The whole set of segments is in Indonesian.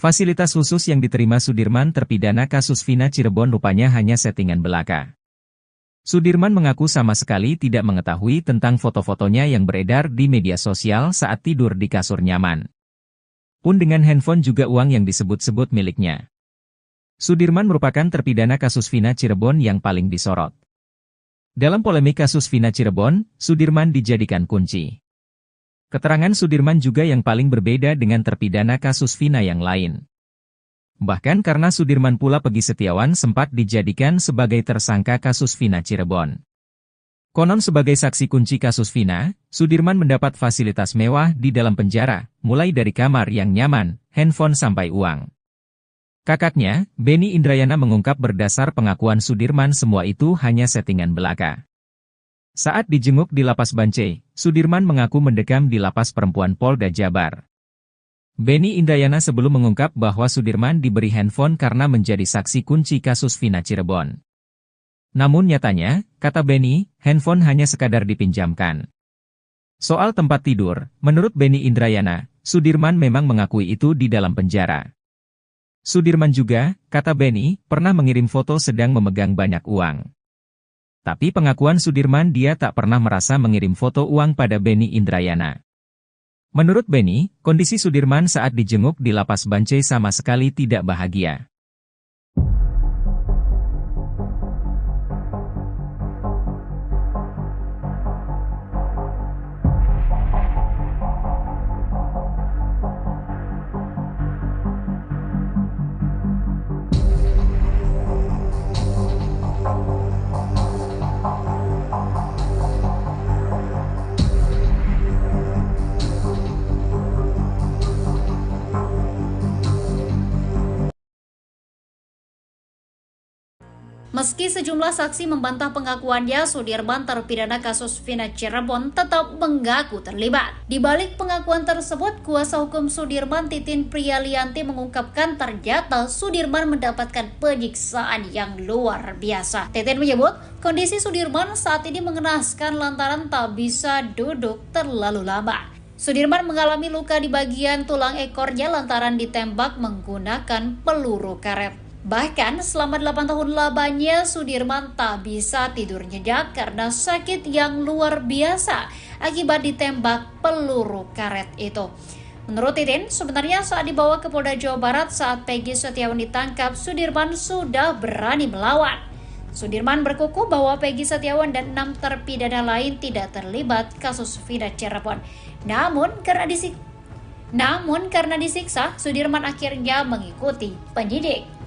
Fasilitas khusus yang diterima Sudirman terpidana kasus Vina Cirebon rupanya hanya settingan belaka. Sudirman mengaku sama sekali tidak mengetahui tentang foto-fotonya yang beredar di media sosial saat tidur di kasur nyaman. Pun dengan handphone juga uang yang disebut-sebut miliknya. Sudirman merupakan terpidana kasus Vina Cirebon yang paling disorot. Dalam polemik kasus Vina Cirebon, Sudirman dijadikan kunci. Keterangan Sudirman juga yang paling berbeda dengan terpidana kasus Vina yang lain. Bahkan karena Sudirman pula Peggy Setiawan sempat dijadikan sebagai tersangka kasus Vina Cirebon. Konon sebagai saksi kunci kasus Vina, Sudirman mendapat fasilitas mewah di dalam penjara, mulai dari kamar yang nyaman, handphone sampai uang. Kakaknya, Benny Indrayana mengungkap berdasar pengakuan Sudirman semua itu hanya settingan belaka. Saat dijenguk di Lapas Bancai, Sudirman mengaku mendekam di Lapas Perempuan Polda Jabar. Benny Indrayana sebelum mengungkap bahwa Sudirman diberi handphone karena menjadi saksi kunci kasus Vina Cirebon. Namun nyatanya, kata Benny, handphone hanya sekadar dipinjamkan. Soal tempat tidur, menurut Benny Indrayana, Sudirman memang mengakui itu di dalam penjara. Sudirman juga, kata Benny, pernah mengirim foto sedang memegang banyak uang. Tapi pengakuan Sudirman dia tak pernah merasa mengirim foto uang pada Benny Indrayana. Menurut Benny, kondisi Sudirman saat dijenguk di Lapas Bancai sama sekali tidak bahagia. Meski sejumlah saksi membantah pengakuannya, Sudirman terpidana kasus Vina Cirebon tetap mengaku terlibat. Di balik pengakuan tersebut, kuasa hukum Sudirman Titin Priyalianti mengungkapkan ternyata Sudirman mendapatkan penyiksaan yang luar biasa. Titin menyebut, kondisi Sudirman saat ini mengenaskan lantaran tak bisa duduk terlalu lama. Sudirman mengalami luka di bagian tulang ekornya lantaran ditembak menggunakan peluru karet. Bahkan selama 8 tahun lamanya Sudirman tak bisa tidur nyenyak karena sakit yang luar biasa akibat ditembak peluru karet itu. Menurut Titin, sebenarnya saat dibawa ke Polda Jawa Barat saat Peggy Setiawan ditangkap, Sudirman sudah berani melawan. Sudirman berkukuh bahwa Peggy Setiawan dan 6 terpidana lain tidak terlibat kasus Vina Cirebon. Namun karena disiksa, Sudirman akhirnya mengikuti penyidik.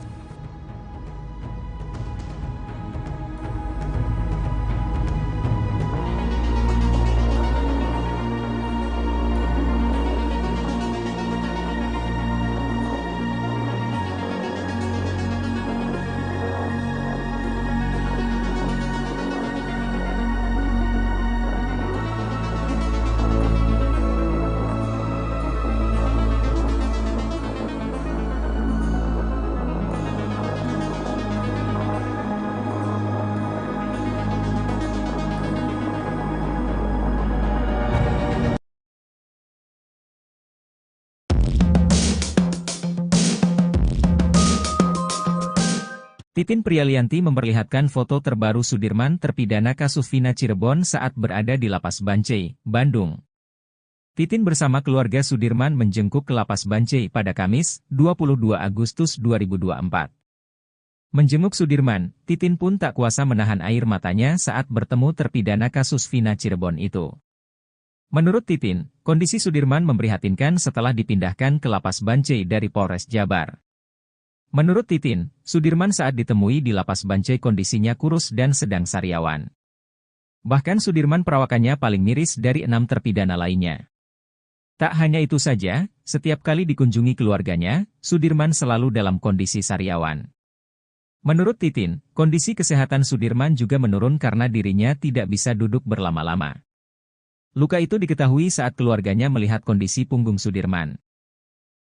Titin Priyalianti memperlihatkan foto terbaru Sudirman terpidana kasus Vina Cirebon saat berada di Lapas Bancai, Bandung. Titin bersama keluarga Sudirman menjenguk ke Lapas Bancai pada Kamis, 22 Agustus 2024. Menjenguk Sudirman, Titin pun tak kuasa menahan air matanya saat bertemu terpidana kasus Vina Cirebon itu. Menurut Titin, kondisi Sudirman memprihatinkan setelah dipindahkan ke Lapas Bancai dari Polres Jabar. Menurut Titin, Sudirman saat ditemui di Lapas Bancai kondisinya kurus dan sedang sariawan. Bahkan Sudirman perawakannya paling miris dari 6 terpidana lainnya. Tak hanya itu saja, setiap kali dikunjungi keluarganya, Sudirman selalu dalam kondisi sariawan. Menurut Titin, kondisi kesehatan Sudirman juga menurun karena dirinya tidak bisa duduk berlama-lama. Luka itu diketahui saat keluarganya melihat kondisi punggung Sudirman.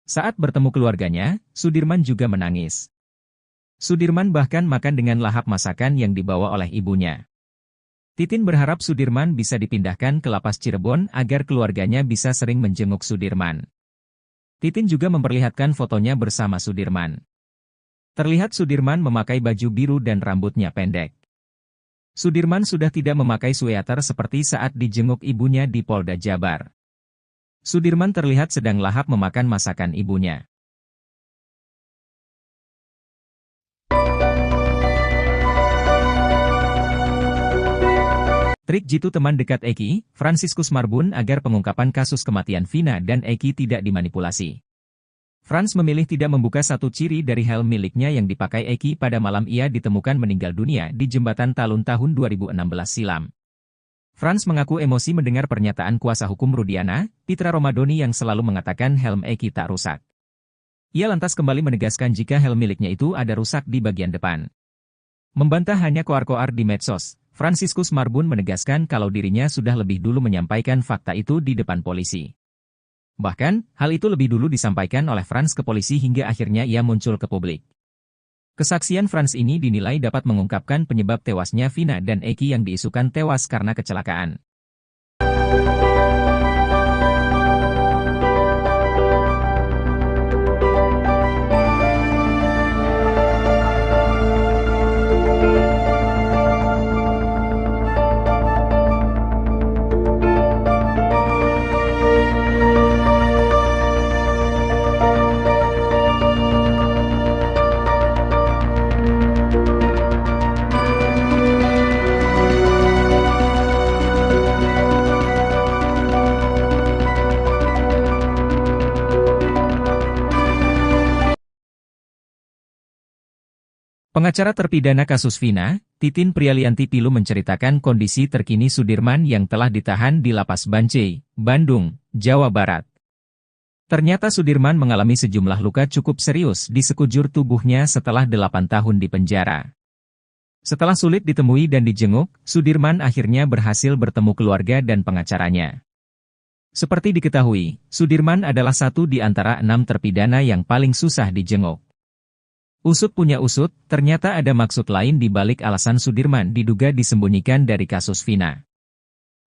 Saat bertemu keluarganya, Sudirman juga menangis. Sudirman bahkan makan dengan lahap masakan yang dibawa oleh ibunya. Titin berharap Sudirman bisa dipindahkan ke Lapas Cirebon agar keluarganya bisa sering menjenguk Sudirman. Titin juga memperlihatkan fotonya bersama Sudirman. Terlihat Sudirman memakai baju biru dan rambutnya pendek. Sudirman sudah tidak memakai sweater seperti saat dijenguk ibunya di Polda Jabar. Sudirman terlihat sedang lahap memakan masakan ibunya. Trik jitu teman dekat Eki, Franciscus Marbun agar pengungkapan kasus kematian Vina dan Eki tidak dimanipulasi. Frans memilih tidak membuka satu ciri dari helm miliknya yang dipakai Eki pada malam ia ditemukan meninggal dunia di Jembatan Talun tahun 2016 silam. Frans mengaku emosi mendengar pernyataan kuasa hukum Rudiana, Pitra Romadoni yang selalu mengatakan helm Eki tak rusak. Ia lantas kembali menegaskan jika helm miliknya itu ada rusak di bagian depan. Membantah hanya koar-koar di medsos, Franciscus Marbun menegaskan kalau dirinya sudah lebih dulu menyampaikan fakta itu di depan polisi. Bahkan, hal itu lebih dulu disampaikan oleh Frans ke polisi hingga akhirnya ia muncul ke publik. Kesaksian Frans ini dinilai dapat mengungkapkan penyebab tewasnya Vina dan Eki yang diisukan tewas karena kecelakaan. Pengacara terpidana kasus Vina, Titin Prialianti Pilu menceritakan kondisi terkini Sudirman yang telah ditahan di Lapas Bancai, Bandung, Jawa Barat. Ternyata Sudirman mengalami sejumlah luka cukup serius di sekujur tubuhnya setelah 8 tahun di penjara. Setelah sulit ditemui dan dijenguk, Sudirman akhirnya berhasil bertemu keluarga dan pengacaranya. Seperti diketahui, Sudirman adalah satu di antara 6 terpidana yang paling susah dijenguk. Usut punya usut, ternyata ada maksud lain di balik alasan Sudirman diduga disembunyikan dari kasus Vina.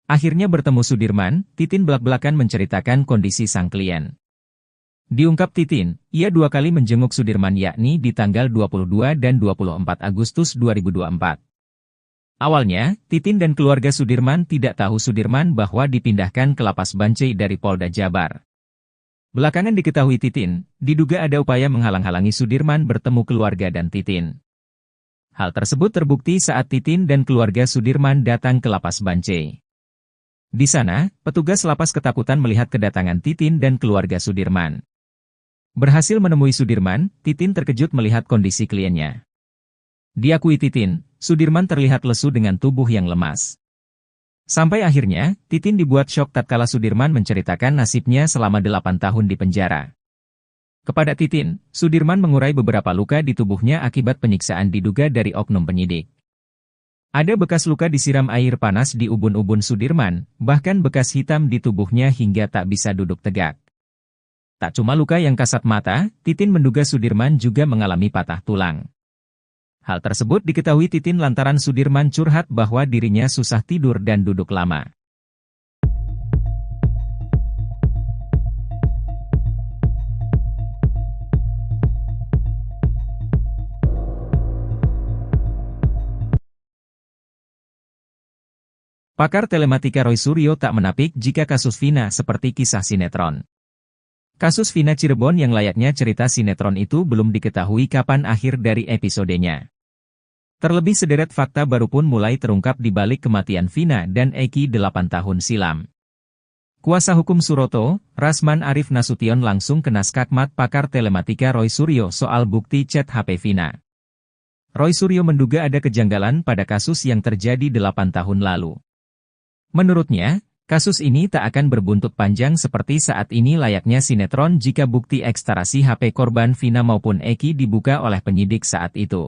Akhirnya bertemu Sudirman, Titin belak-belakan menceritakan kondisi sang klien. Diungkap Titin, ia 2 kali menjenguk Sudirman yakni di tanggal 22 dan 24 Agustus 2024. Awalnya, Titin dan keluarga Sudirman tidak tahu Sudirman bahwa dipindahkan ke Lapas Bancai dari Polda Jabar. Belakangan diketahui Titin, diduga ada upaya menghalang-halangi Sudirman bertemu keluarga dan Titin. Hal tersebut terbukti saat Titin dan keluarga Sudirman datang ke Lapas Bancai. Di sana, petugas lapas ketakutan melihat kedatangan Titin dan keluarga Sudirman. Berhasil menemui Sudirman, Titin terkejut melihat kondisi kliennya. Diakui Titin, Sudirman terlihat lesu dengan tubuh yang lemas. Sampai akhirnya, Titin dibuat syok tatkala Sudirman menceritakan nasibnya selama 8 tahun di penjara. Kepada Titin, Sudirman mengurai beberapa luka di tubuhnya akibat penyiksaan diduga dari oknum penyidik. Ada bekas luka disiram air panas di ubun-ubun Sudirman, bahkan bekas hitam di tubuhnya hingga tak bisa duduk tegak. Tak cuma luka yang kasat mata, Titin menduga Sudirman juga mengalami patah tulang. Hal tersebut diketahui Titin lantaran Sudirman curhat bahwa dirinya susah tidur dan duduk lama. Pakar telematika Roy Suryo tak menapik jika kasus Vina seperti kisah sinetron. Kasus Vina Cirebon yang layaknya cerita sinetron itu belum diketahui kapan akhir dari episodenya. Terlebih sederet fakta baru pun mulai terungkap di balik kematian Vina dan Eki 8 tahun silam. Kuasa hukum Suroto, Rasman Arif Nasution langsung kena skakmat pakar telematika Roy Suryo soal bukti chat HP Vina. Roy Suryo menduga ada kejanggalan pada kasus yang terjadi 8 tahun lalu. Menurutnya, kasus ini tak akan berbuntut panjang seperti saat ini layaknya sinetron jika bukti ekstraksi HP korban Vina maupun Eki dibuka oleh penyidik saat itu.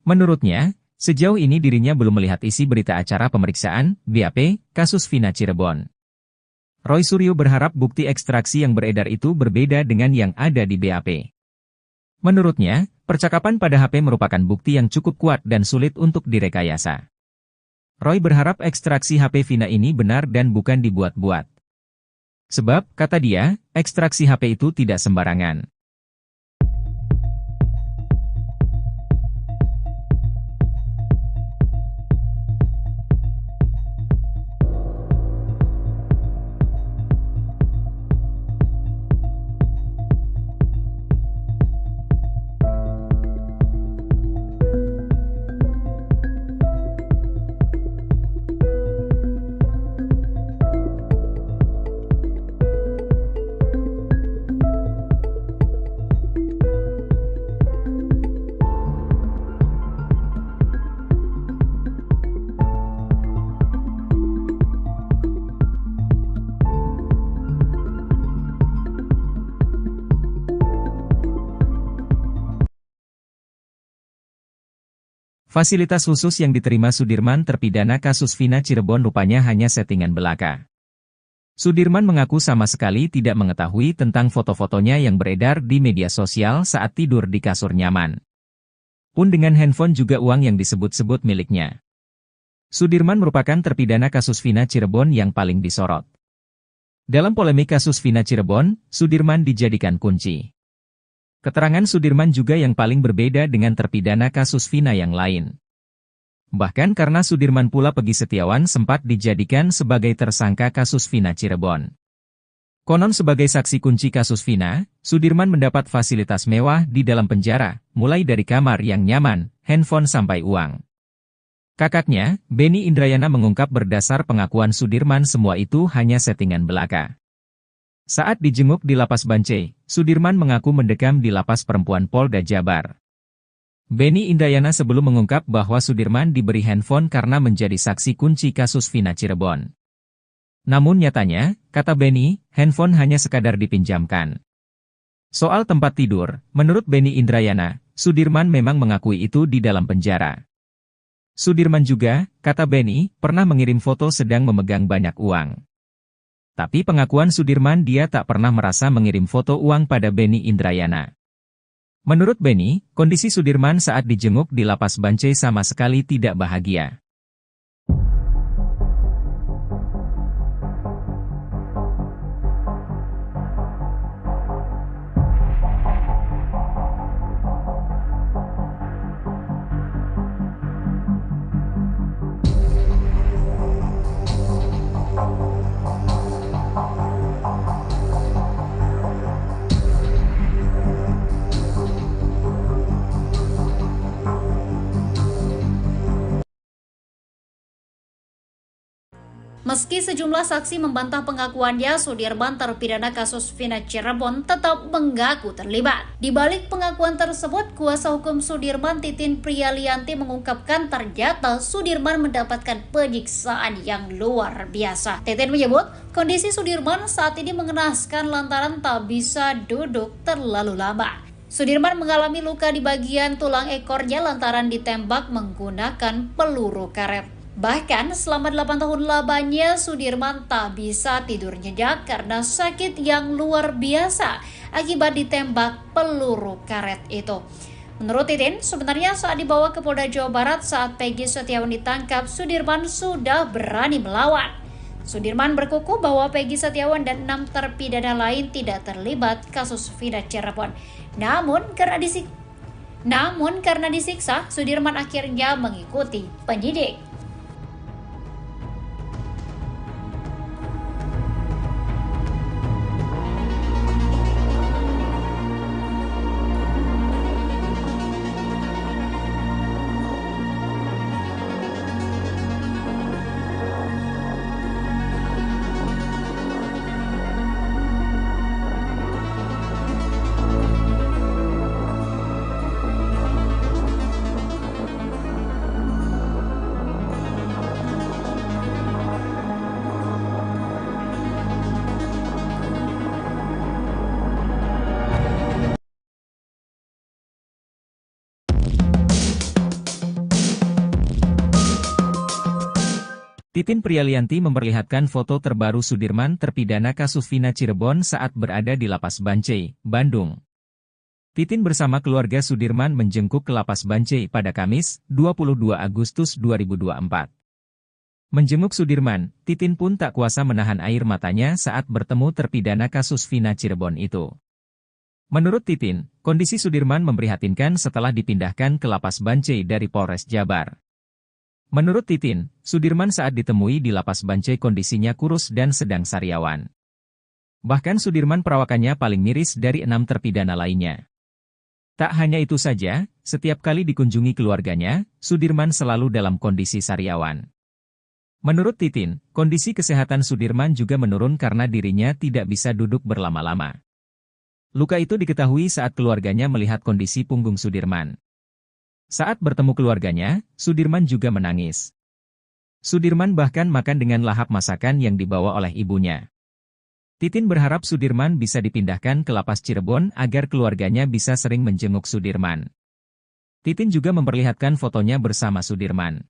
Menurutnya, sejauh ini dirinya belum melihat isi berita acara pemeriksaan, BAP, kasus Vina Cirebon. Roy Suryo berharap bukti ekstraksi yang beredar itu berbeda dengan yang ada di BAP. Menurutnya, percakapan pada HP merupakan bukti yang cukup kuat dan sulit untuk direkayasa. Roy berharap ekstraksi HP Vina ini benar dan bukan dibuat-buat. Sebab, kata dia, ekstraksi HP itu tidak sembarangan. Fasilitas khusus yang diterima Sudirman terpidana kasus Vina Cirebon rupanya hanya settingan belaka. Sudirman mengaku sama sekali tidak mengetahui tentang foto-fotonya yang beredar di media sosial saat tidur di kasur nyaman. Pun dengan handphone juga uang yang disebut-sebut miliknya. Sudirman merupakan terpidana kasus Vina Cirebon yang paling disorot. Dalam polemik kasus Vina Cirebon, Sudirman dijadikan kunci. Keterangan Sudirman juga yang paling berbeda dengan terpidana kasus Vina yang lain. Bahkan karena Sudirman pula Peggy Setiawan sempat dijadikan sebagai tersangka kasus Vina Cirebon. Konon sebagai saksi kunci kasus Vina, Sudirman mendapat fasilitas mewah di dalam penjara, mulai dari kamar yang nyaman, handphone sampai uang. Kakaknya, Benny Indrayana mengungkap berdasar pengakuan Sudirman semua itu hanya settingan belaka. Saat dijenguk di Lapas Bancai, Sudirman mengaku mendekam di Lapas Perempuan Polda Jabar. Benny Indrayana sebelum mengungkap bahwa Sudirman diberi handphone karena menjadi saksi kunci kasus Vina Cirebon. Namun nyatanya, kata Benny, handphone hanya sekadar dipinjamkan. Soal tempat tidur, menurut Benny Indrayana, Sudirman memang mengakui itu di dalam penjara. Sudirman juga, kata Benny, pernah mengirim foto sedang memegang banyak uang. Tapi pengakuan Sudirman dia tak pernah merasa mengirim foto uang pada Benny Indrayana. Menurut Benny, kondisi Sudirman saat dijenguk di Lapas Bancai sama sekali tidak bahagia. Meski sejumlah saksi membantah pengakuannya, Sudirman terpidana kasus Vina Cirebon tetap mengaku terlibat. Di balik pengakuan tersebut, kuasa hukum Sudirman Titin Prialianti mengungkapkan ternyata Sudirman mendapatkan penyiksaan yang luar biasa. Titin menyebut, kondisi Sudirman saat ini mengenaskan lantaran tak bisa duduk terlalu lama. Sudirman mengalami luka di bagian tulang ekornya lantaran ditembak menggunakan peluru karet. Bahkan selama 8 tahun lamanya Sudirman tak bisa tidur nyenyak karena sakit yang luar biasa akibat ditembak peluru karet itu. Menurut Titin, sebenarnya saat dibawa ke Polda Jawa Barat saat Peggy Setiawan ditangkap, Sudirman sudah berani melawan. Sudirman berkukuh bahwa Peggy Setiawan dan 6 terpidana lain tidak terlibat kasus Vina Cirebon. Namun karena disiksa, Sudirman akhirnya mengikuti penyidik. Titin Prialianti memperlihatkan foto terbaru Sudirman terpidana kasus Vina Cirebon saat berada di Lapas Bancai, Bandung. Titin bersama keluarga Sudirman menjenguk ke Lapas Bancai pada Kamis, 22 Agustus 2024. Menjenguk Sudirman, Titin pun tak kuasa menahan air matanya saat bertemu terpidana kasus Vina Cirebon itu. Menurut Titin, kondisi Sudirman memprihatinkan setelah dipindahkan ke Lapas Bancai dari Polres Jabar. Menurut Titin, Sudirman saat ditemui di Lapas Bancai kondisinya kurus dan sedang sariawan. Bahkan Sudirman perawakannya paling miris dari 6 terpidana lainnya. Tak hanya itu saja, setiap kali dikunjungi keluarganya, Sudirman selalu dalam kondisi sariawan. Menurut Titin, kondisi kesehatan Sudirman juga menurun karena dirinya tidak bisa duduk berlama-lama. Luka itu diketahui saat keluarganya melihat kondisi punggung Sudirman. Saat bertemu keluarganya, Sudirman juga menangis. Sudirman bahkan makan dengan lahap masakan yang dibawa oleh ibunya. Titin berharap Sudirman bisa dipindahkan ke Lapas Cirebon agar keluarganya bisa sering menjenguk Sudirman. Titin juga memperlihatkan fotonya bersama Sudirman.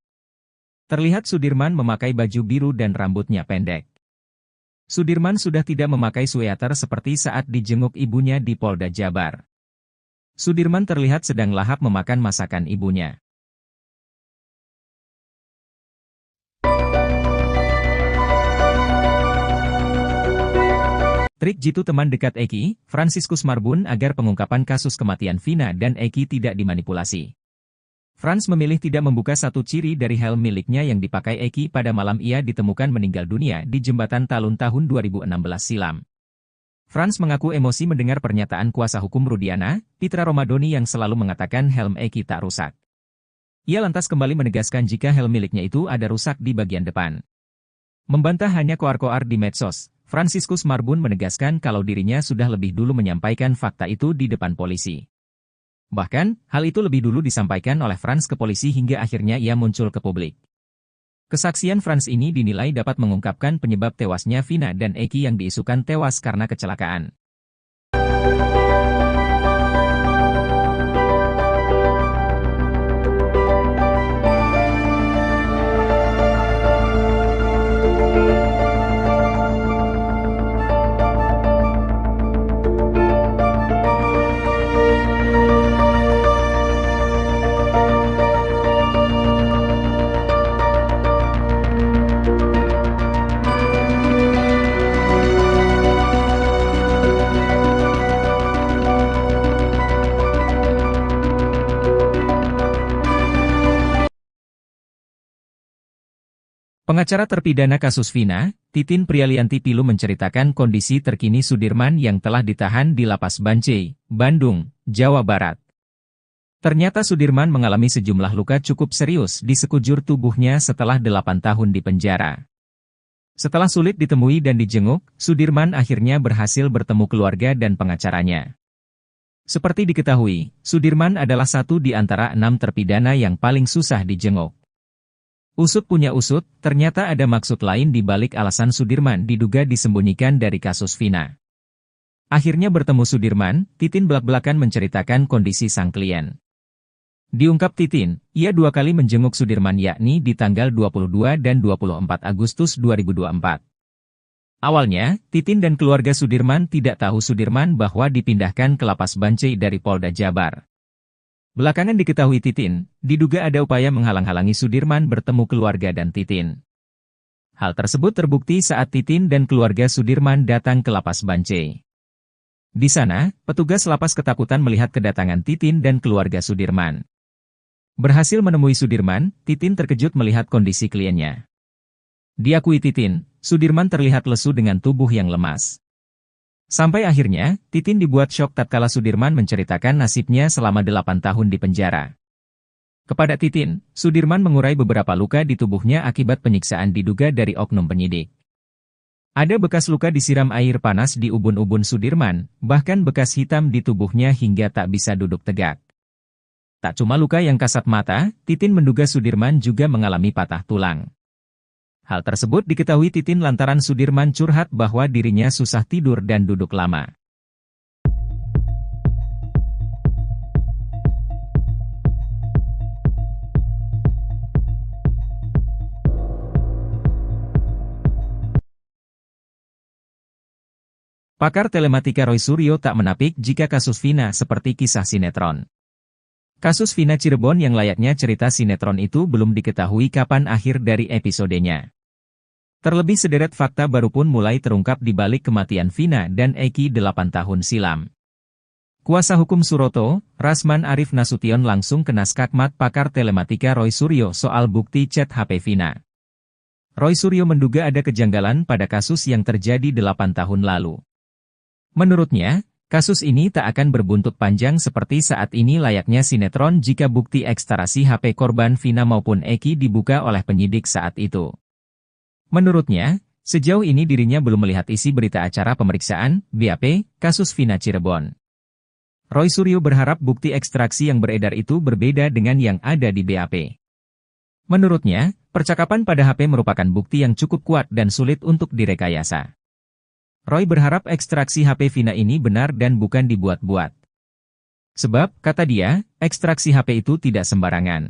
Terlihat Sudirman memakai baju biru dan rambutnya pendek. Sudirman sudah tidak memakai sweater seperti saat dijenguk ibunya di Polda Jabar. Sudirman terlihat sedang lahap memakan masakan ibunya. Trik jitu teman dekat Eki, Fransiskus Marbun agar pengungkapan kasus kematian Vina dan Eki tidak dimanipulasi. Frans memilih tidak membuka satu ciri dari helm miliknya yang dipakai Eki pada malam ia ditemukan meninggal dunia di Jembatan Talun tahun 2016 silam. Frans mengaku emosi mendengar pernyataan kuasa hukum Rudiana, Pitra Romadoni yang selalu mengatakan helm Eki tak rusak. Ia lantas kembali menegaskan jika helm miliknya itu ada rusak di bagian depan. Membantah hanya koar-koar di medsos, Fransiskus Marbun menegaskan kalau dirinya sudah lebih dulu menyampaikan fakta itu di depan polisi. Bahkan, hal itu lebih dulu disampaikan oleh Frans ke polisi hingga akhirnya ia muncul ke publik. Kesaksian Frans ini dinilai dapat mengungkapkan penyebab tewasnya Vina dan Eki yang diisukan tewas karena kecelakaan. Pengacara terpidana kasus Vina, Titin Prialianti Pilu menceritakan kondisi terkini Sudirman yang telah ditahan di Lapas Bancai, Bandung, Jawa Barat. Ternyata Sudirman mengalami sejumlah luka cukup serius di sekujur tubuhnya setelah 8 tahun di penjara. Setelah sulit ditemui dan dijenguk, Sudirman akhirnya berhasil bertemu keluarga dan pengacaranya. Seperti diketahui, Sudirman adalah satu di antara 6 terpidana yang paling susah dijenguk. Usut punya usut, ternyata ada maksud lain di balik alasan Sudirman diduga disembunyikan dari kasus Vina. Akhirnya bertemu Sudirman, Titin belak-belakan menceritakan kondisi sang klien. Diungkap Titin, ia 2 kali menjenguk Sudirman yakni di tanggal 22 dan 24 Agustus 2024. Awalnya, Titin dan keluarga Sudirman tidak tahu Sudirman bahwa dipindahkan ke Lapas Bancai dari Polda Jabar. Belakangan diketahui Titin, diduga ada upaya menghalang-halangi Sudirman bertemu keluarga dan Titin. Hal tersebut terbukti saat Titin dan keluarga Sudirman datang ke Lapas Bancai. Di sana, petugas lapas ketakutan melihat kedatangan Titin dan keluarga Sudirman. Berhasil menemui Sudirman, Titin terkejut melihat kondisi kliennya. Diakui Titin, Sudirman terlihat lesu dengan tubuh yang lemas. Sampai akhirnya, Titin dibuat syok tatkala Sudirman menceritakan nasibnya selama 8 tahun di penjara. Kepada Titin, Sudirman mengurai beberapa luka di tubuhnya akibat penyiksaan diduga dari oknum penyidik. Ada bekas luka disiram air panas di ubun-ubun Sudirman, bahkan bekas hitam di tubuhnya hingga tak bisa duduk tegak. Tak cuma luka yang kasat mata, Titin menduga Sudirman juga mengalami patah tulang. Hal tersebut diketahui Titin lantaran Sudirman curhat bahwa dirinya susah tidur dan duduk lama. Pakar telematika Roy Suryo tak menapik jika kasus Vina seperti kisah sinetron. Kasus Vina Cirebon yang layaknya cerita sinetron itu belum diketahui kapan akhir dari episodenya. Terlebih sederet fakta baru pun mulai terungkap di balik kematian Vina dan Eki 8 tahun silam. Kuasa hukum Suroto, Rasman Arif Nasution langsung kena skakmat pakar telematika Roy Suryo soal bukti chat HP Vina. Roy Suryo menduga ada kejanggalan pada kasus yang terjadi 8 tahun lalu. Menurutnya, kasus ini tak akan berbuntut panjang seperti saat ini layaknya sinetron jika bukti ekstraksi HP korban Vina maupun Eki dibuka oleh penyidik saat itu. Menurutnya, sejauh ini dirinya belum melihat isi berita acara pemeriksaan, BAP, kasus Vina Cirebon. Roy Suryo berharap bukti ekstraksi yang beredar itu berbeda dengan yang ada di BAP. Menurutnya, percakapan pada HP merupakan bukti yang cukup kuat dan sulit untuk direkayasa. Roy berharap ekstraksi HP Vina ini benar dan bukan dibuat-buat. Sebab, kata dia, ekstraksi HP itu tidak sembarangan.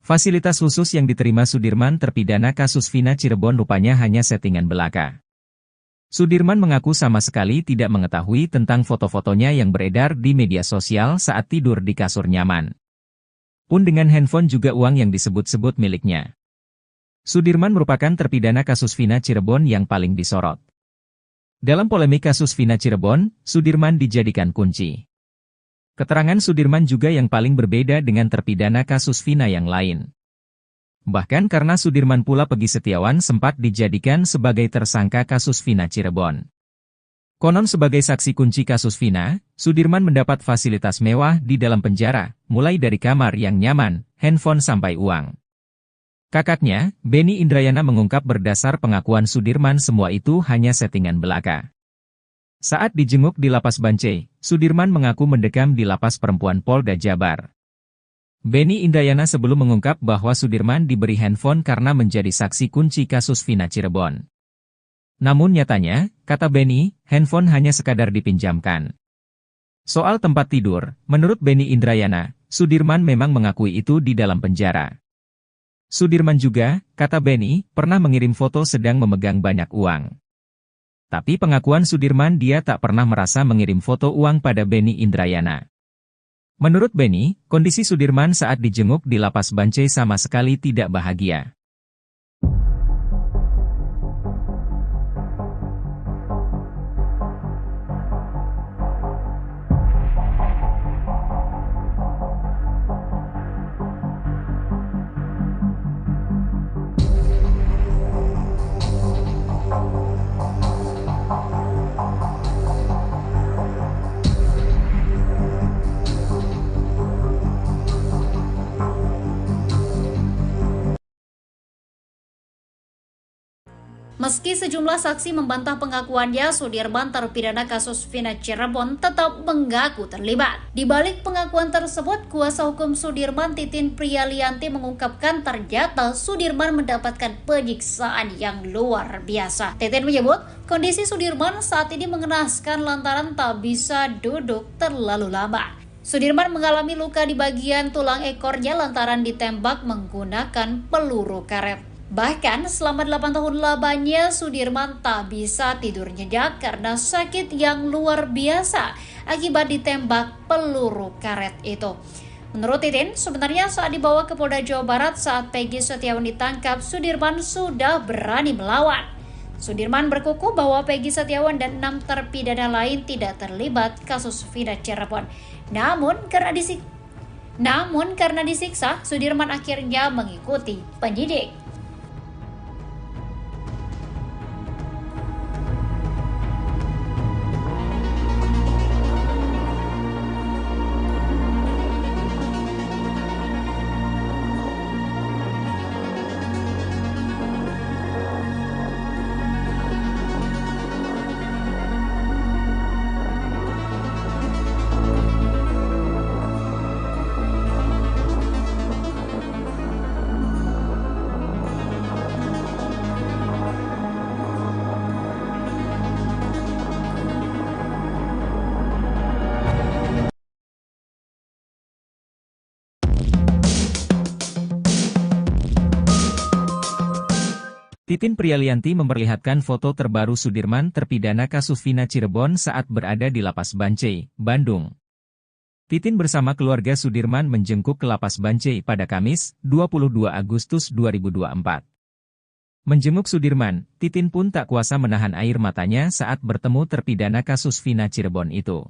Fasilitas khusus yang diterima Sudirman terpidana kasus Vina Cirebon rupanya hanya settingan belaka. Sudirman mengaku sama sekali tidak mengetahui tentang foto-fotonya yang beredar di media sosial saat tidur di kasur nyaman. Pun dengan handphone juga uang yang disebut-sebut miliknya. Sudirman merupakan terpidana kasus Vina Cirebon yang paling disorot. Dalam polemik kasus Vina Cirebon, Sudirman dijadikan kunci. Keterangan Sudirman juga yang paling berbeda dengan terpidana kasus Vina yang lain. Bahkan karena Sudirman pula Peggy Setiawan sempat dijadikan sebagai tersangka kasus Vina Cirebon. Konon sebagai saksi kunci kasus Vina, Sudirman mendapat fasilitas mewah di dalam penjara, mulai dari kamar yang nyaman, handphone sampai uang. Kakaknya, Benny Indrayana mengungkap berdasar pengakuan Sudirman semua itu hanya settingan belaka. Saat dijenguk di Lapas Bancai, Sudirman mengaku mendekam di Lapas Perempuan Polda Jabar. Benny Indrayana sebelum mengungkap bahwa Sudirman diberi handphone karena menjadi saksi kunci kasus Vina Cirebon. Namun nyatanya, kata Benny, handphone hanya sekadar dipinjamkan. Soal tempat tidur, menurut Benny Indrayana, Sudirman memang mengakui itu di dalam penjara. Sudirman juga, kata Benny, pernah mengirim foto sedang memegang banyak uang. Tapi pengakuan Sudirman dia tak pernah merasa mengirim foto uang pada Benny Indrayana. Menurut Benny, kondisi Sudirman saat dijenguk di Lapas Bancai sama sekali tidak bahagia. Meski sejumlah saksi membantah pengakuannya, Sudirman terpidana kasus Vina Cirebon tetap mengaku terlibat. Di balik pengakuan tersebut, kuasa hukum Sudirman Titin Priyalianti mengungkapkan ternyata Sudirman mendapatkan penyiksaan yang luar biasa. Titin menyebut, kondisi Sudirman saat ini mengenaskan lantaran tak bisa duduk terlalu lama. Sudirman mengalami luka di bagian tulang ekornya lantaran ditembak menggunakan peluru karet. Bahkan selama 8 tahun lamanya Sudirman tak bisa tidur nyenyak karena sakit yang luar biasa akibat ditembak peluru karet itu. Menurut Titin, sebenarnya saat dibawa ke Polda Jawa Barat saat Peggy Setiawan ditangkap, Sudirman sudah berani melawan. Sudirman berkukuh bahwa Peggy Setiawan dan 6 terpidana lain tidak terlibat kasus Vina Cirebon. Namun karena disiksa, Sudirman akhirnya mengikuti penyidik. Titin Prialianti memperlihatkan foto terbaru Sudirman terpidana kasus Vina Cirebon saat berada di Lapas Bancai, Bandung. Titin bersama keluarga Sudirman menjengkuk ke Lapas Bancai pada Kamis, 22 Agustus 2024. Menjenguk Sudirman, Titin pun tak kuasa menahan air matanya saat bertemu terpidana kasus Vina Cirebon itu.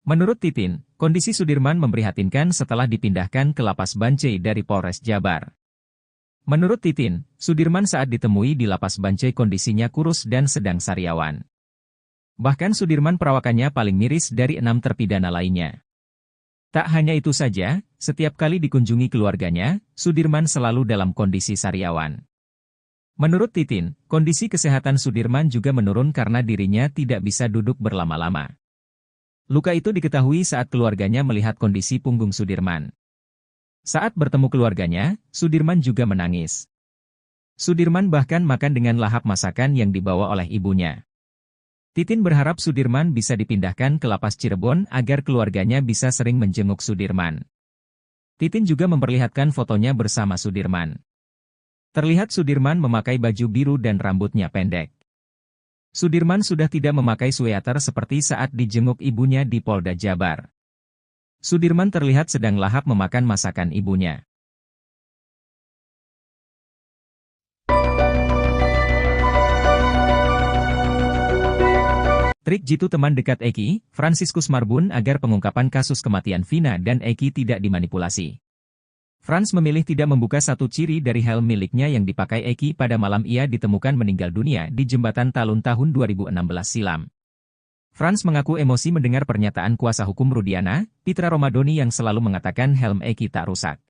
Menurut Titin, kondisi Sudirman memprihatinkan setelah dipindahkan ke Lapas Bancai dari Polres Jabar. Menurut Titin, Sudirman saat ditemui di Lapas Bancai kondisinya kurus dan sedang sariawan. Bahkan Sudirman perawakannya paling miris dari 6 terpidana lainnya. Tak hanya itu saja, setiap kali dikunjungi keluarganya, Sudirman selalu dalam kondisi sariawan. Menurut Titin, kondisi kesehatan Sudirman juga menurun karena dirinya tidak bisa duduk berlama-lama. Luka itu diketahui saat keluarganya melihat kondisi punggung Sudirman. Saat bertemu keluarganya, Sudirman juga menangis. Sudirman bahkan makan dengan lahap masakan yang dibawa oleh ibunya. Titin berharap Sudirman bisa dipindahkan ke Lapas Cirebon agar keluarganya bisa sering menjenguk Sudirman. Titin juga memperlihatkan fotonya bersama Sudirman. Terlihat Sudirman memakai baju biru dan rambutnya pendek. Sudirman sudah tidak memakai sweater seperti saat dijenguk ibunya di Polda Jabar. Sudirman terlihat sedang lahap memakan masakan ibunya. Trik jitu teman dekat Eki, Fransiskus Marbun agar pengungkapan kasus kematian Vina dan Eki tidak dimanipulasi. Frans memilih tidak membuka satu ciri dari helm miliknya yang dipakai Eki pada malam ia ditemukan meninggal dunia di Jembatan Talun tahun 2016 silam. Frans mengaku emosi mendengar pernyataan kuasa hukum Rudiana, Pitra Romadoni yang selalu mengatakan helm Eki tak rusak.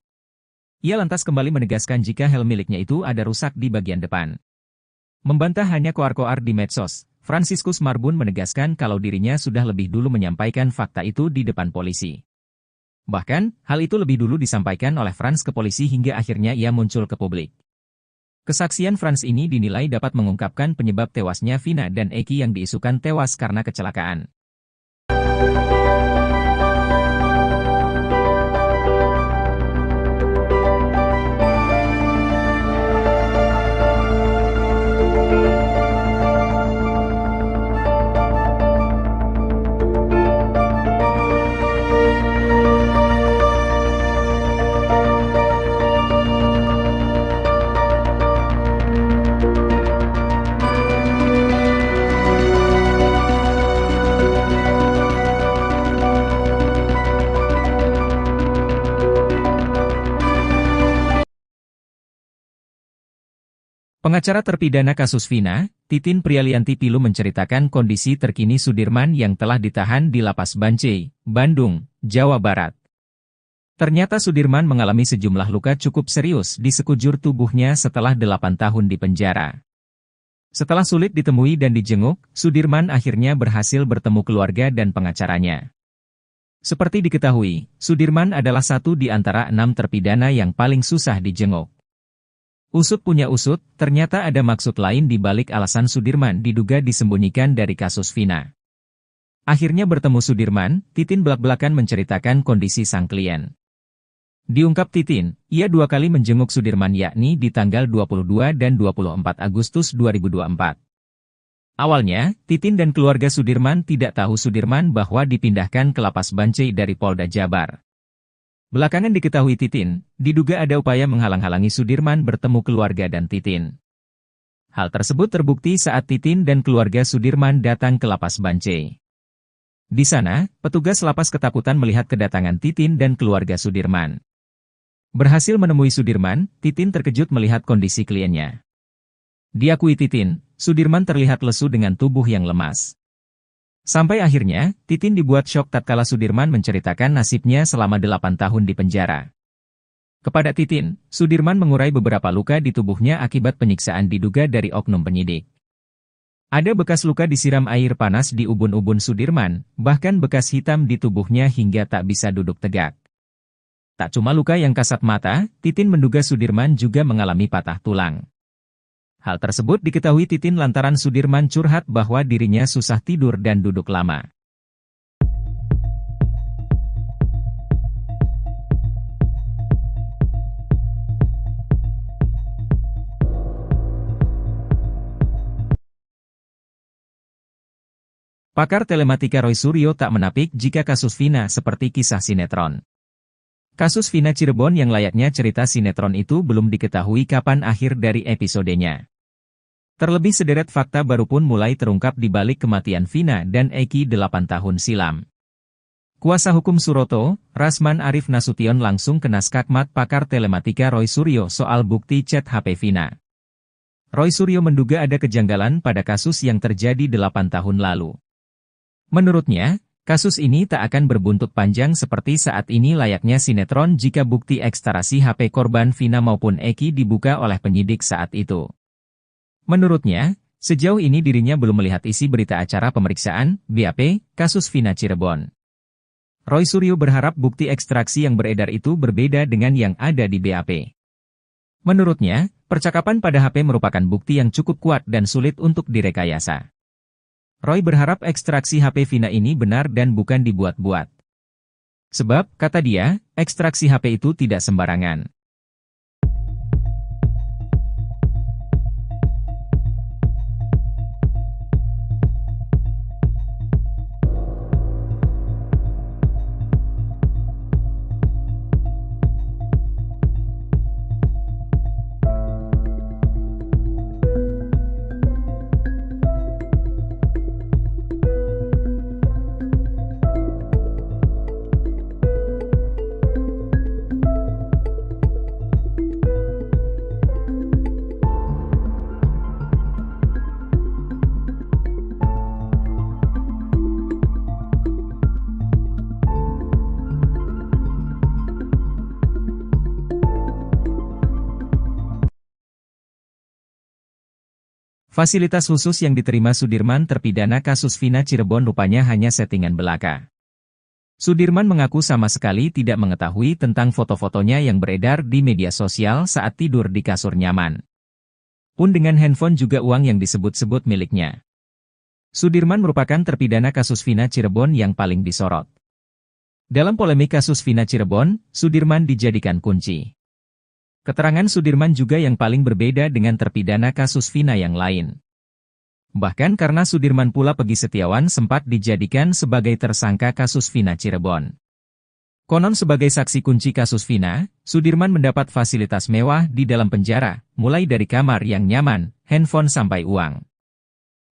Ia lantas kembali menegaskan jika helm miliknya itu ada rusak di bagian depan. Membantah hanya koar-koar di medsos, Fransiskus Marbun menegaskan kalau dirinya sudah lebih dulu menyampaikan fakta itu di depan polisi. Bahkan, hal itu lebih dulu disampaikan oleh Frans ke polisi hingga akhirnya ia muncul ke publik. Kesaksian Frans ini dinilai dapat mengungkapkan penyebab tewasnya Vina dan Eki yang diisukan tewas karena kecelakaan. Pengacara terpidana kasus Vina, Titin Prialianti Pilu menceritakan kondisi terkini Sudirman yang telah ditahan di Lapas Bancai, Bandung, Jawa Barat. Ternyata Sudirman mengalami sejumlah luka cukup serius di sekujur tubuhnya setelah 8 tahun di penjara. Setelah sulit ditemui dan dijenguk, Sudirman akhirnya berhasil bertemu keluarga dan pengacaranya. Seperti diketahui, Sudirman adalah satu di antara 6 terpidana yang paling susah dijenguk. Usut punya usut, ternyata ada maksud lain di balik alasan Sudirman diduga disembunyikan dari kasus Vina. Akhirnya bertemu Sudirman, Titin belak-belakan menceritakan kondisi sang klien. Diungkap Titin, ia 2 kali menjenguk Sudirman yakni di tanggal 22 dan 24 Agustus 2024. Awalnya, Titin dan keluarga Sudirman tidak tahu Sudirman bahwa dipindahkan ke Lapas Bancai dari Polda Jabar. Belakangan diketahui Titin, diduga ada upaya menghalang-halangi Sudirman bertemu keluarga dan Titin. Hal tersebut terbukti saat Titin dan keluarga Sudirman datang ke Lapas Bancai. Di sana, petugas lapas ketakutan melihat kedatangan Titin dan keluarga Sudirman. Berhasil menemui Sudirman, Titin terkejut melihat kondisi kliennya. Diakui Titin, Sudirman terlihat lesu dengan tubuh yang lemas. Sampai akhirnya, Titin dibuat syok tatkala Sudirman menceritakan nasibnya selama 8 tahun di penjara. Kepada Titin, Sudirman mengurai beberapa luka di tubuhnya akibat penyiksaan diduga dari oknum penyidik. Ada bekas luka disiram air panas di ubun-ubun Sudirman, bahkan bekas hitam di tubuhnya hingga tak bisa duduk tegak. Tak cuma luka yang kasat mata, Titin menduga Sudirman juga mengalami patah tulang. Hal tersebut diketahui Titin lantaran Sudirman curhat bahwa dirinya susah tidur dan duduk lama. Pakar telematika Roy Suryo tak menapik jika kasus Vina seperti kisah sinetron. Kasus Vina Cirebon yang layaknya cerita sinetron itu belum diketahui kapan akhir dari episodenya. Terlebih sederet fakta baru pun mulai terungkap di balik kematian Vina dan Eki 8 tahun silam. Kuasa hukum Suroto, Rasman Arif Nasution langsung kena skakmat pakar telematika Roy Suryo soal bukti chat HP Vina. Roy Suryo menduga ada kejanggalan pada kasus yang terjadi 8 tahun lalu. Menurutnya, kasus ini tak akan berbuntut panjang seperti saat ini layaknya sinetron jika bukti ekstrasi HP korban Vina maupun Eki dibuka oleh penyidik saat itu. Menurutnya, sejauh ini dirinya belum melihat isi berita acara pemeriksaan, BAP, kasus Vina Cirebon. Roy Suryo berharap bukti ekstraksi yang beredar itu berbeda dengan yang ada di BAP. Menurutnya, percakapan pada HP merupakan bukti yang cukup kuat dan sulit untuk direkayasa. Roy berharap ekstraksi HP Vina ini benar dan bukan dibuat-buat. Sebab, kata dia, ekstraksi HP itu tidak sembarangan. Fasilitas khusus yang diterima Sudirman terpidana kasus Vina Cirebon rupanya hanya settingan belaka. Sudirman mengaku sama sekali tidak mengetahui tentang foto-fotonya yang beredar di media sosial saat tidur di kasur nyaman. Pun dengan handphone juga uang yang disebut-sebut miliknya. Sudirman merupakan terpidana kasus Vina Cirebon yang paling disorot. Dalam polemik kasus Vina Cirebon, Sudirman dijadikan kunci. Keterangan Sudirman juga yang paling berbeda dengan terpidana kasus Vina yang lain. Bahkan karena Sudirman pula Pegi Setiawan sempat dijadikan sebagai tersangka kasus Vina Cirebon. Konon sebagai saksi kunci kasus Vina, Sudirman mendapat fasilitas mewah di dalam penjara, mulai dari kamar yang nyaman, handphone sampai uang.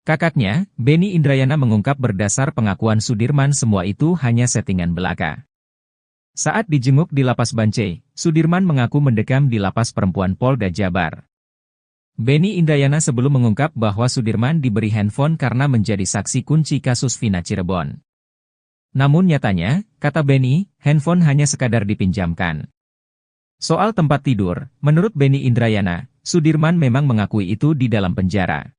Kakaknya, Benny Indrayana mengungkap berdasar pengakuan Sudirman semua itu hanya settingan belaka. Saat dijenguk di Lapas Bancai, Sudirman mengaku mendekam di Lapas Perempuan Polda Jabar. Benny Indrayana sebelum mengungkap bahwa Sudirman diberi handphone karena menjadi saksi kunci kasus Vina Cirebon. Namun nyatanya, kata Benny, handphone hanya sekadar dipinjamkan. Soal tempat tidur, menurut Benny Indrayana, Sudirman memang mengakui itu di dalam penjara.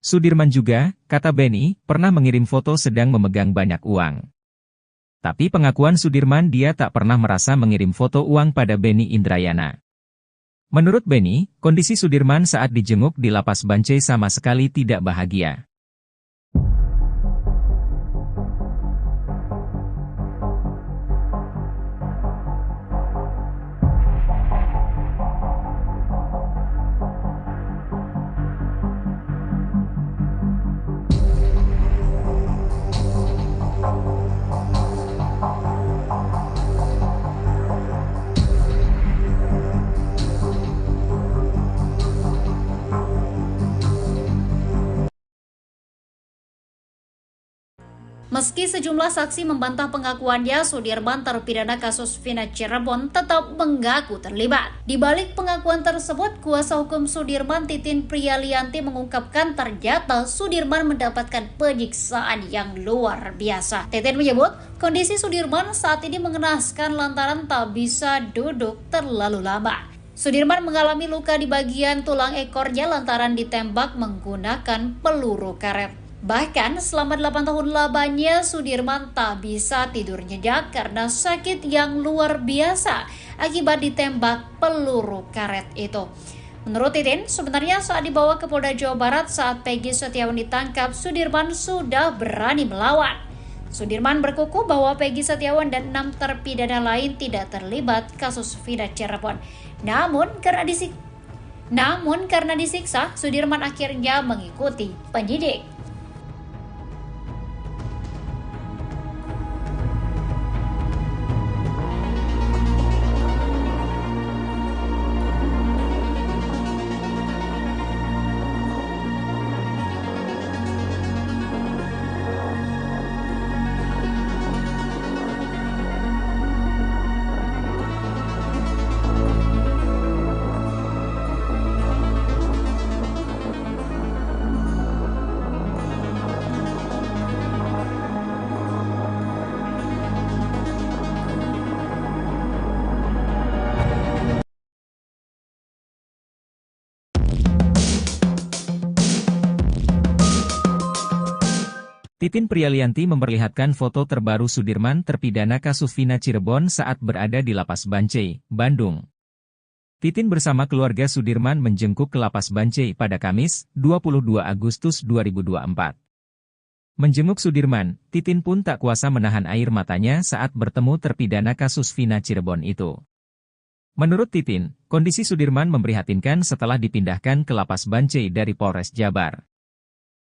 Sudirman juga, kata Benny, pernah mengirim foto sedang memegang banyak uang. Tapi pengakuan Sudirman dia tak pernah merasa mengirim foto uang pada Benny Indrayana. Menurut Benny, kondisi Sudirman saat dijenguk di Lapas Bancai sama sekali tidak bahagia. Meski sejumlah saksi membantah pengakuannya, Sudirman terpidana kasus Vina Cirebon tetap mengaku terlibat. Di balik pengakuan tersebut, kuasa hukum Sudirman Titin Priyalianti mengungkapkan ternyata Sudirman mendapatkan penyiksaan yang luar biasa. Titin menyebut, kondisi Sudirman saat ini mengenaskan lantaran tak bisa duduk terlalu lama. Sudirman mengalami luka di bagian tulang ekornya lantaran ditembak menggunakan peluru karet. Bahkan selama 8 tahun lamanya Sudirman tak bisa tidur nyenyak karena sakit yang luar biasa akibat ditembak peluru karet itu. Menurut Titin, sebenarnya saat dibawa ke Polda Jawa Barat saat Pegi Setiawan ditangkap, Sudirman sudah berani melawan. Sudirman berkukuh bahwa Pegi Setiawan dan 6 terpidana lain tidak terlibat kasus Vina Cirebon. Namun karena disiksa, Sudirman akhirnya mengikuti penyidik. Titin Prialianti memperlihatkan foto terbaru Sudirman terpidana kasus Vina Cirebon saat berada di Lapas Bancai, Bandung. Titin bersama keluarga Sudirman menjenguk ke Lapas Bancai pada Kamis, 22 Agustus 2024. Menjenguk Sudirman, Titin pun tak kuasa menahan air matanya saat bertemu terpidana kasus Vina Cirebon itu. Menurut Titin, kondisi Sudirman memprihatinkan setelah dipindahkan ke Lapas Bancai dari Polres Jabar.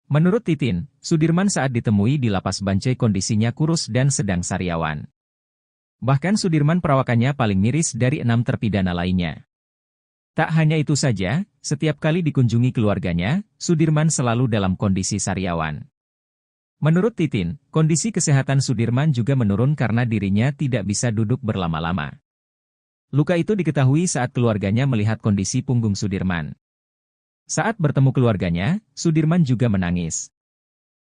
Menurut Titin, Sudirman saat ditemui di Lapas Bancai kondisinya kurus dan sedang sariawan. Bahkan Sudirman perawakannya paling miris dari 6 terpidana lainnya. Tak hanya itu saja, setiap kali dikunjungi keluarganya, Sudirman selalu dalam kondisi sariawan. Menurut Titin, kondisi kesehatan Sudirman juga menurun karena dirinya tidak bisa duduk berlama-lama. Luka itu diketahui saat keluarganya melihat kondisi punggung Sudirman. Saat bertemu keluarganya, Sudirman juga menangis.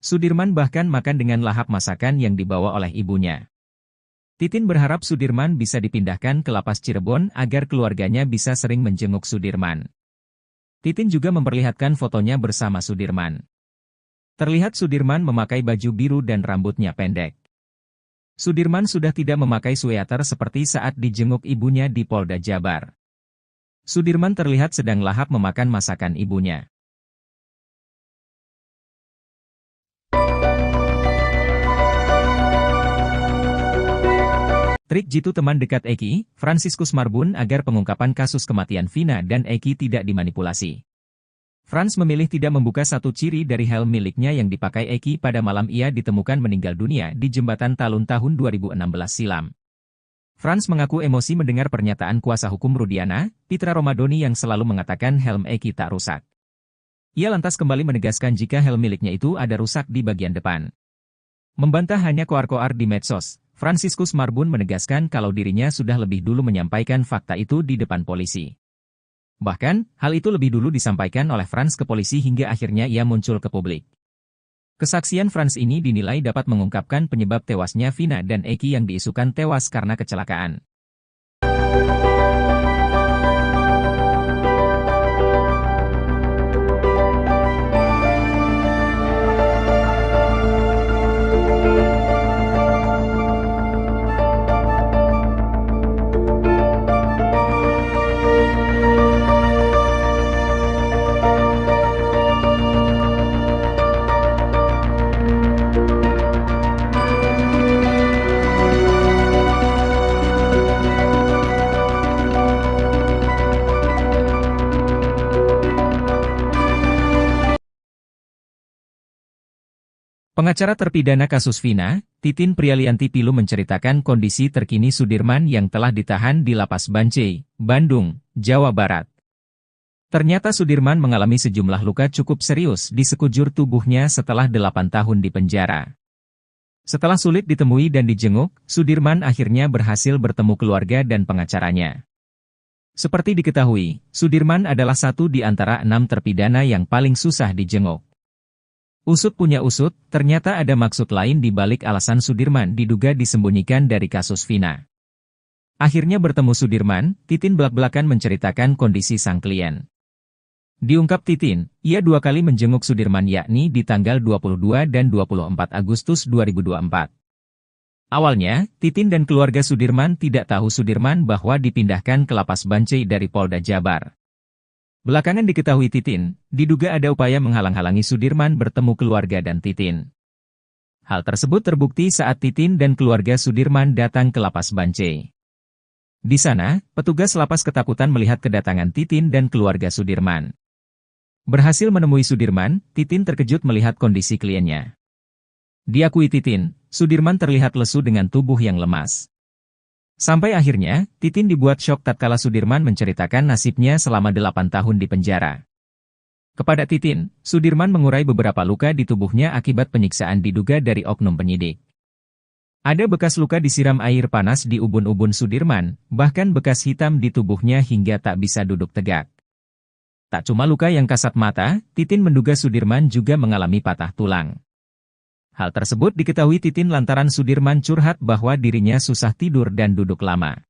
Sudirman bahkan makan dengan lahap masakan yang dibawa oleh ibunya. Titin berharap Sudirman bisa dipindahkan ke Lapas Cirebon agar keluarganya bisa sering menjenguk Sudirman. Titin juga memperlihatkan fotonya bersama Sudirman. Terlihat Sudirman memakai baju biru dan rambutnya pendek. Sudirman sudah tidak memakai sweater seperti saat dijenguk ibunya di Polda Jabar. Sudirman terlihat sedang lahap memakan masakan ibunya. Trik jitu teman dekat Eki, Fransiskus Marbun agar pengungkapan kasus kematian Vina dan Eki tidak dimanipulasi. Frans memilih tidak membuka satu ciri dari helm miliknya yang dipakai Eki pada malam ia ditemukan meninggal dunia di Jembatan Talun tahun 2016 silam. Frans mengaku emosi mendengar pernyataan kuasa hukum Rudiana, Pitra Romadoni yang selalu mengatakan helm Eki tak rusak. Ia lantas kembali menegaskan jika helm miliknya itu ada rusak di bagian depan. Membantah hanya koar-koar di medsos, Fransiskus Marbun menegaskan kalau dirinya sudah lebih dulu menyampaikan fakta itu di depan polisi. Bahkan, hal itu lebih dulu disampaikan oleh Frans ke polisi hingga akhirnya ia muncul ke publik. Kesaksian Frans ini dinilai dapat mengungkapkan penyebab tewasnya Vina dan Eki yang diisukan tewas karena kecelakaan. Pengacara terpidana kasus Vina, Titin Prialianti Pilu menceritakan kondisi terkini Sudirman yang telah ditahan di Lapas Bancai, Bandung, Jawa Barat. Ternyata Sudirman mengalami sejumlah luka cukup serius di sekujur tubuhnya setelah 8 tahun di penjara. Setelah sulit ditemui dan dijenguk, Sudirman akhirnya berhasil bertemu keluarga dan pengacaranya. Seperti diketahui, Sudirman adalah satu di antara 6 terpidana yang paling susah dijenguk. Usut punya usut, ternyata ada maksud lain di balik alasan Sudirman diduga disembunyikan dari kasus Vina. Akhirnya bertemu Sudirman, Titin belak-belakan menceritakan kondisi sang klien. Diungkap Titin, ia 2 kali menjenguk Sudirman yakni di tanggal 22 dan 24 Agustus 2024. Awalnya, Titin dan keluarga Sudirman tidak tahu Sudirman bahwa dipindahkan ke Lapas Bancai dari Polda Jabar. Belakangan diketahui Titin, diduga ada upaya menghalang-halangi Sudirman bertemu keluarga dan Titin. Hal tersebut terbukti saat Titin dan keluarga Sudirman datang ke Lapas Bancai. Di sana, petugas lapas ketakutan melihat kedatangan Titin dan keluarga Sudirman. Berhasil menemui Sudirman, Titin terkejut melihat kondisi kliennya. Diakui Titin, Sudirman terlihat lesu dengan tubuh yang lemas. Sampai akhirnya, Titin dibuat syok tatkala Sudirman menceritakan nasibnya selama 8 tahun di penjara. Kepada Titin, Sudirman mengurai beberapa luka di tubuhnya akibat penyiksaan diduga dari oknum penyidik. Ada bekas luka disiram air panas di ubun-ubun Sudirman, bahkan bekas hitam di tubuhnya hingga tak bisa duduk tegak. Tak cuma luka yang kasat mata, Titin menduga Sudirman juga mengalami patah tulang. Hal tersebut diketahui Titin lantaran Sudirman curhat bahwa dirinya susah tidur dan duduk lama.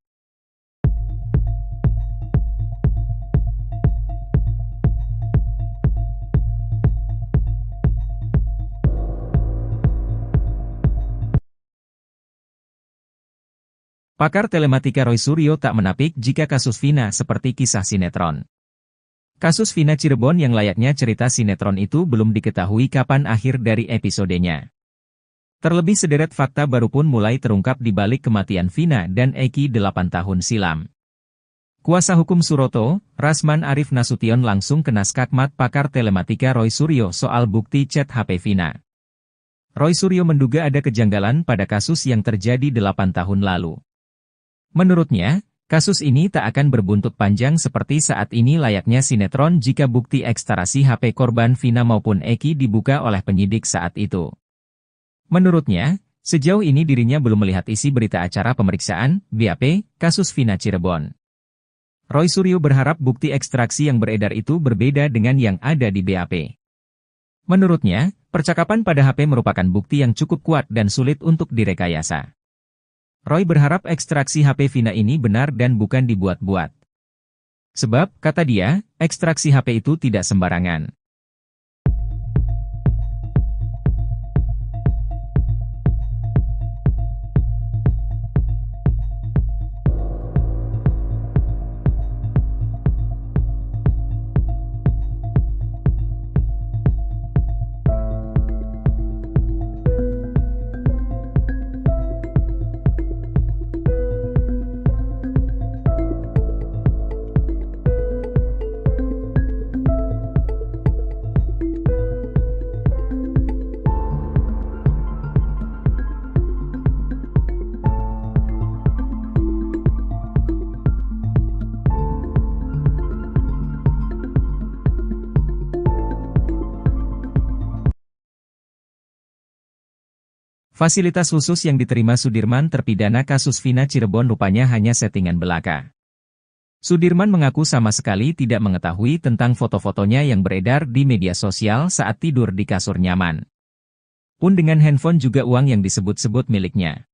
Pakar telematika Roy Suryo tak menapik jika kasus Vina seperti kisah sinetron. Kasus Vina Cirebon yang layaknya cerita sinetron itu belum diketahui kapan akhir dari episodenya. Terlebih sederet fakta baru pun mulai terungkap di balik kematian Vina dan Eki 8 tahun silam. Kuasa hukum Suroto, Rasman Arif Nasution langsung kena skakmat pakar telematika Roy Suryo soal bukti chat HP Vina. Roy Suryo menduga ada kejanggalan pada kasus yang terjadi 8 tahun lalu. Menurutnya, kasus ini tak akan berbuntut panjang seperti saat ini layaknya sinetron jika bukti ekstarasi HP korban Vina maupun Eki dibuka oleh penyidik saat itu. Menurutnya, sejauh ini dirinya belum melihat isi berita acara pemeriksaan, BAP, kasus Vina Cirebon. Roy Suryo berharap bukti ekstraksi yang beredar itu berbeda dengan yang ada di BAP. Menurutnya, percakapan pada HP merupakan bukti yang cukup kuat dan sulit untuk direkayasa. Roy berharap ekstraksi HP Vina ini benar dan bukan dibuat-buat. Sebab, kata dia, ekstraksi HP itu tidak sembarangan. Fasilitas khusus yang diterima Sudirman terpidana kasus Vina Cirebon rupanya hanya settingan belaka. Sudirman mengaku sama sekali tidak mengetahui tentang foto-fotonya yang beredar di media sosial saat tidur di kasur nyaman. Pun dengan handphone juga uang yang disebut-sebut miliknya.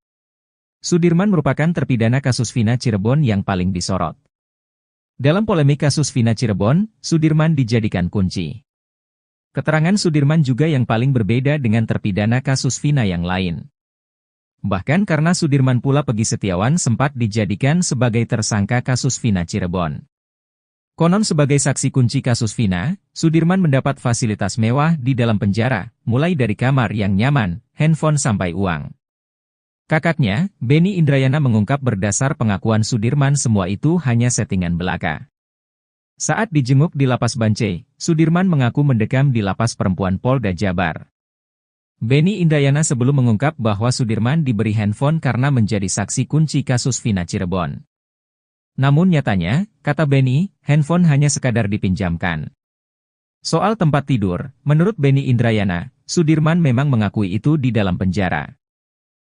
Sudirman merupakan terpidana kasus Vina Cirebon yang paling disorot. Dalam polemik kasus Vina Cirebon, Sudirman dijadikan kunci. Keterangan Sudirman juga yang paling berbeda dengan terpidana kasus Vina yang lain. Bahkan karena Sudirman pula Peggy Setiawan sempat dijadikan sebagai tersangka kasus Vina Cirebon. Konon sebagai saksi kunci kasus Vina, Sudirman mendapat fasilitas mewah di dalam penjara, mulai dari kamar yang nyaman, handphone sampai uang. Kakaknya, Benny Indrayana mengungkap berdasar pengakuan Sudirman semua itu hanya settingan belaka. Saat dijenguk di Lapas Bancai, Sudirman mengaku mendekam di Lapas Perempuan Polda Jabar. Benny Indrayana sebelum mengungkap bahwa Sudirman diberi handphone karena menjadi saksi kunci kasus Vina Cirebon. Namun nyatanya, kata Benny, handphone hanya sekadar dipinjamkan. Soal tempat tidur, menurut Benny Indrayana, Sudirman memang mengakui itu di dalam penjara.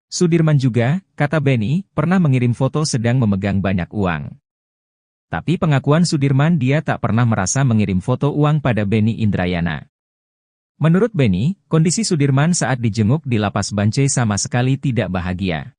Sudirman juga, kata Benny, pernah mengirim foto sedang memegang banyak uang. Tapi pengakuan Sudirman dia tak pernah merasa mengirim foto uang pada Benny Indrayana. Menurut Benny, kondisi Sudirman saat dijenguk di Lapas Bancai sama sekali tidak bahagia.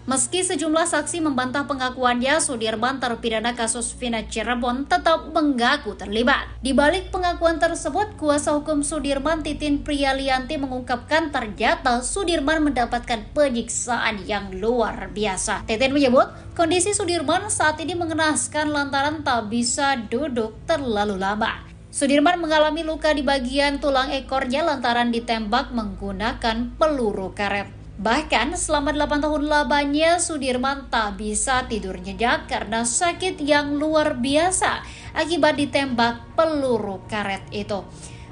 Meski sejumlah saksi membantah pengakuannya, Sudirman terpidana kasus Vina Cirebon tetap mengaku terlibat. Di balik pengakuan tersebut, kuasa hukum Sudirman Titin Priyalianti mengungkapkan ternyata Sudirman mendapatkan penyiksaan yang luar biasa. Titin menyebut, kondisi Sudirman saat ini mengenaskan lantaran tak bisa duduk terlalu lama. Sudirman mengalami luka di bagian tulang ekornya lantaran ditembak menggunakan peluru karet. Bahkan selama 8 tahun lamanya Sudirman tak bisa tidur nyenyak karena sakit yang luar biasa akibat ditembak peluru karet itu.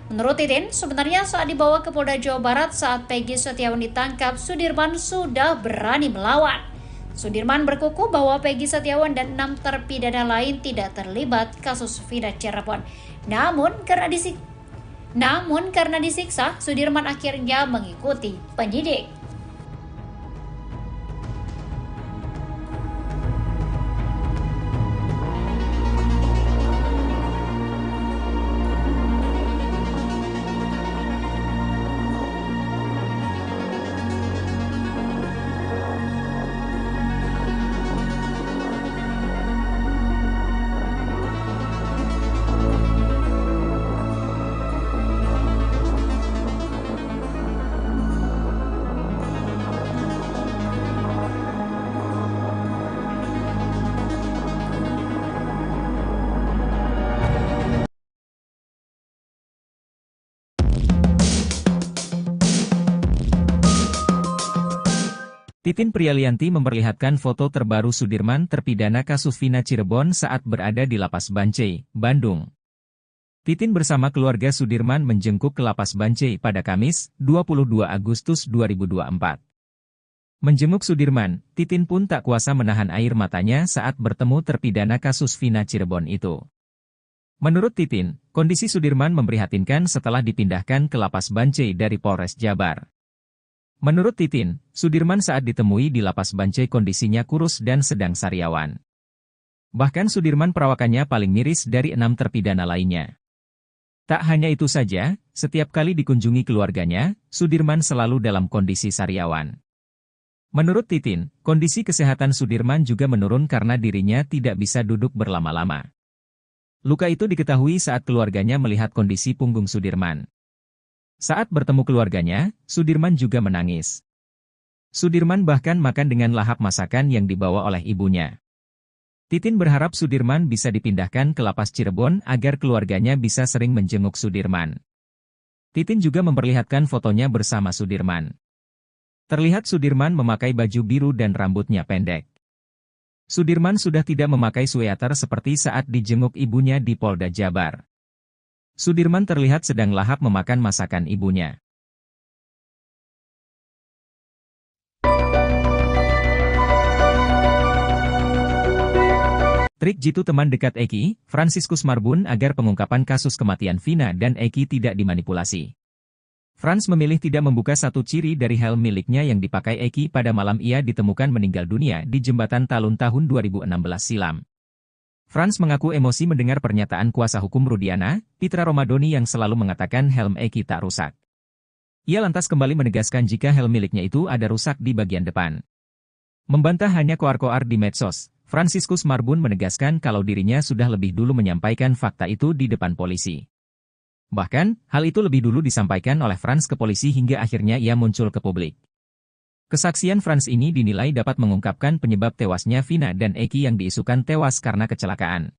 Menurut Titin, sebenarnya saat dibawa ke Polda Jawa Barat saat Peggy Setiawan ditangkap, Sudirman sudah berani melawan. Sudirman berkukuh bahwa Peggy Setiawan dan 6 terpidana lain tidak terlibat kasus Vina Cirebon. Namun karena disiksa, Sudirman akhirnya mengikuti penyidik. Titin Prialianti memperlihatkan foto terbaru Sudirman terpidana kasus Vina Cirebon saat berada di Lapas Bancai, Bandung. Titin bersama keluarga Sudirman menjenguk ke Lapas Bancai pada Kamis, 22 Agustus 2024. Menjenguk Sudirman, Titin pun tak kuasa menahan air matanya saat bertemu terpidana kasus Vina Cirebon itu. Menurut Titin, kondisi Sudirman memprihatinkan setelah dipindahkan ke Lapas Bancai dari Polres Jabar. Menurut Titin, Sudirman saat ditemui di Lapas Bancai kondisinya kurus dan sedang sariawan. Bahkan Sudirman perawakannya paling miris dari 6 terpidana lainnya. Tak hanya itu saja, setiap kali dikunjungi keluarganya, Sudirman selalu dalam kondisi sariawan. Menurut Titin, kondisi kesehatan Sudirman juga menurun karena dirinya tidak bisa duduk berlama-lama. Luka itu diketahui saat keluarganya melihat kondisi punggung Sudirman. Saat bertemu keluarganya, Sudirman juga menangis. Sudirman bahkan makan dengan lahap masakan yang dibawa oleh ibunya. Titin berharap Sudirman bisa dipindahkan ke Lapas Cirebon agar keluarganya bisa sering menjenguk Sudirman. Titin juga memperlihatkan fotonya bersama Sudirman. Terlihat Sudirman memakai baju biru dan rambutnya pendek. Sudirman sudah tidak memakai sweater seperti saat dijenguk ibunya di Polda Jabar. Sudirman terlihat sedang lahap memakan masakan ibunya. Trik jitu teman dekat Eki, Fransiskus Marbun agar pengungkapan kasus kematian Vina dan Eki tidak dimanipulasi. Frans memilih tidak membuka satu ciri dari helm miliknya yang dipakai Eki pada malam ia ditemukan meninggal dunia di Jembatan Talun tahun 2016 silam. Frans mengaku emosi mendengar pernyataan kuasa hukum Rudiana, Pitra Romadoni yang selalu mengatakan helm Eki tak rusak. Ia lantas kembali menegaskan jika helm miliknya itu ada rusak di bagian depan. Membantah hanya koar-koar di medsos, Fransiskus Marbun menegaskan kalau dirinya sudah lebih dulu menyampaikan fakta itu di depan polisi. Bahkan, hal itu lebih dulu disampaikan oleh Frans ke polisi hingga akhirnya ia muncul ke publik. Kesaksian Frans ini dinilai dapat mengungkapkan penyebab tewasnya Vina dan Eki yang diisukan tewas karena kecelakaan.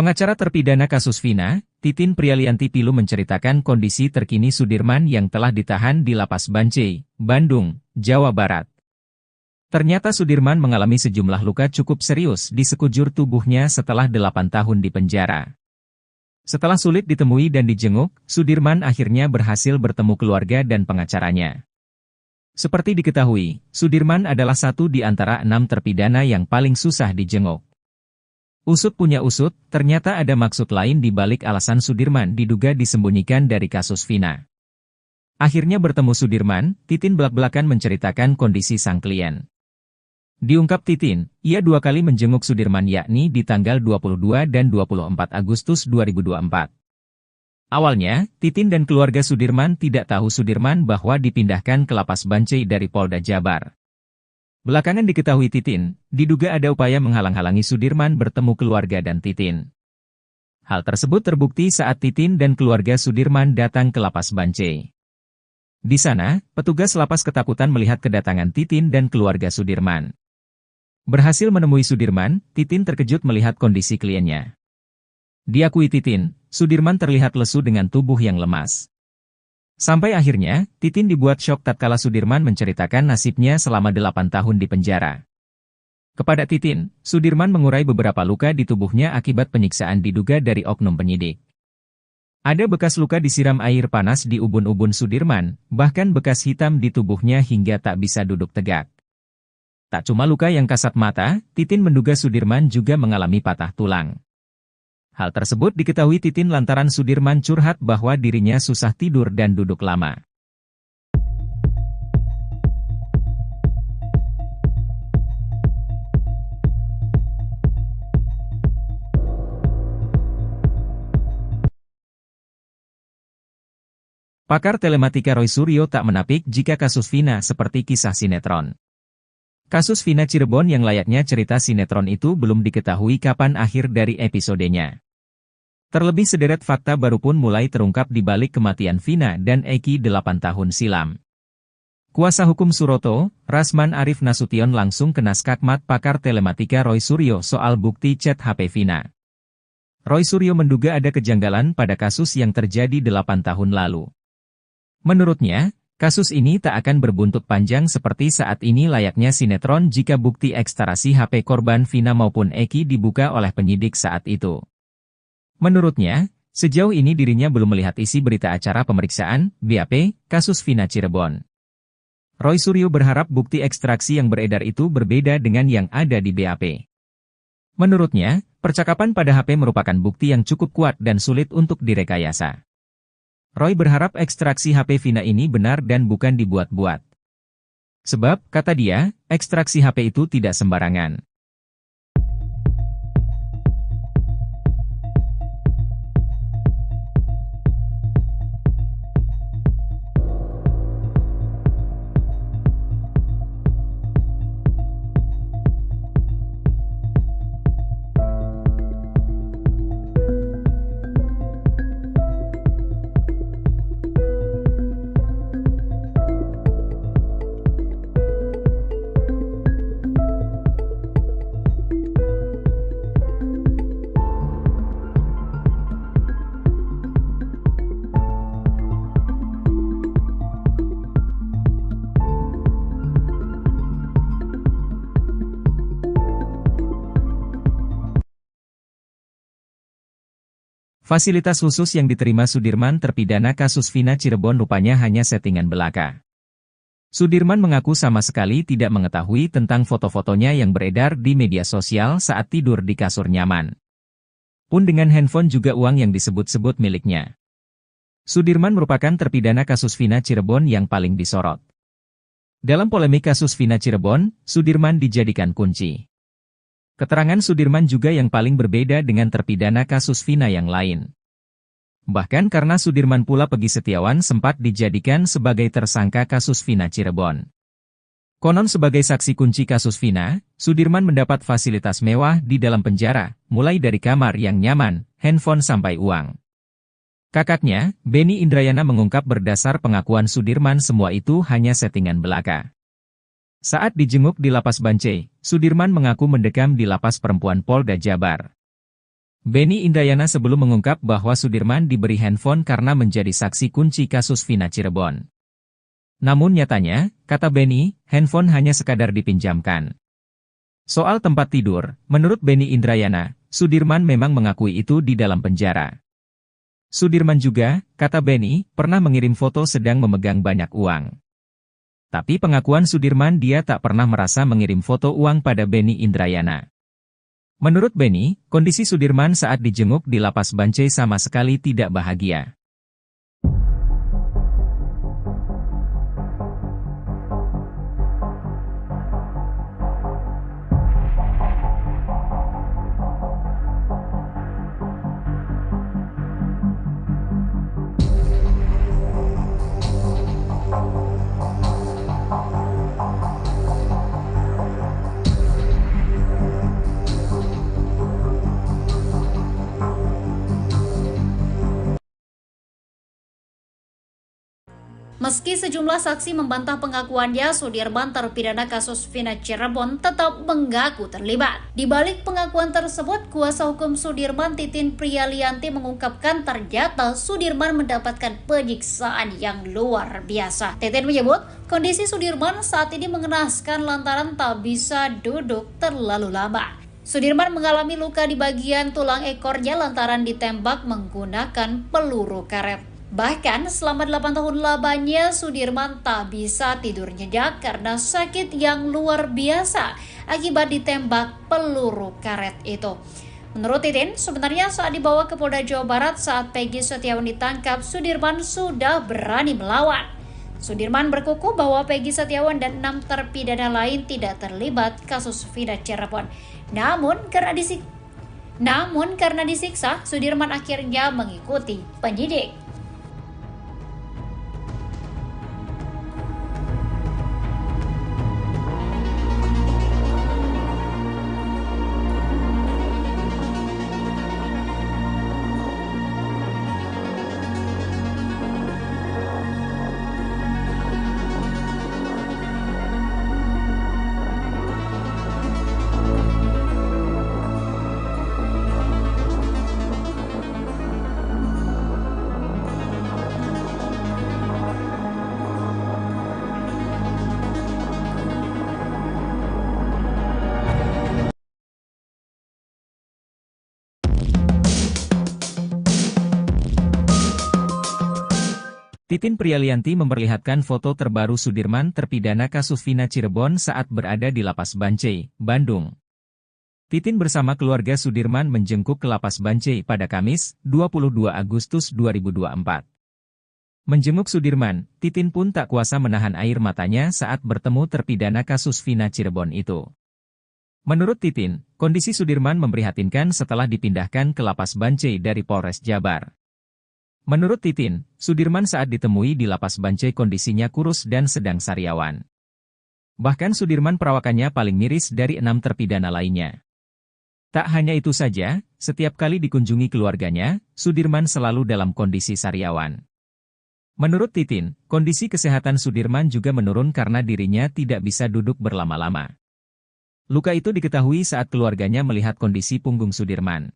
Pengacara terpidana kasus Vina, Titin Prialianti Pilu menceritakan kondisi terkini Sudirman yang telah ditahan di Lapas Bancai, Bandung, Jawa Barat. Ternyata Sudirman mengalami sejumlah luka cukup serius di sekujur tubuhnya setelah 8 tahun di penjara. Setelah sulit ditemui dan dijenguk, Sudirman akhirnya berhasil bertemu keluarga dan pengacaranya. Seperti diketahui, Sudirman adalah satu di antara 6 terpidana yang paling susah dijenguk. Usut punya usut, ternyata ada maksud lain di balik alasan Sudirman diduga disembunyikan dari kasus Vina. Akhirnya bertemu Sudirman, Titin belak-belakan menceritakan kondisi sang klien. Diungkap Titin, ia 2 kali menjenguk Sudirman yakni di tanggal 22 dan 24 Agustus 2024. Awalnya, Titin dan keluarga Sudirman tidak tahu Sudirman bahwa dipindahkan ke Lapas Bancai dari Polda Jabar. Belakangan diketahui Titin, diduga ada upaya menghalang-halangi Sudirman bertemu keluarga dan Titin. Hal tersebut terbukti saat Titin dan keluarga Sudirman datang ke Lapas Bancai. Di sana, petugas lapas ketakutan melihat kedatangan Titin dan keluarga Sudirman. Berhasil menemui Sudirman, Titin terkejut melihat kondisi kliennya. Diakui Titin, Sudirman terlihat lesu dengan tubuh yang lemas. Sampai akhirnya, Titin dibuat syok tatkala Sudirman menceritakan nasibnya selama 8 tahun di penjara. Kepada Titin, Sudirman mengurai beberapa luka di tubuhnya akibat penyiksaan diduga dari oknum penyidik. Ada bekas luka disiram air panas di ubun-ubun Sudirman, bahkan bekas hitam di tubuhnya hingga tak bisa duduk tegak. Tak cuma luka yang kasat mata, Titin menduga Sudirman juga mengalami patah tulang. Hal tersebut diketahui Titin lantaran Sudirman curhat bahwa dirinya susah tidur dan duduk lama. Pakar telematika Roy Suryo tak menapik jika kasus Vina seperti kisah sinetron. Kasus Vina Cirebon yang layaknya cerita sinetron itu belum diketahui kapan akhir dari episodenya. Terlebih sederet fakta baru pun mulai terungkap di balik kematian Vina dan Eki 8 tahun silam. Kuasa hukum Suroto, Rasman Arif Nasution langsung kena skakmat pakar telematika Roy Suryo soal bukti chat HP Vina. Roy Suryo menduga ada kejanggalan pada kasus yang terjadi 8 tahun lalu. Menurutnya, kasus ini tak akan berbuntut panjang seperti saat ini layaknya sinetron jika bukti ekstraksi HP korban Vina maupun Eki dibuka oleh penyidik saat itu. Menurutnya, sejauh ini dirinya belum melihat isi berita acara pemeriksaan, BAP, kasus Vina Cirebon. Roy Suryo berharap bukti ekstraksi yang beredar itu berbeda dengan yang ada di BAP. Menurutnya, percakapan pada HP merupakan bukti yang cukup kuat dan sulit untuk direkayasa. Roy berharap ekstraksi HP Vina ini benar dan bukan dibuat-buat. Sebab, kata dia, ekstraksi HP itu tidak sembarangan. Fasilitas khusus yang diterima Sudirman terpidana kasus Vina Cirebon rupanya hanya settingan belaka. Sudirman mengaku sama sekali tidak mengetahui tentang foto-fotonya yang beredar di media sosial saat tidur di kasur nyaman. Pun dengan handphone juga uang yang disebut-sebut miliknya. Sudirman merupakan terpidana kasus Vina Cirebon yang paling disorot. Dalam polemik kasus Vina Cirebon, Sudirman dijadikan kunci. Keterangan Sudirman juga yang paling berbeda dengan terpidana kasus Vina yang lain. Bahkan karena Sudirman pula Peggy Setiawan sempat dijadikan sebagai tersangka kasus Vina Cirebon. Konon sebagai saksi kunci kasus Vina, Sudirman mendapat fasilitas mewah di dalam penjara, mulai dari kamar yang nyaman, handphone sampai uang. Kakaknya, Benny Indrayana mengungkap berdasar pengakuan Sudirman semua itu hanya settingan belaka. Saat dijenguk di Lapas Bancai, Sudirman mengaku mendekam di Lapas Perempuan Polda Jabar. Benny Indrayana sebelum mengungkap bahwa Sudirman diberi handphone karena menjadi saksi kunci kasus Vina Cirebon. Namun nyatanya, kata Benny, handphone hanya sekadar dipinjamkan. Soal tempat tidur, menurut Benny Indrayana, Sudirman memang mengakui itu di dalam penjara. Sudirman juga, kata Benny, pernah mengirim foto sedang memegang banyak uang. Tapi pengakuan Sudirman dia tak pernah merasa mengirim foto uang pada Benny Indrayana. Menurut Benny, kondisi Sudirman saat dijenguk di Lapas Bancai sama sekali tidak bahagia. Meski sejumlah saksi membantah pengakuannya, Sudirman terpidana kasus Vina Cirebon tetap mengaku terlibat. Di balik pengakuan tersebut, kuasa hukum Sudirman Titin Priyalianti mengungkapkan ternyata Sudirman mendapatkan penyiksaan yang luar biasa. Titin menyebut, kondisi Sudirman saat ini mengenaskan lantaran tak bisa duduk terlalu lama. Sudirman mengalami luka di bagian tulang ekornya lantaran ditembak menggunakan peluru karet. Bahkan selama 8 tahun lamanya Sudirman tak bisa tidur nyenyak karena sakit yang luar biasa akibat ditembak peluru karet itu. Menurut Titin, sebenarnya saat dibawa ke Polda Jawa Barat saat Peggy Setiawan ditangkap, Sudirman sudah berani melawan. Sudirman berkukuh bahwa Peggy Setiawan dan 6 terpidana lain tidak terlibat kasus Vina Cirebon. Namun karena disiksa, Sudirman akhirnya mengikuti penyidik. Titin Prialianti memperlihatkan foto terbaru Sudirman terpidana kasus Vina Cirebon saat berada di Lapas Bancai, Bandung. Titin bersama keluarga Sudirman menjengkuk ke Lapas Bancai pada Kamis, 22 Agustus 2024. Menjenguk Sudirman, Titin pun tak kuasa menahan air matanya saat bertemu terpidana kasus Vina Cirebon itu. Menurut Titin, kondisi Sudirman memprihatinkan setelah dipindahkan ke Lapas Bancai dari Polres Jabar. Menurut Titin, Sudirman saat ditemui di Lapas Bancai kondisinya kurus dan sedang sariawan. Bahkan Sudirman perawakannya paling miris dari 6 terpidana lainnya. Tak hanya itu saja, setiap kali dikunjungi keluarganya, Sudirman selalu dalam kondisi sariawan. Menurut Titin, kondisi kesehatan Sudirman juga menurun karena dirinya tidak bisa duduk berlama-lama. Luka itu diketahui saat keluarganya melihat kondisi punggung Sudirman.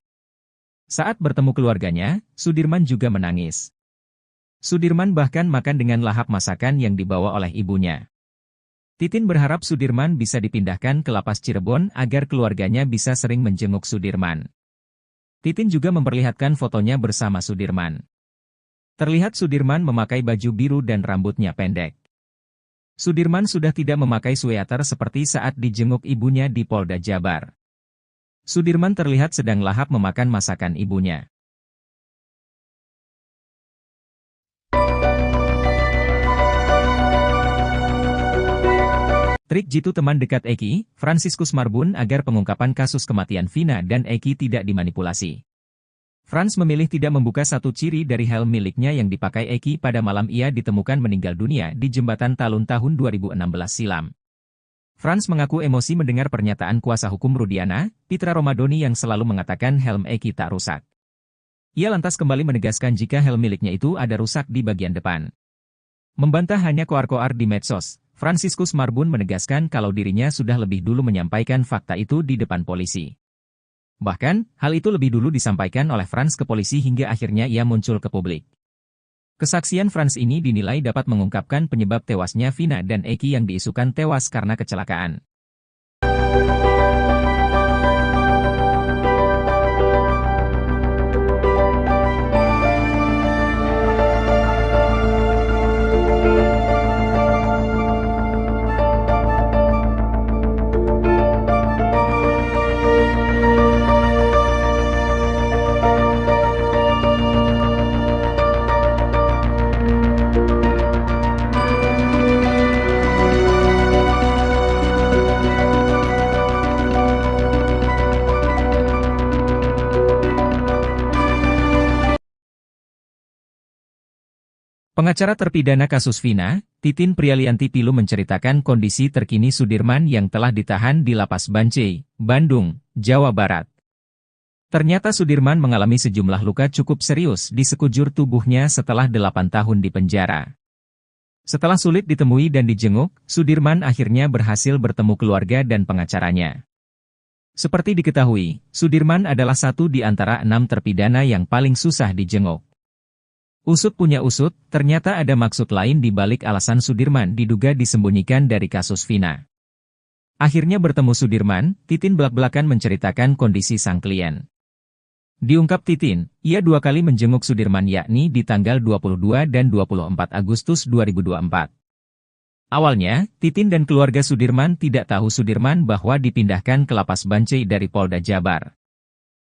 Saat bertemu keluarganya, Sudirman juga menangis. Sudirman bahkan makan dengan lahap masakan yang dibawa oleh ibunya. Titin berharap Sudirman bisa dipindahkan ke Lapas Cirebon agar keluarganya bisa sering menjenguk Sudirman. Titin juga memperlihatkan fotonya bersama Sudirman. Terlihat Sudirman memakai baju biru dan rambutnya pendek. Sudirman sudah tidak memakai sweater seperti saat dijenguk ibunya di Polda Jabar. Sudirman terlihat sedang lahap memakan masakan ibunya. Trik jitu teman dekat Eki, Fransiskus Marbun agar pengungkapan kasus kematian Vina dan Eki tidak dimanipulasi. Frans memilih tidak membuka satu ciri dari helm miliknya yang dipakai Eki pada malam ia ditemukan meninggal dunia di Jembatan Talun tahun 2016 silam. Frans mengaku emosi mendengar pernyataan kuasa hukum Rudiana, Pitra Romadoni yang selalu mengatakan helm Eki tak rusak. Ia lantas kembali menegaskan jika helm miliknya itu ada rusak di bagian depan. Membantah hanya koar-koar di medsos, Fransiskus Marbun menegaskan kalau dirinya sudah lebih dulu menyampaikan fakta itu di depan polisi. Bahkan, hal itu lebih dulu disampaikan oleh Frans ke polisi hingga akhirnya ia muncul ke publik. Kesaksian Frans ini dinilai dapat mengungkapkan penyebab tewasnya Vina dan Eki yang diisukan tewas karena kecelakaan. Pengacara terpidana kasus Vina, Titin Prialianti Pilu menceritakan kondisi terkini Sudirman yang telah ditahan di Lapas Bancai, Bandung, Jawa Barat. Ternyata Sudirman mengalami sejumlah luka cukup serius di sekujur tubuhnya setelah 8 tahun di penjara. Setelah sulit ditemui dan dijenguk, Sudirman akhirnya berhasil bertemu keluarga dan pengacaranya. Seperti diketahui, Sudirman adalah satu di antara 6 terpidana yang paling susah dijenguk. Usut punya usut, ternyata ada maksud lain di balik alasan Sudirman diduga disembunyikan dari kasus Vina. Akhirnya bertemu Sudirman, Titin belak-belakan menceritakan kondisi sang klien. Diungkap Titin, ia 2 kali menjenguk Sudirman yakni di tanggal 22 dan 24 Agustus 2024. Awalnya, Titin dan keluarga Sudirman tidak tahu Sudirman bahwa dipindahkan ke Lapas Bancai dari Polda Jabar.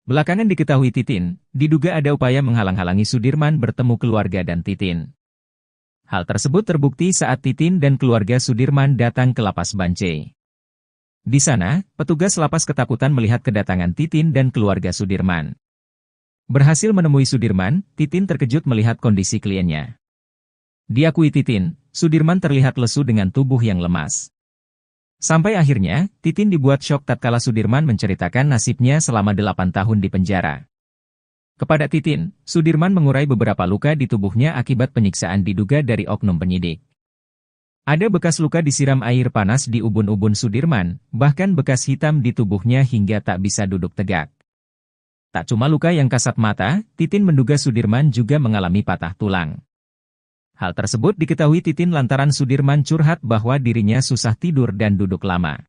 Belakangan diketahui Titin, diduga ada upaya menghalang-halangi Sudirman bertemu keluarga dan Titin. Hal tersebut terbukti saat Titin dan keluarga Sudirman datang ke Lapas Bancai. Di sana, petugas lapas ketakutan melihat kedatangan Titin dan keluarga Sudirman. Berhasil menemui Sudirman, Titin terkejut melihat kondisi kliennya. Diakui Titin, Sudirman terlihat lesu dengan tubuh yang lemas. Sampai akhirnya, Titin dibuat syok tatkala Sudirman menceritakan nasibnya selama 8 tahun di penjara. Kepada Titin, Sudirman mengurai beberapa luka di tubuhnya akibat penyiksaan diduga dari oknum penyidik. Ada bekas luka disiram air panas di ubun-ubun Sudirman, bahkan bekas hitam di tubuhnya hingga tak bisa duduk tegak. Tak cuma luka yang kasat mata, Titin menduga Sudirman juga mengalami patah tulang. Hal tersebut diketahui Titin lantaran Sudirman curhat bahwa dirinya susah tidur dan duduk lama.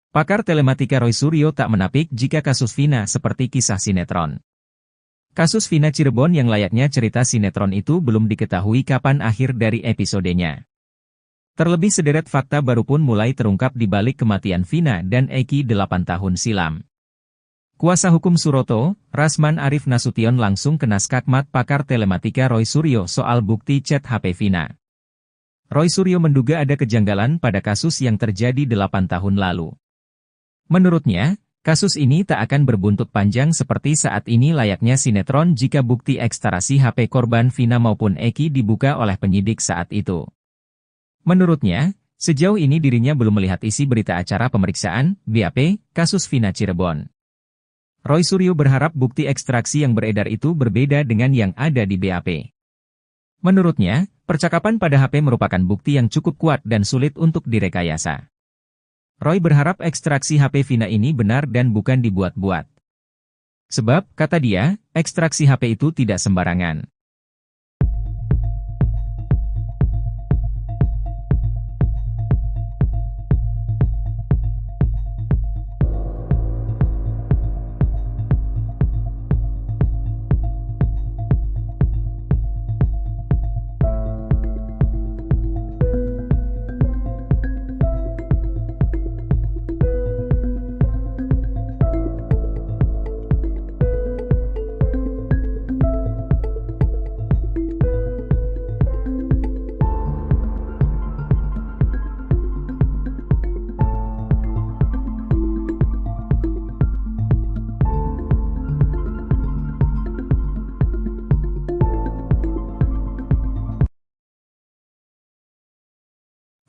Pakar telematika Roy Suryo tak menapik jika kasus Vina seperti kisah sinetron. Kasus Vina Cirebon yang layaknya cerita sinetron itu belum diketahui kapan akhir dari episodenya. Terlebih sederet fakta baru pun mulai terungkap di balik kematian Vina dan Eki 8 tahun silam. Kuasa hukum Suroto, Rasman Arif Nasution langsung kena skakmat pakar telematika Roy Suryo soal bukti chat HP Vina. Roy Suryo menduga ada kejanggalan pada kasus yang terjadi 8 tahun lalu. Menurutnya, kasus ini tak akan berbuntut panjang seperti saat ini layaknya sinetron jika bukti ekstrasi HP korban Vina maupun Eki dibuka oleh penyidik saat itu. Menurutnya, sejauh ini dirinya belum melihat isi berita acara pemeriksaan, BAP, kasus Vina Cirebon. Roy Suryo berharap bukti ekstraksi yang beredar itu berbeda dengan yang ada di BAP. Menurutnya, percakapan pada HP merupakan bukti yang cukup kuat dan sulit untuk direkayasa. Roy berharap ekstraksi HP Vina ini benar dan bukan dibuat-buat. Sebab, kata dia, ekstraksi HP itu tidak sembarangan.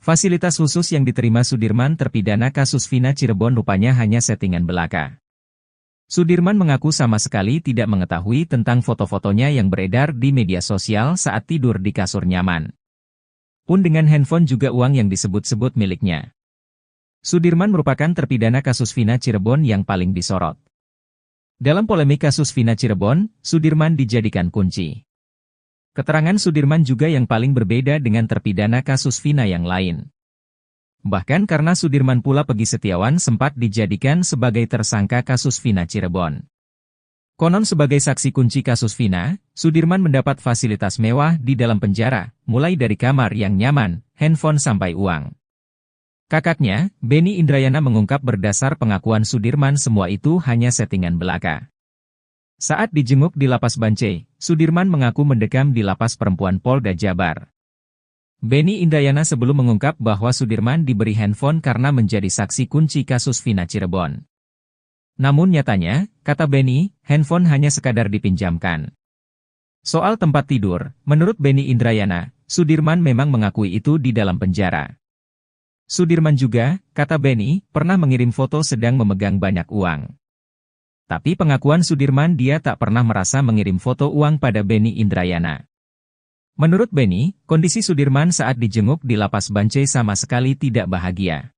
Fasilitas khusus yang diterima Sudirman terpidana kasus Vina Cirebon rupanya hanya settingan belaka. Sudirman mengaku sama sekali tidak mengetahui tentang foto-fotonya yang beredar di media sosial saat tidur di kasur nyaman. Pun dengan handphone juga uang yang disebut-sebut miliknya. Sudirman merupakan terpidana kasus Vina Cirebon yang paling disorot. Dalam polemik kasus Vina Cirebon, Sudirman dijadikan kunci. Keterangan Sudirman juga yang paling berbeda dengan terpidana kasus Vina yang lain. Bahkan karena Sudirman pula Peggy Setiawan sempat dijadikan sebagai tersangka kasus Vina Cirebon. Konon sebagai saksi kunci kasus Vina, Sudirman mendapat fasilitas mewah di dalam penjara, mulai dari kamar yang nyaman, handphone sampai uang. Kakaknya, Benny Indrayana mengungkap berdasar pengakuan Sudirman semua itu hanya settingan belaka. Saat dijenguk di Lapas Bancai, Sudirman mengaku mendekam di Lapas Perempuan Polda Jabar. Benny Indrayana sebelum mengungkap bahwa Sudirman diberi handphone karena menjadi saksi kunci kasus Vina Cirebon. Namun nyatanya, kata Benny, handphone hanya sekadar dipinjamkan. Soal tempat tidur, menurut Benny Indrayana, Sudirman memang mengakui itu di dalam penjara. Sudirman juga, kata Benny, pernah mengirim foto sedang memegang banyak uang. Tapi pengakuan Sudirman dia tak pernah merasa mengirim foto uang pada Benny Indrayana. Menurut Benny, kondisi Sudirman saat dijenguk di Lapas Bancai sama sekali tidak bahagia.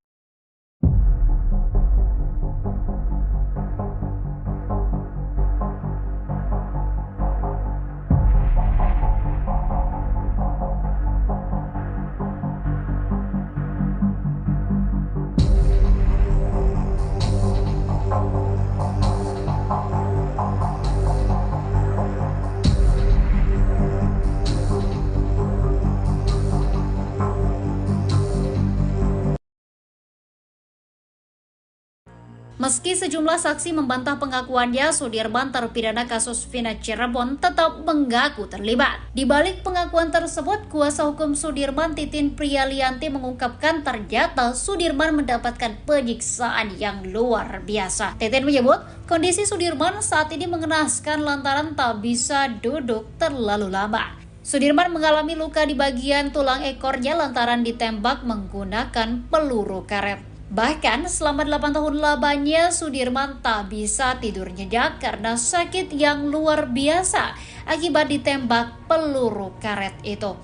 Meski sejumlah saksi membantah pengakuannya, Sudirman terpidana kasus Vina Cirebon tetap mengaku terlibat. Di balik pengakuan tersebut, kuasa hukum Sudirman Titin Priyalianti mengungkapkan ternyata Sudirman mendapatkan penyiksaan yang luar biasa. Titin menyebut, kondisi Sudirman saat ini mengenaskan lantaran tak bisa duduk terlalu lama. Sudirman mengalami luka di bagian tulang ekornya lantaran ditembak menggunakan peluru karet. Bahkan selama 8 tahun lamanya Sudirman tak bisa tidur nyenyak karena sakit yang luar biasa akibat ditembak peluru karet itu.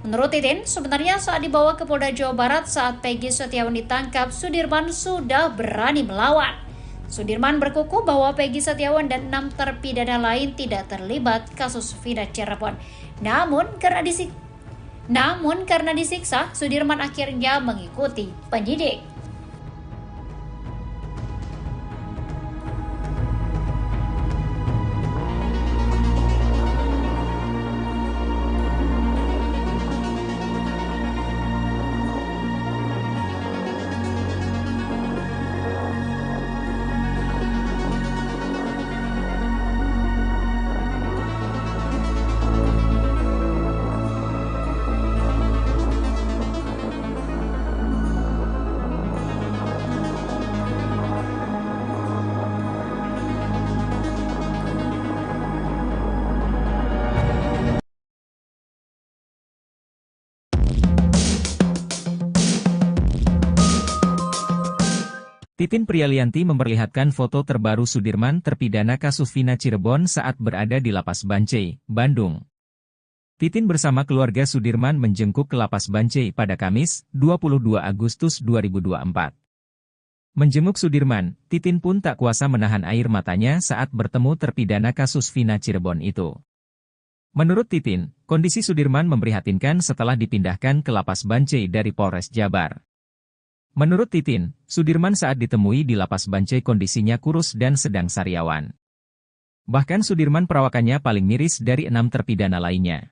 Menurut Titin, sebenarnya saat dibawa ke Polda Jawa Barat saat Peggy Setiawan ditangkap, Sudirman sudah berani melawan. Sudirman berkukuh bahwa Peggy Setiawan dan 6 terpidana lain tidak terlibat kasus Vina Cirebon. Namun karena disiksa, Sudirman akhirnya mengikuti penyidik. Titin Prialianti memperlihatkan foto terbaru Sudirman terpidana kasus Vina Cirebon saat berada di Lapas Bancai, Bandung. Titin bersama keluarga Sudirman menjenguk ke Lapas Bancai pada Kamis, 22 Agustus 2024. Menjenguk Sudirman, Titin pun tak kuasa menahan air matanya saat bertemu terpidana kasus Vina Cirebon itu. Menurut Titin, kondisi Sudirman memprihatinkan setelah dipindahkan ke Lapas Bancai dari Polres Jabar. Menurut Titin, Sudirman saat ditemui di Lapas Bancai kondisinya kurus dan sedang sariawan. Bahkan Sudirman perawakannya paling miris dari 6 terpidana lainnya.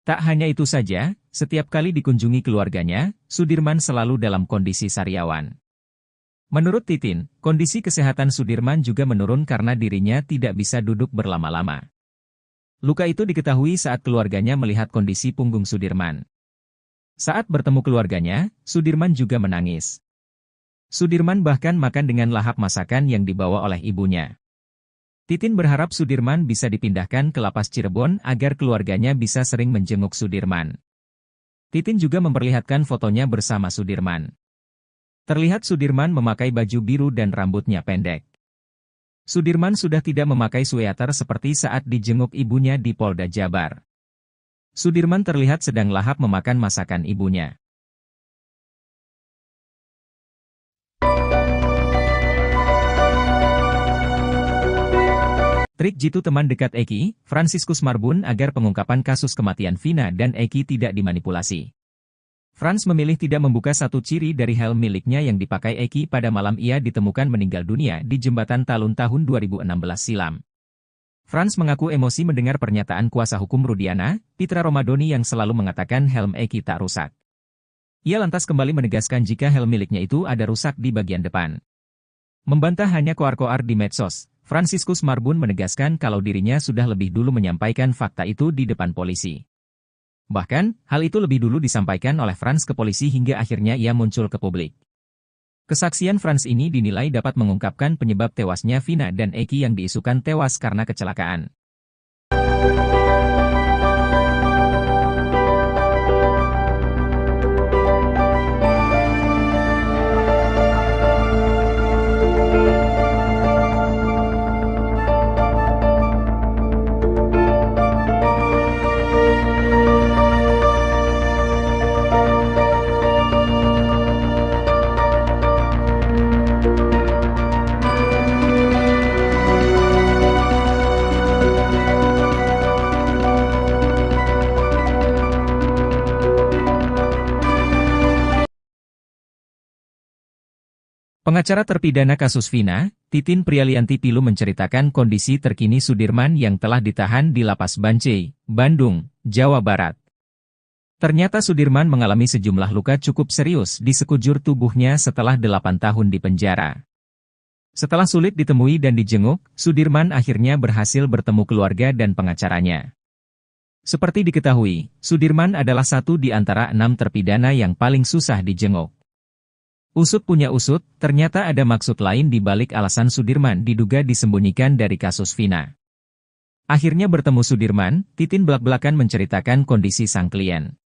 Tak hanya itu saja, setiap kali dikunjungi keluarganya, Sudirman selalu dalam kondisi sariawan. Menurut Titin, kondisi kesehatan Sudirman juga menurun karena dirinya tidak bisa duduk berlama-lama. Luka itu diketahui saat keluarganya melihat kondisi punggung Sudirman. Saat bertemu keluarganya, Sudirman juga menangis. Sudirman bahkan makan dengan lahap masakan yang dibawa oleh ibunya. Titin berharap Sudirman bisa dipindahkan ke Lapas Cirebon agar keluarganya bisa sering menjenguk Sudirman. Titin juga memperlihatkan fotonya bersama Sudirman. Terlihat Sudirman memakai baju biru dan rambutnya pendek. Sudirman sudah tidak memakai sweater seperti saat dijenguk ibunya di Polda Jabar. Sudirman terlihat sedang lahap memakan masakan ibunya. Trik jitu teman dekat Eki, Fransiskus Marbun agar pengungkapan kasus kematian Vina dan Eki tidak dimanipulasi. Frans memilih tidak membuka satu ciri dari helm miliknya yang dipakai Eki pada malam ia ditemukan meninggal dunia di Jembatan Talun tahun 2016 silam. Frans mengaku emosi mendengar pernyataan kuasa hukum Rudiana, Pitra Romadoni yang selalu mengatakan helm Eki tak rusak. Ia lantas kembali menegaskan jika helm miliknya itu ada rusak di bagian depan. Membantah hanya koar-koar di medsos, Fransiskus Marbun menegaskan kalau dirinya sudah lebih dulu menyampaikan fakta itu di depan polisi. Bahkan, hal itu lebih dulu disampaikan oleh Frans ke polisi hingga akhirnya ia muncul ke publik. Kesaksian Frans ini dinilai dapat mengungkapkan penyebab tewasnya Vina dan Eki yang diisukan tewas karena kecelakaan. Pengacara terpidana kasus Vina, Titin Prialianti Pilu menceritakan kondisi terkini Sudirman yang telah ditahan di Lapas Bancai, Bandung, Jawa Barat. Ternyata Sudirman mengalami sejumlah luka cukup serius di sekujur tubuhnya setelah 8 tahun di penjara. Setelah sulit ditemui dan dijenguk, Sudirman akhirnya berhasil bertemu keluarga dan pengacaranya. Seperti diketahui, Sudirman adalah satu di antara 6 terpidana yang paling susah dijenguk. Usut punya usut, ternyata ada maksud lain di balik alasan Sudirman diduga disembunyikan dari kasus Vina. Akhirnya bertemu Sudirman, Titin belak-belakan menceritakan kondisi sang klien.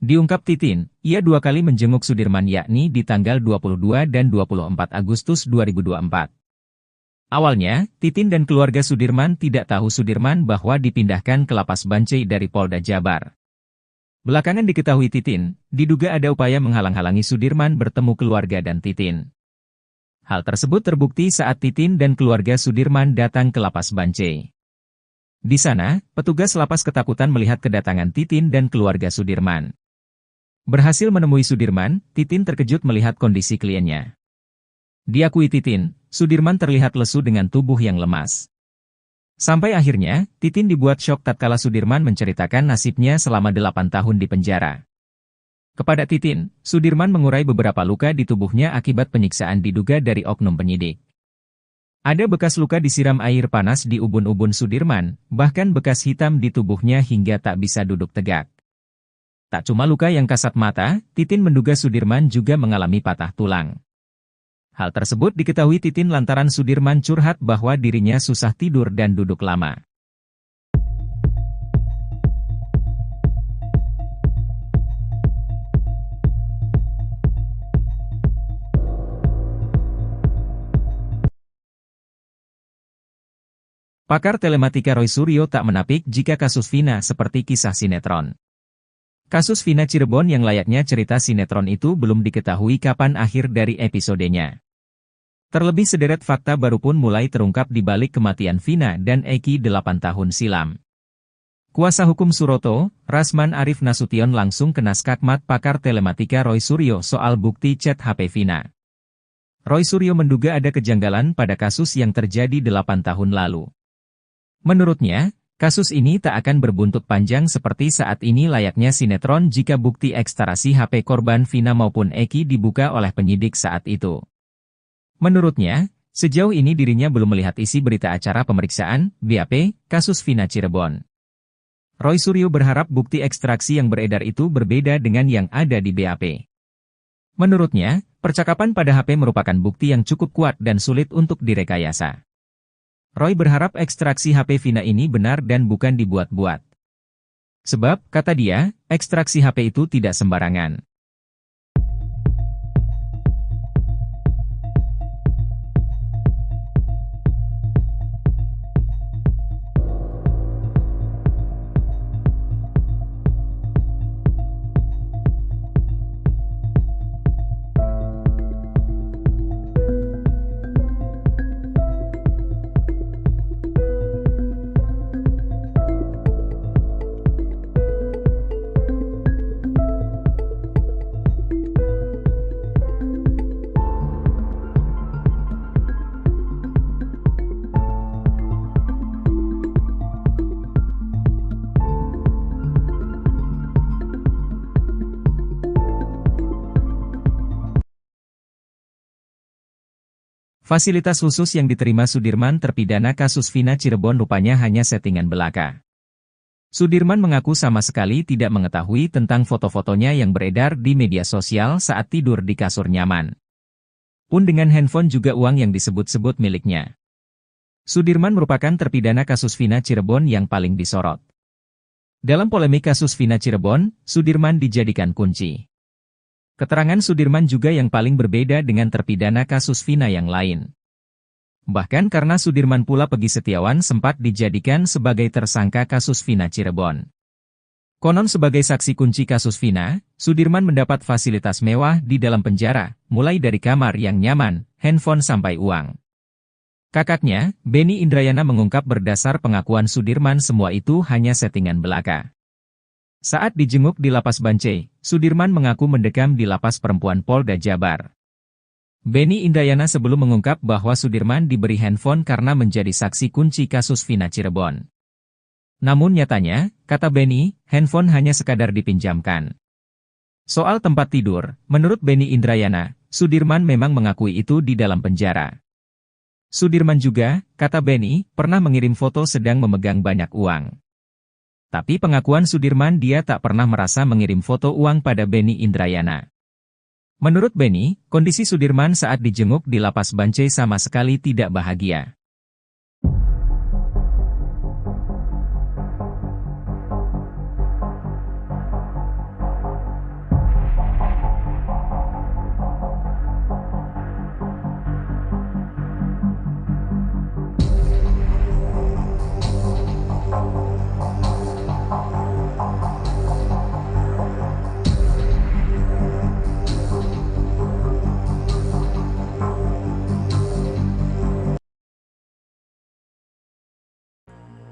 Diungkap Titin, ia 2 kali menjenguk Sudirman yakni di tanggal 22 dan 24 Agustus 2024. Awalnya, Titin dan keluarga Sudirman tidak tahu Sudirman bahwa dipindahkan ke Lapas Bancai dari Polda Jabar. Belakangan diketahui Titin, diduga ada upaya menghalang-halangi Sudirman bertemu keluarga dan Titin. Hal tersebut terbukti saat Titin dan keluarga Sudirman datang ke Lapas Bancai. Di sana, petugas lapas ketakutan melihat kedatangan Titin dan keluarga Sudirman. Berhasil menemui Sudirman, Titin terkejut melihat kondisi kliennya. Diakui Titin, Sudirman terlihat lesu dengan tubuh yang lemas. Sampai akhirnya, Titin dibuat syok tatkala Sudirman menceritakan nasibnya selama 8 tahun di penjara. Kepada Titin, Sudirman mengurai beberapa luka di tubuhnya akibat penyiksaan diduga dari oknum penyidik. Ada bekas luka disiram air panas di ubun-ubun Sudirman, bahkan bekas hitam di tubuhnya hingga tak bisa duduk tegak. Tak cuma luka yang kasat mata, Titin menduga Sudirman juga mengalami patah tulang. Hal tersebut diketahui Titin lantaran Sudirman curhat bahwa dirinya susah tidur dan duduk lama. Pakar telematika Roy Suryo tak menapik jika kasus Vina seperti kisah sinetron. Kasus Vina Cirebon yang layaknya cerita sinetron itu belum diketahui kapan akhir dari episodenya. Terlebih sederet fakta baru pun mulai terungkap di balik kematian Vina dan Eki 8 tahun silam. Kuasa hukum Suroto, Rasman Arif Nasution langsung kena skakmat pakar telematika Roy Suryo soal bukti chat HP Vina. Roy Suryo menduga ada kejanggalan pada kasus yang terjadi 8 tahun lalu. Menurutnya, kasus ini tak akan berbuntut panjang seperti saat ini layaknya sinetron jika bukti ekstarasi HP korban Vina maupun Eki dibuka oleh penyidik saat itu. Menurutnya, sejauh ini dirinya belum melihat isi berita acara pemeriksaan, BAP, kasus Vina Cirebon. Roy Suryo berharap bukti ekstraksi yang beredar itu berbeda dengan yang ada di BAP. Menurutnya, percakapan pada HP merupakan bukti yang cukup kuat dan sulit untuk direkayasa. Roy berharap ekstraksi HP Vina ini benar dan bukan dibuat-buat. Sebab, kata dia, ekstraksi HP itu tidak sembarangan. Fasilitas khusus yang diterima Sudirman terpidana kasus Vina Cirebon rupanya hanya settingan belaka. Sudirman mengaku sama sekali tidak mengetahui tentang foto-fotonya yang beredar di media sosial saat tidur di kasur nyaman. Pun dengan handphone juga uang yang disebut-sebut miliknya. Sudirman merupakan terpidana kasus Vina Cirebon yang paling disorot. Dalam polemik kasus Vina Cirebon, Sudirman dijadikan kunci. Keterangan Sudirman juga yang paling berbeda dengan terpidana kasus Vina yang lain. Bahkan karena Sudirman pula Peggy Setiawan sempat dijadikan sebagai tersangka kasus Vina Cirebon. Konon sebagai saksi kunci kasus Vina, Sudirman mendapat fasilitas mewah di dalam penjara, mulai dari kamar yang nyaman, handphone sampai uang. Kakaknya, Benny Indrayana mengungkap berdasar pengakuan Sudirman semua itu hanya settingan belaka. Saat dijenguk di Lapas Bancai, Sudirman mengaku mendekam di Lapas Perempuan Polda Jabar. Benny Indrayana sebelum mengungkap bahwa Sudirman diberi handphone karena menjadi saksi kunci kasus Vina Cirebon. Namun nyatanya, kata Benny, handphone hanya sekadar dipinjamkan. Soal tempat tidur, menurut Benny Indrayana, Sudirman memang mengakui itu di dalam penjara. Sudirman juga, kata Benny, pernah mengirim foto sedang memegang banyak uang. Tapi pengakuan Sudirman dia tak pernah merasa mengirim foto uang pada Benny Indrayana. Menurut Benny, kondisi Sudirman saat dijenguk di Lapas Bancai sama sekali tidak bahagia.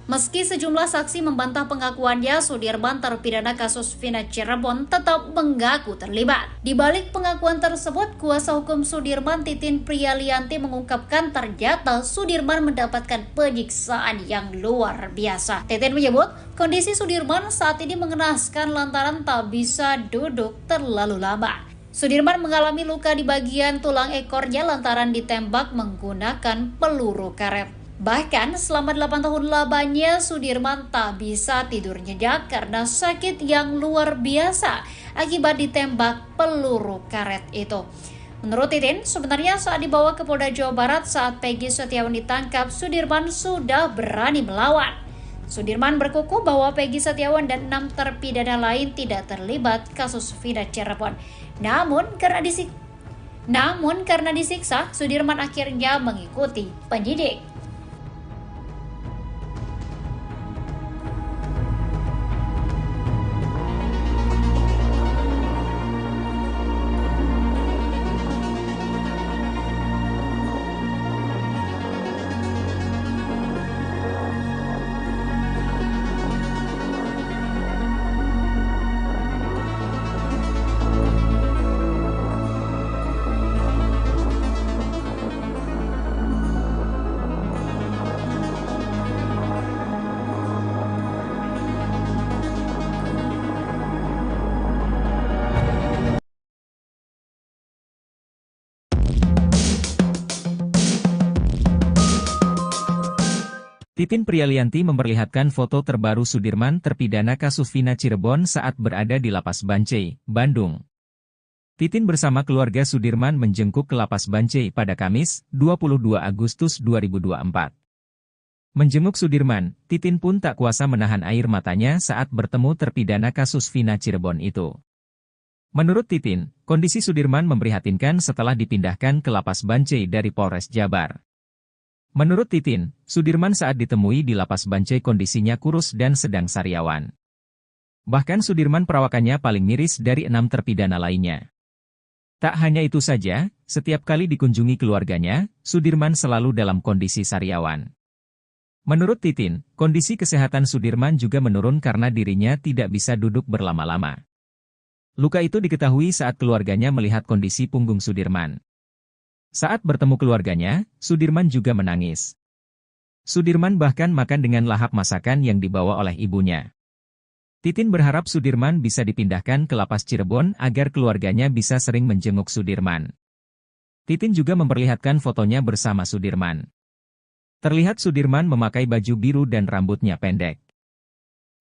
Meski sejumlah saksi membantah pengakuannya, Sudirman terpidana kasus Vina Cirebon tetap mengaku terlibat. Di balik pengakuan tersebut, kuasa hukum Sudirman Titin Priyalianti mengungkapkan ternyata Sudirman mendapatkan penyiksaan yang luar biasa. Titin menyebut, kondisi Sudirman saat ini mengenaskan lantaran tak bisa duduk terlalu lama. Sudirman mengalami luka di bagian tulang ekornya lantaran ditembak menggunakan peluru karet. Bahkan selama 8 tahun lamanya Sudirman tak bisa tidur nyenyak karena sakit yang luar biasa akibat ditembak peluru karet itu. Menurut Titin, sebenarnya saat dibawa ke Polda Jawa Barat saat Peggy Setiawan ditangkap, Sudirman sudah berani melawan. Sudirman berkukuh bahwa Peggy Setiawan dan 6 terpidana lain tidak terlibat kasus Vina Cirebon. Namun karena disiksa, Sudirman akhirnya mengikuti penyidik. Titin Prialianti memperlihatkan foto terbaru Sudirman terpidana kasus Vina Cirebon saat berada di Lapas Bancai, Bandung. Titin bersama keluarga Sudirman menjengkuk ke Lapas Bancai pada Kamis, 22 Agustus 2024. Menjenguk Sudirman, Titin pun tak kuasa menahan air matanya saat bertemu terpidana kasus Vina Cirebon itu. Menurut Titin, kondisi Sudirman memprihatinkan setelah dipindahkan ke Lapas Bancai dari Polres Jabar. Menurut Titin, Sudirman saat ditemui di Lapas Bancai kondisinya kurus dan sedang sariawan. Bahkan Sudirman perawakannya paling miris dari 6 terpidana lainnya. Tak hanya itu saja, setiap kali dikunjungi keluarganya, Sudirman selalu dalam kondisi sariawan. Menurut Titin, kondisi kesehatan Sudirman juga menurun karena dirinya tidak bisa duduk berlama-lama. Luka itu diketahui saat keluarganya melihat kondisi punggung Sudirman. Saat bertemu keluarganya, Sudirman juga menangis. Sudirman bahkan makan dengan lahap masakan yang dibawa oleh ibunya. Titin berharap Sudirman bisa dipindahkan ke Lapas Cirebon agar keluarganya bisa sering menjenguk Sudirman. Titin juga memperlihatkan fotonya bersama Sudirman. Terlihat Sudirman memakai baju biru dan rambutnya pendek.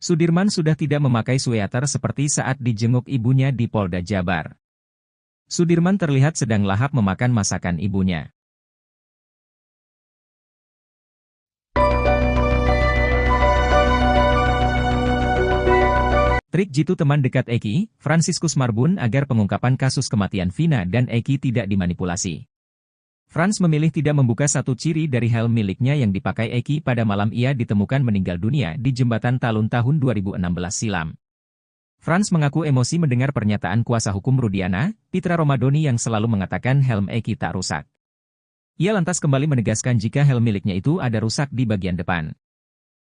Sudirman sudah tidak memakai sweater seperti saat dijenguk ibunya di Polda Jabar. Sudirman terlihat sedang lahap memakan masakan ibunya. Trik jitu teman dekat Eki, Fransiskus Marbun agar pengungkapan kasus kematian Vina dan Eki tidak dimanipulasi. Frans memilih tidak membuka satu ciri dari helm miliknya yang dipakai Eki pada malam ia ditemukan meninggal dunia di Jembatan Talun tahun 2016 silam. Frans mengaku emosi mendengar pernyataan kuasa hukum Rudiana, Pitra Romadoni yang selalu mengatakan helm Eki tak rusak. Ia lantas kembali menegaskan jika helm miliknya itu ada rusak di bagian depan.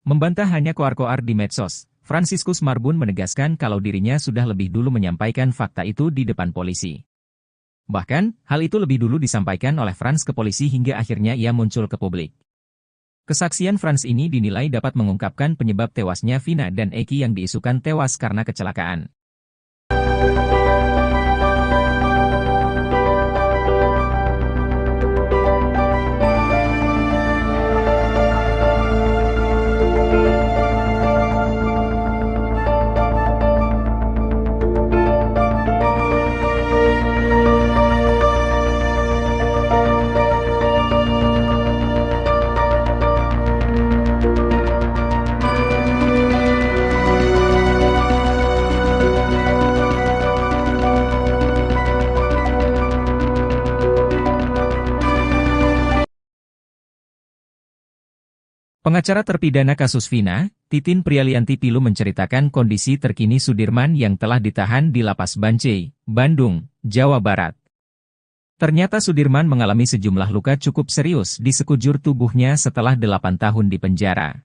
Membantah hanya koar-koar di medsos, Fransiskus Marbun menegaskan kalau dirinya sudah lebih dulu menyampaikan fakta itu di depan polisi. Bahkan, hal itu lebih dulu disampaikan oleh Frans ke polisi hingga akhirnya ia muncul ke publik. Kesaksian Frans ini dinilai dapat mengungkapkan penyebab tewasnya Vina dan Eki yang diisukan tewas karena kecelakaan. Pengacara terpidana kasus Vina, Titin Prialianti Pilu menceritakan kondisi terkini Sudirman yang telah ditahan di Lapas Bancai, Bandung, Jawa Barat. Ternyata Sudirman mengalami sejumlah luka cukup serius di sekujur tubuhnya setelah 8 tahun di penjara.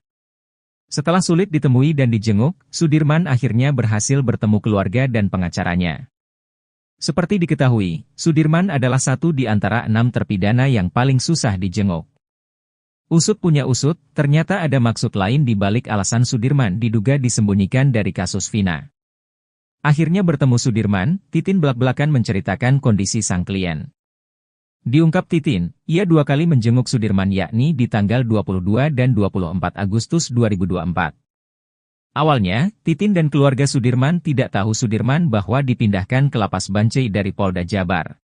Setelah sulit ditemui dan dijenguk, Sudirman akhirnya berhasil bertemu keluarga dan pengacaranya. Seperti diketahui, Sudirman adalah satu di antara 6 terpidana yang paling susah dijenguk. Usut punya usut, ternyata ada maksud lain di balik alasan Sudirman diduga disembunyikan dari kasus Vina. Akhirnya bertemu Sudirman, Titin belak-belakan menceritakan kondisi sang klien. Diungkap Titin, ia 2 kali menjenguk Sudirman yakni di tanggal 22 dan 24 Agustus 2024. Awalnya, Titin dan keluarga Sudirman tidak tahu Sudirman bahwa dipindahkan ke Lapas Bancai dari Polda Jabar.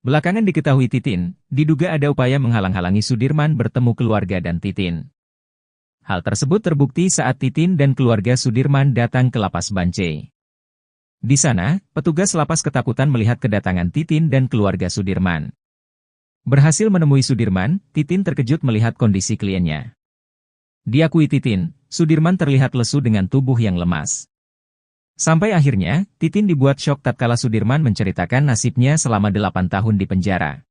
Belakangan diketahui Titin, diduga ada upaya menghalang-halangi Sudirman bertemu keluarga dan Titin. Hal tersebut terbukti saat Titin dan keluarga Sudirman datang ke Lapas Bancai. Di sana, petugas lapas ketakutan melihat kedatangan Titin dan keluarga Sudirman. Berhasil menemui Sudirman, Titin terkejut melihat kondisi kliennya. Diakui Titin, Sudirman terlihat lesu dengan tubuh yang lemas. Sampai akhirnya, Titin dibuat syok tatkala Sudirman menceritakan nasibnya selama 8 tahun di penjara.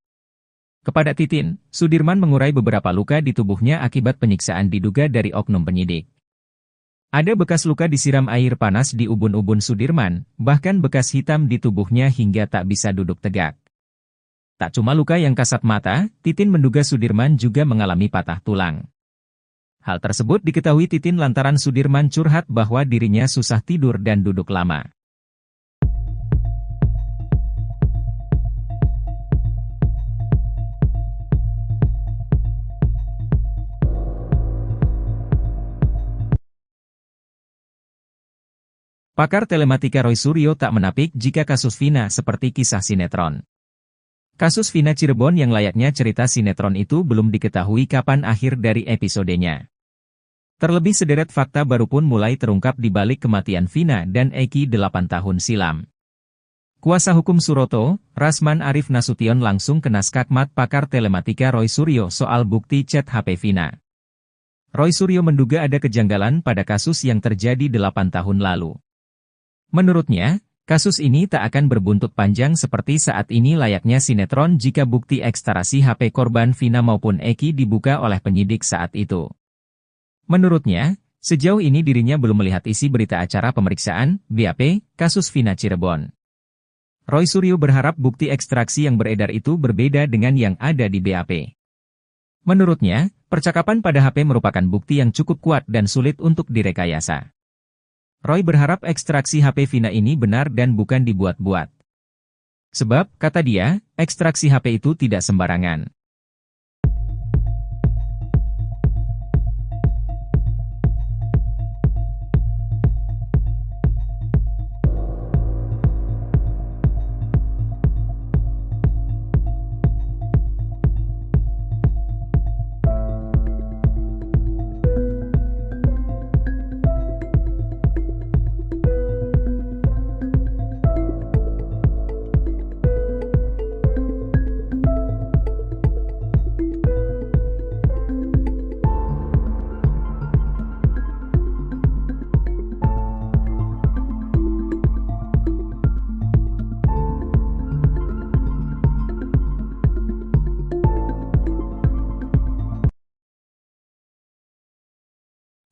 Kepada Titin, Sudirman mengurai beberapa luka di tubuhnya akibat penyiksaan diduga dari oknum penyidik. Ada bekas luka disiram air panas di ubun-ubun Sudirman, bahkan bekas hitam di tubuhnya hingga tak bisa duduk tegak. Tak cuma luka yang kasat mata, Titin menduga Sudirman juga mengalami patah tulang. Hal tersebut diketahui Titin lantaran Sudirman curhat bahwa dirinya susah tidur dan duduk lama. Pakar telematika Roy Suryo tak menapik jika kasus Vina seperti kisah sinetron. Kasus Vina Cirebon yang layaknya cerita sinetron itu belum diketahui kapan akhir dari episodenya. Terlebih sederet fakta baru pun mulai terungkap di balik kematian Vina dan Eki 8 tahun silam. Kuasa hukum Suroto, Rasman Arif Nasution langsung kena skakmat pakar telematika Roy Suryo soal bukti chat HP Vina. Roy Suryo menduga ada kejanggalan pada kasus yang terjadi 8 tahun lalu. Menurutnya, kasus ini tak akan berbuntut panjang seperti saat ini layaknya sinetron jika bukti ekstrasi HP korban Vina maupun Eki dibuka oleh penyidik saat itu. Menurutnya, sejauh ini dirinya belum melihat isi berita acara pemeriksaan, BAP, kasus Vina Cirebon. Roy Suryo berharap bukti ekstraksi yang beredar itu berbeda dengan yang ada di BAP. Menurutnya, percakapan pada HP merupakan bukti yang cukup kuat dan sulit untuk direkayasa. Roy berharap ekstraksi HP Vina ini benar dan bukan dibuat-buat. Sebab, kata dia, ekstraksi HP itu tidak sembarangan.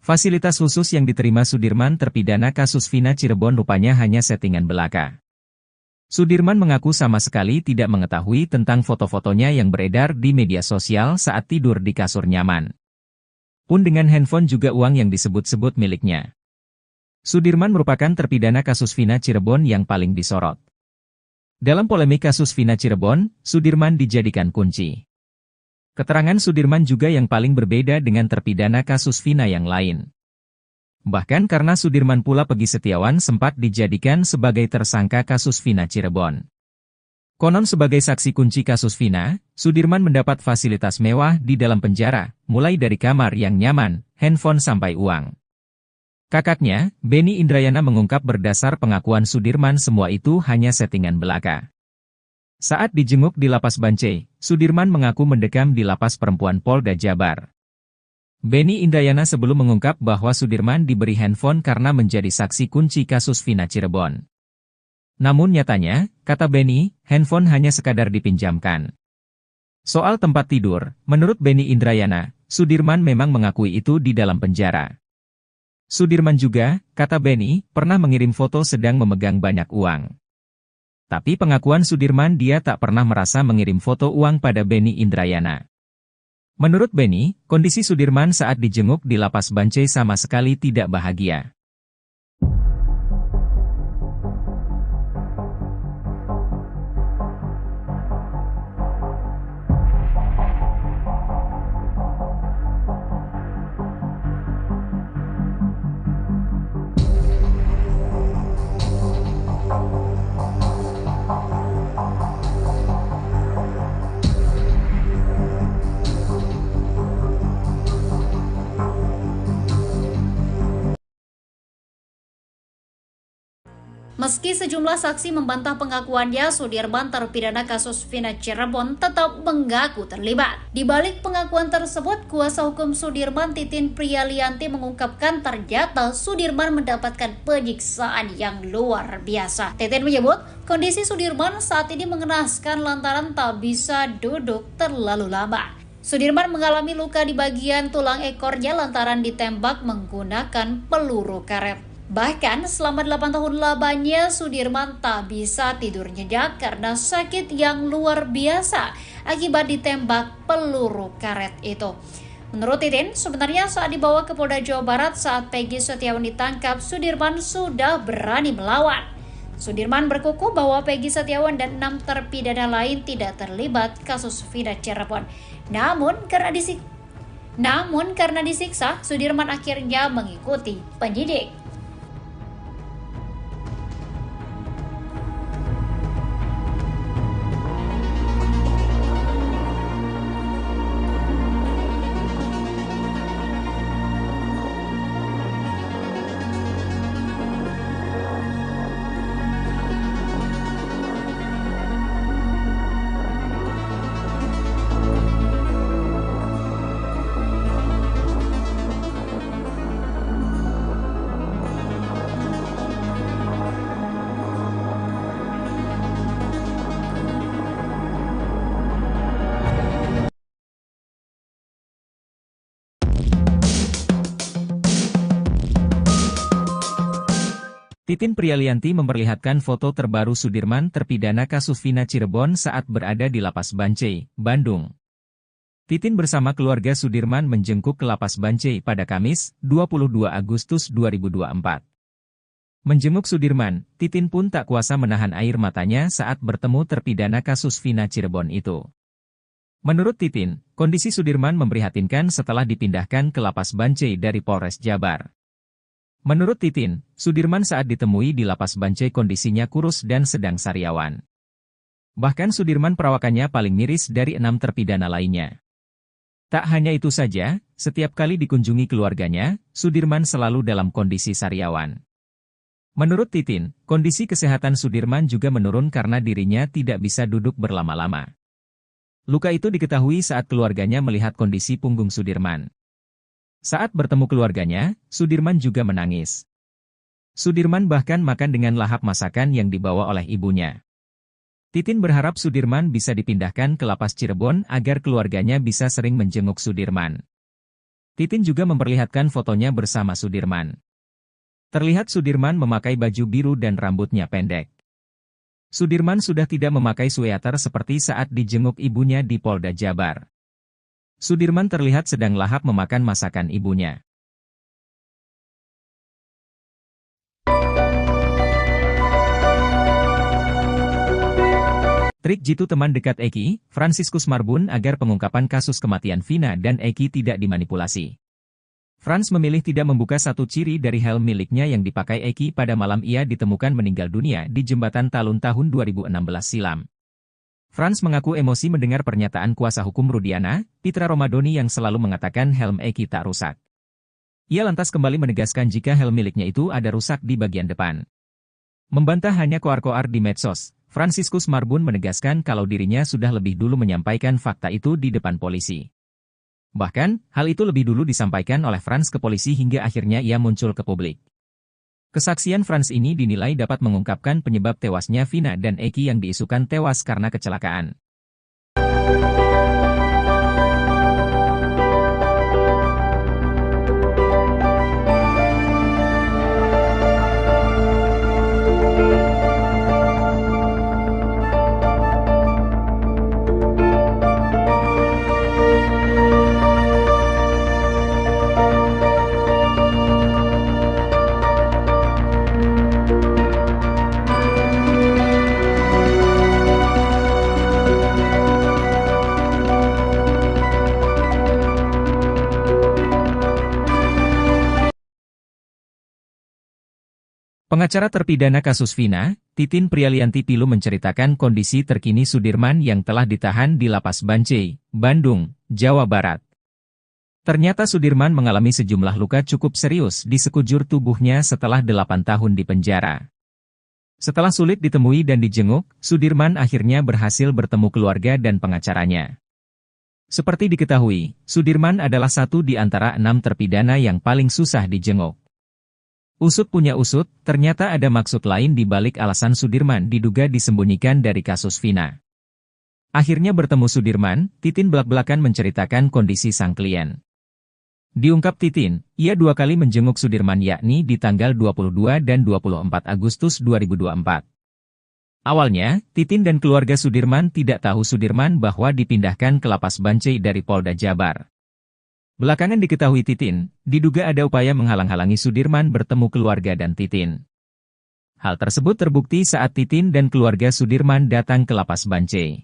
Fasilitas khusus yang diterima Sudirman terpidana kasus Vina Cirebon rupanya hanya settingan belaka. Sudirman mengaku sama sekali tidak mengetahui tentang foto-fotonya yang beredar di media sosial saat tidur di kasur nyaman. Pun dengan handphone juga uang yang disebut-sebut miliknya. Sudirman merupakan terpidana kasus Vina Cirebon yang paling disorot. Dalam polemik kasus Vina Cirebon, Sudirman dijadikan kunci. Keterangan Sudirman juga yang paling berbeda dengan terpidana kasus Vina yang lain. Bahkan karena Sudirman pula Peggy Setiawan sempat dijadikan sebagai tersangka kasus Vina Cirebon. Konon sebagai saksi kunci kasus Vina, Sudirman mendapat fasilitas mewah di dalam penjara, mulai dari kamar yang nyaman, handphone sampai uang. Kakaknya, Benny Indrayana mengungkap berdasar pengakuan Sudirman semua itu hanya settingan belaka. Saat dijenguk di Lapas Bancai, Sudirman mengaku mendekam di Lapas Perempuan Polda Jabar. Benny Indrayana sebelum mengungkap bahwa Sudirman diberi handphone karena menjadi saksi kunci kasus Vina Cirebon. Namun nyatanya, kata Benny, handphone hanya sekadar dipinjamkan. Soal tempat tidur, menurut Benny Indrayana, Sudirman memang mengakui itu di dalam penjara. Sudirman juga, kata Benny, pernah mengirim foto sedang memegang banyak uang. Tapi pengakuan Sudirman dia tak pernah merasa mengirim foto uang pada Benny Indrayana. Menurut Benny, kondisi Sudirman saat dijenguk di Lapas Bancai sama sekali tidak bahagia. Meski sejumlah saksi membantah pengakuannya, Sudirman terpidana kasus Vina Cirebon tetap mengaku terlibat. Di balik pengakuan tersebut, kuasa hukum Sudirman Titin Priyalianti mengungkapkan ternyata Sudirman mendapatkan penyiksaan yang luar biasa. Titin menyebut, kondisi Sudirman saat ini mengenaskan lantaran tak bisa duduk terlalu lama. Sudirman mengalami luka di bagian tulang ekornya lantaran ditembak menggunakan peluru karet. Bahkan selama 8 tahun lamanya Sudirman tak bisa tidur nyenyak karena sakit yang luar biasa akibat ditembak peluru karet itu. Menurut Titin, sebenarnya saat dibawa ke Polda Jawa Barat saat Peggy Setiawan ditangkap, Sudirman sudah berani melawan. Sudirman berkukuh bahwa Peggy Setiawan dan 6 terpidana lain tidak terlibat kasus Vina Cirebon. Namun karena disiksa, Sudirman akhirnya mengikuti penyidik. Titin Prialianti memperlihatkan foto terbaru Sudirman terpidana kasus Vina Cirebon saat berada di Lapas Bancai, Bandung. Titin bersama keluarga Sudirman menjengkuk ke Lapas Bancai pada Kamis, 22 Agustus 2024. Menjenguk Sudirman, Titin pun tak kuasa menahan air matanya saat bertemu terpidana kasus Vina Cirebon itu. Menurut Titin, kondisi Sudirman memprihatinkan setelah dipindahkan ke Lapas Bancai dari Polres Jabar. Menurut Titin, Sudirman saat ditemui di Lapas Bancai kondisinya kurus dan sedang sariawan. Bahkan Sudirman perawakannya paling miris dari 6 terpidana lainnya. Tak hanya itu saja, setiap kali dikunjungi keluarganya, Sudirman selalu dalam kondisi sariawan. Menurut Titin, kondisi kesehatan Sudirman juga menurun karena dirinya tidak bisa duduk berlama-lama. Luka itu diketahui saat keluarganya melihat kondisi punggung Sudirman. Saat bertemu keluarganya, Sudirman juga menangis. Sudirman bahkan makan dengan lahap masakan yang dibawa oleh ibunya. Titin berharap Sudirman bisa dipindahkan ke Lapas Cirebon agar keluarganya bisa sering menjenguk Sudirman. Titin juga memperlihatkan fotonya bersama Sudirman. Terlihat Sudirman memakai baju biru dan rambutnya pendek. Sudirman sudah tidak memakai sweater seperti saat dijenguk ibunya di Polda Jabar. Sudirman terlihat sedang lahap memakan masakan ibunya. Trik jitu teman dekat Eki, Fransiskus Marbun agar pengungkapan kasus kematian Vina dan Eki tidak dimanipulasi. Frans memilih tidak membuka satu ciri dari helm miliknya yang dipakai Eki pada malam ia ditemukan meninggal dunia di Jembatan Talun tahun 2016 silam. Frans mengaku emosi mendengar pernyataan kuasa hukum Rudiana, Pitra Romadoni yang selalu mengatakan helm Eki tak rusak. Ia lantas kembali menegaskan jika helm miliknya itu ada rusak di bagian depan. Membantah hanya koar-koar di medsos, Fransiskus Marbun menegaskan kalau dirinya sudah lebih dulu menyampaikan fakta itu di depan polisi. Bahkan, hal itu lebih dulu disampaikan oleh Frans ke polisi hingga akhirnya ia muncul ke publik. Kesaksian Frans ini dinilai dapat mengungkapkan penyebab tewasnya Vina dan Eki yang diisukan tewas karena kecelakaan. Pengacara terpidana kasus Vina, Titin Prialianti Pilu menceritakan kondisi terkini Sudirman yang telah ditahan di Lapas Bancai, Bandung, Jawa Barat. Ternyata Sudirman mengalami sejumlah luka cukup serius di sekujur tubuhnya setelah 8 tahun di penjara. Setelah sulit ditemui dan dijenguk, Sudirman akhirnya berhasil bertemu keluarga dan pengacaranya. Seperti diketahui, Sudirman adalah satu di antara 6 terpidana yang paling susah dijenguk. Usut punya usut, ternyata ada maksud lain di balik alasan Sudirman diduga disembunyikan dari kasus Vina. Akhirnya bertemu Sudirman, Titin belak-belakan menceritakan kondisi sang klien. Diungkap Titin, ia 2 kali menjenguk Sudirman yakni di tanggal 22 dan 24 Agustus 2024. Awalnya, Titin dan keluarga Sudirman tidak tahu Sudirman bahwa dipindahkan ke Lapas Bancai dari Polda Jabar. Belakangan diketahui Titin, diduga ada upaya menghalang-halangi Sudirman bertemu keluarga dan Titin. Hal tersebut terbukti saat Titin dan keluarga Sudirman datang ke Lapas Bancai.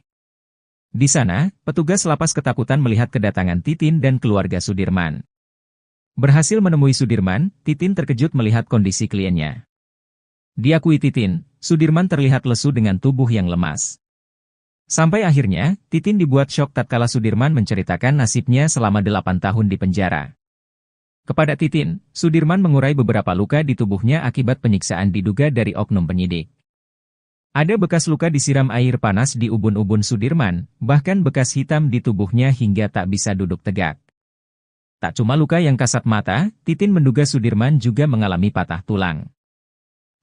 Di sana, petugas lapas ketakutan melihat kedatangan Titin dan keluarga Sudirman. Berhasil menemui Sudirman, Titin terkejut melihat kondisi kliennya. Diakui Titin, Sudirman terlihat lesu dengan tubuh yang lemas. Sampai akhirnya, Titin dibuat syok tatkala Sudirman menceritakan nasibnya selama 8 tahun di penjara. Kepada Titin, Sudirman mengurai beberapa luka di tubuhnya akibat penyiksaan diduga dari oknum penyidik. Ada bekas luka disiram air panas di ubun-ubun Sudirman, bahkan bekas hitam di tubuhnya hingga tak bisa duduk tegak. Tak cuma luka yang kasat mata, Titin menduga Sudirman juga mengalami patah tulang.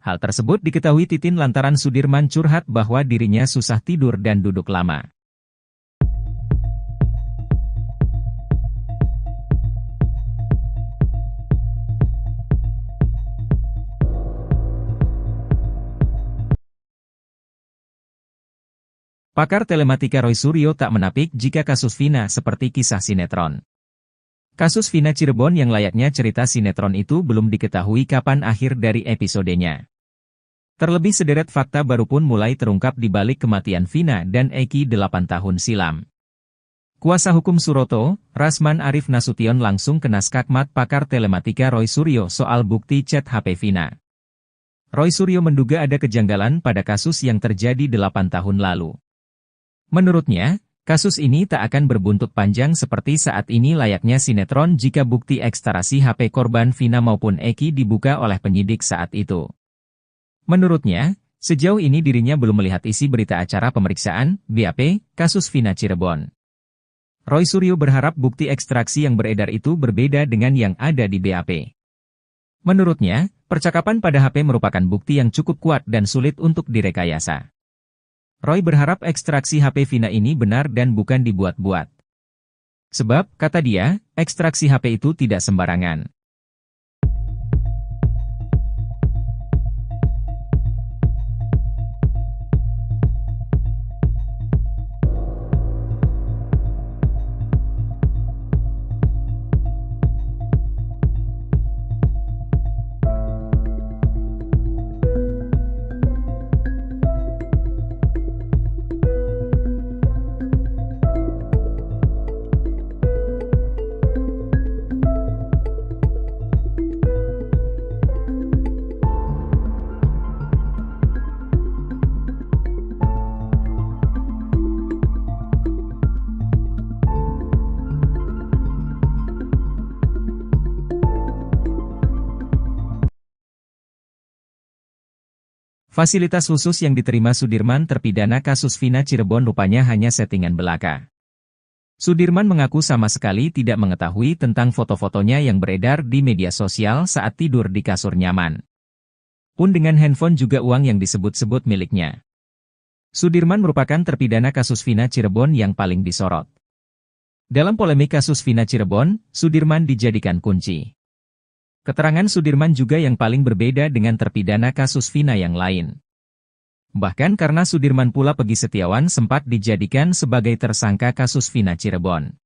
Hal tersebut diketahui Titin lantaran Sudirman curhat bahwa dirinya susah tidur dan duduk lama. Pakar telematika Roy Suryo tak menapik jika kasus Vina seperti kisah sinetron. Kasus Vina Cirebon yang layaknya cerita sinetron itu belum diketahui kapan akhir dari episodenya. Terlebih sederet fakta baru pun mulai terungkap di balik kematian Vina dan Eki 8 tahun silam. Kuasa hukum Suroto, Rasman Arif Nasution langsung kena skakmat pakar telematika Roy Suryo soal bukti chat HP Vina. Roy Suryo menduga ada kejanggalan pada kasus yang terjadi 8 tahun lalu. Menurutnya, kasus ini tak akan berbuntut panjang seperti saat ini layaknya sinetron jika bukti ekstrasi HP korban Vina maupun Eki dibuka oleh penyidik saat itu. Menurutnya, sejauh ini dirinya belum melihat isi berita acara pemeriksaan, BAP, kasus Vina Cirebon. Roy Suryo berharap bukti ekstraksi yang beredar itu berbeda dengan yang ada di BAP. Menurutnya, percakapan pada HP merupakan bukti yang cukup kuat dan sulit untuk direkayasa. Roy berharap ekstraksi HP Vina ini benar dan bukan dibuat-buat. Sebab, kata dia, ekstraksi HP itu tidak sembarangan. Fasilitas khusus yang diterima Sudirman terpidana kasus Vina Cirebon rupanya hanya settingan belaka. Sudirman mengaku sama sekali tidak mengetahui tentang foto-fotonya yang beredar di media sosial saat tidur di kasur nyaman. Pun dengan handphone juga uang yang disebut-sebut miliknya. Sudirman merupakan terpidana kasus Vina Cirebon yang paling disorot. Dalam polemik kasus Vina Cirebon, Sudirman dijadikan kunci. Keterangan Sudirman juga yang paling berbeda dengan terpidana kasus Vina yang lain. Bahkan karena Sudirman pula Peggy Setiawan sempat dijadikan sebagai tersangka kasus Vina Cirebon.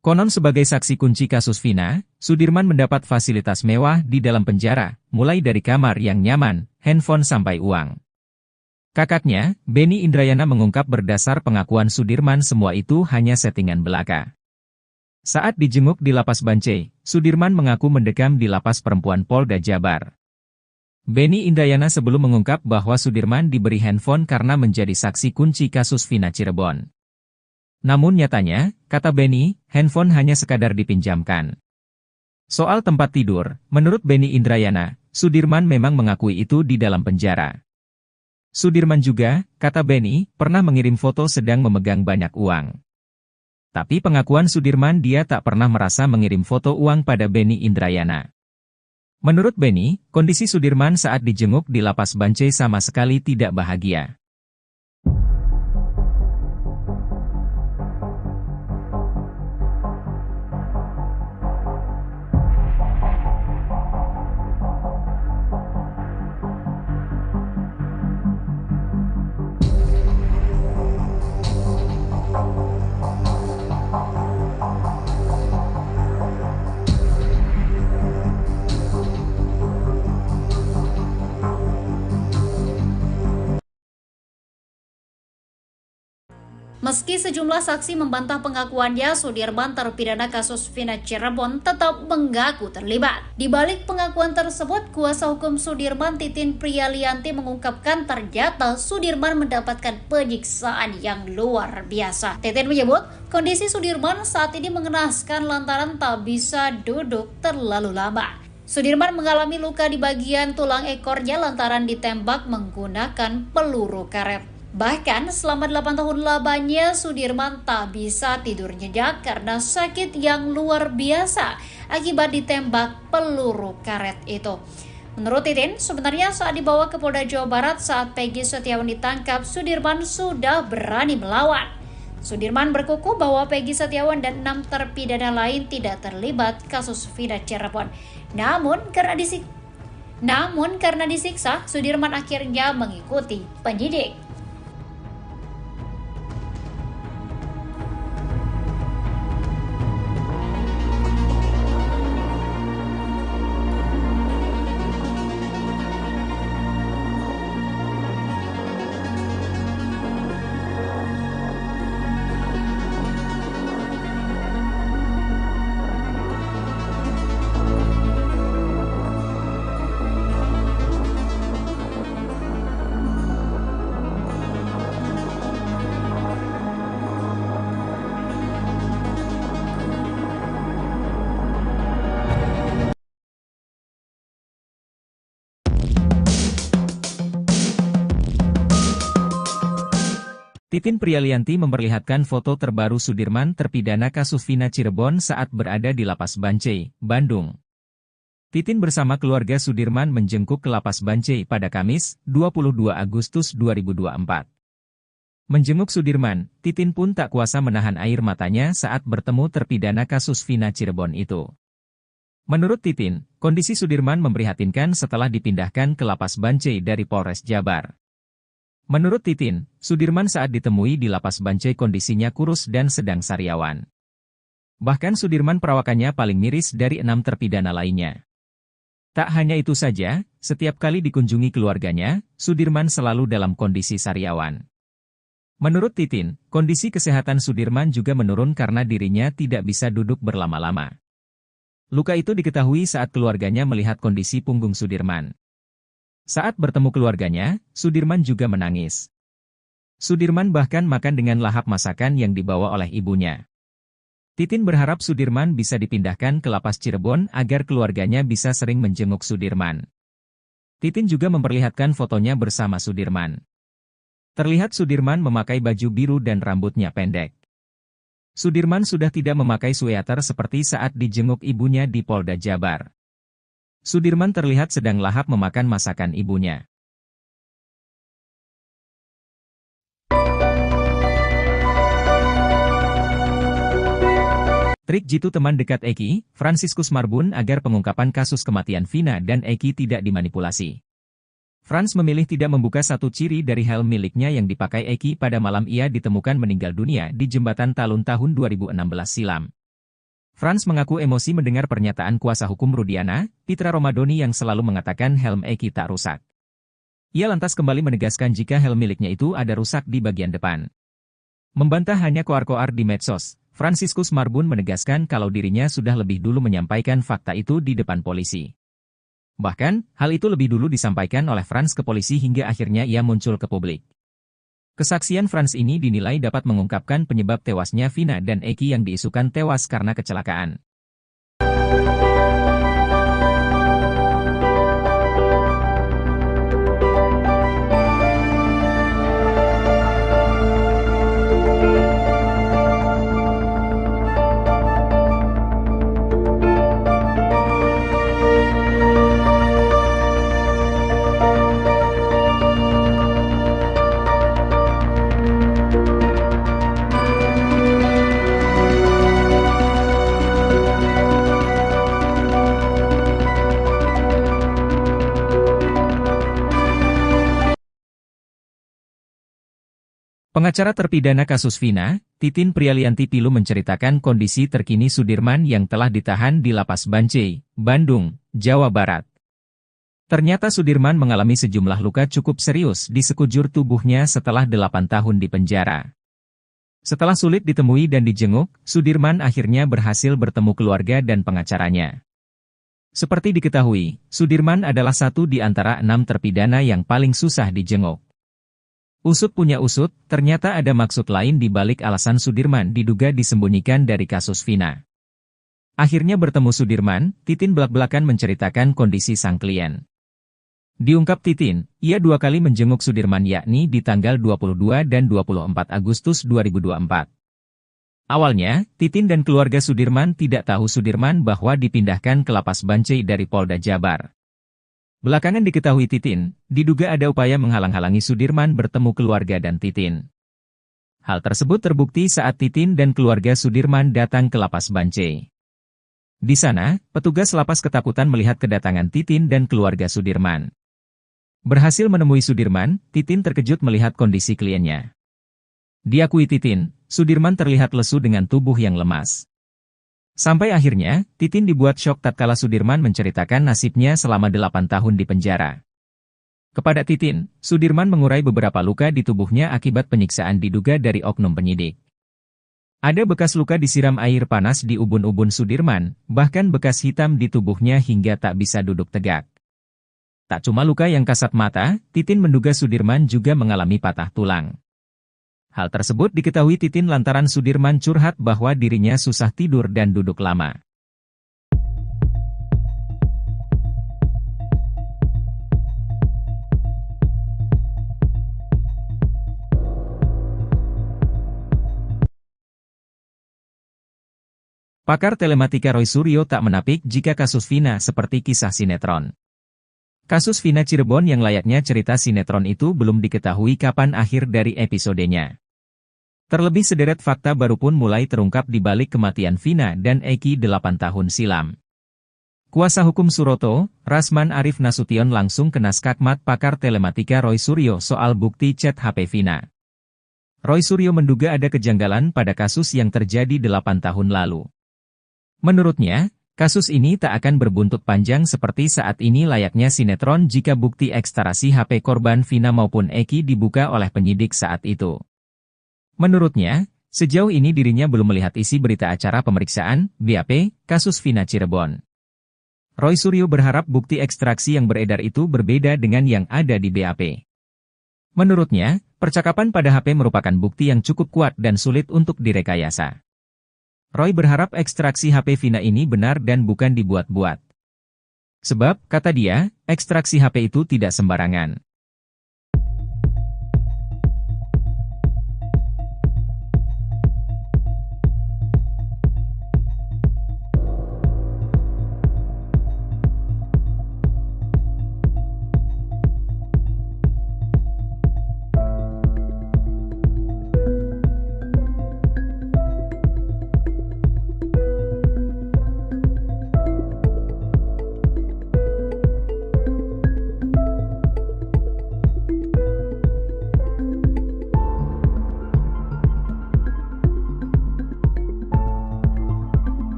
Konon sebagai saksi kunci kasus Vina, Sudirman mendapat fasilitas mewah di dalam penjara, mulai dari kamar yang nyaman, handphone sampai uang. Kakaknya, Benny Indrayana mengungkap berdasar pengakuan Sudirman semua itu hanya settingan belaka. Saat dijenguk di Lapas Bancai, Sudirman mengaku mendekam di Lapas Perempuan Polda Jabar. Benny Indrayana sebelum mengungkap bahwa Sudirman diberi handphone karena menjadi saksi kunci kasus Vina Cirebon. Namun nyatanya, kata Benny, handphone hanya sekadar dipinjamkan. Soal tempat tidur, menurut Benny Indrayana, Sudirman memang mengakui itu di dalam penjara. Sudirman juga, kata Benny, pernah mengirim foto sedang memegang banyak uang. Tapi pengakuan Sudirman dia tak pernah merasa mengirim foto uang pada Benny Indrayana. Menurut Benny, kondisi Sudirman saat dijenguk di Lapas Bancai sama sekali tidak bahagia. Meski sejumlah saksi membantah pengakuannya, Sudirman terpidana kasus Vina Cirebon tetap mengaku terlibat. Di balik pengakuan tersebut, kuasa hukum Sudirman Titin Priyalianti mengungkapkan ternyata Sudirman mendapatkan penyiksaan yang luar biasa. Titin menyebut, kondisi Sudirman saat ini mengenaskan lantaran tak bisa duduk terlalu lama. Sudirman mengalami luka di bagian tulang ekornya lantaran ditembak menggunakan peluru karet. Bahkan selama 8 tahun lamanya Sudirman tak bisa tidur nyenyak karena sakit yang luar biasa akibat ditembak peluru karet itu. Menurut Titin, sebenarnya saat dibawa ke Polda Jawa Barat saat Peggy Setiawan ditangkap, Sudirman sudah berani melawan. Sudirman berkukuh bahwa Peggy Setiawan dan 6 terpidana lain tidak terlibat kasus Vina Cirebon. Namun karena disiksa, Sudirman akhirnya mengikuti penyidik. Titin Prialianti memperlihatkan foto terbaru Sudirman terpidana kasus Vina Cirebon saat berada di Lapas Bancai, Bandung. Titin bersama keluarga Sudirman menjengkuk ke Lapas Bancai pada Kamis, 22 Agustus 2024. Menjenguk Sudirman, Titin pun tak kuasa menahan air matanya saat bertemu terpidana kasus Vina Cirebon itu. Menurut Titin, kondisi Sudirman memprihatinkan setelah dipindahkan ke Lapas Bancai dari Polres Jabar. Menurut Titin, Sudirman saat ditemui di Lapas Bancai kondisinya kurus dan sedang sariawan. Bahkan Sudirman perawakannya paling miris dari 6 terpidana lainnya. Tak hanya itu saja, setiap kali dikunjungi keluarganya, Sudirman selalu dalam kondisi sariawan. Menurut Titin, kondisi kesehatan Sudirman juga menurun karena dirinya tidak bisa duduk berlama-lama. Luka itu diketahui saat keluarganya melihat kondisi punggung Sudirman. Saat bertemu keluarganya, Sudirman juga menangis. Sudirman bahkan makan dengan lahap masakan yang dibawa oleh ibunya. Titin berharap Sudirman bisa dipindahkan ke Lapas Cirebon agar keluarganya bisa sering menjenguk Sudirman. Titin juga memperlihatkan fotonya bersama Sudirman. Terlihat Sudirman memakai baju biru dan rambutnya pendek. Sudirman sudah tidak memakai sweater seperti saat dijenguk ibunya di Polda Jabar. Sudirman terlihat sedang lahap memakan masakan ibunya. Trik jitu teman dekat Eki, Fransiskus Marbun agar pengungkapan kasus kematian Vina dan Eki tidak dimanipulasi. Frans memilih tidak membuka satu ciri dari helm miliknya yang dipakai Eki pada malam ia ditemukan meninggal dunia di Jembatan Talun tahun 2016 silam. Frans mengaku emosi mendengar pernyataan kuasa hukum Rudiana, Pitra Romadoni yang selalu mengatakan helm Eki tak rusak. Ia lantas kembali menegaskan jika helm miliknya itu ada rusak di bagian depan. Membantah hanya koar-koar di medsos, Fransiskus Marbun menegaskan kalau dirinya sudah lebih dulu menyampaikan fakta itu di depan polisi. Bahkan, hal itu lebih dulu disampaikan oleh Frans ke polisi hingga akhirnya ia muncul ke publik. Kesaksian Frans ini dinilai dapat mengungkapkan penyebab tewasnya Vina dan Eki yang diisukan tewas karena kecelakaan. Pengacara terpidana kasus Vina, Titin Prialianti Pilu menceritakan kondisi terkini Sudirman yang telah ditahan di Lapas Bancai, Bandung, Jawa Barat. Ternyata Sudirman mengalami sejumlah luka cukup serius di sekujur tubuhnya setelah 8 tahun di penjara. Setelah sulit ditemui dan dijenguk, Sudirman akhirnya berhasil bertemu keluarga dan pengacaranya. Seperti diketahui, Sudirman adalah satu di antara 6 terpidana yang paling susah dijenguk. Usut punya usut, ternyata ada maksud lain di balik alasan Sudirman diduga disembunyikan dari kasus Vina. Akhirnya bertemu Sudirman, Titin belak-belakan menceritakan kondisi sang klien. Diungkap Titin, ia 2 kali menjenguk Sudirman yakni di tanggal 22 dan 24 Agustus 2024. Awalnya, Titin dan keluarga Sudirman tidak tahu Sudirman bahwa dipindahkan ke Lapas Bancai dari Polda Jabar. Belakangan diketahui Titin, diduga ada upaya menghalang-halangi Sudirman bertemu keluarga dan Titin. Hal tersebut terbukti saat Titin dan keluarga Sudirman datang ke Lapas Bancai. Di sana, petugas lapas ketakutan melihat kedatangan Titin dan keluarga Sudirman. Berhasil menemui Sudirman, Titin terkejut melihat kondisi kliennya. Diakui Titin, Sudirman terlihat lesu dengan tubuh yang lemas. Sampai akhirnya, Titin dibuat syok tatkala Sudirman menceritakan nasibnya selama 8 tahun di penjara. Kepada Titin, Sudirman mengurai beberapa luka di tubuhnya akibat penyiksaan diduga dari oknum penyidik. Ada bekas luka disiram air panas di ubun-ubun Sudirman, bahkan bekas hitam di tubuhnya hingga tak bisa duduk tegak. Tak cuma luka yang kasat mata, Titin menduga Sudirman juga mengalami patah tulang. Hal tersebut diketahui Titin lantaran Sudirman curhat bahwa dirinya susah tidur dan duduk lama. Pakar telematika Roy Suryo tak menapik jika kasus Vina seperti kisah sinetron. Kasus Vina Cirebon yang layaknya cerita sinetron itu belum diketahui kapan akhir dari episodenya. Terlebih sederet fakta baru pun mulai terungkap di balik kematian Vina dan Eki 8 tahun silam. Kuasa hukum Suroto, Rasman Arif Nasution langsung kena skakmat pakar telematika Roy Suryo soal bukti chat HP Vina. Roy Suryo menduga ada kejanggalan pada kasus yang terjadi 8 tahun lalu. Menurutnya, kasus ini tak akan berbuntut panjang seperti saat ini layaknya sinetron jika bukti ekstarasi HP korban Vina maupun Eki dibuka oleh penyidik saat itu. Menurutnya, sejauh ini dirinya belum melihat isi berita acara pemeriksaan, BAP, kasus Vina Cirebon. Roy Suryo berharap bukti ekstraksi yang beredar itu berbeda dengan yang ada di BAP. Menurutnya, percakapan pada HP merupakan bukti yang cukup kuat dan sulit untuk direkayasa. Roy berharap ekstraksi HP Vina ini benar dan bukan dibuat-buat. Sebab, kata dia, ekstraksi HP itu tidak sembarangan.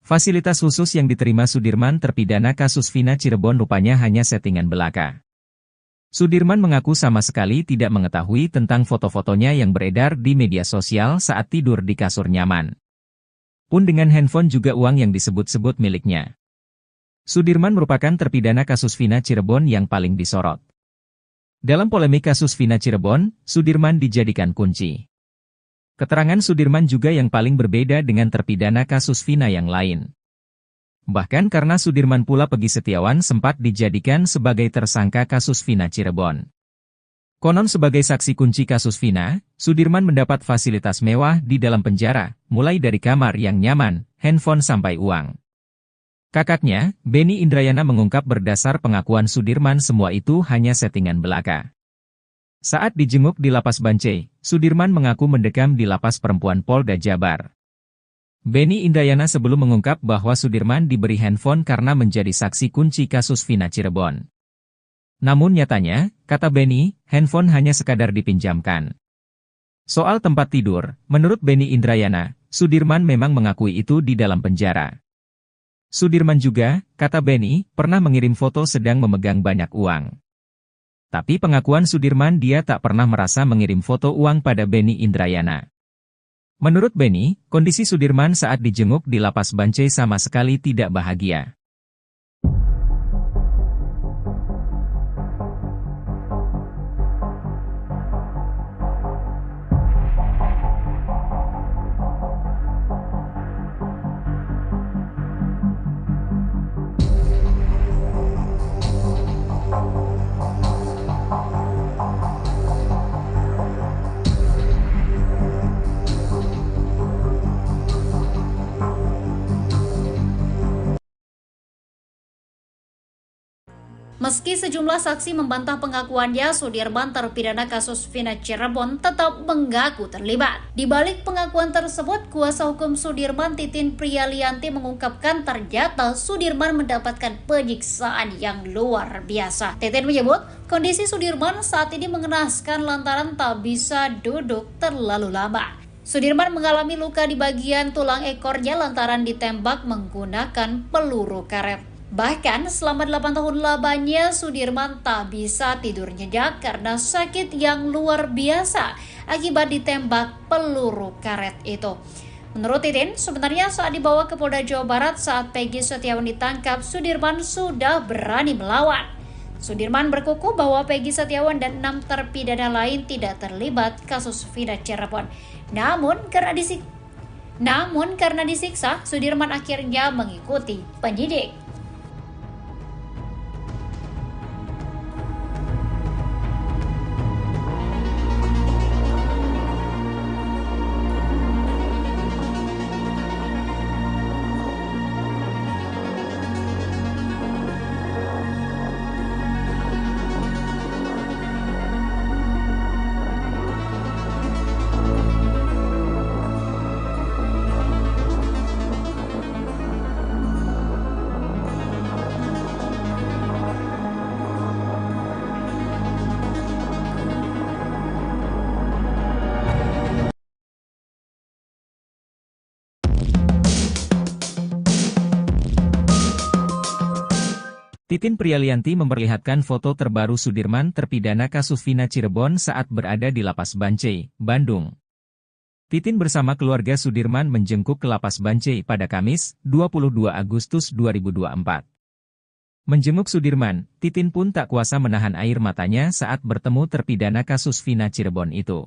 Fasilitas khusus yang diterima Sudirman terpidana kasus Vina Cirebon rupanya hanya settingan belaka. Sudirman mengaku sama sekali tidak mengetahui tentang foto-fotonya yang beredar di media sosial saat tidur di kasur nyaman. Pun dengan handphone juga uang yang disebut-sebut miliknya. Sudirman merupakan terpidana kasus Vina Cirebon yang paling disorot. Dalam polemik kasus Vina Cirebon, Sudirman dijadikan kunci. Keterangan Sudirman juga yang paling berbeda dengan terpidana kasus Vina yang lain. Bahkan karena Sudirman pula Peggy Setiawan sempat dijadikan sebagai tersangka kasus Vina Cirebon. Konon sebagai saksi kunci kasus Vina, Sudirman mendapat fasilitas mewah di dalam penjara, mulai dari kamar yang nyaman, handphone sampai uang. Kakaknya, Benny Indrayana mengungkap berdasar pengakuan Sudirman semua itu hanya settingan belaka. Saat dijenguk di Lapas Bancai, Sudirman mengaku mendekam di Lapas Perempuan Polda Jabar. Benny Indrayana sebelum mengungkap bahwa Sudirman diberi handphone karena menjadi saksi kunci kasus Vina Cirebon. Namun nyatanya, kata Benny, handphone hanya sekadar dipinjamkan. Soal tempat tidur, menurut Benny Indrayana, Sudirman memang mengakui itu di dalam penjara. Sudirman juga, kata Benny, pernah mengirim foto sedang memegang banyak uang. Tapi pengakuan Sudirman dia tak pernah merasa mengirim foto uang pada Benny Indrayana. Menurut Benny, kondisi Sudirman saat dijenguk di Lapas Bancai sama sekali tidak bahagia. Meski sejumlah saksi membantah pengakuannya, Sudirman terpidana kasus Vina Cirebon tetap mengaku terlibat. Di balik pengakuan tersebut, kuasa hukum Sudirman Titin Priyalianti mengungkapkan ternyata Sudirman mendapatkan penyiksaan yang luar biasa. Titin menyebut, kondisi Sudirman saat ini mengenaskan lantaran tak bisa duduk terlalu lama. Sudirman mengalami luka di bagian tulang ekornya lantaran ditembak menggunakan peluru karet. Bahkan selama 8 tahun lamanya Sudirman tak bisa tidur nyenyak karena sakit yang luar biasa akibat ditembak peluru karet itu. Menurut Titin, sebenarnya saat dibawa ke Polda Jawa Barat saat Peggy Setiawan ditangkap, Sudirman sudah berani melawan. Sudirman berkukuh bahwa Peggy Setiawan dan 6 terpidana lain tidak terlibat kasus Vina Cirebon. Namun karena disiksa, Sudirman akhirnya mengikuti penyidik. Titin Prialianti memperlihatkan foto terbaru Sudirman terpidana kasus Vina Cirebon saat berada di Lapas Bancai, Bandung. Titin bersama keluarga Sudirman menjengkuk ke Lapas Bancai pada Kamis, 22 Agustus 2024. Menjenguk Sudirman, Titin pun tak kuasa menahan air matanya saat bertemu terpidana kasus Vina Cirebon itu.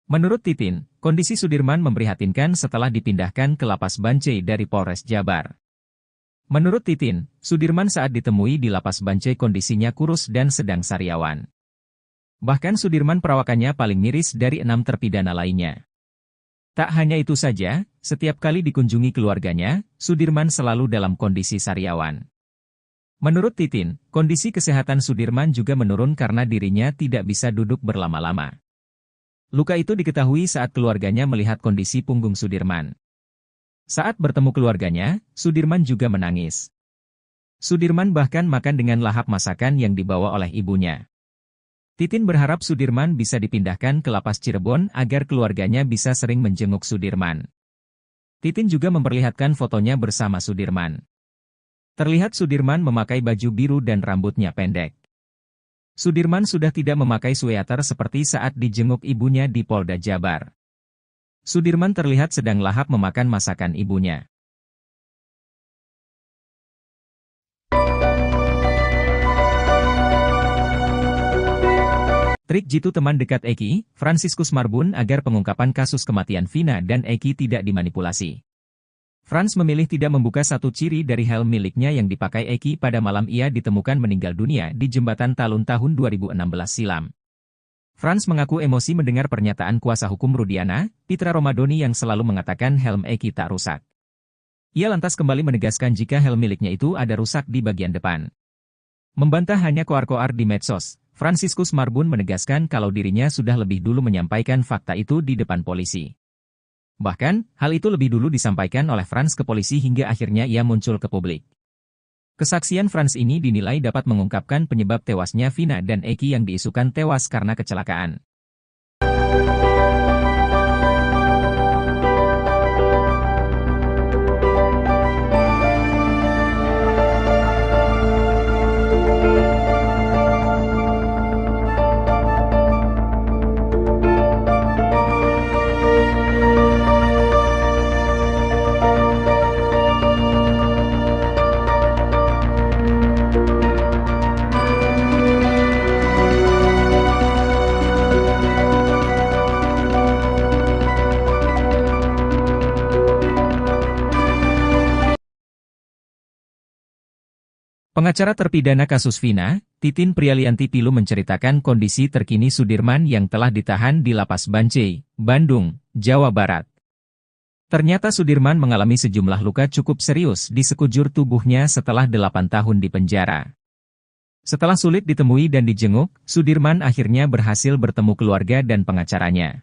Menurut Titin, kondisi Sudirman memprihatinkan setelah dipindahkan ke Lapas Bancai dari Polres Jabar. Menurut Titin, Sudirman saat ditemui di Lapas Bancai kondisinya kurus dan sedang sariawan. Bahkan Sudirman perawakannya paling miris dari 6 terpidana lainnya. Tak hanya itu saja, setiap kali dikunjungi keluarganya, Sudirman selalu dalam kondisi sariawan. Menurut Titin, kondisi kesehatan Sudirman juga menurun karena dirinya tidak bisa duduk berlama-lama. Luka itu diketahui saat keluarganya melihat kondisi punggung Sudirman. Saat bertemu keluarganya, Sudirman juga menangis. Sudirman bahkan makan dengan lahap masakan yang dibawa oleh ibunya. Titin berharap Sudirman bisa dipindahkan ke Lapas Cirebon agar keluarganya bisa sering menjenguk Sudirman. Titin juga memperlihatkan fotonya bersama Sudirman. Terlihat Sudirman memakai baju biru dan rambutnya pendek. Sudirman sudah tidak memakai sweater seperti saat dijenguk ibunya di Polda Jabar. Sudirman terlihat sedang lahap memakan masakan ibunya. Trik jitu teman dekat Eki, Franciscus Marbun agar pengungkapan kasus kematian Vina dan Eki tidak dimanipulasi. Frans memilih tidak membuka satu ciri dari helm miliknya yang dipakai Eki pada malam ia ditemukan meninggal dunia di Jembatan Talun tahun 2016 silam. Frans mengaku emosi mendengar pernyataan kuasa hukum Rudiana, Pitra Romadoni yang selalu mengatakan helm Eki tak rusak. Ia lantas kembali menegaskan jika helm miliknya itu ada rusak di bagian depan. Membantah hanya koar-koar di medsos, Franciscus Marbun menegaskan kalau dirinya sudah lebih dulu menyampaikan fakta itu di depan polisi. Bahkan, hal itu lebih dulu disampaikan oleh Frans ke polisi hingga akhirnya ia muncul ke publik. Kesaksian Frans ini dinilai dapat mengungkapkan penyebab tewasnya Vina dan Eki yang diisukan tewas karena kecelakaan. Pengacara terpidana kasus Vina, Titin Prialianti Pilu menceritakan kondisi terkini Sudirman yang telah ditahan di Lapas Bancai, Bandung, Jawa Barat. Ternyata Sudirman mengalami sejumlah luka cukup serius di sekujur tubuhnya setelah 8 tahun di penjara. Setelah sulit ditemui dan dijenguk, Sudirman akhirnya berhasil bertemu keluarga dan pengacaranya.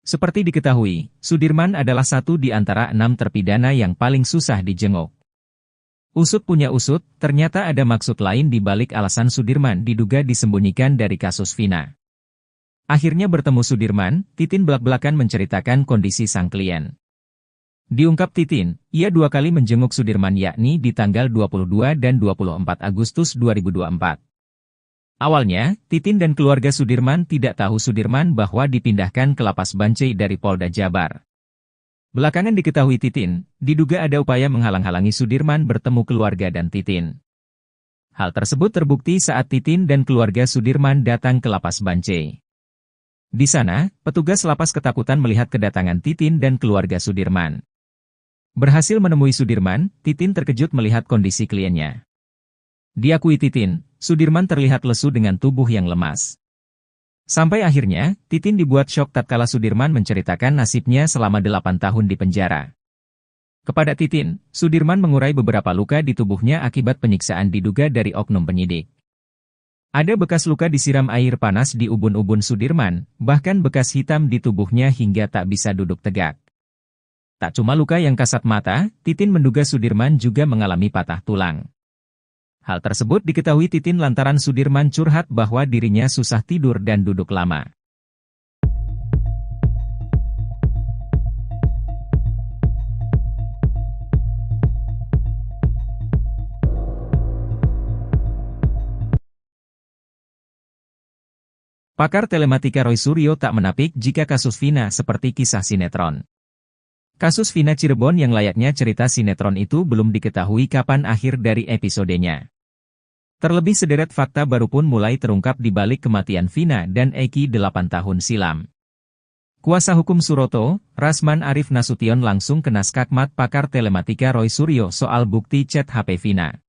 Seperti diketahui, Sudirman adalah satu di antara 6 terpidana yang paling susah dijenguk. Usut punya usut, ternyata ada maksud lain di balik alasan Sudirman diduga disembunyikan dari kasus Vina. Akhirnya bertemu Sudirman, Titin belak-belakan menceritakan kondisi sang klien. Diungkap Titin, ia 2 kali menjenguk Sudirman yakni di tanggal 22 dan 24 Agustus 2024. Awalnya, Titin dan keluarga Sudirman tidak tahu Sudirman bahwa dipindahkan ke Lapas Bancai dari Polda Jabar. Belakangan diketahui Titin, diduga ada upaya menghalang-halangi Sudirman bertemu keluarga dan Titin. Hal tersebut terbukti saat Titin dan keluarga Sudirman datang ke Lapas Bancai. Di sana, petugas lapas ketakutan melihat kedatangan Titin dan keluarga Sudirman. Berhasil menemui Sudirman, Titin terkejut melihat kondisi kliennya. Diakui Titin, Sudirman terlihat lesu dengan tubuh yang lemas. Sampai akhirnya, Titin dibuat syok tatkala Sudirman menceritakan nasibnya selama 8 tahun di penjara. Kepada Titin, Sudirman mengurai beberapa luka di tubuhnya akibat penyiksaan diduga dari oknum penyidik. Ada bekas luka disiram air panas di ubun-ubun Sudirman, bahkan bekas hitam di tubuhnya hingga tak bisa duduk tegak. Tak cuma luka yang kasat mata, Titin menduga Sudirman juga mengalami patah tulang. Hal tersebut diketahui Titin lantaran Sudirman curhat bahwa dirinya susah tidur dan duduk lama. Pakar telematika Roy Suryo tak menapik jika kasus Vina seperti kisah sinetron. Kasus Vina Cirebon yang layaknya cerita sinetron itu belum diketahui kapan akhir dari episodenya. Terlebih sederet fakta baru pun mulai terungkap di balik kematian Vina dan Eki 8 tahun silam. Kuasa hukum Suroto, Rasman Arif Nasution langsung kena skakmat pakar telematika Roy Suryo soal bukti chat HP Vina.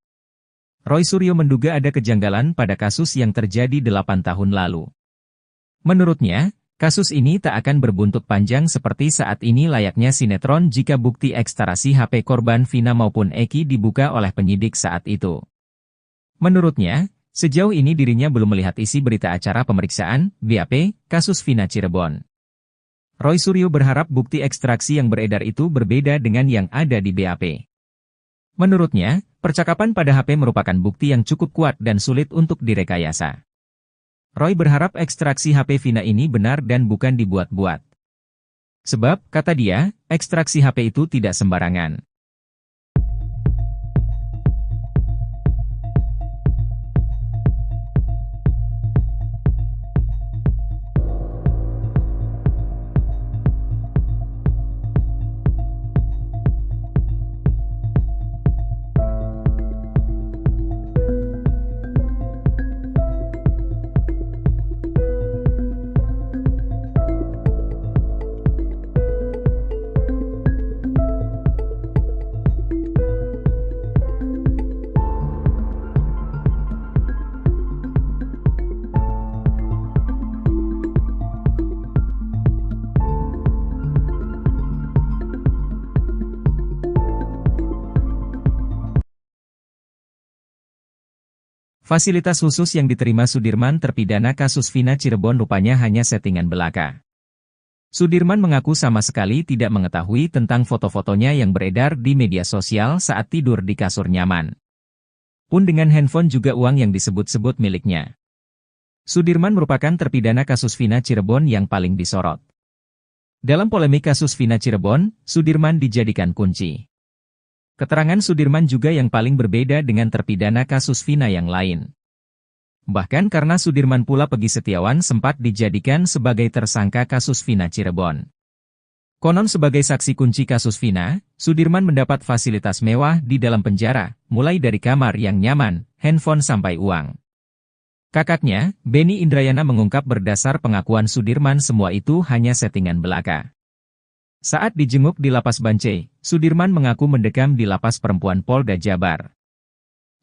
Roy Suryo menduga ada kejanggalan pada kasus yang terjadi 8 tahun lalu. Menurutnya, kasus ini tak akan berbuntut panjang seperti saat ini layaknya sinetron jika bukti ekstrasi HP korban Vina maupun Eki dibuka oleh penyidik saat itu. Menurutnya, sejauh ini dirinya belum melihat isi berita acara pemeriksaan, BAP, kasus Vina Cirebon. Roy Suryo berharap bukti ekstraksi yang beredar itu berbeda dengan yang ada di BAP. Menurutnya, percakapan pada HP merupakan bukti yang cukup kuat dan sulit untuk direkayasa. Roy berharap ekstraksi HP Vina ini benar dan bukan dibuat-buat. Sebab, kata dia, ekstraksi HP itu tidak sembarangan. Fasilitas khusus yang diterima Sudirman terpidana kasus Vina Cirebon rupanya hanya settingan belaka. Sudirman mengaku sama sekali tidak mengetahui tentang foto-fotonya yang beredar di media sosial saat tidur di kasur nyaman. Pun dengan handphone juga uang yang disebut-sebut miliknya. Sudirman merupakan terpidana kasus Vina Cirebon yang paling disorot. Dalam polemik kasus Vina Cirebon, Sudirman dijadikan kunci. Keterangan Sudirman juga yang paling berbeda dengan terpidana kasus Vina yang lain. Bahkan karena Sudirman pula Pegi Setiawan sempat dijadikan sebagai tersangka kasus Vina Cirebon. Konon sebagai saksi kunci kasus Vina, Sudirman mendapat fasilitas mewah di dalam penjara, mulai dari kamar yang nyaman, handphone sampai uang. Kakaknya, Benny Indrayana mengungkap berdasar pengakuan Sudirman semua itu hanya settingan belaka. Saat dijenguk di Lapas Bancai, Sudirman mengaku mendekam di Lapas Perempuan Polda Jabar.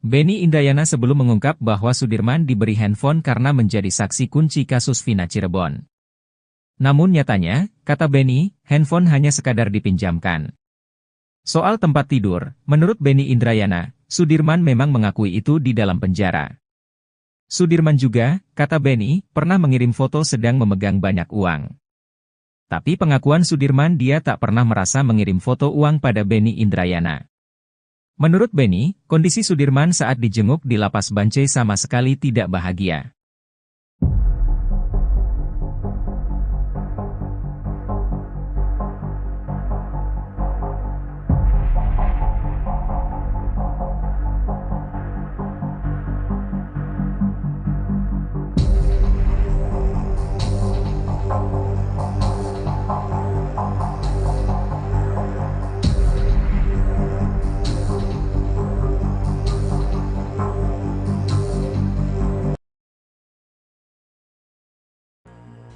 Benny Indrayana sebelum mengungkap bahwa Sudirman diberi handphone karena menjadi saksi kunci kasus Vina Cirebon. Namun nyatanya, kata Benny, handphone hanya sekadar dipinjamkan. Soal tempat tidur, menurut Benny Indrayana, Sudirman memang mengakui itu di dalam penjara. Sudirman juga, kata Benny, pernah mengirim foto sedang memegang banyak uang. Tapi pengakuan Sudirman dia tak pernah merasa mengirim foto uang pada Benny Indrayana. Menurut Benny, kondisi Sudirman saat dijenguk di Lapas Bancai sama sekali tidak bahagia.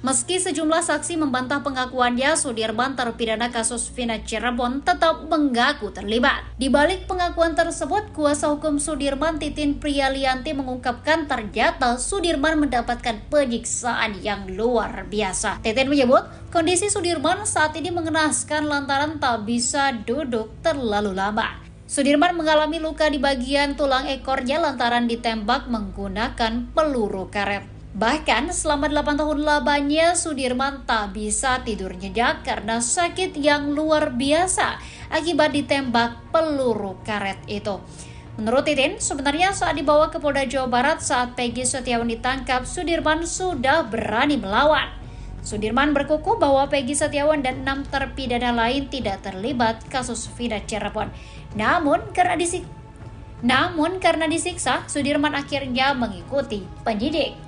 Meski sejumlah saksi membantah pengakuannya, Sudirman terpidana kasus Vina Cirebon tetap mengaku terlibat. Di balik pengakuan tersebut, kuasa hukum Sudirman Titin Priyalianti mengungkapkan ternyata Sudirman mendapatkan penyiksaan yang luar biasa. Titin menyebut, kondisi Sudirman saat ini mengenaskan lantaran tak bisa duduk terlalu lama. Sudirman mengalami luka di bagian tulang ekornya lantaran ditembak menggunakan peluru karet. Bahkan selama 8 tahun lamanya Sudirman tak bisa tidur nyenyak karena sakit yang luar biasa akibat ditembak peluru karet itu. Menurut Titin, sebenarnya saat dibawa ke Polda Jawa Barat saat Pegi Setiawan ditangkap, Sudirman sudah berani melawan. Sudirman berkukuh bahwa Pegi Setiawan dan 6 terpidana lain tidak terlibat kasus Vina Cirebon. Namun karena disiksa, Sudirman akhirnya mengikuti penyidik.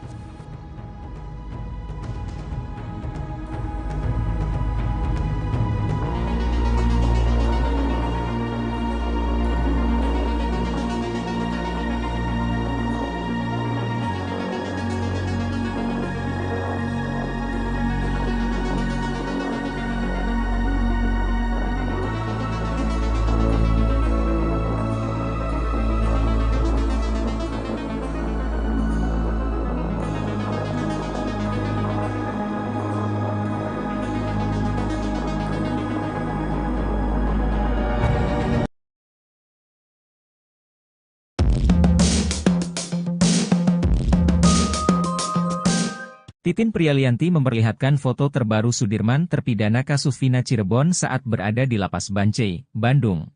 Titin Prialianti memperlihatkan foto terbaru Sudirman terpidana kasus Vina Cirebon saat berada di Lapas Bancai, Bandung.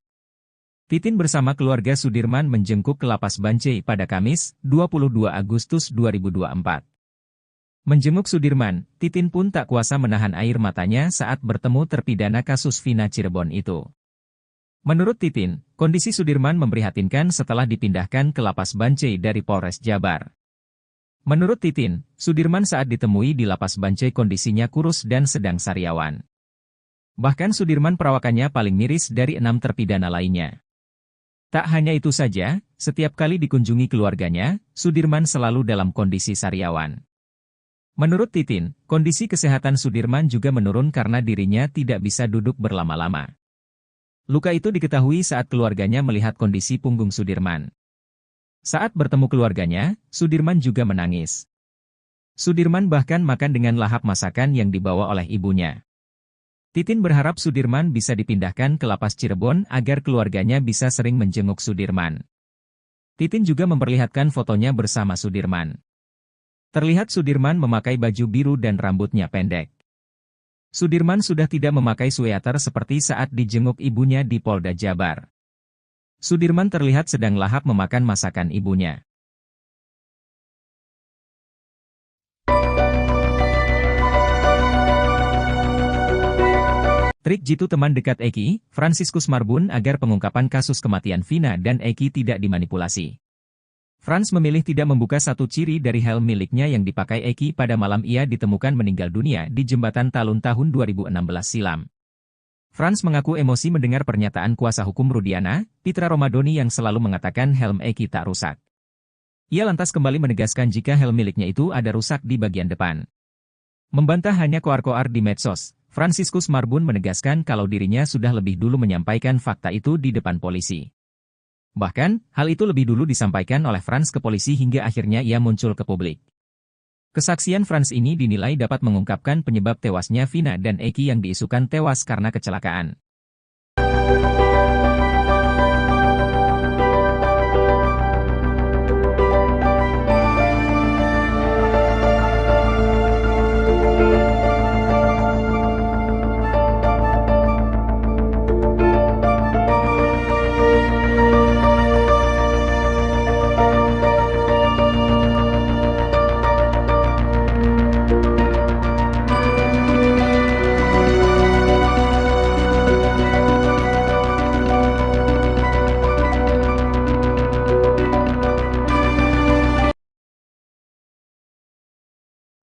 Titin bersama keluarga Sudirman menjenguk ke Lapas Bancai pada Kamis, 22 Agustus 2024. Menjenguk Sudirman, Titin pun tak kuasa menahan air matanya saat bertemu terpidana kasus Vina Cirebon itu. Menurut Titin, kondisi Sudirman memprihatinkan setelah dipindahkan ke Lapas Bancai dari Polres Jabar. Menurut Titin, Sudirman saat ditemui di Lapas Bancai kondisinya kurus dan sedang sariawan. Bahkan Sudirman perawakannya paling miris dari 6 terpidana lainnya. Tak hanya itu saja, setiap kali dikunjungi keluarganya, Sudirman selalu dalam kondisi sariawan. Menurut Titin, kondisi kesehatan Sudirman juga menurun karena dirinya tidak bisa duduk berlama-lama. Luka itu diketahui saat keluarganya melihat kondisi punggung Sudirman. Saat bertemu keluarganya, Sudirman juga menangis. Sudirman bahkan makan dengan lahap masakan yang dibawa oleh ibunya. Titin berharap Sudirman bisa dipindahkan ke Lapas Cirebon agar keluarganya bisa sering menjenguk Sudirman. Titin juga memperlihatkan fotonya bersama Sudirman. Terlihat Sudirman memakai baju biru dan rambutnya pendek. Sudirman sudah tidak memakai sweater seperti saat dijenguk ibunya di Polda Jabar. Sudirman terlihat sedang lahap memakan masakan ibunya. Trik jitu teman dekat Eki, Fransiskus Marbun agar pengungkapan kasus kematian Vina dan Eki tidak dimanipulasi. Frans memilih tidak membuka satu ciri dari helm miliknya yang dipakai Eki pada malam ia ditemukan meninggal dunia di Jembatan Talun tahun 2016 silam. Frans mengaku emosi mendengar pernyataan kuasa hukum Rudiana, Pitra Romadoni yang selalu mengatakan helm Eki tak rusak. Ia lantas kembali menegaskan jika helm miliknya itu ada rusak di bagian depan. Membantah hanya koar-koar di medsos, Fransiskus Marbun menegaskan kalau dirinya sudah lebih dulu menyampaikan fakta itu di depan polisi. Bahkan, hal itu lebih dulu disampaikan oleh Frans ke polisi hingga akhirnya ia muncul ke publik. Kesaksian Frans ini dinilai dapat mengungkapkan penyebab tewasnya Vina dan Eki yang diisukan tewas karena kecelakaan.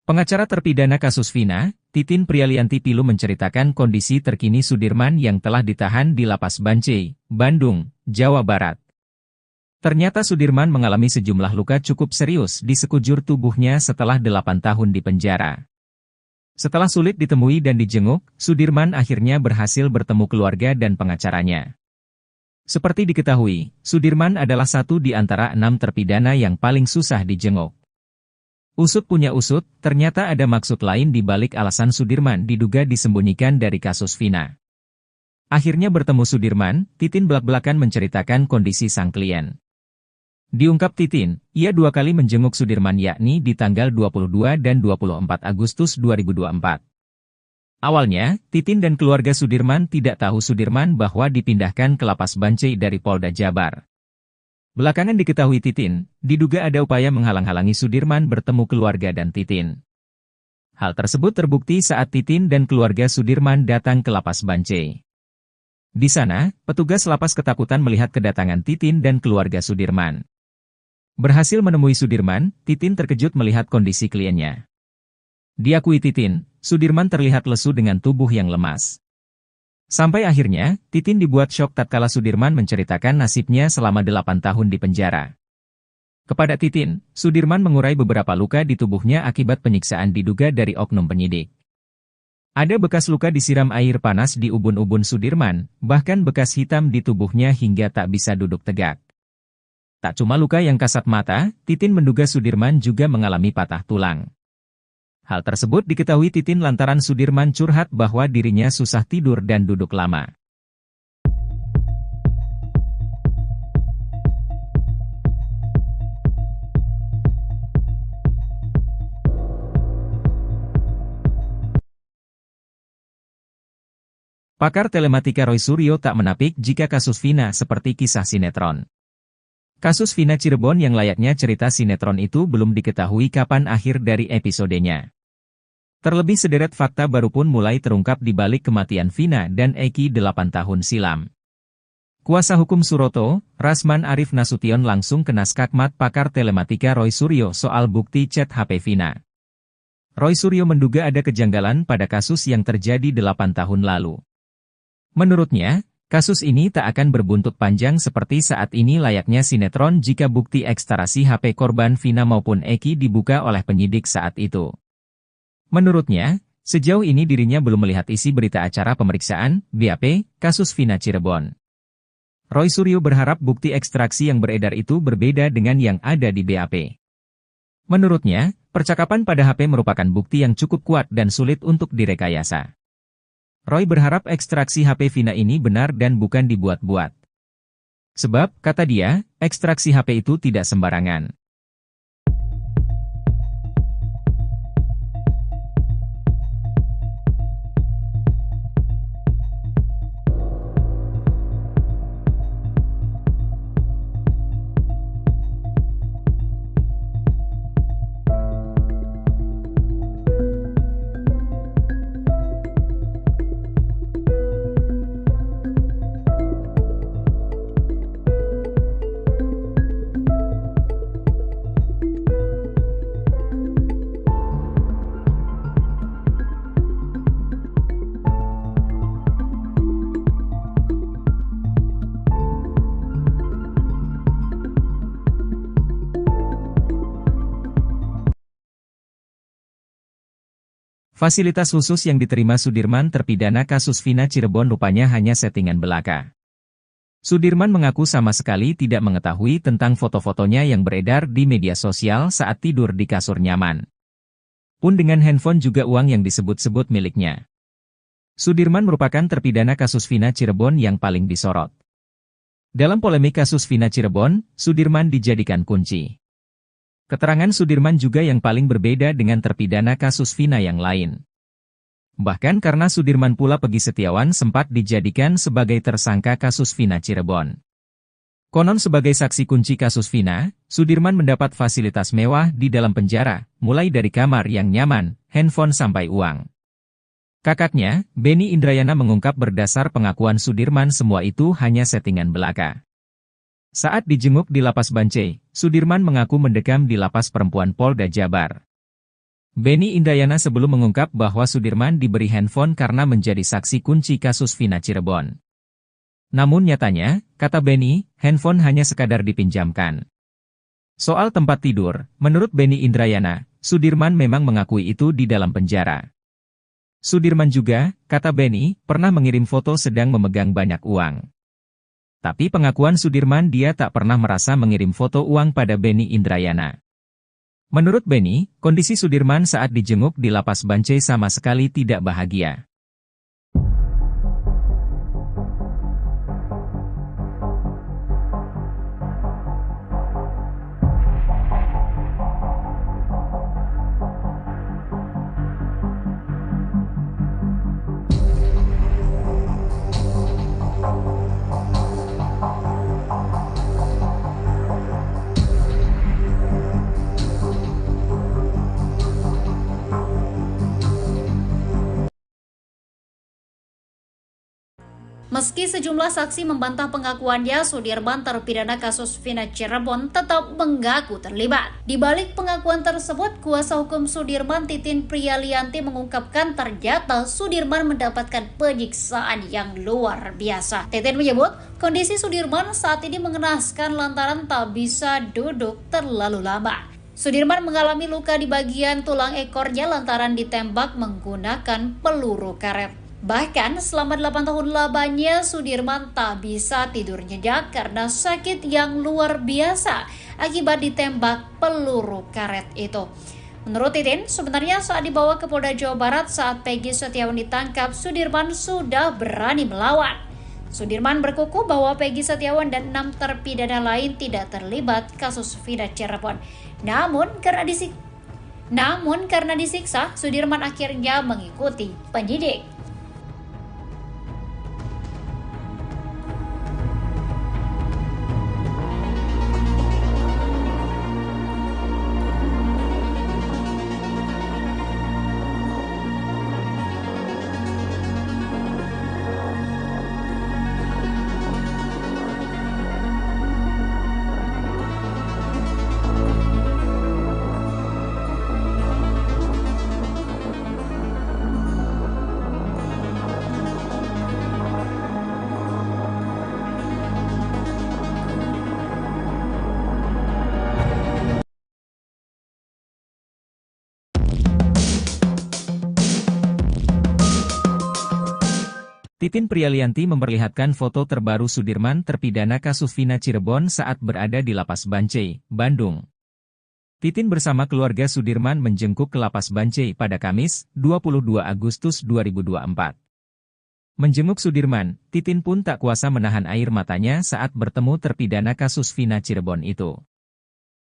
Pengacara terpidana kasus Vina, Titin Prialianti Pilu menceritakan kondisi terkini Sudirman yang telah ditahan di Lapas Bancai, Bandung, Jawa Barat. Ternyata Sudirman mengalami sejumlah luka cukup serius di sekujur tubuhnya setelah 8 tahun di penjara. Setelah sulit ditemui dan dijenguk, Sudirman akhirnya berhasil bertemu keluarga dan pengacaranya. Seperti diketahui, Sudirman adalah satu di antara 6 terpidana yang paling susah dijenguk. Usut punya usut, ternyata ada maksud lain di balik alasan Sudirman diduga disembunyikan dari kasus Vina. Akhirnya bertemu Sudirman, Titin belak-belakan menceritakan kondisi sang klien. Diungkap Titin, ia 2 kali menjenguk Sudirman yakni di tanggal 22 dan 24 Agustus 2024. Awalnya, Titin dan keluarga Sudirman tidak tahu Sudirman bahwa dipindahkan ke Lapas Bancai dari Polda Jabar. Belakangan diketahui Titin, diduga ada upaya menghalang-halangi Sudirman bertemu keluarga dan Titin. Hal tersebut terbukti saat Titin dan keluarga Sudirman datang ke Lapas Bancai. Di sana, petugas lapas ketakutan melihat kedatangan Titin dan keluarga Sudirman. Berhasil menemui Sudirman, Titin terkejut melihat kondisi kliennya. Diakui Titin, Sudirman terlihat lesu dengan tubuh yang lemas. Sampai akhirnya, Titin dibuat syok tatkala Sudirman menceritakan nasibnya selama 8 tahun di penjara. Kepada Titin, Sudirman mengurai beberapa luka di tubuhnya akibat penyiksaan diduga dari oknum penyidik. Ada bekas luka disiram air panas di ubun-ubun Sudirman, bahkan bekas hitam di tubuhnya hingga tak bisa duduk tegak. Tak cuma luka yang kasat mata, Titin menduga Sudirman juga mengalami patah tulang. Hal tersebut diketahui Titin lantaran Sudirman curhat bahwa dirinya susah tidur dan duduk lama. Pakar telematika Roy Suryo tak menapik jika kasus Vina seperti kisah sinetron. Kasus Vina Cirebon yang layaknya cerita sinetron itu belum diketahui kapan akhir dari episodenya. Terlebih sederet fakta baru pun mulai terungkap di balik kematian Vina dan Eki 8 tahun silam. Kuasa hukum Suroto, Rasman Arif Nasution langsung kena skakmat pakar telematika Roy Suryo soal bukti chat HP Vina. Roy Suryo menduga ada kejanggalan pada kasus yang terjadi 8 tahun lalu. Menurutnya, kasus ini tak akan berbuntut panjang seperti saat ini layaknya sinetron jika bukti ekstarasi HP korban Vina maupun Eki dibuka oleh penyidik saat itu. Menurutnya, sejauh ini dirinya belum melihat isi berita acara pemeriksaan, BAP, kasus Vina Cirebon. Roy Suryo berharap bukti ekstraksi yang beredar itu berbeda dengan yang ada di BAP. Menurutnya, percakapan pada HP merupakan bukti yang cukup kuat dan sulit untuk direkayasa. Roy berharap ekstraksi HP Vina ini benar dan bukan dibuat-buat. Sebab, kata dia, ekstraksi HP itu tidak sembarangan. Fasilitas khusus yang diterima Sudirman terpidana kasus Vina Cirebon rupanya hanya settingan belaka. Sudirman mengaku sama sekali tidak mengetahui tentang foto-fotonya yang beredar di media sosial saat tidur di kasur nyaman. Pun dengan handphone juga uang yang disebut-sebut miliknya. Sudirman merupakan terpidana kasus Vina Cirebon yang paling disorot. Dalam polemik kasus Vina Cirebon, Sudirman dijadikan kunci. Keterangan Sudirman juga yang paling berbeda dengan terpidana kasus Vina yang lain. Bahkan karena Sudirman pula Peggy Setiawan sempat dijadikan sebagai tersangka kasus Vina Cirebon. Konon sebagai saksi kunci kasus Vina, Sudirman mendapat fasilitas mewah di dalam penjara, mulai dari kamar yang nyaman, handphone sampai uang. Kakaknya, Benny Indrayana mengungkap berdasar pengakuan Sudirman semua itu hanya settingan belaka. Saat dijenguk di Lapas Bancai, Sudirman mengaku mendekam di Lapas Perempuan Polda Jabar. Benny Indrayana sebelum mengungkap bahwa Sudirman diberi handphone karena menjadi saksi kunci kasus Vina Cirebon. Namun nyatanya, kata Benny, handphone hanya sekadar dipinjamkan. Soal tempat tidur, menurut Benny Indrayana, Sudirman memang mengakui itu di dalam penjara. Sudirman juga, kata Benny, pernah mengirim foto sedang memegang banyak uang. Tapi pengakuan Sudirman dia tak pernah merasa mengirim foto uang pada Benny Indrayana. Menurut Benny, kondisi Sudirman saat dijenguk di Lapas Bancai sama sekali tidak bahagia. Meski sejumlah saksi membantah pengakuannya, Sudirman terpidana kasus Vina Cirebon tetap mengaku terlibat. Di balik pengakuan tersebut, kuasa hukum Sudirman Titin Prialianti mengungkapkan ternyata Sudirman mendapatkan penyiksaan yang luar biasa. Titin menyebut, kondisi Sudirman saat ini mengenaskan lantaran tak bisa duduk terlalu lama. Sudirman mengalami luka di bagian tulang ekornya lantaran ditembak menggunakan peluru karet. Bahkan selama 8 tahun lamanya Sudirman tak bisa tidur nyenyak karena sakit yang luar biasa akibat ditembak peluru karet itu. Menurut Titin, sebenarnya saat dibawa ke Polda Jawa Barat saat Peggy Setiawan ditangkap, Sudirman sudah berani melawan. Sudirman berkukuh bahwa Peggy Setiawan dan 6 terpidana lain tidak terlibat kasus Vina Cirebon. Namun karena disiksa, Sudirman akhirnya mengikuti penyidik. Titin Prialianti memperlihatkan foto terbaru Sudirman terpidana kasus Vina Cirebon saat berada di Lapas Bancai, Bandung. Titin bersama keluarga Sudirman menjenguk ke Lapas Bancai pada Kamis, 22 Agustus 2024. Menjenguk Sudirman, Titin pun tak kuasa menahan air matanya saat bertemu terpidana kasus Vina Cirebon itu.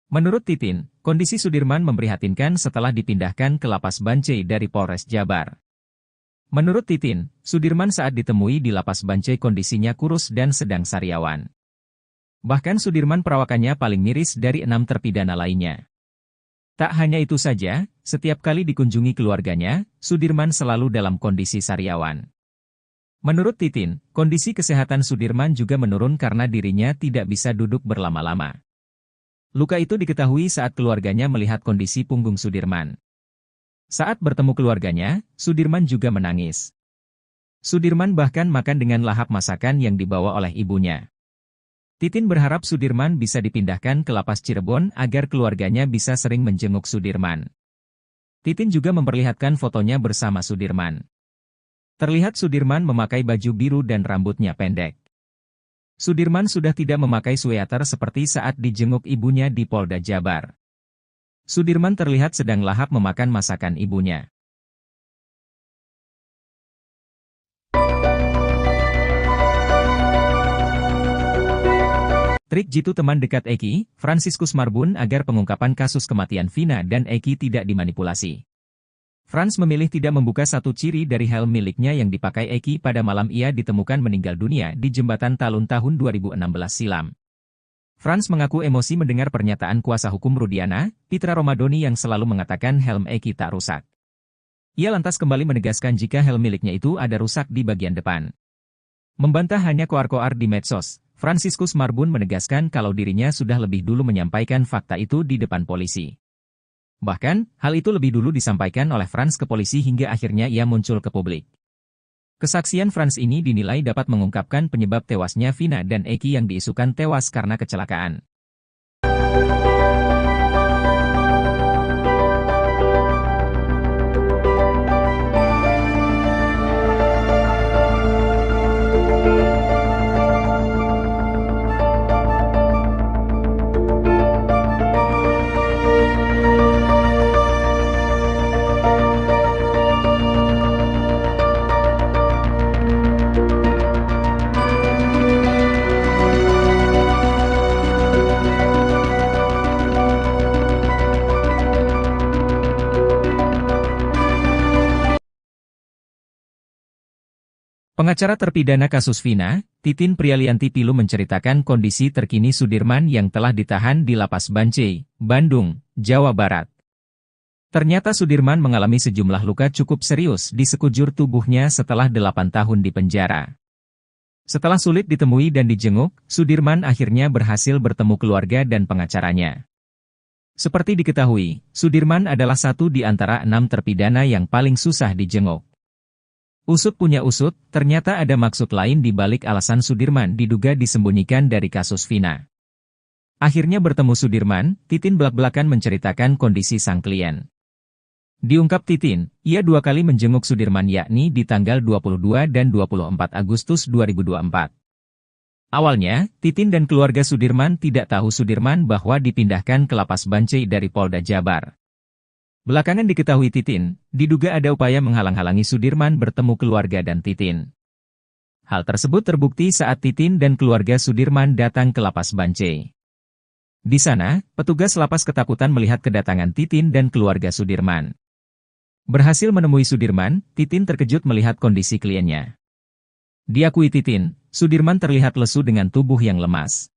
Menurut Titin, kondisi Sudirman memprihatinkan setelah dipindahkan ke Lapas Bancai dari Polres Jabar. Menurut Titin, Sudirman saat ditemui di Lapas Bancai kondisinya kurus dan sedang sariawan. Bahkan Sudirman perawakannya paling miris dari 6 terpidana lainnya. Tak hanya itu saja, setiap kali dikunjungi keluarganya, Sudirman selalu dalam kondisi sariawan. Menurut Titin, kondisi kesehatan Sudirman juga menurun karena dirinya tidak bisa duduk berlama-lama. Luka itu diketahui saat keluarganya melihat kondisi punggung Sudirman. Saat bertemu keluarganya, Sudirman juga menangis. Sudirman bahkan makan dengan lahap masakan yang dibawa oleh ibunya. Titin berharap Sudirman bisa dipindahkan ke Lapas Cirebon agar keluarganya bisa sering menjenguk Sudirman. Titin juga memperlihatkan fotonya bersama Sudirman. Terlihat Sudirman memakai baju biru dan rambutnya pendek. Sudirman sudah tidak memakai sweater seperti saat dijenguk ibunya di Polda Jabar. Sudirman terlihat sedang lahap memakan masakan ibunya. Trik jitu teman dekat Eki, Fransiskus Marbun agar pengungkapan kasus kematian Vina dan Eki tidak dimanipulasi. Frans memilih tidak membuka satu ciri dari helm miliknya yang dipakai Eki pada malam ia ditemukan meninggal dunia di Jembatan Talun tahun 2016 silam. Frans mengaku emosi mendengar pernyataan kuasa hukum Rudiana, Pitra Romadoni yang selalu mengatakan helm Eki tak rusak. Ia lantas kembali menegaskan jika helm miliknya itu ada rusak di bagian depan. Membantah hanya koar-koar di medsos, Fransiskus Marbun menegaskan kalau dirinya sudah lebih dulu menyampaikan fakta itu di depan polisi. Bahkan, hal itu lebih dulu disampaikan oleh Frans ke polisi hingga akhirnya ia muncul ke publik. Kesaksian Frans ini dinilai dapat mengungkapkan penyebab tewasnya Vina dan Eki yang diisukan tewas karena kecelakaan. Pengacara terpidana kasus Vina, Titin Prialianti Pilu menceritakan kondisi terkini Sudirman yang telah ditahan di Lapas Bancai, Bandung, Jawa Barat. Ternyata Sudirman mengalami sejumlah luka cukup serius di sekujur tubuhnya setelah 8 tahun di penjara. Setelah sulit ditemui dan dijenguk, Sudirman akhirnya berhasil bertemu keluarga dan pengacaranya. Seperti diketahui, Sudirman adalah satu di antara 6 terpidana yang paling susah dijenguk. Usut punya usut, ternyata ada maksud lain di balik alasan Sudirman diduga disembunyikan dari kasus Vina. Akhirnya bertemu Sudirman, Titin belak-belakan menceritakan kondisi sang klien. Diungkap Titin, ia 2 kali menjenguk Sudirman yakni di tanggal 22 dan 24 Agustus 2024. Awalnya, Titin dan keluarga Sudirman tidak tahu Sudirman bahwa dipindahkan ke Lapas Bancai dari Polda Jabar. Belakangan diketahui Titin, diduga ada upaya menghalang-halangi Sudirman bertemu keluarga dan Titin. Hal tersebut terbukti saat Titin dan keluarga Sudirman datang ke Lapas Bancai. Di sana, petugas lapas ketakutan melihat kedatangan Titin dan keluarga Sudirman. Berhasil menemui Sudirman, Titin terkejut melihat kondisi kliennya. Diakui Titin, Sudirman terlihat lesu dengan tubuh yang lemas.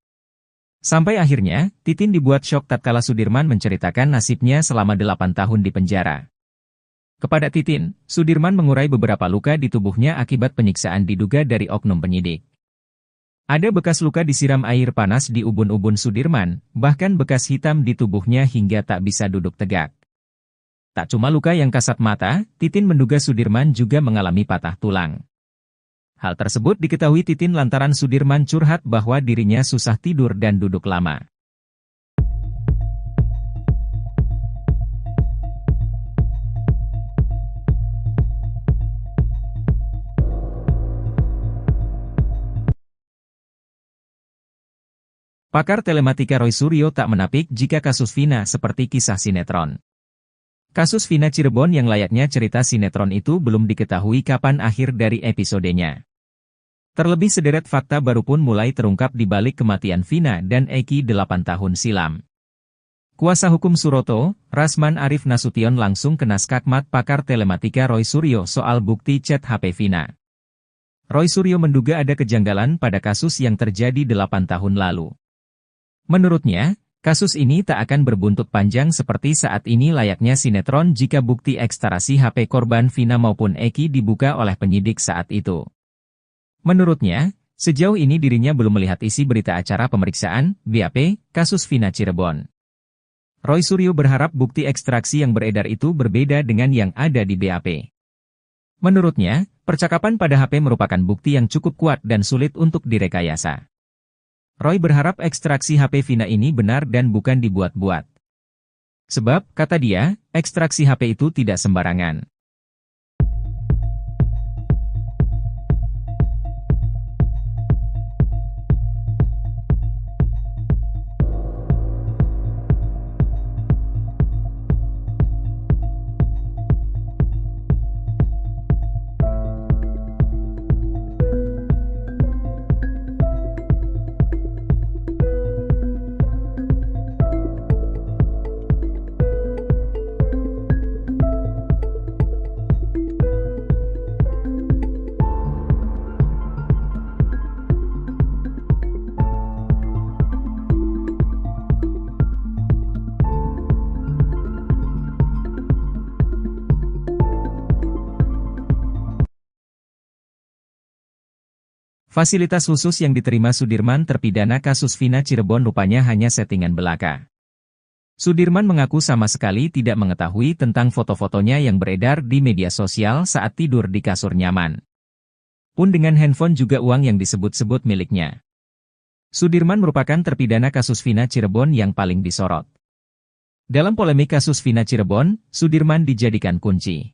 Sampai akhirnya, Titin dibuat syok tatkala Sudirman menceritakan nasibnya selama 8 tahun di penjara. Kepada Titin, Sudirman mengurai beberapa luka di tubuhnya akibat penyiksaan diduga dari oknum penyidik. Ada bekas luka disiram air panas di ubun-ubun Sudirman, bahkan bekas hitam di tubuhnya hingga tak bisa duduk tegak. Tak cuma luka yang kasat mata, Titin menduga Sudirman juga mengalami patah tulang. Hal tersebut diketahui Titin lantaran Sudirman curhat bahwa dirinya susah tidur dan duduk lama. Pakar telematika Roy Suryo tak menapik jika kasus Vina seperti kisah sinetron. Kasus Vina Cirebon yang layaknya cerita sinetron itu belum diketahui kapan akhir dari episodenya. Terlebih sederet fakta baru pun mulai terungkap di balik kematian Vina dan Eki 8 tahun silam. Kuasa hukum Suroto, Rasman Arif Nasution langsung kena skakmat pakar telematika Roy Suryo soal bukti chat HP Vina. Roy Suryo menduga ada kejanggalan pada kasus yang terjadi 8 tahun lalu. Menurutnya, kasus ini tak akan berbuntut panjang seperti saat ini layaknya sinetron jika bukti ekstraksi HP korban Vina maupun Eki dibuka oleh penyidik saat itu. Menurutnya, sejauh ini dirinya belum melihat isi berita acara pemeriksaan, BAP, kasus Vina Cirebon. Roy Suryo berharap bukti ekstraksi yang beredar itu berbeda dengan yang ada di BAP. Menurutnya, percakapan pada HP merupakan bukti yang cukup kuat dan sulit untuk direkayasa. Roy berharap ekstraksi HP Vina ini benar dan bukan dibuat-buat. Sebab, kata dia, ekstraksi HP itu tidak sembarangan. Fasilitas khusus yang diterima Sudirman terpidana kasus Vina Cirebon rupanya hanya settingan belaka. Sudirman mengaku sama sekali tidak mengetahui tentang foto-fotonya yang beredar di media sosial saat tidur di kasur nyaman. Pun dengan handphone juga uang yang disebut-sebut miliknya. Sudirman merupakan terpidana kasus Vina Cirebon yang paling disorot. Dalam polemik kasus Vina Cirebon, Sudirman dijadikan kunci.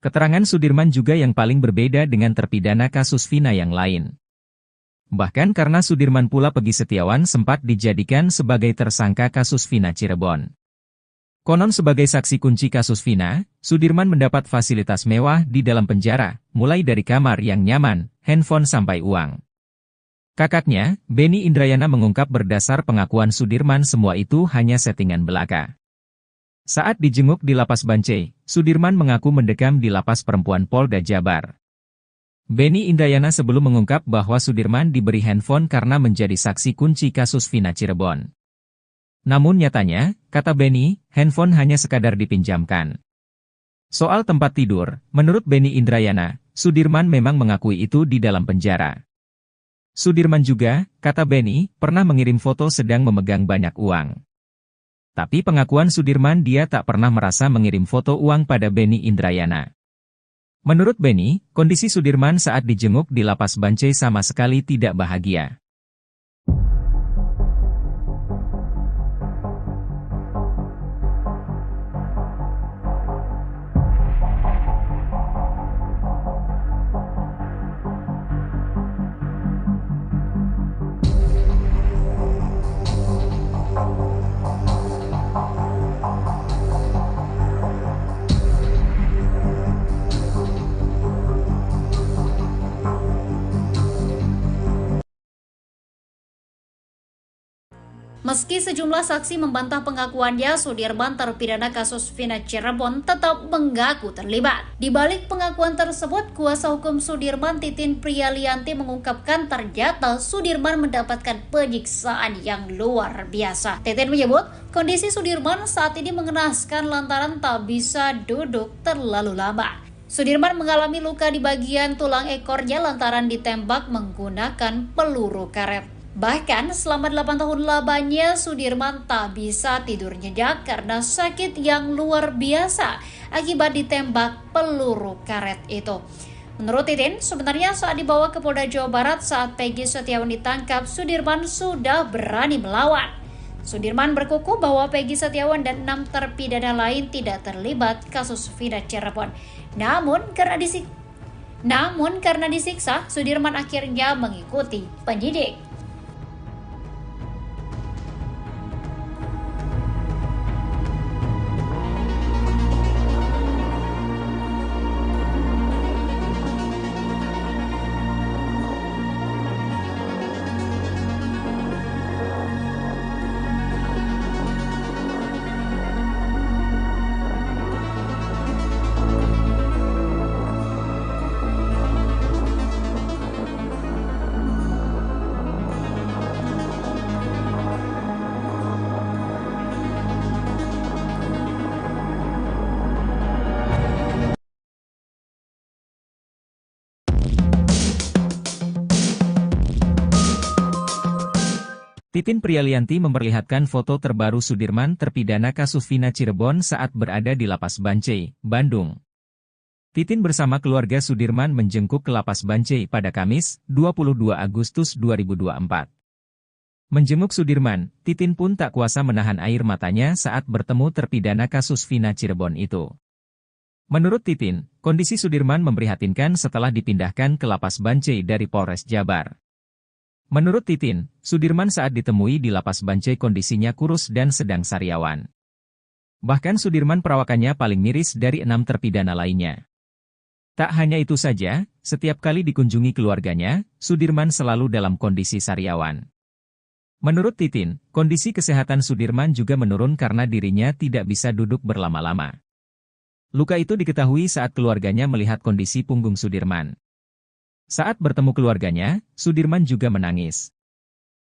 Keterangan Sudirman juga yang paling berbeda dengan terpidana kasus Vina yang lain. Bahkan karena Sudirman pula Peggy Setiawan sempat dijadikan sebagai tersangka kasus Vina Cirebon. Konon sebagai saksi kunci kasus Vina, Sudirman mendapat fasilitas mewah di dalam penjara, mulai dari kamar yang nyaman, handphone sampai uang. Kakaknya, Benny Indrayana mengungkap berdasar pengakuan Sudirman semua itu hanya settingan belaka. Saat dijenguk di Lapas Bancai, Sudirman mengaku mendekam di Lapas Perempuan Polda Jabar. Benny Indrayana sebelum mengungkap bahwa Sudirman diberi handphone karena menjadi saksi kunci kasus Vina Cirebon. Namun nyatanya, kata Benny, handphone hanya sekadar dipinjamkan. Soal tempat tidur, menurut Benny Indrayana, Sudirman memang mengakui itu di dalam penjara. Sudirman juga, kata Benny, pernah mengirim foto sedang memegang banyak uang. Tapi pengakuan Sudirman dia tak pernah merasa mengirim foto uang pada Benny Indrayana. Menurut Benny, kondisi Sudirman saat dijenguk di Lapas Bancai sama sekali tidak bahagia. Meski sejumlah saksi membantah pengakuannya, Sudirman terpidana kasus Vina Cirebon tetap mengaku terlibat. Di balik pengakuan tersebut, kuasa hukum Sudirman Titin Priyalianti mengungkapkan ternyata Sudirman mendapatkan penyiksaan yang luar biasa. Titin menyebut, kondisi Sudirman saat ini mengenaskan lantaran tak bisa duduk terlalu lama. Sudirman mengalami luka di bagian tulang ekornya lantaran ditembak menggunakan peluru karet. Bahkan selama 8 tahun lamanya Sudirman tak bisa tidur nyenyak karena sakit yang luar biasa akibat ditembak peluru karet itu. Menurut Titin, sebenarnya saat dibawa ke Polda Jawa Barat saat Peggy Setiawan ditangkap, Sudirman sudah berani melawan. Sudirman berkukuh bahwa Peggy Setiawan dan 6 terpidana lain tidak terlibat kasus Vina Cirebon. Namun karena disiksa, Sudirman akhirnya mengikuti penyidik. Titin Prialianti memperlihatkan foto terbaru Sudirman terpidana kasus Vina Cirebon saat berada di Lapas Bancai, Bandung. Titin bersama keluarga Sudirman menjengkuk ke Lapas Bancai pada Kamis, 22 Agustus 2024. Menjenguk Sudirman, Titin pun tak kuasa menahan air matanya saat bertemu terpidana kasus Vina Cirebon itu. Menurut Titin, kondisi Sudirman memprihatinkan setelah dipindahkan ke Lapas Bancai dari Polres Jabar. Menurut Titin, Sudirman saat ditemui di Lapas Bancai kondisinya kurus dan sedang sariawan. Bahkan Sudirman perawakannya paling miris dari 6 terpidana lainnya. Tak hanya itu saja, setiap kali dikunjungi keluarganya, Sudirman selalu dalam kondisi sariawan. Menurut Titin, kondisi kesehatan Sudirman juga menurun karena dirinya tidak bisa duduk berlama-lama. Luka itu diketahui saat keluarganya melihat kondisi punggung Sudirman. Saat bertemu keluarganya, Sudirman juga menangis.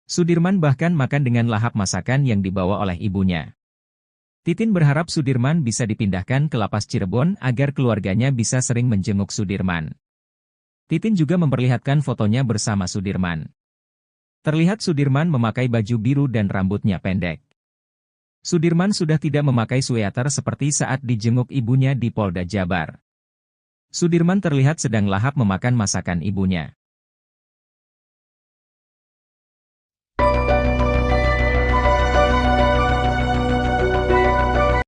Sudirman bahkan makan dengan lahap masakan yang dibawa oleh ibunya. Titin berharap Sudirman bisa dipindahkan ke Lapas Cirebon agar keluarganya bisa sering menjenguk Sudirman. Titin juga memperlihatkan fotonya bersama Sudirman. Terlihat Sudirman memakai baju biru dan rambutnya pendek. Sudirman sudah tidak memakai sweater seperti saat dijenguk ibunya di Polda Jabar. Sudirman terlihat sedang lahap memakan masakan ibunya.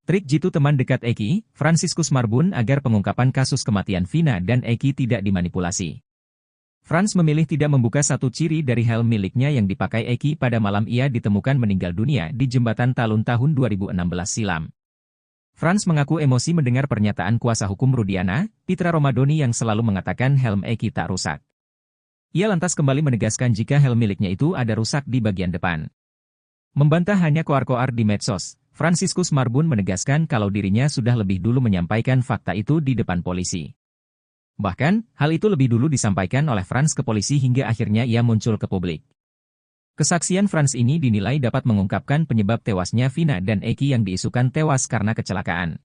Trik jitu teman dekat Eki, Fransiskus Marbun agar pengungkapan kasus kematian Vina dan Eki tidak dimanipulasi. Frans memilih tidak membuka satu ciri dari helm miliknya yang dipakai Eki pada malam ia ditemukan meninggal dunia di Jembatan Talun tahun 2016 silam. Frans mengaku emosi mendengar pernyataan kuasa hukum Rudiana, Pitra Romadoni yang selalu mengatakan helm Eki tak rusak. Ia lantas kembali menegaskan jika helm miliknya itu ada rusak di bagian depan. Membantah hanya koar-koar di medsos, Fransiskus Marbun menegaskan kalau dirinya sudah lebih dulu menyampaikan fakta itu di depan polisi. Bahkan, hal itu lebih dulu disampaikan oleh Frans ke polisi hingga akhirnya ia muncul ke publik. Kesaksian Frans ini dinilai dapat mengungkapkan penyebab tewasnya Vina dan Eki yang diisukan tewas karena kecelakaan.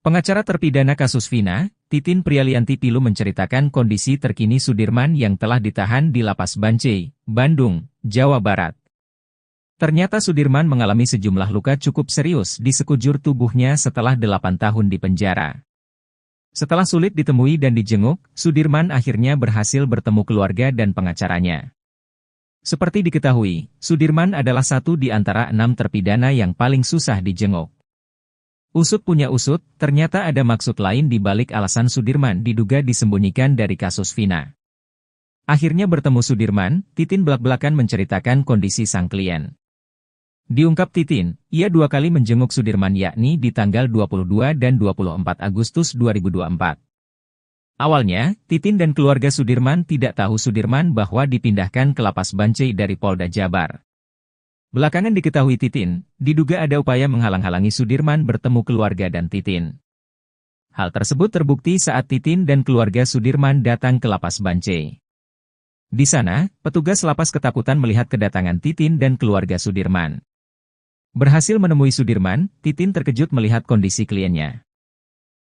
Pengacara terpidana kasus Vina, Titin Prialianti Pilu menceritakan kondisi terkini Sudirman yang telah ditahan di Lapas Bancai, Bandung, Jawa Barat. Ternyata Sudirman mengalami sejumlah luka cukup serius di sekujur tubuhnya setelah 8 tahun di penjara. Setelah sulit ditemui dan dijenguk, Sudirman akhirnya berhasil bertemu keluarga dan pengacaranya. Seperti diketahui, Sudirman adalah satu di antara 6 terpidana yang paling susah dijenguk. Usut punya usut, ternyata ada maksud lain di balik alasan Sudirman diduga disembunyikan dari kasus Vina. Akhirnya bertemu Sudirman, Titin belak-belakan menceritakan kondisi sang klien. Diungkap Titin, ia 2 kali menjenguk Sudirman yakni di tanggal 22 dan 24 Agustus 2024. Awalnya, Titin dan keluarga Sudirman tidak tahu Sudirman bahwa dipindahkan ke Lapas Bancai dari Polda Jabar. Belakangan diketahui Titin, diduga ada upaya menghalang-halangi Sudirman bertemu keluarga dan Titin. Hal tersebut terbukti saat Titin dan keluarga Sudirman datang ke Lapas Bancai. Di sana, petugas lapas ketakutan melihat kedatangan Titin dan keluarga Sudirman. Berhasil menemui Sudirman, Titin terkejut melihat kondisi kliennya.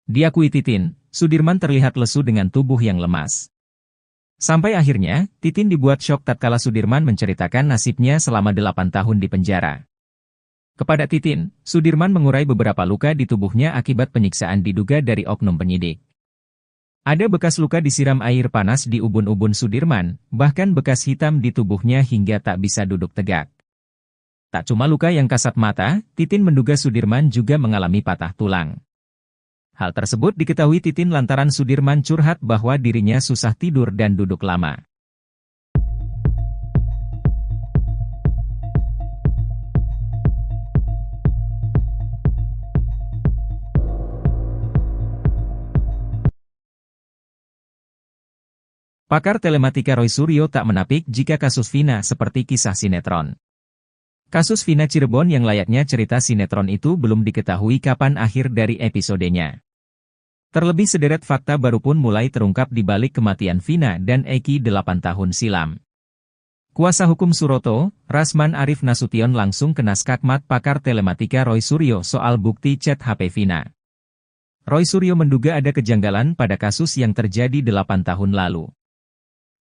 Diakui Titin, Sudirman terlihat lesu dengan tubuh yang lemas. Sampai akhirnya, Titin dibuat syok tatkala Sudirman menceritakan nasibnya selama 8 tahun di penjara. Kepada Titin, Sudirman mengurai beberapa luka di tubuhnya akibat penyiksaan diduga dari oknum penyidik. Ada bekas luka disiram air panas di ubun-ubun Sudirman, bahkan bekas hitam di tubuhnya hingga tak bisa duduk tegak. Tak cuma luka yang kasat mata, Titin menduga Sudirman juga mengalami patah tulang. Hal tersebut diketahui Titin lantaran Sudirman curhat bahwa dirinya susah tidur dan duduk lama. Pakar telematika Roy Suryo tak menapik jika kasus Vina seperti kisah sinetron. Kasus Vina Cirebon yang layaknya cerita sinetron itu belum diketahui kapan akhir dari episodenya. Terlebih sederet fakta baru pun mulai terungkap di balik kematian Vina dan Eki 8 tahun silam. Kuasa hukum Suroto, Rasman Arif Nasution langsung kena skakmat pakar telematika Roy Suryo soal bukti chat HP Vina. Roy Suryo menduga ada kejanggalan pada kasus yang terjadi 8 tahun lalu.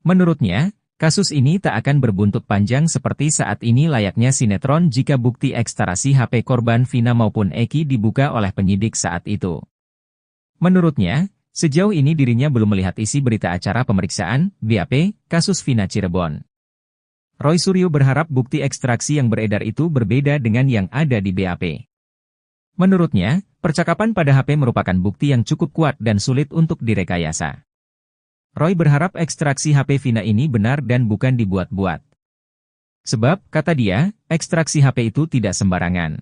Menurutnya, kasus ini tak akan berbuntut panjang seperti saat ini layaknya sinetron jika bukti ekstraksi HP korban Vina maupun Eki dibuka oleh penyidik saat itu. Menurutnya, sejauh ini dirinya belum melihat isi berita acara pemeriksaan, BAP, kasus Vina Cirebon. Roy Suryo berharap bukti ekstraksi yang beredar itu berbeda dengan yang ada di BAP. Menurutnya, percakapan pada HP merupakan bukti yang cukup kuat dan sulit untuk direkayasa. Roy berharap ekstraksi HP Vina ini benar dan bukan dibuat-buat. Sebab, kata dia, ekstraksi HP itu tidak sembarangan.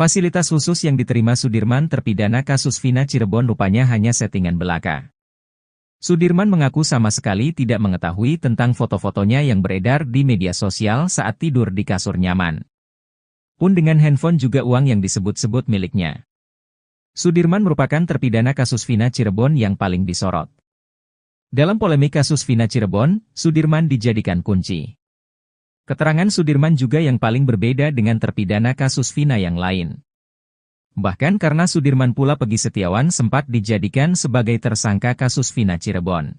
Fasilitas khusus yang diterima Sudirman terpidana kasus Vina Cirebon rupanya hanya settingan belaka. Sudirman mengaku sama sekali tidak mengetahui tentang foto-fotonya yang beredar di media sosial saat tidur di kasur nyaman. Pun dengan handphone juga uang yang disebut-sebut miliknya. Sudirman merupakan terpidana kasus Vina Cirebon yang paling disorot. Dalam polemik kasus Vina Cirebon, Sudirman dijadikan kunci. Keterangan Sudirman juga yang paling berbeda dengan terpidana kasus Vina yang lain. Bahkan karena Sudirman pula Pegi Setiawan sempat dijadikan sebagai tersangka kasus Vina Cirebon.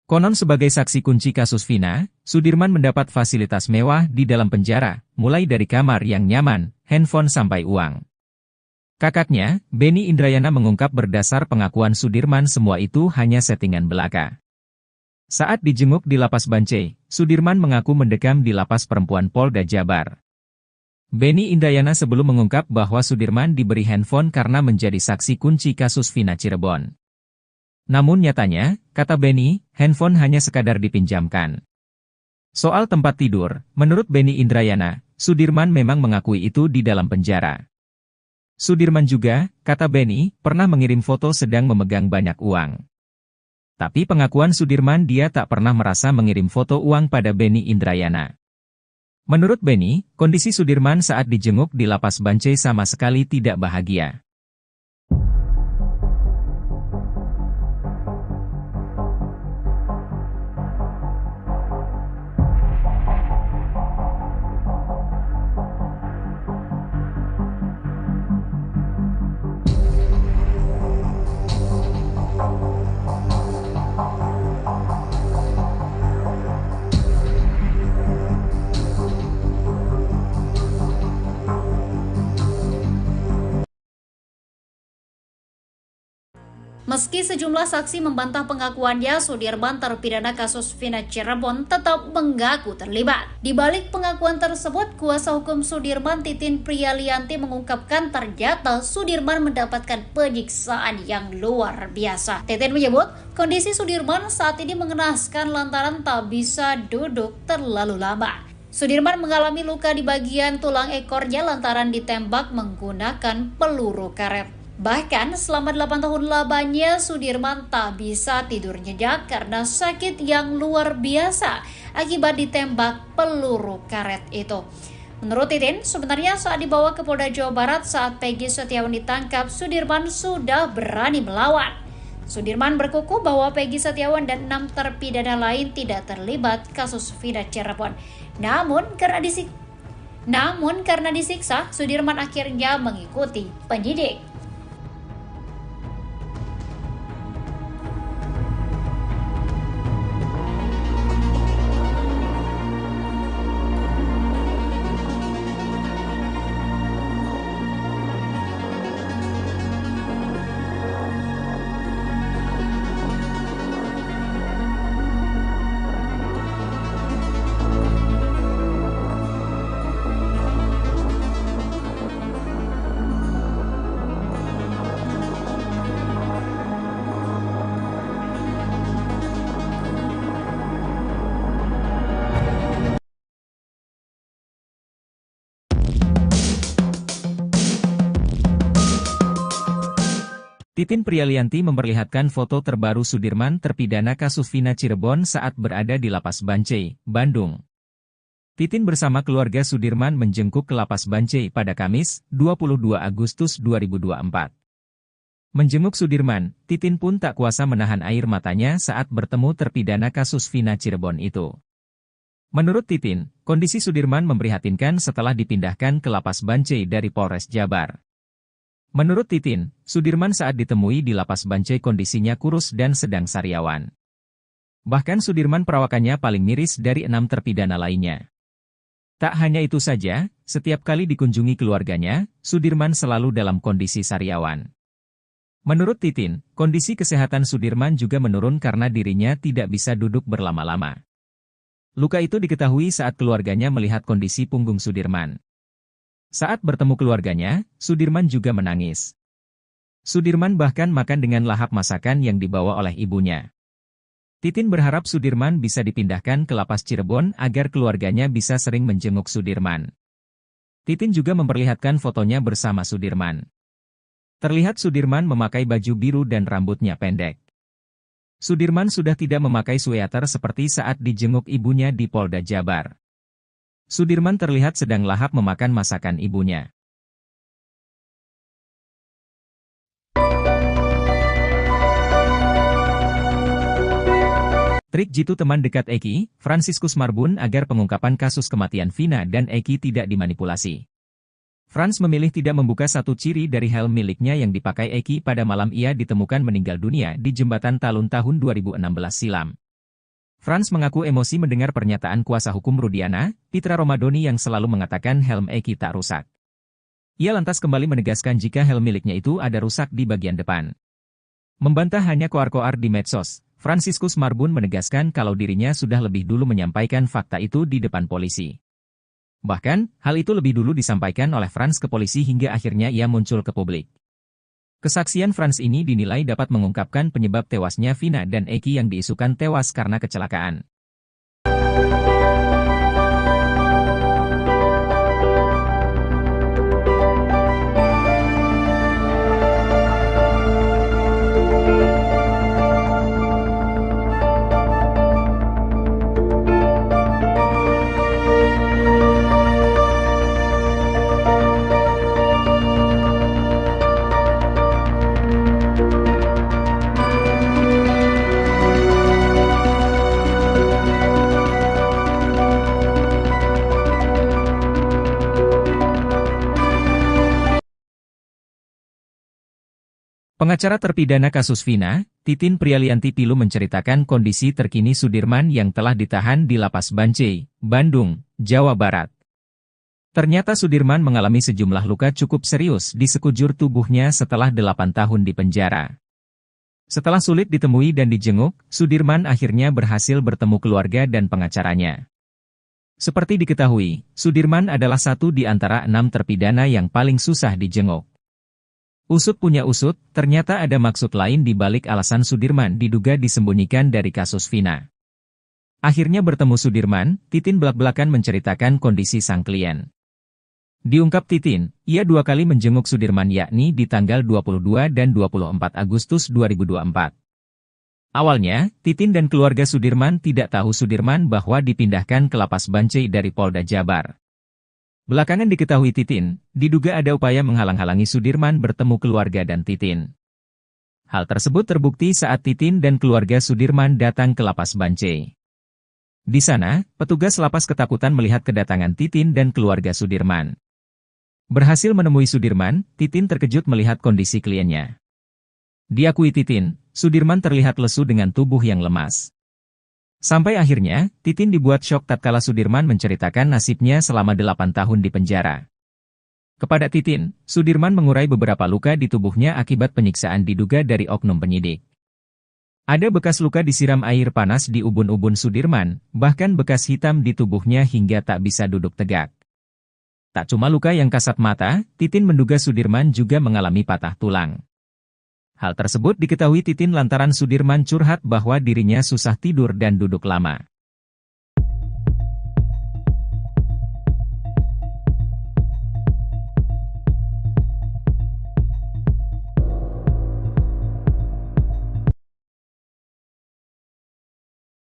Konon sebagai saksi kunci kasus Vina, Sudirman mendapat fasilitas mewah di dalam penjara, mulai dari kamar yang nyaman, handphone sampai uang. Kakaknya, Benny Indrayana mengungkap berdasar pengakuan Sudirman semua itu hanya settingan belaka. Saat dijenguk di Lapas Bancai, Sudirman mengaku mendekam di Lapas Perempuan Polda Jabar. Benny Indrayana sebelum mengungkap bahwa Sudirman diberi handphone karena menjadi saksi kunci kasus Vina Cirebon. Namun nyatanya, kata Benny, handphone hanya sekadar dipinjamkan. Soal tempat tidur, menurut Benny Indrayana, Sudirman memang mengakui itu di dalam penjara. Sudirman juga, kata Benny, pernah mengirim foto sedang memegang banyak uang. Tapi pengakuan Sudirman dia tak pernah merasa mengirim foto uang pada Benny Indrayana. Menurut Benny, kondisi Sudirman saat dijenguk di Lapas Bancai sama sekali tidak bahagia. Meski sejumlah saksi membantah pengakuannya, Sudirman terpidana kasus Vina Cirebon tetap mengaku terlibat. Di balik pengakuan tersebut, kuasa hukum Sudirman Titin Priyalianti mengungkapkan ternyata Sudirman mendapatkan penyiksaan yang luar biasa. Titin menyebut, kondisi Sudirman saat ini mengenaskan lantaran tak bisa duduk terlalu lama. Sudirman mengalami luka di bagian tulang ekornya lantaran ditembak menggunakan peluru karet. Bahkan selama 8 tahun lamanya Sudirman tak bisa tidur nyenyak karena sakit yang luar biasa akibat ditembak peluru karet itu. Menurut Titin, sebenarnya saat dibawa ke Polda Jawa Barat saat Pegi Setiawan ditangkap, Sudirman sudah berani melawan. Sudirman berkukuh bahwa Pegi Setiawan dan 6 terpidana lain tidak terlibat kasus Vina Cirebon. Namun karena disiksa, Sudirman akhirnya mengikuti penyidik. Titin Prialianti memperlihatkan foto terbaru Sudirman terpidana kasus Vina Cirebon saat berada di Lapas Bancai, Bandung. Titin bersama keluarga Sudirman menjenguk ke Lapas Bancai pada Kamis, 22 Agustus 2024. Menjenguk Sudirman, Titin pun tak kuasa menahan air matanya saat bertemu terpidana kasus Vina Cirebon itu. Menurut Titin, kondisi Sudirman memprihatinkan setelah dipindahkan ke Lapas Bancai dari Polres Jabar. Menurut Titin, Sudirman saat ditemui di Lapas Bancai kondisinya kurus dan sedang sariawan. Bahkan Sudirman perawakannya paling miris dari 6 terpidana lainnya. Tak hanya itu saja, setiap kali dikunjungi keluarganya, Sudirman selalu dalam kondisi sariawan. Menurut Titin, kondisi kesehatan Sudirman juga menurun karena dirinya tidak bisa duduk berlama-lama. Luka itu diketahui saat keluarganya melihat kondisi punggung Sudirman. Saat bertemu keluarganya, Sudirman juga menangis. Sudirman bahkan makan dengan lahap masakan yang dibawa oleh ibunya. Titin berharap Sudirman bisa dipindahkan ke Lapas Cirebon agar keluarganya bisa sering menjenguk Sudirman. Titin juga memperlihatkan fotonya bersama Sudirman. Terlihat Sudirman memakai baju biru dan rambutnya pendek. Sudirman sudah tidak memakai sweater seperti saat dijenguk ibunya di Polda Jabar. Sudirman terlihat sedang lahap memakan masakan ibunya. Trik jitu teman dekat Eki, Fransiskus Marbun agar pengungkapan kasus kematian Vina dan Eki tidak dimanipulasi. Frans memilih tidak membuka satu ciri dari helm miliknya yang dipakai Eki pada malam ia ditemukan meninggal dunia di Jembatan Talun tahun 2016 silam. Frans mengaku emosi mendengar pernyataan kuasa hukum Rudiana, Pitra Romadoni yang selalu mengatakan helm Eki tak rusak. Ia lantas kembali menegaskan jika helm miliknya itu ada rusak di bagian depan. Membantah hanya koar-koar di medsos, Fransiskus Marbun menegaskan kalau dirinya sudah lebih dulu menyampaikan fakta itu di depan polisi. Bahkan, hal itu lebih dulu disampaikan oleh Frans ke polisi hingga akhirnya ia muncul ke publik. Kesaksian Frans ini dinilai dapat mengungkapkan penyebab tewasnya Vina dan Eki yang diisukan tewas karena kecelakaan. Pengacara terpidana kasus Vina, Titin Prialianti Pilu menceritakan kondisi terkini Sudirman yang telah ditahan di Lapas Bancai, Bandung, Jawa Barat. Ternyata Sudirman mengalami sejumlah luka cukup serius di sekujur tubuhnya setelah 8 tahun di penjara. Setelah sulit ditemui dan dijenguk, Sudirman akhirnya berhasil bertemu keluarga dan pengacaranya. Seperti diketahui, Sudirman adalah satu di antara 6 terpidana yang paling susah dijenguk. Usut punya usut, ternyata ada maksud lain di balik alasan Sudirman diduga disembunyikan dari kasus Vina. Akhirnya bertemu Sudirman, Titin belak-belakan menceritakan kondisi sang klien. Diungkap Titin, ia 2 kali menjenguk Sudirman yakni di tanggal 22 dan 24 Agustus 2024. Awalnya, Titin dan keluarga Sudirman tidak tahu Sudirman bahwa dipindahkan ke Lapas Bancai dari Polda Jabar. Belakangan diketahui Titin, diduga ada upaya menghalang-halangi Sudirman bertemu keluarga dan Titin. Hal tersebut terbukti saat Titin dan keluarga Sudirman datang ke Lapas Bancai. Di sana, petugas lapas ketakutan melihat kedatangan Titin dan keluarga Sudirman. Berhasil menemui Sudirman, Titin terkejut melihat kondisi kliennya. Diakui Titin, Sudirman terlihat lesu dengan tubuh yang lemas. Sampai akhirnya, Titin dibuat syok tatkala Sudirman menceritakan nasibnya selama 8 tahun di penjara. Kepada Titin, Sudirman mengurai beberapa luka di tubuhnya akibat penyiksaan diduga dari oknum penyidik. Ada bekas luka disiram air panas di ubun-ubun Sudirman, bahkan bekas hitam di tubuhnya hingga tak bisa duduk tegak. Tak cuma luka yang kasat mata, Titin menduga Sudirman juga mengalami patah tulang. Hal tersebut diketahui Titin lantaran Sudirman curhat bahwa dirinya susah tidur dan duduk lama.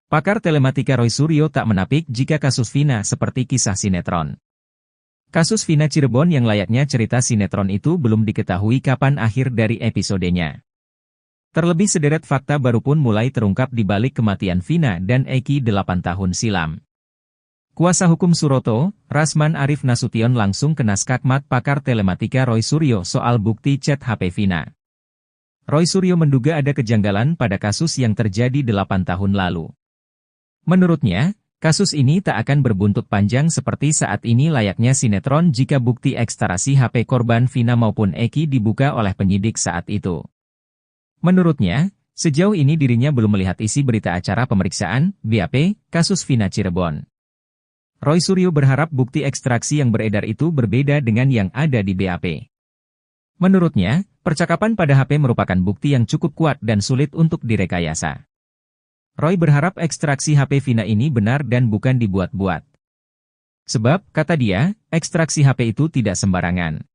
Pakar telematika Roy Suryo tak menapik jika kasus Vina seperti kisah sinetron. Kasus Vina Cirebon yang layaknya cerita sinetron itu belum diketahui kapan akhir dari episodenya. Terlebih sederet fakta baru pun mulai terungkap di balik kematian Vina dan Eki 8 tahun silam. Kuasa hukum Suroto, Rasman Arif Nasution langsung kena skakmat pakar telematika Roy Suryo soal bukti chat HP Vina. Roy Suryo menduga ada kejanggalan pada kasus yang terjadi 8 tahun lalu. Menurutnya, kasus ini tak akan berbuntut panjang seperti saat ini layaknya sinetron jika bukti ekstraksi HP korban Vina maupun Eki dibuka oleh penyidik saat itu. Menurutnya, sejauh ini dirinya belum melihat isi berita acara pemeriksaan, BAP, kasus Vina Cirebon. Roy Suryo berharap bukti ekstraksi yang beredar itu berbeda dengan yang ada di BAP. Menurutnya, percakapan pada HP merupakan bukti yang cukup kuat dan sulit untuk direkayasa. Roy berharap ekstraksi HP Vina ini benar dan bukan dibuat-buat. Sebab, kata dia, ekstraksi HP itu tidak sembarangan.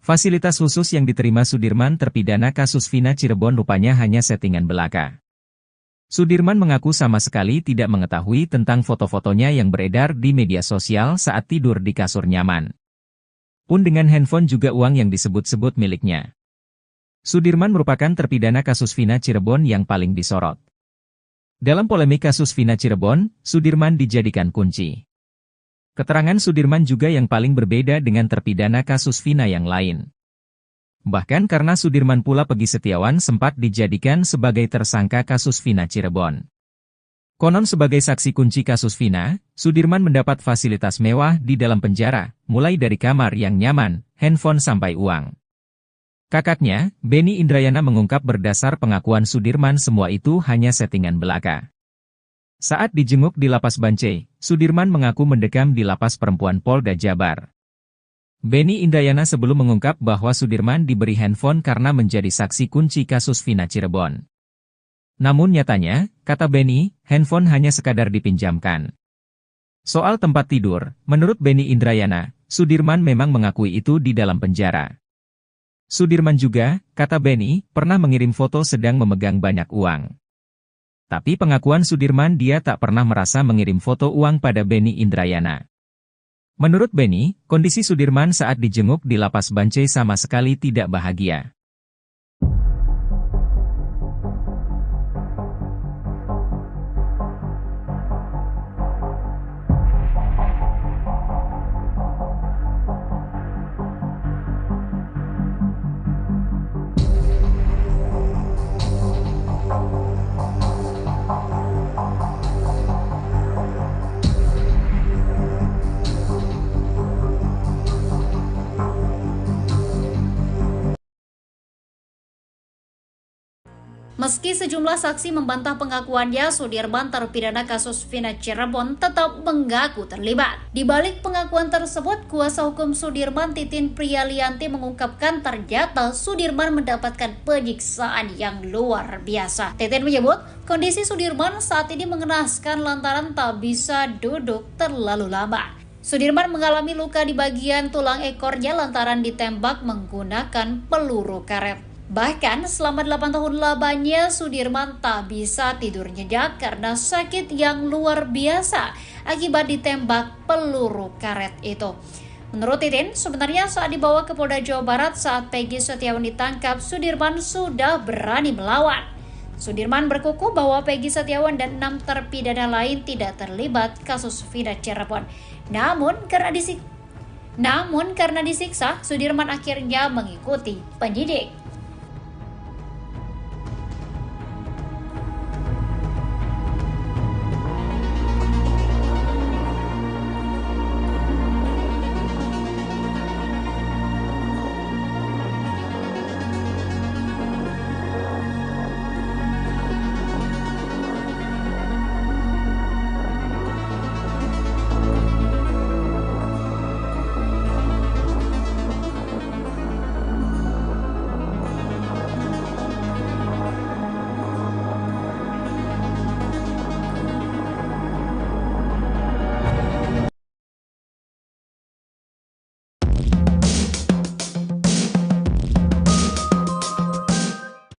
Fasilitas khusus yang diterima Sudirman terpidana kasus Vina Cirebon rupanya hanya settingan belaka. Sudirman mengaku sama sekali tidak mengetahui tentang foto-fotonya yang beredar di media sosial saat tidur di kasur nyaman. Pun dengan handphone juga uang yang disebut-sebut miliknya. Sudirman merupakan terpidana kasus Vina Cirebon yang paling disorot. Dalam polemik kasus Vina Cirebon, Sudirman dijadikan kunci. Keterangan Sudirman juga yang paling berbeda dengan terpidana kasus Vina yang lain. Bahkan karena Sudirman pula Peggy Setiawan sempat dijadikan sebagai tersangka kasus Vina Cirebon. Konon sebagai saksi kunci kasus Vina, Sudirman mendapat fasilitas mewah di dalam penjara, mulai dari kamar yang nyaman, handphone sampai uang. Kakaknya, Benny Indrayana mengungkap berdasar pengakuan Sudirman semua itu hanya settingan belaka. Saat dijenguk di Lapas Bancai, Sudirman mengaku mendekam di Lapas Perempuan Polda Jabar. Benny Indrayana sebelum mengungkap bahwa Sudirman diberi handphone karena menjadi saksi kunci kasus Vina Cirebon. Namun nyatanya, kata Benny, handphone hanya sekadar dipinjamkan. Soal tempat tidur, menurut Benny Indrayana, Sudirman memang mengakui itu di dalam penjara. Sudirman juga, kata Benny, pernah mengirim foto sedang memegang banyak uang. Tapi pengakuan Sudirman dia tak pernah merasa mengirim foto uang pada Benny Indrayana. Menurut Benny, kondisi Sudirman saat dijenguk di Lapas Bancai sama sekali tidak bahagia. Meski sejumlah saksi membantah pengakuannya, Sudirman terpidana kasus Vina Cirebon tetap mengaku terlibat. Di balik pengakuan tersebut, kuasa hukum Sudirman Titin Priyalianti mengungkapkan ternyata Sudirman mendapatkan penyiksaan yang luar biasa. Titin menyebut, kondisi Sudirman saat ini mengenaskan lantaran tak bisa duduk terlalu lama. Sudirman mengalami luka di bagian tulang ekornya lantaran ditembak menggunakan peluru karet. Bahkan selama 8 tahun lamanya Sudirman tak bisa tidur nyenyak karena sakit yang luar biasa akibat ditembak peluru karet itu. Menurut Titin, sebenarnya saat dibawa ke Polda Jawa Barat saat Peggy Setiawan ditangkap, Sudirman sudah berani melawan. Sudirman berkukuh bahwa Peggy Setiawan dan 6 terpidana lain tidak terlibat kasus Vina Cirebon. Namun karena disiksa, Sudirman akhirnya mengikuti penyidik.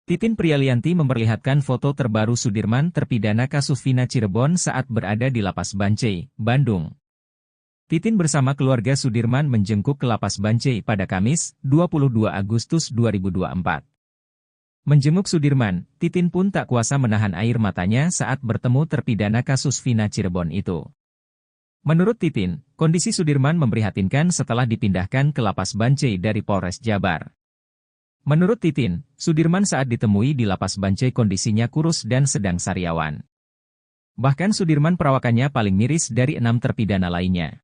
Titin Prialianti memperlihatkan foto terbaru Sudirman terpidana kasus Vina Cirebon saat berada di Lapas Bancai, Bandung. Titin bersama keluarga Sudirman menjenguk ke Lapas Bancai pada Kamis, 22 Agustus 2024. Menjenguk Sudirman, Titin pun tak kuasa menahan air matanya saat bertemu terpidana kasus Vina Cirebon itu. Menurut Titin, kondisi Sudirman memprihatinkan setelah dipindahkan ke Lapas Bancai dari Polres Jabar. Menurut Titin, Sudirman saat ditemui di Lapas Bancai kondisinya kurus dan sedang sariawan. Bahkan Sudirman perawakannya paling miris dari 6 terpidana lainnya.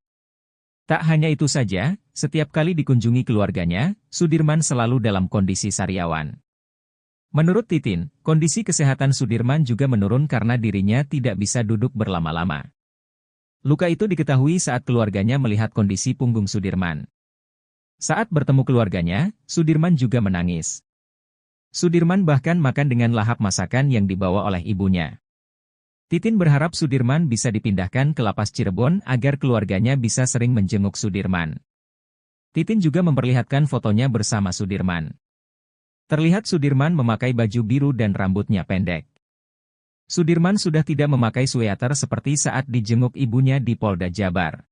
Tak hanya itu saja, setiap kali dikunjungi keluarganya, Sudirman selalu dalam kondisi sariawan. Menurut Titin, kondisi kesehatan Sudirman juga menurun karena dirinya tidak bisa duduk berlama-lama. Luka itu diketahui saat keluarganya melihat kondisi punggung Sudirman. Saat bertemu keluarganya, Sudirman juga menangis. Sudirman bahkan makan dengan lahap masakan yang dibawa oleh ibunya. Titin berharap Sudirman bisa dipindahkan ke Lapas Cirebon agar keluarganya bisa sering menjenguk Sudirman. Titin juga memperlihatkan fotonya bersama Sudirman. Terlihat Sudirman memakai baju biru dan rambutnya pendek. Sudirman sudah tidak memakai sweater seperti saat dijenguk ibunya di Polda Jabar.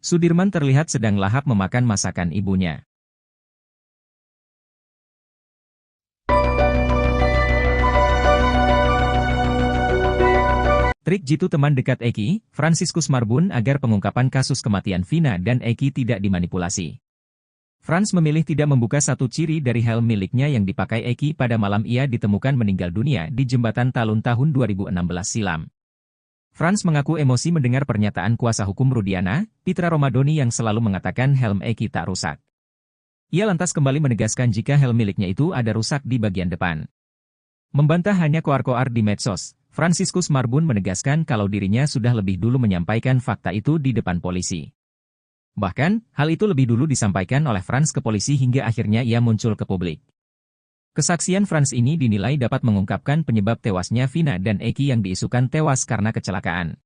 Sudirman terlihat sedang lahap memakan masakan ibunya. Trik jitu teman dekat Eki, Fransiskus Marbun agar pengungkapan kasus kematian Vina dan Eki tidak dimanipulasi. Frans memilih tidak membuka satu ciri dari helm miliknya yang dipakai Eki pada malam ia ditemukan meninggal dunia di Jembatan Talun tahun 2016 silam. Frans mengaku emosi mendengar pernyataan kuasa hukum Rudiana, Pitra Romadoni yang selalu mengatakan helm Eki tak rusak. Ia lantas kembali menegaskan jika helm miliknya itu ada rusak di bagian depan. Membantah hanya koar-koar di medsos, Fransiskus Marbun menegaskan kalau dirinya sudah lebih dulu menyampaikan fakta itu di depan polisi. Bahkan, hal itu lebih dulu disampaikan oleh Frans ke polisi hingga akhirnya ia muncul ke publik. Kesaksian Frans ini dinilai dapat mengungkapkan penyebab tewasnya Vina dan Eki yang diisukan tewas karena kecelakaan.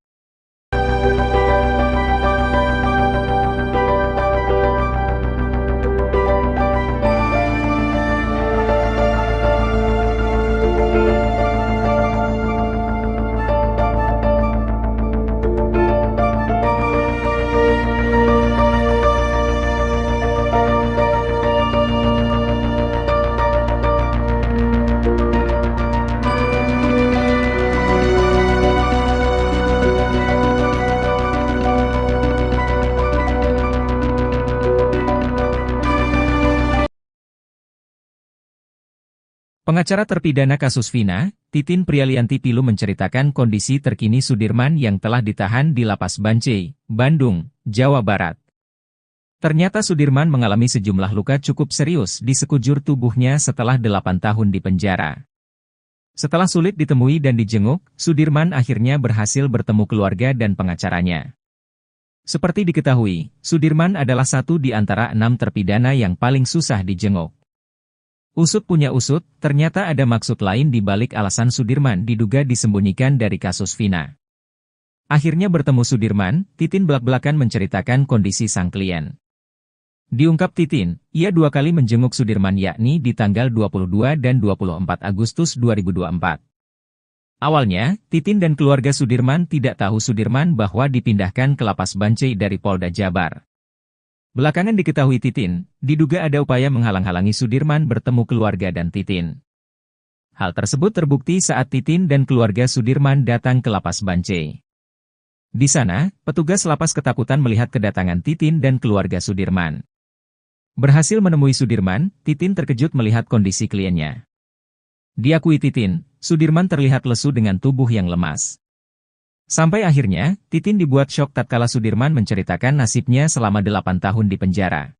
Pengacara terpidana kasus Vina, Titin Prialianti Pilu menceritakan kondisi terkini Sudirman yang telah ditahan di Lapas Bancai, Bandung, Jawa Barat. Ternyata Sudirman mengalami sejumlah luka cukup serius di sekujur tubuhnya setelah 8 tahun di penjara. Setelah sulit ditemui dan dijenguk, Sudirman akhirnya berhasil bertemu keluarga dan pengacaranya. Seperti diketahui, Sudirman adalah satu di antara 6 terpidana yang paling susah dijenguk. Usut punya usut, ternyata ada maksud lain di balik alasan Sudirman diduga disembunyikan dari kasus Vina. Akhirnya bertemu Sudirman, Titin belak-belakan menceritakan kondisi sang klien. Diungkap Titin, ia 2 kali menjenguk Sudirman yakni di tanggal 22 dan 24 Agustus 2024. Awalnya, Titin dan keluarga Sudirman tidak tahu Sudirman bahwa dipindahkan ke Lapas Bancai dari Polda Jabar. Belakangan diketahui Titin, diduga ada upaya menghalang-halangi Sudirman bertemu keluarga dan Titin. Hal tersebut terbukti saat Titin dan keluarga Sudirman datang ke Lapas Bancai. Di sana, petugas lapas ketakutan melihat kedatangan Titin dan keluarga Sudirman. Berhasil menemui Sudirman, Titin terkejut melihat kondisi kliennya. Diakui Titin, Sudirman terlihat lesu dengan tubuh yang lemas. Sampai akhirnya, Titin dibuat syok tatkala Sudirman menceritakan nasibnya selama 8 tahun di penjara.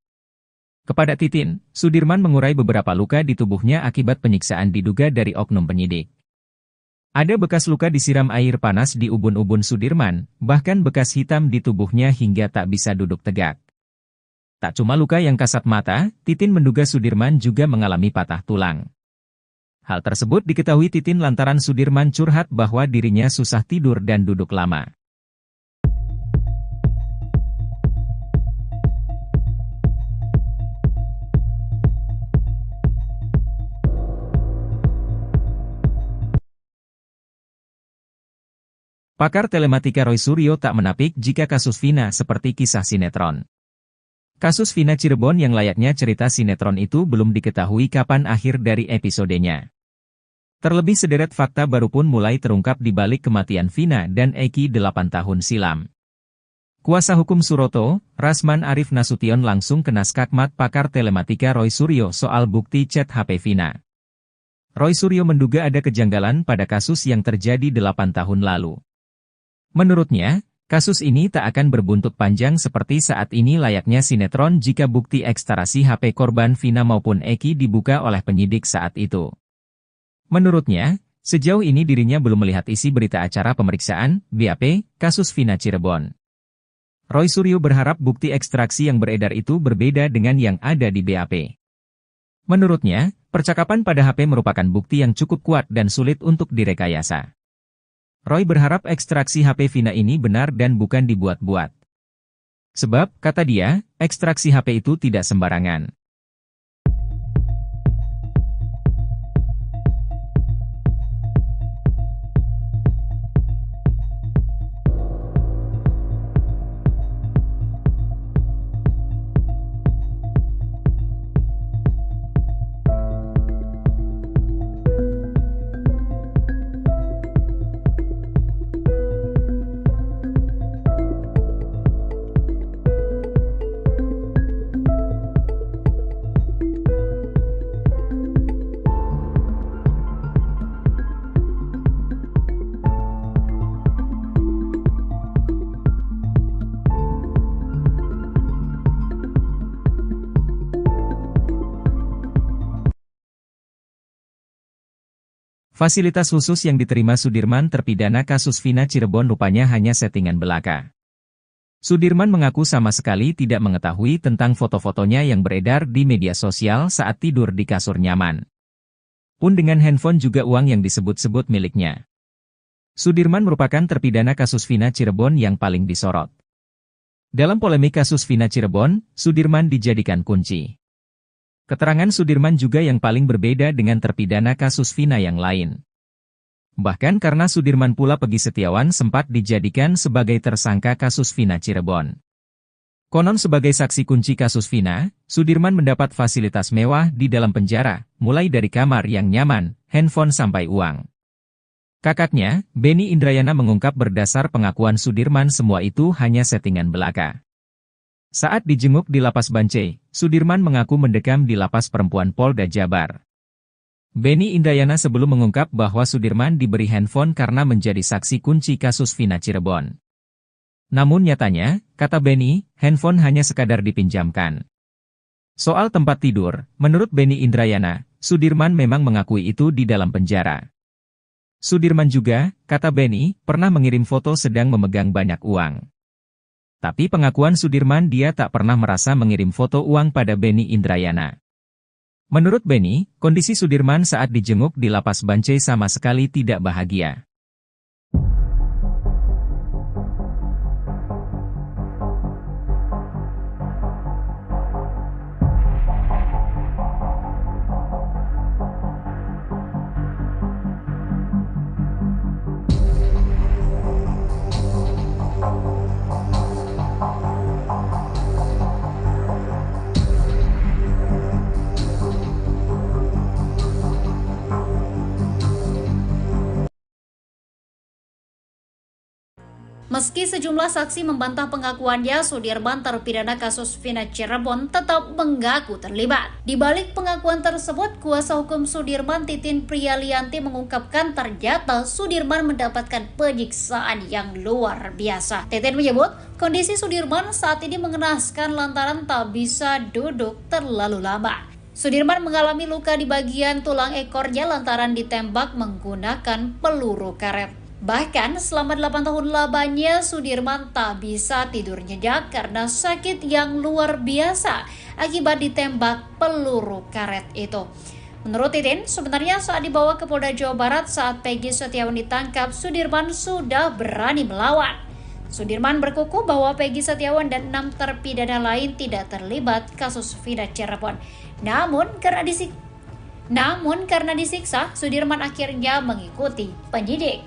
Kepada Titin, Sudirman mengurai beberapa luka di tubuhnya akibat penyiksaan diduga dari oknum penyidik. Ada bekas luka disiram air panas di ubun-ubun Sudirman, bahkan bekas hitam di tubuhnya hingga tak bisa duduk tegak. Tak cuma luka yang kasat mata, Titin menduga Sudirman juga mengalami patah tulang. Hal tersebut diketahui Titin lantaran Sudirman curhat bahwa dirinya susah tidur dan duduk lama. Pakar telematika Roy Suryo tak menapik jika kasus Vina seperti kisah sinetron. Kasus Vina Cirebon yang layaknya cerita sinetron itu belum diketahui kapan akhir dari episodenya. Terlebih sederet fakta baru pun mulai terungkap di balik kematian Vina dan Eki 8 tahun silam. Kuasa hukum Suroto, Rasman Arif Nasution langsung kena skakmat pakar telematika Roy Suryo soal bukti chat HP Vina. Roy Suryo menduga ada kejanggalan pada kasus yang terjadi 8 tahun lalu. Menurutnya, kasus ini tak akan berbuntut panjang seperti saat ini layaknya sinetron jika bukti ekstraksi HP korban Vina maupun Eki dibuka oleh penyidik saat itu. Menurutnya, sejauh ini dirinya belum melihat isi berita acara pemeriksaan, BAP, kasus Vina Cirebon. Roy Suryo berharap bukti ekstraksi yang beredar itu berbeda dengan yang ada di BAP. Menurutnya, percakapan pada HP merupakan bukti yang cukup kuat dan sulit untuk direkayasa. Roy berharap ekstraksi HP Vina ini benar dan bukan dibuat-buat. Sebab, kata dia, ekstraksi HP itu tidak sembarangan. Fasilitas khusus yang diterima Sudirman terpidana kasus Vina Cirebon rupanya hanya settingan belaka. Sudirman mengaku sama sekali tidak mengetahui tentang foto-fotonya yang beredar di media sosial saat tidur di kasur nyaman. Pun dengan handphone juga uang yang disebut-sebut miliknya. Sudirman merupakan terpidana kasus Vina Cirebon yang paling disorot. Dalam polemik kasus Vina Cirebon, Sudirman dijadikan kunci. Keterangan Sudirman juga yang paling berbeda dengan terpidana kasus Vina yang lain. Bahkan karena Sudirman pula Peggy Setiawan sempat dijadikan sebagai tersangka kasus Vina Cirebon. Konon sebagai saksi kunci kasus Vina, Sudirman mendapat fasilitas mewah di dalam penjara, mulai dari kamar yang nyaman, handphone sampai uang. Kakaknya, Benny Indrayana mengungkap berdasar pengakuan Sudirman semua itu hanya settingan belaka. Saat dijenguk di Lapas Bancai, Sudirman mengaku mendekam di Lapas Perempuan Polda Jabar. Benny Indrayana sebelum mengungkap bahwa Sudirman diberi handphone karena menjadi saksi kunci kasus Vina Cirebon. Namun nyatanya, kata Benny, handphone hanya sekadar dipinjamkan. Soal tempat tidur, menurut Benny Indrayana, Sudirman memang mengakui itu di dalam penjara. Sudirman juga, kata Benny, pernah mengirim foto sedang memegang banyak uang. Tapi pengakuan Sudirman dia tak pernah merasa mengirim foto uang pada Benny Indrayana. Menurut Benny, kondisi Sudirman saat dijenguk di Lapas Bancai sama sekali tidak bahagia. Meski sejumlah saksi membantah pengakuannya, Sudirman terpidana kasus Vina Cirebon tetap mengaku terlibat. Di balik pengakuan tersebut, kuasa hukum Sudirman Titin Priyalianti mengungkapkan ternyata Sudirman mendapatkan penyiksaan yang luar biasa. Titin menyebut, kondisi Sudirman saat ini mengenaskan lantaran tak bisa duduk terlalu lama. Sudirman mengalami luka di bagian tulang ekornya lantaran ditembak menggunakan peluru karet. Bahkan selama 8 tahun lamanya Sudirman tak bisa tidur nyenyak karena sakit yang luar biasa akibat ditembak peluru karet itu. Menurut Titin, sebenarnya saat dibawa ke Polda Jawa Barat saat Peggy Setiawan ditangkap, Sudirman sudah berani melawan. Sudirman berkukuh bahwa Peggy Setiawan dan 6 terpidana lain tidak terlibat kasus Vina Cirebon. Namun karena disiksa, Sudirman akhirnya mengikuti penyidik.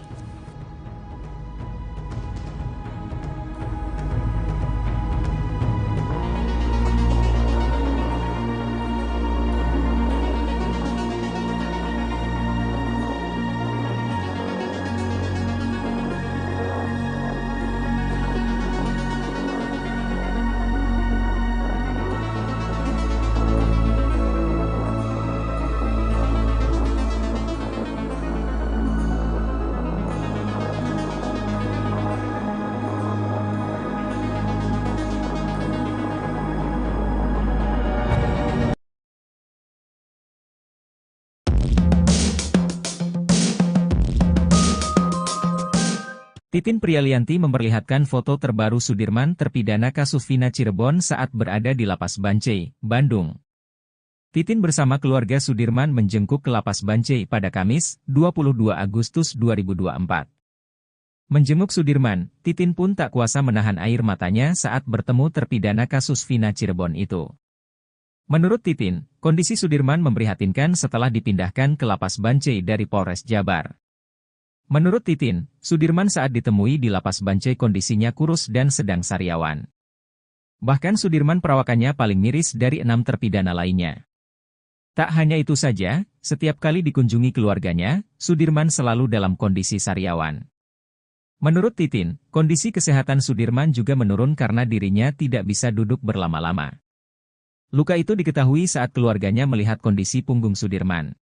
Titin Prialianti memperlihatkan foto terbaru Sudirman terpidana kasus Vina Cirebon saat berada di Lapas Bancai, Bandung. Titin bersama keluarga Sudirman menjengkuk ke Lapas Bancai pada Kamis, 22 Agustus 2024. Menjenguk Sudirman, Titin pun tak kuasa menahan air matanya saat bertemu terpidana kasus Vina Cirebon itu. Menurut Titin, kondisi Sudirman memprihatinkan setelah dipindahkan ke Lapas Bancai dari Polres Jabar. Menurut Titin, Sudirman saat ditemui di Lapas Bancai kondisinya kurus dan sedang sariawan. Bahkan Sudirman perawakannya paling miris dari 6 terpidana lainnya. Tak hanya itu saja, setiap kali dikunjungi keluarganya, Sudirman selalu dalam kondisi sariawan. Menurut Titin, kondisi kesehatan Sudirman juga menurun karena dirinya tidak bisa duduk berlama-lama. Luka itu diketahui saat keluarganya melihat kondisi punggung Sudirman.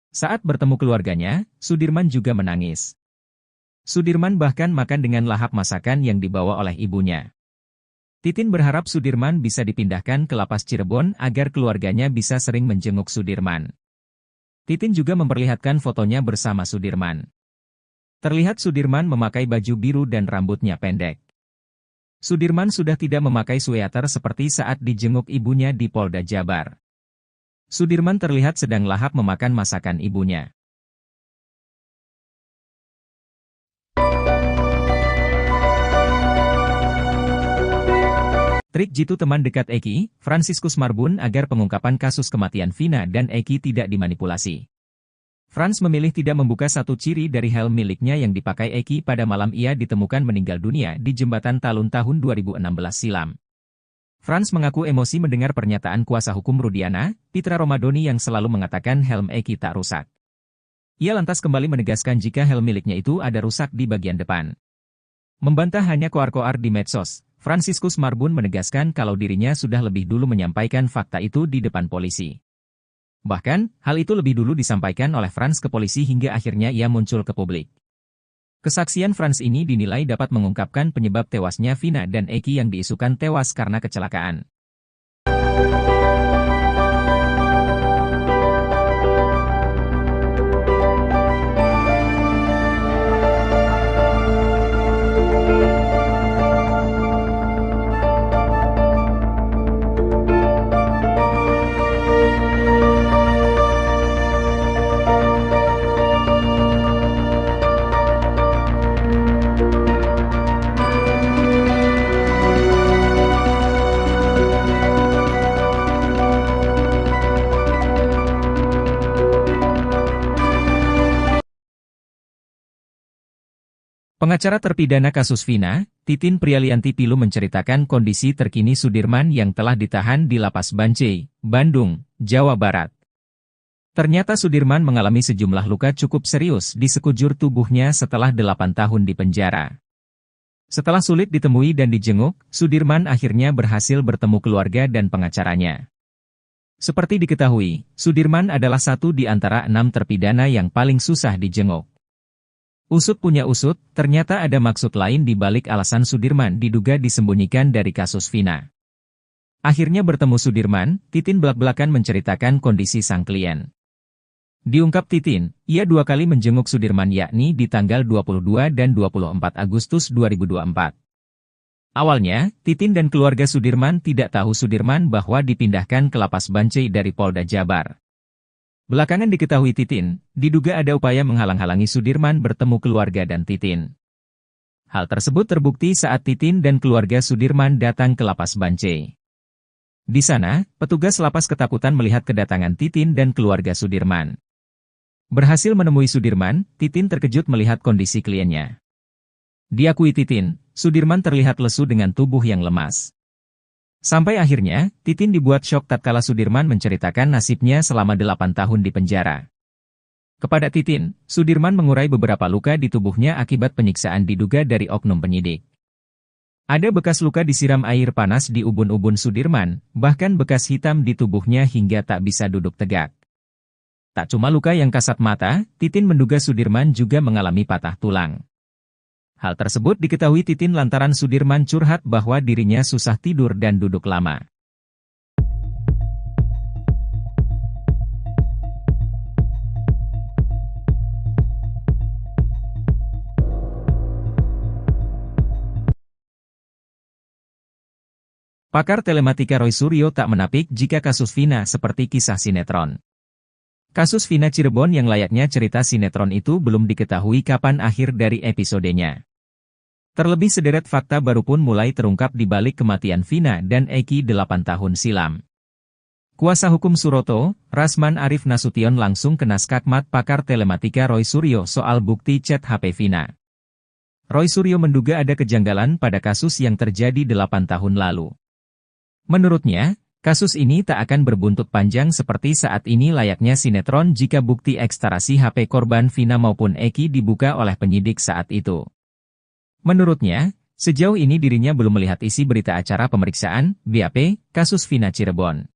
Saat bertemu keluarganya, Sudirman juga menangis. Sudirman bahkan makan dengan lahap masakan yang dibawa oleh ibunya. Titin berharap Sudirman bisa dipindahkan ke Lapas Cirebon agar keluarganya bisa sering menjenguk Sudirman. Titin juga memperlihatkan fotonya bersama Sudirman. Terlihat Sudirman memakai baju biru dan rambutnya pendek. Sudirman sudah tidak memakai sweater seperti saat dijenguk ibunya di Polda Jabar. Sudirman terlihat sedang lahap memakan masakan ibunya. Trik jitu teman dekat Eki, Fransiskus Marbun agar pengungkapan kasus kematian Vina dan Eki tidak dimanipulasi. Frans memilih tidak membuka satu ciri dari helm miliknya yang dipakai Eki pada malam ia ditemukan meninggal dunia di Jembatan Talun tahun 2016 silam. Frans mengaku emosi mendengar pernyataan kuasa hukum Rudiana, Pitra Romadoni yang selalu mengatakan helm Eki tak rusak. Ia lantas kembali menegaskan jika helm miliknya itu ada rusak di bagian depan. Membantah hanya koar-koar di medsos, Fransiskus Marbun menegaskan kalau dirinya sudah lebih dulu menyampaikan fakta itu di depan polisi. Bahkan, hal itu lebih dulu disampaikan oleh Frans ke polisi hingga akhirnya ia muncul ke publik. Kesaksian Frans ini dinilai dapat mengungkapkan penyebab tewasnya Vina dan Eki yang diisukan tewas karena kecelakaan. Pengacara terpidana kasus Vina, Titin Prialianti Pilu menceritakan kondisi terkini Sudirman yang telah ditahan di Lapas Bancai, Bandung, Jawa Barat. Ternyata Sudirman mengalami sejumlah luka cukup serius di sekujur tubuhnya setelah 8 tahun di penjara. Setelah sulit ditemui dan dijenguk, Sudirman akhirnya berhasil bertemu keluarga dan pengacaranya. Seperti diketahui, Sudirman adalah satu di antara 6 terpidana yang paling susah dijenguk. Usut punya usut, ternyata ada maksud lain di balik alasan Sudirman diduga disembunyikan dari kasus Vina. Akhirnya bertemu Sudirman, Titin belak-belakan menceritakan kondisi sang klien. Diungkap Titin, ia 2 kali menjenguk Sudirman yakni di tanggal 22 dan 24 Agustus 2024. Awalnya, Titin dan keluarga Sudirman tidak tahu Sudirman bahwa dipindahkan ke Lapas Bancai dari Polda Jabar. Belakangan diketahui Titin, diduga ada upaya menghalang-halangi Sudirman bertemu keluarga dan Titin. Hal tersebut terbukti saat Titin dan keluarga Sudirman datang ke Lapas Bancai. Di sana, petugas lapas ketakutan melihat kedatangan Titin dan keluarga Sudirman. Berhasil menemui Sudirman, Titin terkejut melihat kondisi kliennya. Diakui Titin, Sudirman terlihat lesu dengan tubuh yang lemas. Sampai akhirnya, Titin dibuat syok tatkala Sudirman menceritakan nasibnya selama 8 tahun di penjara. Kepada Titin, Sudirman mengurai beberapa luka di tubuhnya akibat penyiksaan diduga dari oknum penyidik. Ada bekas luka disiram air panas di ubun-ubun Sudirman, bahkan bekas hitam di tubuhnya hingga tak bisa duduk tegak. Tak cuma luka yang kasat mata, Titin menduga Sudirman juga mengalami patah tulang. Hal tersebut diketahui Titin lantaran Sudirman curhat bahwa dirinya susah tidur dan duduk lama. Pakar telematika Roy Suryo tak menapik jika kasus Vina seperti kisah sinetron. Kasus Vina Cirebon yang layaknya cerita sinetron itu belum diketahui kapan akhir dari episodenya. Terlebih sederet fakta baru pun mulai terungkap di balik kematian Vina dan Eki 8 tahun silam. Kuasa hukum Suroto, Rasman Arif Nasution langsung kena skakmat pakar telematika Roy Suryo soal bukti chat HP Vina. Roy Suryo menduga ada kejanggalan pada kasus yang terjadi 8 tahun lalu. Menurutnya, kasus ini tak akan berbuntut panjang seperti saat ini layaknya sinetron jika bukti ekstrasi HP korban Vina maupun Eki dibuka oleh penyidik saat itu. Menurutnya, sejauh ini dirinya belum melihat isi berita acara pemeriksaan, BAP, kasus Vina Cirebon.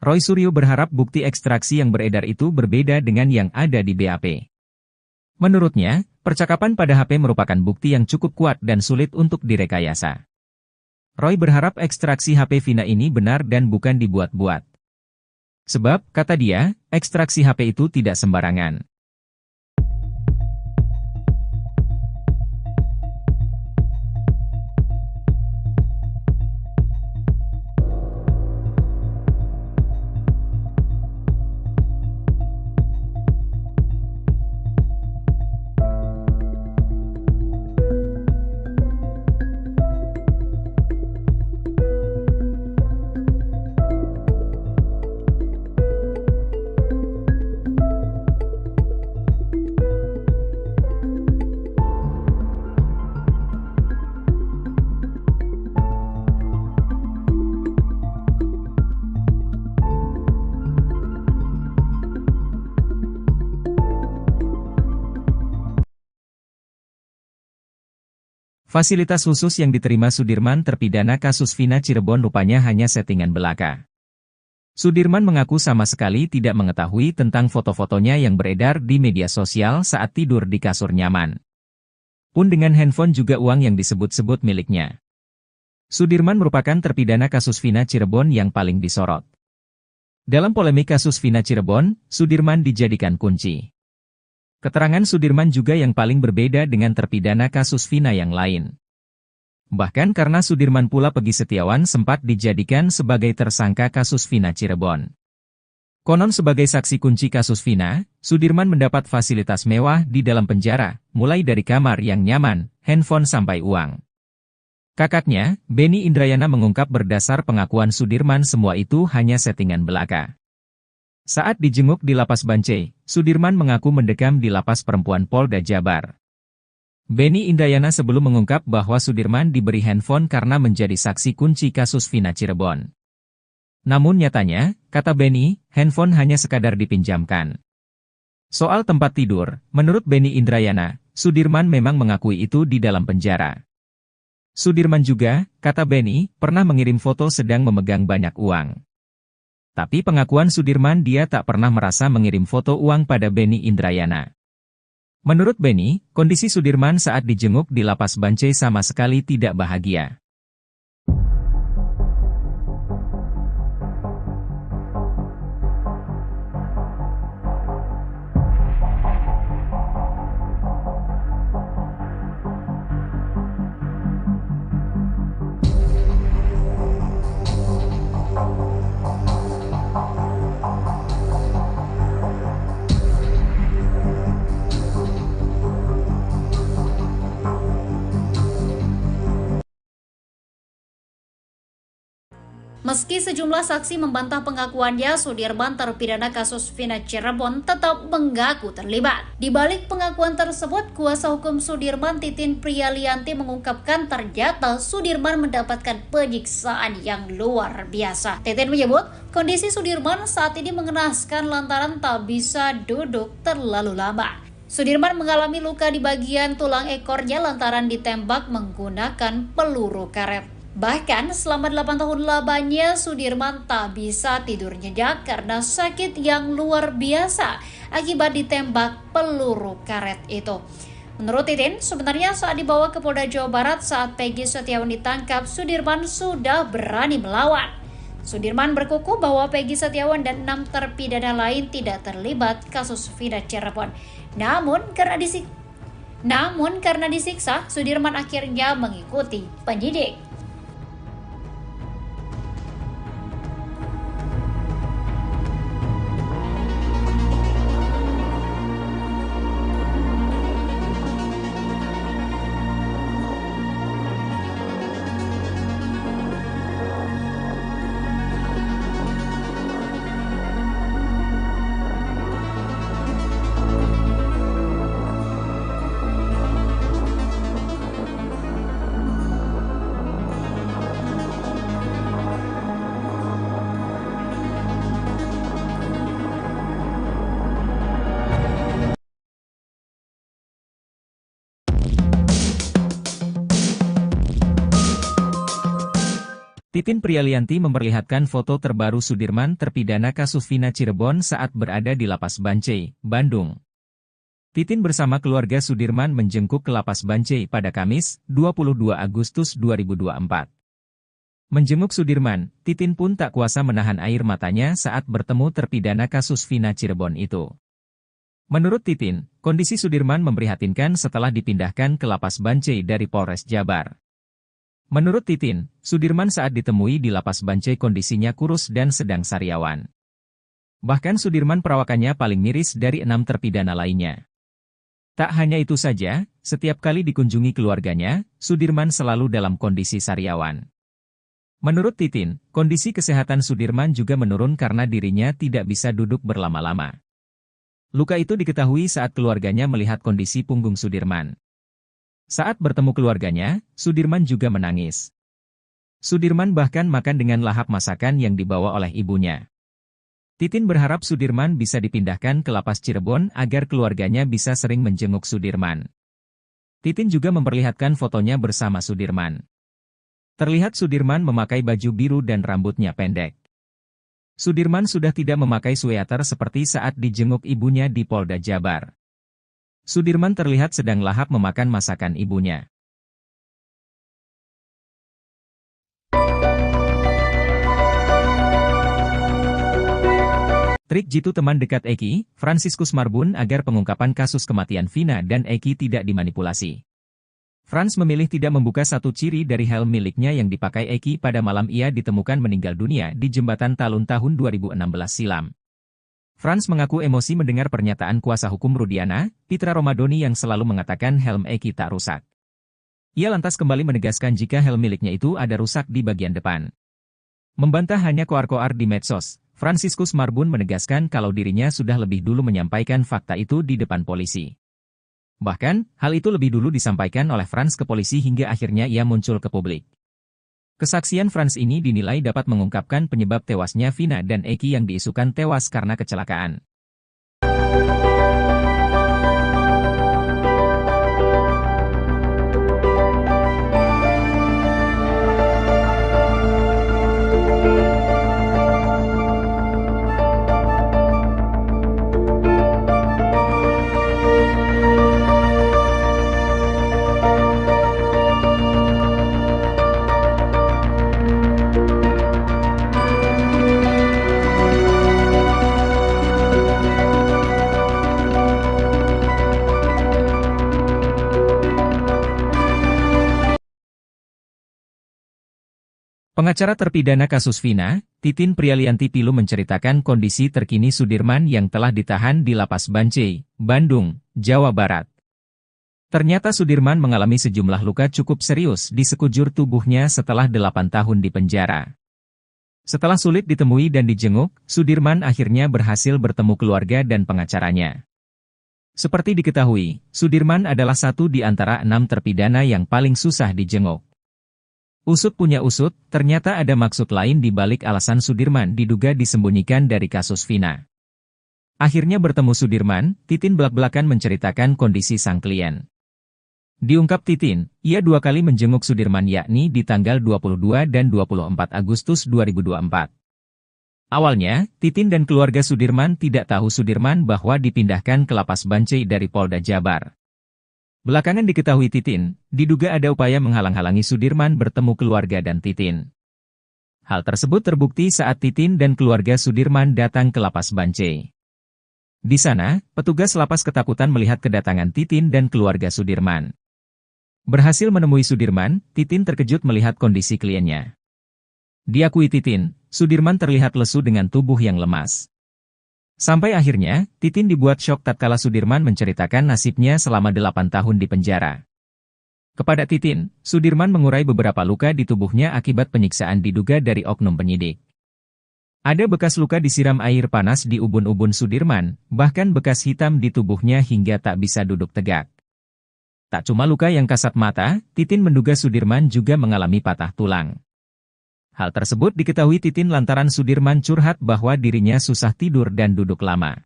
Roy Suryo berharap bukti ekstraksi yang beredar itu berbeda dengan yang ada di BAP. Menurutnya, percakapan pada HP merupakan bukti yang cukup kuat dan sulit untuk direkayasa. Roy berharap ekstraksi HP Vina ini benar dan bukan dibuat-buat. Sebab, kata dia, ekstraksi HP itu tidak sembarangan. Fasilitas khusus yang diterima Sudirman terpidana kasus Vina Cirebon rupanya hanya settingan belaka. Sudirman mengaku sama sekali tidak mengetahui tentang foto-fotonya yang beredar di media sosial saat tidur di kasur nyaman. Pun dengan handphone juga uang yang disebut-sebut miliknya. Sudirman merupakan terpidana kasus Vina Cirebon yang paling disorot. Dalam polemik kasus Vina Cirebon, Sudirman dijadikan kunci. Keterangan Sudirman juga yang paling berbeda dengan terpidana kasus Vina yang lain. Bahkan karena Sudirman pula Peggy Setiawan sempat dijadikan sebagai tersangka kasus Vina Cirebon. Konon sebagai saksi kunci kasus Vina, Sudirman mendapat fasilitas mewah di dalam penjara, mulai dari kamar yang nyaman, handphone sampai uang. Kakaknya, Benny Indrayana mengungkap berdasar pengakuan Sudirman semua itu hanya settingan belaka. Saat dijenguk di Lapas Bancai, Sudirman mengaku mendekam di Lapas Perempuan Polda Jabar. Benny Indrayana sebelum mengungkap bahwa Sudirman diberi handphone karena menjadi saksi kunci kasus Vina Cirebon. Namun nyatanya, kata Benny, handphone hanya sekadar dipinjamkan. Soal tempat tidur, menurut Benny Indrayana, Sudirman memang mengakui itu di dalam penjara. Sudirman juga, kata Benny, pernah mengirim foto sedang memegang banyak uang. Tapi pengakuan Sudirman dia tak pernah merasa mengirim foto uang pada Benny Indrayana. Menurut Benny, kondisi Sudirman saat dijenguk di Lapas Bancai sama sekali tidak bahagia. Meski sejumlah saksi membantah pengakuannya, Sudirman terpidana kasus Vina Cirebon tetap mengaku terlibat. Di balik pengakuan tersebut, kuasa hukum Sudirman Titin Priyalianti mengungkapkan ternyata Sudirman mendapatkan penyiksaan yang luar biasa. Titin menyebut, kondisi Sudirman saat ini mengenaskan lantaran tak bisa duduk terlalu lama. Sudirman mengalami luka di bagian tulang ekornya lantaran ditembak menggunakan peluru karet. Bahkan selama 8 tahun lamanya Sudirman tak bisa tidur nyenyak karena sakit yang luar biasa akibat ditembak peluru karet itu. Menurut Titin, sebenarnya saat dibawa ke Polda Jawa Barat saat Peggy Setiawan ditangkap, Sudirman sudah berani melawan. Sudirman berkukuh bahwa Peggy Setiawan dan 6 terpidana lain tidak terlibat kasus Vina Cirebon. Namun karena disiksa, Sudirman akhirnya mengikuti penyidik. Titin Prialianti memperlihatkan foto terbaru Sudirman terpidana kasus Vina Cirebon saat berada di Lapas Bancai, Bandung. Titin bersama keluarga Sudirman menjenguk ke Lapas Bancai pada Kamis, 22 Agustus 2024. Menjenguk Sudirman, Titin pun tak kuasa menahan air matanya saat bertemu terpidana kasus Vina Cirebon itu. Menurut Titin, kondisi Sudirman memprihatinkan setelah dipindahkan ke Lapas Bancai dari Polres Jabar. Menurut Titin, Sudirman saat ditemui di Lapas Bancai kondisinya kurus dan sedang sariawan. Bahkan Sudirman perawakannya paling miris dari 6 terpidana lainnya. Tak hanya itu saja, setiap kali dikunjungi keluarganya, Sudirman selalu dalam kondisi sariawan. Menurut Titin, kondisi kesehatan Sudirman juga menurun karena dirinya tidak bisa duduk berlama-lama. Luka itu diketahui saat keluarganya melihat kondisi punggung Sudirman. Saat bertemu keluarganya, Sudirman juga menangis. Sudirman bahkan makan dengan lahap masakan yang dibawa oleh ibunya. Titin berharap Sudirman bisa dipindahkan ke Lapas Cirebon agar keluarganya bisa sering menjenguk Sudirman. Titin juga memperlihatkan fotonya bersama Sudirman. Terlihat Sudirman memakai baju biru dan rambutnya pendek. Sudirman sudah tidak memakai sweater seperti saat dijenguk ibunya di Polda Jabar. Sudirman terlihat sedang lahap memakan masakan ibunya. Trik jitu teman dekat Eki, Fransiskus Marbun agar pengungkapan kasus kematian Vina dan Eki tidak dimanipulasi. Frans memilih tidak membuka satu ciri dari helm miliknya yang dipakai Eki pada malam ia ditemukan meninggal dunia di Jembatan Talun tahun 2016 silam. Frans mengaku emosi mendengar pernyataan kuasa hukum Rudiana, Pitra Romadoni yang selalu mengatakan helm Eki tak rusak. Ia lantas kembali menegaskan jika helm miliknya itu ada rusak di bagian depan. Membantah hanya koar-koar di medsos, Fransiskus Marbun menegaskan kalau dirinya sudah lebih dulu menyampaikan fakta itu di depan polisi. Bahkan, hal itu lebih dulu disampaikan oleh Frans ke polisi hingga akhirnya ia muncul ke publik. Kesaksian Frans ini dinilai dapat mengungkapkan penyebab tewasnya Vina dan Eki yang diisukan tewas karena kecelakaan. Pengacara terpidana kasus Vina, Titin Prialianti Pilu menceritakan kondisi terkini Sudirman yang telah ditahan di Lapas Bancai, Bandung, Jawa Barat. Ternyata Sudirman mengalami sejumlah luka cukup serius di sekujur tubuhnya setelah 8 tahun di penjara. Setelah sulit ditemui dan dijenguk, Sudirman akhirnya berhasil bertemu keluarga dan pengacaranya. Seperti diketahui, Sudirman adalah satu di antara 6 terpidana yang paling susah dijenguk. Usut punya usut, ternyata ada maksud lain di balik alasan Sudirman diduga disembunyikan dari kasus Vina. Akhirnya bertemu Sudirman, Titin belak-belakan menceritakan kondisi sang klien. Diungkap Titin, ia 2 kali menjenguk Sudirman yakni di tanggal 22 dan 24 Agustus 2024. Awalnya, Titin dan keluarga Sudirman tidak tahu Sudirman bahwa dipindahkan ke Lapas Bancai dari Polda Jabar. Belakangan diketahui Titin, diduga ada upaya menghalang-halangi Sudirman bertemu keluarga dan Titin. Hal tersebut terbukti saat Titin dan keluarga Sudirman datang ke Lapas Bancai. Di sana, petugas lapas ketakutan melihat kedatangan Titin dan keluarga Sudirman. Berhasil menemui Sudirman, Titin terkejut melihat kondisi kliennya. Diakui Titin, Sudirman terlihat lesu dengan tubuh yang lemas. Sampai akhirnya, Titin dibuat syok tatkala Sudirman menceritakan nasibnya selama 8 tahun di penjara. Kepada Titin, Sudirman mengurai beberapa luka di tubuhnya akibat penyiksaan diduga dari oknum penyidik. Ada bekas luka disiram air panas di ubun-ubun Sudirman, bahkan bekas hitam di tubuhnya hingga tak bisa duduk tegak. Tak cuma luka yang kasat mata, Titin menduga Sudirman juga mengalami patah tulang. Hal tersebut diketahui Titin lantaran Sudirman curhat bahwa dirinya susah tidur dan duduk lama.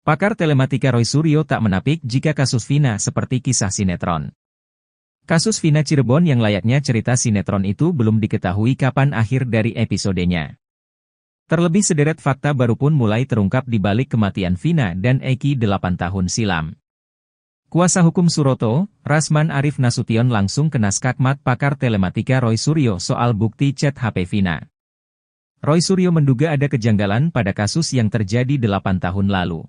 Pakar telematika Roy Suryo tak menapik jika kasus Vina seperti kisah sinetron. Kasus Vina Cirebon yang layaknya cerita sinetron itu belum diketahui kapan akhir dari episodenya. Terlebih sederet fakta baru pun mulai terungkap di balik kematian Vina dan Eki 8 tahun silam. Kuasa hukum Suroto, Rasman Arif Nasution langsung kena skakmat pakar telematika Roy Suryo soal bukti chat HP Vina. Roy Suryo menduga ada kejanggalan pada kasus yang terjadi 8 tahun lalu.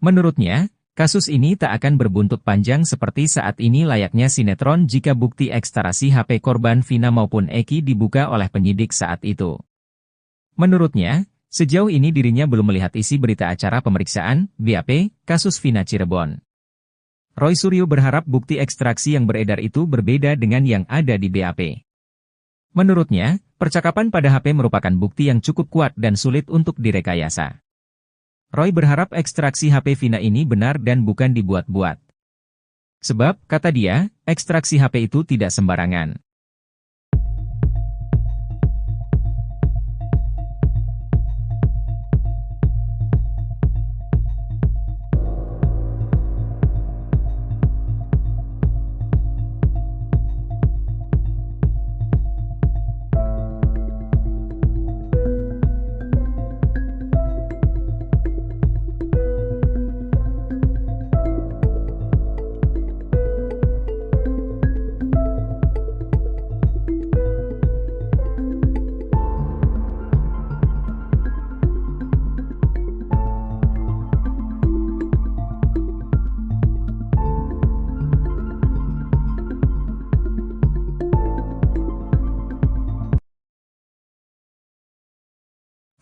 Menurutnya, kasus ini tak akan berbuntut panjang seperti saat ini layaknya sinetron jika bukti ekstarasi HP korban Vina maupun Eki dibuka oleh penyidik saat itu. Menurutnya, sejauh ini dirinya belum melihat isi berita acara pemeriksaan, BAP, kasus Vina Cirebon. Roy Suryo berharap bukti ekstraksi yang beredar itu berbeda dengan yang ada di BAP. Menurutnya, percakapan pada HP merupakan bukti yang cukup kuat dan sulit untuk direkayasa. Roy berharap ekstraksi HP Vina ini benar dan bukan dibuat-buat. Sebab, kata dia, ekstraksi HP itu tidak sembarangan.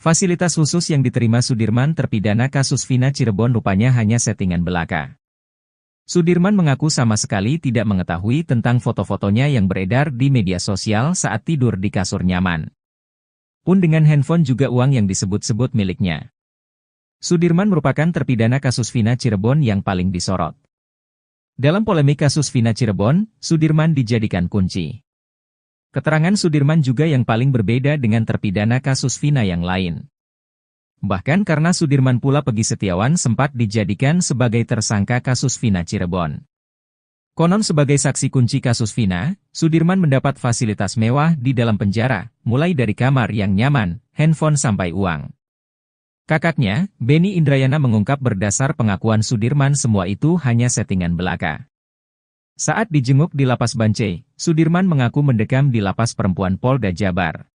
Fasilitas khusus yang diterima Sudirman terpidana kasus Vina Cirebon rupanya hanya settingan belaka. Sudirman mengaku sama sekali tidak mengetahui tentang foto-fotonya yang beredar di media sosial saat tidur di kasur nyaman. Pun dengan handphone juga uang yang disebut-sebut miliknya. Sudirman merupakan terpidana kasus Vina Cirebon yang paling disorot. Dalam polemik kasus Vina Cirebon, Sudirman dijadikan kunci. Keterangan Sudirman juga yang paling berbeda dengan terpidana kasus Vina yang lain. Bahkan karena Sudirman pula Peggy Setiawan sempat dijadikan sebagai tersangka kasus Vina Cirebon. Konon sebagai saksi kunci kasus Vina, Sudirman mendapat fasilitas mewah di dalam penjara, mulai dari kamar yang nyaman, handphone sampai uang. Kakaknya, Benny Indrayana mengungkap berdasar pengakuan Sudirman semua itu hanya settingan belaka. Saat dijenguk di Lapas Bancai, Sudirman mengaku mendekam di Lapas Perempuan Polda Jabar.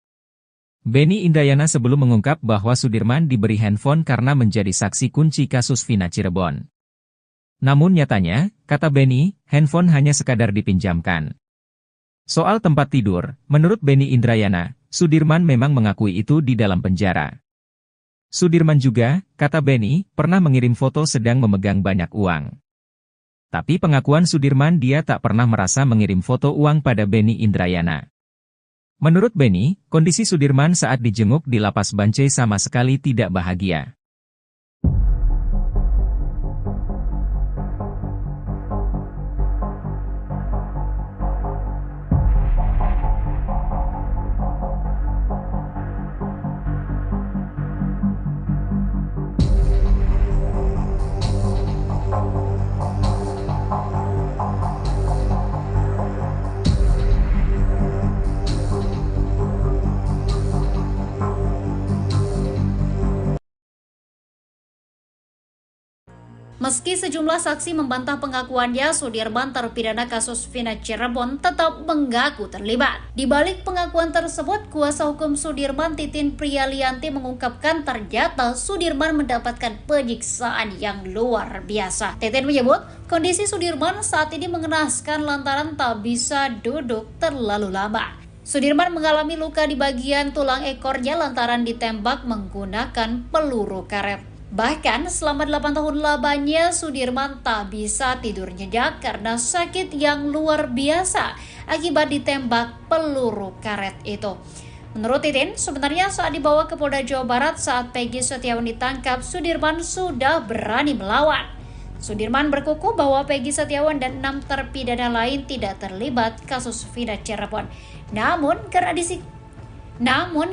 Benny Indrayana sebelum mengungkap bahwa Sudirman diberi handphone karena menjadi saksi kunci kasus Vina Cirebon. Namun nyatanya, kata Benny, handphone hanya sekadar dipinjamkan. Soal tempat tidur, menurut Benny Indrayana, Sudirman memang mengakui itu di dalam penjara. Sudirman juga, kata Benny, pernah mengirim foto sedang memegang banyak uang. Tapi pengakuan Sudirman dia tak pernah merasa mengirim foto uang pada Benny Indrayana. Menurut Benny, kondisi Sudirman saat dijenguk di Lapas Bancai sama sekali tidak bahagia. Meski sejumlah saksi membantah pengakuannya, Sudirman terpidana kasus Vina Cirebon tetap mengaku terlibat. Di balik pengakuan tersebut, kuasa hukum Sudirman Titin Prialianti mengungkapkan ternyata Sudirman mendapatkan penyiksaan yang luar biasa. Titin menyebut, kondisi Sudirman saat ini mengenaskan lantaran tak bisa duduk terlalu lama. Sudirman mengalami luka di bagian tulang ekornya lantaran ditembak menggunakan peluru karet. Bahkan selama 8 tahun lamanya Sudirman tak bisa tidur nyenyak karena sakit yang luar biasa akibat ditembak peluru karet itu. Menurut Titin, sebenarnya saat dibawa ke Polda Jawa Barat saat Peggy Setiawan ditangkap, Sudirman sudah berani melawan. Sudirman berkukuh bahwa Peggy Setiawan dan 6 terpidana lain tidak terlibat kasus Vina Cirebon. Namun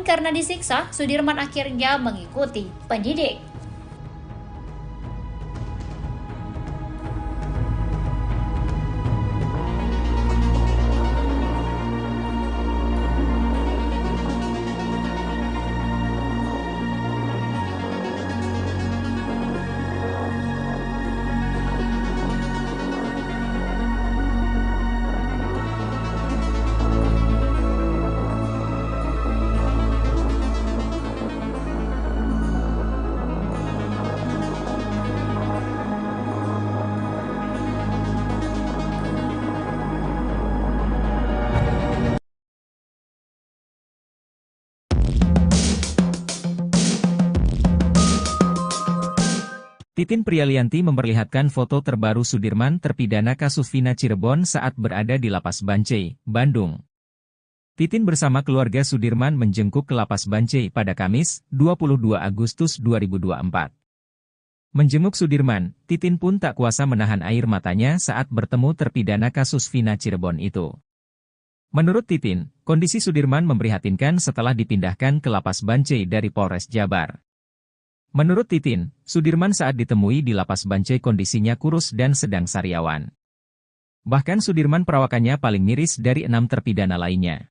karena disiksa, Sudirman akhirnya mengikuti penyidik. Titin Prialianti memperlihatkan foto terbaru Sudirman terpidana kasus Vina Cirebon saat berada di Lapas Bancai, Bandung. Titin bersama keluarga Sudirman menjenguk ke Lapas Bancai pada Kamis, 22 Agustus 2024. Menjenguk Sudirman, Titin pun tak kuasa menahan air matanya saat bertemu terpidana kasus Vina Cirebon itu. Menurut Titin, kondisi Sudirman memprihatinkan setelah dipindahkan ke Lapas Bancai dari Polres Jabar. Menurut Titin, Sudirman saat ditemui di Lapas Bancai kondisinya kurus dan sedang sariawan. Bahkan Sudirman perawakannya paling miris dari 6 terpidana lainnya.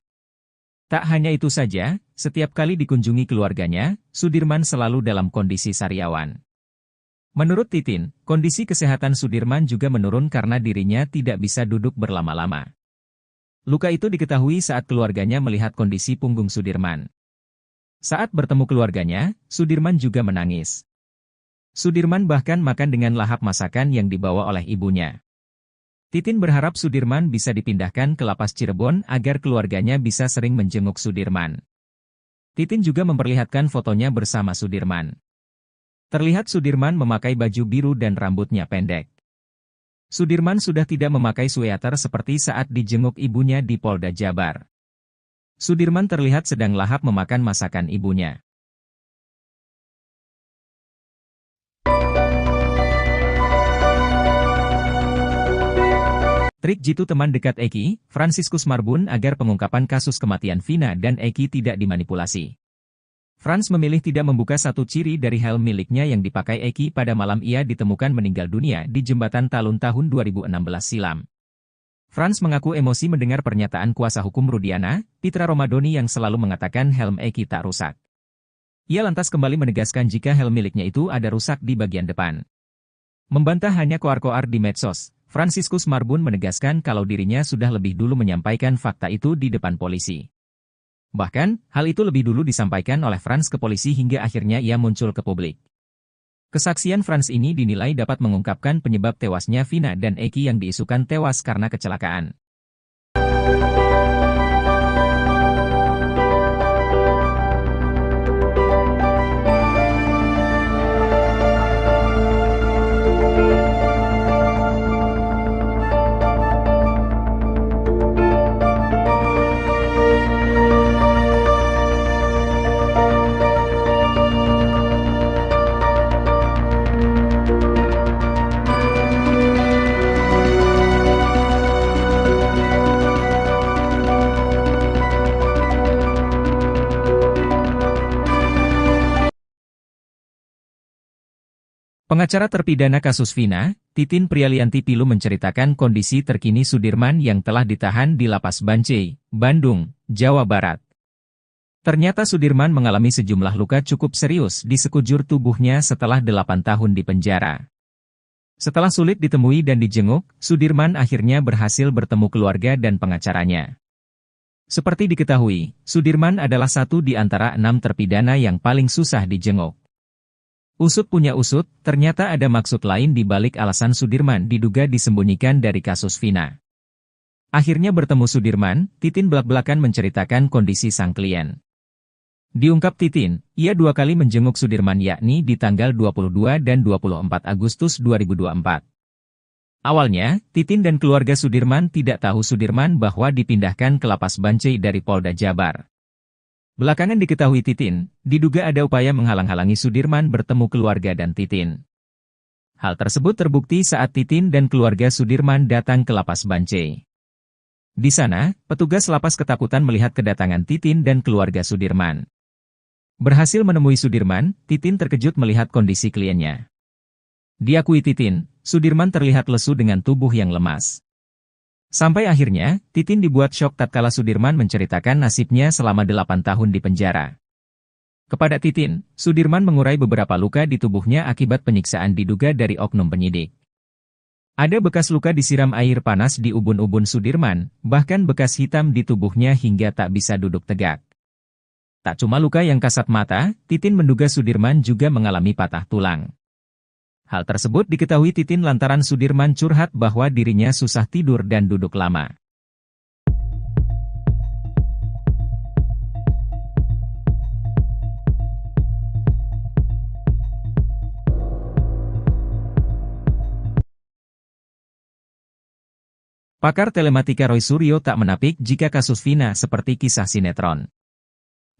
Tak hanya itu saja, setiap kali dikunjungi keluarganya, Sudirman selalu dalam kondisi sariawan. Menurut Titin, kondisi kesehatan Sudirman juga menurun karena dirinya tidak bisa duduk berlama-lama. Luka itu diketahui saat keluarganya melihat kondisi punggung Sudirman. Saat bertemu keluarganya, Sudirman juga menangis. Sudirman bahkan makan dengan lahap masakan yang dibawa oleh ibunya. Titin berharap Sudirman bisa dipindahkan ke Lapas Cirebon agar keluarganya bisa sering menjenguk Sudirman. Titin juga memperlihatkan fotonya bersama Sudirman. Terlihat Sudirman memakai baju biru dan rambutnya pendek. Sudirman sudah tidak memakai sweater seperti saat dijenguk ibunya di Polda Jabar. Sudirman terlihat sedang lahap memakan masakan ibunya. Trik jitu teman dekat Eki, Fransiskus Marbun agar pengungkapan kasus kematian Vina dan Eki tidak dimanipulasi. Frans memilih tidak membuka satu ciri dari helm miliknya yang dipakai Eki pada malam ia ditemukan meninggal dunia di Jembatan Talun tahun 2016 silam. Frans mengaku emosi mendengar pernyataan kuasa hukum Rudiana, Pitra Romadoni yang selalu mengatakan helm Eki tak rusak. Ia lantas kembali menegaskan jika helm miliknya itu ada rusak di bagian depan. Membantah hanya koar-koar di medsos, Fransiskus Marbun menegaskan kalau dirinya sudah lebih dulu menyampaikan fakta itu di depan polisi. Bahkan, hal itu lebih dulu disampaikan oleh Frans ke polisi hingga akhirnya ia muncul ke publik. Kesaksian Frans ini dinilai dapat mengungkapkan penyebab tewasnya Vina dan Eki yang diisukan tewas karena kecelakaan. Pengacara terpidana kasus Vina, Titin Prialianti Pilu menceritakan kondisi terkini Sudirman yang telah ditahan di Lapas Bancai, Bandung, Jawa Barat. Ternyata Sudirman mengalami sejumlah luka cukup serius di sekujur tubuhnya setelah 8 tahun di penjara. Setelah sulit ditemui dan dijenguk, Sudirman akhirnya berhasil bertemu keluarga dan pengacaranya. Seperti diketahui, Sudirman adalah satu di antara 6 terpidana yang paling susah dijenguk. Usut punya usut, ternyata ada maksud lain di balik alasan Sudirman diduga disembunyikan dari kasus Vina. Akhirnya bertemu Sudirman, Titin belak-belakan menceritakan kondisi sang klien. Diungkap Titin, ia 2 kali menjenguk Sudirman yakni di tanggal 22 dan 24 Agustus 2024. Awalnya, Titin dan keluarga Sudirman tidak tahu Sudirman bahwa dipindahkan ke Lapas Bancai dari Polda Jabar. Belakangan diketahui Titin, diduga ada upaya menghalang-halangi Sudirman bertemu keluarga dan Titin. Hal tersebut terbukti saat Titin dan keluarga Sudirman datang ke Lapas Bancai. Di sana, petugas lapas ketakutan melihat kedatangan Titin dan keluarga Sudirman. Berhasil menemui Sudirman, Titin terkejut melihat kondisi kliennya. Diakui Titin, Sudirman terlihat lesu dengan tubuh yang lemas. Sampai akhirnya, Titin dibuat syok tatkala Sudirman menceritakan nasibnya selama 8 tahun di penjara. Kepada Titin, Sudirman mengurai beberapa luka di tubuhnya akibat penyiksaan diduga dari oknum penyidik. Ada bekas luka disiram air panas di ubun-ubun Sudirman, bahkan bekas hitam di tubuhnya hingga tak bisa duduk tegak. Tak cuma luka yang kasat mata, Titin menduga Sudirman juga mengalami patah tulang. Hal tersebut diketahui Titin lantaran Sudirman curhat bahwa dirinya susah tidur dan duduk lama. Pakar telematika Roy Suryo tak menapik jika kasus Vina seperti kisah sinetron.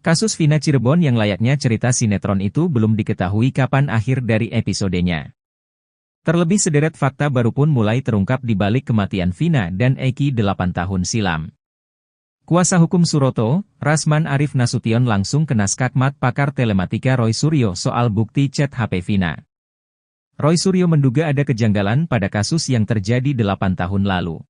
Kasus Vina Cirebon yang layaknya cerita sinetron itu belum diketahui kapan akhir dari episodenya. Terlebih sederet fakta baru pun mulai terungkap di balik kematian Vina dan Eki 8 tahun silam. Kuasa hukum Suroto, Rasman Arif Nasution langsung kena skakmat pakar telematika Roy Suryo soal bukti chat HP Vina. Roy Suryo menduga ada kejanggalan pada kasus yang terjadi 8 tahun lalu.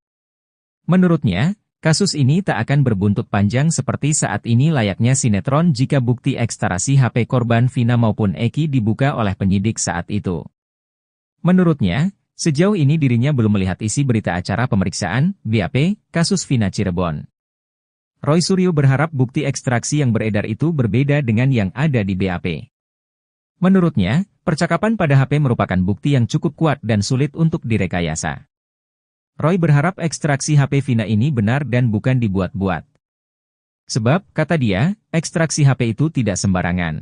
Menurutnya, kasus ini tak akan berbuntut panjang seperti saat ini layaknya sinetron jika bukti ekstraksi HP korban Vina maupun Eki dibuka oleh penyidik saat itu. Menurutnya, sejauh ini dirinya belum melihat isi berita acara pemeriksaan, BAP, kasus Vina Cirebon. Roy Suryo berharap bukti ekstraksi yang beredar itu berbeda dengan yang ada di BAP. Menurutnya, percakapan pada HP merupakan bukti yang cukup kuat dan sulit untuk direkayasa. Roy berharap ekstraksi HP Vina ini benar dan bukan dibuat-buat. Sebab, kata dia, ekstraksi HP itu tidak sembarangan.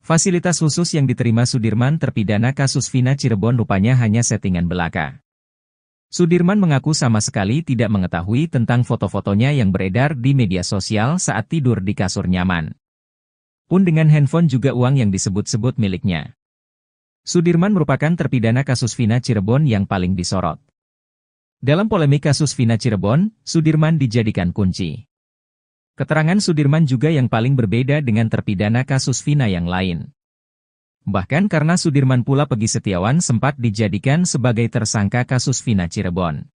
Fasilitas khusus yang diterima Sudirman terpidana kasus Vina Cirebon rupanya hanya settingan belaka. Sudirman mengaku sama sekali tidak mengetahui tentang foto-fotonya yang beredar di media sosial saat tidur di kasur nyaman. Pun dengan handphone juga uang yang disebut-sebut miliknya. Sudirman merupakan terpidana kasus Vina Cirebon yang paling disorot. Dalam polemik kasus Vina Cirebon, Sudirman dijadikan kunci. Keterangan Sudirman juga yang paling berbeda dengan terpidana kasus Vina yang lain. Bahkan karena Sudirman pula Peggy Setiawan sempat dijadikan sebagai tersangka kasus Vina Cirebon.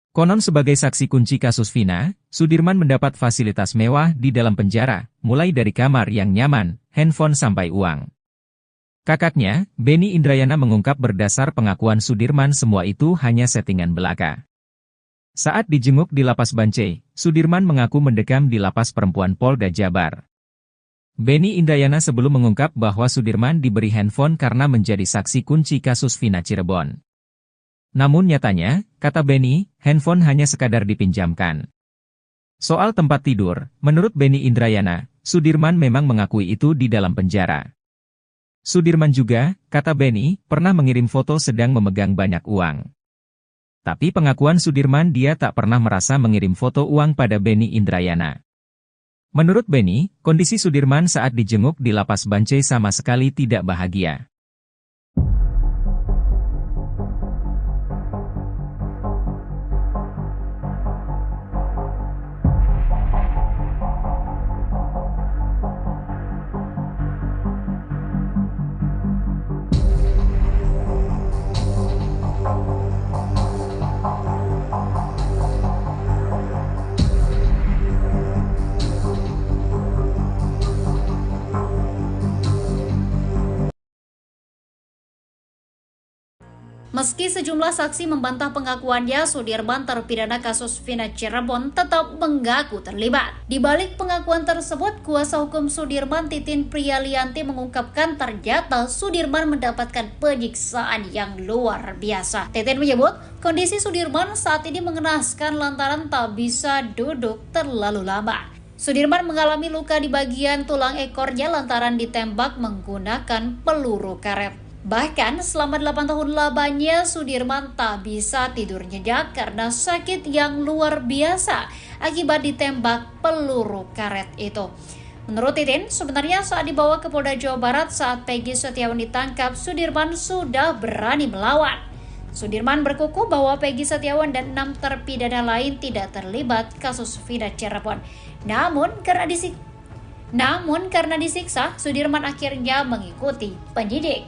Konon sebagai saksi kunci kasus Vina, Sudirman mendapat fasilitas mewah di dalam penjara, mulai dari kamar yang nyaman, handphone sampai uang. Kakaknya, Benny Indrayana mengungkap berdasar pengakuan Sudirman semua itu hanya settingan belaka. Saat dijenguk di Lapas Bancai, Sudirman mengaku mendekam di Lapas Perempuan Polda Jabar. Benny Indrayana sebelum mengungkap bahwa Sudirman diberi handphone karena menjadi saksi kunci kasus Vina Cirebon. Namun nyatanya, kata Benny, handphone hanya sekadar dipinjamkan. Soal tempat tidur, menurut Benny Indrayana, Sudirman memang mengakui itu di dalam penjara. Sudirman juga, kata Benny, pernah mengirim foto sedang memegang banyak uang. Tapi pengakuan Sudirman dia tak pernah merasa mengirim foto uang pada Benny Indrayana. Menurut Benny, kondisi Sudirman saat dijenguk di Lapas Bancai sama sekali tidak bahagia. Meski sejumlah saksi membantah pengakuannya, Sudirman terpidana kasus Vina Cirebon tetap mengaku terlibat. Di balik pengakuan tersebut, kuasa hukum Sudirman Titin Priyalianti mengungkapkan ternyata Sudirman mendapatkan penyiksaan yang luar biasa. Titin menyebut, kondisi Sudirman saat ini mengenaskan lantaran tak bisa duduk terlalu lama. Sudirman mengalami luka di bagian tulang ekornya lantaran ditembak menggunakan peluru karet. Bahkan selama 8 tahun lamanya Sudirman tak bisa tidur nyenyak karena sakit yang luar biasa akibat ditembak peluru karet itu. Menurut Titin, sebenarnya saat dibawa ke Polda Jawa Barat saat Peggy Setiawan ditangkap, Sudirman sudah berani melawan. Sudirman berkukuh bahwa Peggy Setiawan dan 6 terpidana lain tidak terlibat kasus Vina Cirebon. Namun karena disiksa, Sudirman akhirnya mengikuti penyidik.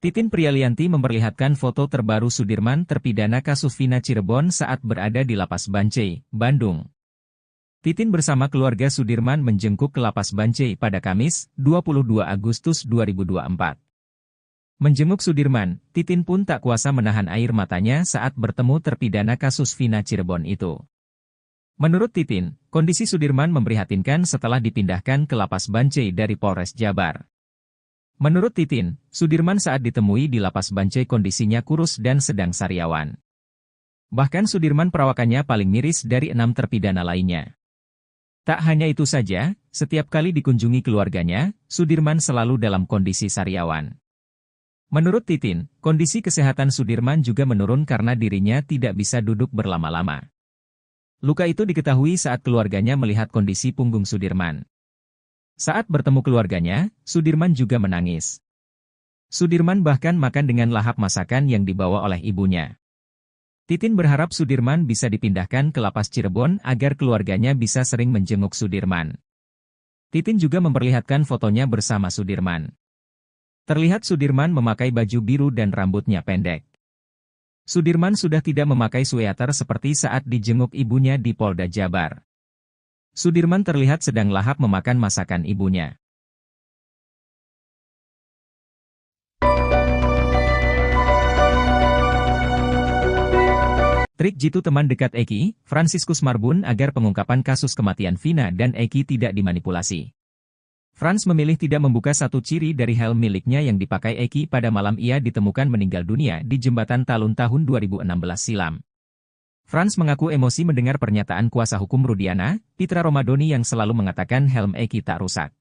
Titin Prialianti memperlihatkan foto terbaru Sudirman terpidana kasus Vina Cirebon saat berada di Lapas Bancai, Bandung. Titin bersama keluarga Sudirman menjengkuk ke Lapas Bancai pada Kamis, 22 Agustus 2024. Menjenguk Sudirman, Titin pun tak kuasa menahan air matanya saat bertemu terpidana kasus Vina Cirebon itu. Menurut Titin, kondisi Sudirman memprihatinkan setelah dipindahkan ke Lapas Bancai dari Polres Jabar. Menurut Titin, Sudirman saat ditemui di Lapas Bancai kondisinya kurus dan sedang sariawan. Bahkan Sudirman perawakannya paling miris dari 6 terpidana lainnya. Tak hanya itu saja, setiap kali dikunjungi keluarganya, Sudirman selalu dalam kondisi sariawan. Menurut Titin, kondisi kesehatan Sudirman juga menurun karena dirinya tidak bisa duduk berlama-lama. Luka itu diketahui saat keluarganya melihat kondisi punggung Sudirman. Saat bertemu keluarganya, Sudirman juga menangis. Sudirman bahkan makan dengan lahap masakan yang dibawa oleh ibunya. Titin berharap Sudirman bisa dipindahkan ke Lapas Cirebon agar keluarganya bisa sering menjenguk Sudirman. Titin juga memperlihatkan fotonya bersama Sudirman. Terlihat Sudirman memakai baju biru dan rambutnya pendek. Sudirman sudah tidak memakai sweater seperti saat dijenguk ibunya di Polda Jabar. Sudirman terlihat sedang lahap memakan masakan ibunya. Trik jitu teman dekat Eki, Fransiskus Marbun agar pengungkapan kasus kematian Vina dan Eki tidak dimanipulasi. Frans memilih tidak membuka satu ciri dari helm miliknya yang dipakai Eki pada malam ia ditemukan meninggal dunia di Jembatan Talun tahun 2016 silam. Frans mengaku emosi mendengar pernyataan kuasa hukum Rudiana, Pitra Romadoni yang selalu mengatakan helm Eki tak rusak.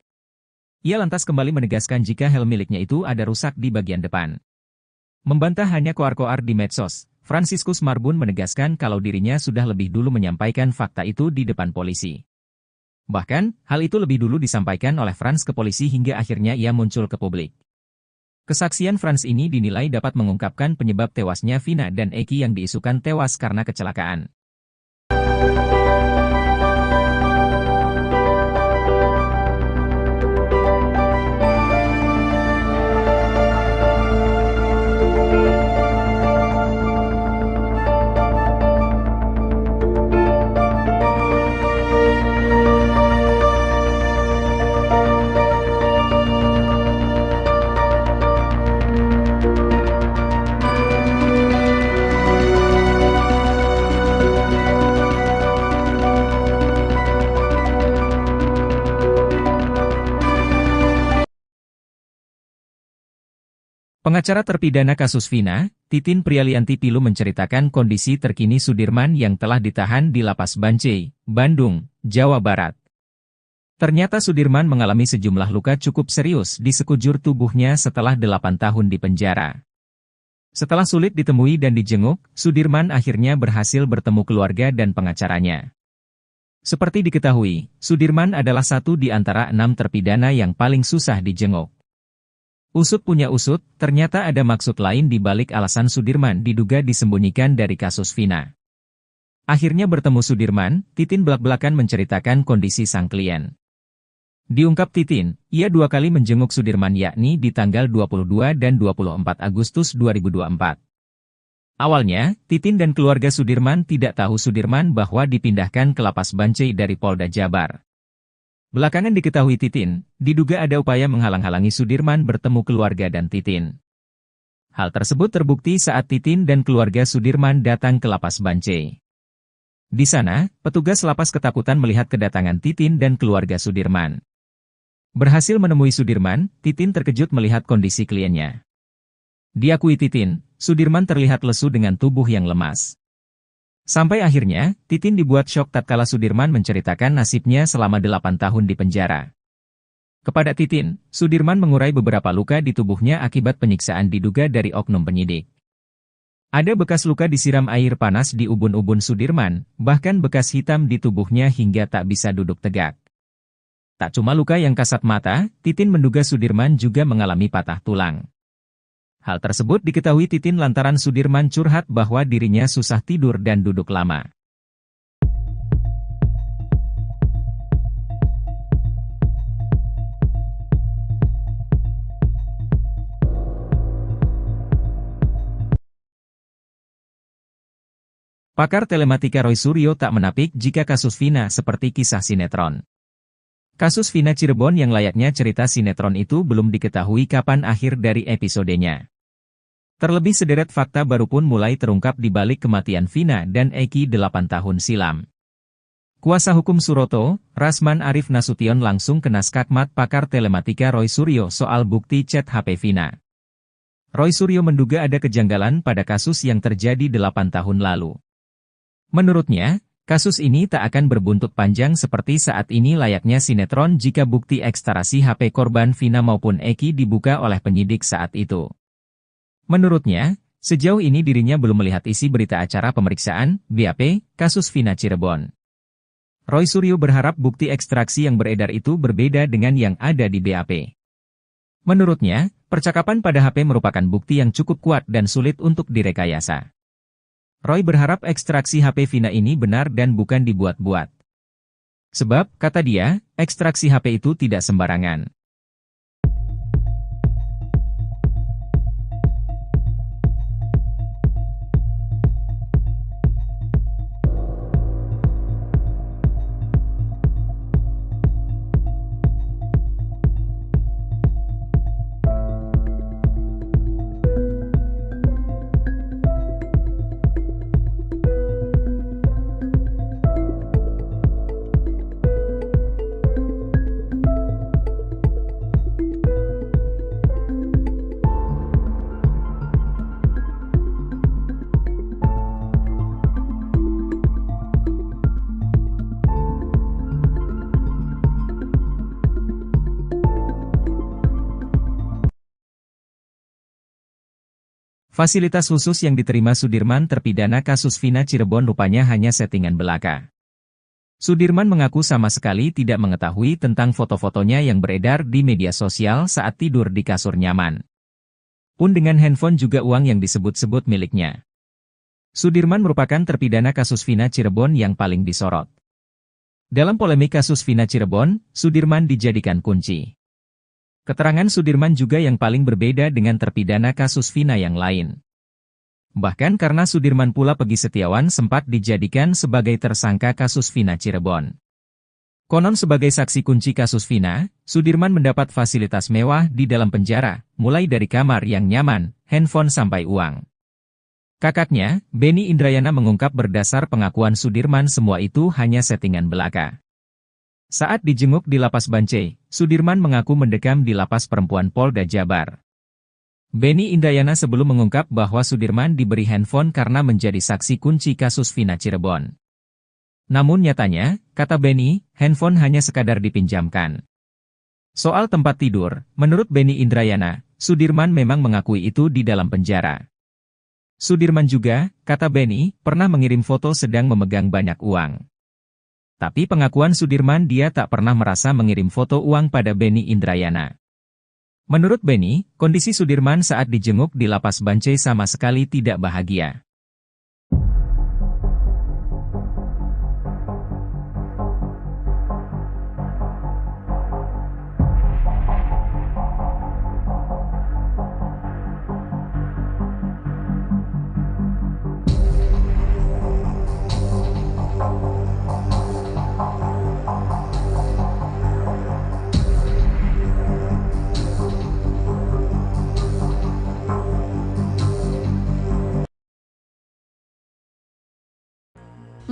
Ia lantas kembali menegaskan jika helm miliknya itu ada rusak di bagian depan. Membantah hanya koar-koar di medsos, Fransiskus Marbun menegaskan kalau dirinya sudah lebih dulu menyampaikan fakta itu di depan polisi. Bahkan, hal itu lebih dulu disampaikan oleh Frans ke polisi hingga akhirnya ia muncul ke publik. Kesaksian Frans ini dinilai dapat mengungkapkan penyebab tewasnya Vina dan Eki yang diisukan tewas karena kecelakaan. Pengacara terpidana kasus Vina, Titin Prialianti Pilu menceritakan kondisi terkini Sudirman yang telah ditahan di Lapas Bancai, Bandung, Jawa Barat. Ternyata Sudirman mengalami sejumlah luka cukup serius di sekujur tubuhnya setelah 8 tahun di penjara. Setelah sulit ditemui dan dijenguk, Sudirman akhirnya berhasil bertemu keluarga dan pengacaranya. Seperti diketahui, Sudirman adalah satu di antara 6 terpidana yang paling susah dijenguk. Usut punya usut, ternyata ada maksud lain di balik alasan Sudirman diduga disembunyikan dari kasus Vina. Akhirnya bertemu Sudirman, Titin belak-belakan menceritakan kondisi sang klien. Diungkap Titin, ia 2 kali menjenguk Sudirman yakni di tanggal 22 dan 24 Agustus 2024. Awalnya, Titin dan keluarga Sudirman tidak tahu Sudirman bahwa dipindahkan ke Lapas Bancai dari Polda Jabar. Belakangan diketahui Titin, diduga ada upaya menghalang-halangi Sudirman bertemu keluarga dan Titin. Hal tersebut terbukti saat Titin dan keluarga Sudirman datang ke Lapas Bancai. Di sana, petugas lapas ketakutan melihat kedatangan Titin dan keluarga Sudirman. Berhasil menemui Sudirman, Titin terkejut melihat kondisi kliennya. Diakui Titin, Sudirman terlihat lesu dengan tubuh yang lemas. Sampai akhirnya, Titin dibuat syok tatkala Sudirman menceritakan nasibnya selama 8 tahun di penjara. Kepada Titin, Sudirman mengurai beberapa luka di tubuhnya akibat penyiksaan diduga dari oknum penyidik. Ada bekas luka disiram air panas di ubun-ubun Sudirman, bahkan bekas hitam di tubuhnya hingga tak bisa duduk tegak. Tak cuma luka yang kasat mata, Titin menduga Sudirman juga mengalami patah tulang. Hal tersebut diketahui Titin lantaran Sudirman curhat bahwa dirinya susah tidur dan duduk lama. Pakar telematika Roy Suryo tak menapik jika kasus Vina seperti kisah sinetron. Kasus Vina Cirebon yang layaknya cerita sinetron itu belum diketahui kapan akhir dari episodenya. Terlebih sederet fakta baru pun mulai terungkap di balik kematian Vina dan Eki 8 tahun silam. Kuasa hukum Suroto, Rasman Arif Nasution langsung kena skakmat pakar telematika Roy Suryo soal bukti chat HP Vina. Roy Suryo menduga ada kejanggalan pada kasus yang terjadi 8 tahun lalu. Menurutnya, kasus ini tak akan berbuntut panjang seperti saat ini layaknya sinetron jika bukti ekstrasi HP korban Vina maupun Eki dibuka oleh penyidik saat itu. Menurutnya, sejauh ini dirinya belum melihat isi berita acara pemeriksaan, BAP, kasus Vina Cirebon. Roy Suryo berharap bukti ekstraksi yang beredar itu berbeda dengan yang ada di BAP. Menurutnya, percakapan pada HP merupakan bukti yang cukup kuat dan sulit untuk direkayasa. Roy berharap ekstraksi HP Vina ini benar dan bukan dibuat-buat. Sebab, kata dia, ekstraksi HP itu tidak sembarangan. Fasilitas khusus yang diterima Sudirman terpidana kasus Vina Cirebon rupanya hanya settingan belaka. Sudirman mengaku sama sekali tidak mengetahui tentang foto-fotonya yang beredar di media sosial saat tidur di kasur nyaman. Pun dengan handphone juga uang yang disebut-sebut miliknya. Sudirman merupakan terpidana kasus Vina Cirebon yang paling disorot. Dalam polemik kasus Vina Cirebon, Sudirman dijadikan kunci. Keterangan Sudirman juga yang paling berbeda dengan terpidana kasus Vina yang lain. Bahkan karena Sudirman pula Peggy Setiawan sempat dijadikan sebagai tersangka kasus Vina Cirebon. Konon sebagai saksi kunci kasus Vina, Sudirman mendapat fasilitas mewah di dalam penjara, mulai dari kamar yang nyaman, handphone sampai uang. Kakaknya, Benny Indrayana mengungkap berdasar pengakuan Sudirman semua itu hanya settingan belaka. Saat dijenguk di Lapas Bancai, Sudirman mengaku mendekam di Lapas Perempuan Polda Jabar. Benny Indrayana sebelum mengungkap bahwa Sudirman diberi handphone karena menjadi saksi kunci kasus Vina Cirebon. Namun nyatanya, kata Benny, handphone hanya sekadar dipinjamkan. Soal tempat tidur, menurut Benny Indrayana, Sudirman memang mengakui itu di dalam penjara. Sudirman juga, kata Benny, pernah mengirim foto sedang memegang banyak uang. Tapi pengakuan Sudirman dia tak pernah merasa mengirim foto uang pada Benny Indrayana. Menurut Benny, kondisi Sudirman saat dijenguk di Lapas Bancai sama sekali tidak bahagia.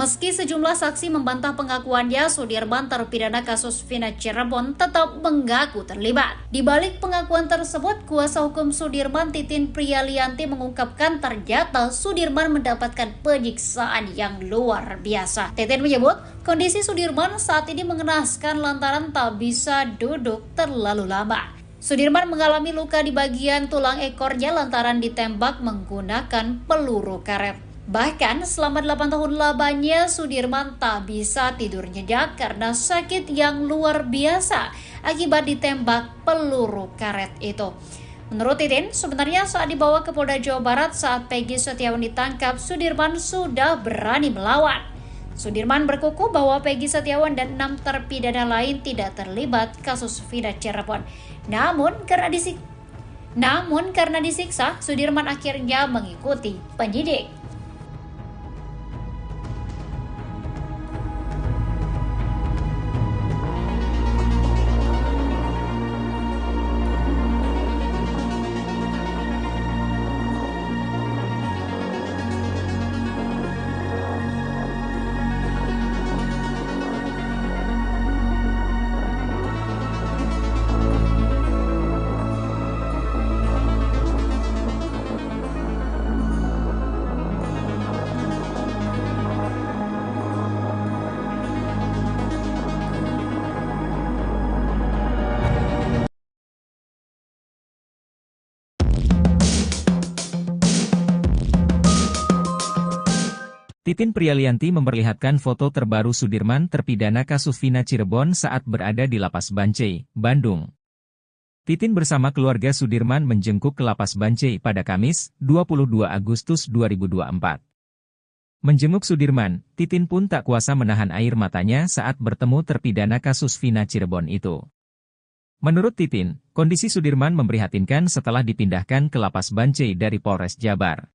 Meski sejumlah saksi membantah pengakuannya, Sudirman terpidana kasus Vina Cirebon tetap mengaku terlibat. Di balik pengakuan tersebut, kuasa hukum Sudirman Titin Priyalianti mengungkapkan ternyata Sudirman mendapatkan penyiksaan yang luar biasa. Titin menyebut, kondisi Sudirman saat ini mengenaskan lantaran tak bisa duduk terlalu lama. Sudirman mengalami luka di bagian tulang ekornya lantaran ditembak menggunakan peluru karet. Bahkan selama 8 tahun lamanya Sudirman tak bisa tidur nyenyak karena sakit yang luar biasa akibat ditembak peluru karet itu. Menurut Titin, sebenarnya saat dibawa ke Polda Jawa Barat saat Peggy Setiawan ditangkap, Sudirman sudah berani melawan. Sudirman berkukuh bahwa Peggy Setiawan dan 6 terpidana lain tidak terlibat kasus Vina Cirebon. Namun karena disiksa, Sudirman akhirnya mengikuti penyidik. Titin Prialianti memperlihatkan foto terbaru Sudirman terpidana kasus Vina Cirebon saat berada di Lapas Bancai, Bandung. Titin bersama keluarga Sudirman menjenguk ke Lapas Bancai pada Kamis, 22 Agustus 2024. Menjenguk Sudirman, Titin pun tak kuasa menahan air matanya saat bertemu terpidana kasus Vina Cirebon itu. Menurut Titin, kondisi Sudirman memprihatinkan setelah dipindahkan ke Lapas Bancai dari Polres Jabar.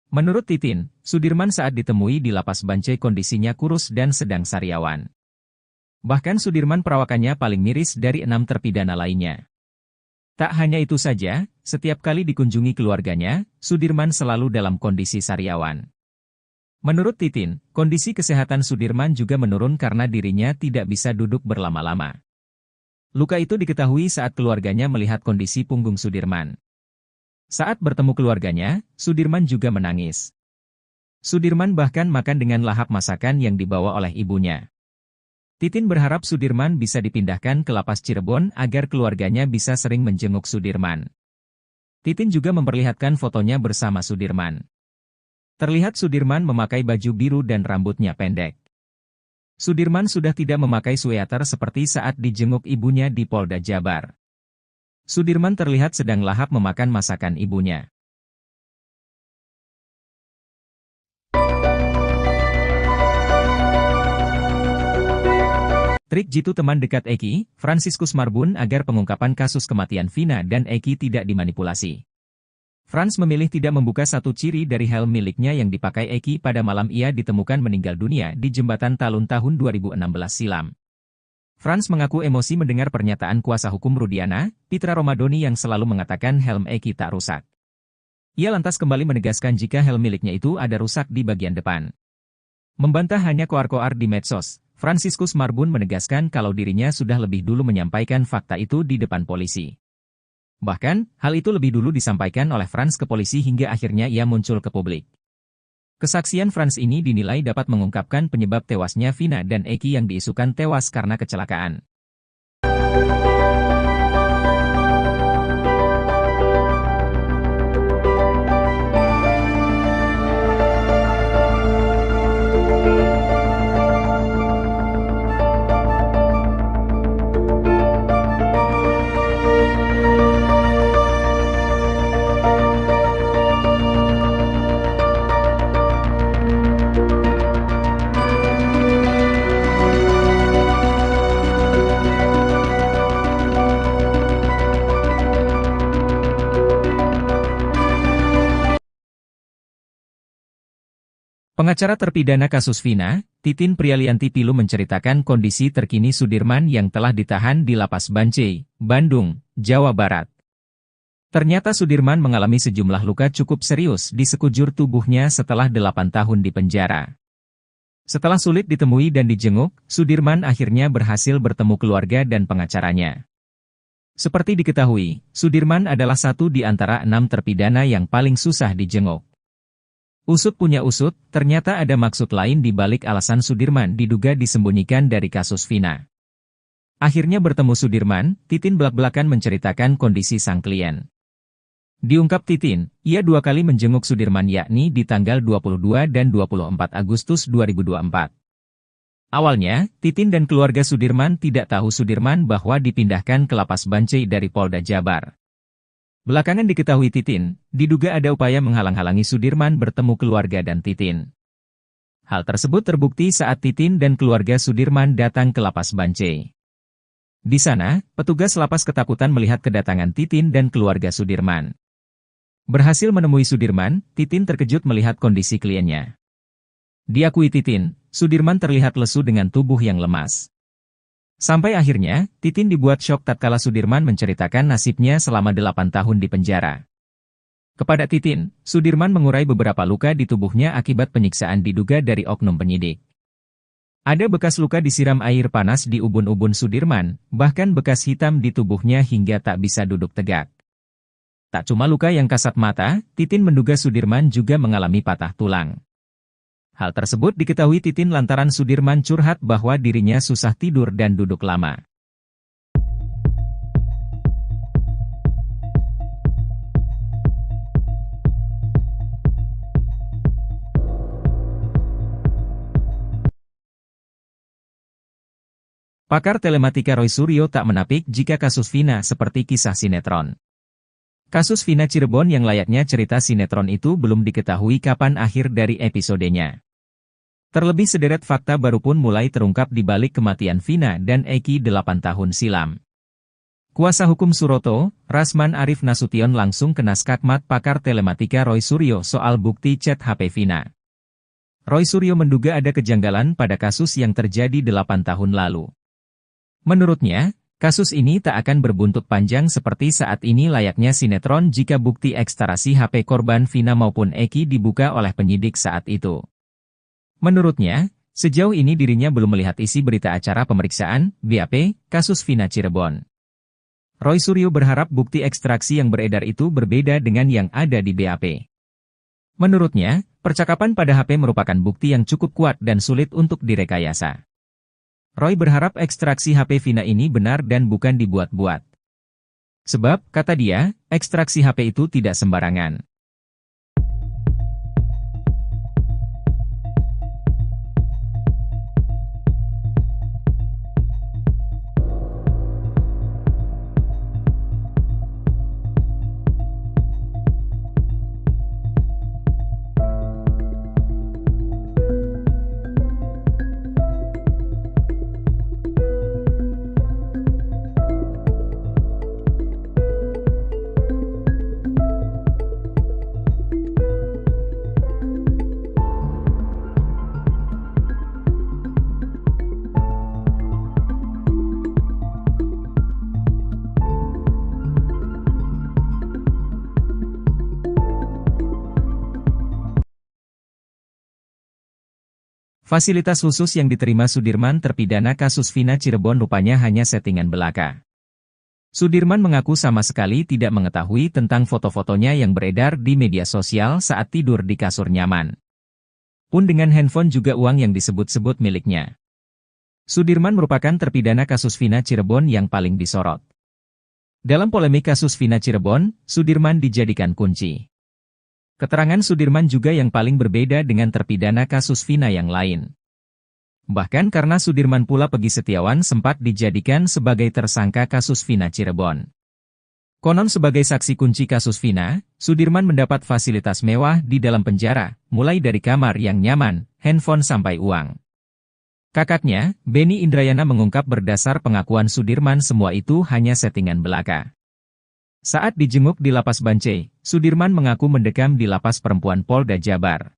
Menurut Titin, Sudirman saat ditemui di Lapas Bancai kondisinya kurus dan sedang sariawan. Bahkan Sudirman perawakannya paling miris dari 6 terpidana lainnya. Tak hanya itu saja, setiap kali dikunjungi keluarganya, Sudirman selalu dalam kondisi sariawan. Menurut Titin, kondisi kesehatan Sudirman juga menurun karena dirinya tidak bisa duduk berlama-lama. Luka itu diketahui saat keluarganya melihat kondisi punggung Sudirman. Saat bertemu keluarganya, Sudirman juga menangis. Sudirman bahkan makan dengan lahap masakan yang dibawa oleh ibunya. Titin berharap Sudirman bisa dipindahkan ke Lapas Cirebon agar keluarganya bisa sering menjenguk Sudirman. Titin juga memperlihatkan fotonya bersama Sudirman. Terlihat Sudirman memakai baju biru dan rambutnya pendek. Sudirman sudah tidak memakai sweater seperti saat dijenguk ibunya di Polda Jabar. Sudirman terlihat sedang lahap memakan masakan ibunya. Trik jitu teman dekat Eki, Fransiskus Marbun agar pengungkapan kasus kematian Vina dan Eki tidak dimanipulasi. Frans memilih tidak membuka satu ciri dari helm miliknya yang dipakai Eki pada malam ia ditemukan meninggal dunia di Jembatan Talun tahun 2016 silam. Frans mengaku emosi mendengar pernyataan kuasa hukum Rudiana, Pitra Romadoni yang selalu mengatakan helm Eki tak rusak. Ia lantas kembali menegaskan jika helm miliknya itu ada rusak di bagian depan. Membantah hanya koar-koar di medsos, Fransiskus Marbun menegaskan kalau dirinya sudah lebih dulu menyampaikan fakta itu di depan polisi. Bahkan, hal itu lebih dulu disampaikan oleh Frans ke polisi hingga akhirnya ia muncul ke publik. Kesaksian Frans ini dinilai dapat mengungkapkan penyebab tewasnya Vina dan Eki yang diisukan tewas karena kecelakaan. Pengacara terpidana kasus Vina, Titin Prialianti Pilu menceritakan kondisi terkini Sudirman yang telah ditahan di Lapas Bancai, Bandung, Jawa Barat. Ternyata Sudirman mengalami sejumlah luka cukup serius di sekujur tubuhnya setelah 8 tahun di penjara. Setelah sulit ditemui dan dijenguk, Sudirman akhirnya berhasil bertemu keluarga dan pengacaranya. Seperti diketahui, Sudirman adalah satu di antara 6 terpidana yang paling susah dijenguk. Usut punya usut, ternyata ada maksud lain di balik alasan Sudirman diduga disembunyikan dari kasus Vina. Akhirnya bertemu Sudirman, Titin belak-belakan menceritakan kondisi sang klien. Diungkap Titin, ia 2 kali menjenguk Sudirman yakni di tanggal 22 dan 24 Agustus 2024. Awalnya, Titin dan keluarga Sudirman tidak tahu Sudirman bahwa dipindahkan ke Lapas Bancai dari Polda Jabar. Belakangan diketahui Titin, diduga ada upaya menghalang-halangi Sudirman bertemu keluarga dan Titin. Hal tersebut terbukti saat Titin dan keluarga Sudirman datang ke Lapas Bancai. Di sana, petugas lapas ketakutan melihat kedatangan Titin dan keluarga Sudirman. Berhasil menemui Sudirman, Titin terkejut melihat kondisi kliennya. Diakui Titin, Sudirman terlihat lesu dengan tubuh yang lemas. Sampai akhirnya, Titin dibuat syok tatkala Sudirman menceritakan nasibnya selama 8 tahun di penjara. Kepada Titin, Sudirman mengurai beberapa luka di tubuhnya akibat penyiksaan diduga dari oknum penyidik. Ada bekas luka disiram air panas di ubun-ubun Sudirman, bahkan bekas hitam di tubuhnya hingga tak bisa duduk tegak. Tak cuma luka yang kasat mata, Titin menduga Sudirman juga mengalami patah tulang. Hal tersebut diketahui Titin lantaran Sudirman curhat bahwa dirinya susah tidur dan duduk lama. Pakar telematika Roy Suryo tak menapik jika kasus Vina seperti kisah sinetron. Kasus Vina Cirebon yang layaknya cerita sinetron itu belum diketahui kapan akhir dari episodenya. Terlebih sederet fakta baru pun mulai terungkap di balik kematian Vina dan Eki 8 tahun silam. Kuasa hukum Suroto, Rasman Arif Nasution langsung kena skakmat pakar telematika Roy Suryo soal bukti chat HP Vina. Roy Suryo menduga ada kejanggalan pada kasus yang terjadi 8 tahun lalu. Menurutnya, kasus ini tak akan berbuntut panjang seperti saat ini layaknya sinetron jika bukti ekstarasi HP korban Vina maupun Eki dibuka oleh penyidik saat itu. Menurutnya, sejauh ini dirinya belum melihat isi berita acara pemeriksaan, BAP, kasus Vina Cirebon. Roy Suryo berharap bukti ekstraksi yang beredar itu berbeda dengan yang ada di BAP. Menurutnya, percakapan pada HP merupakan bukti yang cukup kuat dan sulit untuk direkayasa. Roy berharap ekstraksi HP Vina ini benar dan bukan dibuat-buat. Sebab, kata dia, ekstraksi HP itu tidak sembarangan. Fasilitas khusus yang diterima Sudirman terpidana kasus Vina Cirebon rupanya hanya settingan belaka. Sudirman mengaku sama sekali tidak mengetahui tentang foto-fotonya yang beredar di media sosial saat tidur di kasur nyaman. Pun dengan handphone juga uang yang disebut-sebut miliknya. Sudirman merupakan terpidana kasus Vina Cirebon yang paling disorot. Dalam polemik kasus Vina Cirebon, Sudirman dijadikan kunci. Keterangan Sudirman juga yang paling berbeda dengan terpidana kasus Vina yang lain. Bahkan karena Sudirman pula Peggy Setiawan sempat dijadikan sebagai tersangka kasus Vina Cirebon. Konon sebagai saksi kunci kasus Vina, Sudirman mendapat fasilitas mewah di dalam penjara, mulai dari kamar yang nyaman, handphone sampai uang. Kakaknya, Benny Indrayana mengungkap berdasar pengakuan Sudirman semua itu hanya settingan belaka. Saat dijenguk di Lapas Bancai, Sudirman mengaku mendekam di Lapas Perempuan Polda Jabar.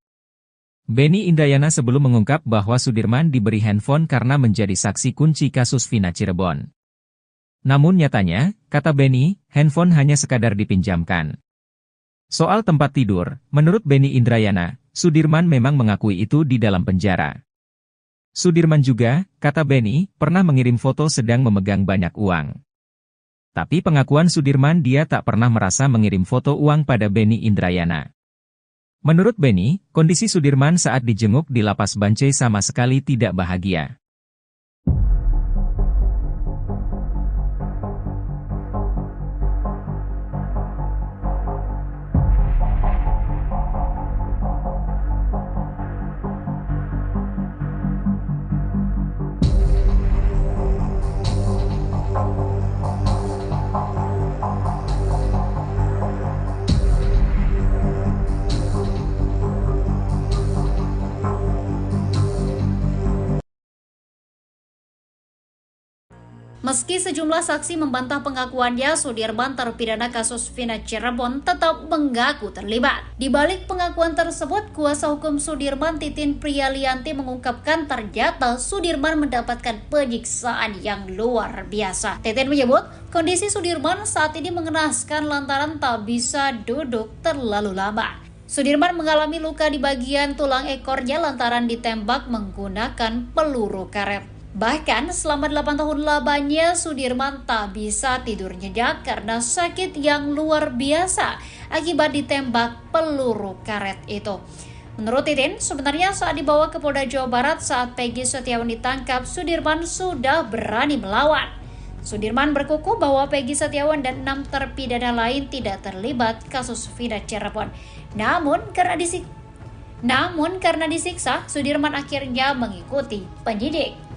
Benny Indrayana sebelum mengungkap bahwa Sudirman diberi handphone karena menjadi saksi kunci kasus Vina Cirebon. Namun nyatanya, kata Benny, handphone hanya sekadar dipinjamkan. Soal tempat tidur, menurut Benny Indrayana, Sudirman memang mengakui itu di dalam penjara. Sudirman juga, kata Benny, pernah mengirim foto sedang memegang banyak uang. Tapi pengakuan Sudirman dia tak pernah merasa mengirim foto uang pada Benny Indrayana. Menurut Benny, kondisi Sudirman saat dijenguk di Lapas Bancai sama sekali tidak bahagia. Meski sejumlah saksi membantah pengakuannya, Sudirman terpidana kasus Vina Cirebon tetap mengaku terlibat. Di balik pengakuan tersebut, kuasa hukum Sudirman Titin Priyalianti mengungkapkan ternyata Sudirman mendapatkan penyiksaan yang luar biasa. Titin menyebut, kondisi Sudirman saat ini mengenaskan lantaran tak bisa duduk terlalu lama. Sudirman mengalami luka di bagian tulang ekornya lantaran ditembak menggunakan peluru karet. Bahkan selama 8 tahun lamanya Sudirman tak bisa tidur nyenyak karena sakit yang luar biasa akibat ditembak peluru karet itu. Menurut Titin, sebenarnya saat dibawa ke Polda Jawa Barat saat Peggy Setiawan ditangkap, Sudirman sudah berani melawan. Sudirman berkukuh bahwa Peggy Setiawan dan 6 terpidana lain tidak terlibat kasus Vina Cirebon. Namun karena disiksa, Sudirman akhirnya mengikuti penyidik.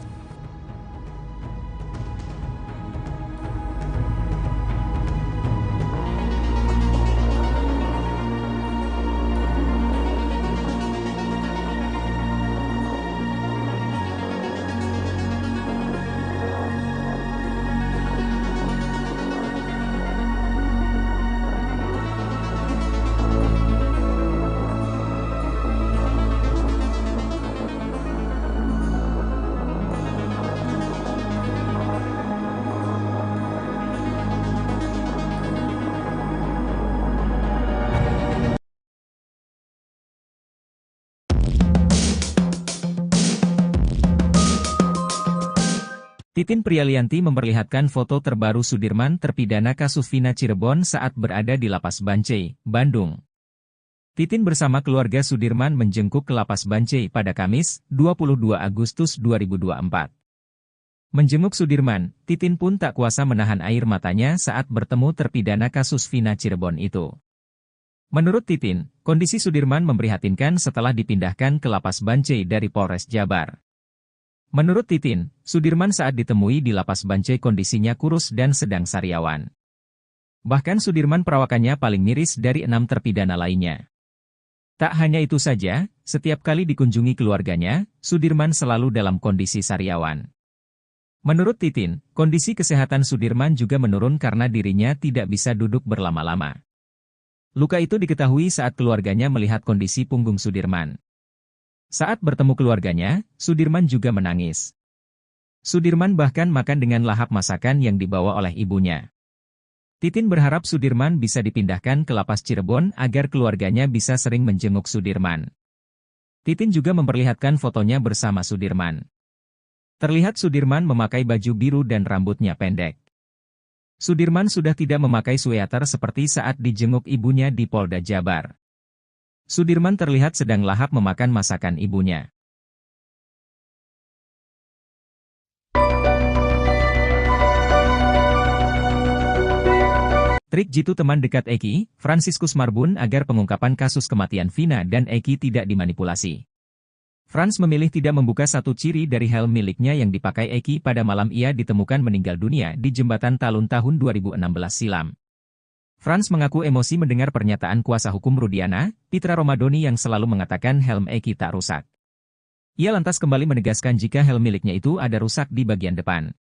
Titin Prialianti memperlihatkan foto terbaru Sudirman terpidana kasus Vina Cirebon saat berada di Lapas Bancai, Bandung. Titin bersama keluarga Sudirman menjengkuk ke Lapas Bancai pada Kamis, 22 Agustus 2024. Menjenguk Sudirman, Titin pun tak kuasa menahan air matanya saat bertemu terpidana kasus Vina Cirebon itu. Menurut Titin, kondisi Sudirman memprihatinkan setelah dipindahkan ke Lapas Bancai dari Polres Jabar. Menurut Titin, Sudirman saat ditemui di Lapas Bancai kondisinya kurus dan sedang sariawan. Bahkan Sudirman perawakannya paling miris dari 6 terpidana lainnya. Tak hanya itu saja, setiap kali dikunjungi keluarganya, Sudirman selalu dalam kondisi sariawan. Menurut Titin, kondisi kesehatan Sudirman juga menurun karena dirinya tidak bisa duduk berlama-lama. Luka itu diketahui saat keluarganya melihat kondisi punggung Sudirman. Saat bertemu keluarganya, Sudirman juga menangis. Sudirman bahkan makan dengan lahap masakan yang dibawa oleh ibunya. Titin berharap Sudirman bisa dipindahkan ke Lapas Cirebon agar keluarganya bisa sering menjenguk Sudirman. Titin juga memperlihatkan fotonya bersama Sudirman. Terlihat Sudirman memakai baju biru dan rambutnya pendek. Sudirman sudah tidak memakai sweater seperti saat dijenguk ibunya di Polda Jabar. Sudirman terlihat sedang lahap memakan masakan ibunya. Trik jitu teman dekat Eki, Franciscus Marbun agar pengungkapan kasus kematian Vina dan Eki tidak dimanipulasi. Frans memilih tidak membuka satu ciri dari helm miliknya yang dipakai Eki pada malam ia ditemukan meninggal dunia di Jembatan Talun tahun 2016 silam. Frans mengaku emosi mendengar pernyataan kuasa hukum Rudiana, Pitra Romadoni yang selalu mengatakan helm Eki tak rusak. Ia lantas kembali menegaskan jika helm miliknya itu ada rusak di bagian depan.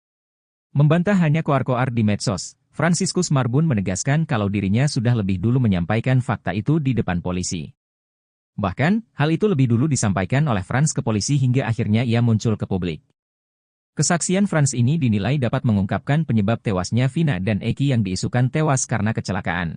Membantah hanya koar-koar di medsos, Franciscus Marbun menegaskan kalau dirinya sudah lebih dulu menyampaikan fakta itu di depan polisi. Bahkan, hal itu lebih dulu disampaikan oleh Frans ke polisi hingga akhirnya ia muncul ke publik. Kesaksian Frans ini dinilai dapat mengungkapkan penyebab tewasnya Vina dan Eki yang diisukan tewas karena kecelakaan.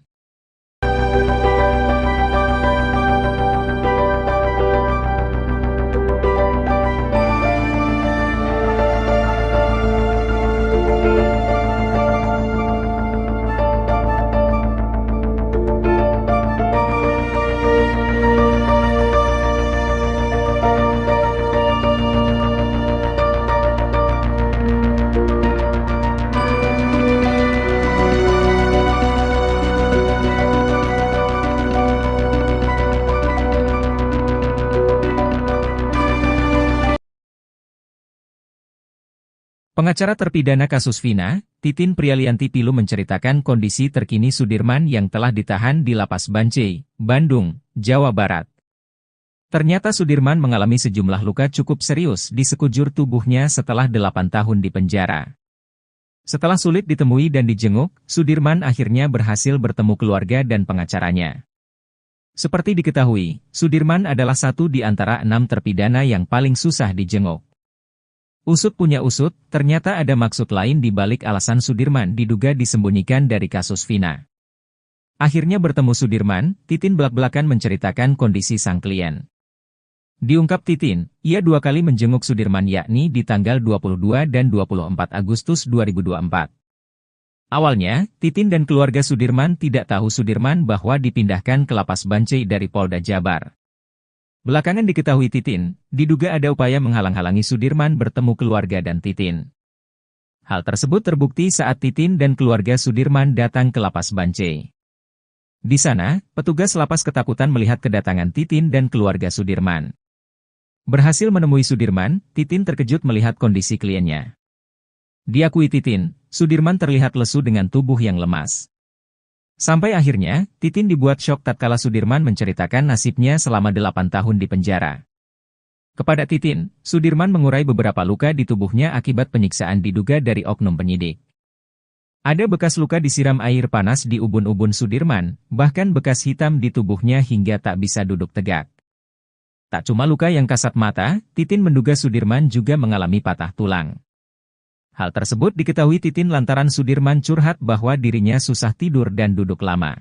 Pengacara terpidana kasus Vina, Titin Prialianti Pilu menceritakan kondisi terkini Sudirman yang telah ditahan di Lapas Bancai, Bandung, Jawa Barat. Ternyata Sudirman mengalami sejumlah luka cukup serius di sekujur tubuhnya setelah 8 tahun di penjara. Setelah sulit ditemui dan dijenguk, Sudirman akhirnya berhasil bertemu keluarga dan pengacaranya. Seperti diketahui, Sudirman adalah satu di antara 6 terpidana yang paling susah dijenguk. Usut punya usut, ternyata ada maksud lain di balik alasan Sudirman diduga disembunyikan dari kasus Vina. Akhirnya bertemu Sudirman, Titin belak-belakan menceritakan kondisi sang klien. Diungkap Titin, ia 2 kali menjenguk Sudirman yakni di tanggal 22 dan 24 Agustus 2024. Awalnya, Titin dan keluarga Sudirman tidak tahu Sudirman bahwa dipindahkan ke Lapas Bancai dari Polda Jabar. Belakangan diketahui Titin, diduga ada upaya menghalang-halangi Sudirman bertemu keluarga dan Titin. Hal tersebut terbukti saat Titin dan keluarga Sudirman datang ke Lapas Bancai. Di sana, petugas lapas ketakutan melihat kedatangan Titin dan keluarga Sudirman. Berhasil menemui Sudirman, Titin terkejut melihat kondisi kliennya. Diakui Titin, Sudirman terlihat lesu dengan tubuh yang lemas. Sampai akhirnya, Titin dibuat syok tatkala Sudirman menceritakan nasibnya selama 8 tahun di penjara. Kepada Titin, Sudirman mengurai beberapa luka di tubuhnya akibat penyiksaan diduga dari oknum penyidik. Ada bekas luka disiram air panas di ubun-ubun Sudirman, bahkan bekas hitam di tubuhnya hingga tak bisa duduk tegak. Tak cuma luka yang kasat mata, Titin menduga Sudirman juga mengalami patah tulang. Hal tersebut diketahui Titin lantaran Sudirman curhat bahwa dirinya susah tidur dan duduk lama.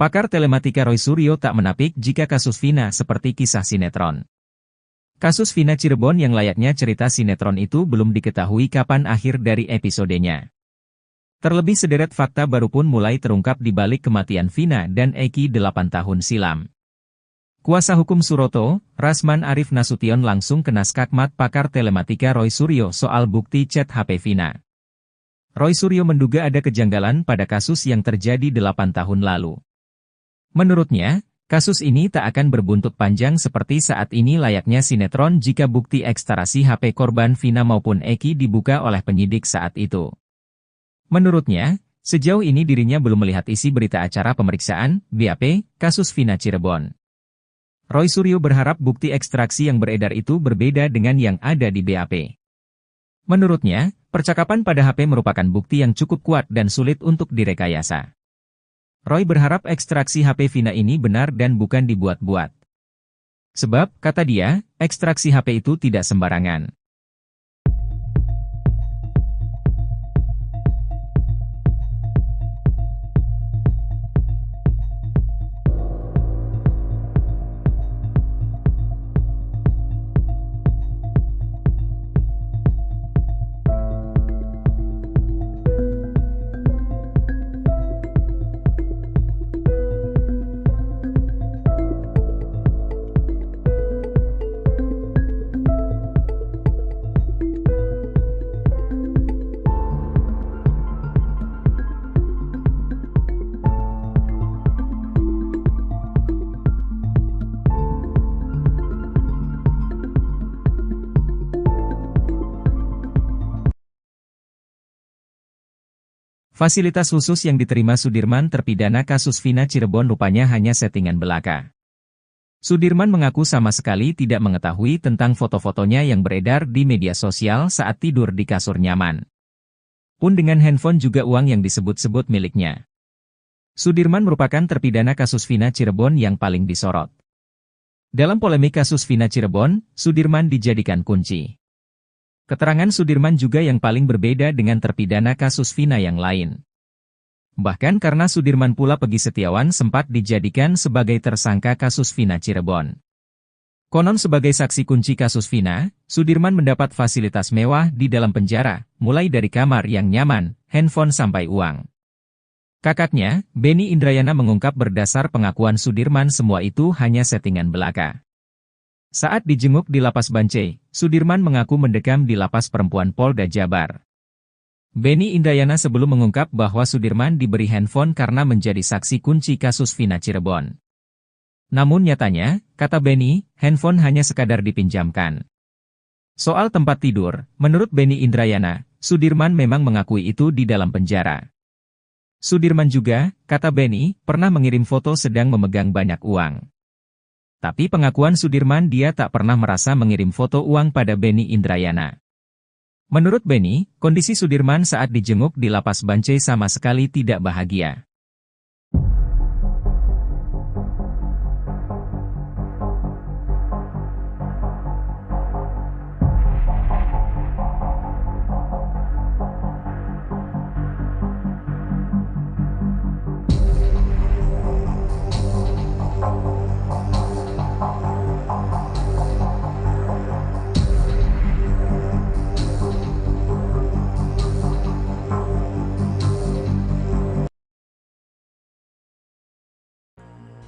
Pakar telematika Roy Suryo tak menapik jika kasus Vina seperti kisah sinetron. Kasus Vina Cirebon yang layaknya cerita sinetron itu belum diketahui kapan akhir dari episodenya. Terlebih sederet fakta baru pun mulai terungkap di balik kematian Vina dan Eki 8 tahun silam. Kuasa hukum Suroto, Rasman Arif Nasution langsung kena skakmat pakar telematika Roy Suryo soal bukti chat HP Vina. Roy Suryo menduga ada kejanggalan pada kasus yang terjadi 8 tahun lalu. Menurutnya, kasus ini tak akan berbuntut panjang seperti saat ini layaknya sinetron jika bukti ekstrasi HP korban Vina maupun Eki dibuka oleh penyidik saat itu. Menurutnya, sejauh ini dirinya belum melihat isi berita acara pemeriksaan, BAP, kasus Vina Cirebon. Roy Suryo berharap bukti ekstraksi yang beredar itu berbeda dengan yang ada di BAP. Menurutnya, percakapan pada HP merupakan bukti yang cukup kuat dan sulit untuk direkayasa. Roy berharap ekstraksi HP Vina ini benar dan bukan dibuat-buat. Sebab, kata dia, ekstraksi HP itu tidak sembarangan. Fasilitas khusus yang diterima Sudirman terpidana kasus Vina Cirebon rupanya hanya settingan belaka. Sudirman mengaku sama sekali tidak mengetahui tentang foto-fotonya yang beredar di media sosial saat tidur di kasur nyaman. Pun dengan handphone juga uang yang disebut-sebut miliknya. Sudirman merupakan terpidana kasus Vina Cirebon yang paling disorot. Dalam polemik kasus Vina Cirebon, Sudirman dijadikan kunci. Keterangan Sudirman juga yang paling berbeda dengan terpidana kasus Vina yang lain. Bahkan karena Sudirman pula Pegi Setiawan sempat dijadikan sebagai tersangka kasus Vina Cirebon. Konon sebagai saksi kunci kasus Vina, Sudirman mendapat fasilitas mewah di dalam penjara, mulai dari kamar yang nyaman, handphone sampai uang. Kakaknya, Benny Indrayana mengungkap berdasar pengakuan Sudirman semua itu hanya settingan belaka. Saat dijenguk di Lapas Bancai, Sudirman mengaku mendekam di Lapas Perempuan Polda Jabar. Benny Indrayana sebelum mengungkap bahwa Sudirman diberi handphone karena menjadi saksi kunci kasus Vina Cirebon. Namun nyatanya, kata Benny, handphone hanya sekadar dipinjamkan. Soal tempat tidur, menurut Benny Indrayana, Sudirman memang mengakui itu di dalam penjara. Sudirman juga, kata Benny, pernah mengirim foto sedang memegang banyak uang. Tapi pengakuan Sudirman dia tak pernah merasa mengirim foto uang pada Benny Indrayana. Menurut Benny, kondisi Sudirman saat dijenguk di Lapas Bancai sama sekali tidak bahagia.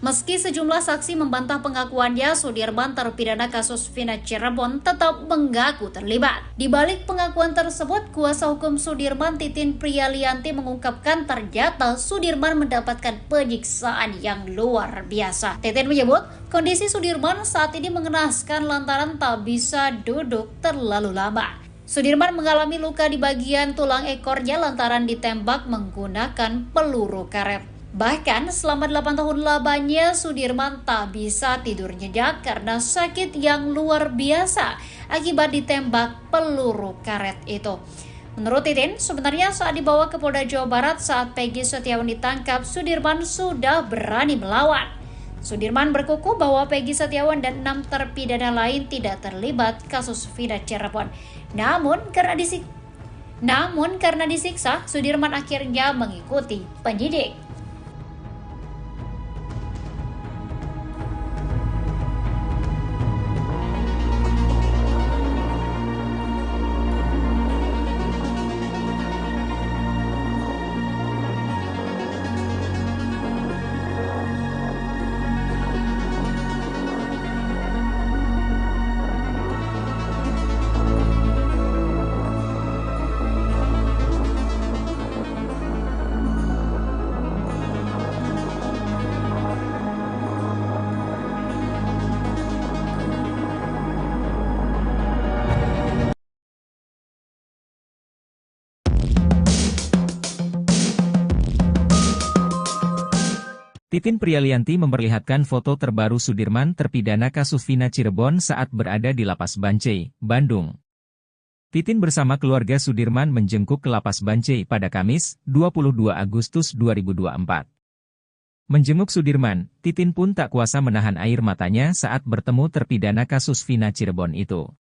Meski sejumlah saksi membantah pengakuannya, Sudirman terpidana kasus Vina Cirebon tetap mengaku terlibat. Di balik pengakuan tersebut, kuasa hukum Sudirman Titin Priyalianti mengungkapkan ternyata Sudirman mendapatkan penyiksaan yang luar biasa. Titin menyebut, kondisi Sudirman saat ini mengenaskan lantaran tak bisa duduk terlalu lama. Sudirman mengalami luka di bagian tulang ekornya lantaran ditembak menggunakan peluru karet. Bahkan selama 8 tahun lamanya Sudirman tak bisa tidur nyenyak karena sakit yang luar biasa akibat ditembak peluru karet itu. Menurut Titin, sebenarnya saat dibawa ke Polda Jawa Barat saat Pegi Setiawan ditangkap, Sudirman sudah berani melawan. Sudirman berkukuh bahwa Pegi Setiawan dan 6 terpidana lain tidak terlibat kasus Vina Cirebon. Namun karena disiksa, Sudirman akhirnya mengikuti penyidik. Titin Prialianti memperlihatkan foto terbaru Sudirman terpidana kasus Vina Cirebon saat berada di Lapas Bancai, Bandung. Titin bersama keluarga Sudirman menjengkuk ke Lapas Bancai pada Kamis, 22 Agustus 2024. Menjenguk Sudirman, Titin pun tak kuasa menahan air matanya saat bertemu terpidana kasus Vina Cirebon itu.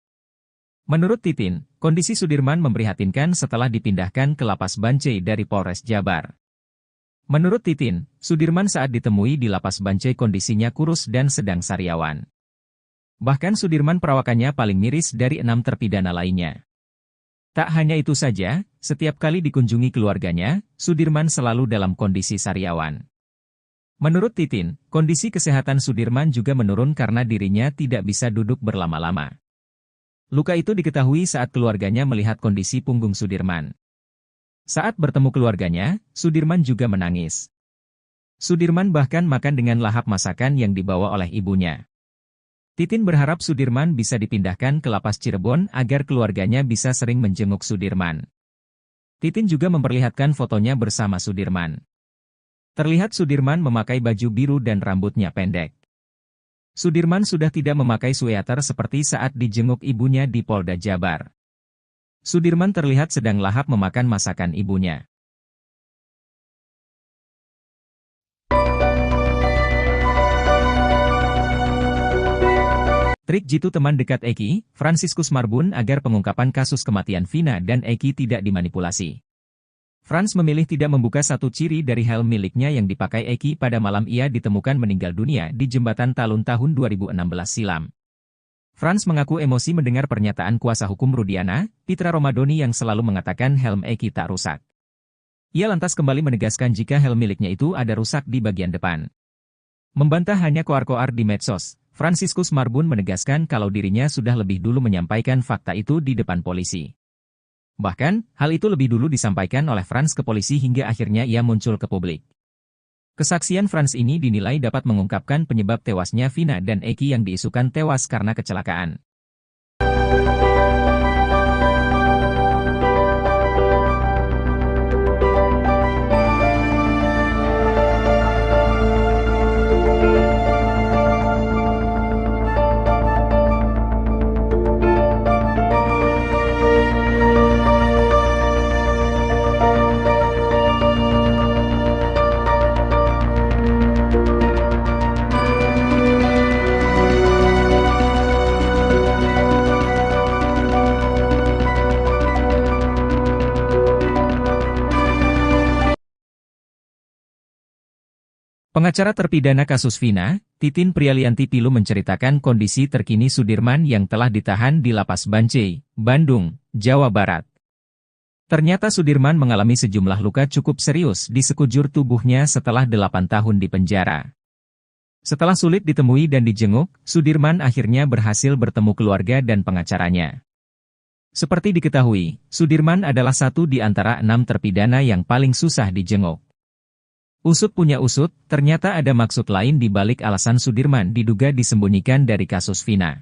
Menurut Titin, kondisi Sudirman memprihatinkan setelah dipindahkan ke Lapas Bancai dari Polres Jabar. Menurut Titin, Sudirman saat ditemui di Lapas Bancai kondisinya kurus dan sedang sariawan. Bahkan Sudirman perawakannya paling miris dari 6 terpidana lainnya. Tak hanya itu saja, setiap kali dikunjungi keluarganya, Sudirman selalu dalam kondisi sariawan. Menurut Titin, kondisi kesehatan Sudirman juga menurun karena dirinya tidak bisa duduk berlama-lama. Luka itu diketahui saat keluarganya melihat kondisi punggung Sudirman. Saat bertemu keluarganya, Sudirman juga menangis. Sudirman bahkan makan dengan lahap masakan yang dibawa oleh ibunya. Titin berharap Sudirman bisa dipindahkan ke Lapas Cirebon agar keluarganya bisa sering menjenguk Sudirman. Titin juga memperlihatkan fotonya bersama Sudirman. Terlihat Sudirman memakai baju biru dan rambutnya pendek. Sudirman sudah tidak memakai sweater seperti saat dijenguk ibunya di Polda Jabar. Sudirman terlihat sedang lahap memakan masakan ibunya. Trik jitu teman dekat Eki, Fransiskus Marbun agar pengungkapan kasus kematian Vina dan Eki tidak dimanipulasi. Frans memilih tidak membuka satu ciri dari helm miliknya yang dipakai Eki pada malam ia ditemukan meninggal dunia di Jembatan Talun tahun 2016 silam. Frans mengaku emosi mendengar pernyataan kuasa hukum Rudiana, Pitra Romadoni yang selalu mengatakan helm Eki tak rusak. Ia lantas kembali menegaskan jika helm miliknya itu ada rusak di bagian depan. Membantah hanya koar-koar di medsos, Fransiskus Marbun menegaskan kalau dirinya sudah lebih dulu menyampaikan fakta itu di depan polisi. Bahkan, hal itu lebih dulu disampaikan oleh Frans ke polisi hingga akhirnya ia muncul ke publik. Kesaksian Frans ini dinilai dapat mengungkapkan penyebab tewasnya Vina dan Eki yang diisukan tewas karena kecelakaan. Pengacara terpidana kasus Vina, Titin Prialianti Pilu menceritakan kondisi terkini Sudirman yang telah ditahan di Lapas Bancai, Bandung, Jawa Barat. Ternyata Sudirman mengalami sejumlah luka cukup serius di sekujur tubuhnya setelah 8 tahun di penjara. Setelah sulit ditemui dan dijenguk, Sudirman akhirnya berhasil bertemu keluarga dan pengacaranya. Seperti diketahui, Sudirman adalah satu di antara 6 terpidana yang paling susah dijenguk. Usut punya usut, ternyata ada maksud lain di balik alasan Sudirman diduga disembunyikan dari kasus Vina.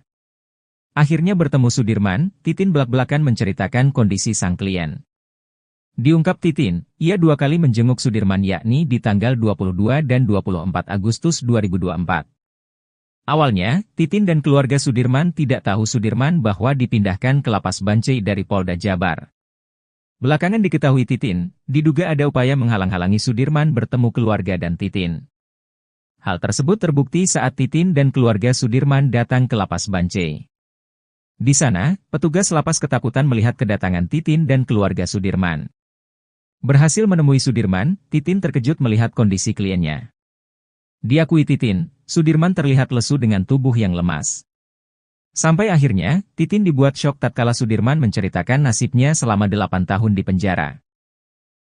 Akhirnya bertemu Sudirman, Titin belak-belakan menceritakan kondisi sang klien. Diungkap Titin, ia 2 kali menjenguk Sudirman yakni di tanggal 22 dan 24 Agustus 2024. Awalnya, Titin dan keluarga Sudirman tidak tahu Sudirman bahwa dipindahkan ke Lapas Bancai dari Polda Jabar. Belakangan diketahui Titin, diduga ada upaya menghalang-halangi Sudirman bertemu keluarga dan Titin. Hal tersebut terbukti saat Titin dan keluarga Sudirman datang ke Lapas Bancai. Di sana, petugas lapas ketakutan melihat kedatangan Titin dan keluarga Sudirman. Berhasil menemui Sudirman, Titin terkejut melihat kondisi kliennya. Diakui Titin, Sudirman terlihat lesu dengan tubuh yang lemas. Sampai akhirnya, Titin dibuat syok tatkala Sudirman menceritakan nasibnya selama 8 tahun di penjara.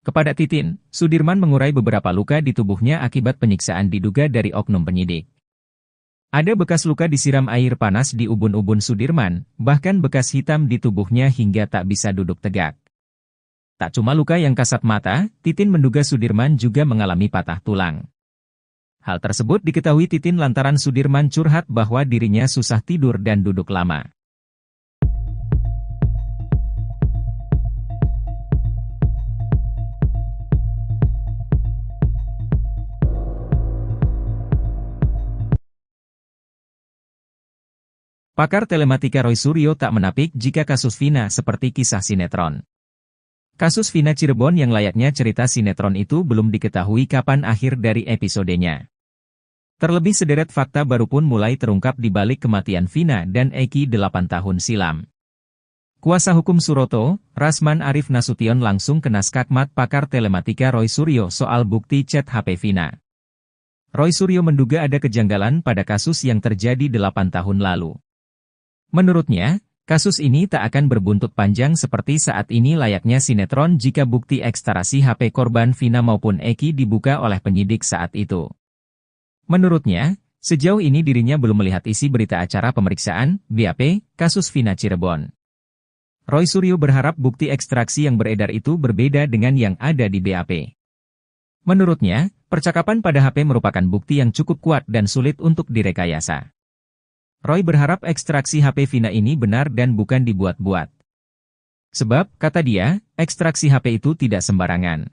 Kepada Titin, Sudirman mengurai beberapa luka di tubuhnya akibat penyiksaan diduga dari oknum penyidik. Ada bekas luka disiram air panas di ubun-ubun Sudirman, bahkan bekas hitam di tubuhnya hingga tak bisa duduk tegak. Tak cuma luka yang kasat mata, Titin menduga Sudirman juga mengalami patah tulang. Hal tersebut diketahui Titin lantaran Sudirman curhat bahwa dirinya susah tidur dan duduk lama. Pakar telematika Roy Suryo tak menapik jika kasus Vina seperti kisah sinetron. Kasus Vina Cirebon yang layaknya cerita sinetron itu belum diketahui kapan akhir dari episodenya. Terlebih sederet fakta baru pun mulai terungkap di balik kematian Vina dan Eki 8 tahun silam. Kuasa hukum Suroto, Rasman Arif Nasution langsung kena skakmat pakar telematika Roy Suryo soal bukti chat HP Vina. Roy Suryo menduga ada kejanggalan pada kasus yang terjadi 8 tahun lalu. Menurutnya, kasus ini tak akan berbuntut panjang seperti saat ini layaknya sinetron jika bukti ekstarasi HP korban Vina maupun Eki dibuka oleh penyidik saat itu. Menurutnya, sejauh ini dirinya belum melihat isi berita acara pemeriksaan, BAP, kasus Vina Cirebon. Roy Suryo berharap bukti ekstraksi yang beredar itu berbeda dengan yang ada di BAP. Menurutnya, percakapan pada HP merupakan bukti yang cukup kuat dan sulit untuk direkayasa. Roy berharap ekstraksi HP Vina ini benar dan bukan dibuat-buat. Sebab, kata dia, ekstraksi HP itu tidak sembarangan.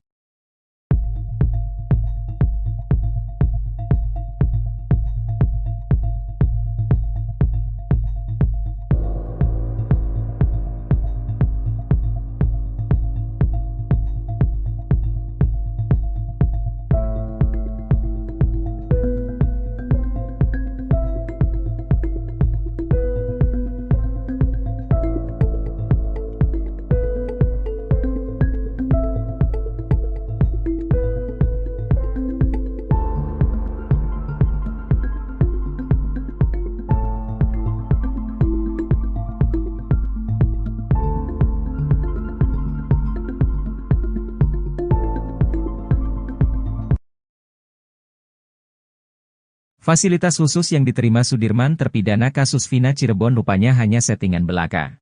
Fasilitas khusus yang diterima Sudirman terpidana kasus Vina Cirebon rupanya hanya settingan belaka.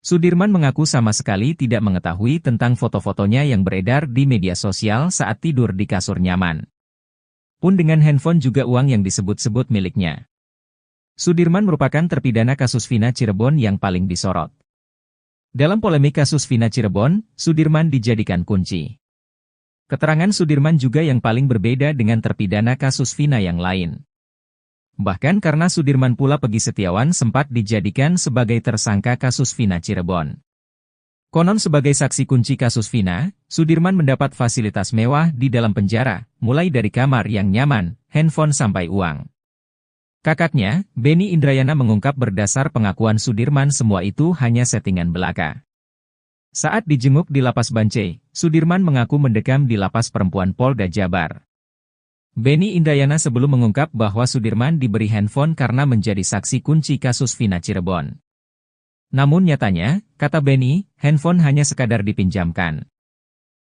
Sudirman mengaku sama sekali tidak mengetahui tentang foto-fotonya yang beredar di media sosial saat tidur di kasur nyaman. Pun dengan handphone juga uang yang disebut-sebut miliknya. Sudirman merupakan terpidana kasus Vina Cirebon yang paling disorot. Dalam polemik kasus Vina Cirebon, Sudirman dijadikan kunci. Keterangan Sudirman juga yang paling berbeda dengan terpidana kasus Vina yang lain. Bahkan karena Sudirman pula Peggy Setiawan sempat dijadikan sebagai tersangka kasus Vina Cirebon. Konon sebagai saksi kunci kasus Vina, Sudirman mendapat fasilitas mewah di dalam penjara, mulai dari kamar yang nyaman, handphone sampai uang. Kakaknya, Benny Indrayana mengungkap berdasar pengakuan Sudirman semua itu hanya settingan belaka. Saat dijenguk di Lapas Bancai, Sudirman mengaku mendekam di Lapas Perempuan Polda Jabar. Benny Indrayana sebelum mengungkap bahwa Sudirman diberi handphone karena menjadi saksi kunci kasus Vina Cirebon. Namun nyatanya, kata Benny, handphone hanya sekadar dipinjamkan.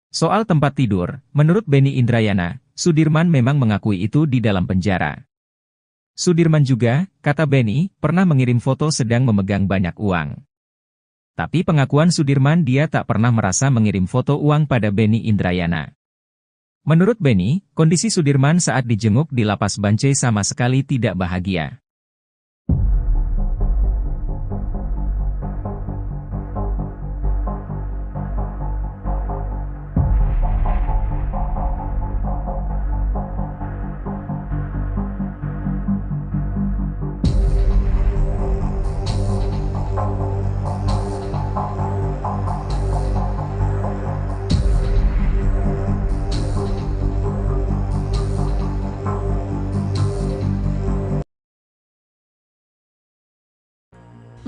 Soal tempat tidur, menurut Benny Indrayana, Sudirman memang mengakui itu di dalam penjara. Sudirman juga, kata Benny, pernah mengirim foto sedang memegang banyak uang. Tapi pengakuan Sudirman dia tak pernah merasa mengirim foto uang pada Benny Indrayana. Menurut Benny, kondisi Sudirman saat dijenguk di Lapas Bancai sama sekali tidak bahagia.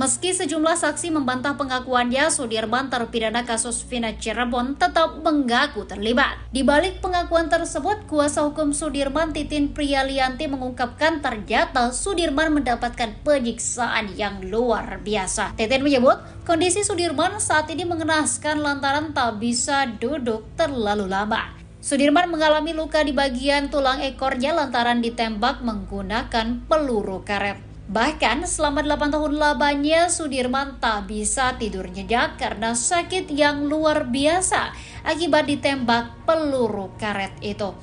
Meski sejumlah saksi membantah pengakuannya, Sudirman terpidana kasus Vina Cirebon tetap mengaku terlibat. Di balik pengakuan tersebut, kuasa hukum Sudirman Titin Priyalianti mengungkapkan ternyata Sudirman mendapatkan penyiksaan yang luar biasa. Titin menyebut, kondisi Sudirman saat ini mengenaskan lantaran tak bisa duduk terlalu lama. Sudirman mengalami luka di bagian tulang ekornya lantaran ditembak menggunakan peluru karet. Bahkan selama 8 tahun lamanya Sudirman tak bisa tidur nyenyak karena sakit yang luar biasa akibat ditembak peluru karet itu.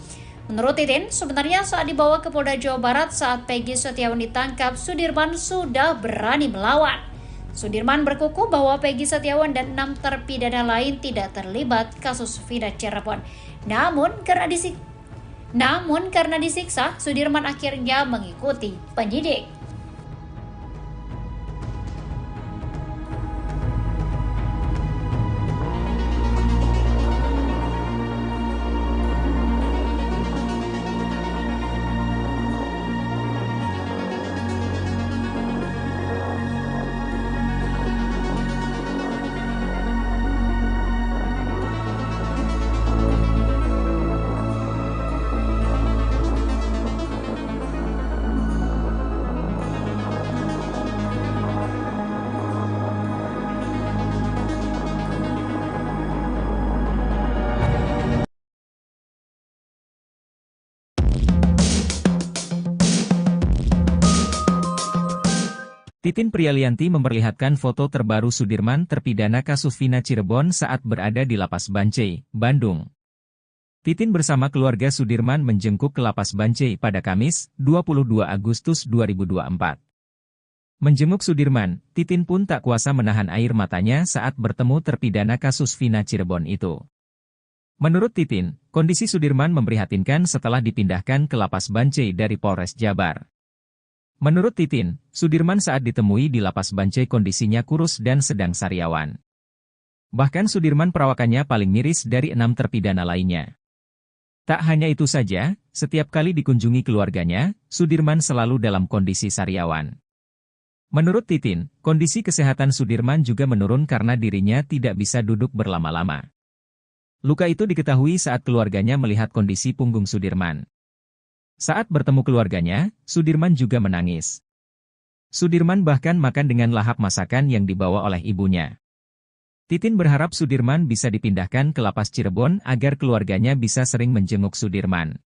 Menurut Titin, sebenarnya saat dibawa ke Polda Jawa Barat saat Peggy Setiawan ditangkap, Sudirman sudah berani melawan. Sudirman berkukuh bahwa Peggy Setiawan dan 6 terpidana lain tidak terlibat kasus Vina Cirebon. Namun karena disiksa, Sudirman akhirnya mengikuti penyidik. Titin Prialianti memperlihatkan foto terbaru Sudirman terpidana kasus Vina Cirebon saat berada di Lapas Bancai, Bandung. Titin bersama keluarga Sudirman menjenguk ke Lapas Bancai pada Kamis, 22 Agustus 2024. Menjenguk Sudirman, Titin pun tak kuasa menahan air matanya saat bertemu terpidana kasus Vina Cirebon itu. Menurut Titin, kondisi Sudirman memprihatinkan setelah dipindahkan ke Lapas Bancai dari Polres Jabar. Menurut Titin, Sudirman saat ditemui di Lapas Bancai kondisinya kurus dan sedang sariawan. Bahkan Sudirman perawakannya paling miris dari 6 terpidana lainnya. Tak hanya itu saja, setiap kali dikunjungi keluarganya, Sudirman selalu dalam kondisi sariawan. Menurut Titin, kondisi kesehatan Sudirman juga menurun karena dirinya tidak bisa duduk berlama-lama. Luka itu diketahui saat keluarganya melihat kondisi punggung Sudirman. Saat bertemu keluarganya, Sudirman juga menangis. Sudirman bahkan makan dengan lahap masakan yang dibawa oleh ibunya. Titin berharap Sudirman bisa dipindahkan ke Lapas Cirebon agar keluarganya bisa sering menjenguk Sudirman.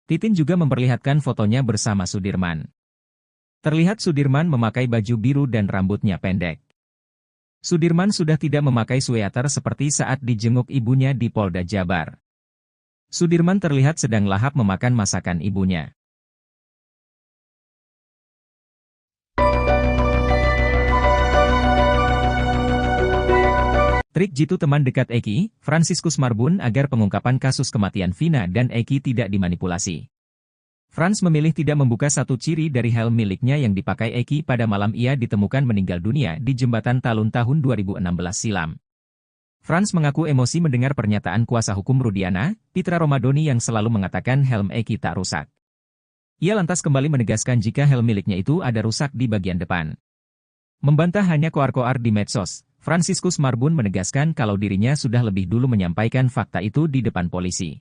Titin juga memperlihatkan fotonya bersama Sudirman. Terlihat Sudirman memakai baju biru dan rambutnya pendek. Sudirman sudah tidak memakai sweater seperti saat dijenguk ibunya di Polda Jabar. Sudirman terlihat sedang lahap memakan masakan ibunya. Trik jitu teman dekat Eki, Fransiskus Marbun agar pengungkapan kasus kematian Vina dan Eki tidak dimanipulasi. Frans memilih tidak membuka satu ciri dari helm miliknya yang dipakai Eki pada malam ia ditemukan meninggal dunia di Jembatan Talun tahun 2016 silam. Frans mengaku emosi mendengar pernyataan kuasa hukum Rudiana, Pitra Romadoni yang selalu mengatakan helm Eki tak rusak. Ia lantas kembali menegaskan jika helm miliknya itu ada rusak di bagian depan. Membantah hanya koar-koar di medsos, Fransiskus Marbun menegaskan kalau dirinya sudah lebih dulu menyampaikan fakta itu di depan polisi.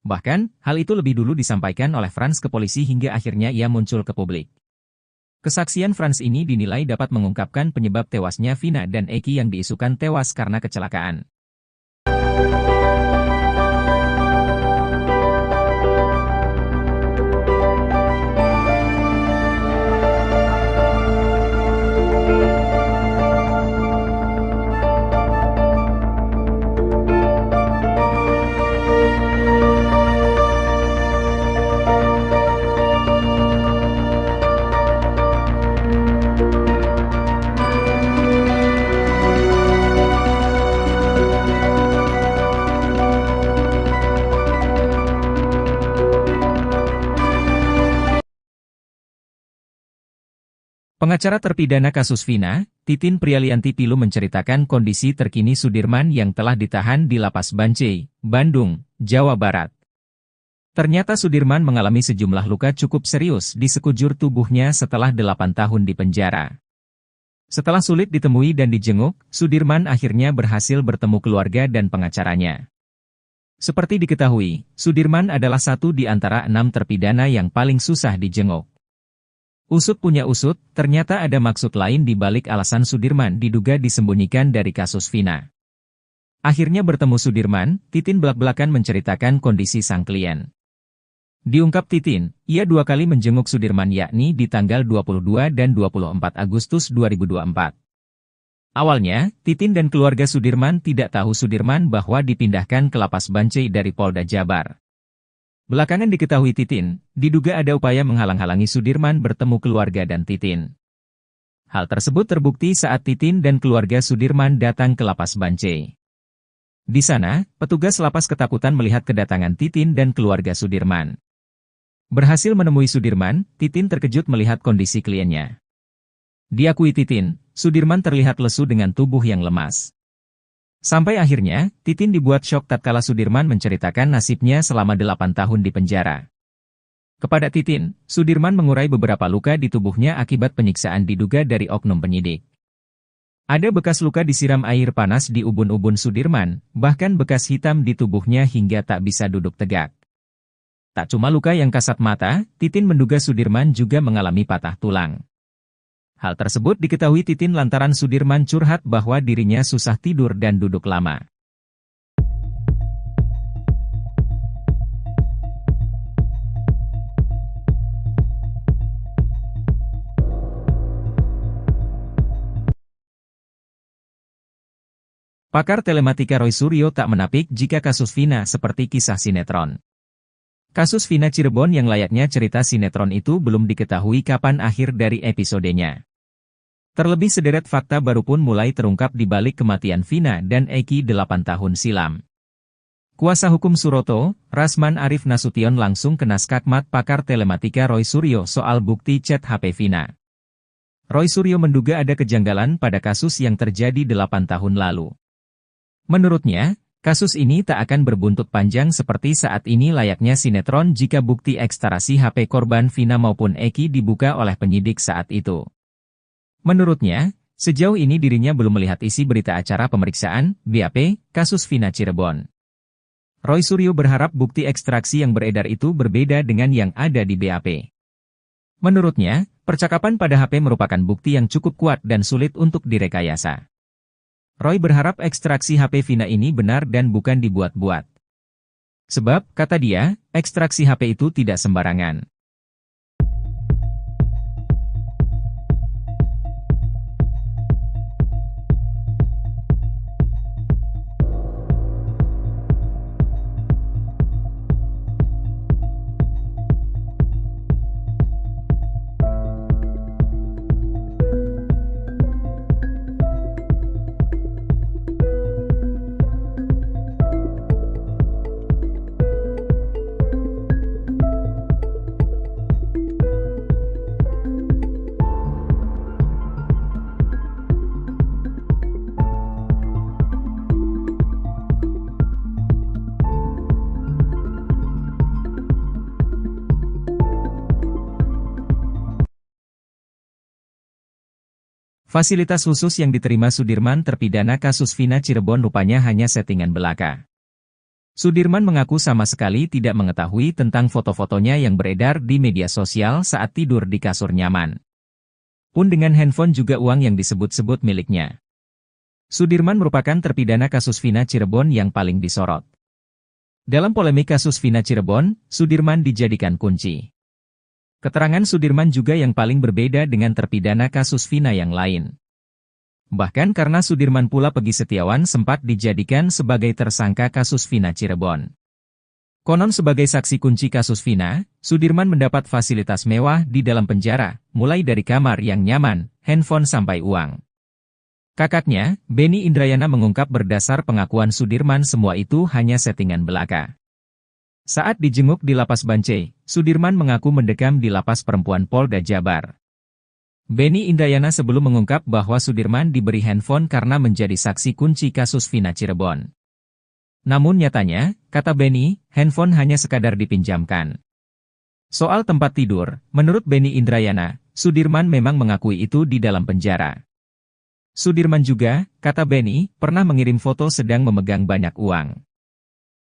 Bahkan, hal itu lebih dulu disampaikan oleh Frans ke polisi hingga akhirnya ia muncul ke publik. Kesaksian Frans ini dinilai dapat mengungkapkan penyebab tewasnya Vina dan Eki yang diisukan tewas karena kecelakaan. Pengacara terpidana kasus Vina, Titin Prialianti Pilu menceritakan kondisi terkini Sudirman yang telah ditahan di Lapas Bancai, Bandung, Jawa Barat. Ternyata Sudirman mengalami sejumlah luka cukup serius di sekujur tubuhnya setelah 8 tahun di penjara. Setelah sulit ditemui dan dijenguk, Sudirman akhirnya berhasil bertemu keluarga dan pengacaranya. Seperti diketahui, Sudirman adalah satu di antara 6 terpidana yang paling susah dijenguk. Usut punya usut, ternyata ada maksud lain di balik alasan Sudirman diduga disembunyikan dari kasus Vina. Akhirnya bertemu Sudirman, Titin belak-belakan menceritakan kondisi sang klien. Diungkap Titin, ia 2 kali menjenguk Sudirman yakni di tanggal 22 dan 24 Agustus 2024. Awalnya, Titin dan keluarga Sudirman tidak tahu Sudirman bahwa dipindahkan ke Lapas Bancai dari Polda Jabar. Belakangan diketahui Titin, diduga ada upaya menghalang-halangi Sudirman bertemu keluarga dan Titin. Hal tersebut terbukti saat Titin dan keluarga Sudirman datang ke Lapas Bancai. Di sana, petugas lapas ketakutan melihat kedatangan Titin dan keluarga Sudirman. Berhasil menemui Sudirman, Titin terkejut melihat kondisi kliennya. Diakui Titin, Sudirman terlihat lesu dengan tubuh yang lemas. Sampai akhirnya, Titin dibuat syok tatkala Sudirman menceritakan nasibnya selama 8 tahun di penjara. Kepada Titin, Sudirman mengurai beberapa luka di tubuhnya akibat penyiksaan diduga dari oknum penyidik. Ada bekas luka disiram air panas di ubun-ubun Sudirman, bahkan bekas hitam di tubuhnya hingga tak bisa duduk tegak. Tak cuma luka yang kasat mata, Titin menduga Sudirman juga mengalami patah tulang. Hal tersebut diketahui Titin lantaran Sudirman curhat bahwa dirinya susah tidur dan duduk lama. Pakar telematika Roy Suryo tak menapik jika kasus Vina seperti kisah sinetron. Kasus Vina Cirebon yang layaknya cerita sinetron itu belum diketahui kapan akhir dari episodenya. Terlebih sederet fakta baru pun mulai terungkap di balik kematian Vina dan Eki 8 tahun silam. Kuasa hukum Suroto, Rasman Arif Nasution langsung kena skakmat pakar telematika Roy Suryo soal bukti chat HP Vina. Roy Suryo menduga ada kejanggalan pada kasus yang terjadi 8 tahun lalu. Menurutnya, kasus ini tak akan berbuntut panjang seperti saat ini layaknya sinetron jika bukti ekstarasi HP korban Vina maupun Eki dibuka oleh penyidik saat itu. Menurutnya, sejauh ini dirinya belum melihat isi berita acara pemeriksaan, BAP, kasus Vina Cirebon. Roy Suryo berharap bukti ekstraksi yang beredar itu berbeda dengan yang ada di BAP. Menurutnya, percakapan pada HP merupakan bukti yang cukup kuat dan sulit untuk direkayasa. Roy berharap ekstraksi HP Vina ini benar dan bukan dibuat-buat. Sebab, kata dia, ekstraksi HP itu tidak sembarangan. Fasilitas khusus yang diterima Sudirman terpidana kasus Vina Cirebon rupanya hanya settingan belaka. Sudirman mengaku sama sekali tidak mengetahui tentang foto-fotonya yang beredar di media sosial saat tidur di kasur nyaman. Pun dengan handphone juga uang yang disebut-sebut miliknya. Sudirman merupakan terpidana kasus Vina Cirebon yang paling disorot. Dalam polemik kasus Vina Cirebon, Sudirman dijadikan kunci. Keterangan Sudirman juga yang paling berbeda dengan terpidana kasus Vina yang lain. Bahkan karena Sudirman pula Peggy Setiawan sempat dijadikan sebagai tersangka kasus Vina Cirebon. Konon sebagai saksi kunci kasus Vina, Sudirman mendapat fasilitas mewah di dalam penjara, mulai dari kamar yang nyaman, handphone sampai uang. Kakaknya, Benny Indrayana mengungkap berdasar pengakuan Sudirman semua itu hanya settingan belaka. Saat dijenguk di Lapas Bancai, Sudirman mengaku mendekam di Lapas Perempuan Polda Jabar. Benny Indrayana sebelum mengungkap bahwa Sudirman diberi handphone karena menjadi saksi kunci kasus Vina Cirebon. Namun nyatanya, kata Benny, handphone hanya sekadar dipinjamkan. Soal tempat tidur, menurut Benny Indrayana, Sudirman memang mengakui itu di dalam penjara. Sudirman juga, kata Benny, pernah mengirim foto sedang memegang banyak uang.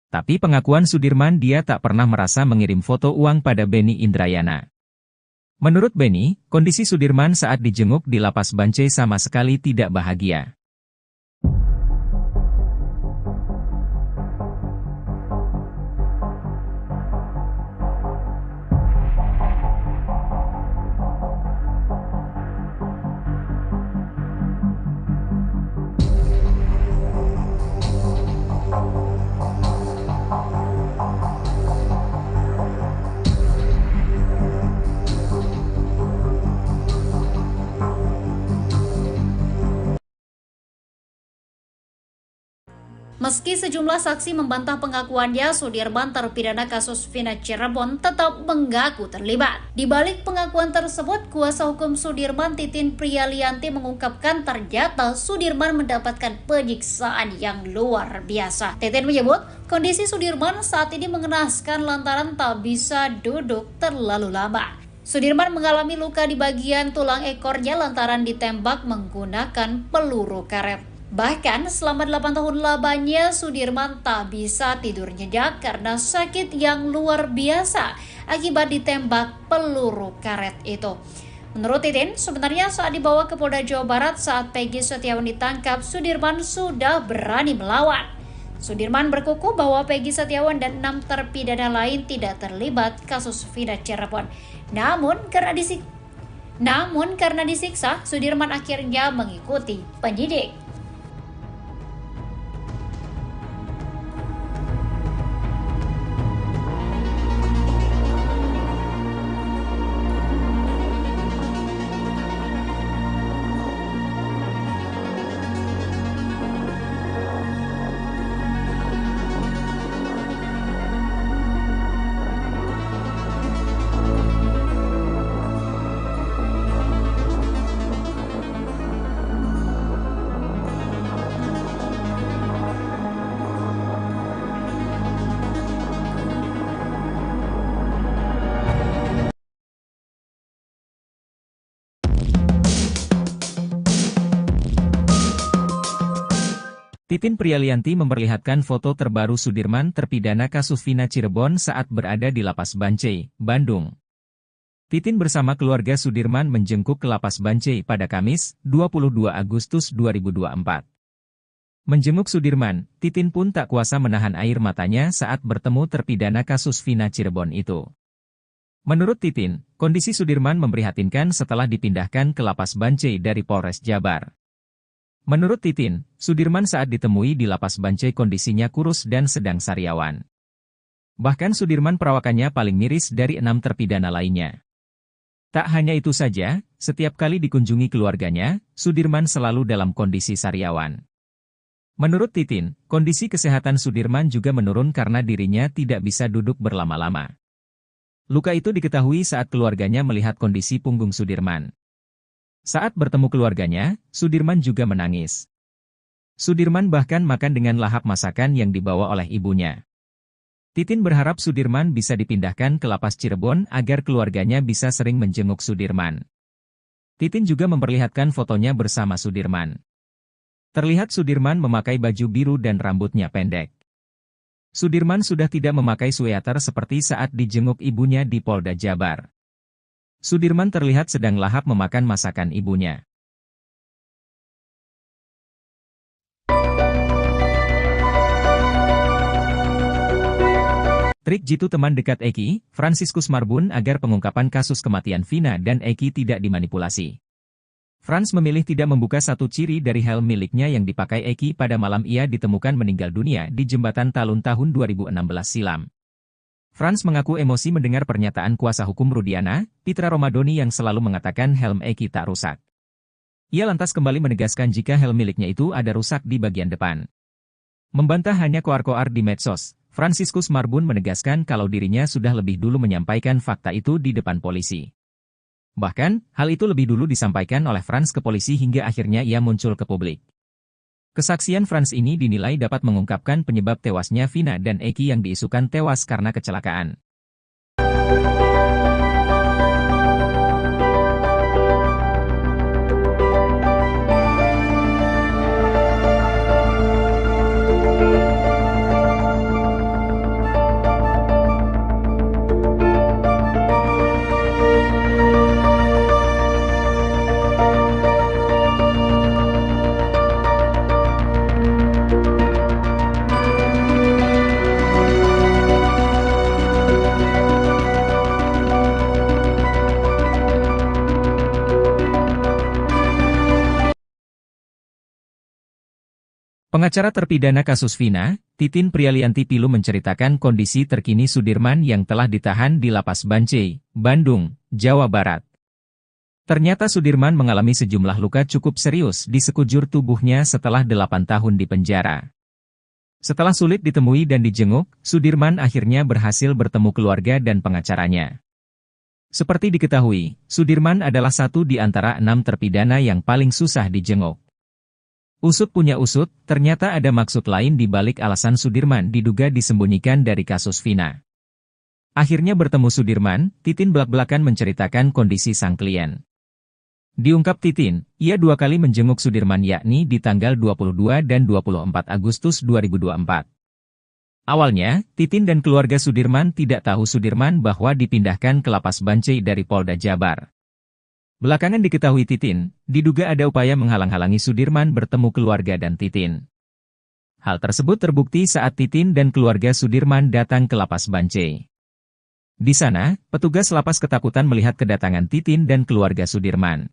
Tapi pengakuan Sudirman dia tak pernah merasa mengirim foto uang pada Benny Indrayana. Menurut Benny, kondisi Sudirman saat dijenguk di Lapas Bancai sama sekali tidak bahagia. Meski sejumlah saksi membantah pengakuannya, Sudirman terpidana kasus Vina Cirebon tetap mengaku terlibat. Di balik pengakuan tersebut, kuasa hukum Sudirman Titin Priyalianti mengungkapkan ternyata Sudirman mendapatkan penyiksaan yang luar biasa. Titin menyebut, kondisi Sudirman saat ini mengenaskan lantaran tak bisa duduk terlalu lama. Sudirman mengalami luka di bagian tulang ekornya lantaran ditembak menggunakan peluru karet. Bahkan selama 8 tahun lamanya Sudirman tak bisa tidur nyenyak karena sakit yang luar biasa akibat ditembak peluru karet itu. Menurut Titin, sebenarnya saat dibawa ke Polda Jawa Barat saat Peggy Setiawan ditangkap, Sudirman sudah berani melawan. Sudirman berkukuh bahwa Peggy Setiawan dan 6 terpidana lain tidak terlibat kasus Vina Cirebon. Namun karena disiksa, Sudirman akhirnya mengikuti penyidik. Titin Prialianti memperlihatkan foto terbaru Sudirman terpidana kasus Vina Cirebon saat berada di Lapas Bancai, Bandung. Titin bersama keluarga Sudirman menjengkuk ke Lapas Bancai pada Kamis, 22 Agustus 2024. Menjenguk Sudirman, Titin pun tak kuasa menahan air matanya saat bertemu terpidana kasus Vina Cirebon itu. Menurut Titin, kondisi Sudirman memprihatinkan setelah dipindahkan ke Lapas Bancai dari Polres Jabar. Menurut Titin, Sudirman saat ditemui di Lapas Bancai kondisinya kurus dan sedang sariawan. Bahkan Sudirman perawakannya paling miris dari 6 terpidana lainnya. Tak hanya itu saja, setiap kali dikunjungi keluarganya, Sudirman selalu dalam kondisi sariawan. Menurut Titin, kondisi kesehatan Sudirman juga menurun karena dirinya tidak bisa duduk berlama-lama. Luka itu diketahui saat keluarganya melihat kondisi punggung Sudirman. Saat bertemu keluarganya, Sudirman juga menangis. Sudirman bahkan makan dengan lahap masakan yang dibawa oleh ibunya. Titin berharap Sudirman bisa dipindahkan ke Lapas Cirebon agar keluarganya bisa sering menjenguk Sudirman. Titin juga memperlihatkan fotonya bersama Sudirman. Terlihat Sudirman memakai baju biru dan rambutnya pendek. Sudirman sudah tidak memakai sweater seperti saat dijenguk ibunya di Polda Jabar. Sudirman terlihat sedang lahap memakan masakan ibunya. Trik jitu teman dekat Eki, Fransiskus Marbun agar pengungkapan kasus kematian Vina dan Eki tidak dimanipulasi. Frans memilih tidak membuka satu ciri dari helm miliknya yang dipakai Eki pada malam ia ditemukan meninggal dunia di Jembatan Talun tahun 2016 silam. Frans mengaku emosi mendengar pernyataan kuasa hukum Rudiana, Pitra Romadoni yang selalu mengatakan helm Eki tak rusak. Ia lantas kembali menegaskan jika helm miliknya itu ada rusak di bagian depan. Membantah hanya koar-koar di medsos, Fransiskus Marbun menegaskan kalau dirinya sudah lebih dulu menyampaikan fakta itu di depan polisi. Bahkan, hal itu lebih dulu disampaikan oleh Frans ke polisi hingga akhirnya ia muncul ke publik. Kesaksian Frans ini dinilai dapat mengungkapkan penyebab tewasnya Vina dan Eki yang diisukan tewas karena kecelakaan. Pengacara terpidana kasus Vina, Titin Prialianti Pilu menceritakan kondisi terkini Sudirman yang telah ditahan di Lapas Bancai, Bandung, Jawa Barat. Ternyata Sudirman mengalami sejumlah luka cukup serius di sekujur tubuhnya setelah 8 tahun di penjara. Setelah sulit ditemui dan dijenguk, Sudirman akhirnya berhasil bertemu keluarga dan pengacaranya. Seperti diketahui, Sudirman adalah satu di antara 6 terpidana yang paling susah dijenguk. Usut punya usut, ternyata ada maksud lain di balik alasan Sudirman diduga disembunyikan dari kasus Vina. Akhirnya bertemu Sudirman, Titin belak-belakan menceritakan kondisi sang klien. Diungkap Titin, ia 2 kali menjenguk Sudirman yakni di tanggal 22 dan 24 Agustus 2024. Awalnya, Titin dan keluarga Sudirman tidak tahu Sudirman bahwa dipindahkan ke Lapas Bancai dari Polda Jabar. Belakangan diketahui Titin, diduga ada upaya menghalang-halangi Sudirman bertemu keluarga dan Titin. Hal tersebut terbukti saat Titin dan keluarga Sudirman datang ke Lapas Bancai. Di sana, petugas lapas ketakutan melihat kedatangan Titin dan keluarga Sudirman.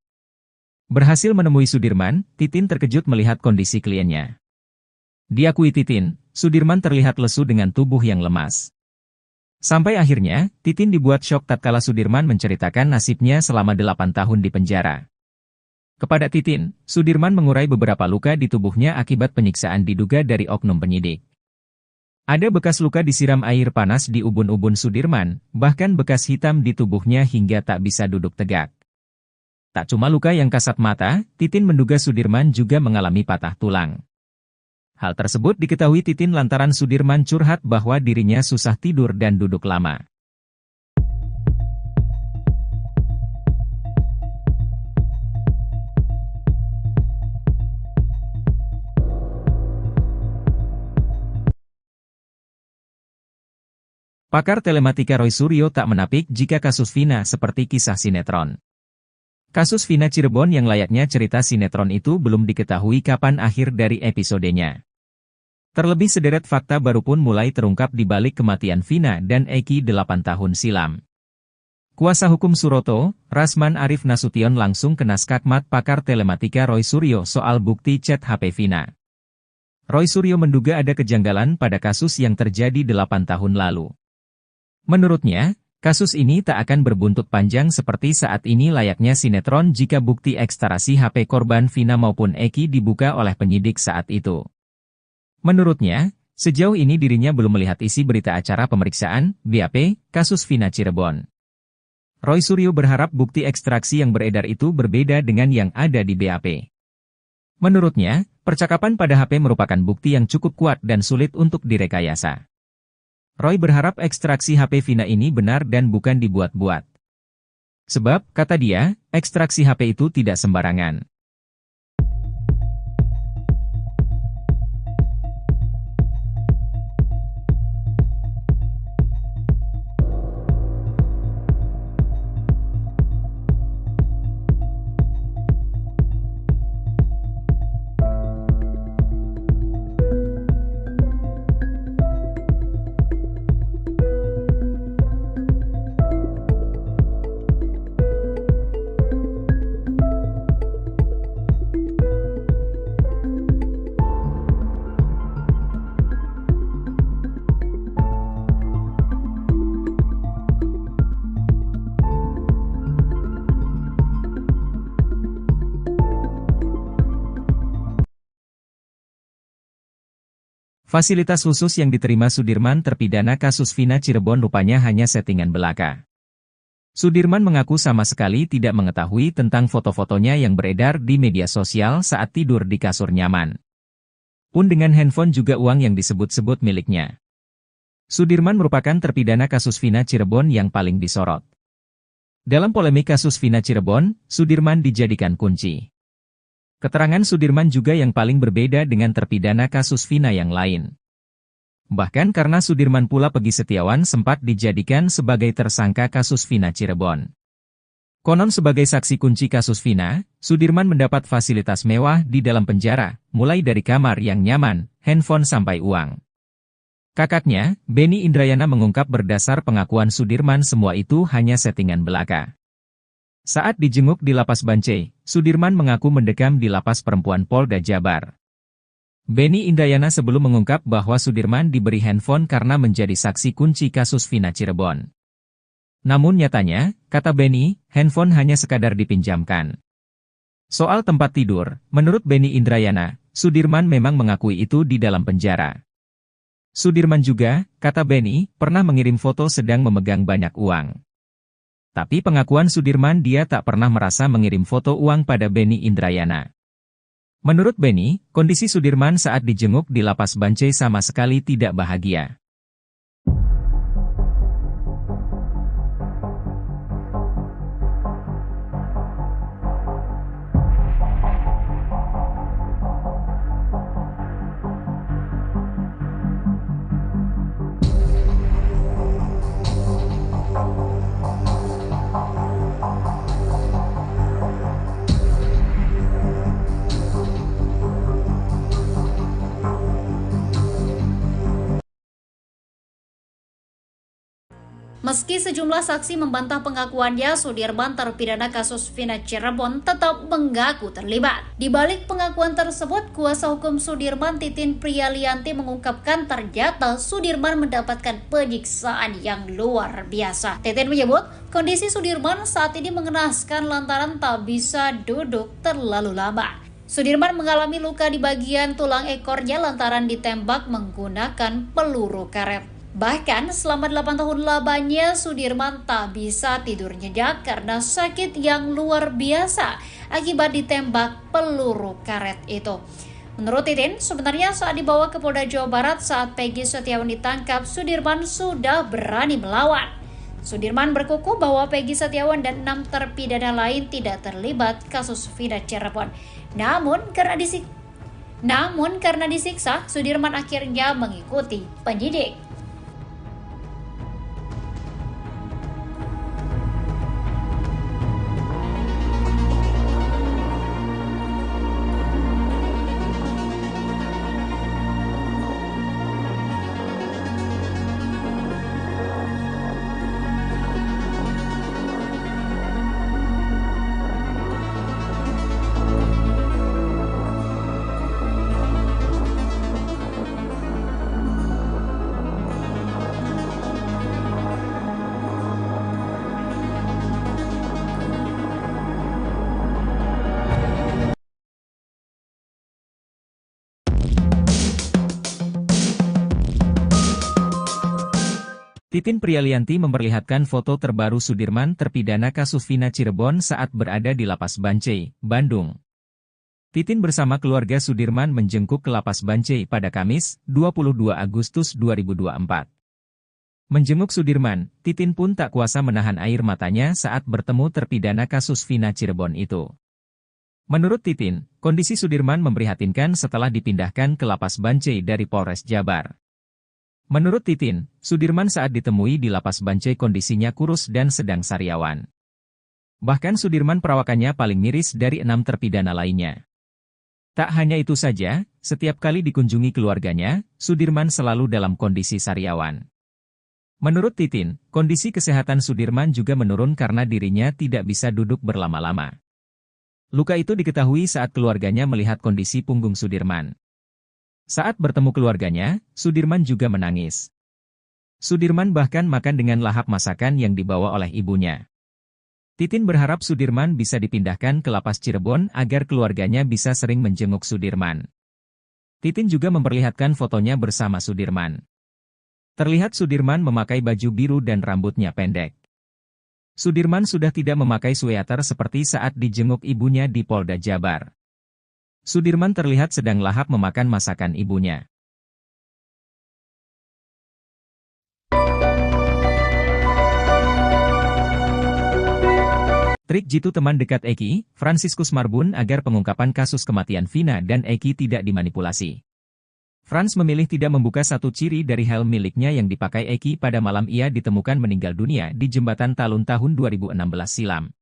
Berhasil menemui Sudirman, Titin terkejut melihat kondisi kliennya. Diakui Titin, Sudirman terlihat lesu dengan tubuh yang lemas. Sampai akhirnya, Titin dibuat syok tatkala Sudirman menceritakan nasibnya selama 8 tahun di penjara. Kepada Titin, Sudirman mengurai beberapa luka di tubuhnya akibat penyiksaan diduga dari oknum penyidik. Ada bekas luka disiram air panas di ubun-ubun Sudirman, bahkan bekas hitam di tubuhnya hingga tak bisa duduk tegak. Tak cuma luka yang kasat mata, Titin menduga Sudirman juga mengalami patah tulang. Hal tersebut diketahui Titin lantaran Sudirman curhat bahwa dirinya susah tidur dan duduk lama. Pakar telematika Roy Suryo tak menapik jika kasus Vina seperti kisah sinetron. Kasus Vina Cirebon yang layaknya cerita sinetron itu belum diketahui kapan akhir dari episodenya. Terlebih sederet fakta baru pun mulai terungkap di balik kematian Vina dan Eki 8 tahun silam. Kuasa hukum Suroto, Rasman Arif Nasution langsung kena skakmat pakar telematika Roy Suryo soal bukti chat HP Vina. Roy Suryo menduga ada kejanggalan pada kasus yang terjadi 8 tahun lalu. Menurutnya, kasus ini tak akan berbuntut panjang seperti saat ini layaknya sinetron jika bukti ekstraksi HP korban Vina maupun Eki dibuka oleh penyidik saat itu. Menurutnya, sejauh ini dirinya belum melihat isi berita acara pemeriksaan, BAP, kasus Vina Cirebon. Roy Suryo berharap bukti ekstraksi yang beredar itu berbeda dengan yang ada di BAP. Menurutnya, percakapan pada HP merupakan bukti yang cukup kuat dan sulit untuk direkayasa. Roy berharap ekstraksi HP Vina ini benar dan bukan dibuat-buat. Sebab, kata dia, ekstraksi HP itu tidak sembarangan. Fasilitas khusus yang diterima Sudirman terpidana kasus Vina Cirebon rupanya hanya settingan belaka. Sudirman mengaku sama sekali tidak mengetahui tentang foto-fotonya yang beredar di media sosial saat tidur di kasur nyaman. Pun dengan handphone juga uang yang disebut-sebut miliknya. Sudirman merupakan terpidana kasus Vina Cirebon yang paling disorot. Dalam polemik kasus Vina Cirebon, Sudirman dijadikan kunci. Keterangan Sudirman juga yang paling berbeda dengan terpidana kasus Vina yang lain. Bahkan karena Sudirman pula Pegi Setiawan sempat dijadikan sebagai tersangka kasus Vina Cirebon. Konon sebagai saksi kunci kasus Vina, Sudirman mendapat fasilitas mewah di dalam penjara, mulai dari kamar yang nyaman, handphone sampai uang. Kakaknya, Benny Indrayana mengungkap berdasar pengakuan Sudirman semua itu hanya settingan belaka. Saat dijenguk di Lapas Bancai, Sudirman mengaku mendekam di Lapas Perempuan Polda Jabar. Benny Indrayana sebelum mengungkap bahwa Sudirman diberi handphone karena menjadi saksi kunci kasus Vina Cirebon. Namun nyatanya, kata Benny, handphone hanya sekadar dipinjamkan. Soal tempat tidur, menurut Benny Indrayana, Sudirman memang mengakui itu di dalam penjara. Sudirman juga, kata Benny, pernah mengirim foto sedang memegang banyak uang. Tapi pengakuan Sudirman dia tak pernah merasa mengirim foto uang pada Benny Indrayana. Menurut Benny, kondisi Sudirman saat dijenguk di Lapas Bancai sama sekali tidak bahagia. Meski sejumlah saksi membantah pengakuannya, Sudirman terpidana kasus Vina Cirebon tetap mengaku terlibat. Di balik pengakuan tersebut, kuasa hukum Sudirman Titin Priyalianti mengungkapkan ternyata Sudirman mendapatkan penyiksaan yang luar biasa. Titin menyebut, kondisi Sudirman saat ini mengenaskan lantaran tak bisa duduk terlalu lama. Sudirman mengalami luka di bagian tulang ekornya lantaran ditembak menggunakan peluru karet. Bahkan selama 8 tahun lamanya Sudirman tak bisa tidur nyenyak karena sakit yang luar biasa akibat ditembak peluru karet itu. Menurut Titin, sebenarnya saat dibawa ke Polda Jawa Barat saat Pegi Setiawan ditangkap, Sudirman sudah berani melawan. Sudirman berkukuh bahwa Pegi Setiawan dan 6 terpidana lain tidak terlibat kasus Vina Cirebon. Namun karena disiksa, Sudirman akhirnya mengikuti penyidik. Titin Prialianti memperlihatkan foto terbaru Sudirman terpidana kasus Vina Cirebon saat berada di Lapas Bancai, Bandung. Titin bersama keluarga Sudirman menjengkuk ke Lapas Bancai pada Kamis, 22 Agustus 2024. Menjenguk Sudirman, Titin pun tak kuasa menahan air matanya saat bertemu terpidana kasus Vina Cirebon itu. Menurut Titin, kondisi Sudirman memprihatinkan setelah dipindahkan ke Lapas Bancai dari Polres Jabar. Menurut Titin, Sudirman saat ditemui di Lapas Bancai kondisinya kurus dan sedang sariawan. Bahkan Sudirman perawakannya paling miris dari 6 terpidana lainnya. Tak hanya itu saja, setiap kali dikunjungi keluarganya, Sudirman selalu dalam kondisi sariawan. Menurut Titin, kondisi kesehatan Sudirman juga menurun karena dirinya tidak bisa duduk berlama-lama. Luka itu diketahui saat keluarganya melihat kondisi punggung Sudirman. Saat bertemu keluarganya, Sudirman juga menangis. Sudirman bahkan makan dengan lahap masakan yang dibawa oleh ibunya. Titin berharap Sudirman bisa dipindahkan ke Lapas Cirebon agar keluarganya bisa sering menjenguk Sudirman. Titin juga memperlihatkan fotonya bersama Sudirman. Terlihat Sudirman memakai baju biru dan rambutnya pendek. Sudirman sudah tidak memakai sweater seperti saat dijenguk ibunya di Polda Jabar. Sudirman terlihat sedang lahap memakan masakan ibunya. Trik jitu teman dekat Eki, Fransiskus Marbun agar pengungkapan kasus kematian Vina dan Eki tidak dimanipulasi. Frans memilih tidak membuka satu ciri dari helm miliknya yang dipakai Eki pada malam ia ditemukan meninggal dunia di Jembatan Talun tahun 2016 silam.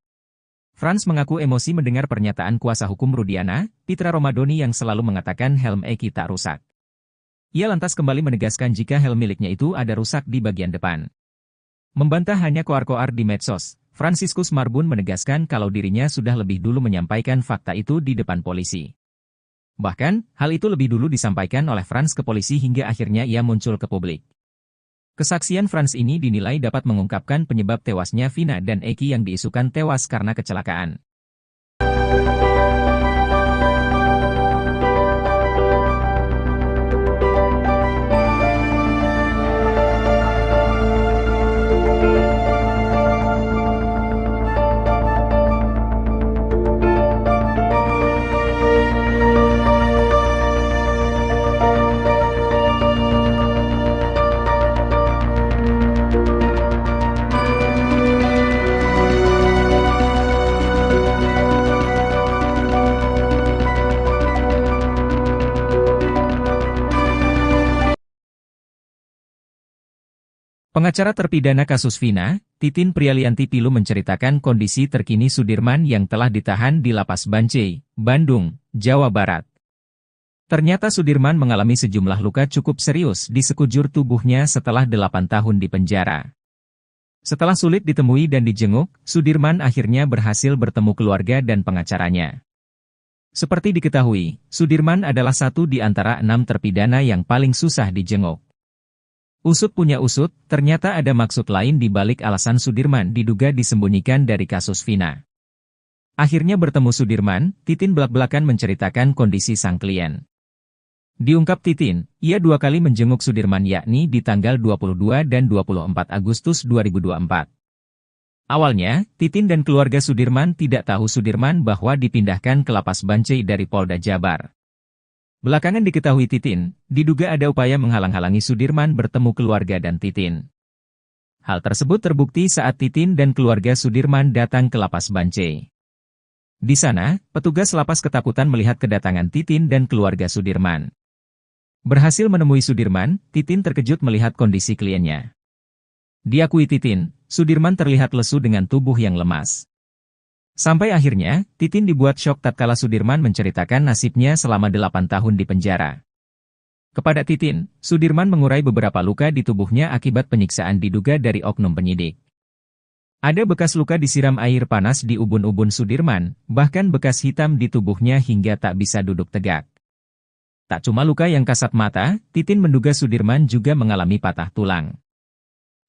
Frans mengaku emosi mendengar pernyataan kuasa hukum Rudiana, Pitra Romadoni yang selalu mengatakan helm Eki tak rusak. Ia lantas kembali menegaskan jika helm miliknya itu ada rusak di bagian depan. Membantah hanya koar-koar di medsos, Fransiskus Marbun menegaskan kalau dirinya sudah lebih dulu menyampaikan fakta itu di depan polisi. Bahkan, hal itu lebih dulu disampaikan oleh Frans ke polisi hingga akhirnya ia muncul ke publik. Kesaksian Frans ini dinilai dapat mengungkapkan penyebab tewasnya Vina dan Eki yang diisukan tewas karena kecelakaan. Pengacara terpidana kasus Vina, Titin Prialianti Pilu menceritakan kondisi terkini Sudirman yang telah ditahan di Lapas Bancai, Bandung, Jawa Barat. Ternyata Sudirman mengalami sejumlah luka cukup serius di sekujur tubuhnya setelah 8 tahun di penjara. Setelah sulit ditemui dan dijenguk, Sudirman akhirnya berhasil bertemu keluarga dan pengacaranya. Seperti diketahui, Sudirman adalah satu di antara 6 terpidana yang paling susah dijenguk. Usut punya usut, ternyata ada maksud lain di balik alasan Sudirman diduga disembunyikan dari kasus Vina. Akhirnya bertemu Sudirman, Titin belak-belakan menceritakan kondisi sang klien. Diungkap Titin, ia 2 kali menjenguk Sudirman yakni di tanggal 22 dan 24 Agustus 2024. Awalnya, Titin dan keluarga Sudirman tidak tahu Sudirman bahwa dipindahkan ke Lapas Bancai dari Polda Jabar. Belakangan diketahui Titin, diduga ada upaya menghalang-halangi Sudirman bertemu keluarga dan Titin. Hal tersebut terbukti saat Titin dan keluarga Sudirman datang ke Lapas Bancai. Di sana, petugas lapas ketakutan melihat kedatangan Titin dan keluarga Sudirman. Berhasil menemui Sudirman, Titin terkejut melihat kondisi kliennya. Diakui Titin, Sudirman terlihat lesu dengan tubuh yang lemas. Sampai akhirnya, Titin dibuat syok tatkala Sudirman menceritakan nasibnya selama 8 tahun di penjara. Kepada Titin, Sudirman mengurai beberapa luka di tubuhnya akibat penyiksaan diduga dari oknum penyidik. Ada bekas luka disiram air panas di ubun-ubun Sudirman, bahkan bekas hitam di tubuhnya hingga tak bisa duduk tegak. Tak cuma luka yang kasat mata, Titin menduga Sudirman juga mengalami patah tulang.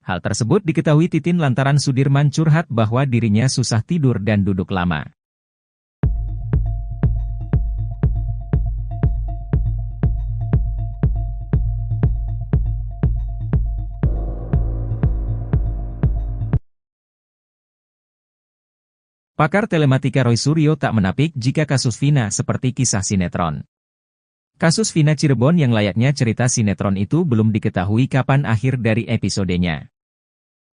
Hal tersebut diketahui Titin lantaran Sudirman curhat bahwa dirinya susah tidur dan duduk lama. Pakar telematika Roy Suryo tak menapik jika kasus Vina seperti kisah sinetron. Kasus Vina Cirebon yang layaknya cerita sinetron itu belum diketahui kapan akhir dari episodenya.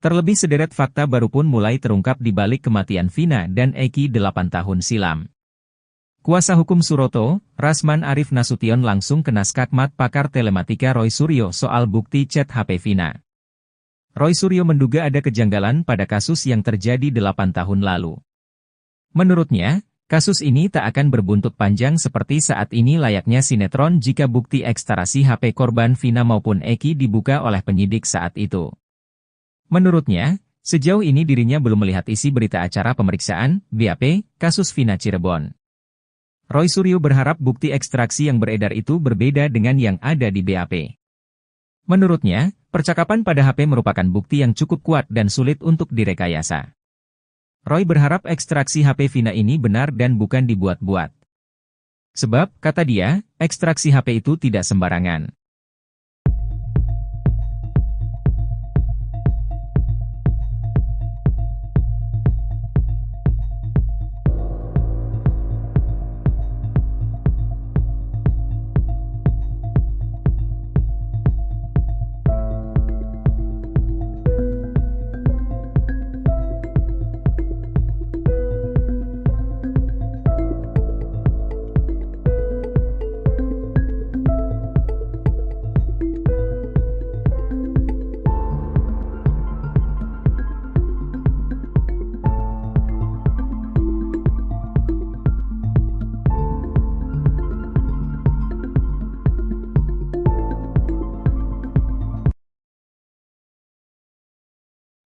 Terlebih sederet fakta baru pun mulai terungkap di balik kematian Vina dan Eki 8 tahun silam. Kuasa hukum Suroto, Rasman Arif Nasution langsung kena skakmat pakar telematika Roy Suryo soal bukti chat HP Vina. Roy Suryo menduga ada kejanggalan pada kasus yang terjadi 8 tahun lalu. Menurutnya, kasus ini tak akan berbuntut panjang seperti saat ini layaknya sinetron jika bukti ekstarasi HP korban Vina maupun Eki dibuka oleh penyidik saat itu. Menurutnya, sejauh ini dirinya belum melihat isi berita acara pemeriksaan, BAP, kasus Vina Cirebon. Roy Suryo berharap bukti ekstraksi yang beredar itu berbeda dengan yang ada di BAP. Menurutnya, percakapan pada HP merupakan bukti yang cukup kuat dan sulit untuk direkayasa. Roy berharap ekstraksi HP Vina ini benar dan bukan dibuat-buat. Sebab, kata dia, ekstraksi HP itu tidak sembarangan.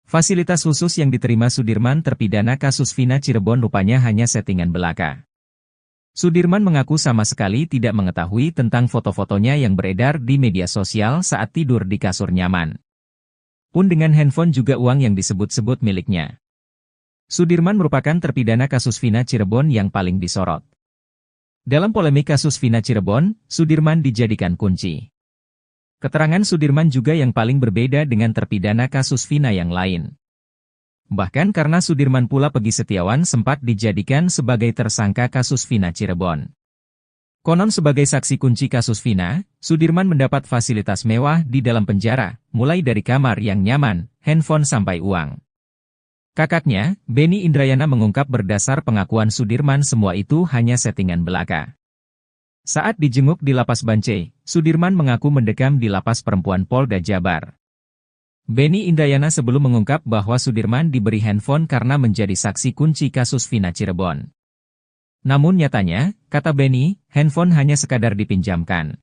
Fasilitas khusus yang diterima Sudirman terpidana kasus Vina Cirebon rupanya hanya settingan belaka. Sudirman mengaku sama sekali tidak mengetahui tentang foto-fotonya yang beredar di media sosial saat tidur di kasur nyaman. Pun dengan handphone juga uang yang disebut-sebut miliknya. Sudirman merupakan terpidana kasus Vina Cirebon yang paling disorot. Dalam polemik kasus Vina Cirebon, Sudirman dijadikan kunci. Keterangan Sudirman juga yang paling berbeda dengan terpidana kasus Vina yang lain. Bahkan karena Sudirman pula Peggy Setiawan sempat dijadikan sebagai tersangka kasus Vina Cirebon. Konon sebagai saksi kunci kasus Vina, Sudirman mendapat fasilitas mewah di dalam penjara, mulai dari kamar yang nyaman, handphone sampai uang. Kakaknya, Benny Indrayana mengungkap berdasar pengakuan Sudirman semua itu hanya settingan belaka. Saat dijenguk di Lapas Bancai, Sudirman mengaku mendekam di Lapas Perempuan Polda Jabar. Benny Indrayana sebelum mengungkap bahwa Sudirman diberi handphone karena menjadi saksi kunci kasus Vina Cirebon. Namun nyatanya, kata Benny, handphone hanya sekadar dipinjamkan.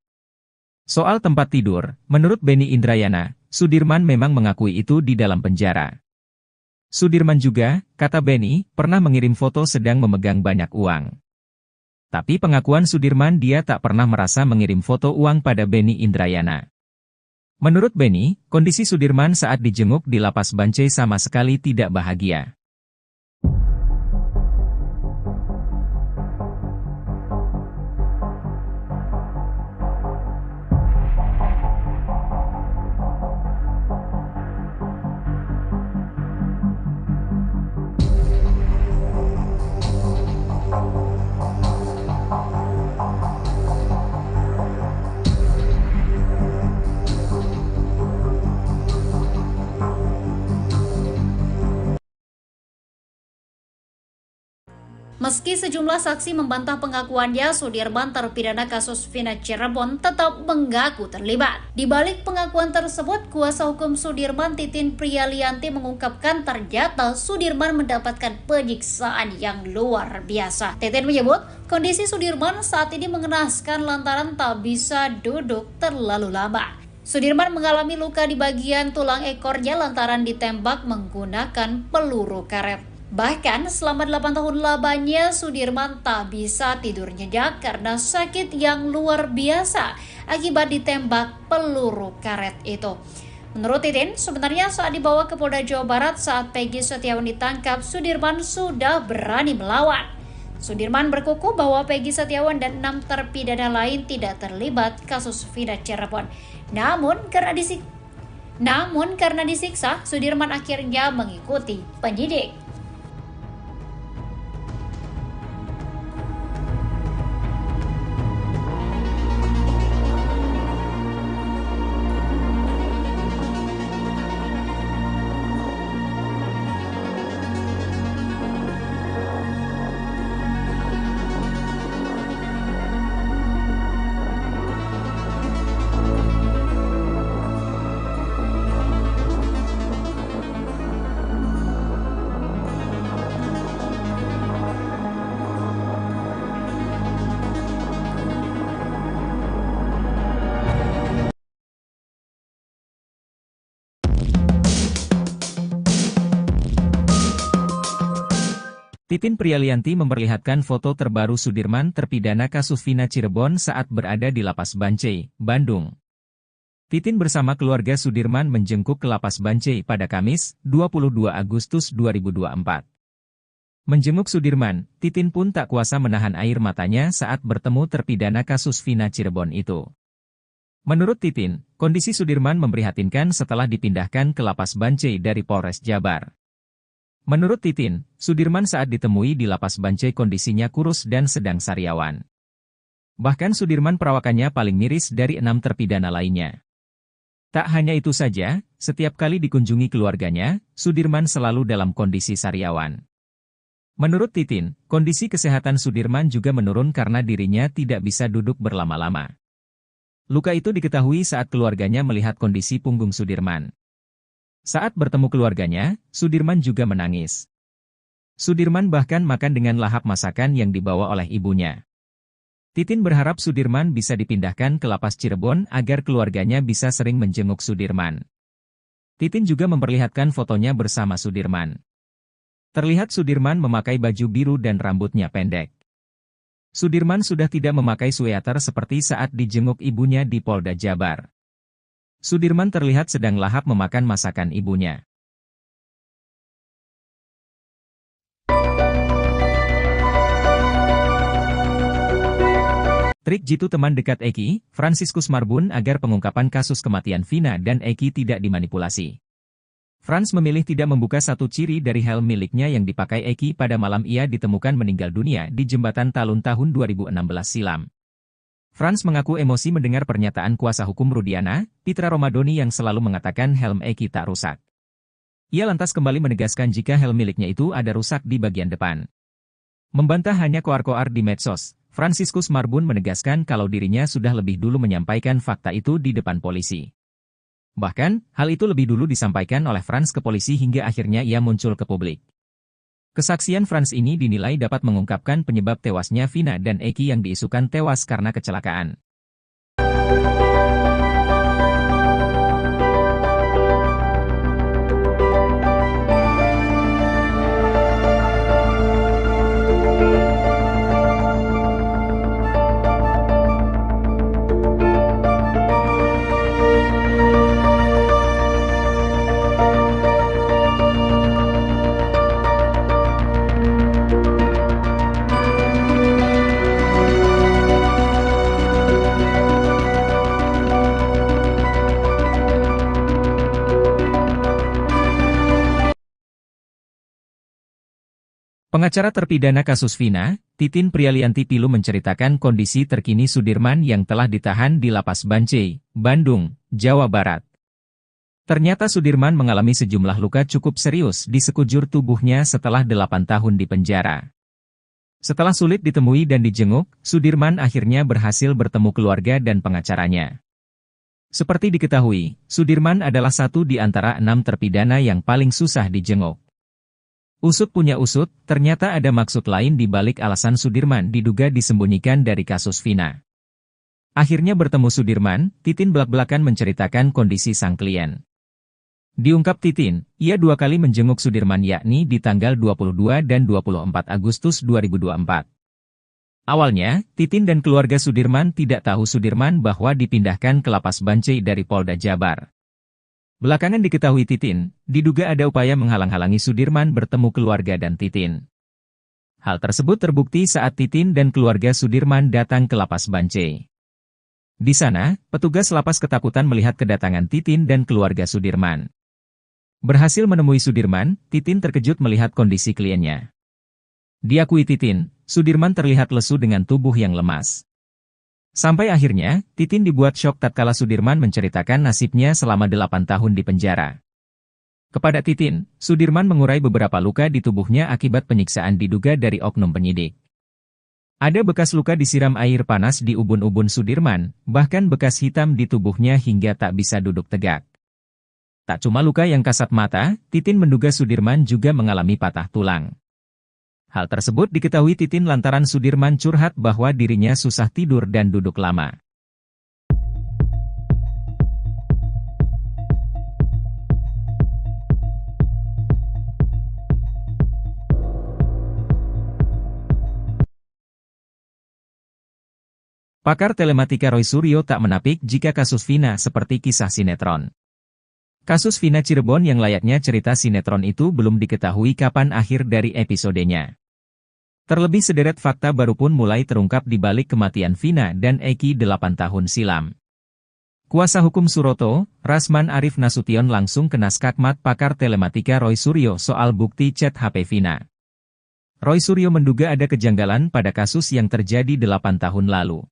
Soal tempat tidur, menurut Benny Indrayana, Sudirman memang mengakui itu di dalam penjara. Sudirman juga, kata Benny, pernah mengirim foto sedang memegang banyak uang. Tapi pengakuan Sudirman dia tak pernah merasa mengirim foto uang pada Benny Indrayana. Menurut Benny, kondisi Sudirman saat dijenguk di Lapas Bancai sama sekali tidak bahagia. Meski sejumlah saksi membantah pengakuannya, Sudirman terpidana kasus Vina Cirebon tetap mengaku terlibat. Di balik pengakuan tersebut, kuasa hukum Sudirman Titin Prialianti mengungkapkan ternyata Sudirman mendapatkan penyiksaan yang luar biasa. Titin menyebut, kondisi Sudirman saat ini mengenaskan lantaran tak bisa duduk terlalu lama. Sudirman mengalami luka di bagian tulang ekornya lantaran ditembak menggunakan peluru karet. Bahkan selama 8 tahun lamanya Sudirman tak bisa tidur nyenyak karena sakit yang luar biasa akibat ditembak peluru karet itu. Menurut Titin, sebenarnya saat dibawa ke Polda Jawa Barat saat Peggy Setiawan ditangkap, Sudirman sudah berani melawan. Sudirman berkukuh bahwa Peggy Setiawan dan 6 terpidana lain tidak terlibat kasus Vina Cirebon. Namun karena disiksa, Sudirman akhirnya mengikuti penyidik. Titin Prialianti memperlihatkan foto terbaru Sudirman terpidana kasus Vina Cirebon saat berada di Lapas Bancai, Bandung. Titin bersama keluarga Sudirman menjenguk ke Lapas Bancai pada Kamis, 22 Agustus 2024. Menjenguk Sudirman, Titin pun tak kuasa menahan air matanya saat bertemu terpidana kasus Vina Cirebon itu. Menurut Titin, kondisi Sudirman memprihatinkan setelah dipindahkan ke Lapas Bancai dari Polres Jabar. Menurut Titin, Sudirman saat ditemui di Lapas Bancai kondisinya kurus dan sedang sariawan. Bahkan Sudirman perawakannya paling miris dari 6 terpidana lainnya. Tak hanya itu saja, setiap kali dikunjungi keluarganya, Sudirman selalu dalam kondisi sariawan. Menurut Titin, kondisi kesehatan Sudirman juga menurun karena dirinya tidak bisa duduk berlama-lama. Luka itu diketahui saat keluarganya melihat kondisi punggung Sudirman. Saat bertemu keluarganya, Sudirman juga menangis. Sudirman bahkan makan dengan lahap masakan yang dibawa oleh ibunya. Titin berharap Sudirman bisa dipindahkan ke Lapas Cirebon agar keluarganya bisa sering menjenguk Sudirman. Titin juga memperlihatkan fotonya bersama Sudirman. Terlihat Sudirman memakai baju biru dan rambutnya pendek. Sudirman sudah tidak memakai sweater seperti saat dijenguk ibunya di Polda Jabar. Sudirman terlihat sedang lahap memakan masakan ibunya. Trik jitu teman dekat Eki, Fransiskus Marbun agar pengungkapan kasus kematian Vina dan Eki tidak dimanipulasi. Frans memilih tidak membuka satu ciri dari helm miliknya yang dipakai Eki pada malam ia ditemukan meninggal dunia di Jembatan Talun tahun 2016 silam. Frans mengaku emosi mendengar pernyataan kuasa hukum Rudiana, Pitra Romadoni yang selalu mengatakan helm Eki tak rusak. Ia lantas kembali menegaskan jika helm miliknya itu ada rusak di bagian depan. Membantah hanya koar-koar di medsos, Fransiskus Marbun menegaskan kalau dirinya sudah lebih dulu menyampaikan fakta itu di depan polisi. Bahkan, hal itu lebih dulu disampaikan oleh Frans ke polisi hingga akhirnya ia muncul ke publik. Kesaksian Frans ini dinilai dapat mengungkapkan penyebab tewasnya Vina dan Eki yang diisukan tewas karena kecelakaan. Pengacara terpidana kasus Vina, Titin Prialianti Pilu menceritakan kondisi terkini Sudirman yang telah ditahan di Lapas Bancai, Bandung, Jawa Barat. Ternyata Sudirman mengalami sejumlah luka cukup serius di sekujur tubuhnya setelah 8 tahun di penjara. Setelah sulit ditemui dan dijenguk, Sudirman akhirnya berhasil bertemu keluarga dan pengacaranya. Seperti diketahui, Sudirman adalah satu di antara 6 terpidana yang paling susah dijenguk. Usut punya usut, ternyata ada maksud lain di balik alasan Sudirman diduga disembunyikan dari kasus Vina. Akhirnya bertemu Sudirman, Titin belak-belakan menceritakan kondisi sang klien. Diungkap Titin, ia 2 kali menjenguk Sudirman yakni di tanggal 22 dan 24 Agustus 2024. Awalnya, Titin dan keluarga Sudirman tidak tahu Sudirman bahwa dipindahkan ke Lapas Bancai dari Polda Jabar. Belakangan diketahui Titin, diduga ada upaya menghalang-halangi Sudirman bertemu keluarga dan Titin. Hal tersebut terbukti saat Titin dan keluarga Sudirman datang ke Lapas Bancai. Di sana, petugas lapas ketakutan melihat kedatangan Titin dan keluarga Sudirman. Berhasil menemui Sudirman, Titin terkejut melihat kondisi kliennya. Diakui Titin, Sudirman terlihat lesu dengan tubuh yang lemas. Sampai akhirnya, Titin dibuat syok tatkala Sudirman menceritakan nasibnya selama 8 tahun di penjara. Kepada Titin, Sudirman mengurai beberapa luka di tubuhnya akibat penyiksaan diduga dari oknum penyidik. Ada bekas luka disiram air panas di ubun-ubun Sudirman, bahkan bekas hitam di tubuhnya hingga tak bisa duduk tegak. Tak cuma luka yang kasat mata, Titin menduga Sudirman juga mengalami patah tulang. Hal tersebut diketahui Titin lantaran Sudirman curhat bahwa dirinya susah tidur dan duduk lama. Pakar telematika Roy Suryo tak menapik jika kasus Vina seperti kisah sinetron. Kasus Vina Cirebon yang layaknya cerita sinetron itu belum diketahui kapan akhir dari episodenya. Terlebih sederet fakta baru pun mulai terungkap di balik kematian Vina dan Eki 8 tahun silam. Kuasa hukum Suroto, Rasman Arif Nasution langsung kena skakmat pakar telematika Roy Suryo soal bukti chat HP Vina. Roy Suryo menduga ada kejanggalan pada kasus yang terjadi 8 tahun lalu.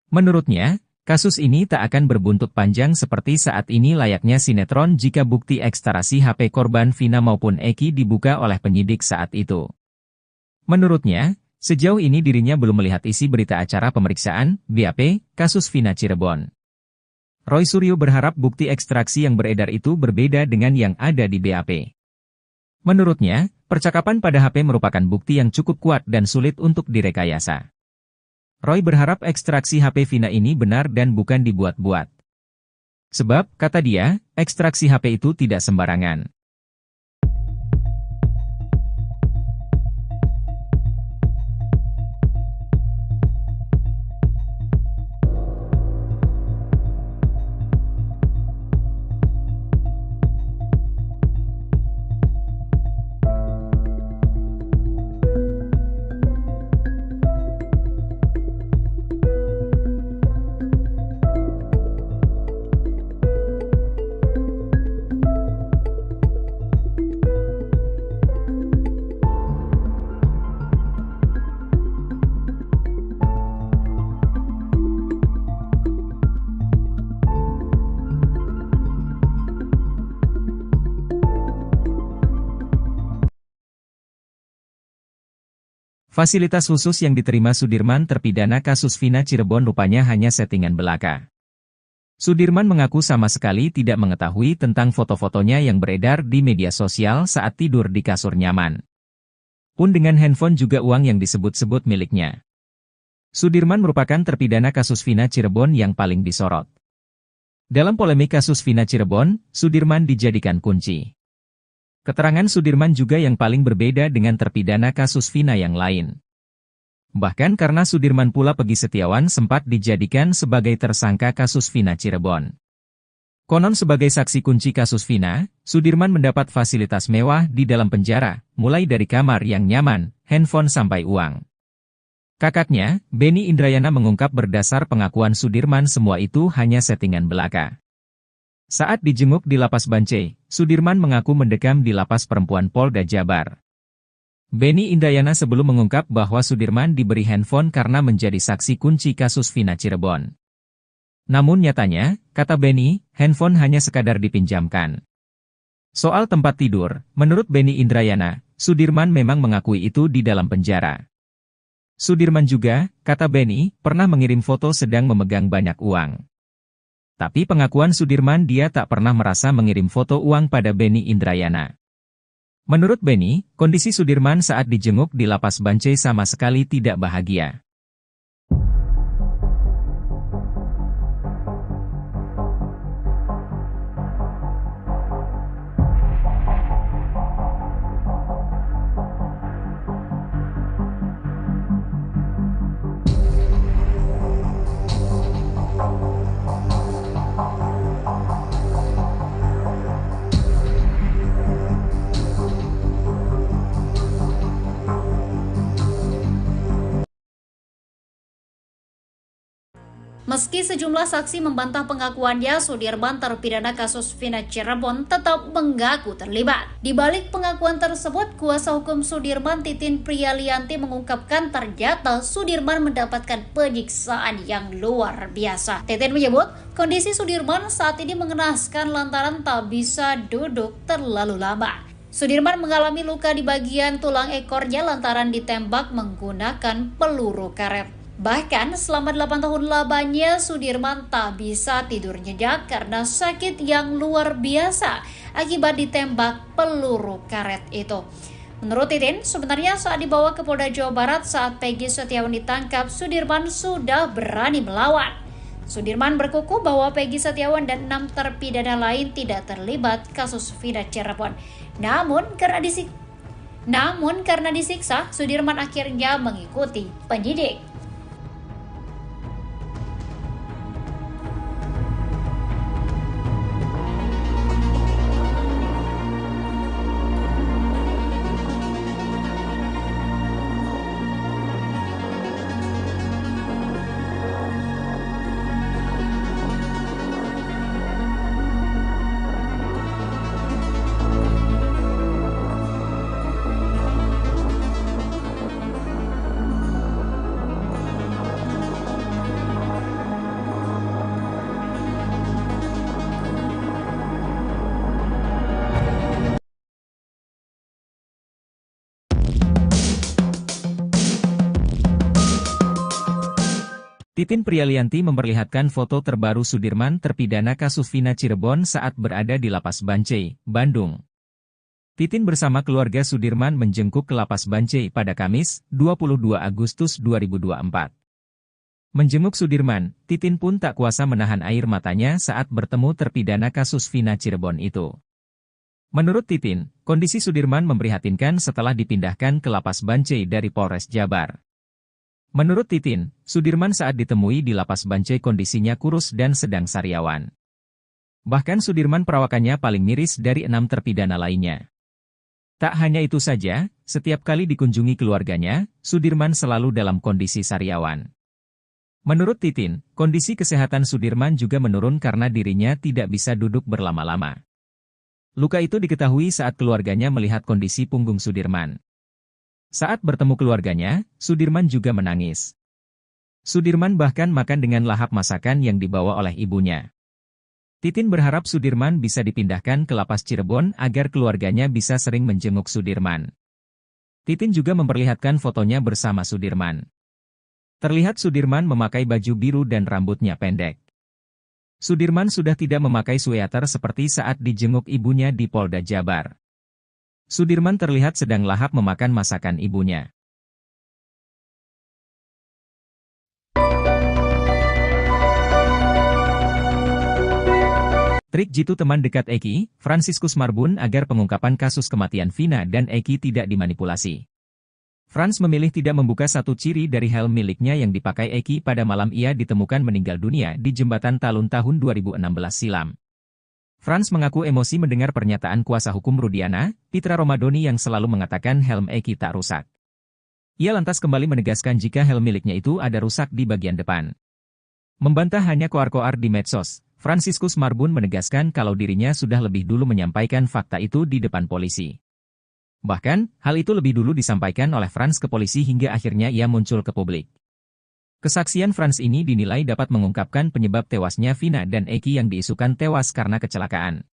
Menurutnya, kasus ini tak akan berbuntut panjang seperti saat ini layaknya sinetron jika bukti ekstraksi HP korban Vina maupun Eki dibuka oleh penyidik saat itu. Menurutnya, sejauh ini dirinya belum melihat isi berita acara pemeriksaan, BAP, kasus Vina Cirebon. Roy Suryo berharap bukti ekstraksi yang beredar itu berbeda dengan yang ada di BAP. Menurutnya, percakapan pada HP merupakan bukti yang cukup kuat dan sulit untuk direkayasa. Roy berharap ekstraksi HP Vina ini benar dan bukan dibuat-buat. Sebab, kata dia, ekstraksi HP itu tidak sembarangan. Fasilitas khusus yang diterima Sudirman terpidana kasus Vina Cirebon rupanya hanya settingan belaka. Sudirman mengaku sama sekali tidak mengetahui tentang foto-fotonya yang beredar di media sosial saat tidur di kasur nyaman. Pun dengan handphone juga uang yang disebut-sebut miliknya. Sudirman merupakan terpidana kasus Vina Cirebon yang paling disorot. Dalam polemik kasus Vina Cirebon, Sudirman dijadikan kunci. Keterangan Sudirman juga yang paling berbeda dengan terpidana kasus Vina yang lain. Bahkan karena Sudirman pula Peggy Setiawan sempat dijadikan sebagai tersangka kasus Vina Cirebon. Konon sebagai saksi kunci kasus Vina, Sudirman mendapat fasilitas mewah di dalam penjara, mulai dari kamar yang nyaman, handphone sampai uang. Kakaknya, Benny Indrayana mengungkap berdasar pengakuan Sudirman semua itu hanya settingan belaka. Saat dijenguk di Lapas Bancai, Sudirman mengaku mendekam di Lapas Perempuan Polda Jabar. Benny Indrayana sebelum mengungkap bahwa Sudirman diberi handphone karena menjadi saksi kunci kasus Vina Cirebon. Namun nyatanya, kata Benny, handphone hanya sekadar dipinjamkan. Soal tempat tidur, menurut Benny Indrayana, Sudirman memang mengakui itu di dalam penjara. Sudirman juga, kata Benny, pernah mengirim foto sedang memegang banyak uang. Tapi pengakuan Sudirman dia tak pernah merasa mengirim foto uang pada Benny Indrayana. Menurut Benny, kondisi Sudirman saat dijenguk di Lapas Bancai sama sekali tidak bahagia. Meski sejumlah saksi membantah pengakuannya, Sudirman terpidana kasus Vina Cirebon tetap mengaku terlibat. Di balik pengakuan tersebut, kuasa hukum Sudirman Titin Priyalianti mengungkapkan ternyata Sudirman mendapatkan penyiksaan yang luar biasa. Titin menyebut, kondisi Sudirman saat ini mengenaskan lantaran tak bisa duduk terlalu lama. Sudirman mengalami luka di bagian tulang ekornya lantaran ditembak menggunakan peluru karet. Bahkan selama 8 tahun lamanya Sudirman tak bisa tidur nyenyak karena sakit yang luar biasa akibat ditembak peluru karet itu. Menurut Titin, sebenarnya saat dibawa ke Polda Jawa Barat saat Peggy Setiawan ditangkap, Sudirman sudah berani melawan. Sudirman berkukuh bahwa Peggy Setiawan dan 6 terpidana lain tidak terlibat kasus Vina Cirebon. Namun karena disiksa, Sudirman akhirnya mengikuti penyidik. Titin Prialianti memperlihatkan foto terbaru Sudirman terpidana kasus Vina Cirebon saat berada di Lapas Bancai, Bandung. Titin bersama keluarga Sudirman menjengkuk ke Lapas Bancai pada Kamis, 22 Agustus 2024. Menjenguk Sudirman, Titin pun tak kuasa menahan air matanya saat bertemu terpidana kasus Vina Cirebon itu. Menurut Titin, kondisi Sudirman memprihatinkan setelah dipindahkan ke Lapas Bancai dari Polres Jabar. Menurut Titin, Sudirman saat ditemui di Lapas Bancai kondisinya kurus dan sedang sariawan. Bahkan Sudirman perawakannya paling miris dari 6 terpidana lainnya. Tak hanya itu saja, setiap kali dikunjungi keluarganya, Sudirman selalu dalam kondisi sariawan. Menurut Titin, kondisi kesehatan Sudirman juga menurun karena dirinya tidak bisa duduk berlama-lama. Luka itu diketahui saat keluarganya melihat kondisi punggung Sudirman. Saat bertemu keluarganya, Sudirman juga menangis. Sudirman bahkan makan dengan lahap masakan yang dibawa oleh ibunya. Titin berharap Sudirman bisa dipindahkan ke Lapas Cirebon agar keluarganya bisa sering menjenguk Sudirman. Titin juga memperlihatkan fotonya bersama Sudirman. Terlihat Sudirman memakai baju biru dan rambutnya pendek. Sudirman sudah tidak memakai sweater seperti saat dijenguk ibunya di Polda Jabar. Sudirman terlihat sedang lahap memakan masakan ibunya. Trik jitu teman dekat Eki, Fransiskus Marbun agar pengungkapan kasus kematian Vina dan Eki tidak dimanipulasi. Frans memilih tidak membuka satu ciri dari helm miliknya yang dipakai Eki pada malam ia ditemukan meninggal dunia di Jembatan Talun tahun 2016 silam. Frans mengaku emosi mendengar pernyataan kuasa hukum Rudiana, Pitra Romadoni yang selalu mengatakan helm Eki tak rusak. Ia lantas kembali menegaskan jika helm miliknya itu ada rusak di bagian depan. Membantah hanya koar-koar di medsos, Fransiskus Marbun menegaskan kalau dirinya sudah lebih dulu menyampaikan fakta itu di depan polisi. Bahkan, hal itu lebih dulu disampaikan oleh Frans ke polisi hingga akhirnya ia muncul ke publik. Kesaksian Frans ini dinilai dapat mengungkapkan penyebab tewasnya Vina dan Eki yang diisukan tewas karena kecelakaan.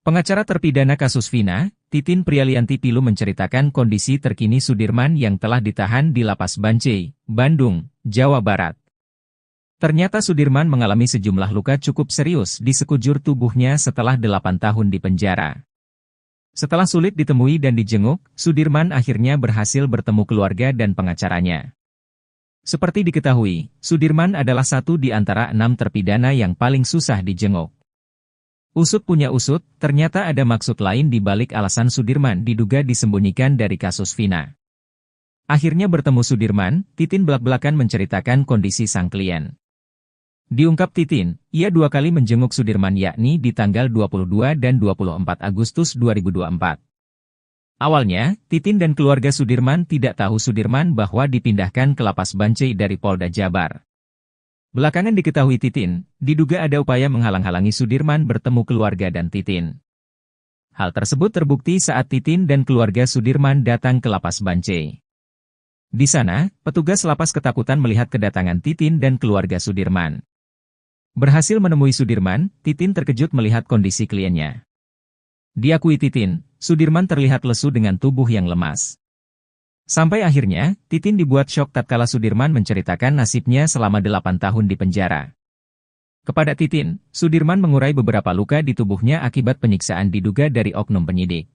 Pengacara terpidana kasus Vina, Titin Prialianti Pilu menceritakan kondisi terkini Sudirman yang telah ditahan di Lapas Bancai, Bandung, Jawa Barat. Ternyata Sudirman mengalami sejumlah luka cukup serius di sekujur tubuhnya setelah 8 tahun di penjara. Setelah sulit ditemui dan dijenguk, Sudirman akhirnya berhasil bertemu keluarga dan pengacaranya. Seperti diketahui, Sudirman adalah satu di antara 6 terpidana yang paling susah dijenguk. Usut punya usut, ternyata ada maksud lain di balik alasan Sudirman diduga disembunyikan dari kasus Vina. Akhirnya bertemu Sudirman, Titin belak-belakan menceritakan kondisi sang klien. Diungkap Titin, ia 2 kali menjenguk Sudirman yakni di tanggal 22 dan 24 Agustus 2024. Awalnya, Titin dan keluarga Sudirman tidak tahu Sudirman bahwa dipindahkan ke Lapas Bancai dari Polda Jabar. Belakangan diketahui Titin, diduga ada upaya menghalang-halangi Sudirman bertemu keluarga dan Titin. Hal tersebut terbukti saat Titin dan keluarga Sudirman datang ke Lapas Bancai. Di sana, petugas lapas ketakutan melihat kedatangan Titin dan keluarga Sudirman. Berhasil menemui Sudirman, Titin terkejut melihat kondisi kliennya. Diakui Titin, Sudirman terlihat lesu dengan tubuh yang lemas. Sampai akhirnya, Titin dibuat syok tatkala Sudirman menceritakan nasibnya selama 8 tahun di penjara. Kepada Titin, Sudirman mengurai beberapa luka di tubuhnya akibat penyiksaan diduga dari oknum penyidik.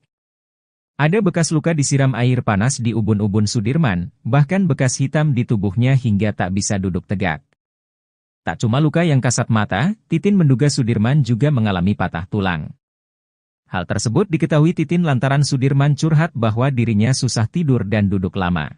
Ada bekas luka disiram air panas di ubun-ubun Sudirman, bahkan bekas hitam di tubuhnya hingga tak bisa duduk tegak. Tak cuma luka yang kasat mata, Titin menduga Sudirman juga mengalami patah tulang. Hal tersebut diketahui Titin lantaran Sudirman curhat bahwa dirinya susah tidur dan duduk lama.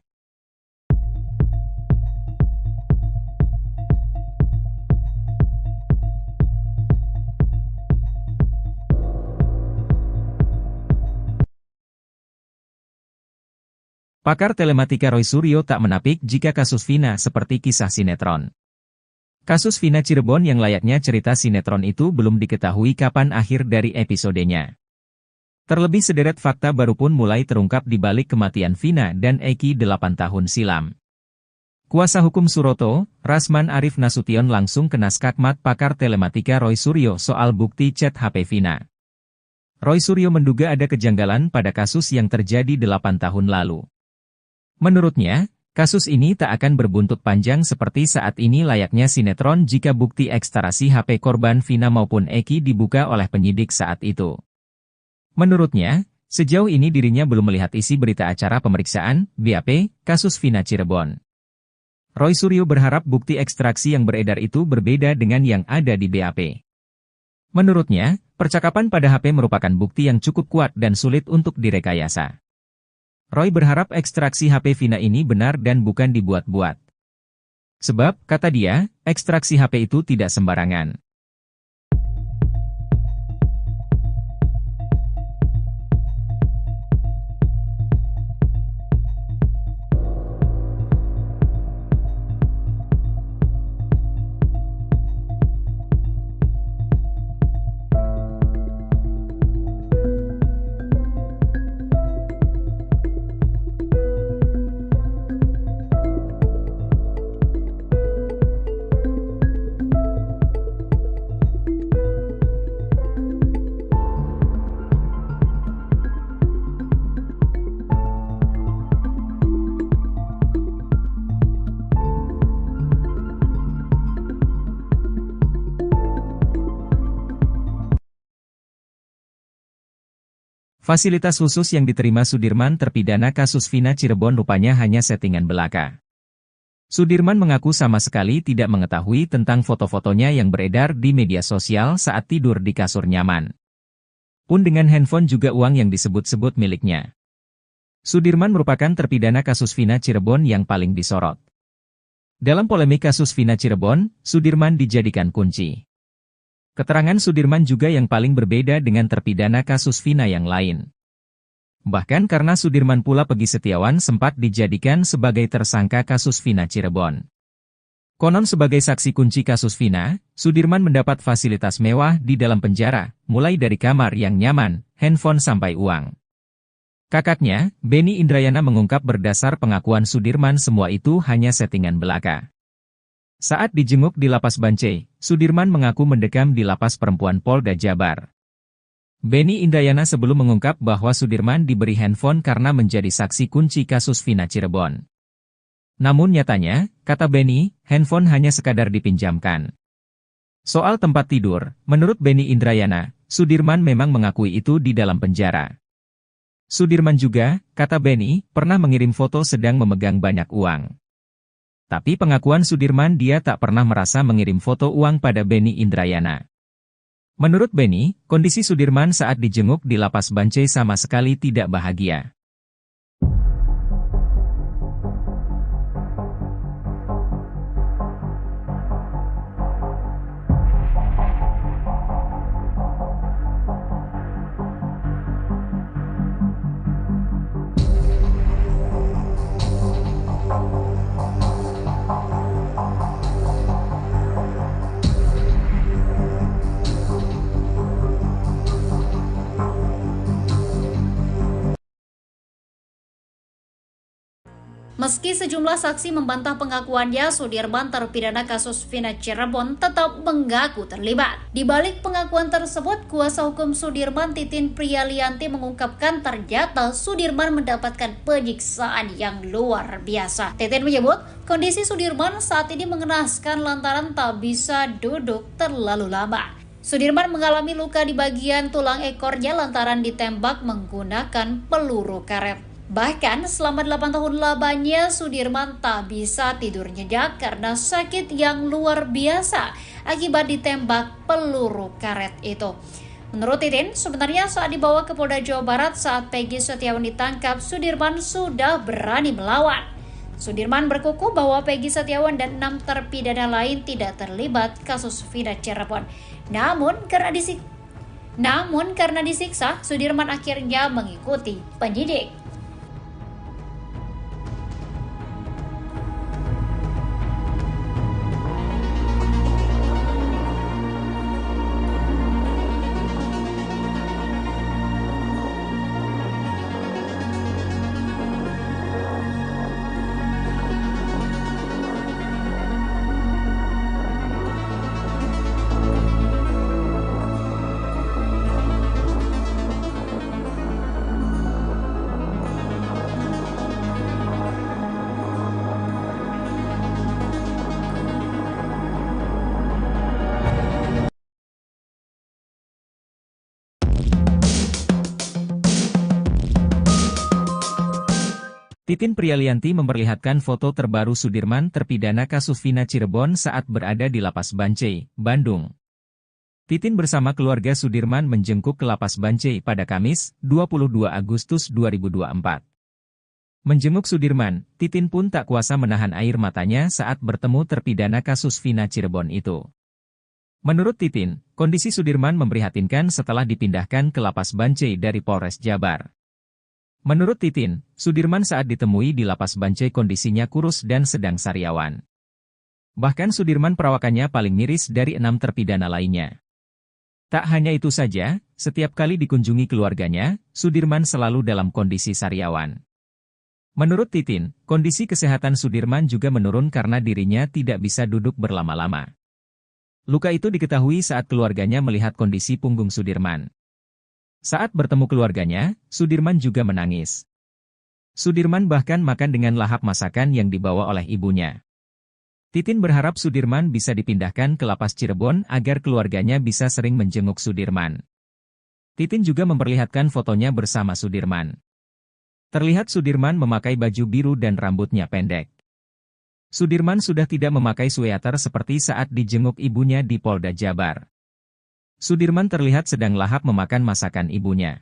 Pakar telematika Roy Suryo tak menapik jika kasus Vina seperti kisah sinetron. Kasus Vina Cirebon yang layaknya cerita sinetron itu belum diketahui kapan akhir dari episodenya. Terlebih sederet fakta baru pun mulai terungkap di balik kematian Vina dan Eki 8 tahun silam. Kuasa hukum Suroto, Rasman Arif Nasution langsung kena skakmat pakar telematika Roy Suryo soal bukti chat HP Vina. Roy Suryo menduga ada kejanggalan pada kasus yang terjadi 8 tahun lalu. Menurutnya, kasus ini tak akan berbuntut panjang seperti saat ini layaknya sinetron jika bukti ekstrasi HP korban Vina maupun Eki dibuka oleh penyidik saat itu. Menurutnya, sejauh ini dirinya belum melihat isi berita acara pemeriksaan, BAP, kasus Vina Cirebon. Roy Suryo berharap bukti ekstraksi yang beredar itu berbeda dengan yang ada di BAP. Menurutnya, percakapan pada HP merupakan bukti yang cukup kuat dan sulit untuk direkayasa. Roy berharap ekstraksi HP Vina ini benar dan bukan dibuat-buat. Sebab, kata dia, ekstraksi HP itu tidak sembarangan. Fasilitas khusus yang diterima Sudirman terpidana kasus Vina Cirebon rupanya hanya settingan belaka. Sudirman mengaku sama sekali tidak mengetahui tentang foto-fotonya yang beredar di media sosial saat tidur di kasur nyaman. Pun dengan handphone juga uang yang disebut-sebut miliknya. Sudirman merupakan terpidana kasus Vina Cirebon yang paling disorot. Dalam polemik kasus Vina Cirebon, Sudirman dijadikan kunci. Keterangan Sudirman juga yang paling berbeda dengan terpidana kasus Vina yang lain. Bahkan karena Sudirman pula Peggy Setiawan sempat dijadikan sebagai tersangka kasus Vina Cirebon. Konon sebagai saksi kunci kasus Vina, Sudirman mendapat fasilitas mewah di dalam penjara, mulai dari kamar yang nyaman, handphone sampai uang. Kakaknya, Benny Indrayana mengungkap berdasar pengakuan Sudirman semua itu hanya settingan belaka. Saat dijenguk di Lapas Bancai, Sudirman mengaku mendekam di Lapas Perempuan Polda Jabar. Benny Indrayana sebelum mengungkap bahwa Sudirman diberi handphone karena menjadi saksi kunci kasus Vina Cirebon. Namun nyatanya, kata Benny, handphone hanya sekadar dipinjamkan. Soal tempat tidur, menurut Benny Indrayana, Sudirman memang mengakui itu di dalam penjara. Sudirman juga, kata Benny, pernah mengirim foto sedang memegang banyak uang. Tapi pengakuan Sudirman dia tak pernah merasa mengirim foto uang pada Benny Indrayana. Menurut Benny, kondisi Sudirman saat dijenguk di Lapas Bancai sama sekali tidak bahagia. Meski sejumlah saksi membantah pengakuannya, Sudirman terpidana kasus Vina Cirebon tetap mengaku terlibat. Di balik pengakuan tersebut, kuasa hukum Sudirman Titin Priyalianti mengungkapkan ternyata Sudirman mendapatkan penyiksaan yang luar biasa. Titin menyebut, kondisi Sudirman saat ini mengenaskan lantaran tak bisa duduk terlalu lama. Sudirman mengalami luka di bagian tulang ekornya lantaran ditembak menggunakan peluru karet. Bahkan selama 8 tahun lamanya Sudirman tak bisa tidur nyenyak karena sakit yang luar biasa akibat ditembak peluru karet itu. Menurut Titin, sebenarnya saat dibawa ke Polda Jawa Barat saat Peggy Setiawan ditangkap, Sudirman sudah berani melawan. Sudirman berkukuh bahwa Peggy Setiawan dan 6 terpidana lain tidak terlibat kasus Vina Cirebon. Namun karena disiksa, Sudirman akhirnya mengikuti penyidik. Titin Prialianti memperlihatkan foto terbaru Sudirman terpidana kasus Vina Cirebon saat berada di Lapas Bancai, Bandung. Titin bersama keluarga Sudirman menjenguk ke Lapas Bancai pada Kamis, 22 Agustus 2024. Menjenguk Sudirman, Titin pun tak kuasa menahan air matanya saat bertemu terpidana kasus Vina Cirebon itu. Menurut Titin, kondisi Sudirman memprihatinkan setelah dipindahkan ke Lapas Bancai dari Polres Jabar. Menurut Titin, Sudirman saat ditemui di Lapas Bancai kondisinya kurus dan sedang sariawan. Bahkan Sudirman perawakannya paling miris dari 6 terpidana lainnya. Tak hanya itu saja, setiap kali dikunjungi keluarganya, Sudirman selalu dalam kondisi sariawan. Menurut Titin, kondisi kesehatan Sudirman juga menurun karena dirinya tidak bisa duduk berlama-lama. Luka itu diketahui saat keluarganya melihat kondisi punggung Sudirman. Saat bertemu keluarganya, Sudirman juga menangis. Sudirman bahkan makan dengan lahap masakan yang dibawa oleh ibunya. Titin berharap Sudirman bisa dipindahkan ke Lapas Cirebon agar keluarganya bisa sering menjenguk Sudirman. Titin juga memperlihatkan fotonya bersama Sudirman. Terlihat Sudirman memakai baju biru dan rambutnya pendek. Sudirman sudah tidak memakai sweater seperti saat dijenguk ibunya di Polda Jabar. Sudirman terlihat sedang lahap memakan masakan ibunya.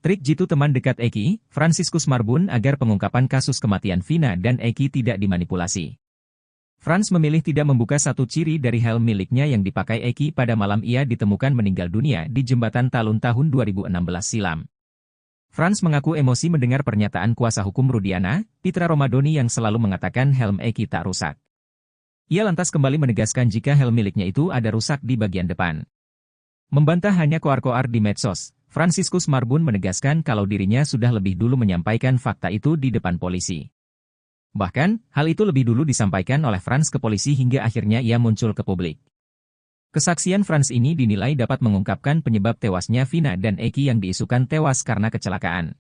Trik jitu teman dekat Eki, Fransiskus Marbun agar pengungkapan kasus kematian Vina dan Eki tidak dimanipulasi. Frans memilih tidak membuka satu ciri dari helm miliknya yang dipakai Eki pada malam ia ditemukan meninggal dunia di Jembatan Talun tahun 2016 silam. Frans mengaku emosi mendengar pernyataan kuasa hukum Rudiana, Pitra Romadoni yang selalu mengatakan helm Eki tak rusak. Ia lantas kembali menegaskan jika helm miliknya itu ada rusak di bagian depan. Membantah hanya koar-koar di medsos, Fransiskus Marbun menegaskan kalau dirinya sudah lebih dulu menyampaikan fakta itu di depan polisi. Bahkan, hal itu lebih dulu disampaikan oleh Frans ke polisi hingga akhirnya ia muncul ke publik. Kesaksian Frans ini dinilai dapat mengungkapkan penyebab tewasnya Vina dan Eki yang diisukan tewas karena kecelakaan.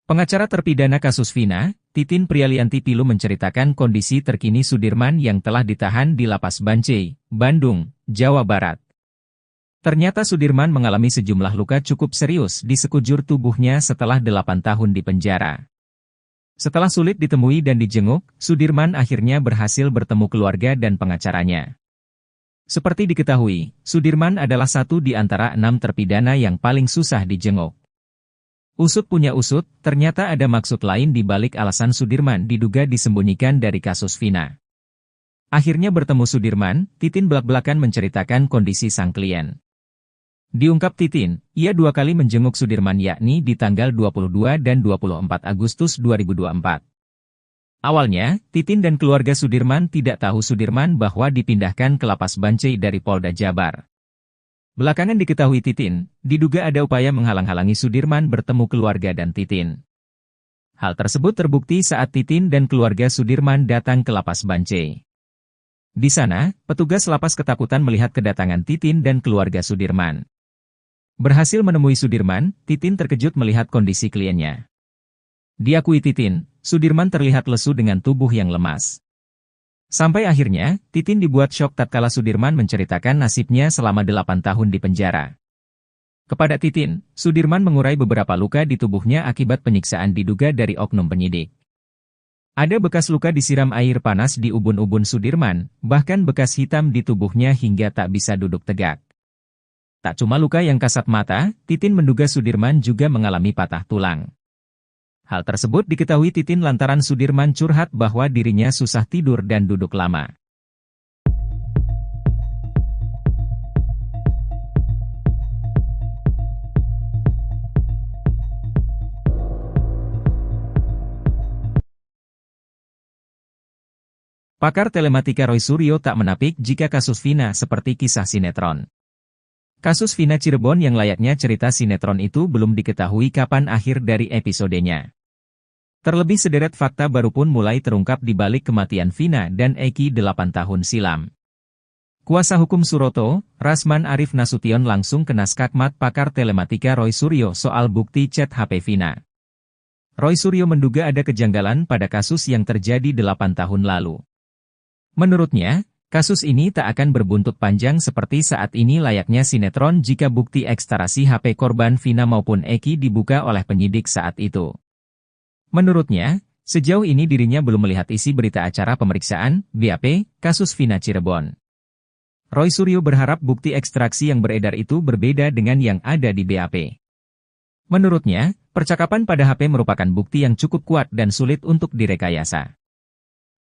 Pengacara terpidana kasus Vina, Titin Prialianti Pilu menceritakan kondisi terkini Sudirman yang telah ditahan di Lapas Bancai, Bandung, Jawa Barat. Ternyata Sudirman mengalami sejumlah luka cukup serius di sekujur tubuhnya setelah 8 tahun di penjara. Setelah sulit ditemui dan dijenguk, Sudirman akhirnya berhasil bertemu keluarga dan pengacaranya. Seperti diketahui, Sudirman adalah satu di antara 6 terpidana yang paling susah dijenguk. Usut punya usut, ternyata ada maksud lain di balik alasan Sudirman diduga disembunyikan dari kasus Vina. Akhirnya bertemu Sudirman, Titin belak-belakan menceritakan kondisi sang klien. Diungkap Titin, ia 2 kali menjenguk Sudirman yakni di tanggal 22 dan 24 Agustus 2024. Awalnya, Titin dan keluarga Sudirman tidak tahu Sudirman bahwa dipindahkan ke Lapas Bancai dari Polda Jabar. Belakangan diketahui Titin, diduga ada upaya menghalang-halangi Sudirman bertemu keluarga dan Titin. Hal tersebut terbukti saat Titin dan keluarga Sudirman datang ke Lapas Bancai. Di sana, petugas lapas ketakutan melihat kedatangan Titin dan keluarga Sudirman. Berhasil menemui Sudirman, Titin terkejut melihat kondisi kliennya. Diakui Titin, Sudirman terlihat lesu dengan tubuh yang lemas. Sampai akhirnya, Titin dibuat syok tatkala Sudirman menceritakan nasibnya selama 8 tahun di penjara. Kepada Titin, Sudirman mengurai beberapa luka di tubuhnya akibat penyiksaan diduga dari oknum penyidik. Ada bekas luka disiram air panas di ubun-ubun Sudirman, bahkan bekas hitam di tubuhnya hingga tak bisa duduk tegak. Tak cuma luka yang kasat mata, Titin menduga Sudirman juga mengalami patah tulang. Hal tersebut diketahui Titin lantaran Sudirman curhat bahwa dirinya susah tidur dan duduk lama. Pakar telematika Roy Suryo tak menapik jika kasus Vina seperti kisah sinetron. Kasus Vina Cirebon yang layaknya cerita sinetron itu belum diketahui kapan akhir dari episodenya. Terlebih sederet fakta baru pun mulai terungkap di balik kematian Vina dan Eki 8 tahun silam. Kuasa hukum Suroto, Rasman Arif Nasution langsung kena skakmat pakar telematika Roy Suryo soal bukti chat HP Vina. Roy Suryo menduga ada kejanggalan pada kasus yang terjadi 8 tahun lalu. Menurutnya, kasus ini tak akan berbuntut panjang seperti saat ini layaknya sinetron jika bukti ekstarasi HP korban Vina maupun Eki dibuka oleh penyidik saat itu. Menurutnya, sejauh ini dirinya belum melihat isi berita acara pemeriksaan, BAP, kasus Vina Cirebon. Roy Suryo berharap bukti ekstraksi yang beredar itu berbeda dengan yang ada di BAP. Menurutnya, percakapan pada HP merupakan bukti yang cukup kuat dan sulit untuk direkayasa.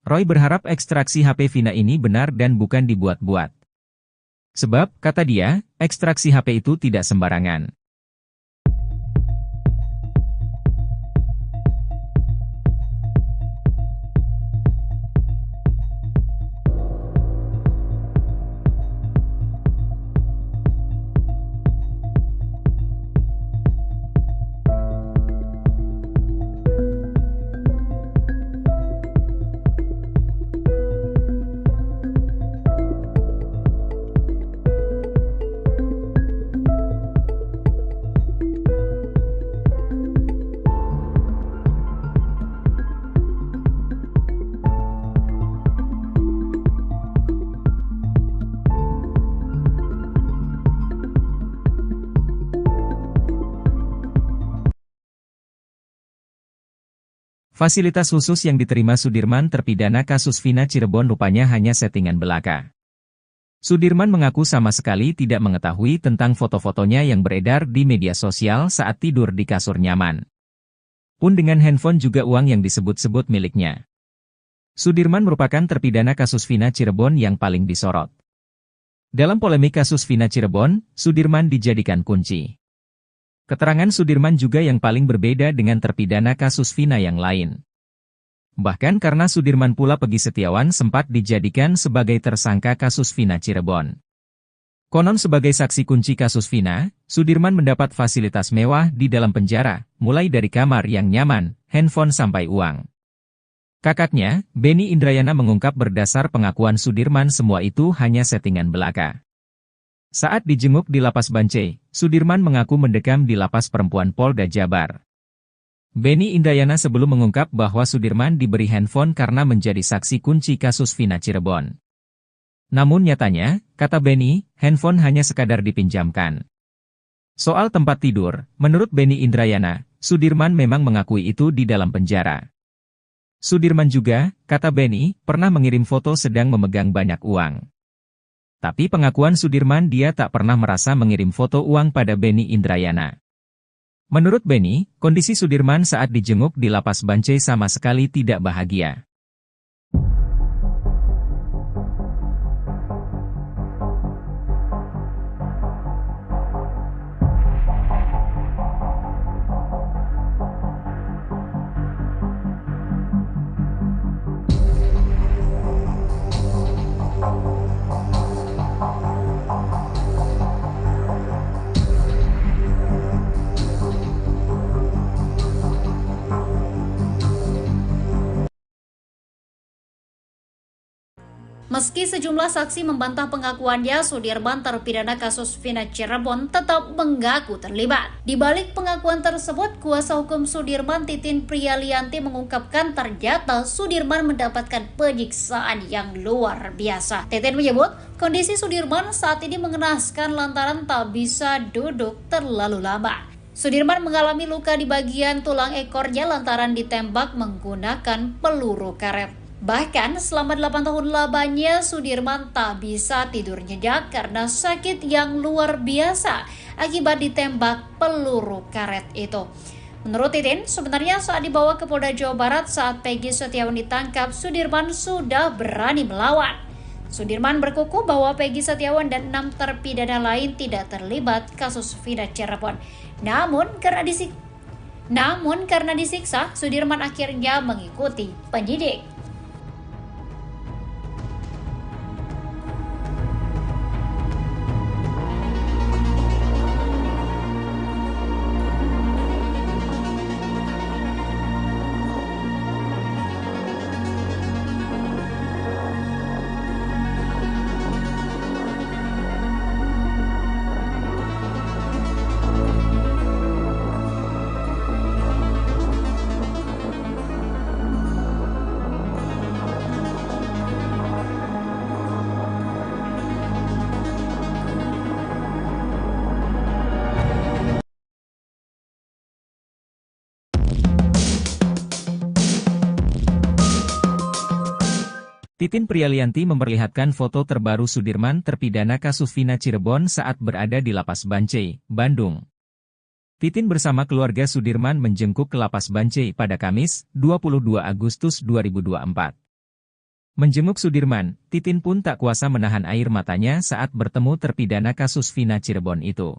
Roy berharap ekstraksi HP Vina ini benar dan bukan dibuat-buat. Sebab, kata dia, ekstraksi HP itu tidak sembarangan. Fasilitas khusus yang diterima Sudirman terpidana kasus Vina Cirebon rupanya hanya settingan belaka. Sudirman mengaku sama sekali tidak mengetahui tentang foto-fotonya yang beredar di media sosial saat tidur di kasur nyaman. Pun dengan handphone juga uang yang disebut-sebut miliknya. Sudirman merupakan terpidana kasus Vina Cirebon yang paling disorot. Dalam polemik kasus Vina Cirebon, Sudirman dijadikan kunci. Keterangan Sudirman juga yang paling berbeda dengan terpidana kasus Vina yang lain. Bahkan karena Sudirman pula Peggy Setiawan sempat dijadikan sebagai tersangka kasus Vina Cirebon. Konon sebagai saksi kunci kasus Vina, Sudirman mendapat fasilitas mewah di dalam penjara, mulai dari kamar yang nyaman, handphone sampai uang. Kakaknya, Benny Indrayana mengungkap berdasar pengakuan Sudirman semua itu hanya settingan belaka. Saat dijenguk di Lapas Bancai, Sudirman mengaku mendekam di Lapas Perempuan Polda Jabar. Benny Indrayana sebelum mengungkap bahwa Sudirman diberi handphone karena menjadi saksi kunci kasus Vina Cirebon. Namun nyatanya, kata Benny, handphone hanya sekadar dipinjamkan. Soal tempat tidur, menurut Benny Indrayana, Sudirman memang mengakui itu di dalam penjara. Sudirman juga, kata Benny, pernah mengirim foto sedang memegang banyak uang. Tapi pengakuan Sudirman dia tak pernah merasa mengirim foto uang pada Benny Indrayana. Menurut Benny, kondisi Sudirman saat dijenguk di Lapas Bancai sama sekali tidak bahagia. Meski sejumlah saksi membantah pengakuannya, Sudirman terpidana kasus Vina Cirebon tetap mengaku terlibat. Di balik pengakuan tersebut, kuasa hukum Sudirman Titin Prialianti mengungkapkan ternyata Sudirman mendapatkan penyiksaan yang luar biasa. Titin menyebut, kondisi Sudirman saat ini mengenaskan lantaran tak bisa duduk terlalu lama. Sudirman mengalami luka di bagian tulang ekornya lantaran ditembak menggunakan peluru karet. Bahkan selama 8 tahun lamanya Sudirman tak bisa tidur nyenyak karena sakit yang luar biasa akibat ditembak peluru karet itu. Menurut Titin, sebenarnya saat dibawa ke Polda Jawa Barat saat Peggy Setiawan ditangkap, Sudirman sudah berani melawan. Sudirman berkukuh bahwa Peggy Setiawan dan 6 terpidana lain tidak terlibat kasus Vina Cirebon. Namun karena disiksa, Sudirman akhirnya mengikuti penyidik. Titin Prialianti memperlihatkan foto terbaru Sudirman terpidana kasus Vina Cirebon saat berada di Lapas Bancai, Bandung. Titin bersama keluarga Sudirman menjenguk ke Lapas Bancai pada Kamis, 22 Agustus 2024. Menjenguk Sudirman, Titin pun tak kuasa menahan air matanya saat bertemu terpidana kasus Vina Cirebon itu.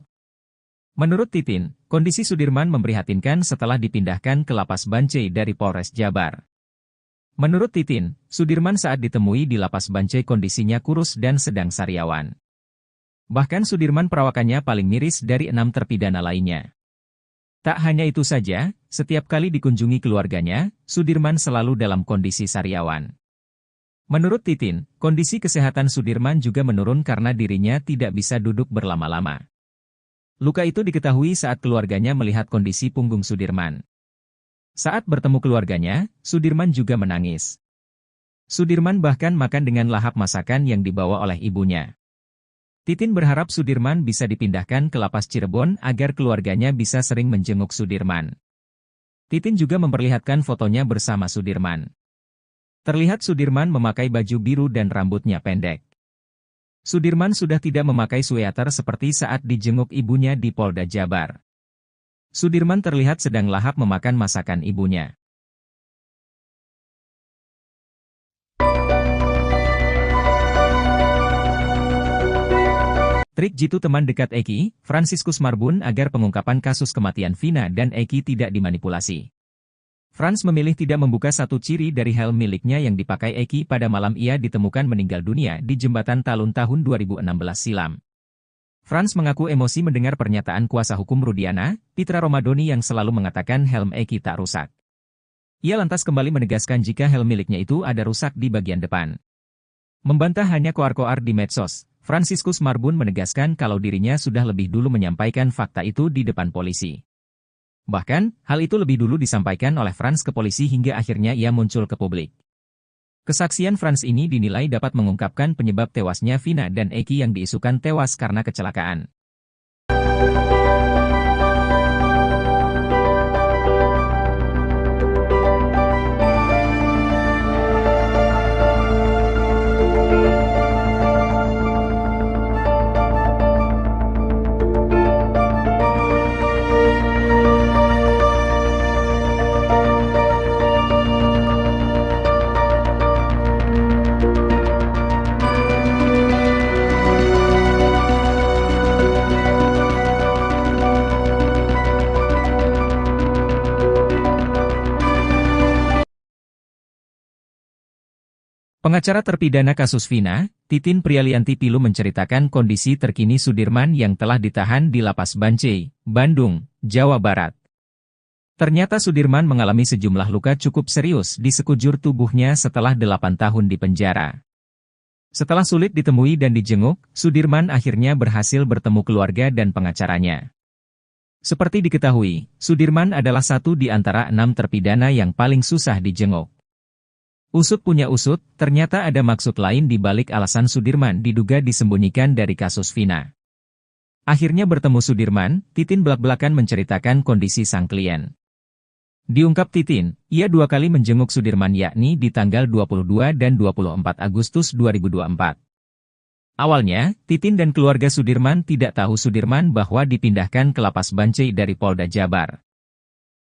Menurut Titin, kondisi Sudirman memprihatinkan setelah dipindahkan ke Lapas Bancai dari Polres Jabar. Menurut Titin, Sudirman saat ditemui di Lapas Bancai kondisinya kurus dan sedang sariawan. Bahkan Sudirman perawakannya paling miris dari 6 terpidana lainnya. Tak hanya itu saja, setiap kali dikunjungi keluarganya, Sudirman selalu dalam kondisi sariawan. Menurut Titin, kondisi kesehatan Sudirman juga menurun karena dirinya tidak bisa duduk berlama-lama. Luka itu diketahui saat keluarganya melihat kondisi punggung Sudirman. Saat bertemu keluarganya, Sudirman juga menangis. Sudirman bahkan makan dengan lahap masakan yang dibawa oleh ibunya. Titin berharap Sudirman bisa dipindahkan ke Lapas Cirebon agar keluarganya bisa sering menjenguk Sudirman. Titin juga memperlihatkan fotonya bersama Sudirman. Terlihat Sudirman memakai baju biru dan rambutnya pendek. Sudirman sudah tidak memakai sweater seperti saat dijenguk ibunya di Polda Jabar. Sudirman terlihat sedang lahap memakan masakan ibunya. Trik jitu teman dekat Eki, Fransiskus Marbun agar pengungkapan kasus kematian Vina dan Eki tidak dimanipulasi. Frans memilih tidak membuka satu ciri dari helm miliknya yang dipakai Eki pada malam ia ditemukan meninggal dunia di Jembatan Talun tahun 2016 silam. Frans mengaku emosi mendengar pernyataan kuasa hukum Rudiana, Pitra Romadoni yang selalu mengatakan helm Eki tak rusak. Ia lantas kembali menegaskan jika helm miliknya itu ada rusak di bagian depan. Membantah hanya koar-koar di medsos, Fransiskus Marbun menegaskan kalau dirinya sudah lebih dulu menyampaikan fakta itu di depan polisi. Bahkan, hal itu lebih dulu disampaikan oleh Frans ke polisi hingga akhirnya ia muncul ke publik. Kesaksian Frans ini dinilai dapat mengungkapkan penyebab tewasnya Vina dan Eki yang diisukan tewas karena kecelakaan. Pengacara terpidana kasus Vina, Titin Prialianti Pilu menceritakan kondisi terkini Sudirman yang telah ditahan di Lapas Bancai, Bandung, Jawa Barat. Ternyata Sudirman mengalami sejumlah luka cukup serius di sekujur tubuhnya setelah 8 tahun di penjara. Setelah sulit ditemui dan dijenguk, Sudirman akhirnya berhasil bertemu keluarga dan pengacaranya. Seperti diketahui, Sudirman adalah satu di antara 6 terpidana yang paling susah dijenguk. Usut punya usut, ternyata ada maksud lain di balik alasan Sudirman diduga disembunyikan dari kasus Vina. Akhirnya bertemu Sudirman, Titin belak-belakan menceritakan kondisi sang klien. Diungkap Titin, ia 2 kali menjenguk Sudirman yakni di tanggal 22 dan 24 Agustus 2024. Awalnya, Titin dan keluarga Sudirman tidak tahu Sudirman bahwa dipindahkan ke Lapas Bancai dari Polda Jabar.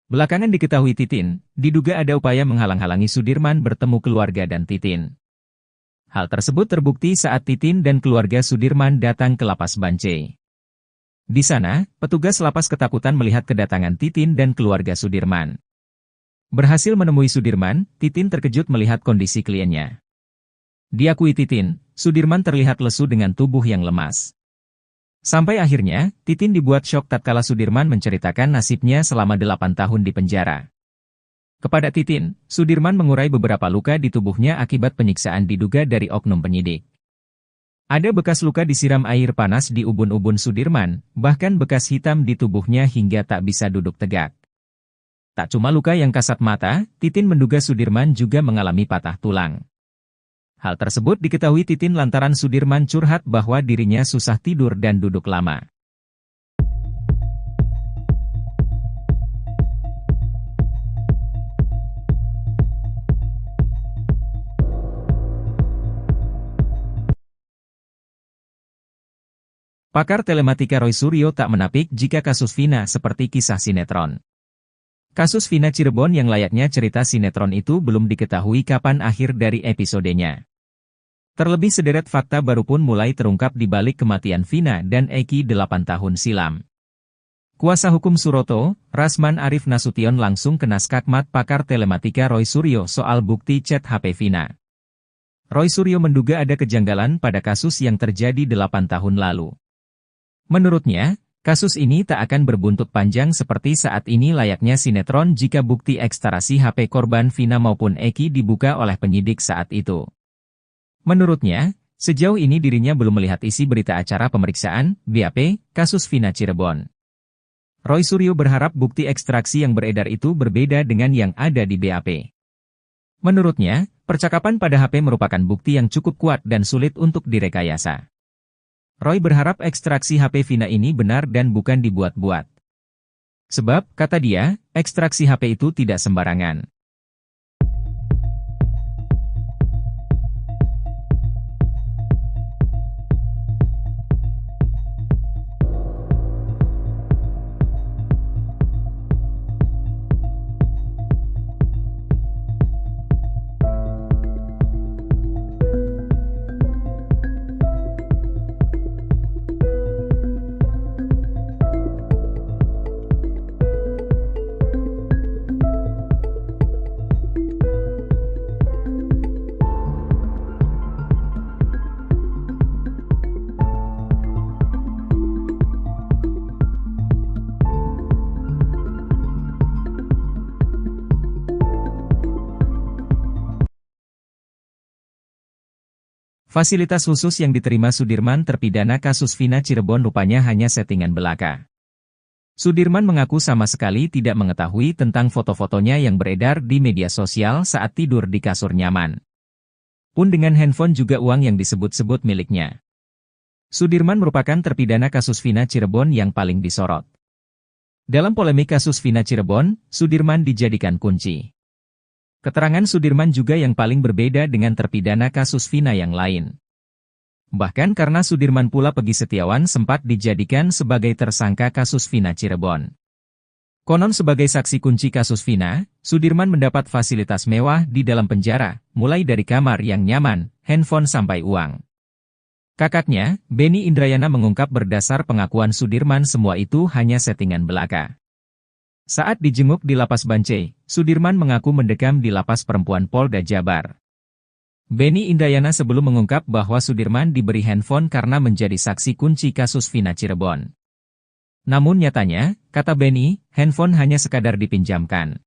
Belakangan diketahui Titin, diduga ada upaya menghalang-halangi Sudirman bertemu keluarga dan Titin. Hal tersebut terbukti saat Titin dan keluarga Sudirman datang ke Lapas Bancai. Di sana, petugas lapas ketakutan melihat kedatangan Titin dan keluarga Sudirman. Berhasil menemui Sudirman, Titin terkejut melihat kondisi kliennya. Diakui Titin, Sudirman terlihat lesu dengan tubuh yang lemas. Sampai akhirnya, Titin dibuat syok tatkala Sudirman menceritakan nasibnya selama 8 tahun di penjara. Kepada Titin, Sudirman mengurai beberapa luka di tubuhnya akibat penyiksaan diduga dari oknum penyidik. Ada bekas luka disiram air panas di ubun-ubun Sudirman, bahkan bekas hitam di tubuhnya hingga tak bisa duduk tegak. Tak cuma luka yang kasat mata, Titin menduga Sudirman juga mengalami patah tulang. Hal tersebut diketahui Titin lantaran Sudirman curhat bahwa dirinya susah tidur dan duduk lama. Pakar telematika Roy Suryo tak menapik jika kasus Vina seperti kisah sinetron. Kasus Vina Cirebon yang layaknya cerita sinetron itu belum diketahui kapan akhir dari episodenya. Terlebih sederet fakta baru pun mulai terungkap di balik kematian Vina dan Eki 8 tahun silam. Kuasa hukum Suroto, Rasman Arif Nasution langsung kena skakmat pakar telematika Roy Suryo soal bukti chat HP Vina. Roy Suryo menduga ada kejanggalan pada kasus yang terjadi 8 tahun lalu. Menurutnya, kasus ini tak akan berbuntut panjang seperti saat ini layaknya sinetron jika bukti ekstraksi HP korban Vina maupun Eki dibuka oleh penyidik saat itu. Menurutnya, sejauh ini dirinya belum melihat isi berita acara pemeriksaan, BAP, kasus Vina Cirebon. Roy Suryo berharap bukti ekstraksi yang beredar itu berbeda dengan yang ada di BAP. Menurutnya, percakapan pada HP merupakan bukti yang cukup kuat dan sulit untuk direkayasa. Roy berharap ekstraksi HP Vina ini benar dan bukan dibuat-buat. Sebab, kata dia, ekstraksi HP itu tidak sembarangan. Fasilitas khusus yang diterima Sudirman terpidana kasus Vina Cirebon rupanya hanya settingan belaka. Sudirman mengaku sama sekali tidak mengetahui tentang foto-fotonya yang beredar di media sosial saat tidur di kasur nyaman. Pun dengan handphone juga uang yang disebut-sebut miliknya. Sudirman merupakan terpidana kasus Vina Cirebon yang paling disorot. Dalam polemik kasus Vina Cirebon, Sudirman dijadikan kunci. Keterangan Sudirman juga yang paling berbeda dengan terpidana kasus Vina yang lain. Bahkan karena Sudirman pula Peggy Setiawan sempat dijadikan sebagai tersangka kasus Vina Cirebon. Konon sebagai saksi kunci kasus Vina, Sudirman mendapat fasilitas mewah di dalam penjara, mulai dari kamar yang nyaman, handphone sampai uang. Kakaknya, Benny Indrayana mengungkap berdasar pengakuan Sudirman semua itu hanya settingan belaka. Saat dijenguk di Lapas Bancai, Sudirman mengaku mendekam di Lapas Perempuan Polda Jabar. Benny Indrayana sebelum mengungkap bahwa Sudirman diberi handphone karena menjadi saksi kunci kasus Vina Cirebon. Namun nyatanya, kata Benny, handphone hanya sekadar dipinjamkan.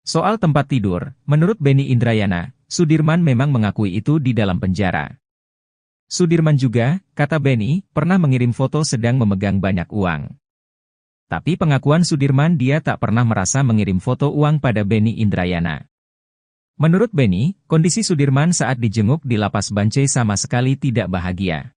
Soal tempat tidur, menurut Benny Indrayana, Sudirman memang mengakui itu di dalam penjara. Sudirman juga, kata Benny, pernah mengirim foto sedang memegang banyak uang. Tapi pengakuan Sudirman dia tak pernah merasa mengirim foto uang pada Benny Indrayana. Menurut Benny, kondisi Sudirman saat dijenguk di Lapas Bancai sama sekali tidak bahagia.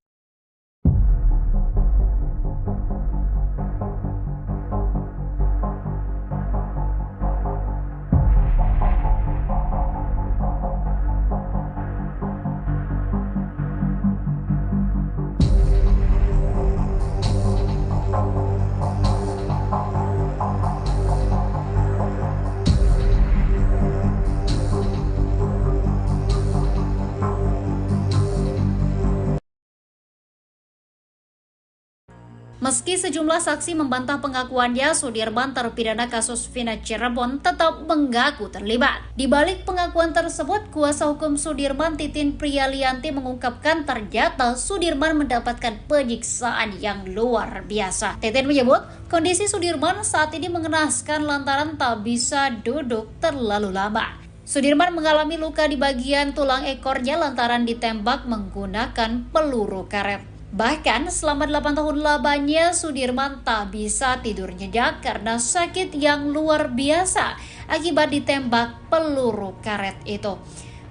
Meski sejumlah saksi membantah pengakuannya, Sudirman terpidana kasus Vina Cirebon tetap mengaku terlibat. Di balik pengakuan tersebut, kuasa hukum Sudirman Titin Priyalianti mengungkapkan ternyata Sudirman mendapatkan penyiksaan yang luar biasa. Titin menyebut, kondisi Sudirman saat ini mengenaskan lantaran tak bisa duduk terlalu lama. Sudirman mengalami luka di bagian tulang ekornya lantaran ditembak menggunakan peluru karet. Bahkan selama 8 tahun lamanya Sudirman tak bisa tidur nyenyak karena sakit yang luar biasa akibat ditembak peluru karet itu.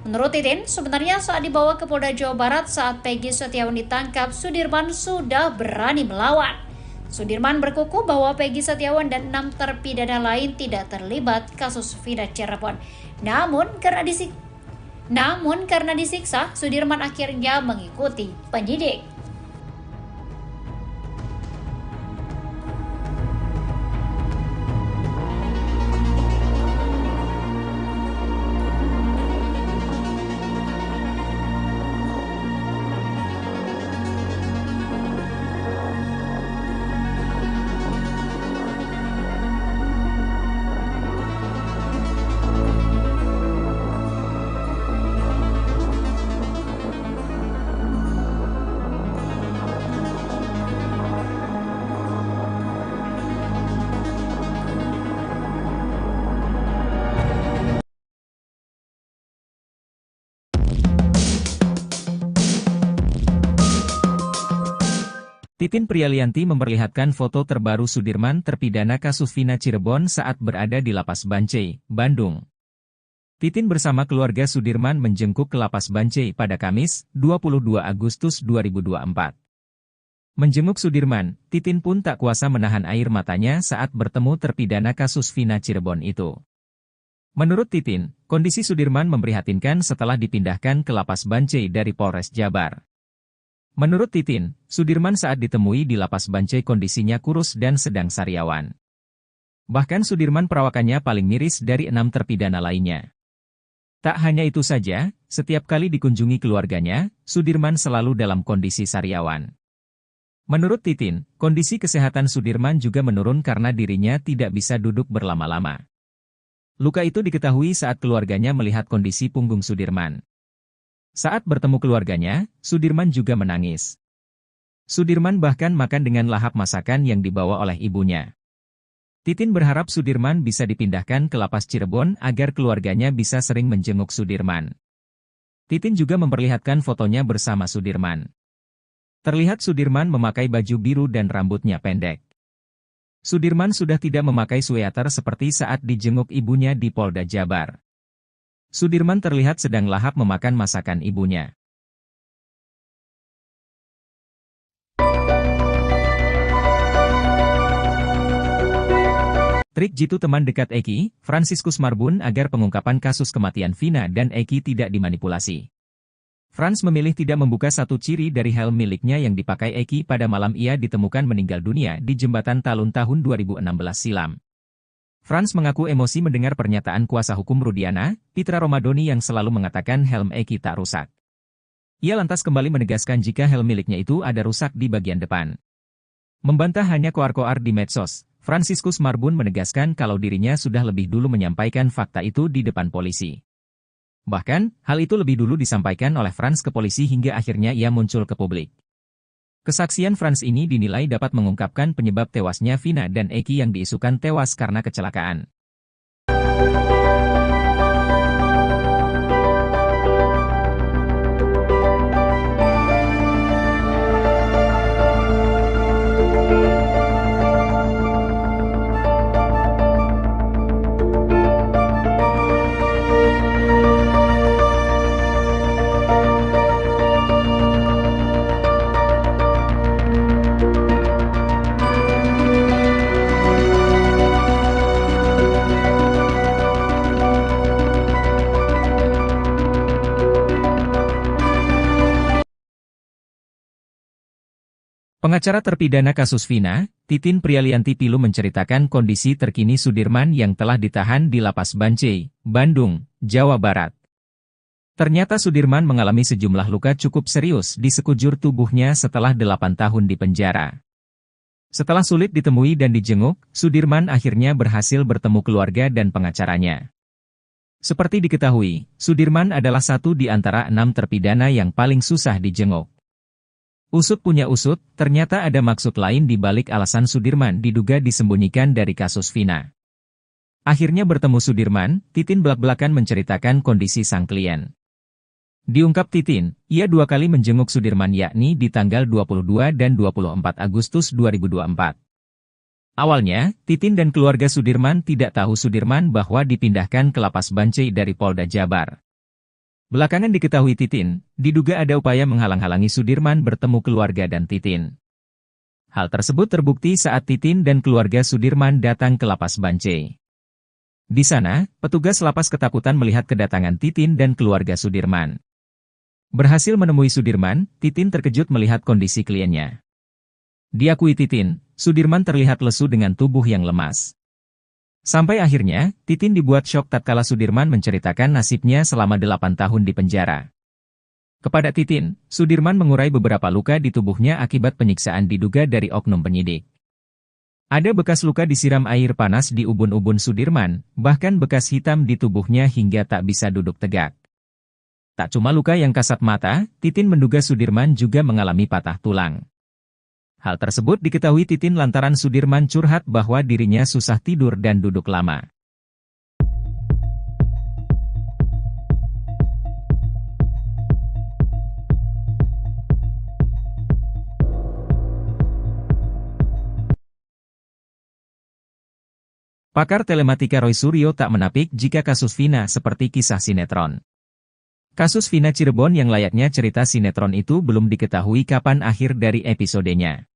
Menurut Titin, sebenarnya saat dibawa ke Polda Jawa Barat saat Peggy Setiawan ditangkap, Sudirman sudah berani melawan. Sudirman berkukuh bahwa Peggy Setiawan dan 6 terpidana lain tidak terlibat kasus Vina Cirebon. Namun karena disiksa, Sudirman akhirnya mengikuti penyidik. Titin Prialianti memperlihatkan foto terbaru Sudirman terpidana kasus Vina Cirebon saat berada di Lapas Bancai, Bandung. Titin bersama keluarga Sudirman menjengkuk ke Lapas Bancai pada Kamis, 22 Agustus 2024. Menjenguk Sudirman, Titin pun tak kuasa menahan air matanya saat bertemu terpidana kasus Vina Cirebon itu. Menurut Titin, kondisi Sudirman memprihatinkan setelah dipindahkan ke Lapas Bancai dari Polres Jabar. Menurut Titin, Sudirman saat ditemui di Lapas Bancai kondisinya kurus dan sedang sariawan. Bahkan Sudirman perawakannya paling miris dari 6 terpidana lainnya. Tak hanya itu saja, setiap kali dikunjungi keluarganya, Sudirman selalu dalam kondisi sariawan. Menurut Titin, kondisi kesehatan Sudirman juga menurun karena dirinya tidak bisa duduk berlama-lama. Luka itu diketahui saat keluarganya melihat kondisi punggung Sudirman. Saat bertemu keluarganya, Sudirman juga menangis. Sudirman bahkan makan dengan lahap masakan yang dibawa oleh ibunya. Titin berharap Sudirman bisa dipindahkan ke Lapas Cirebon agar keluarganya bisa sering menjenguk Sudirman. Titin juga memperlihatkan fotonya bersama Sudirman. Terlihat Sudirman memakai baju biru dan rambutnya pendek. Sudirman sudah tidak memakai sweater seperti saat dijenguk ibunya di Polda Jabar. Sudirman terlihat sedang lahap memakan masakan ibunya. Trik jitu teman dekat Eki, Fransiskus Marbun agar pengungkapan kasus kematian Vina dan Eki tidak dimanipulasi. Frans memilih tidak membuka satu ciri dari helm miliknya yang dipakai Eki pada malam ia ditemukan meninggal dunia di Jembatan Talun tahun 2016 silam. Frans mengaku emosi mendengar pernyataan kuasa hukum Rudiana, Pitra Romadoni yang selalu mengatakan helm Eki tak rusak. Ia lantas kembali menegaskan jika helm miliknya itu ada rusak di bagian depan. Membantah hanya koar-koar di medsos, Fransiskus Marbun menegaskan kalau dirinya sudah lebih dulu menyampaikan fakta itu di depan polisi. Bahkan, hal itu lebih dulu disampaikan oleh Frans ke polisi hingga akhirnya ia muncul ke publik. Kesaksian Frans ini dinilai dapat mengungkapkan penyebab tewasnya Vina dan Eki yang diisukan tewas karena kecelakaan. Pengacara terpidana kasus Vina, Titin Prialianti Pilu menceritakan kondisi terkini Sudirman yang telah ditahan di Lapas Bancai, Bandung, Jawa Barat. Ternyata Sudirman mengalami sejumlah luka cukup serius di sekujur tubuhnya setelah 8 tahun di penjara. Setelah sulit ditemui dan dijenguk, Sudirman akhirnya berhasil bertemu keluarga dan pengacaranya. Seperti diketahui, Sudirman adalah satu di antara 6 terpidana yang paling susah dijenguk. Usut punya usut, ternyata ada maksud lain di balik alasan Sudirman diduga disembunyikan dari kasus Vina. Akhirnya bertemu Sudirman, Titin belak-belakan menceritakan kondisi sang klien. Diungkap Titin, ia 2 kali menjenguk Sudirman yakni di tanggal 22 dan 24 Agustus 2024. Awalnya, Titin dan keluarga Sudirman tidak tahu Sudirman bahwa dipindahkan ke Lapas Bancai dari Polda Jabar. Belakangan diketahui Titin, diduga ada upaya menghalang-halangi Sudirman bertemu keluarga dan Titin. Hal tersebut terbukti saat Titin dan keluarga Sudirman datang ke Lapas Bancai. Di sana, petugas lapas ketakutan melihat kedatangan Titin dan keluarga Sudirman. Berhasil menemui Sudirman, Titin terkejut melihat kondisi kliennya. Diakui Titin, Sudirman terlihat lesu dengan tubuh yang lemas. Sampai akhirnya, Titin dibuat syok tatkala Sudirman menceritakan nasibnya selama 8 tahun di penjara. Kepada Titin, Sudirman mengurai beberapa luka di tubuhnya akibat penyiksaan diduga dari oknum penyidik. Ada bekas luka disiram air panas di ubun-ubun Sudirman, bahkan bekas hitam di tubuhnya hingga tak bisa duduk tegak. Tak cuma luka yang kasat mata, Titin menduga Sudirman juga mengalami patah tulang. Hal tersebut diketahui Titin lantaran Sudirman curhat bahwa dirinya susah tidur dan duduk lama. Pakar telematika Roy Suryo tak menapik jika kasus Vina seperti kisah sinetron. Kasus Vina Cirebon yang layaknya cerita sinetron itu belum diketahui kapan akhir dari episodenya.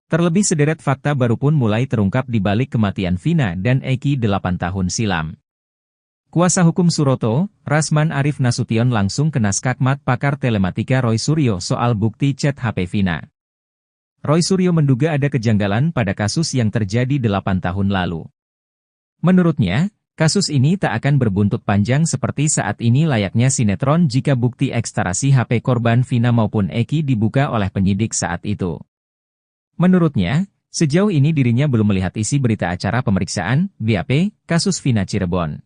Terlebih sederet fakta baru pun mulai terungkap di balik kematian Vina dan Eki 8 tahun silam. Kuasa hukum Suroto, Rasman Arif Nasution langsung kena skakmat pakar telematika Roy Suryo soal bukti chat HP Vina. Roy Suryo menduga ada kejanggalan pada kasus yang terjadi 8 tahun lalu. Menurutnya, kasus ini tak akan berbuntut panjang seperti saat ini layaknya sinetron jika bukti ekstrasi HP korban Vina maupun Eki dibuka oleh penyidik saat itu. Menurutnya, sejauh ini dirinya belum melihat isi berita acara pemeriksaan, BAP, kasus Vina Cirebon.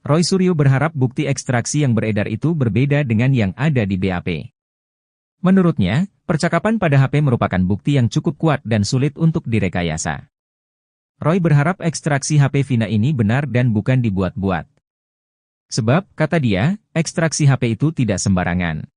Roy Suryo berharap bukti ekstraksi yang beredar itu berbeda dengan yang ada di BAP. Menurutnya, percakapan pada HP merupakan bukti yang cukup kuat dan sulit untuk direkayasa. Roy berharap ekstraksi HP Vina ini benar dan bukan dibuat-buat. Sebab, kata dia, ekstraksi HP itu tidak sembarangan.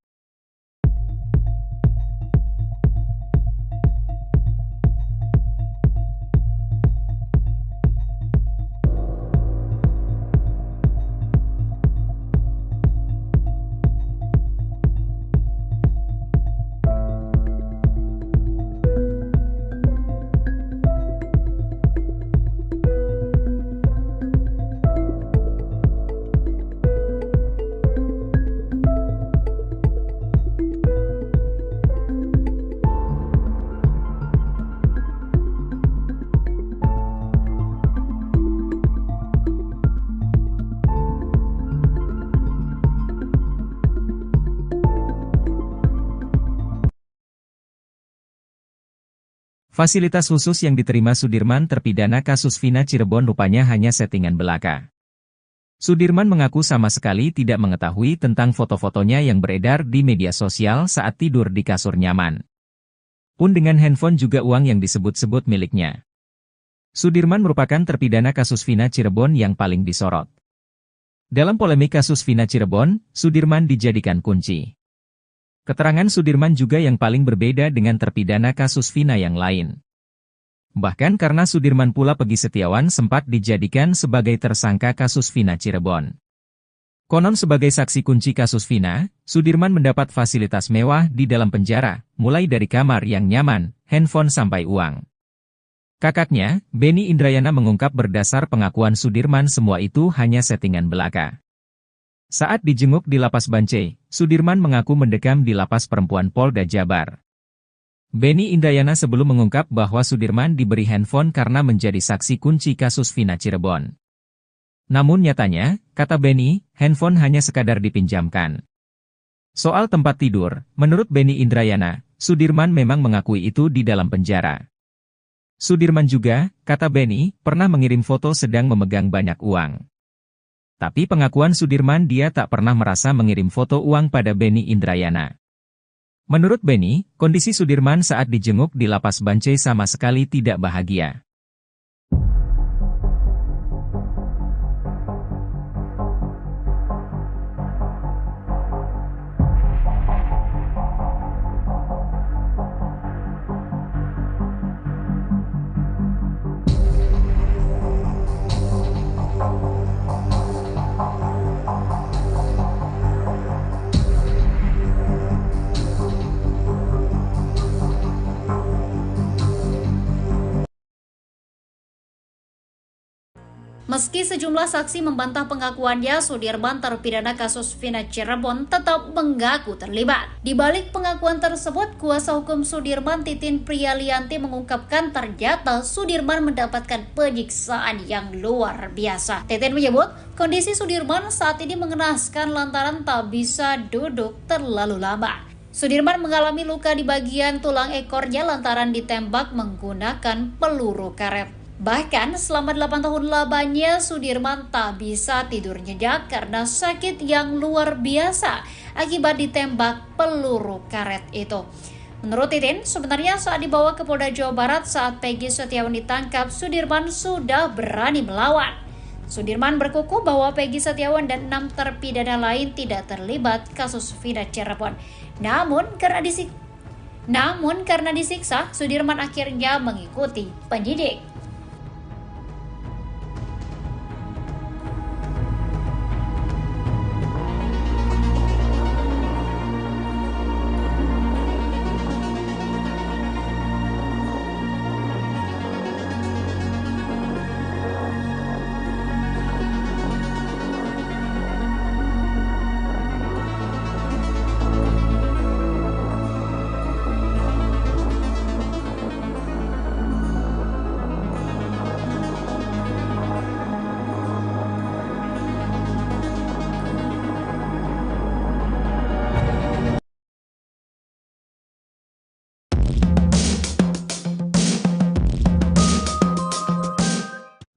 Fasilitas khusus yang diterima Sudirman terpidana kasus Vina Cirebon rupanya hanya settingan belaka. Sudirman mengaku sama sekali tidak mengetahui tentang foto-fotonya yang beredar di media sosial saat tidur di kasur nyaman. Pun dengan handphone juga uang yang disebut-sebut miliknya. Sudirman merupakan terpidana kasus Vina Cirebon yang paling disorot. Dalam polemik kasus Vina Cirebon, Sudirman dijadikan kunci. Keterangan Sudirman juga yang paling berbeda dengan terpidana kasus Vina yang lain. Bahkan karena Sudirman pula Peggy Setiawan sempat dijadikan sebagai tersangka kasus Vina Cirebon. Konon sebagai saksi kunci kasus Vina, Sudirman mendapat fasilitas mewah di dalam penjara, mulai dari kamar yang nyaman, handphone sampai uang. Kakaknya, Benny Indrayana mengungkap berdasar pengakuan Sudirman semua itu hanya settingan belaka. Saat dijenguk di Lapas Bancai, Sudirman mengaku mendekam di Lapas Perempuan Polda Jabar. Benny Indrayana sebelum mengungkap bahwa Sudirman diberi handphone karena menjadi saksi kunci kasus Vina Cirebon. Namun nyatanya, kata Benny, handphone hanya sekadar dipinjamkan. Soal tempat tidur, menurut Benny Indrayana, Sudirman memang mengakui itu di dalam penjara. Sudirman juga, kata Benny, pernah mengirim foto sedang memegang banyak uang. Tapi pengakuan Sudirman dia tak pernah merasa mengirim foto uang pada Benny Indrayana. Menurut Benny, kondisi Sudirman saat dijenguk di Lapas Bancai sama sekali tidak bahagia. Meski sejumlah saksi membantah pengakuannya, Sudirman terpidana kasus Vina Cirebon tetap mengaku terlibat. Di balik pengakuan tersebut, kuasa hukum Sudirman Titin Prialianti mengungkapkan ternyata Sudirman mendapatkan penyiksaan yang luar biasa. Titin menyebut, kondisi Sudirman saat ini mengenaskan lantaran tak bisa duduk terlalu lama. Sudirman mengalami luka di bagian tulang ekornya lantaran ditembak menggunakan peluru karet. Bahkan selama 8 tahun lamanya Sudirman tak bisa tidur nyenyak karena sakit yang luar biasa akibat ditembak peluru karet itu. Menurut Titin, sebenarnya saat dibawa ke Polda Jawa Barat saat Peggy Setiawan ditangkap, Sudirman sudah berani melawan. Sudirman berkukuh bahwa Peggy Setiawan dan 6 terpidana lain tidak terlibat kasus Vina Cirebon. Namun karena disiksa, Sudirman akhirnya mengikuti penyidik.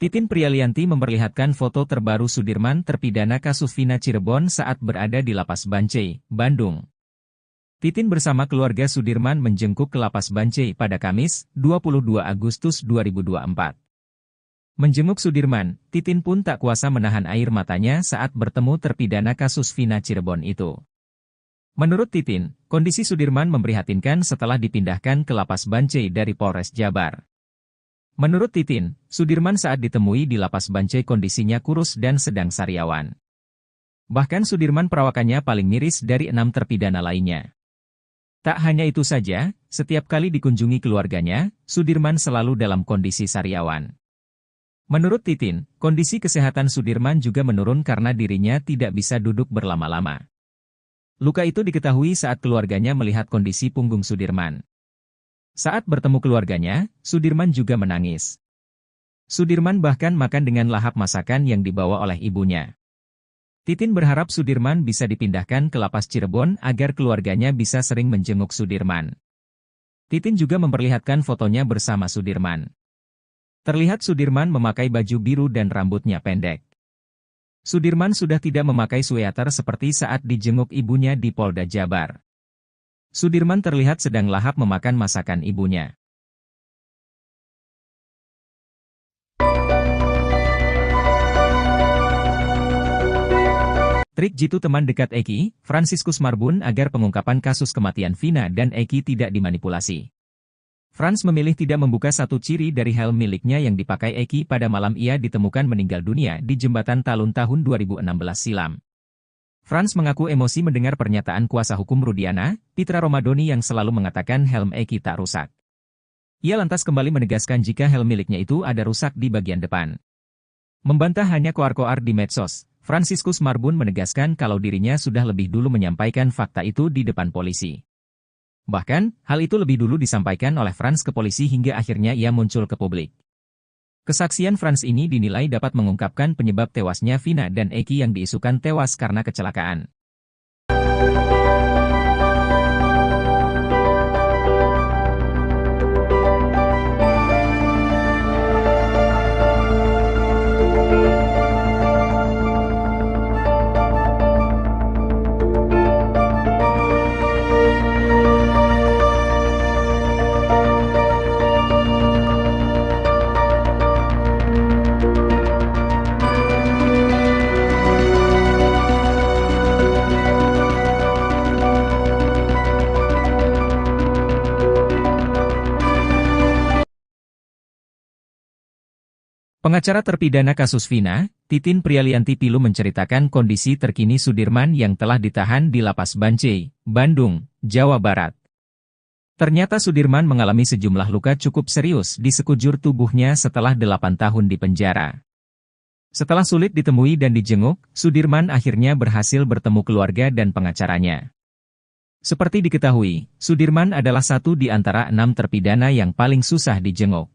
Titin Prialianti memperlihatkan foto terbaru Sudirman terpidana kasus Vina Cirebon saat berada di Lapas Bancai, Bandung. Titin bersama keluarga Sudirman menjengkuk ke Lapas Bancai pada Kamis, 22 Agustus 2024. Menjenguk Sudirman, Titin pun tak kuasa menahan air matanya saat bertemu terpidana kasus Vina Cirebon itu. Menurut Titin, kondisi Sudirman memprihatinkan setelah dipindahkan ke Lapas Bancai dari Polres Jabar. Menurut Titin, Sudirman saat ditemui di Lapas Bancai kondisinya kurus dan sedang sariawan. Bahkan Sudirman perawakannya paling miris dari 6 terpidana lainnya. Tak hanya itu saja, setiap kali dikunjungi keluarganya, Sudirman selalu dalam kondisi sariawan. Menurut Titin, kondisi kesehatan Sudirman juga menurun karena dirinya tidak bisa duduk berlama-lama. Luka itu diketahui saat keluarganya melihat kondisi punggung Sudirman. Saat bertemu keluarganya, Sudirman juga menangis. Sudirman bahkan makan dengan lahap masakan yang dibawa oleh ibunya. Titin berharap Sudirman bisa dipindahkan ke Lapas Cirebon agar keluarganya bisa sering menjenguk Sudirman. Titin juga memperlihatkan fotonya bersama Sudirman. Terlihat Sudirman memakai baju biru dan rambutnya pendek. Sudirman sudah tidak memakai sweater seperti saat dijenguk ibunya di Polda Jabar. Sudirman terlihat sedang lahap memakan masakan ibunya. Trik jitu teman dekat Eki, Fransiskus Marbun agar pengungkapan kasus kematian Vina dan Eki tidak dimanipulasi. Frans memilih tidak membuka satu ciri dari helm miliknya yang dipakai Eki pada malam ia ditemukan meninggal dunia di Jembatan Talun tahun 2016 silam. Frans mengaku emosi mendengar pernyataan kuasa hukum Rudiana, Pitra Romadoni yang selalu mengatakan helm Eki tak rusak. Ia lantas kembali menegaskan jika helm miliknya itu ada rusak di bagian depan. Membantah hanya koar-koar di medsos, Fransiskus Marbun menegaskan kalau dirinya sudah lebih dulu menyampaikan fakta itu di depan polisi. Bahkan, hal itu lebih dulu disampaikan oleh Frans ke polisi hingga akhirnya ia muncul ke publik. Kesaksian Frans ini dinilai dapat mengungkapkan penyebab tewasnya Vina dan Eki yang diisukan tewas karena kecelakaan. Pengacara terpidana kasus Vina, Titin Prialianti Pilu menceritakan kondisi terkini Sudirman yang telah ditahan di Lapas Bancai, Bandung, Jawa Barat. Ternyata Sudirman mengalami sejumlah luka cukup serius di sekujur tubuhnya setelah 8 tahun di penjara. Setelah sulit ditemui dan dijenguk, Sudirman akhirnya berhasil bertemu keluarga dan pengacaranya. Seperti diketahui, Sudirman adalah satu di antara 6 terpidana yang paling susah dijenguk.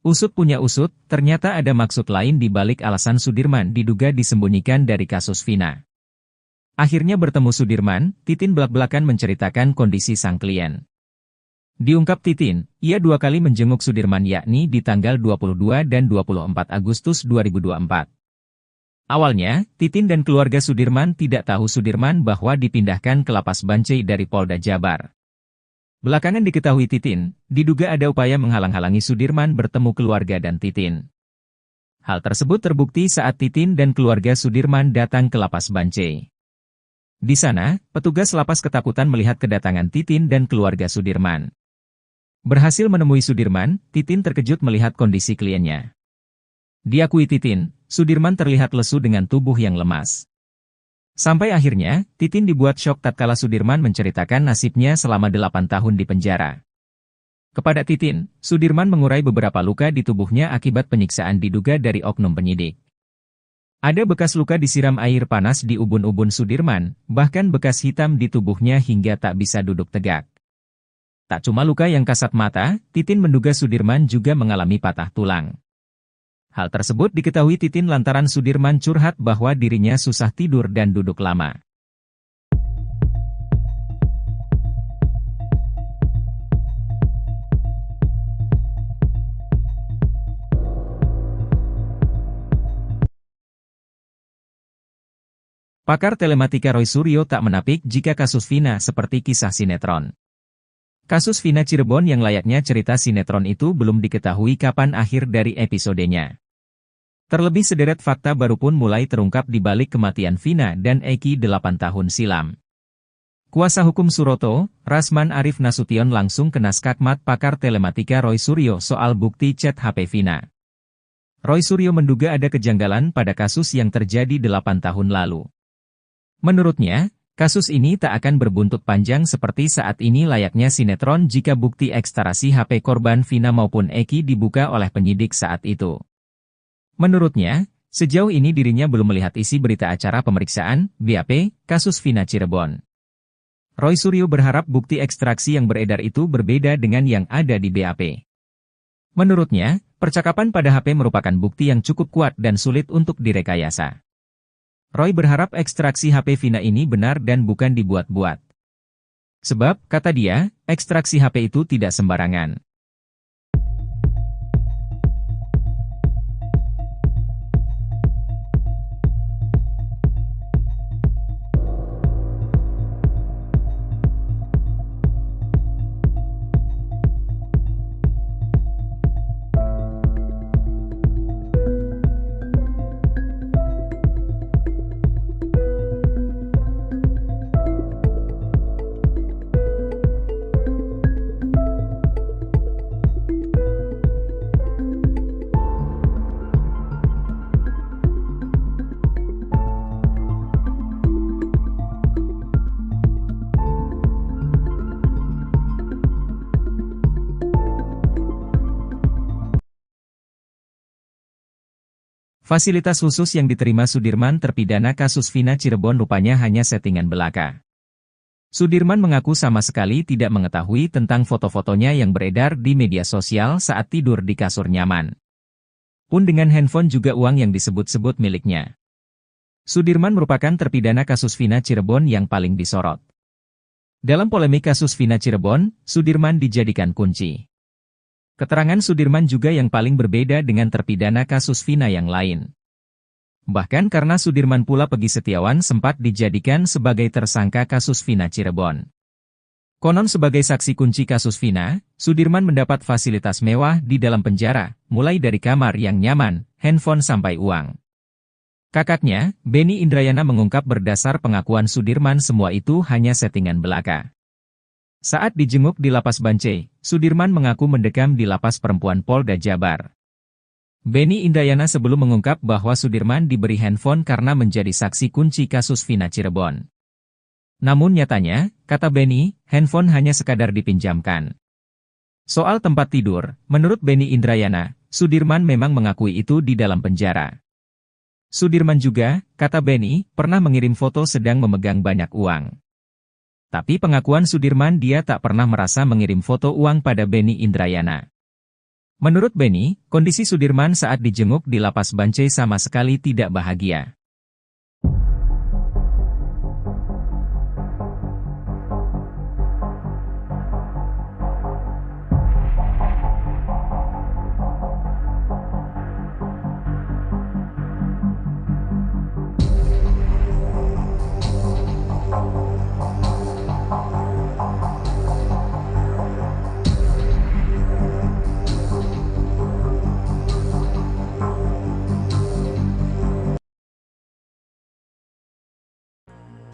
Usut punya usut, ternyata ada maksud lain di balik alasan Sudirman diduga disembunyikan dari kasus Vina. Akhirnya bertemu Sudirman, Titin belak-belakan menceritakan kondisi sang klien. Diungkap Titin, ia 2 kali menjenguk Sudirman yakni di tanggal 22 dan 24 Agustus 2024. Awalnya, Titin dan keluarga Sudirman tidak tahu Sudirman bahwa dipindahkan ke Lapas Bancai dari Polda Jabar. Belakangan diketahui Titin, diduga ada upaya menghalang-halangi Sudirman bertemu keluarga dan Titin. Hal tersebut terbukti saat Titin dan keluarga Sudirman datang ke Lapas Bancai. Di sana, petugas lapas ketakutan melihat kedatangan Titin dan keluarga Sudirman. Berhasil menemui Sudirman, Titin terkejut melihat kondisi kliennya. Diakui Titin, Sudirman terlihat lesu dengan tubuh yang lemas. Sampai akhirnya, Titin dibuat syok tatkala Sudirman menceritakan nasibnya selama 8 tahun di penjara. Kepada Titin, Sudirman mengurai beberapa luka di tubuhnya akibat penyiksaan diduga dari oknum penyidik. Ada bekas luka disiram air panas di ubun-ubun Sudirman, bahkan bekas hitam di tubuhnya hingga tak bisa duduk tegak. Tak cuma luka yang kasat mata, Titin menduga Sudirman juga mengalami patah tulang. Hal tersebut diketahui Titin lantaran Sudirman curhat bahwa dirinya susah tidur dan duduk lama. Pakar telematika Roy Suryo tak menapik jika kasus Vina seperti kisah sinetron. Kasus Vina Cirebon yang layaknya cerita sinetron itu belum diketahui kapan akhir dari episodenya. Terlebih sederet fakta baru pun mulai terungkap di balik kematian Vina dan Eki 8 tahun silam. Kuasa hukum Suroto, Rasman Arif Nasution langsung kena skakmat pakar telematika Roy Suryo soal bukti chat HP Vina. Roy Suryo menduga ada kejanggalan pada kasus yang terjadi 8 tahun lalu. Menurutnya, kasus ini tak akan berbuntut panjang seperti saat ini layaknya sinetron jika bukti ekstarasi HP korban Vina maupun Eki dibuka oleh penyidik saat itu. Menurutnya, sejauh ini dirinya belum melihat isi berita acara pemeriksaan, BAP, kasus Vina Cirebon. Roy Suryo berharap bukti ekstraksi yang beredar itu berbeda dengan yang ada di BAP. Menurutnya, percakapan pada HP merupakan bukti yang cukup kuat dan sulit untuk direkayasa. Roy berharap ekstraksi HP Vina ini benar dan bukan dibuat-buat. Sebab, kata dia, ekstraksi HP itu tidak sembarangan. Fasilitas khusus yang diterima Sudirman terpidana kasus Vina Cirebon rupanya hanya settingan belaka. Sudirman mengaku sama sekali tidak mengetahui tentang foto-fotonya yang beredar di media sosial saat tidur di kasur nyaman. Pun dengan handphone juga uang yang disebut-sebut miliknya. Sudirman merupakan terpidana kasus Vina Cirebon yang paling disorot. Dalam polemik kasus Vina Cirebon, Sudirman dijadikan kunci. Keterangan Sudirman juga yang paling berbeda dengan terpidana kasus Vina yang lain. Bahkan karena Sudirman pula Pegi Setiawan sempat dijadikan sebagai tersangka kasus Vina Cirebon. Konon sebagai saksi kunci kasus Vina, Sudirman mendapat fasilitas mewah di dalam penjara, mulai dari kamar yang nyaman, handphone sampai uang. Kakaknya, Benny Indrayana mengungkap berdasar pengakuan Sudirman semua itu hanya settingan belaka. Saat dijenguk di Lapas Bancai, Sudirman mengaku mendekam di Lapas Perempuan Polda Jabar. Benny Indrayana sebelum mengungkap bahwa Sudirman diberi handphone karena menjadi saksi kunci kasus Vina Cirebon. Namun nyatanya, kata Benny, handphone hanya sekadar dipinjamkan. Soal tempat tidur, menurut Benny Indrayana, Sudirman memang mengakui itu di dalam penjara. Sudirman juga, kata Benny, pernah mengirim foto sedang memegang banyak uang. Tapi pengakuan Sudirman dia tak pernah merasa mengirim foto uang pada Benny Indrayana. Menurut Benny, kondisi Sudirman saat dijenguk di Lapas Bancai sama sekali tidak bahagia.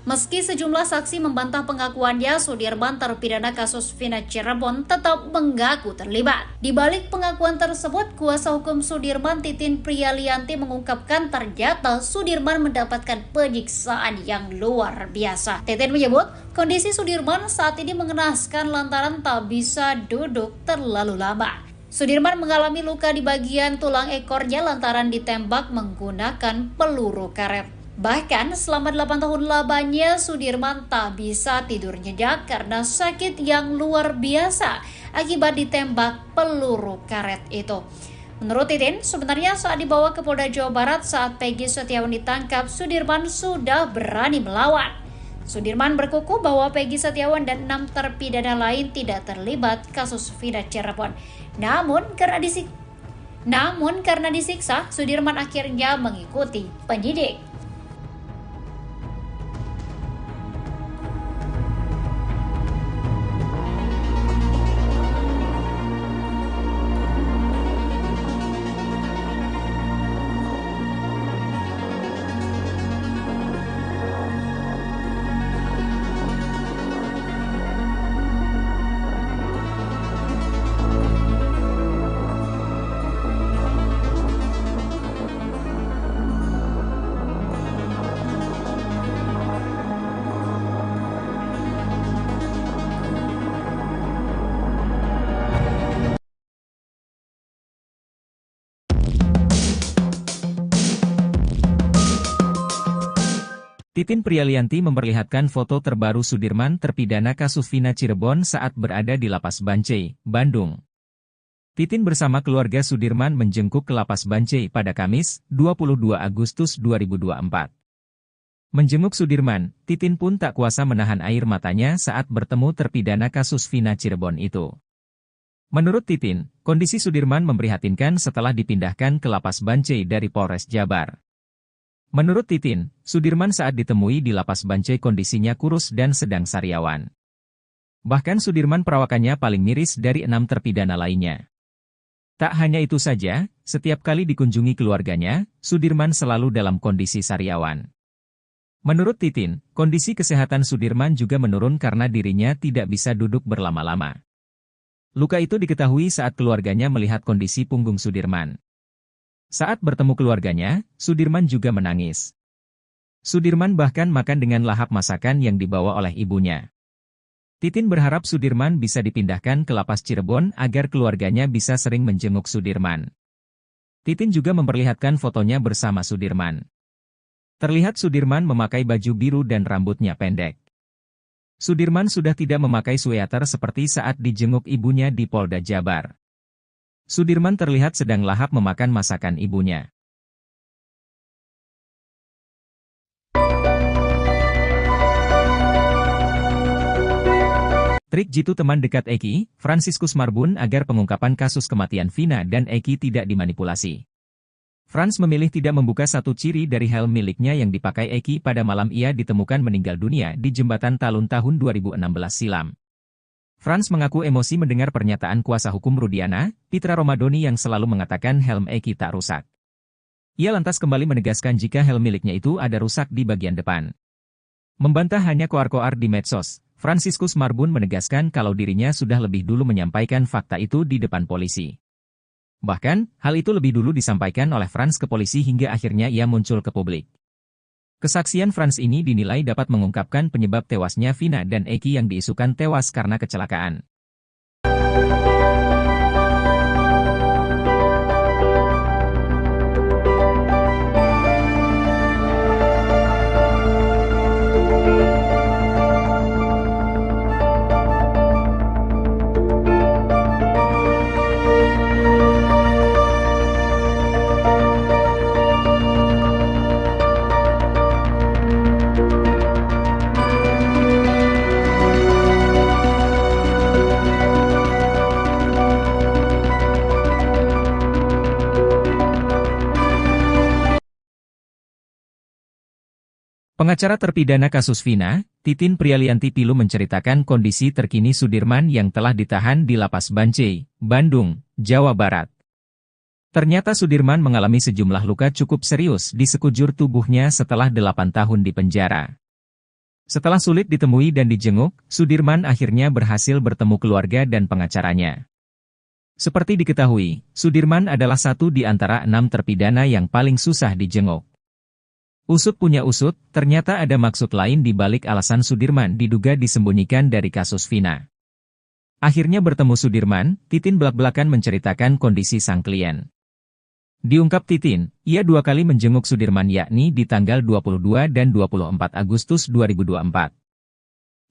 Meski sejumlah saksi membantah pengakuannya, Sudirman terpidana kasus Vina Cirebon tetap mengaku terlibat. Di balik pengakuan tersebut, kuasa hukum Sudirman Titin Prialianti mengungkapkan ternyata Sudirman mendapatkan penyiksaan yang luar biasa. Titin menyebut, kondisi Sudirman saat ini mengenaskan lantaran tak bisa duduk terlalu lama. Sudirman mengalami luka di bagian tulang ekornya lantaran ditembak menggunakan peluru karet. Bahkan selama 8 tahun lamanya Sudirman tak bisa tidur nyenyak karena sakit yang luar biasa akibat ditembak peluru karet itu. Menurut Titin, sebenarnya saat dibawa ke Polda Jawa Barat saat Pegi Setiawan ditangkap, Sudirman sudah berani melawan. Sudirman berkukuh bahwa Pegi Setiawan dan 6 terpidana lain tidak terlibat kasus Vina Cirebon. Namun karena disiksa, Sudirman akhirnya mengikuti penyidik. Titin Prialianti memperlihatkan foto terbaru Sudirman terpidana kasus Vina Cirebon saat berada di Lapas Bancai, Bandung. Titin bersama keluarga Sudirman menjenguk ke Lapas Bancai pada Kamis, 22 Agustus 2024. Menjenguk Sudirman, Titin pun tak kuasa menahan air matanya saat bertemu terpidana kasus Vina Cirebon itu. Menurut Titin, kondisi Sudirman memprihatinkan setelah dipindahkan ke Lapas Bancai dari Polres Jabar. Menurut Titin, Sudirman saat ditemui di Lapas Bancai kondisinya kurus dan sedang sariawan. Bahkan Sudirman perawakannya paling miris dari 6 terpidana lainnya. Tak hanya itu saja, setiap kali dikunjungi keluarganya, Sudirman selalu dalam kondisi sariawan. Menurut Titin, kondisi kesehatan Sudirman juga menurun karena dirinya tidak bisa duduk berlama-lama. Luka itu diketahui saat keluarganya melihat kondisi punggung Sudirman. Saat bertemu keluarganya, Sudirman juga menangis. Sudirman bahkan makan dengan lahap masakan yang dibawa oleh ibunya. Titin berharap Sudirman bisa dipindahkan ke Lapas Cirebon agar keluarganya bisa sering menjenguk Sudirman. Titin juga memperlihatkan fotonya bersama Sudirman. Terlihat Sudirman memakai baju biru dan rambutnya pendek. Sudirman sudah tidak memakai sweater seperti saat dijenguk ibunya di Polda Jabar. Sudirman terlihat sedang lahap memakan masakan ibunya. Trik jitu teman dekat Eki, Fransiskus Marbun agar pengungkapan kasus kematian Vina dan Eki tidak dimanipulasi. Frans memilih tidak membuka satu ciri dari helm miliknya yang dipakai Eki pada malam ia ditemukan meninggal dunia di Jembatan Talun tahun 2016 silam. Frans mengaku emosi mendengar pernyataan kuasa hukum Rudiana, Pitra Romadoni yang selalu mengatakan helm Eki tak rusak. Ia lantas kembali menegaskan jika helm miliknya itu ada rusak di bagian depan. Membantah hanya koar-koar di medsos, Fransiskus Marbun menegaskan kalau dirinya sudah lebih dulu menyampaikan fakta itu di depan polisi. Bahkan, hal itu lebih dulu disampaikan oleh Frans ke polisi hingga akhirnya ia muncul ke publik. Kesaksian Frans ini dinilai dapat mengungkapkan penyebab tewasnya Vina dan Eki yang diisukan tewas karena kecelakaan. Pengacara terpidana kasus Vina, Titin Prialianti Pilu menceritakan kondisi terkini Sudirman yang telah ditahan di Lapas Bancai, Bandung, Jawa Barat. Ternyata Sudirman mengalami sejumlah luka cukup serius di sekujur tubuhnya setelah 8 tahun di penjara. Setelah sulit ditemui dan dijenguk, Sudirman akhirnya berhasil bertemu keluarga dan pengacaranya. Seperti diketahui, Sudirman adalah satu di antara 6 terpidana yang paling susah dijenguk. Usut punya usut, ternyata ada maksud lain di balik alasan Sudirman diduga disembunyikan dari kasus Vina. Akhirnya bertemu Sudirman, Titin belak-belakan menceritakan kondisi sang klien. Diungkap Titin, ia 2 kali menjenguk Sudirman yakni di tanggal 22 dan 24 Agustus 2024.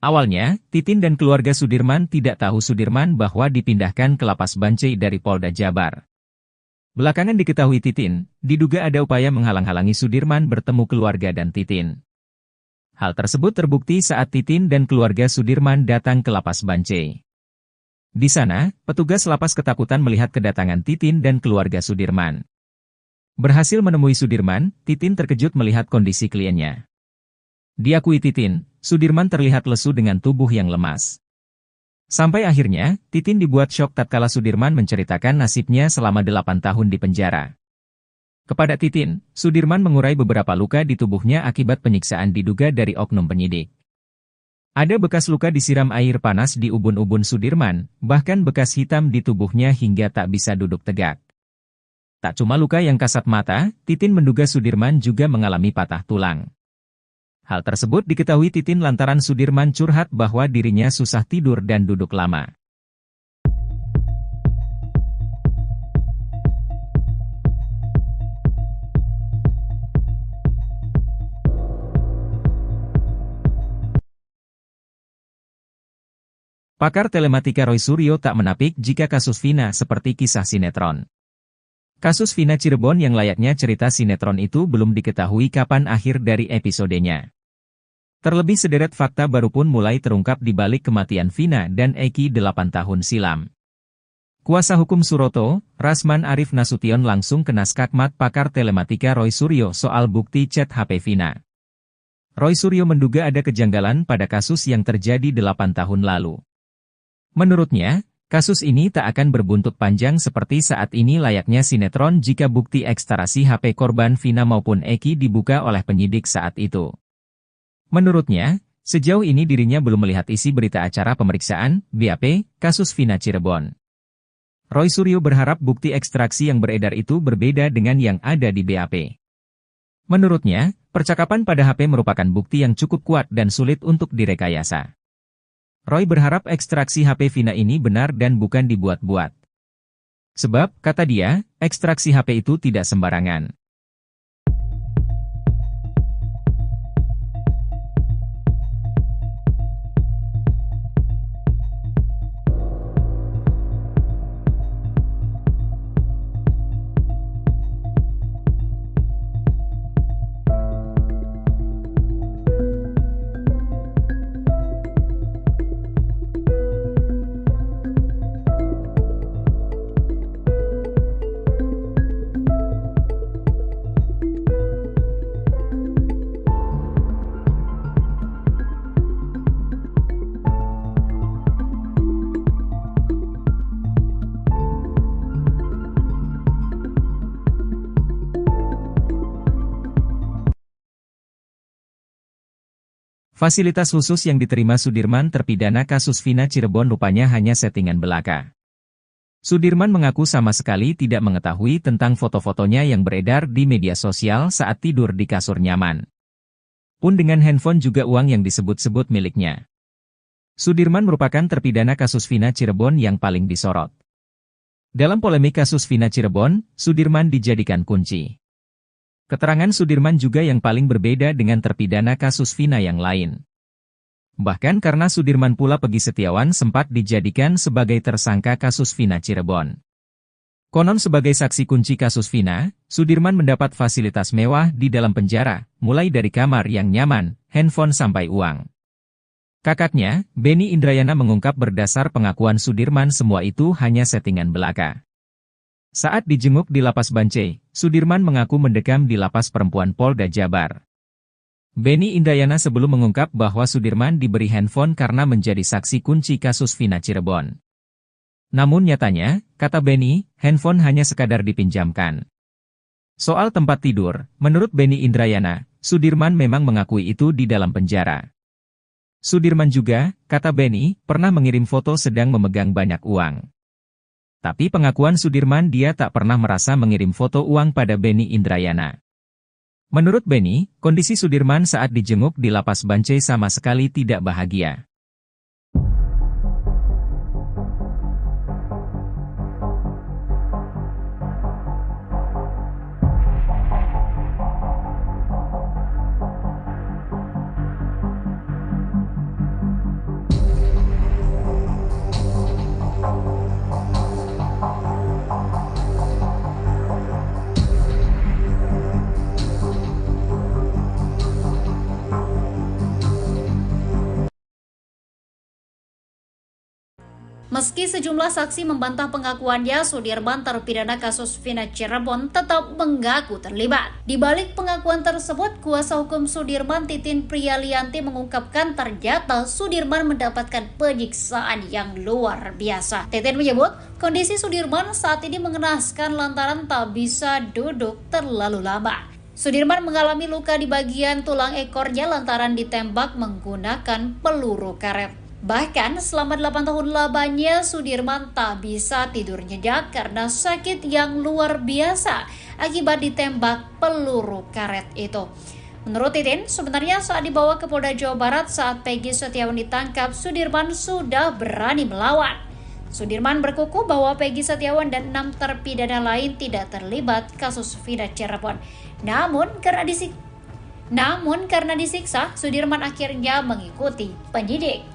Awalnya, Titin dan keluarga Sudirman tidak tahu Sudirman bahwa dipindahkan ke Lapas Bancai dari Polda Jabar. Belakangan diketahui Titin, diduga ada upaya menghalang-halangi Sudirman bertemu keluarga dan Titin. Hal tersebut terbukti saat Titin dan keluarga Sudirman datang ke Lapas Bancai. Di sana, petugas lapas ketakutan melihat kedatangan Titin dan keluarga Sudirman. Berhasil menemui Sudirman, Titin terkejut melihat kondisi kliennya. Diakui Titin, Sudirman terlihat lesu dengan tubuh yang lemas. Sampai akhirnya, Titin dibuat syok tatkala Sudirman menceritakan nasibnya selama 8 tahun di penjara. Kepada Titin, Sudirman mengurai beberapa luka di tubuhnya akibat penyiksaan diduga dari oknum penyidik. Ada bekas luka disiram air panas di ubun-ubun Sudirman, bahkan bekas hitam di tubuhnya hingga tak bisa duduk tegak. Tak cuma luka yang kasat mata, Titin menduga Sudirman juga mengalami patah tulang. Hal tersebut diketahui Titin lantaran Sudirman curhat bahwa dirinya susah tidur dan duduk lama. Pakar telematika Roy Suryo tak menapik jika kasus Vina seperti kisah sinetron. Kasus Vina Cirebon yang layaknya cerita sinetron itu belum diketahui kapan akhir dari episodenya. Terlebih sederet fakta baru pun mulai terungkap di balik kematian Vina dan Eki 8 tahun silam. Kuasa hukum Suroto, Rasman Arif Nasution langsung kena skakmat pakar telematika Roy Suryo soal bukti chat HP Vina. Roy Suryo menduga ada kejanggalan pada kasus yang terjadi 8 tahun lalu. Menurutnya, kasus ini tak akan berbuntut panjang seperti saat ini layaknya sinetron jika bukti ekstraksi HP korban Vina maupun Eki dibuka oleh penyidik saat itu. Menurutnya, sejauh ini dirinya belum melihat isi berita acara pemeriksaan, BAP, kasus Vina Cirebon. Roy Suryo berharap bukti ekstraksi yang beredar itu berbeda dengan yang ada di BAP. Menurutnya, percakapan pada HP merupakan bukti yang cukup kuat dan sulit untuk direkayasa. Roy berharap ekstraksi HP Vina ini benar dan bukan dibuat-buat. Sebab, kata dia, ekstraksi HP itu tidak sembarangan. Fasilitas khusus yang diterima Sudirman terpidana kasus Vina Cirebon rupanya hanya settingan belaka. Sudirman mengaku sama sekali tidak mengetahui tentang foto-fotonya yang beredar di media sosial saat tidur di kasur nyaman. Pun dengan handphone juga uang yang disebut-sebut miliknya. Sudirman merupakan terpidana kasus Vina Cirebon yang paling disorot. Dalam polemik kasus Vina Cirebon, Sudirman dijadikan kunci. Keterangan Sudirman juga yang paling berbeda dengan terpidana kasus Vina yang lain. Bahkan karena Sudirman pula Peggy Setiawan sempat dijadikan sebagai tersangka kasus Vina Cirebon. Konon sebagai saksi kunci kasus Vina, Sudirman mendapat fasilitas mewah di dalam penjara, mulai dari kamar yang nyaman, handphone sampai uang. Kakaknya, Benny Indrayana mengungkap berdasar pengakuan Sudirman semua itu hanya settingan belaka. Saat dijenguk di Lapas Bancai, Sudirman mengaku mendekam di Lapas Perempuan Polda Jabar. Benny Indrayana sebelum mengungkap bahwa Sudirman diberi handphone karena menjadi saksi kunci kasus Vina Cirebon. Namun nyatanya, kata Benny, handphone hanya sekadar dipinjamkan. Soal tempat tidur, menurut Benny Indrayana, Sudirman memang mengakui itu di dalam penjara. Sudirman juga, kata Benny, pernah mengirim foto sedang memegang banyak uang. Tapi pengakuan Sudirman dia tak pernah merasa mengirim foto uang pada Benny Indrayana. Menurut Benny, kondisi Sudirman saat dijenguk di Lapas Bancai sama sekali tidak bahagia. Meski sejumlah saksi membantah pengakuannya, Sudirman terpidana kasus Vina Cirebon tetap mengaku terlibat. Di balik pengakuan tersebut, kuasa hukum Sudirman Titin Priyalianti mengungkapkan ternyata Sudirman mendapatkan penyiksaan yang luar biasa. Titin menyebut, kondisi Sudirman saat ini mengenaskan lantaran tak bisa duduk terlalu lama. Sudirman mengalami luka di bagian tulang ekornya lantaran ditembak menggunakan peluru karet. Bahkan selama 8 tahun lamanya Sudirman tak bisa tidur nyenyak karena sakit yang luar biasa akibat ditembak peluru karet itu. Menurut Titin, sebenarnya saat dibawa ke Polda Jawa Barat saat Peggy Setiawan ditangkap, Sudirman sudah berani melawan. Sudirman berkukuh bahwa Peggy Setiawan dan 6 terpidana lain tidak terlibat kasus Vina Cirebon. Namun karena disiksa, Sudirman akhirnya mengikuti penyidik.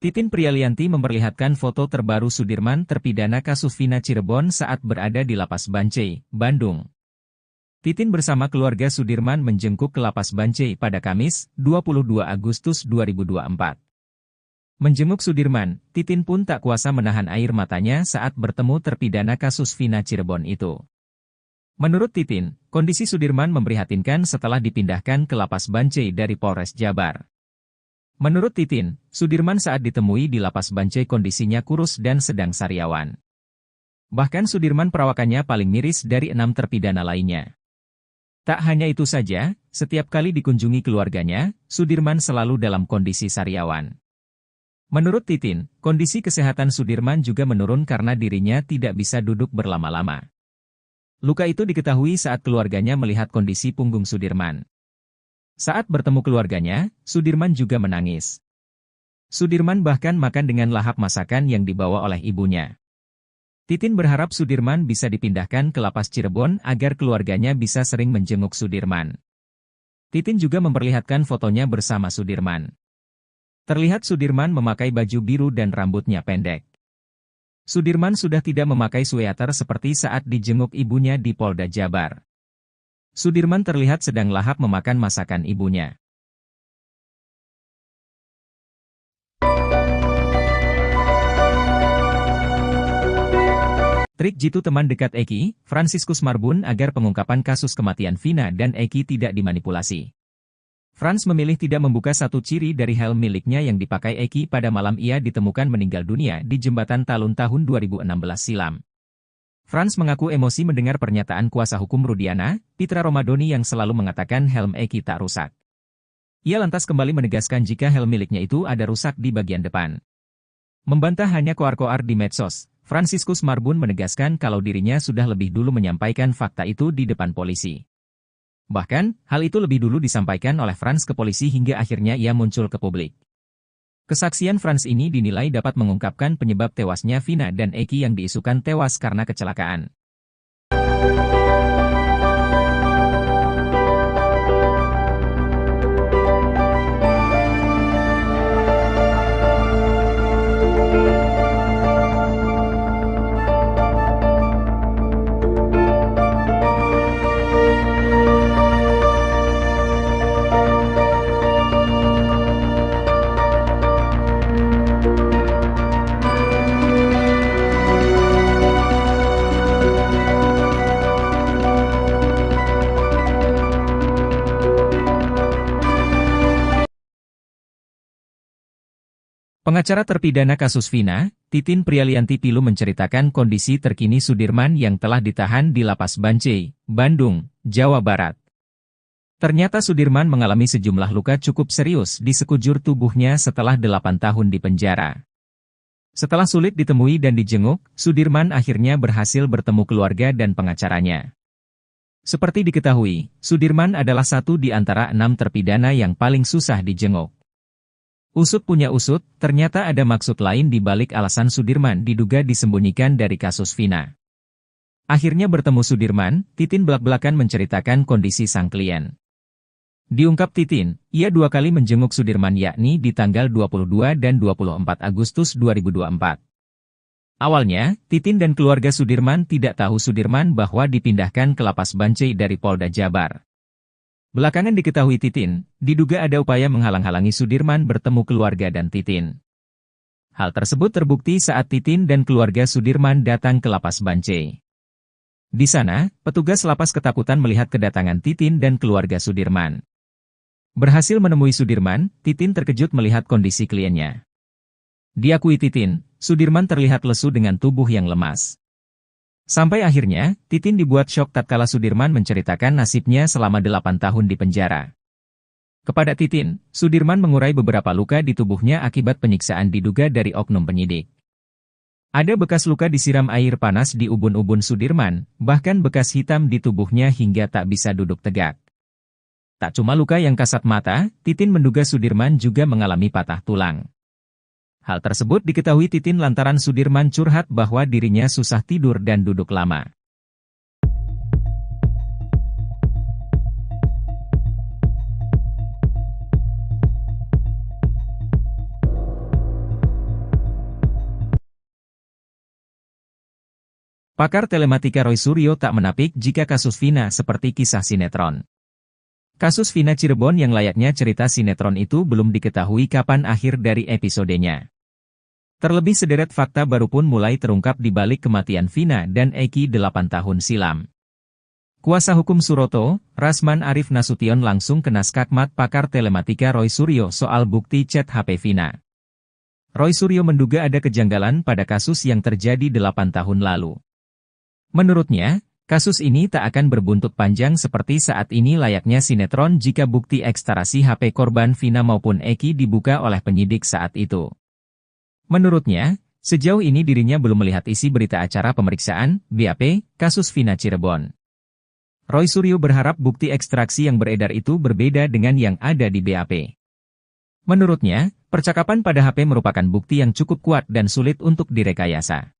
Titin Prialianti memperlihatkan foto terbaru Sudirman terpidana kasus Vina Cirebon saat berada di Lapas Bancai, Bandung. Titin bersama keluarga Sudirman menjengkuk ke Lapas Bancai pada Kamis, 22 Agustus 2024. Menjenguk Sudirman, Titin pun tak kuasa menahan air matanya saat bertemu terpidana kasus Vina Cirebon itu. Menurut Titin, kondisi Sudirman memprihatinkan setelah dipindahkan ke Lapas Bancai dari Polres Jabar. Menurut Titin, Sudirman saat ditemui di Lapas Bancai kondisinya kurus dan sedang sariawan. Bahkan Sudirman perawakannya paling miris dari 6 terpidana lainnya. Tak hanya itu saja, setiap kali dikunjungi keluarganya, Sudirman selalu dalam kondisi sariawan. Menurut Titin, kondisi kesehatan Sudirman juga menurun karena dirinya tidak bisa duduk berlama-lama. Luka itu diketahui saat keluarganya melihat kondisi punggung Sudirman. Saat bertemu keluarganya, Sudirman juga menangis. Sudirman bahkan makan dengan lahap masakan yang dibawa oleh ibunya. Titin berharap Sudirman bisa dipindahkan ke Lapas Cirebon agar keluarganya bisa sering menjenguk Sudirman. Titin juga memperlihatkan fotonya bersama Sudirman. Terlihat Sudirman memakai baju biru dan rambutnya pendek. Sudirman sudah tidak memakai sweater seperti saat dijenguk ibunya di Polda Jabar. Sudirman terlihat sedang lahap memakan masakan ibunya. Trik jitu teman dekat Eki, Fransiskus Marbun agar pengungkapan kasus kematian Vina dan Eki tidak dimanipulasi. Frans memilih tidak membuka satu ciri dari helm miliknya yang dipakai Eki pada malam ia ditemukan meninggal dunia di Jembatan Talun tahun 2016 silam. Frans mengaku emosi mendengar pernyataan kuasa hukum Rudiana, Pitra Romadoni yang selalu mengatakan helm Eki tak rusak. Ia lantas kembali menegaskan jika helm miliknya itu ada rusak di bagian depan. Membantah hanya koar-koar di medsos, Fransiskus Marbun menegaskan kalau dirinya sudah lebih dulu menyampaikan fakta itu di depan polisi. Bahkan, hal itu lebih dulu disampaikan oleh Frans ke polisi hingga akhirnya ia muncul ke publik. Kesaksian Frans ini dinilai dapat mengungkapkan penyebab tewasnya Vina dan Eki yang diisukan tewas karena kecelakaan. Pengacara terpidana kasus Vina, Titin Prialianti Pilu menceritakan kondisi terkini Sudirman yang telah ditahan di Lapas Bancai, Bandung, Jawa Barat. Ternyata Sudirman mengalami sejumlah luka cukup serius di sekujur tubuhnya setelah 8 tahun di penjara. Setelah sulit ditemui dan dijenguk, Sudirman akhirnya berhasil bertemu keluarga dan pengacaranya. Seperti diketahui, Sudirman adalah satu di antara 6 terpidana yang paling susah dijenguk. Usut punya usut, ternyata ada maksud lain di balik alasan Sudirman diduga disembunyikan dari kasus Vina. Akhirnya bertemu Sudirman, Titin belak-belakan menceritakan kondisi sang klien. Diungkap Titin, ia 2 kali menjenguk Sudirman yakni di tanggal 22 dan 24 Agustus 2024. Awalnya, Titin dan keluarga Sudirman tidak tahu Sudirman bahwa dipindahkan ke Lapas Bancai dari Polda Jabar. Belakangan diketahui Titin, diduga ada upaya menghalang-halangi Sudirman bertemu keluarga dan Titin. Hal tersebut terbukti saat Titin dan keluarga Sudirman datang ke Lapas Bancai. Di sana, petugas lapas ketakutan melihat kedatangan Titin dan keluarga Sudirman. Berhasil menemui Sudirman, Titin terkejut melihat kondisi kliennya. Diakui Titin, Sudirman terlihat lesu dengan tubuh yang lemas. Sampai akhirnya, Titin dibuat syok tatkala Sudirman menceritakan nasibnya selama 8 tahun di penjara. Kepada Titin, Sudirman mengurai beberapa luka di tubuhnya akibat penyiksaan diduga dari oknum penyidik. Ada bekas luka disiram air panas di ubun-ubun Sudirman, bahkan bekas hitam di tubuhnya hingga tak bisa duduk tegak. Tak cuma luka yang kasat mata, Titin menduga Sudirman juga mengalami patah tulang. Hal tersebut diketahui Titin lantaran Sudirman curhat bahwa dirinya susah tidur dan duduk lama. Pakar telematika Roy Suryo tak menapik jika kasus Vina seperti kisah sinetron. Kasus Vina Cirebon yang layaknya cerita sinetron itu belum diketahui kapan akhir dari episodenya. Terlebih sederet fakta baru pun mulai terungkap di balik kematian Vina dan Eki 8 tahun silam. Kuasa hukum Suroto, Rasman Arif Nasution langsung kena skakmat pakar telematika Roy Suryo soal bukti chat HP Vina. Roy Suryo menduga ada kejanggalan pada kasus yang terjadi 8 tahun lalu. Menurutnya, kasus ini tak akan berbuntut panjang seperti saat ini layaknya sinetron jika bukti ekstrasi HP korban Vina maupun Eki dibuka oleh penyidik saat itu. Menurutnya, sejauh ini dirinya belum melihat isi berita acara pemeriksaan, BAP, kasus Vina Cirebon. Roy Suryo berharap bukti ekstraksi yang beredar itu berbeda dengan yang ada di BAP. Menurutnya, percakapan pada HP merupakan bukti yang cukup kuat dan sulit untuk direkayasa.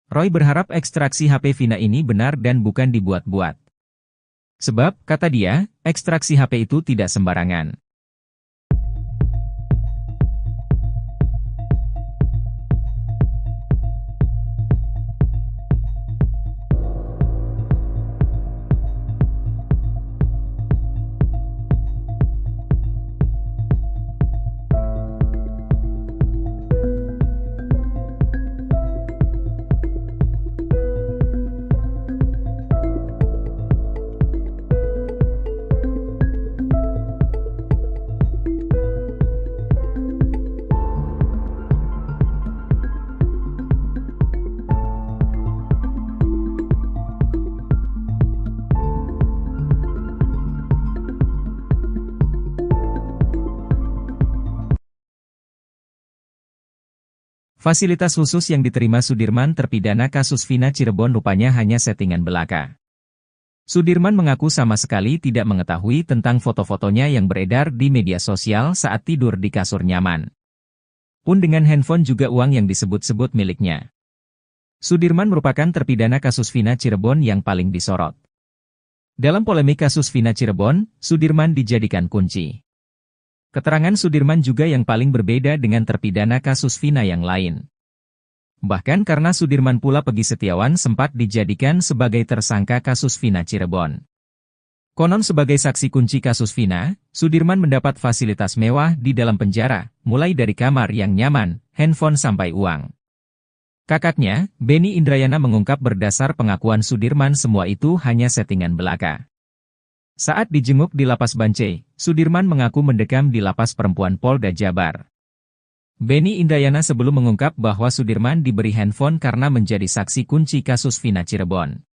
Roy berharap ekstraksi HP Vina ini benar dan bukan dibuat-buat. Sebab, kata dia, ekstraksi HP itu tidak sembarangan. Fasilitas khusus yang diterima Sudirman terpidana kasus Vina Cirebon rupanya hanya settingan belaka. Sudirman mengaku sama sekali tidak mengetahui tentang foto-fotonya yang beredar di media sosial saat tidur di kasur nyaman. Pun dengan handphone juga uang yang disebut-sebut miliknya. Sudirman merupakan terpidana kasus Vina Cirebon yang paling disorot. Dalam polemik kasus Vina Cirebon, Sudirman dijadikan kunci. Keterangan Sudirman juga yang paling berbeda dengan terpidana kasus Vina yang lain. Bahkan karena Sudirman pula Peggy Setiawan sempat dijadikan sebagai tersangka kasus Vina Cirebon. Konon sebagai saksi kunci kasus Vina, Sudirman mendapat fasilitas mewah di dalam penjara, mulai dari kamar yang nyaman, handphone sampai uang. Kakaknya, Benny Indrayana mengungkap berdasar pengakuan Sudirman semua itu hanya settingan belaka. Saat dijenguk di Lapas Bancai, Sudirman mengaku mendekam di Lapas Perempuan Polda Jabar. Benny Indrayana sebelum mengungkap bahwa Sudirman diberi handphone karena menjadi saksi kunci kasus Vina Cirebon.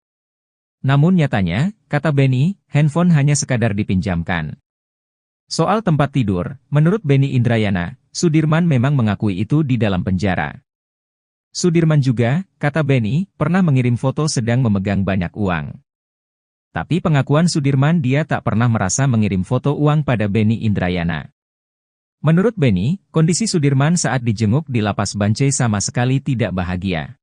Namun nyatanya, kata Benny, handphone hanya sekadar dipinjamkan. Soal tempat tidur, menurut Benny Indrayana, Sudirman memang mengakui itu di dalam penjara. Sudirman juga, kata Benny, pernah mengirim foto sedang memegang banyak uang. Tapi pengakuan Sudirman dia tak pernah merasa mengirim foto uang pada Benny Indrayana. Menurut Benny, kondisi Sudirman saat dijenguk di Lapas Bancai sama sekali tidak bahagia.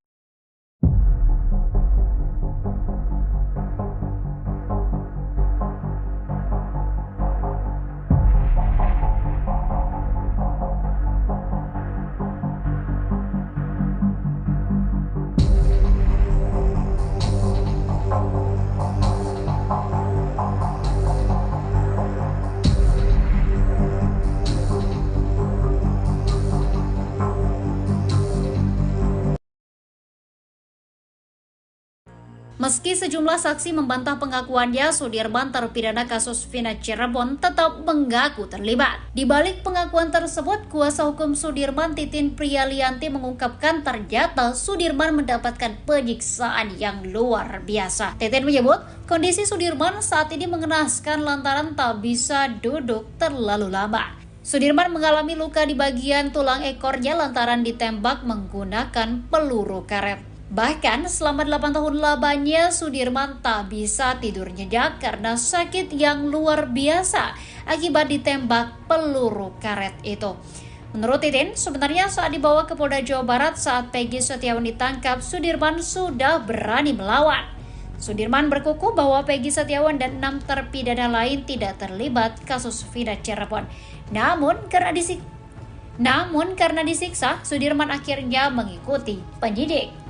Meski sejumlah saksi membantah pengakuannya, Sudirman terpidana kasus Vina Cirebon tetap mengaku terlibat. Di balik pengakuan tersebut, kuasa hukum Sudirman Titin Prialianti mengungkapkan ternyata Sudirman mendapatkan penyiksaan yang luar biasa. Titin menyebut, kondisi Sudirman saat ini mengenaskan lantaran tak bisa duduk terlalu lama. Sudirman mengalami luka di bagian tulang ekornya lantaran ditembak menggunakan peluru karet. Bahkan selama 8 tahun lamanya Sudirman tak bisa tidur nyenyak karena sakit yang luar biasa akibat ditembak peluru karet itu. Menurut Titin, sebenarnya saat dibawa ke Polda Jawa Barat saat Peggy Setiawan ditangkap, Sudirman sudah berani melawan. Sudirman berkukuh bahwa Peggy Setiawan dan 6 terpidana lain tidak terlibat kasus Vina Cirebon. Namun karena disiksa, Sudirman akhirnya mengikuti penyidik.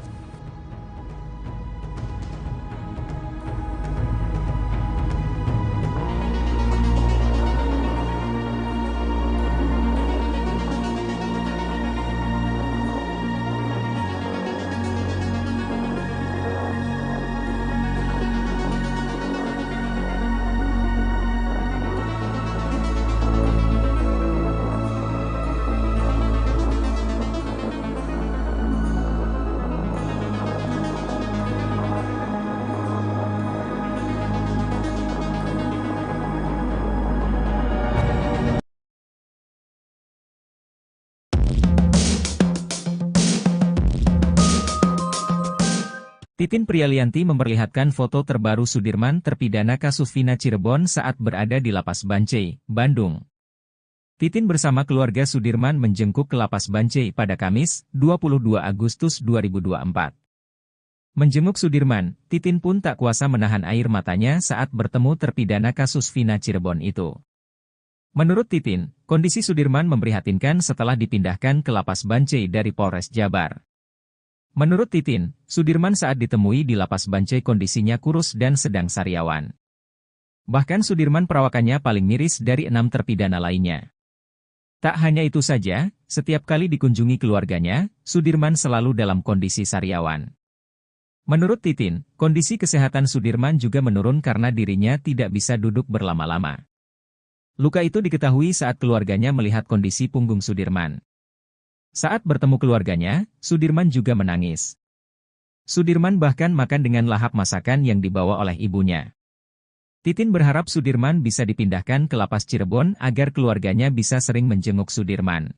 Titin Prialianti memperlihatkan foto terbaru Sudirman terpidana kasus Vina Cirebon saat berada di Lapas Bancai, Bandung. Titin bersama keluarga Sudirman menjenguk ke Lapas Bancai pada Kamis, 22 Agustus 2024. Menjenguk Sudirman, Titin pun tak kuasa menahan air matanya saat bertemu terpidana kasus Vina Cirebon itu. Menurut Titin, kondisi Sudirman memprihatinkan setelah dipindahkan ke Lapas Bancai dari Polres Jabar. Menurut Titin, Sudirman saat ditemui di Lapas Bancai kondisinya kurus dan sedang sariawan. Bahkan Sudirman perawakannya paling miris dari 6 terpidana lainnya. Tak hanya itu saja, setiap kali dikunjungi keluarganya, Sudirman selalu dalam kondisi sariawan. Menurut Titin, kondisi kesehatan Sudirman juga menurun karena dirinya tidak bisa duduk berlama-lama. Luka itu diketahui saat keluarganya melihat kondisi punggung Sudirman. Saat bertemu keluarganya, Sudirman juga menangis. Sudirman bahkan makan dengan lahap masakan yang dibawa oleh ibunya. Titin berharap Sudirman bisa dipindahkan ke Lapas Cirebon agar keluarganya bisa sering menjenguk Sudirman.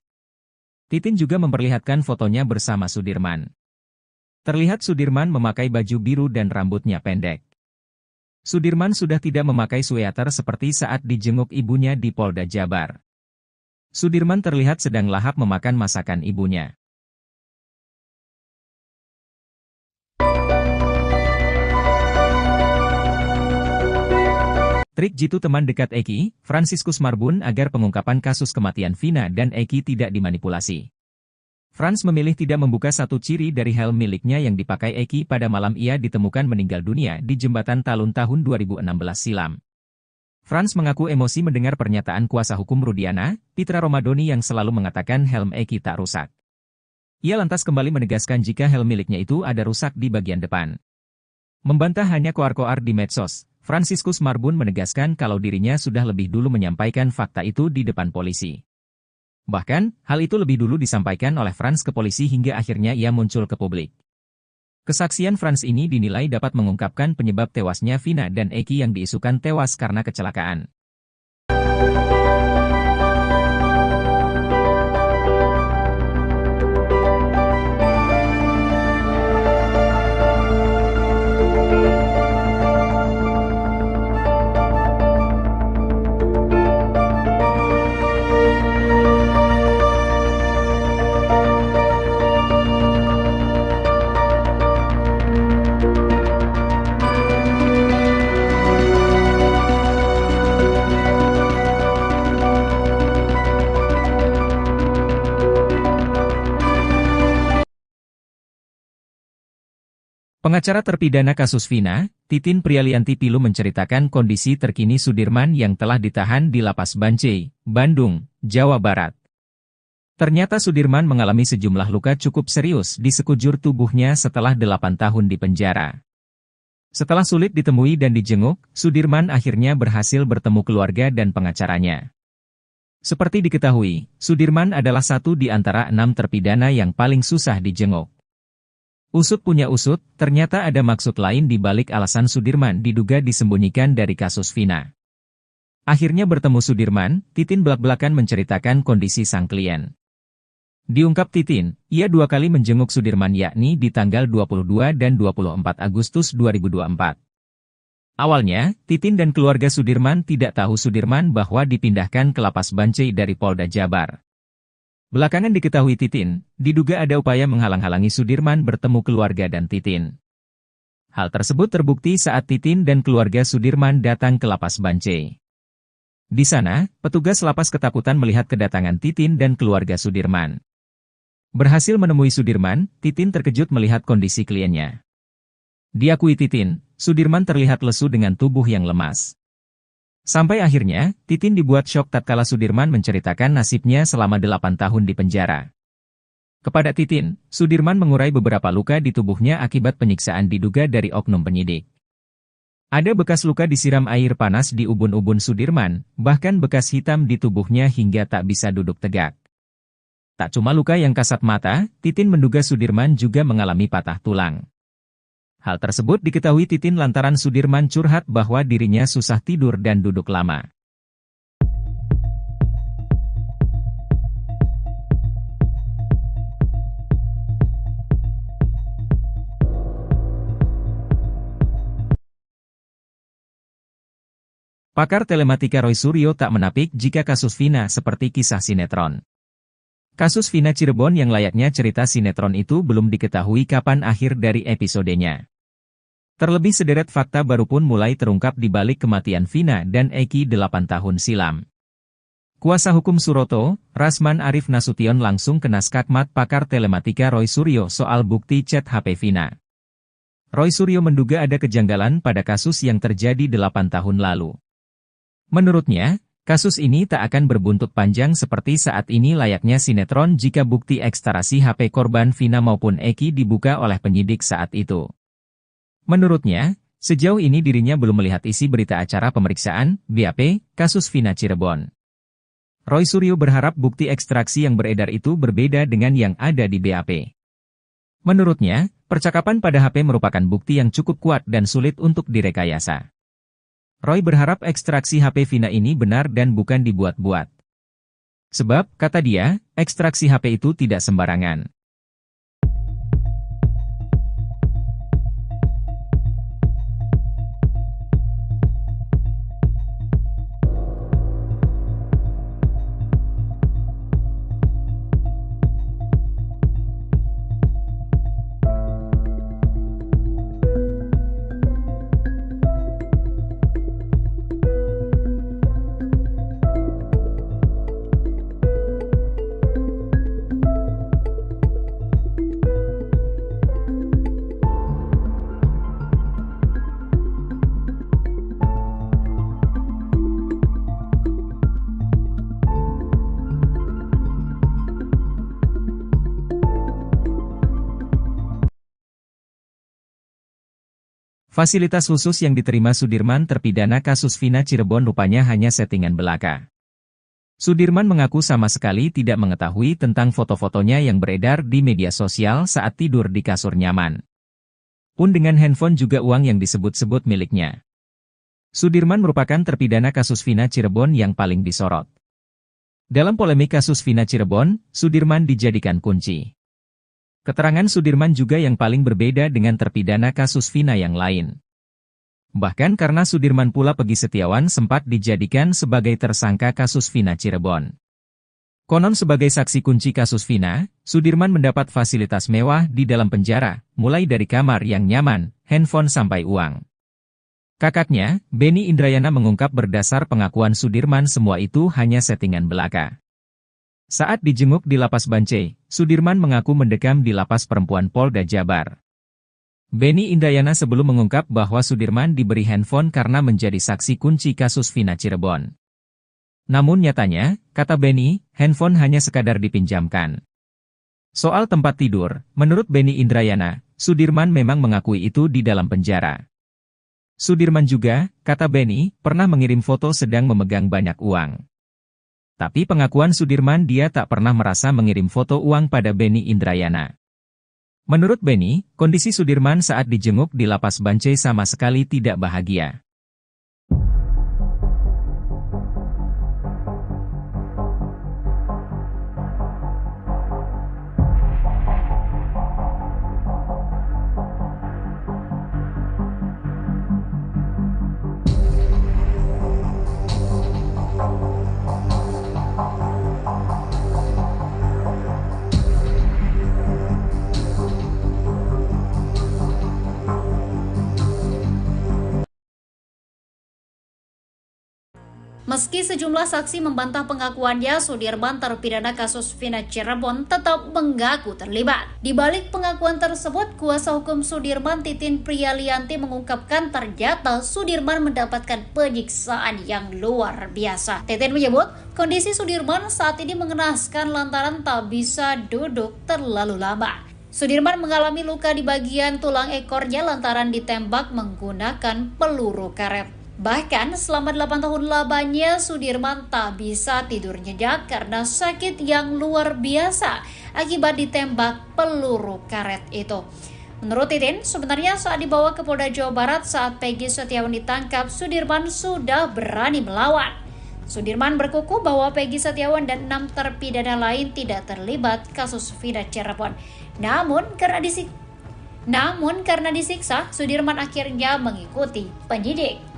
Titin juga memperlihatkan fotonya bersama Sudirman. Terlihat Sudirman memakai baju biru dan rambutnya pendek. Sudirman sudah tidak memakai sweater seperti saat dijenguk ibunya di Polda Jabar. Sudirman terlihat sedang lahap memakan masakan ibunya. Trik jitu teman dekat Eki, Fransiskus Marbun agar pengungkapan kasus kematian Vina dan Eki tidak dimanipulasi. Frans memilih tidak membuka satu ciri dari helm miliknya yang dipakai Eki pada malam ia ditemukan meninggal dunia di Jembatan Talun tahun 2016 silam. Frans mengaku emosi mendengar pernyataan kuasa hukum Rudiana, Pitra Romadoni yang selalu mengatakan helm Eki tak rusak. Ia lantas kembali menegaskan jika helm miliknya itu ada rusak di bagian depan. Membantah hanya koar-koar di medsos, Fransiskus Marbun menegaskan kalau dirinya sudah lebih dulu menyampaikan fakta itu di depan polisi. Bahkan, hal itu lebih dulu disampaikan oleh Frans ke polisi hingga akhirnya ia muncul ke publik. Kesaksian Frans ini dinilai dapat mengungkapkan penyebab tewasnya Vina dan Eki yang diisukan tewas karena kecelakaan. Pengacara terpidana kasus Vina, Titin Prialianti Pilu menceritakan kondisi terkini Sudirman yang telah ditahan di Lapas Bancai, Bandung, Jawa Barat. Ternyata Sudirman mengalami sejumlah luka cukup serius di sekujur tubuhnya setelah 8 tahun di penjara. Setelah sulit ditemui dan dijenguk, Sudirman akhirnya berhasil bertemu keluarga dan pengacaranya. Seperti diketahui, Sudirman adalah satu di antara 6 terpidana yang paling susah dijenguk. Usut punya usut, ternyata ada maksud lain di balik alasan Sudirman diduga disembunyikan dari kasus Vina. Akhirnya bertemu Sudirman, Titin belak-belakan menceritakan kondisi sang klien. Diungkap Titin, ia 2 kali menjenguk Sudirman yakni di tanggal 22 dan 24 Agustus 2024. Awalnya, Titin dan keluarga Sudirman tidak tahu Sudirman bahwa dipindahkan ke Lapas Bancai dari Polda Jabar. Belakangan diketahui Titin, diduga ada upaya menghalang-halangi Sudirman bertemu keluarga dan Titin. Hal tersebut terbukti saat Titin dan keluarga Sudirman datang ke Lapas Bancai. Di sana, petugas lapas ketakutan melihat kedatangan Titin dan keluarga Sudirman. Berhasil menemui Sudirman, Titin terkejut melihat kondisi kliennya. Diakui Titin, Sudirman terlihat lesu dengan tubuh yang lemas. Sampai akhirnya, Titin dibuat syok tatkala Sudirman menceritakan nasibnya selama 8 tahun di penjara. Kepada Titin, Sudirman mengurai beberapa luka di tubuhnya akibat penyiksaan diduga dari oknum penyidik. Ada bekas luka disiram air panas di ubun-ubun Sudirman, bahkan bekas hitam di tubuhnya hingga tak bisa duduk tegak. Tak cuma luka yang kasat mata, Titin menduga Sudirman juga mengalami patah tulang. Hal tersebut diketahui Titin lantaran Sudirman curhat bahwa dirinya susah tidur dan duduk lama. Pakar telematika Roy Suryo tak menapik jika kasus Vina seperti kisah sinetron. Kasus Vina Cirebon yang layaknya cerita sinetron itu belum diketahui kapan akhir dari episodenya. Terlebih sederet fakta baru pun mulai terungkap di balik kematian Vina dan Eki 8 tahun silam. Kuasa hukum Suroto, Rasman Arif Nasution langsung kena skakmat pakar telematika Roy Suryo soal bukti chat HP Vina. Roy Suryo menduga ada kejanggalan pada kasus yang terjadi 8 tahun lalu. Menurutnya, kasus ini tak akan berbuntut panjang seperti saat ini layaknya sinetron jika bukti ekstarasi HP korban Vina maupun Eki dibuka oleh penyidik saat itu. Menurutnya, sejauh ini dirinya belum melihat isi berita acara pemeriksaan, BAP, kasus Vina Cirebon. Roy Suryo berharap bukti ekstraksi yang beredar itu berbeda dengan yang ada di BAP. Menurutnya, percakapan pada HP merupakan bukti yang cukup kuat dan sulit untuk direkayasa. Roy berharap ekstraksi HP Vina ini benar dan bukan dibuat-buat. Sebab, kata dia, ekstraksi HP itu tidak sembarangan. Fasilitas khusus yang diterima Sudirman terpidana kasus Vina Cirebon rupanya hanya settingan belaka. Sudirman mengaku sama sekali tidak mengetahui tentang foto-fotonya yang beredar di media sosial saat tidur di kasur nyaman. Pun dengan handphone juga uang yang disebut-sebut miliknya. Sudirman merupakan terpidana kasus Vina Cirebon yang paling disorot. Dalam polemik kasus Vina Cirebon, Sudirman dijadikan kunci. Keterangan Sudirman juga yang paling berbeda dengan terpidana kasus Vina yang lain. Bahkan karena Sudirman pula Peggy Setiawan sempat dijadikan sebagai tersangka kasus Vina Cirebon. Konon sebagai saksi kunci kasus Vina, Sudirman mendapat fasilitas mewah di dalam penjara, mulai dari kamar yang nyaman, handphone sampai uang. Kakaknya, Benny Indrayana mengungkap berdasar pengakuan Sudirman semua itu hanya settingan belaka. Saat dijenguk di Lapas Bancai, Sudirman mengaku mendekam di Lapas Perempuan Polda Jabar. Benny Indrayana sebelum mengungkap bahwa Sudirman diberi handphone karena menjadi saksi kunci kasus Vina Cirebon. Namun nyatanya, kata Benny, handphone hanya sekadar dipinjamkan. Soal tempat tidur, menurut Benny Indrayana, Sudirman memang mengakui itu di dalam penjara. Sudirman juga, kata Benny, pernah mengirim foto sedang memegang banyak uang. Tapi pengakuan Sudirman dia tak pernah merasa mengirim foto uang pada Benny Indrayana. Menurut Benny, kondisi Sudirman saat dijenguk di Lapas Bancai sama sekali tidak bahagia. Meski sejumlah saksi membantah pengakuannya, Sudirman terpidana kasus Vina Cirebon tetap mengaku terlibat. Di balik pengakuan tersebut, kuasa hukum Sudirman Titin Priyalianti mengungkapkan ternyata Sudirman mendapatkan penyiksaan yang luar biasa. Titin menyebut, kondisi Sudirman saat ini mengenaskan lantaran tak bisa duduk terlalu lama. Sudirman mengalami luka di bagian tulang ekornya lantaran ditembak menggunakan peluru karet. Bahkan selama 8 tahun lamanya Sudirman tak bisa tidur nyenyak karena sakit yang luar biasa akibat ditembak peluru karet itu. Menurut Titin, sebenarnya saat dibawa ke Polda Jawa Barat saat Peggy Setiawan ditangkap, Sudirman sudah berani melawan. Sudirman berkukuh bahwa Peggy Setiawan dan 6 terpidana lain tidak terlibat kasus Vina Cirebon. Namun karena disiksa, Sudirman akhirnya mengikuti penyidik.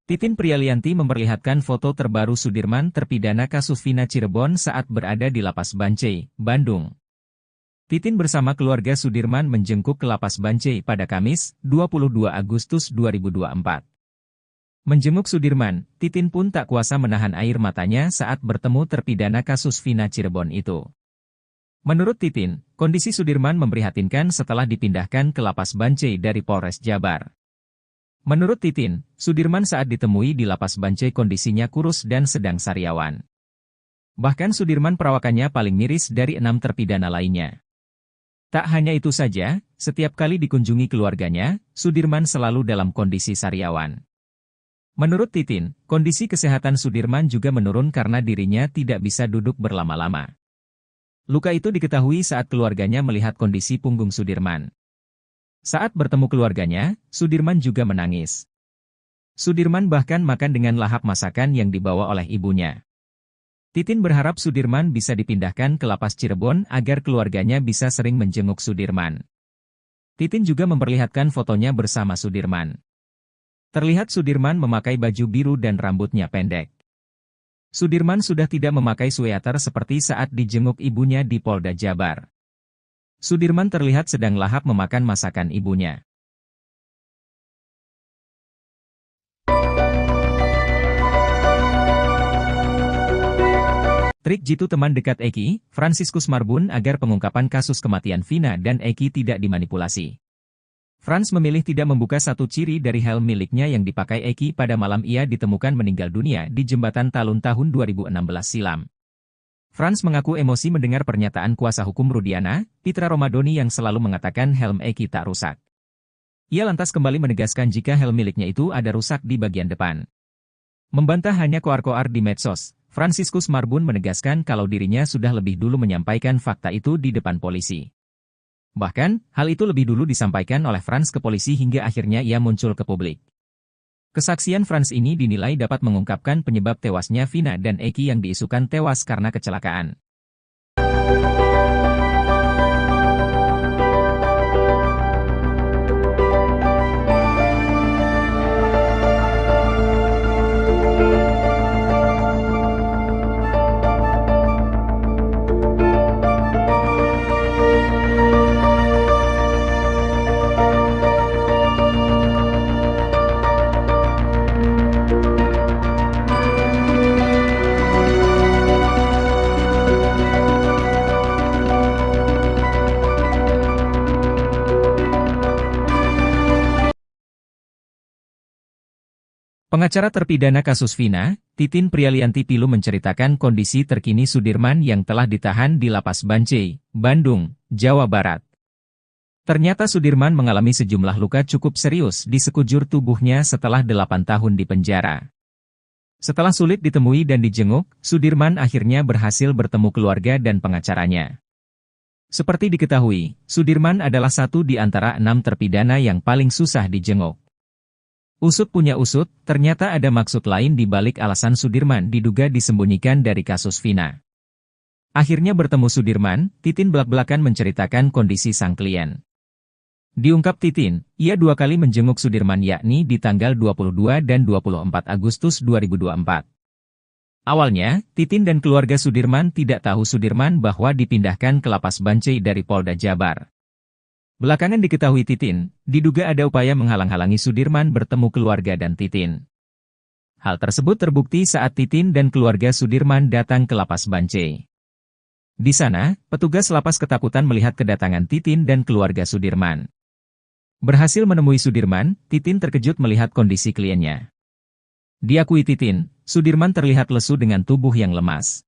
Titin Prialianti memperlihatkan foto terbaru Sudirman terpidana kasus Vina Cirebon saat berada di Lapas Bancai, Bandung. Titin bersama keluarga Sudirman menjengkuk ke Lapas Bancai pada Kamis, 22 Agustus 2024. Menjenguk Sudirman, Titin pun tak kuasa menahan air matanya saat bertemu terpidana kasus Vina Cirebon itu. Menurut Titin, kondisi Sudirman memprihatinkan setelah dipindahkan ke Lapas Bancai dari Polres Jabar. Menurut Titin, Sudirman saat ditemui di Lapas Bancai kondisinya kurus dan sedang sariawan. Bahkan Sudirman perawakannya paling miris dari 6 terpidana lainnya. Tak hanya itu saja, setiap kali dikunjungi keluarganya, Sudirman selalu dalam kondisi sariawan. Menurut Titin, kondisi kesehatan Sudirman juga menurun karena dirinya tidak bisa duduk berlama-lama. Luka itu diketahui saat keluarganya melihat kondisi punggung Sudirman. Saat bertemu keluarganya, Sudirman juga menangis. Sudirman bahkan makan dengan lahap masakan yang dibawa oleh ibunya. Titin berharap Sudirman bisa dipindahkan ke Lapas Cirebon agar keluarganya bisa sering menjenguk Sudirman. Titin juga memperlihatkan fotonya bersama Sudirman. Terlihat Sudirman memakai baju biru dan rambutnya pendek. Sudirman sudah tidak memakai sweater seperti saat dijenguk ibunya di Polda Jabar. Sudirman terlihat sedang lahap memakan masakan ibunya. Trik jitu teman dekat Eki, Franciscus Marbun agar pengungkapan kasus kematian Vina dan Eki tidak dimanipulasi. Frans memilih tidak membuka satu ciri dari helm miliknya yang dipakai Eki pada malam ia ditemukan meninggal dunia di Jembatan Talun tahun 2016 silam. Frans mengaku emosi mendengar pernyataan kuasa hukum Rudiana, Pitra Romadoni yang selalu mengatakan helm Eki tak rusak. Ia lantas kembali menegaskan jika helm miliknya itu ada rusak di bagian depan. Membantah hanya koar-koar di medsos, Franciscus Marbun menegaskan kalau dirinya sudah lebih dulu menyampaikan fakta itu di depan polisi. Bahkan, hal itu lebih dulu disampaikan oleh Frans ke polisi hingga akhirnya ia muncul ke publik. Kesaksian Frans ini dinilai dapat mengungkapkan penyebab tewasnya Vina dan Eki yang diisukan tewas karena kecelakaan. Pengacara terpidana kasus Vina, Titin Prialianti Pilu menceritakan kondisi terkini Sudirman yang telah ditahan di Lapas Bancai, Bandung, Jawa Barat. Ternyata Sudirman mengalami sejumlah luka cukup serius di sekujur tubuhnya setelah 8 tahun di penjara. Setelah sulit ditemui dan dijenguk, Sudirman akhirnya berhasil bertemu keluarga dan pengacaranya. Seperti diketahui, Sudirman adalah satu di antara 6 terpidana yang paling susah dijenguk. Usut punya usut, ternyata ada maksud lain di balik alasan Sudirman diduga disembunyikan dari kasus Vina. Akhirnya bertemu Sudirman, Titin belak-belakan menceritakan kondisi sang klien. Diungkap Titin, ia 2 kali menjenguk Sudirman yakni di tanggal 22 dan 24 Agustus 2024. Awalnya, Titin dan keluarga Sudirman tidak tahu Sudirman bahwa dipindahkan ke Lapas Bancai dari Polda Jabar. Belakangan diketahui Titin, diduga ada upaya menghalang-halangi Sudirman bertemu keluarga dan Titin. Hal tersebut terbukti saat Titin dan keluarga Sudirman datang ke Lapas Bancai. Di sana, petugas lapas ketakutan melihat kedatangan Titin dan keluarga Sudirman. Berhasil menemui Sudirman, Titin terkejut melihat kondisi kliennya. Diakui Titin, Sudirman terlihat lesu dengan tubuh yang lemas.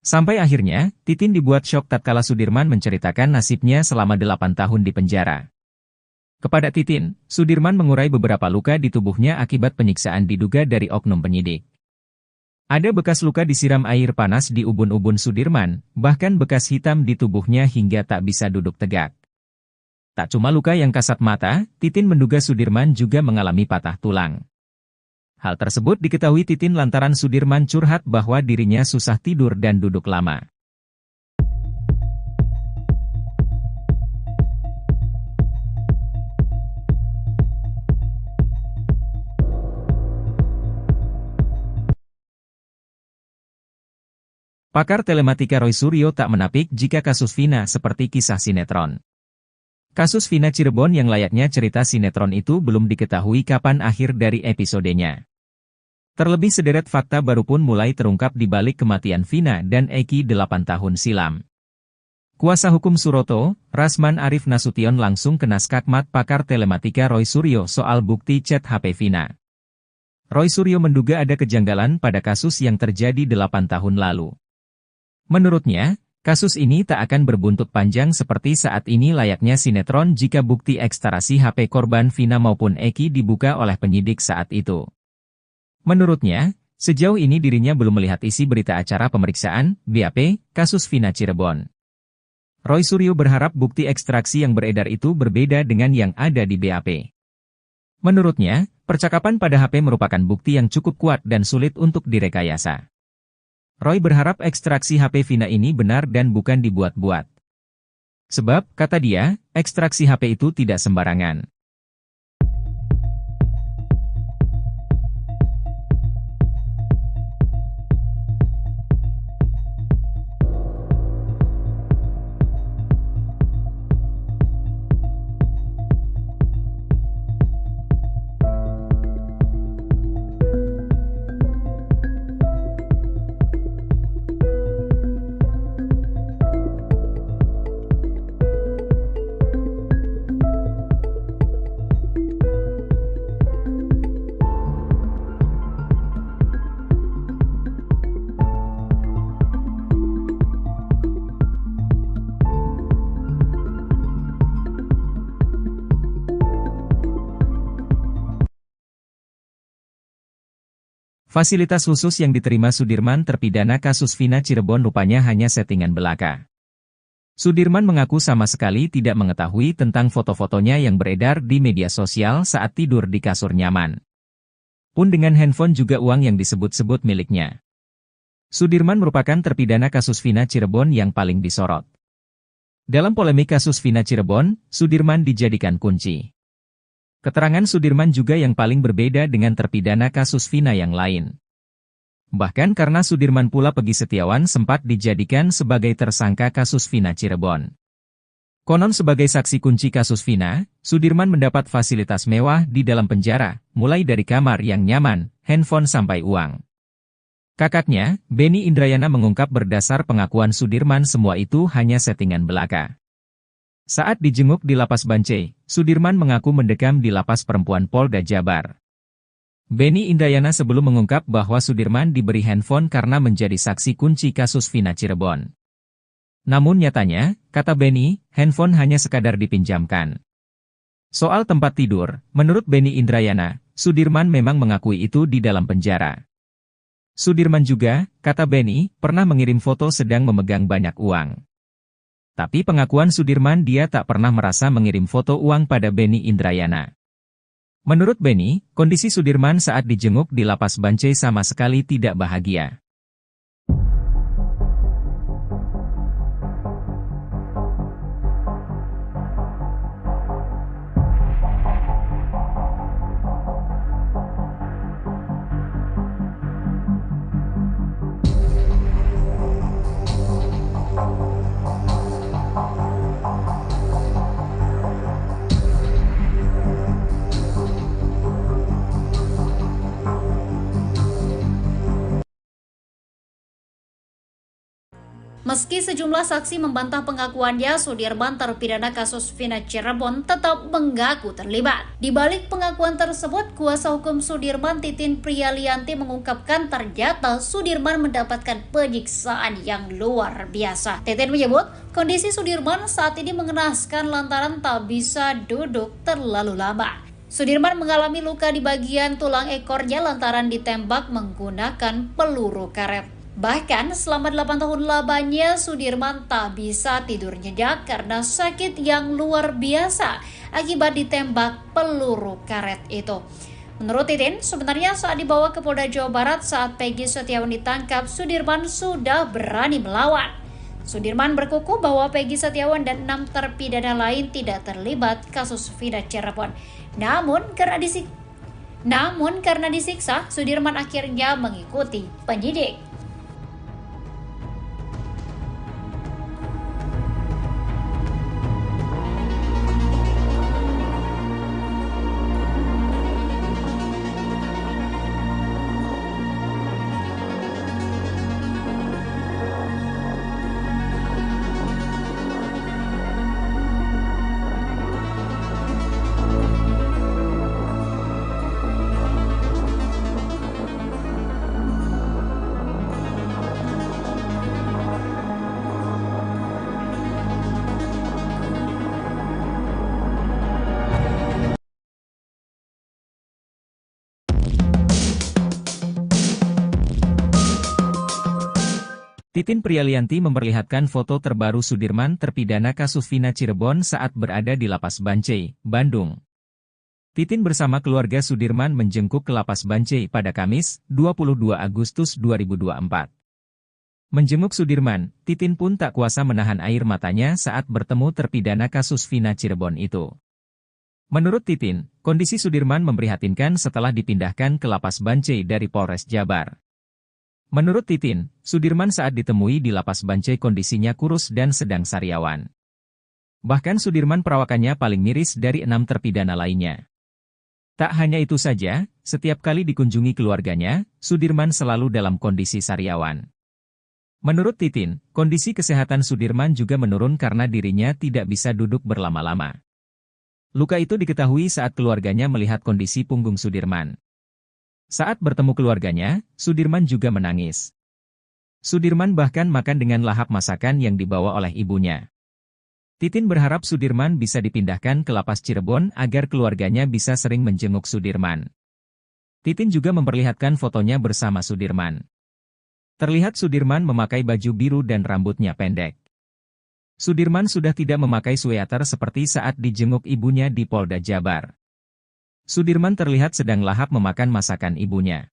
Sampai akhirnya, Titin dibuat syok tatkala Sudirman menceritakan nasibnya selama 8 tahun di penjara. Kepada Titin, Sudirman mengurai beberapa luka di tubuhnya akibat penyiksaan diduga dari oknum penyidik. Ada bekas luka disiram air panas di ubun-ubun Sudirman, bahkan bekas hitam di tubuhnya hingga tak bisa duduk tegak. Tak cuma luka yang kasat mata, Titin menduga Sudirman juga mengalami patah tulang. Hal tersebut diketahui Titin lantaran Sudirman curhat bahwa dirinya susah tidur dan duduk lama. Pakar telematika Roy Suryo tak menapik jika kasus Vina seperti kisah sinetron. Kasus Vina Cirebon yang layaknya cerita sinetron itu belum diketahui kapan akhir dari episodenya. Terlebih sederet fakta baru pun mulai terungkap di balik kematian Vina dan Eki 8 tahun silam. Kuasa hukum Suroto, Rasman Arif Nasution langsung kena skakmat pakar telematika Roy Suryo soal bukti chat HP Vina. Roy Suryo menduga ada kejanggalan pada kasus yang terjadi 8 tahun lalu. Menurutnya, kasus ini tak akan berbuntut panjang seperti saat ini layaknya sinetron jika bukti ekstraksi HP korban Vina maupun Eki dibuka oleh penyidik saat itu. Menurutnya, sejauh ini dirinya belum melihat isi berita acara pemeriksaan, BAP, kasus Vina Cirebon. Roy Suryo berharap bukti ekstraksi yang beredar itu berbeda dengan yang ada di BAP. Menurutnya, percakapan pada HP merupakan bukti yang cukup kuat dan sulit untuk direkayasa. Roy berharap ekstraksi HP Vina ini benar dan bukan dibuat-buat. Sebab, kata dia, ekstraksi HP itu tidak sembarangan. Fasilitas khusus yang diterima Sudirman terpidana kasus Vina Cirebon rupanya hanya settingan belaka. Sudirman mengaku sama sekali tidak mengetahui tentang foto-fotonya yang beredar di media sosial saat tidur di kasur nyaman. Pun dengan handphone juga uang yang disebut-sebut miliknya. Sudirman merupakan terpidana kasus Vina Cirebon yang paling disorot. Dalam polemik kasus Vina Cirebon, Sudirman dijadikan kunci. Keterangan Sudirman juga yang paling berbeda dengan terpidana kasus Vina yang lain. Bahkan karena Sudirman pula Pegi Setiawan sempat dijadikan sebagai tersangka kasus Vina Cirebon. Konon sebagai saksi kunci kasus Vina, Sudirman mendapat fasilitas mewah di dalam penjara, mulai dari kamar yang nyaman, handphone sampai uang. Kakaknya, Benny Indrayana mengungkap berdasar pengakuan Sudirman semua itu hanya settingan belaka. Saat dijenguk di Lapas Bancai, Sudirman mengaku mendekam di Lapas Perempuan Polda Jabar. Benny Indrayana sebelum mengungkap bahwa Sudirman diberi handphone karena menjadi saksi kunci kasus Vina Cirebon. Namun nyatanya, kata Benny, handphone hanya sekadar dipinjamkan. Soal tempat tidur, menurut Benny Indrayana, Sudirman memang mengakui itu di dalam penjara. Sudirman juga, kata Benny, pernah mengirim foto sedang memegang banyak uang. Tapi pengakuan Sudirman dia tak pernah merasa mengirim foto uang pada Benny Indrayana. Menurut Benny, kondisi Sudirman saat dijenguk di Lapas Bancai sama sekali tidak bahagia. Meski sejumlah saksi membantah pengakuannya, Sudirman terpidana kasus Vina Cirebon tetap mengaku terlibat. Di balik pengakuan tersebut, kuasa hukum Sudirman Titin Priyalianti mengungkapkan ternyata Sudirman mendapatkan penyiksaan yang luar biasa. Titin menyebut, kondisi Sudirman saat ini mengenaskan lantaran tak bisa duduk terlalu lama. Sudirman mengalami luka di bagian tulang ekornya lantaran ditembak menggunakan peluru karet. Bahkan selama 8 tahun lamanya Sudirman tak bisa tidur nyenyak karena sakit yang luar biasa akibat ditembak peluru karet itu. Menurut Titin, sebenarnya saat dibawa ke Polda Jawa Barat saat Pegi Setiawan ditangkap, Sudirman sudah berani melawan. Sudirman berkukuh bahwa Pegi Setiawan dan 6 terpidana lain tidak terlibat kasus Vina Cirebon. Namun karena disiksa, Sudirman akhirnya mengikuti penyidik. Titin Prialianti memperlihatkan foto terbaru Sudirman terpidana kasus Vina Cirebon saat berada di Lapas Bancai, Bandung. Titin bersama keluarga Sudirman menjenguk ke Lapas Bancai pada Kamis, 22 Agustus 2024. Menjenguk Sudirman, Titin pun tak kuasa menahan air matanya saat bertemu terpidana kasus Vina Cirebon itu. Menurut Titin, kondisi Sudirman memprihatinkan setelah dipindahkan ke Lapas Bancai dari Polres Jabar. Menurut Titin, Sudirman saat ditemui di Lapas Bancai kondisinya kurus dan sedang sariawan. Bahkan Sudirman perawakannya paling miris dari 6 terpidana lainnya. Tak hanya itu saja, setiap kali dikunjungi keluarganya, Sudirman selalu dalam kondisi sariawan. Menurut Titin, kondisi kesehatan Sudirman juga menurun karena dirinya tidak bisa duduk berlama-lama. Luka itu diketahui saat keluarganya melihat kondisi punggung Sudirman. Saat bertemu keluarganya, Sudirman juga menangis. Sudirman bahkan makan dengan lahap masakan yang dibawa oleh ibunya. Titin berharap Sudirman bisa dipindahkan ke Lapas Cirebon agar keluarganya bisa sering menjenguk Sudirman. Titin juga memperlihatkan fotonya bersama Sudirman. Terlihat Sudirman memakai baju biru dan rambutnya pendek. Sudirman sudah tidak memakai sweater seperti saat dijenguk ibunya di Polda Jabar. Sudirman terlihat sedang lahap memakan masakan ibunya.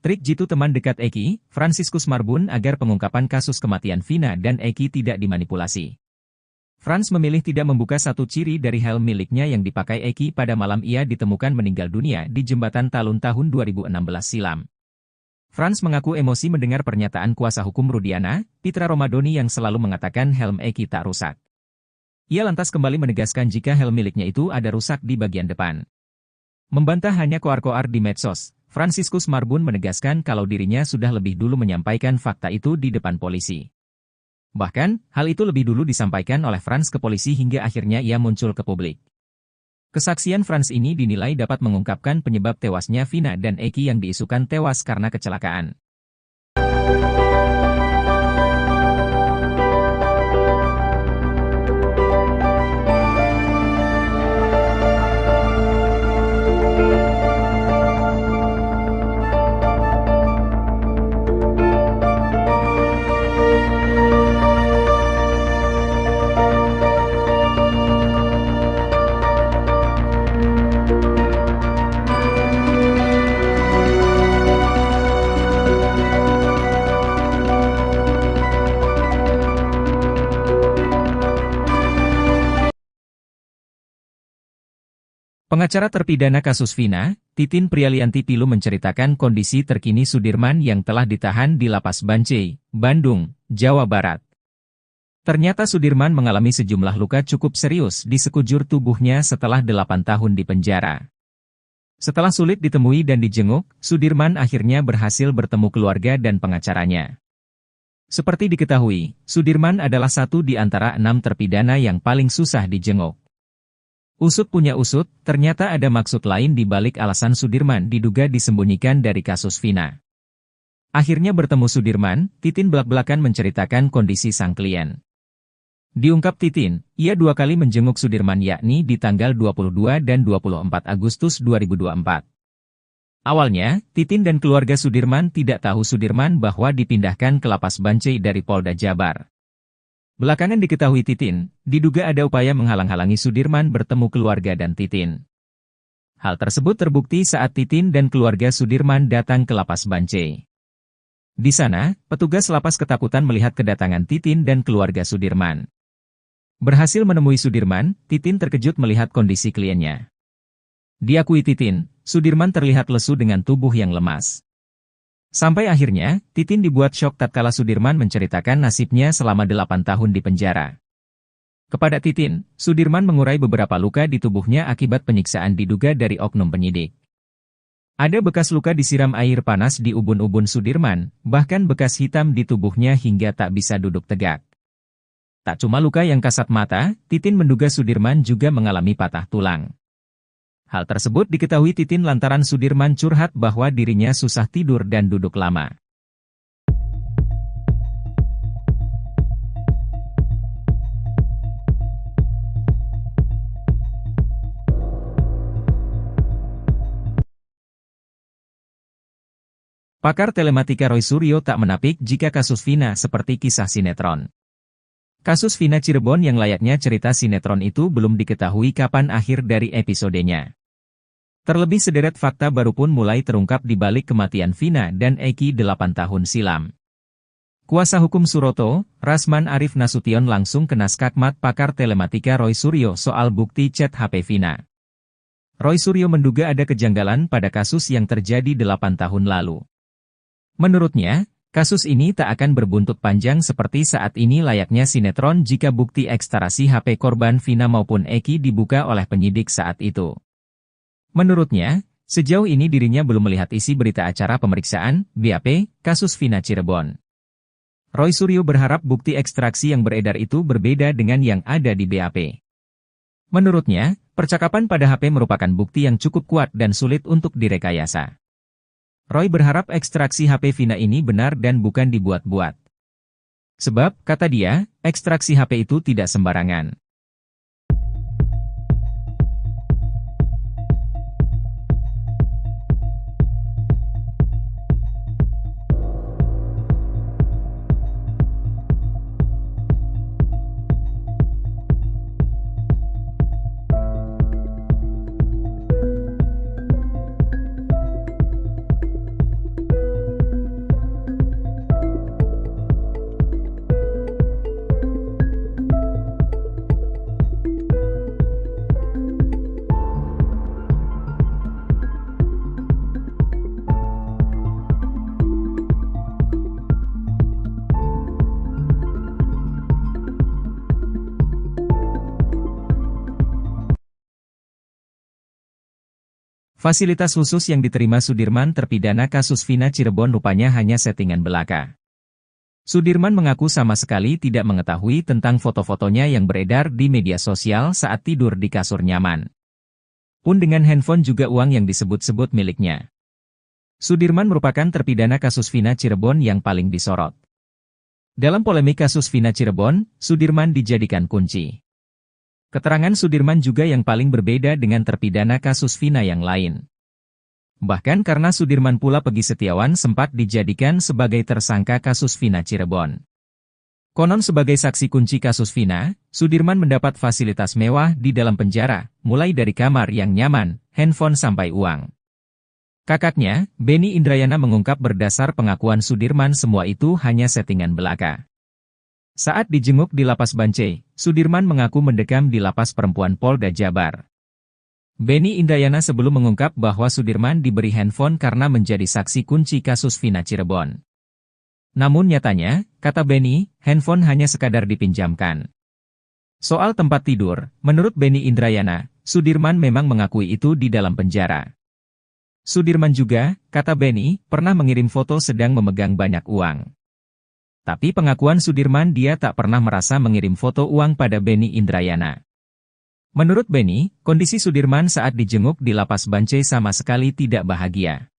Trik jitu teman dekat Eki, Fransiskus Marbun agar pengungkapan kasus kematian Vina dan Eki tidak dimanipulasi. Frans memilih tidak membuka satu ciri dari helm miliknya yang dipakai Eki pada malam ia ditemukan meninggal dunia di Jembatan Talun tahun 2016 silam. Frans mengaku emosi mendengar pernyataan kuasa hukum Rudiana, Pitra Romadoni yang selalu mengatakan helm Eki tak rusak. Ia lantas kembali menegaskan jika helm miliknya itu ada rusak di bagian depan. Membantah hanya koar-koar di medsos, Fransiskus Marbun menegaskan kalau dirinya sudah lebih dulu menyampaikan fakta itu di depan polisi. Bahkan, hal itu lebih dulu disampaikan oleh Frans ke polisi hingga akhirnya ia muncul ke publik. Kesaksian Frans ini dinilai dapat mengungkapkan penyebab tewasnya Vina dan Eki yang diisukan tewas karena kecelakaan. Pengacara terpidana kasus Vina, Titin Prialianti Pilu menceritakan kondisi terkini Sudirman yang telah ditahan di Lapas Bancai, Bandung, Jawa Barat. Ternyata Sudirman mengalami sejumlah luka cukup serius di sekujur tubuhnya setelah 8 tahun di penjara. Setelah sulit ditemui dan dijenguk, Sudirman akhirnya berhasil bertemu keluarga dan pengacaranya. Seperti diketahui, Sudirman adalah satu di antara 6 terpidana yang paling susah dijenguk. Usut punya usut, ternyata ada maksud lain di balik alasan Sudirman diduga disembunyikan dari kasus Vina. Akhirnya bertemu Sudirman, Titin belak-belakan menceritakan kondisi sang klien. Diungkap Titin, ia 2 kali menjenguk Sudirman yakni di tanggal 22 dan 24 Agustus 2024. Awalnya, Titin dan keluarga Sudirman tidak tahu Sudirman bahwa dipindahkan ke Lapas Bancai dari Polda Jabar. Belakangan diketahui Titin, diduga ada upaya menghalang-halangi Sudirman bertemu keluarga dan Titin. Hal tersebut terbukti saat Titin dan keluarga Sudirman datang ke Lapas Bancai. Di sana, petugas lapas ketakutan melihat kedatangan Titin dan keluarga Sudirman. Berhasil menemui Sudirman, Titin terkejut melihat kondisi kliennya. Diakui Titin, Sudirman terlihat lesu dengan tubuh yang lemas. Sampai akhirnya, Titin dibuat syok tatkala Sudirman menceritakan nasibnya selama 8 tahun di penjara. Kepada Titin, Sudirman mengurai beberapa luka di tubuhnya akibat penyiksaan diduga dari oknum penyidik. Ada bekas luka disiram air panas di ubun-ubun Sudirman, bahkan bekas hitam di tubuhnya hingga tak bisa duduk tegak. Tak cuma luka yang kasat mata, Titin menduga Sudirman juga mengalami patah tulang. Hal tersebut diketahui Titin lantaran Sudirman curhat bahwa dirinya susah tidur dan duduk lama. Pakar telematika Roy Suryo tak menapik jika kasus Vina seperti kisah sinetron. Kasus Vina Cirebon yang layaknya cerita sinetron itu belum diketahui kapan akhir dari episodenya. Terlebih sederet fakta baru pun mulai terungkap di balik kematian Vina dan Eki 8 tahun silam. Kuasa hukum Suroto, Rasman Arif Nasution langsung kena skakmat pakar telematika Roy Suryo soal bukti chat HP Vina. Roy Suryo menduga ada kejanggalan pada kasus yang terjadi 8 tahun lalu. Menurutnya, kasus ini tak akan berbuntut panjang seperti saat ini layaknya sinetron jika bukti ekstarasi HP korban Vina maupun Eki dibuka oleh penyidik saat itu. Menurutnya, sejauh ini dirinya belum melihat isi berita acara pemeriksaan, BAP, kasus Vina Cirebon. Roy Suryo berharap bukti ekstraksi yang beredar itu berbeda dengan yang ada di BAP. Menurutnya, percakapan pada HP merupakan bukti yang cukup kuat dan sulit untuk direkayasa. Roy berharap ekstraksi HP Vina ini benar dan bukan dibuat-buat. Sebab, kata dia, ekstraksi HP itu tidak sembarangan. Fasilitas khusus yang diterima Sudirman terpidana kasus Vina Cirebon rupanya hanya settingan belaka. Sudirman mengaku sama sekali tidak mengetahui tentang foto-fotonya yang beredar di media sosial saat tidur di kasur nyaman. Pun dengan handphone juga uang yang disebut-sebut miliknya. Sudirman merupakan terpidana kasus Vina Cirebon yang paling disorot. Dalam polemik kasus Vina Cirebon, Sudirman dijadikan kunci. Keterangan Sudirman juga yang paling berbeda dengan terpidana kasus Vina yang lain. Bahkan karena Sudirman pula Peggy Setiawan sempat dijadikan sebagai tersangka kasus Vina Cirebon. Konon sebagai saksi kunci kasus Vina, Sudirman mendapat fasilitas mewah di dalam penjara, mulai dari kamar yang nyaman, handphone sampai uang. Kakaknya, Benny Indrayana mengungkap berdasar pengakuan Sudirman semua itu hanya settingan belaka. Saat dijenguk di Lapas Bancai, Sudirman mengaku mendekam di Lapas Perempuan Polda Jabar. Benny Indrayana sebelum mengungkap bahwa Sudirman diberi handphone karena menjadi saksi kunci kasus Vina Cirebon. Namun nyatanya, kata Benny, handphone hanya sekadar dipinjamkan. Soal tempat tidur, menurut Benny Indrayana, Sudirman memang mengakui itu di dalam penjara. Sudirman juga, kata Benny, pernah mengirim foto sedang memegang banyak uang. Tapi pengakuan Sudirman dia tak pernah merasa mengirim foto uang pada Benny Indrayana. Menurut Benny, kondisi Sudirman saat dijenguk di Lapas Bancai sama sekali tidak bahagia.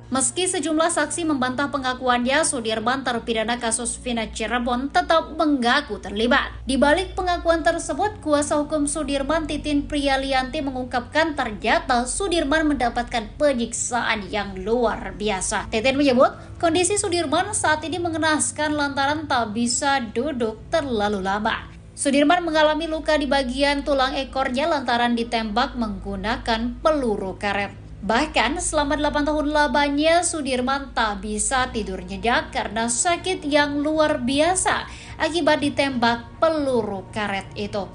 Meski sejumlah saksi membantah pengakuannya, Sudirman terpidana kasus Vina Cirebon tetap mengaku terlibat. Di balik pengakuan tersebut, kuasa hukum Sudirman Titin Priyalianti mengungkapkan ternyata Sudirman mendapatkan penyiksaan yang luar biasa. Titin menyebut, kondisi Sudirman saat ini mengenaskan lantaran tak bisa duduk terlalu lama. Sudirman mengalami luka di bagian tulang ekornya lantaran ditembak menggunakan peluru karet. Bahkan selama 8 tahun lamanya Sudirman tak bisa tidur nyenyak karena sakit yang luar biasa akibat ditembak peluru karet itu.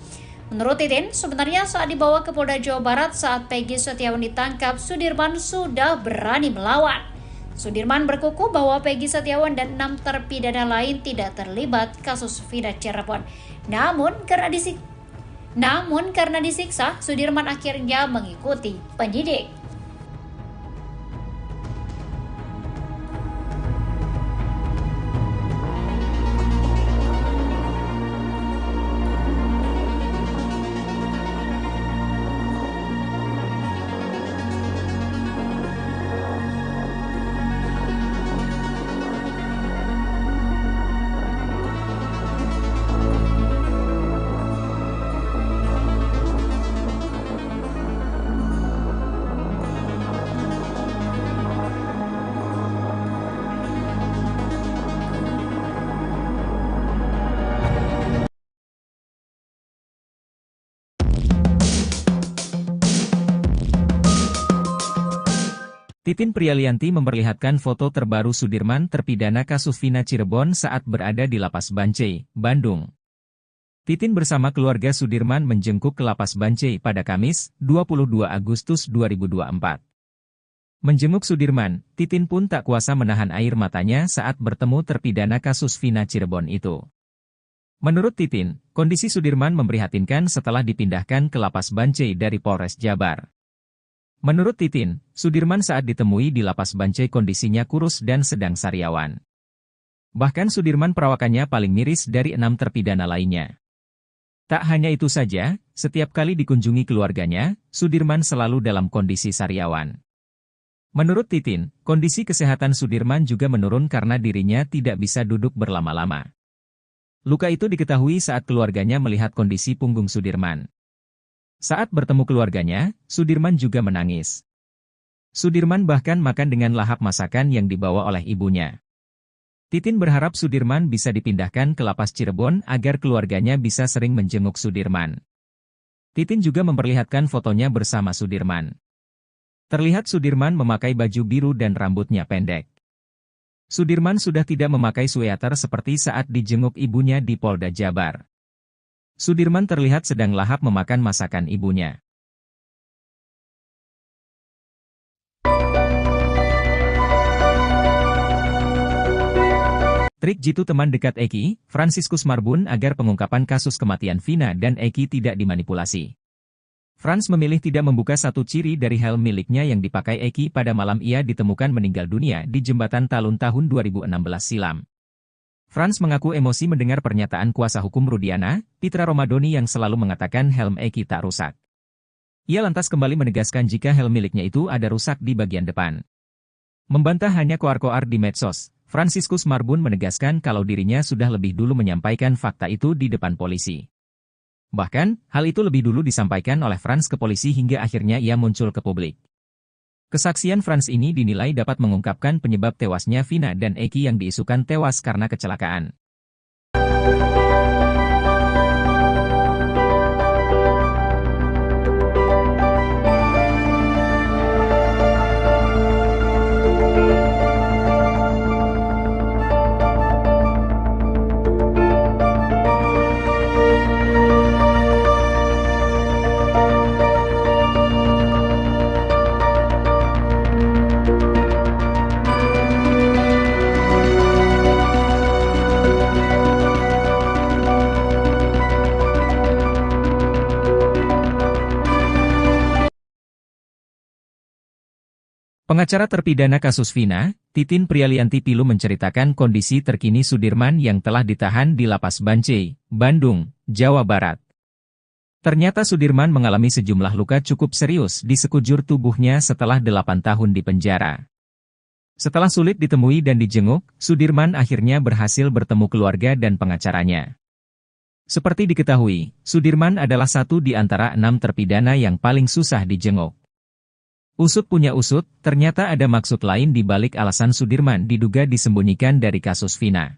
Menurut Titin, sebenarnya saat dibawa ke Polda Jawa Barat saat Peggy Setiawan ditangkap, Sudirman sudah berani melawan. Sudirman berkukuh bahwa Peggy Setiawan dan 6 terpidana lain tidak terlibat kasus Vina Cirebon. Namun karena disiksa, Sudirman akhirnya mengikuti penyidik. Titin Prialianti memperlihatkan foto terbaru Sudirman terpidana kasus Vina Cirebon saat berada di Lapas Bancai, Bandung. Titin bersama keluarga Sudirman menjenguk ke Lapas Bancai pada Kamis, 22 Agustus 2024. Menjenguk Sudirman, Titin pun tak kuasa menahan air matanya saat bertemu terpidana kasus Vina Cirebon itu. Menurut Titin, kondisi Sudirman memprihatinkan setelah dipindahkan ke Lapas Bancai dari Polres Jabar. Menurut Titin, Sudirman saat ditemui di Lapas Bancai kondisinya kurus dan sedang sariawan. Bahkan Sudirman perawakannya paling miris dari 6 terpidana lainnya. Tak hanya itu saja, setiap kali dikunjungi keluarganya, Sudirman selalu dalam kondisi sariawan. Menurut Titin, kondisi kesehatan Sudirman juga menurun karena dirinya tidak bisa duduk berlama-lama. Luka itu diketahui saat keluarganya melihat kondisi punggung Sudirman. Saat bertemu keluarganya, Sudirman juga menangis. Sudirman bahkan makan dengan lahap masakan yang dibawa oleh ibunya. Titin berharap Sudirman bisa dipindahkan ke Lapas Cirebon agar keluarganya bisa sering menjenguk Sudirman. Titin juga memperlihatkan fotonya bersama Sudirman. Terlihat Sudirman memakai baju biru dan rambutnya pendek. Sudirman sudah tidak memakai sweater seperti saat dijenguk ibunya di Polda Jabar. Sudirman terlihat sedang lahap memakan masakan ibunya. Trik jitu teman dekat Eki, Fransiskus Marbun agar pengungkapan kasus kematian Vina dan Eki tidak dimanipulasi. Frans memilih tidak membuka satu ciri dari helm miliknya yang dipakai Eki pada malam ia ditemukan meninggal dunia di Jembatan Talun tahun 2016 silam. Frans mengaku emosi mendengar pernyataan kuasa hukum Rudiana, Pitra Romadoni yang selalu mengatakan helm Eki tak rusak. Ia lantas kembali menegaskan jika helm miliknya itu ada rusak di bagian depan. Membantah hanya koar-koar di medsos, Fransiskus Marbun menegaskan kalau dirinya sudah lebih dulu menyampaikan fakta itu di depan polisi. Bahkan, hal itu lebih dulu disampaikan oleh Frans ke polisi hingga akhirnya ia muncul ke publik. Kesaksian Frans ini dinilai dapat mengungkapkan penyebab tewasnya Vina dan Eki yang diisukan tewas karena kecelakaan. Pengacara terpidana kasus Vina, Titin Prialianti Pilu menceritakan kondisi terkini Sudirman yang telah ditahan di Lapas Bancai, Bandung, Jawa Barat. Ternyata Sudirman mengalami sejumlah luka cukup serius di sekujur tubuhnya setelah 8 tahun di penjara. Setelah sulit ditemui dan dijenguk, Sudirman akhirnya berhasil bertemu keluarga dan pengacaranya. Seperti diketahui, Sudirman adalah satu di antara 6 terpidana yang paling susah dijenguk. Usut punya usut, ternyata ada maksud lain di balik alasan Sudirman diduga disembunyikan dari kasus Vina.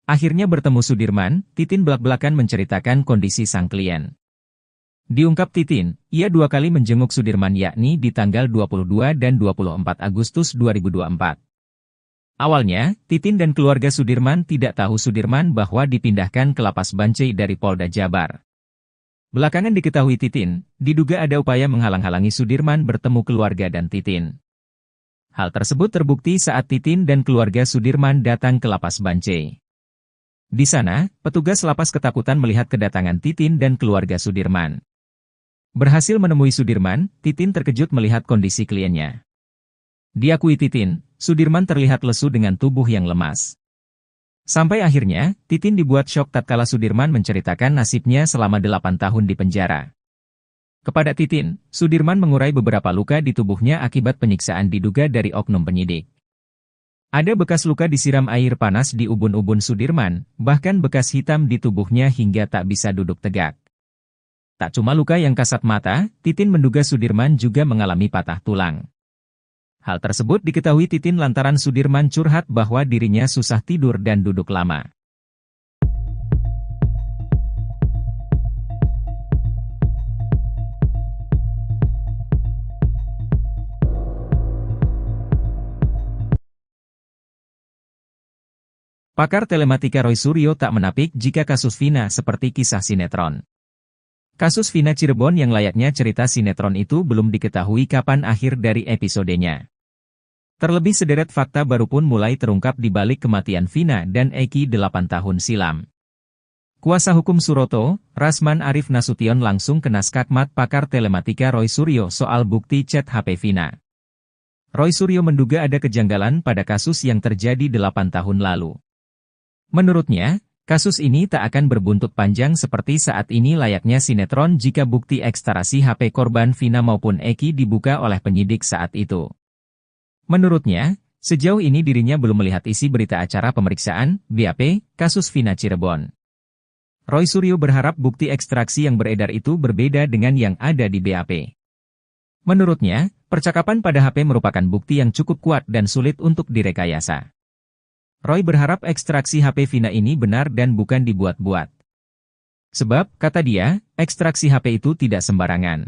Akhirnya bertemu Sudirman, Titin belak-belakan menceritakan kondisi sang klien. Diungkap Titin, ia 2 kali menjenguk Sudirman yakni di tanggal 22 dan 24 Agustus 2024. Awalnya, Titin dan keluarga Sudirman tidak tahu Sudirman bahwa dipindahkan ke Lapas Bancai dari Polda Jabar. Belakangan diketahui Titin, diduga ada upaya menghalang-halangi Sudirman bertemu keluarga dan Titin. Hal tersebut terbukti saat Titin dan keluarga Sudirman datang ke Lapas Bancai. Di sana, petugas lapas ketakutan melihat kedatangan Titin dan keluarga Sudirman. Berhasil menemui Sudirman, Titin terkejut melihat kondisi kliennya. Diakui Titin, Sudirman terlihat lesu dengan tubuh yang lemas. Sampai akhirnya, Titin dibuat syok tatkala Sudirman menceritakan nasibnya selama 8 tahun di penjara. Kepada Titin, Sudirman mengurai beberapa luka di tubuhnya akibat penyiksaan diduga dari oknum penyidik. Ada bekas luka disiram air panas di ubun-ubun Sudirman, bahkan bekas hitam di tubuhnya hingga tak bisa duduk tegak. Tak cuma luka yang kasat mata, Titin menduga Sudirman juga mengalami patah tulang. Hal tersebut diketahui Titin lantaran Sudirman curhat bahwa dirinya susah tidur dan duduk lama. Pakar telematika Roy Suryo tak menapik jika kasus Vina seperti kisah sinetron. Kasus Vina Cirebon yang layaknya cerita sinetron itu belum diketahui kapan akhir dari episodenya. Terlebih sederet fakta baru pun mulai terungkap di balik kematian Vina dan Eki 8 tahun silam. Kuasa hukum Suroto, Rasman Arif Nasution langsung kena skakmat pakar telematika Roy Suryo soal bukti chat HP Vina. Roy Suryo menduga ada kejanggalan pada kasus yang terjadi 8 tahun lalu. Menurutnya, kasus ini tak akan berbuntut panjang seperti saat ini layaknya sinetron jika bukti ekstraksi HP korban Vina maupun Eki dibuka oleh penyidik saat itu. Menurutnya, sejauh ini dirinya belum melihat isi berita acara pemeriksaan, BAP, kasus Vina Cirebon. Roy Suryo berharap bukti ekstraksi yang beredar itu berbeda dengan yang ada di BAP. Menurutnya, percakapan pada HP merupakan bukti yang cukup kuat dan sulit untuk direkayasa. Roy berharap ekstraksi HP Vina ini benar dan bukan dibuat-buat. Sebab, kata dia, ekstraksi HP itu tidak sembarangan.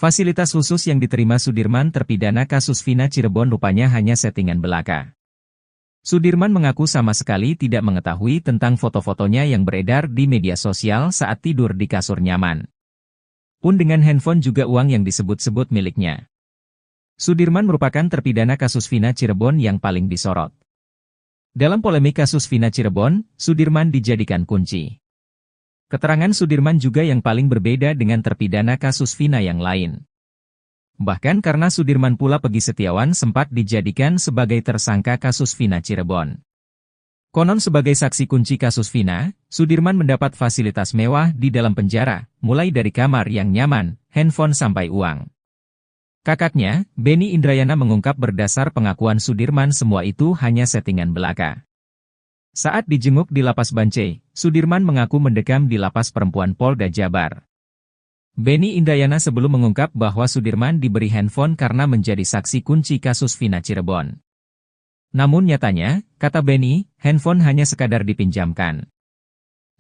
Fasilitas khusus yang diterima Sudirman terpidana kasus Vina Cirebon rupanya hanya settingan belaka. Sudirman mengaku sama sekali tidak mengetahui tentang foto-fotonya yang beredar di media sosial saat tidur di kasur nyaman. Pun dengan handphone juga uang yang disebut-sebut miliknya. Sudirman merupakan terpidana kasus Vina Cirebon yang paling disorot. Dalam polemik kasus Vina Cirebon, Sudirman dijadikan kunci. Keterangan Sudirman juga yang paling berbeda dengan terpidana kasus Vina yang lain. Bahkan karena Sudirman pula Peggy Setiawan sempat dijadikan sebagai tersangka kasus Vina Cirebon. Konon sebagai saksi kunci kasus Vina, Sudirman mendapat fasilitas mewah di dalam penjara, mulai dari kamar yang nyaman, handphone sampai uang. Kakaknya, Benny Indrayana mengungkap berdasar pengakuan Sudirman semua itu hanya settingan belaka. Saat dijenguk di Lapas Bancai, Sudirman mengaku mendekam di Lapas Perempuan Polda Jabar. Benny Indrayana sebelum mengungkap bahwa Sudirman diberi handphone karena menjadi saksi kunci kasus Vina Cirebon. Namun nyatanya, kata Benny, handphone hanya sekadar dipinjamkan.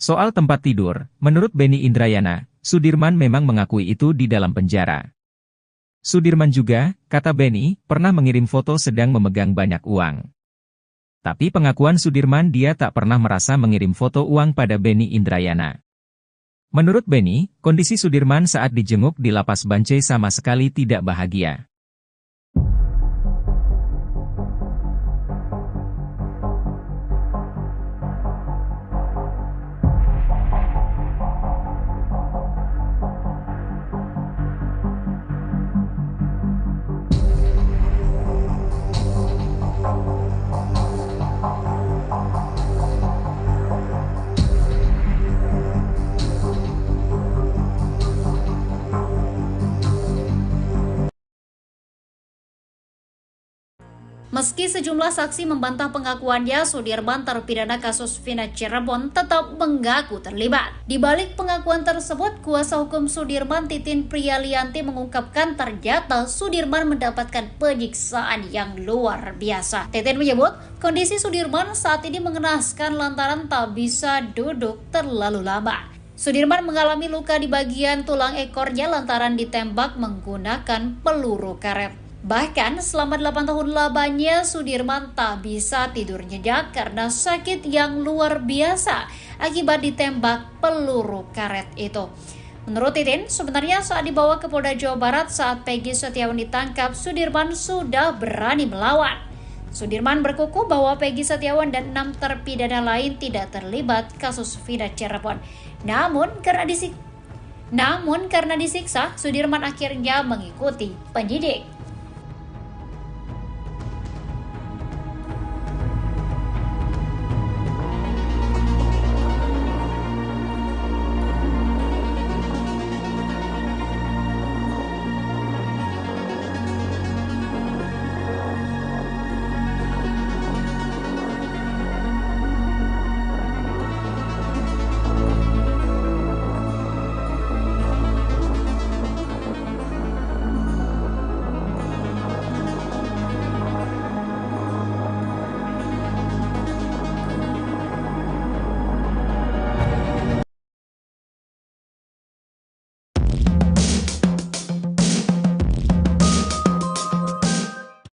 Soal tempat tidur, menurut Benny Indrayana, Sudirman memang mengakui itu di dalam penjara. Sudirman juga, kata Benny, pernah mengirim foto sedang memegang banyak uang. Tapi pengakuan Sudirman dia tak pernah merasa mengirim foto uang pada Benny Indrayana. Menurut Benny, kondisi Sudirman saat dijenguk di Lapas Bancai sama sekali tidak bahagia. Meski sejumlah saksi membantah pengakuannya, Sudirman terpidana kasus Vina Cirebon tetap mengaku terlibat. Di balik pengakuan tersebut, kuasa hukum Sudirman Titin Priyalianti mengungkapkan ternyata Sudirman mendapatkan penyiksaan yang luar biasa. Titin menyebut, kondisi Sudirman saat ini mengenaskan lantaran tak bisa duduk terlalu lama. Sudirman mengalami luka di bagian tulang ekornya lantaran ditembak menggunakan peluru karet. Bahkan selama 8 tahun lamanya Sudirman tak bisa tidur nyenyak karena sakit yang luar biasa akibat ditembak peluru karet itu. Menurut Titin, sebenarnya saat dibawa ke Polda Jawa Barat saat Peggy Setiawan ditangkap, Sudirman sudah berani melawan. Sudirman berkukuh bahwa Peggy Setiawan dan 6 terpidana lain tidak terlibat kasus Vina Cirebon. Namun karena disiksa, Sudirman akhirnya mengikuti penyidik.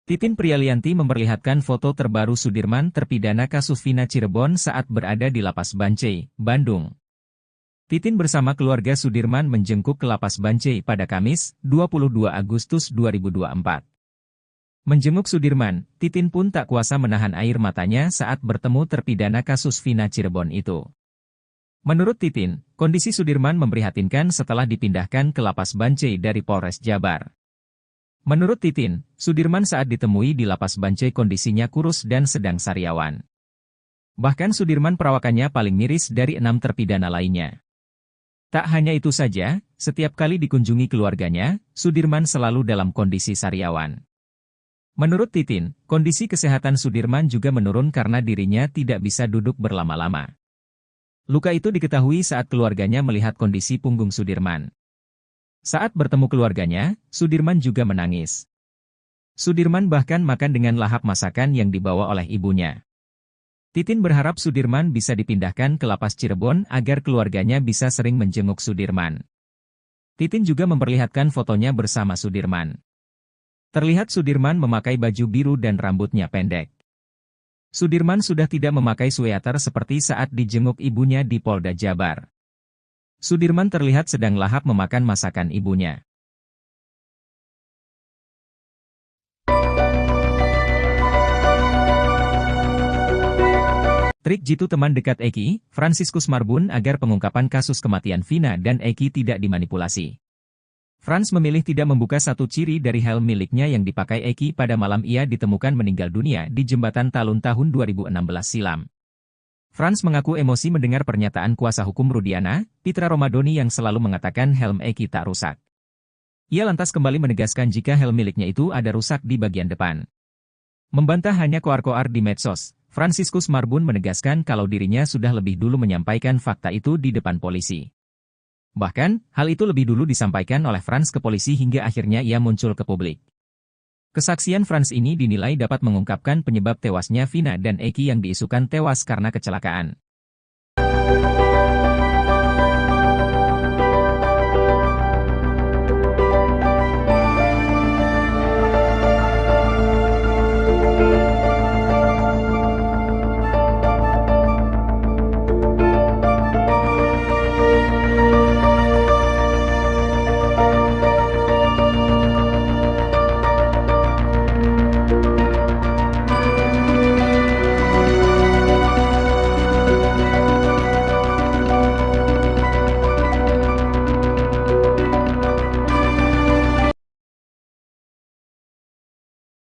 Titin Prialianti memperlihatkan foto terbaru Sudirman terpidana kasus Vina Cirebon saat berada di Lapas Bancai, Bandung. Titin bersama keluarga Sudirman menjengkuk ke Lapas Bancai pada Kamis, 22 Agustus 2024. Menjenguk Sudirman, Titin pun tak kuasa menahan air matanya saat bertemu terpidana kasus Vina Cirebon itu. Menurut Titin, kondisi Sudirman memprihatinkan setelah dipindahkan ke Lapas Bancai dari Polres Jabar. Menurut Titin, Sudirman saat ditemui di Lapas Bancai kondisinya kurus dan sedang sariawan. Bahkan Sudirman perawakannya paling miris dari 6 terpidana lainnya. Tak hanya itu saja, setiap kali dikunjungi keluarganya, Sudirman selalu dalam kondisi sariawan. Menurut Titin, kondisi kesehatan Sudirman juga menurun karena dirinya tidak bisa duduk berlama-lama. Luka itu diketahui saat keluarganya melihat kondisi punggung Sudirman. Saat bertemu keluarganya, Sudirman juga menangis. Sudirman bahkan makan dengan lahap masakan yang dibawa oleh ibunya. Titin berharap Sudirman bisa dipindahkan ke Lapas Cirebon agar keluarganya bisa sering menjenguk Sudirman. Titin juga memperlihatkan fotonya bersama Sudirman. Terlihat Sudirman memakai baju biru dan rambutnya pendek. Sudirman sudah tidak memakai sweater seperti saat dijenguk ibunya di Polda Jabar. Sudirman terlihat sedang lahap memakan masakan ibunya. Trik jitu teman dekat Eki, Fransiskus Marbun agar pengungkapan kasus kematian Vina dan Eki tidak dimanipulasi. Frans memilih tidak membuka satu ciri dari helm miliknya yang dipakai Eki pada malam ia ditemukan meninggal dunia di Jembatan Talun tahun 2016 silam. Frans mengaku emosi mendengar pernyataan kuasa hukum Rudiana, Pitra Romadoni yang selalu mengatakan helm Eki tak rusak. Ia lantas kembali menegaskan jika helm miliknya itu ada rusak di bagian depan. Membantah hanya koar-koar di medsos, Fransiskus Marbun menegaskan kalau dirinya sudah lebih dulu menyampaikan fakta itu di depan polisi. Bahkan, hal itu lebih dulu disampaikan oleh Frans ke polisi hingga akhirnya ia muncul ke publik. Kesaksian Frans ini dinilai dapat mengungkapkan penyebab tewasnya Vina dan Eki yang diisukan tewas karena kecelakaan.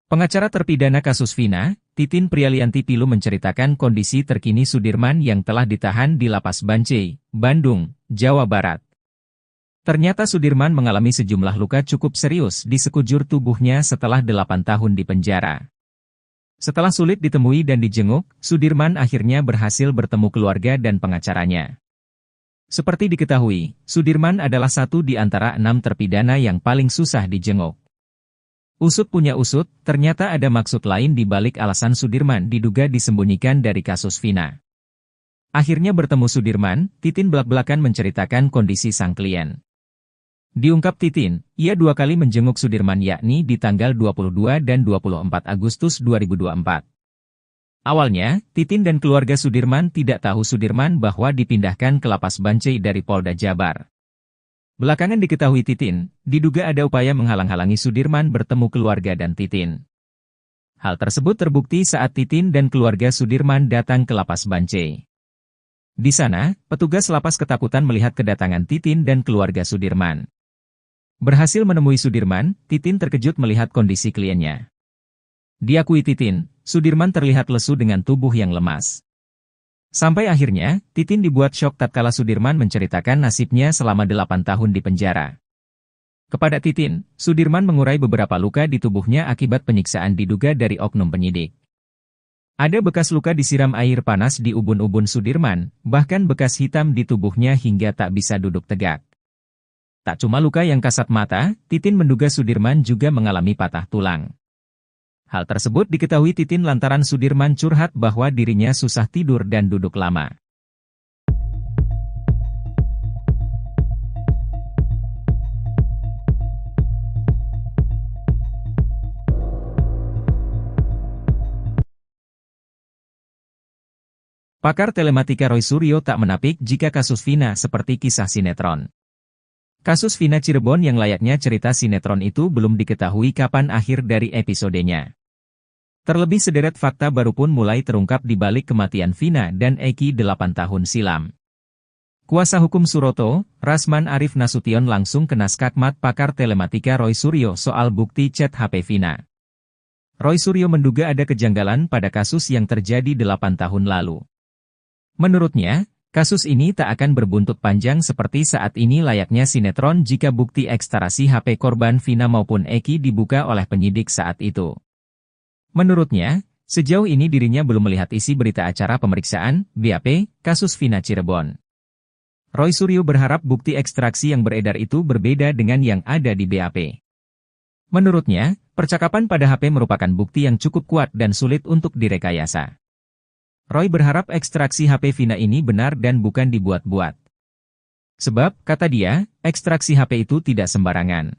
Pengacara terpidana kasus Vina, Titin Prialianti Pilu menceritakan kondisi terkini Sudirman yang telah ditahan di Lapas Bancai, Bandung, Jawa Barat. Ternyata Sudirman mengalami sejumlah luka cukup serius di sekujur tubuhnya setelah 8 tahun di penjara. Setelah sulit ditemui dan dijenguk, Sudirman akhirnya berhasil bertemu keluarga dan pengacaranya. Seperti diketahui, Sudirman adalah satu di antara 6 terpidana yang paling susah dijenguk. Usut punya usut, ternyata ada maksud lain di balik alasan Sudirman diduga disembunyikan dari kasus Vina. Akhirnya bertemu Sudirman, Titin belak-belakan menceritakan kondisi sang klien. Diungkap Titin, ia 2 kali menjenguk Sudirman yakni di tanggal 22 dan 24 Agustus 2024. Awalnya, Titin dan keluarga Sudirman tidak tahu Sudirman bahwa dipindahkan ke Lapas Bancai dari Polda Jabar. Belakangan diketahui Titin, diduga ada upaya menghalang-halangi Sudirman bertemu keluarga dan Titin. Hal tersebut terbukti saat Titin dan keluarga Sudirman datang ke Lapas Bancai. Di sana, petugas lapas ketakutan melihat kedatangan Titin dan keluarga Sudirman. Berhasil menemui Sudirman, Titin terkejut melihat kondisi kliennya. Diakui Titin, Sudirman terlihat lesu dengan tubuh yang lemas. Sampai akhirnya, Titin dibuat syok tatkala Sudirman menceritakan nasibnya selama 8 tahun di penjara. Kepada Titin, Sudirman mengurai beberapa luka di tubuhnya akibat penyiksaan diduga dari oknum penyidik. Ada bekas luka disiram air panas di ubun-ubun Sudirman, bahkan bekas hitam di tubuhnya hingga tak bisa duduk tegak. Tak cuma luka yang kasat mata, Titin menduga Sudirman juga mengalami patah tulang. Hal tersebut diketahui Titin lantaran Sudirman curhat bahwa dirinya susah tidur dan duduk lama. Pakar telematika Roy Suryo tak menapik jika kasus Vina seperti kisah sinetron. Kasus Vina Cirebon yang layaknya cerita sinetron itu belum diketahui kapan akhir dari episodenya. Terlebih sederet fakta baru pun mulai terungkap di balik kematian Vina dan Eki 8 tahun silam. Kuasa hukum Suroto, Rasman Arif Nasution langsung kena skakmat pakar telematika Roy Suryo soal bukti chat HP Vina. Roy Suryo menduga ada kejanggalan pada kasus yang terjadi 8 tahun lalu. Menurutnya, kasus ini tak akan berbuntut panjang seperti saat ini layaknya sinetron jika bukti ekstrasi HP korban Vina maupun Eki dibuka oleh penyidik saat itu. Menurutnya, sejauh ini dirinya belum melihat isi berita acara pemeriksaan, BAP, kasus Vina Cirebon. Roy Suryo berharap bukti ekstraksi yang beredar itu berbeda dengan yang ada di BAP. Menurutnya, percakapan pada HP merupakan bukti yang cukup kuat dan sulit untuk direkayasa. Roy berharap ekstraksi HP Vina ini benar dan bukan dibuat-buat. Sebab, kata dia, ekstraksi HP itu tidak sembarangan.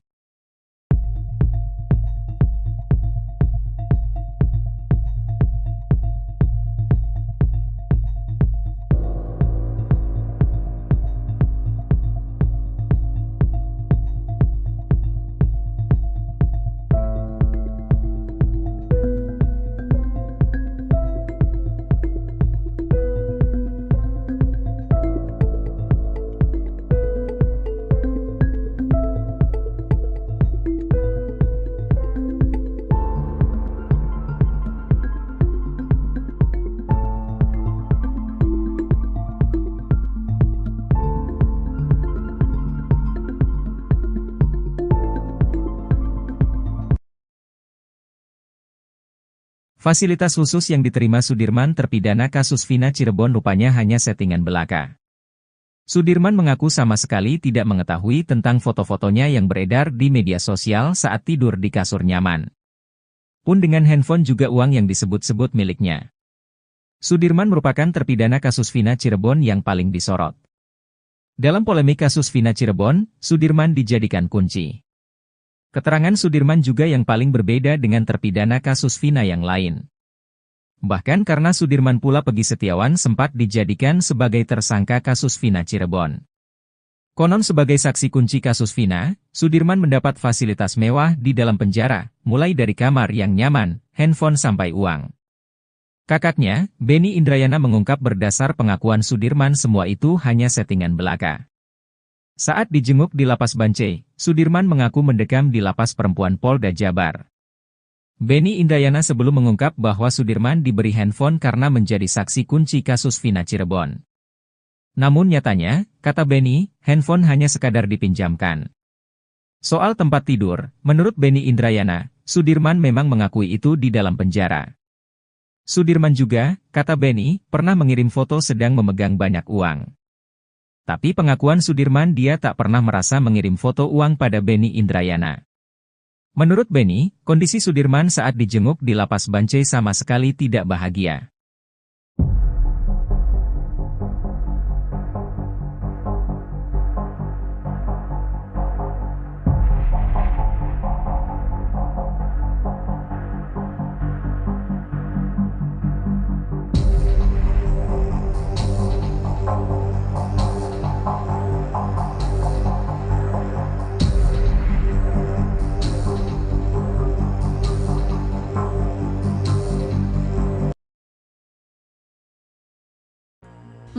Fasilitas khusus yang diterima Sudirman terpidana kasus Vina Cirebon rupanya hanya settingan belaka. Sudirman mengaku sama sekali tidak mengetahui tentang foto-fotonya yang beredar di media sosial saat tidur di kasur nyaman. Pun dengan handphone juga uang yang disebut-sebut miliknya. Sudirman merupakan terpidana kasus Vina Cirebon yang paling disorot. Dalam polemik kasus Vina Cirebon, Sudirman dijadikan kunci. Keterangan Sudirman juga yang paling berbeda dengan terpidana kasus Vina yang lain. Bahkan karena Sudirman pula Peggy Setiawan sempat dijadikan sebagai tersangka kasus Vina Cirebon. Konon sebagai saksi kunci kasus Vina, Sudirman mendapat fasilitas mewah di dalam penjara, mulai dari kamar yang nyaman, handphone sampai uang. Kakaknya, Benny Indrayana mengungkap berdasar pengakuan Sudirman semua itu hanya settingan belaka. Saat dijenguk di Lapas Bancai, Sudirman mengaku mendekam di Lapas Perempuan Polda Jabar. Benny Indrayana sebelum mengungkap bahwa Sudirman diberi handphone karena menjadi saksi kunci kasus Vina Cirebon. Namun nyatanya, kata Benny, handphone hanya sekadar dipinjamkan. Soal tempat tidur, menurut Benny Indrayana, Sudirman memang mengakui itu di dalam penjara. Sudirman juga, kata Benny, pernah mengirim foto sedang memegang banyak uang. Tapi pengakuan Sudirman dia tak pernah merasa mengirim foto uang pada Benny Indrayana. Menurut Benny, kondisi Sudirman saat dijenguk di Lapas Bancai sama sekali tidak bahagia.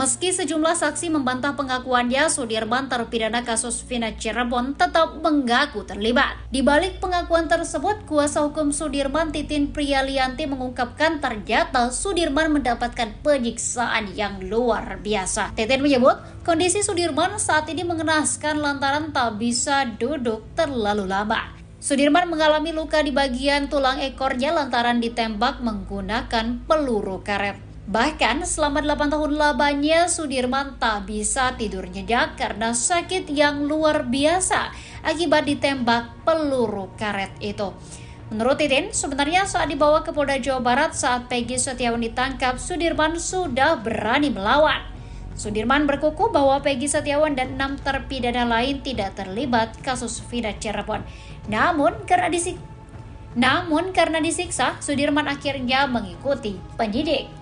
Meski sejumlah saksi membantah pengakuannya, Sudirman terpidana kasus Vina Cirebon tetap mengaku terlibat. Di balik pengakuan tersebut, kuasa hukum Sudirman Titin Prialianti mengungkapkan ternyata Sudirman mendapatkan penyiksaan yang luar biasa. Titin menyebut, kondisi Sudirman saat ini mengenaskan lantaran tak bisa duduk terlalu lama. Sudirman mengalami luka di bagian tulang ekornya lantaran ditembak menggunakan peluru karet. Bahkan selama 8 tahun lamanya Sudirman tak bisa tidur nyenyak karena sakit yang luar biasa akibat ditembak peluru karet itu. Menurut Titin, sebenarnya saat dibawa ke Polda Jawa Barat saat Peggy Setiawan ditangkap, Sudirman sudah berani melawan. Sudirman berkukuh bahwa Peggy Setiawan dan 6 terpidana lain tidak terlibat kasus Vina Cirebon. Namun karena disiksa, Sudirman akhirnya mengikuti penyidik.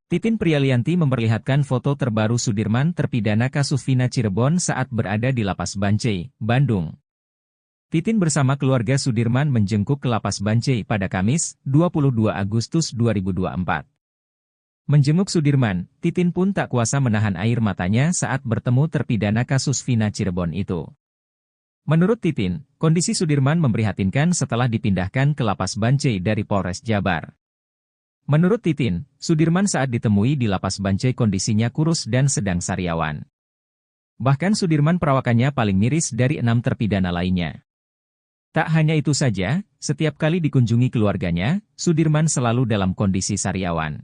Titin Prialianti memperlihatkan foto terbaru Sudirman terpidana kasus Vina Cirebon saat berada di Lapas Bancai, Bandung. Titin bersama keluarga Sudirman menjenguk ke Lapas Bancai pada Kamis, 22 Agustus 2024. Menjenguk Sudirman, Titin pun tak kuasa menahan air matanya saat bertemu terpidana kasus Vina Cirebon itu. Menurut Titin, kondisi Sudirman memprihatinkan setelah dipindahkan ke Lapas Bancai dari Polres Jabar. Menurut Titin, Sudirman saat ditemui di Lapas Bancai kondisinya kurus dan sedang sariawan. Bahkan Sudirman perawakannya paling miris dari 6 terpidana lainnya. Tak hanya itu saja, setiap kali dikunjungi keluarganya, Sudirman selalu dalam kondisi sariawan.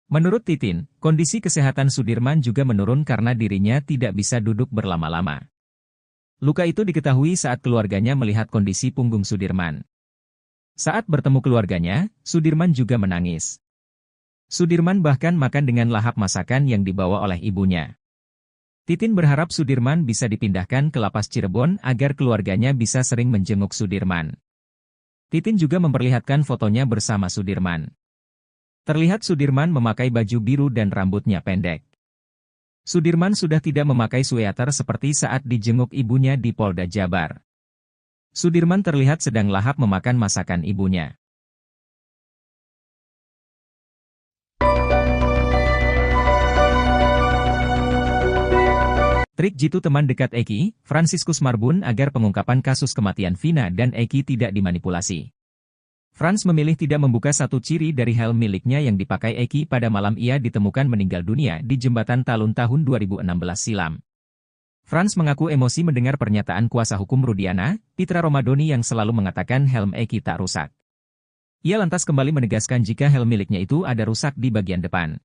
Menurut Titin, kondisi kesehatan Sudirman juga menurun karena dirinya tidak bisa duduk berlama-lama. Luka itu diketahui saat keluarganya melihat kondisi punggung Sudirman. Saat bertemu keluarganya, Sudirman juga menangis. Sudirman bahkan makan dengan lahap masakan yang dibawa oleh ibunya. Titin berharap Sudirman bisa dipindahkan ke Lapas Cirebon agar keluarganya bisa sering menjenguk Sudirman. Titin juga memperlihatkan fotonya bersama Sudirman. Terlihat Sudirman memakai baju biru dan rambutnya pendek. Sudirman sudah tidak memakai sweater seperti saat dijenguk ibunya di Polda Jabar. Sudirman terlihat sedang lahap memakan masakan ibunya. Trik jitu teman dekat Eki, Fransiskus Marbun agar pengungkapan kasus kematian Vina dan Eki tidak dimanipulasi. Frans memilih tidak membuka satu ciri dari helm miliknya yang dipakai Eki pada malam ia ditemukan meninggal dunia di Jembatan Talun tahun 2016 silam. Frans mengaku emosi mendengar pernyataan kuasa hukum Rudiana, Pitra Romadoni yang selalu mengatakan helm Eki tak rusak. Ia lantas kembali menegaskan jika helm miliknya itu ada rusak di bagian depan.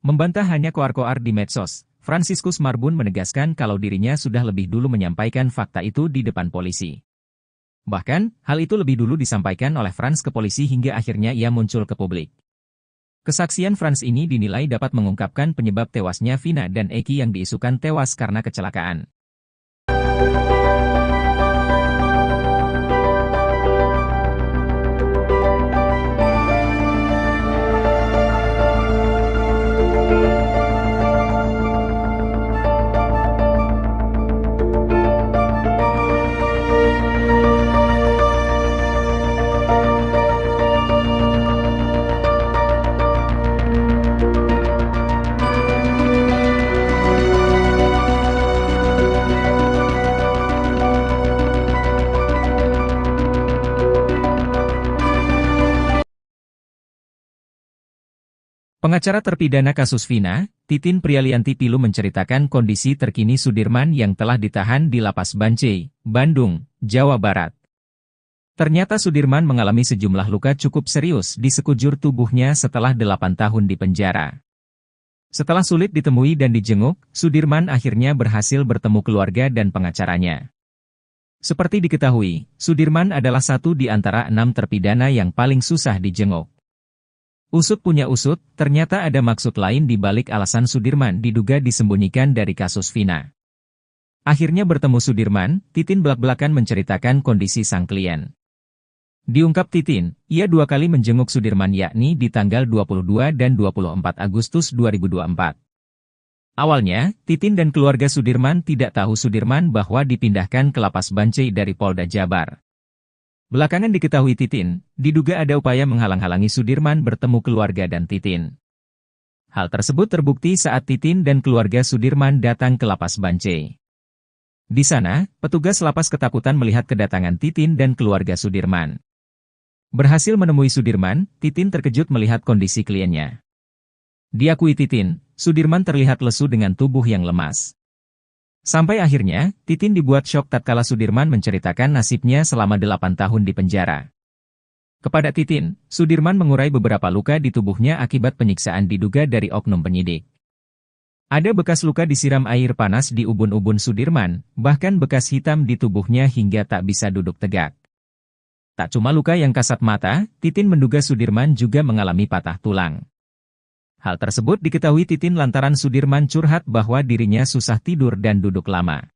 Membantah hanya koar-koar di medsos, Fransiskus Marbun menegaskan kalau dirinya sudah lebih dulu menyampaikan fakta itu di depan polisi. Bahkan, hal itu lebih dulu disampaikan oleh Frans ke polisi hingga akhirnya ia muncul ke publik. Kesaksian Frans ini dinilai dapat mengungkapkan penyebab tewasnya Vina dan Eki yang diisukan tewas karena kecelakaan. Pengacara terpidana kasus Vina, Titin Prialianti Pilu menceritakan kondisi terkini Sudirman yang telah ditahan di Lapas Bancai, Bandung, Jawa Barat. Ternyata Sudirman mengalami sejumlah luka cukup serius di sekujur tubuhnya setelah 8 tahun di penjara. Setelah sulit ditemui dan dijenguk, Sudirman akhirnya berhasil bertemu keluarga dan pengacaranya. Seperti diketahui, Sudirman adalah satu di antara 6 terpidana yang paling susah dijenguk. Usut punya usut, ternyata ada maksud lain di balik alasan Sudirman diduga disembunyikan dari kasus Vina. Akhirnya bertemu Sudirman, Titin belak-belakan menceritakan kondisi sang klien. Diungkap Titin, ia 2 kali menjenguk Sudirman yakni di tanggal 22 dan 24 Agustus 2024. Awalnya, Titin dan keluarga Sudirman tidak tahu Sudirman bahwa dipindahkan ke Lapas Bancai dari Polda Jabar. Belakangan diketahui Titin, diduga ada upaya menghalang-halangi Sudirman bertemu keluarga dan Titin. Hal tersebut terbukti saat Titin dan keluarga Sudirman datang ke Lapas Bancai. Di sana, petugas lapas ketakutan melihat kedatangan Titin dan keluarga Sudirman. Berhasil menemui Sudirman, Titin terkejut melihat kondisi kliennya. Diakui Titin, Sudirman terlihat lesu dengan tubuh yang lemas. Sampai akhirnya, Titin dibuat syok tatkala Sudirman menceritakan nasibnya selama 8 tahun di penjara. Kepada Titin, Sudirman mengurai beberapa luka di tubuhnya akibat penyiksaan diduga dari oknum penyidik. Ada bekas luka disiram air panas di ubun-ubun Sudirman, bahkan bekas hitam di tubuhnya hingga tak bisa duduk tegak. Tak cuma luka yang kasat mata, Titin menduga Sudirman juga mengalami patah tulang. Hal tersebut diketahui Titin lantaran Sudirman curhat bahwa dirinya susah tidur dan duduk lama.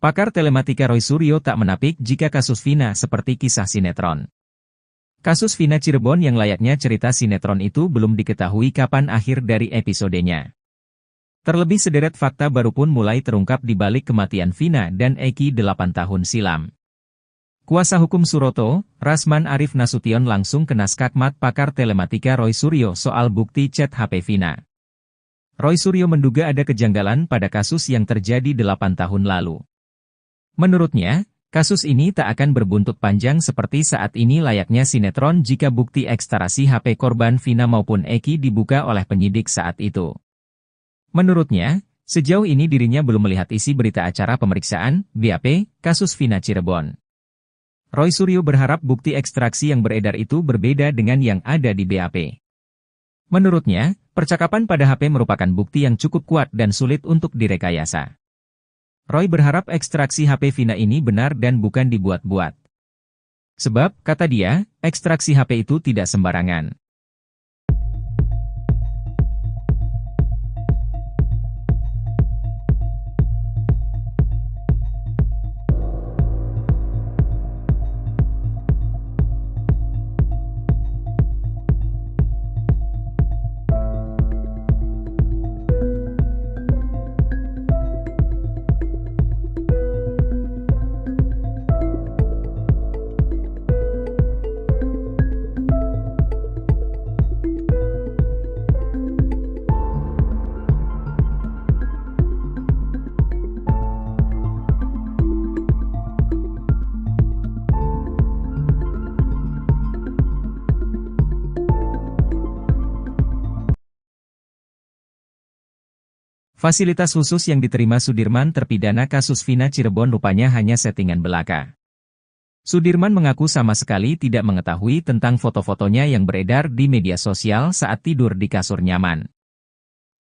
Pakar telematika Roy Suryo tak menapik jika kasus Vina seperti kisah sinetron. Kasus Vina Cirebon yang layaknya cerita sinetron itu belum diketahui kapan akhir dari episodenya. Terlebih sederet fakta baru pun mulai terungkap di balik kematian Vina dan Eki 8 tahun silam. Kuasa hukum Suroto, Rasman Arif Nasution langsung kena skakmat pakar telematika Roy Suryo soal bukti chat HP Vina. Roy Suryo menduga ada kejanggalan pada kasus yang terjadi 8 tahun lalu. Menurutnya, kasus ini tak akan berbuntut panjang seperti saat ini layaknya sinetron jika bukti ekstarasi HP korban Vina maupun Eki dibuka oleh penyidik saat itu. Menurutnya, sejauh ini dirinya belum melihat isi berita acara pemeriksaan, BAP, kasus Vina Cirebon. Roy Suryo berharap bukti ekstraksi yang beredar itu berbeda dengan yang ada di BAP. Menurutnya, percakapan pada HP merupakan bukti yang cukup kuat dan sulit untuk direkayasa. Roy berharap ekstraksi HP Vina ini benar dan bukan dibuat-buat. Sebab, kata dia, ekstraksi HP itu tidak sembarangan. Fasilitas khusus yang diterima Sudirman terpidana kasus Vina Cirebon rupanya hanya settingan belaka. Sudirman mengaku sama sekali tidak mengetahui tentang foto-fotonya yang beredar di media sosial saat tidur di kasur nyaman.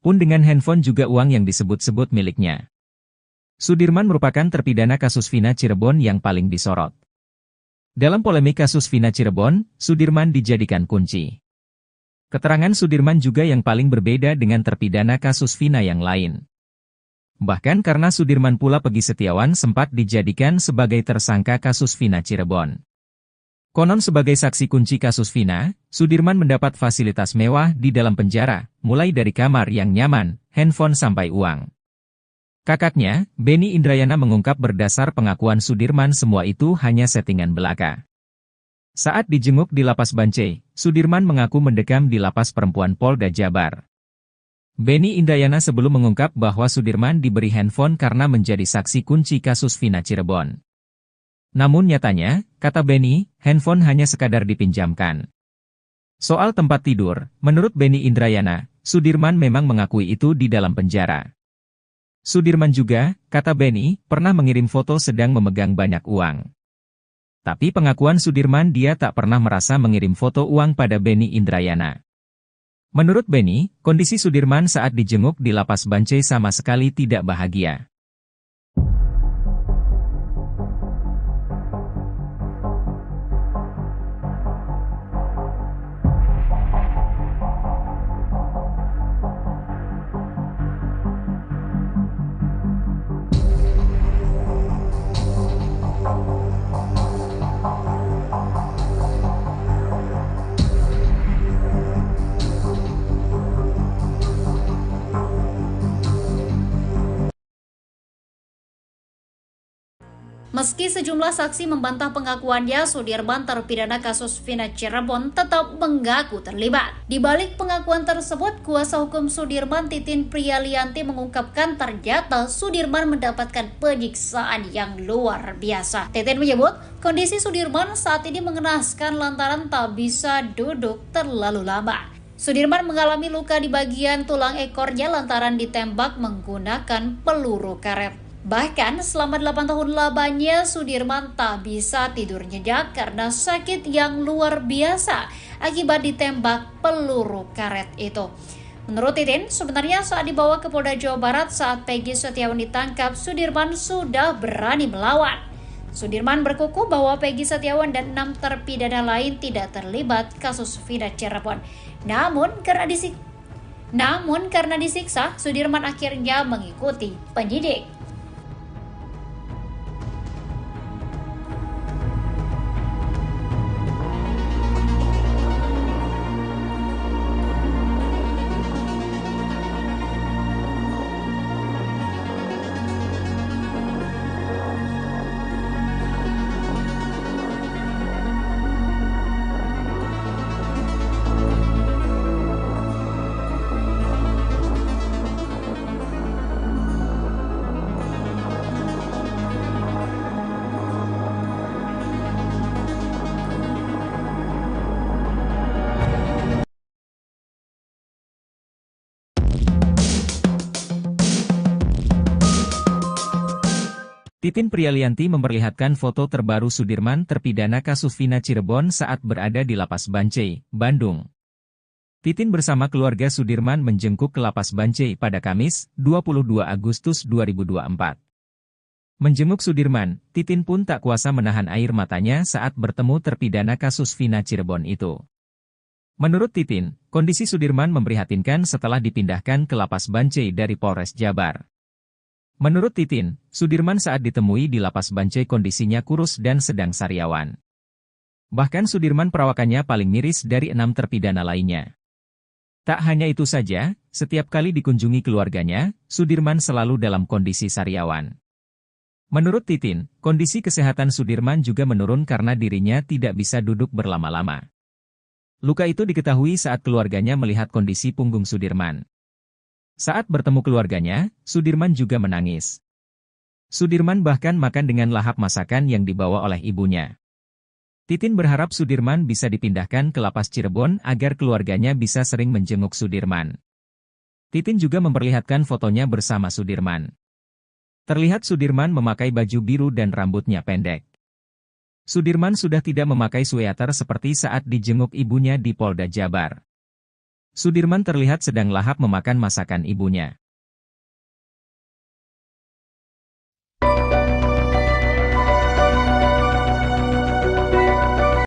Pun dengan handphone juga uang yang disebut-sebut miliknya. Sudirman merupakan terpidana kasus Vina Cirebon yang paling disorot. Dalam polemik kasus Vina Cirebon, Sudirman dijadikan kunci. Keterangan Sudirman juga yang paling berbeda dengan terpidana kasus Vina yang lain. Bahkan karena Sudirman pula Peggy Setiawan sempat dijadikan sebagai tersangka kasus Vina Cirebon. Konon sebagai saksi kunci kasus Vina, Sudirman mendapat fasilitas mewah di dalam penjara, mulai dari kamar yang nyaman, handphone sampai uang. Kakaknya, Benny Indrayana mengungkap berdasar pengakuan Sudirman semua itu hanya settingan belaka. Saat dijenguk di Lapas Bancai, Sudirman mengaku mendekam di Lapas Perempuan Polda Jabar. Benny Indrayana sebelum mengungkap bahwa Sudirman diberi handphone karena menjadi saksi kunci kasus Vina Cirebon. Namun nyatanya, kata Benny, handphone hanya sekadar dipinjamkan. Soal tempat tidur, menurut Benny Indrayana, Sudirman memang mengakui itu di dalam penjara. Sudirman juga, kata Benny, pernah mengirim foto sedang memegang banyak uang. Tapi pengakuan Sudirman dia tak pernah merasa mengirim foto uang pada Benny Indrayana. Menurut Benny, kondisi Sudirman saat dijenguk di Lapas Bancai sama sekali tidak bahagia. Meski sejumlah saksi membantah pengakuannya, Sudirman terpidana kasus Vina Cirebon tetap mengaku terlibat. Di balik pengakuan tersebut, kuasa hukum Sudirman Titin Priyalianti mengungkapkan ternyata Sudirman mendapatkan penyiksaan yang luar biasa. Titin menyebut, kondisi Sudirman saat ini mengenaskan lantaran tak bisa duduk terlalu lama. Sudirman mengalami luka di bagian tulang ekornya lantaran ditembak menggunakan peluru karet. Bahkan selama 8 tahun lamanya Sudirman tak bisa tidur nyenyak karena sakit yang luar biasa akibat ditembak peluru karet itu. Menurut Titin, sebenarnya saat dibawa ke Polda Jawa Barat saat Peggy Setiawan ditangkap, Sudirman sudah berani melawan. Sudirman berkukuh bahwa Peggy Setiawan dan 6 terpidana lain tidak terlibat kasus Vina Cirebon. Namun karena disiksa, Sudirman akhirnya mengikuti penyidik. Titin Prialianti memperlihatkan foto terbaru Sudirman terpidana kasus Vina Cirebon saat berada di Lapas Bancai, Bandung. Titin bersama keluarga Sudirman menjengkuk ke Lapas Bancai pada Kamis, 22 Agustus 2024. Menjenguk Sudirman, Titin pun tak kuasa menahan air matanya saat bertemu terpidana kasus Vina Cirebon itu. Menurut Titin, kondisi Sudirman memprihatinkan setelah dipindahkan ke Lapas Bancai dari Polres Jabar. Menurut Titin, Sudirman saat ditemui di Lapas Bancai kondisinya kurus dan sedang sariawan. Bahkan Sudirman perawakannya paling miris dari 6 terpidana lainnya. Tak hanya itu saja, setiap kali dikunjungi keluarganya, Sudirman selalu dalam kondisi sariawan. Menurut Titin, kondisi kesehatan Sudirman juga menurun karena dirinya tidak bisa duduk berlama-lama. Luka itu diketahui saat keluarganya melihat kondisi punggung Sudirman. Saat bertemu keluarganya, Sudirman juga menangis. Sudirman bahkan makan dengan lahap masakan yang dibawa oleh ibunya. Titin berharap Sudirman bisa dipindahkan ke Lapas Cirebon agar keluarganya bisa sering menjenguk Sudirman. Titin juga memperlihatkan fotonya bersama Sudirman. Terlihat Sudirman memakai baju biru dan rambutnya pendek. Sudirman sudah tidak memakai sweater seperti saat dijenguk ibunya di Polda Jabar. Sudirman terlihat sedang lahap memakan masakan ibunya.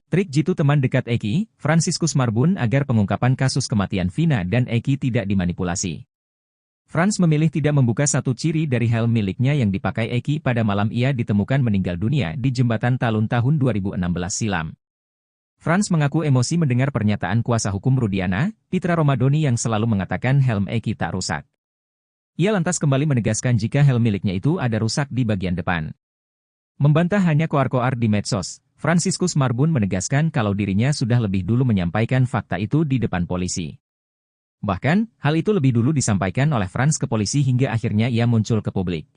Trik jitu teman dekat Eki, Fransiskus Marbun agar pengungkapan kasus kematian Vina dan Eki tidak dimanipulasi. Frans memilih tidak membuka satu ciri dari helm miliknya yang dipakai Eki pada malam ia ditemukan meninggal dunia di Jembatan Talun tahun 2016 silam. Frans mengaku emosi mendengar pernyataan kuasa hukum Rudiana, Pitra Romadoni yang selalu mengatakan helm Eki tak rusak. Ia lantas kembali menegaskan jika helm miliknya itu ada rusak di bagian depan. Membantah hanya koar-koar di medsos, Fransiskus Marbun menegaskan kalau dirinya sudah lebih dulu menyampaikan fakta itu di depan polisi. Bahkan, hal itu lebih dulu disampaikan oleh Frans ke polisi hingga akhirnya ia muncul ke publik.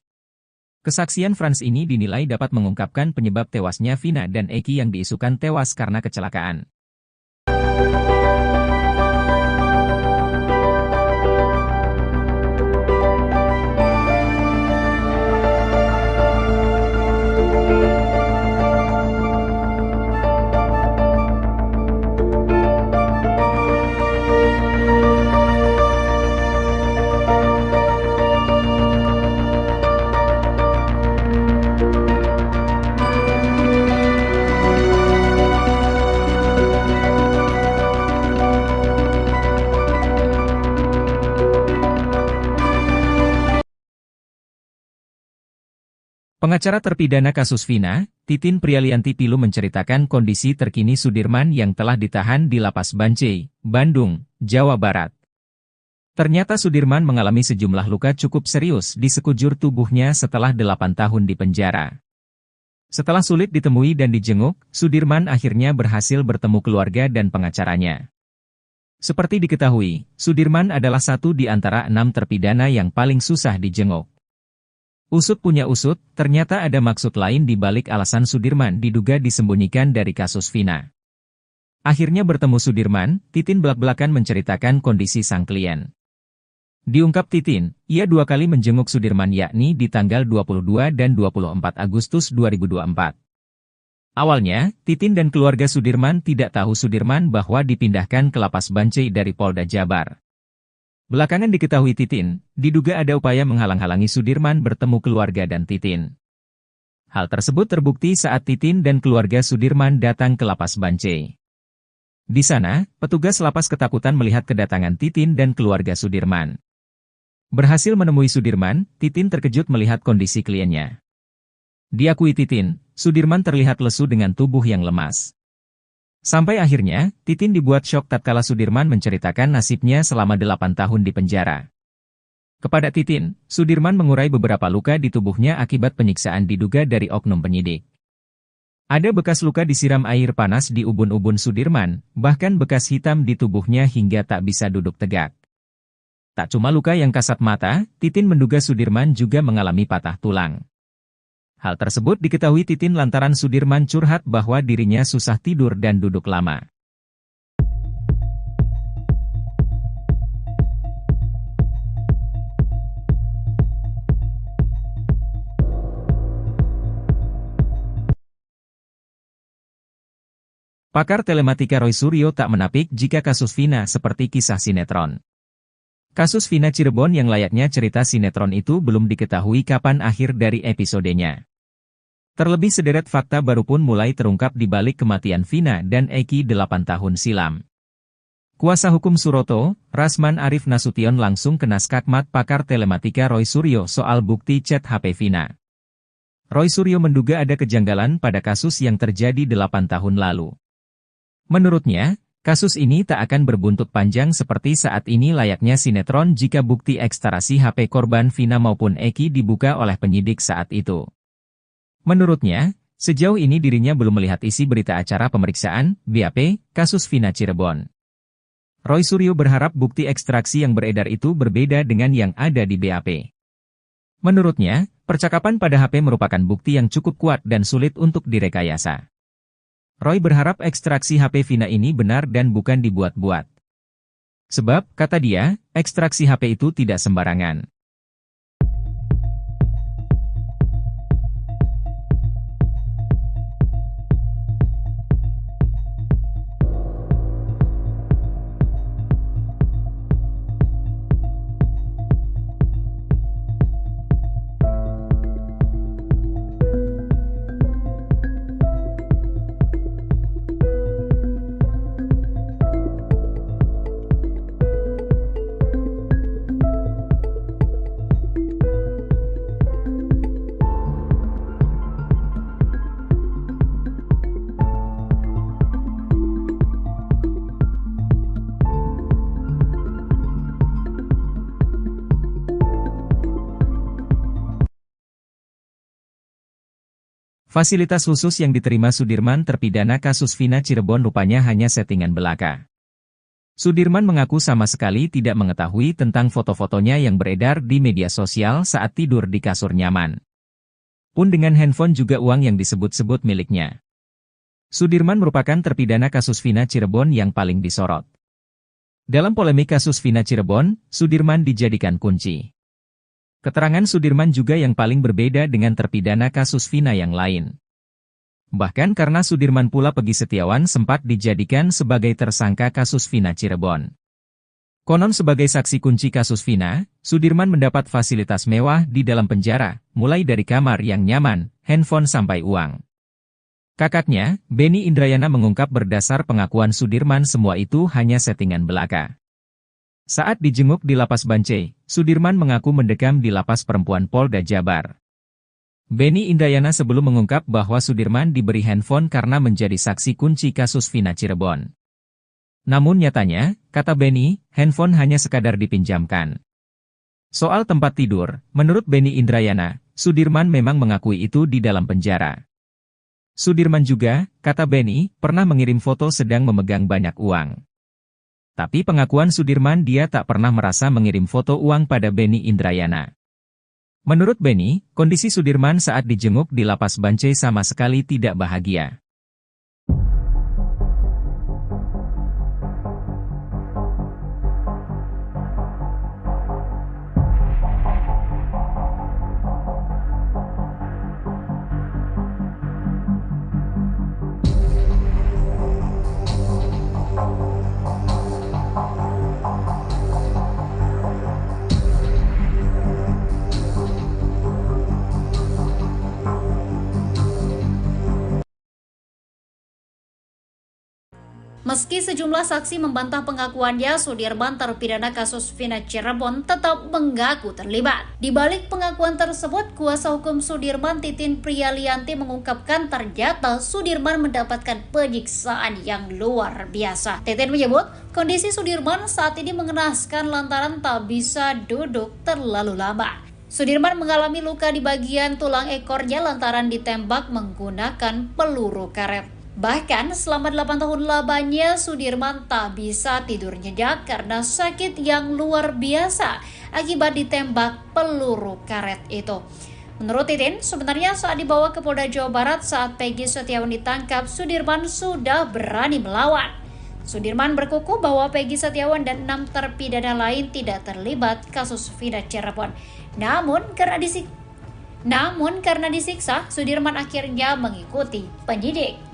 Kesaksian Frans ini dinilai dapat mengungkapkan penyebab tewasnya Vina dan Eki yang diisukan tewas karena kecelakaan. Pengacara terpidana kasus Vina, Titin Prialianti Pilu menceritakan kondisi terkini Sudirman yang telah ditahan di Lapas Bancai, Bandung, Jawa Barat. Ternyata Sudirman mengalami sejumlah luka cukup serius di sekujur tubuhnya setelah 8 tahun di penjara. Setelah sulit ditemui dan dijenguk, Sudirman akhirnya berhasil bertemu keluarga dan pengacaranya. Seperti diketahui, Sudirman adalah satu di antara 6 terpidana yang paling susah dijenguk. Usut punya usut, ternyata ada maksud lain di balik alasan Sudirman diduga disembunyikan dari kasus Vina. Akhirnya bertemu Sudirman, Titin belak-belakan menceritakan kondisi sang klien. Diungkap Titin, ia 2 kali menjenguk Sudirman yakni di tanggal 22 dan 24 Agustus 2024. Awalnya, Titin dan keluarga Sudirman tidak tahu Sudirman bahwa dipindahkan ke Lapas Bancai dari Polda Jabar. Belakangan diketahui Titin, diduga ada upaya menghalang-halangi Sudirman bertemu keluarga dan Titin. Hal tersebut terbukti saat Titin dan keluarga Sudirman datang ke Lapas Bancai. Di sana, petugas lapas ketakutan melihat kedatangan Titin dan keluarga Sudirman. Berhasil menemui Sudirman, Titin terkejut melihat kondisi kliennya. Diakui Titin, Sudirman terlihat lesu dengan tubuh yang lemas. Sampai akhirnya, Titin dibuat syok tatkala Sudirman menceritakan nasibnya selama 8 tahun di penjara. Kepada Titin, Sudirman mengurai beberapa luka di tubuhnya akibat penyiksaan diduga dari oknum penyidik. Ada bekas luka disiram air panas di ubun-ubun Sudirman, bahkan bekas hitam di tubuhnya hingga tak bisa duduk tegak. Tak cuma luka yang kasat mata, Titin menduga Sudirman juga mengalami patah tulang. Hal tersebut diketahui Titin lantaran Sudirman curhat bahwa dirinya susah tidur dan duduk lama. Pakar telematika Roy Suryo tak menapik jika kasus Vina seperti kisah sinetron. Kasus Vina Cirebon yang layaknya cerita sinetron itu belum diketahui kapan akhir dari episodenya. Terlebih sederet fakta baru pun mulai terungkap di balik kematian Vina dan Eki 8 tahun silam. Kuasa hukum Suroto, Rasman Arif Nasution langsung kena skakmat pakar telematika Roy Suryo soal bukti chat HP Vina. Roy Suryo menduga ada kejanggalan pada kasus yang terjadi 8 tahun lalu. Menurutnya, kasus ini tak akan berbuntut panjang seperti saat ini layaknya sinetron jika bukti ekstraksi HP korban Vina maupun Eki dibuka oleh penyidik saat itu. Menurutnya, sejauh ini dirinya belum melihat isi berita acara pemeriksaan, BAP, kasus Vina Cirebon. Roy Suryo berharap bukti ekstraksi yang beredar itu berbeda dengan yang ada di BAP. Menurutnya, percakapan pada HP merupakan bukti yang cukup kuat dan sulit untuk direkayasa. Roy berharap ekstraksi HP Vina ini benar dan bukan dibuat-buat. Sebab, kata dia, ekstraksi HP itu tidak sembarangan. Fasilitas khusus yang diterima Sudirman terpidana kasus Vina Cirebon rupanya hanya settingan belaka. Sudirman mengaku sama sekali tidak mengetahui tentang foto-fotonya yang beredar di media sosial saat tidur di kasur nyaman. Pun dengan handphone juga uang yang disebut-sebut miliknya. Sudirman merupakan terpidana kasus Vina Cirebon yang paling disorot. Dalam polemik kasus Vina Cirebon, Sudirman dijadikan kunci. Keterangan Sudirman juga yang paling berbeda dengan terpidana kasus Vina yang lain. Bahkan karena Sudirman pula Pegi Setiawan sempat dijadikan sebagai tersangka kasus Vina Cirebon. Konon sebagai saksi kunci kasus Vina, Sudirman mendapat fasilitas mewah di dalam penjara, mulai dari kamar yang nyaman, handphone sampai uang. Kakaknya, Benny Indrayana mengungkap berdasar pengakuan Sudirman semua itu hanya settingan belaka. Saat dijenguk di Lapas Bancai, Sudirman mengaku mendekam di Lapas Perempuan Polda Jabar. Benny Indrayana sebelum mengungkap bahwa Sudirman diberi handphone karena menjadi saksi kunci kasus Vina Cirebon. Namun nyatanya, kata Benny, handphone hanya sekadar dipinjamkan. Soal tempat tidur, menurut Benny Indrayana, Sudirman memang mengakui itu di dalam penjara. Sudirman juga, kata Benny, pernah mengirim foto sedang memegang banyak uang. Tapi pengakuan Sudirman dia tak pernah merasa mengirim foto uang pada Benny Indrayana. Menurut Benny, kondisi Sudirman saat dijenguk di Lapas Bancai sama sekali tidak bahagia. Meski sejumlah saksi membantah pengakuannya, Sudirman terpidana kasus Vina Cirebon tetap mengaku terlibat. Di balik pengakuan tersebut, kuasa hukum Sudirman Titin Priyalianti mengungkapkan ternyata Sudirman mendapatkan penyiksaan yang luar biasa. Titin menyebut, kondisi Sudirman saat ini mengenaskan lantaran tak bisa duduk terlalu lama. Sudirman mengalami luka di bagian tulang ekornya lantaran ditembak menggunakan peluru karet. Bahkan selama 8 tahun lamanya Sudirman tak bisa tidur nyenyak karena sakit yang luar biasa akibat ditembak peluru karet itu. Menurut Titin, sebenarnya saat dibawa ke Polda Jawa Barat saat Pegi Setiawan ditangkap, Sudirman sudah berani melawan. Sudirman berkukuh bahwa Pegi Setiawan dan 6 terpidana lain tidak terlibat kasus Vina Cirebon. Namun karena disiksa, Sudirman akhirnya mengikuti penyidik.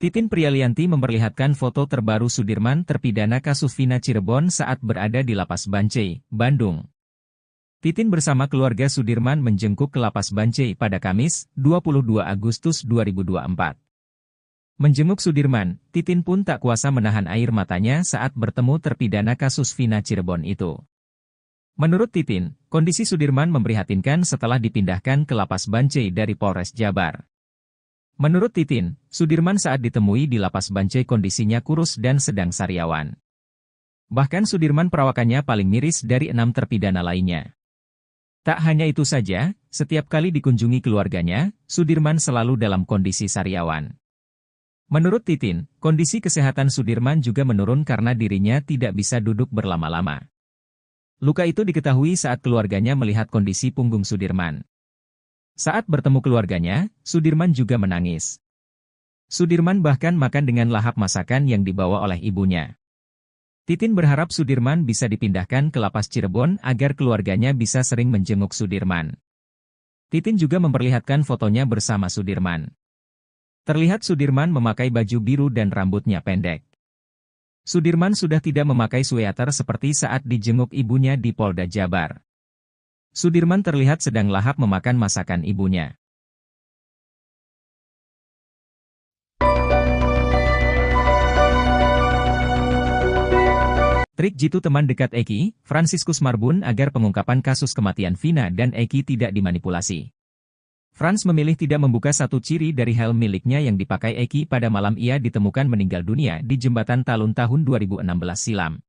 Titin Prialianti memperlihatkan foto terbaru Sudirman terpidana kasus Vina Cirebon saat berada di Lapas Bancai, Bandung. Titin bersama keluarga Sudirman menjenguk ke Lapas Bancai pada Kamis, 22 Agustus 2024. Menjenguk Sudirman, Titin pun tak kuasa menahan air matanya saat bertemu terpidana kasus Vina Cirebon itu. Menurut Titin, kondisi Sudirman memprihatinkan setelah dipindahkan ke Lapas Bancai dari Polres Jabar. Menurut Titin, Sudirman saat ditemui di Lapas Bancai kondisinya kurus dan sedang sariawan. Bahkan Sudirman perawakannya paling miris dari 6 terpidana lainnya. Tak hanya itu saja, setiap kali dikunjungi keluarganya, Sudirman selalu dalam kondisi sariawan. Menurut Titin, kondisi kesehatan Sudirman juga menurun karena dirinya tidak bisa duduk berlama-lama. Luka itu diketahui saat keluarganya melihat kondisi punggung Sudirman. Saat bertemu keluarganya, Sudirman juga menangis. Sudirman bahkan makan dengan lahap masakan yang dibawa oleh ibunya. Titin berharap Sudirman bisa dipindahkan ke Lapas Cirebon agar keluarganya bisa sering menjenguk Sudirman. Titin juga memperlihatkan fotonya bersama Sudirman. Terlihat Sudirman memakai baju biru dan rambutnya pendek. Sudirman sudah tidak memakai sweater seperti saat dijenguk ibunya di Polda Jabar. Sudirman terlihat sedang lahap memakan masakan ibunya. Trik jitu teman dekat Eki, Fransiskus Marbun agar pengungkapan kasus kematian Vina dan Eki tidak dimanipulasi. Frans memilih tidak membuka satu ciri dari helm miliknya yang dipakai Eki pada malam ia ditemukan meninggal dunia di Jembatan Talun tahun 2016 silam.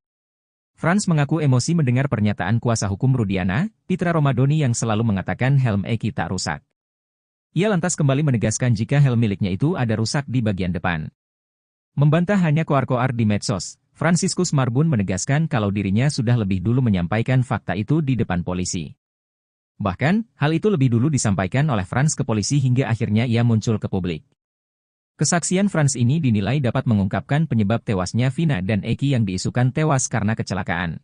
Frans mengaku emosi mendengar pernyataan kuasa hukum Rudiana, Pitra Romadoni yang selalu mengatakan helm Eki tak rusak. Ia lantas kembali menegaskan jika helm miliknya itu ada rusak di bagian depan. Membantah hanya koar-koar di medsos, Fransiskus Marbun menegaskan kalau dirinya sudah lebih dulu menyampaikan fakta itu di depan polisi. Bahkan, hal itu lebih dulu disampaikan oleh Frans ke polisi hingga akhirnya ia muncul ke publik. Kesaksian Frans ini dinilai dapat mengungkapkan penyebab tewasnya Vina dan Eki yang diisukan tewas karena kecelakaan.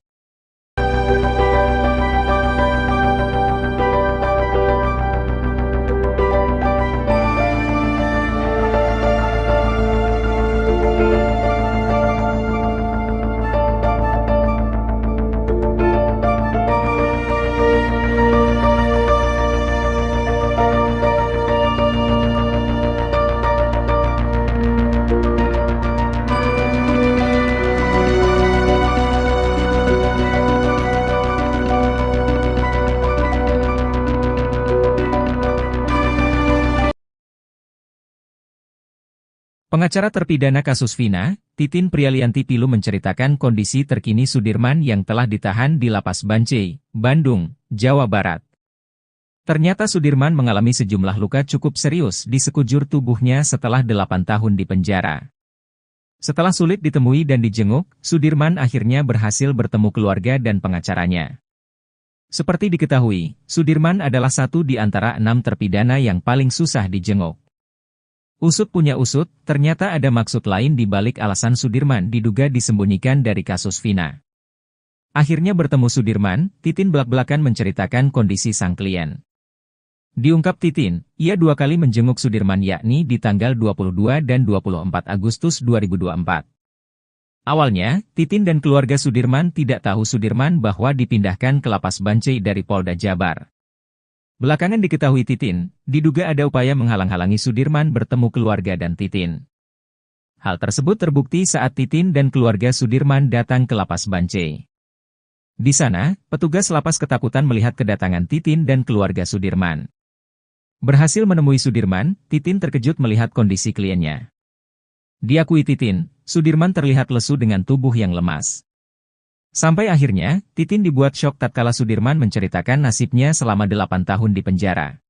Pengacara terpidana kasus Vina, Titin Prialianti Pilu menceritakan kondisi terkini Sudirman yang telah ditahan di Lapas Bancai, Bandung, Jawa Barat. Ternyata Sudirman mengalami sejumlah luka cukup serius di sekujur tubuhnya setelah 8 tahun di penjara. Setelah sulit ditemui dan dijenguk, Sudirman akhirnya berhasil bertemu keluarga dan pengacaranya. Seperti diketahui, Sudirman adalah satu di antara 6 terpidana yang paling susah dijenguk. Usut punya usut, ternyata ada maksud lain di balik alasan Sudirman diduga disembunyikan dari kasus Vina. Akhirnya bertemu Sudirman, Titin belak-belakan menceritakan kondisi sang klien. Diungkap Titin, ia 2 kali menjenguk Sudirman yakni di tanggal 22 dan 24 Agustus 2024. Awalnya, Titin dan keluarga Sudirman tidak tahu Sudirman bahwa dipindahkan ke Lapas Bancai dari Polda Jabar. Belakangan diketahui Titin, diduga ada upaya menghalang-halangi Sudirman bertemu keluarga dan Titin. Hal tersebut terbukti saat Titin dan keluarga Sudirman datang ke Lapas Bancai. Di sana, petugas lapas ketakutan melihat kedatangan Titin dan keluarga Sudirman. Berhasil menemui Sudirman, Titin terkejut melihat kondisi kliennya. Diakui Titin, Sudirman terlihat lesu dengan tubuh yang lemas. Sampai akhirnya, Titin dibuat syok tatkala Sudirman menceritakan nasibnya selama 8 tahun di penjara.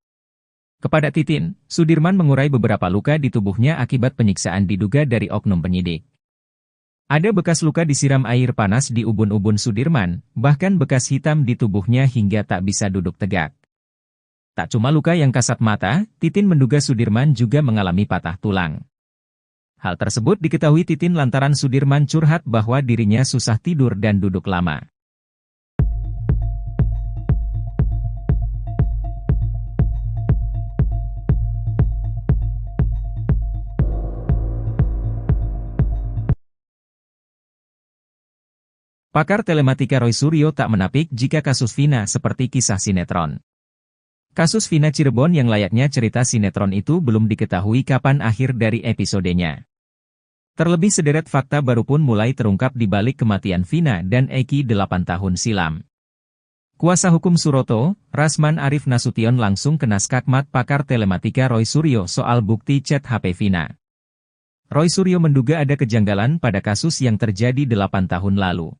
Kepada Titin, Sudirman mengurai beberapa luka di tubuhnya akibat penyiksaan diduga dari oknum penyidik. Ada bekas luka disiram air panas di ubun-ubun Sudirman, bahkan bekas hitam di tubuhnya hingga tak bisa duduk tegak. Tak cuma luka yang kasat mata, Titin menduga Sudirman juga mengalami patah tulang. Hal tersebut diketahui Titin lantaran Sudirman curhat bahwa dirinya susah tidur dan duduk lama. Pakar telematika Roy Suryo tak menapik jika kasus Vina seperti kisah sinetron. Kasus Vina Cirebon yang layaknya cerita sinetron itu belum diketahui kapan akhir dari episodenya. Terlebih sederet fakta baru pun mulai terungkap di balik kematian Vina dan Eki 8 tahun silam. Kuasa hukum Suroto, Rasman Arif Nasution langsung kena skakmat pakar telematika Roy Suryo soal bukti chat HP Vina. Roy Suryo menduga ada kejanggalan pada kasus yang terjadi 8 tahun lalu.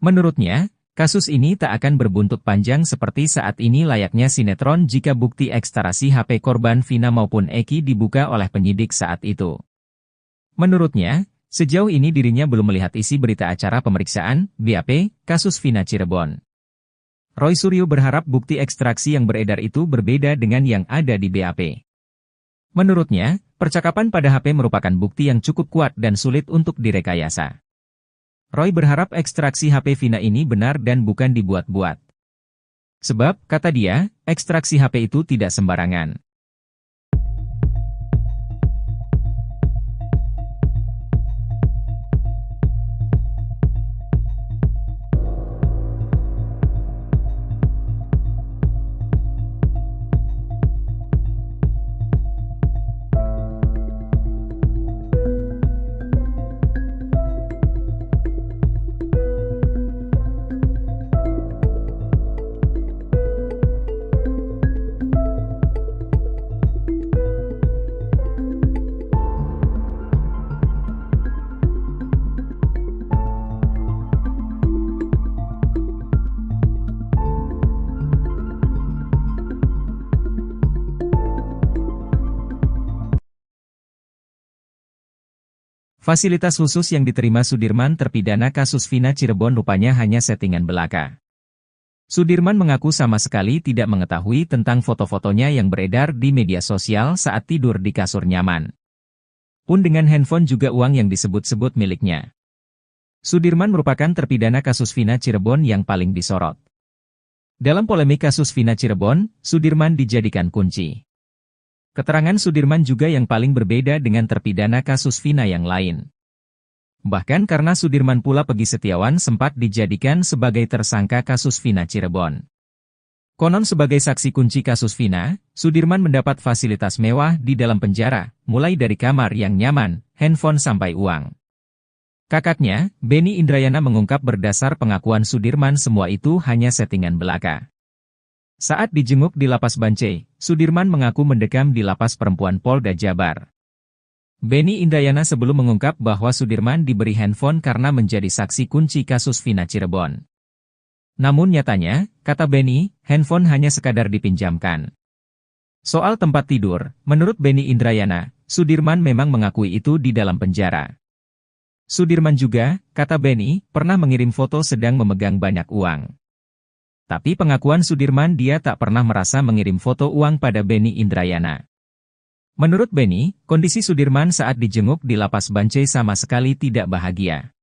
Menurutnya, kasus ini tak akan berbuntut panjang seperti saat ini layaknya sinetron jika bukti ekstarasi HP korban Vina maupun Eki dibuka oleh penyidik saat itu. Menurutnya, sejauh ini dirinya belum melihat isi berita acara pemeriksaan, BAP, kasus Vina Cirebon. Roy Suryo berharap bukti ekstraksi yang beredar itu berbeda dengan yang ada di BAP. Menurutnya, percakapan pada HP merupakan bukti yang cukup kuat dan sulit untuk direkayasa. Roy berharap ekstraksi HP Vina ini benar dan bukan dibuat-buat. Sebab, kata dia, ekstraksi HP itu tidak sembarangan. Fasilitas khusus yang diterima Sudirman terpidana kasus Vina Cirebon rupanya hanya settingan belaka. Sudirman mengaku sama sekali tidak mengetahui tentang foto-fotonya yang beredar di media sosial saat tidur di kasur nyaman. Pun dengan handphone juga uang yang disebut-sebut miliknya. Sudirman merupakan terpidana kasus Vina Cirebon yang paling disorot. Dalam polemik kasus Vina Cirebon, Sudirman dijadikan kunci. Keterangan Sudirman juga yang paling berbeda dengan terpidana kasus Vina yang lain. Bahkan karena Sudirman pula Peggy Setiawan sempat dijadikan sebagai tersangka kasus Vina Cirebon. Konon sebagai saksi kunci kasus Vina, Sudirman mendapat fasilitas mewah di dalam penjara, mulai dari kamar yang nyaman, handphone sampai uang. Kakaknya, Benny Indrayana mengungkap berdasar pengakuan Sudirman semua itu hanya settingan belaka. Saat dijenguk di Lapas Bancai, Sudirman mengaku mendekam di Lapas Perempuan Polda Jabar. Benny Indrayana sebelum mengungkap bahwa Sudirman diberi handphone karena menjadi saksi kunci kasus Vina Cirebon. Namun nyatanya, kata Benny, handphone hanya sekadar dipinjamkan. Soal tempat tidur, menurut Benny Indrayana, Sudirman memang mengakui itu di dalam penjara. Sudirman juga, kata Benny, pernah mengirim foto sedang memegang banyak uang. Tapi pengakuan Sudirman dia tak pernah merasa mengirim foto uang pada Benny Indrayana. Menurut Benny, kondisi Sudirman saat dijenguk di Lapas Bancai sama sekali tidak bahagia.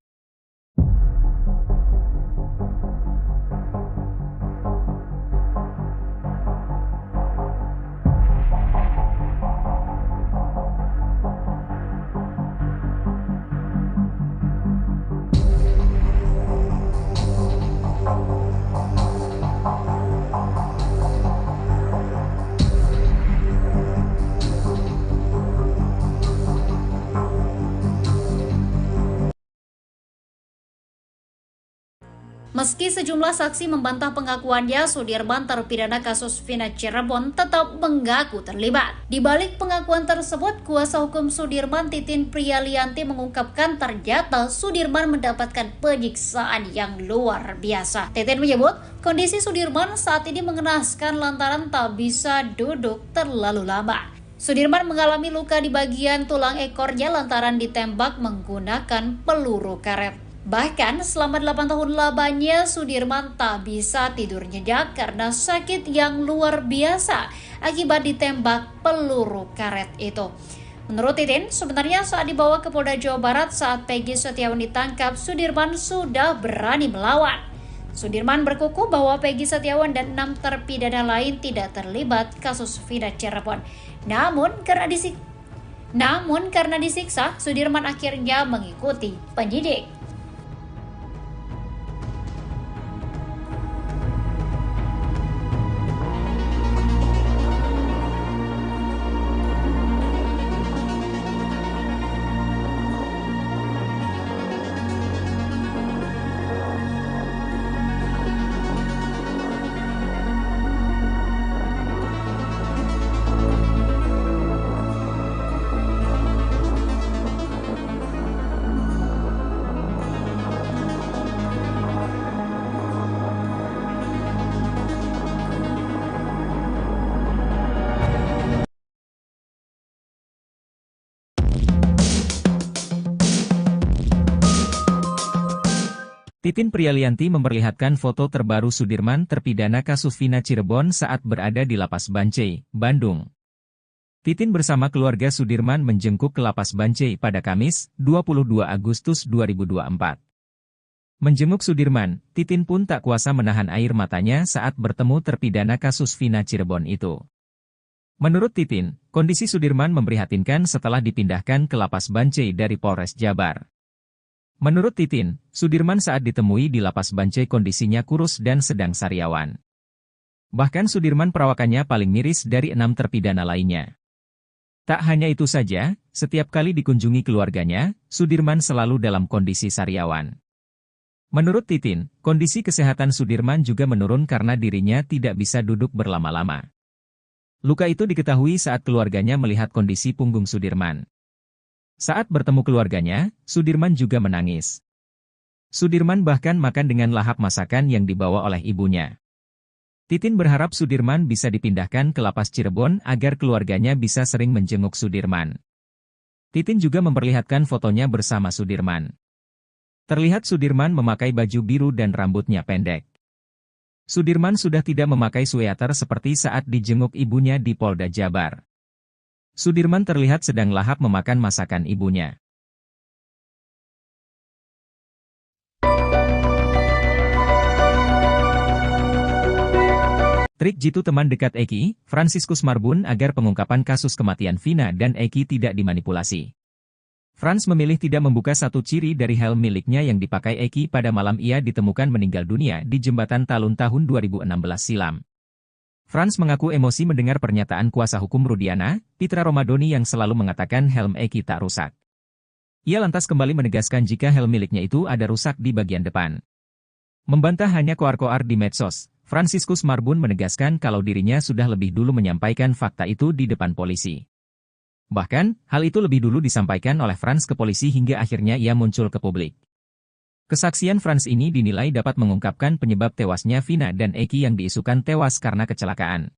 Meski sejumlah saksi membantah pengakuannya, Sudirman terpidana kasus Vina Cirebon tetap mengaku terlibat. Di balik pengakuan tersebut, kuasa hukum Sudirman Titin Priyalianti mengungkapkan ternyata Sudirman mendapatkan penyiksaan yang luar biasa. Titin menyebut, kondisi Sudirman saat ini mengenaskan lantaran tak bisa duduk terlalu lama. Sudirman mengalami luka di bagian tulang ekornya lantaran ditembak menggunakan peluru karet. Bahkan selama 8 tahun lamanya Sudirman tak bisa tidur nyenyak karena sakit yang luar biasa akibat ditembak peluru karet itu. Menurut Titin, sebenarnya saat dibawa ke Polda Jawa Barat saat Peggy Setiawan ditangkap, Sudirman sudah berani melawan. Sudirman berkukuh bahwa Peggy Setiawan dan 6 terpidana lain tidak terlibat kasus Vina Cirebon. Namun karena disiksa, Sudirman akhirnya mengikuti penyidik. Titin Prialianti memperlihatkan foto terbaru Sudirman terpidana kasus Vina Cirebon saat berada di Lapas Bancai, Bandung. Titin bersama keluarga Sudirman menjenguk ke Lapas Bancai pada Kamis, 22 Agustus 2024. Menjenguk Sudirman, Titin pun tak kuasa menahan air matanya saat bertemu terpidana kasus Vina Cirebon itu. Menurut Titin, kondisi Sudirman memprihatinkan setelah dipindahkan ke Lapas Bancai dari Polres Jabar. Menurut Titin, Sudirman saat ditemui di Lapas Bancai kondisinya kurus dan sedang sariawan. Bahkan Sudirman perawakannya paling miris dari 6 terpidana lainnya. Tak hanya itu saja, setiap kali dikunjungi keluarganya, Sudirman selalu dalam kondisi sariawan. Menurut Titin, kondisi kesehatan Sudirman juga menurun karena dirinya tidak bisa duduk berlama-lama. Luka itu diketahui saat keluarganya melihat kondisi punggung Sudirman. Saat bertemu keluarganya, Sudirman juga menangis. Sudirman bahkan makan dengan lahap masakan yang dibawa oleh ibunya. Titin berharap Sudirman bisa dipindahkan ke Lapas Cirebon agar keluarganya bisa sering menjenguk Sudirman. Titin juga memperlihatkan fotonya bersama Sudirman. Terlihat Sudirman memakai baju biru dan rambutnya pendek. Sudirman sudah tidak memakai sweater seperti saat dijenguk ibunya di Polda Jabar. Sudirman terlihat sedang lahap memakan masakan ibunya. Trik jitu teman dekat Eki, Fransiskus Marbun agar pengungkapan kasus kematian Vina dan Eki tidak dimanipulasi. Frans memilih tidak membuka satu ciri dari helm miliknya yang dipakai Eki pada malam ia ditemukan meninggal dunia di Jembatan Talun tahun 2016 silam. Frans mengaku emosi mendengar pernyataan kuasa hukum Rudiana, Pitra Romadoni yang selalu mengatakan helm Eki tak rusak. Ia lantas kembali menegaskan jika helm miliknya itu ada rusak di bagian depan. Membantah hanya koar-koar di medsos, Fransiskus Marbun menegaskan kalau dirinya sudah lebih dulu menyampaikan fakta itu di depan polisi. Bahkan, hal itu lebih dulu disampaikan oleh Frans ke polisi hingga akhirnya ia muncul ke publik. Kesaksian Frans ini dinilai dapat mengungkapkan penyebab tewasnya Vina dan Eki yang diisukan tewas karena kecelakaan.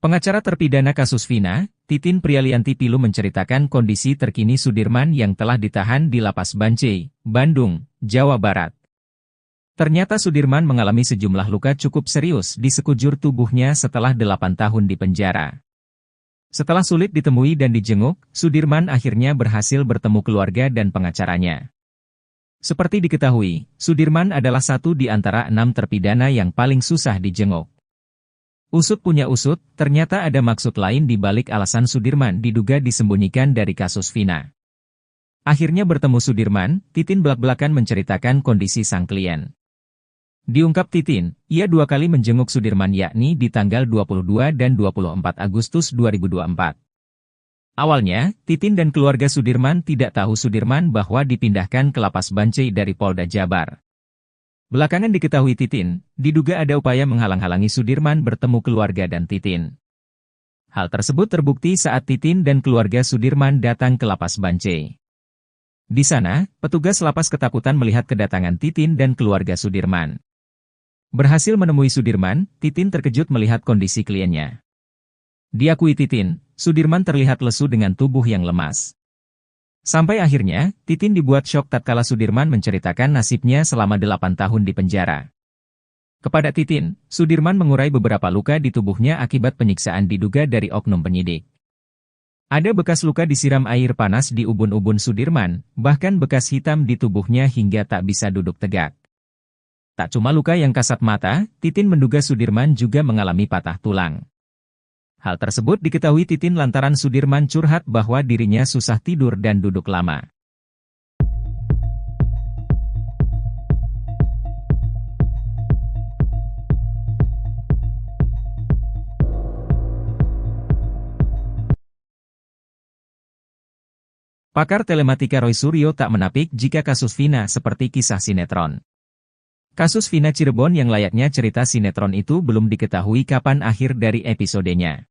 Pengacara terpidana kasus Vina, Titin Prialianti Pilu menceritakan kondisi terkini Sudirman yang telah ditahan di Lapas Bancai, Bandung, Jawa Barat. Ternyata Sudirman mengalami sejumlah luka cukup serius di sekujur tubuhnya setelah 8 tahun di penjara. Setelah sulit ditemui dan dijenguk, Sudirman akhirnya berhasil bertemu keluarga dan pengacaranya. Seperti diketahui, Sudirman adalah satu di antara 6 terpidana yang paling susah dijenguk. Usut punya usut, ternyata ada maksud lain di balik alasan Sudirman diduga disembunyikan dari kasus Vina. Akhirnya bertemu Sudirman, Titin belak-belakan menceritakan kondisi sang klien. Diungkap Titin, ia 2 kali menjenguk Sudirman yakni di tanggal 22 dan 24 Agustus 2024. Awalnya, Titin dan keluarga Sudirman tidak tahu Sudirman bahwa dipindahkan ke Lapas Bancai dari Polda Jabar. Belakangan diketahui Titin, diduga ada upaya menghalang-halangi Sudirman bertemu keluarga dan Titin. Hal tersebut terbukti saat Titin dan keluarga Sudirman datang ke Lapas Bancai. Di sana, petugas lapas ketakutan melihat kedatangan Titin dan keluarga Sudirman. Berhasil menemui Sudirman, Titin terkejut melihat kondisi kliennya. Diakui Titin, Sudirman terlihat lesu dengan tubuh yang lemas. Sampai akhirnya, Titin dibuat syok tatkala Sudirman menceritakan nasibnya selama 8 tahun di penjara. Kepada Titin, Sudirman mengurai beberapa luka di tubuhnya akibat penyiksaan diduga dari oknum penyidik. Ada bekas luka disiram air panas di ubun-ubun Sudirman, bahkan bekas hitam di tubuhnya hingga tak bisa duduk tegak. Tak cuma luka yang kasat mata, Titin menduga Sudirman juga mengalami patah tulang. Hal tersebut diketahui Titin lantaran Sudirman curhat bahwa dirinya susah tidur dan duduk lama. Pakar telematika Roy Suryo tak menapik jika kasus Vina seperti kisah sinetron. Kasus Vina Cirebon yang layaknya cerita sinetron itu belum diketahui kapan akhir dari episodenya.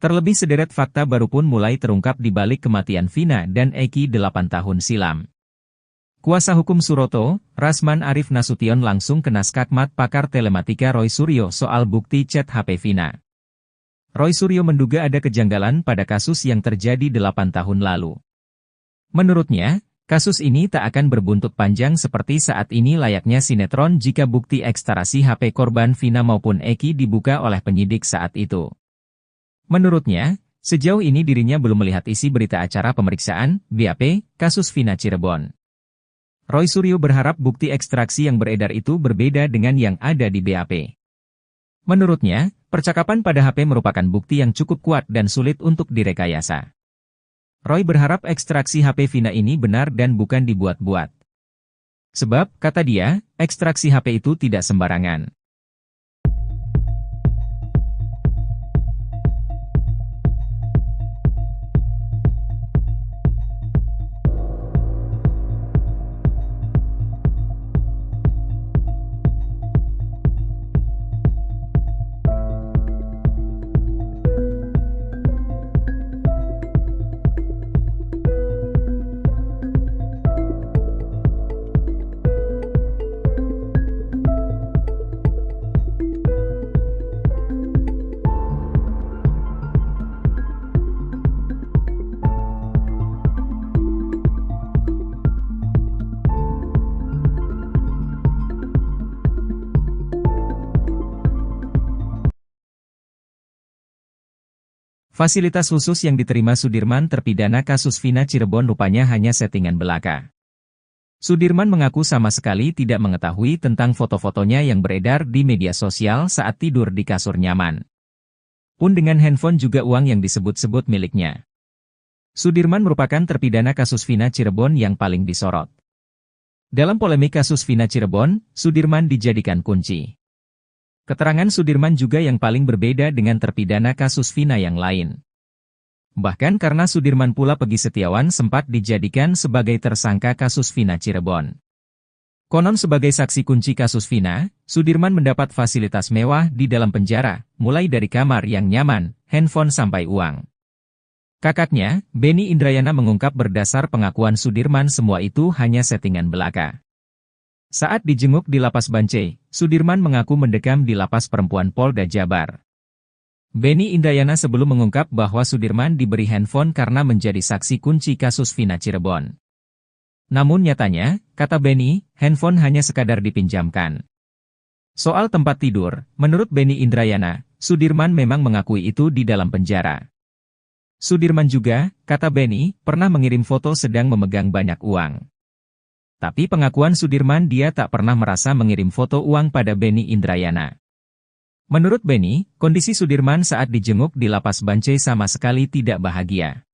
Terlebih sederet fakta baru pun mulai terungkap di balik kematian Vina dan Eki 8 tahun silam. Kuasa hukum Suroto, Rasman Arif Nasution langsung kena skakmat pakar telematika Roy Suryo soal bukti chat HP Vina. Roy Suryo menduga ada kejanggalan pada kasus yang terjadi 8 tahun lalu. Menurutnya, kasus ini tak akan berbuntut panjang seperti saat ini layaknya sinetron jika bukti ekstraksi HP korban Vina maupun Eki dibuka oleh penyidik saat itu. Menurutnya, sejauh ini dirinya belum melihat isi berita acara pemeriksaan, BAP, kasus Vina Cirebon. Roy Suryo berharap bukti ekstraksi yang beredar itu berbeda dengan yang ada di BAP. Menurutnya, percakapan pada HP merupakan bukti yang cukup kuat dan sulit untuk direkayasa. Roy berharap ekstraksi HP Vina ini benar dan bukan dibuat-buat. Sebab, kata dia, ekstraksi HP itu tidak sembarangan. Fasilitas khusus yang diterima Sudirman terpidana kasus Vina Cirebon rupanya hanya settingan belaka. Sudirman mengaku sama sekali tidak mengetahui tentang foto-fotonya yang beredar di media sosial saat tidur di kasur nyaman. Pun dengan handphone juga uang yang disebut-sebut miliknya. Sudirman merupakan terpidana kasus Vina Cirebon yang paling disorot. Dalam polemik kasus Vina Cirebon, Sudirman dijadikan kunci. Keterangan Sudirman juga yang paling berbeda dengan terpidana kasus Vina yang lain. Bahkan karena Sudirman pula Peggy Setiawan sempat dijadikan sebagai tersangka kasus Vina Cirebon. Konon sebagai saksi kunci kasus Vina, Sudirman mendapat fasilitas mewah di dalam penjara, mulai dari kamar yang nyaman, handphone sampai uang. Kakaknya, Benny Indrayana mengungkap berdasar pengakuan Sudirman semua itu hanya settingan belaka. Saat dijenguk di Lapas Bancai, Sudirman mengaku mendekam di Lapas Perempuan Polda Jabar. Benny Indrayana sebelum mengungkap bahwa Sudirman diberi handphone karena menjadi saksi kunci kasus Vina Cirebon. Namun nyatanya, kata Benny, handphone hanya sekadar dipinjamkan. Soal tempat tidur, menurut Benny Indrayana, Sudirman memang mengakui itu di dalam penjara. Sudirman juga, kata Benny, pernah mengirim foto sedang memegang banyak uang. Tapi pengakuan Sudirman dia tak pernah merasa mengirim foto uang pada Benny Indrayana. Menurut Benny, kondisi Sudirman saat dijenguk di Lapas Bancai sama sekali tidak bahagia.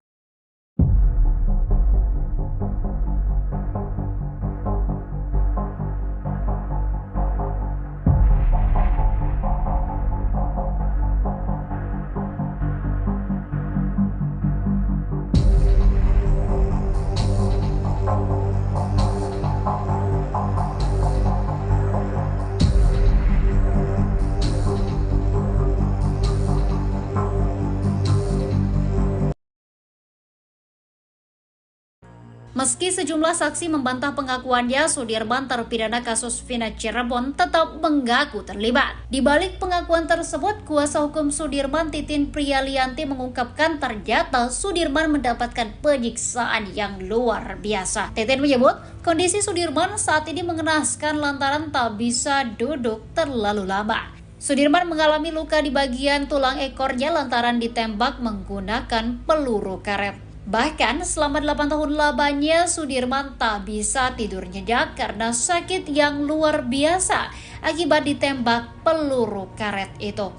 Meski sejumlah saksi membantah pengakuannya, Sudirman terpidana kasus Vina Cirebon tetap mengaku terlibat. Di balik pengakuan tersebut, kuasa hukum Sudirman Titin Priyalianti mengungkapkan ternyata Sudirman mendapatkan penyiksaan yang luar biasa. Titin menyebut, kondisi Sudirman saat ini mengenaskan lantaran tak bisa duduk terlalu lama. Sudirman mengalami luka di bagian tulang ekornya lantaran ditembak menggunakan peluru karet. Bahkan selama 8 tahun lamanya Sudirman tak bisa tidur nyenyak karena sakit yang luar biasa akibat ditembak peluru karet itu.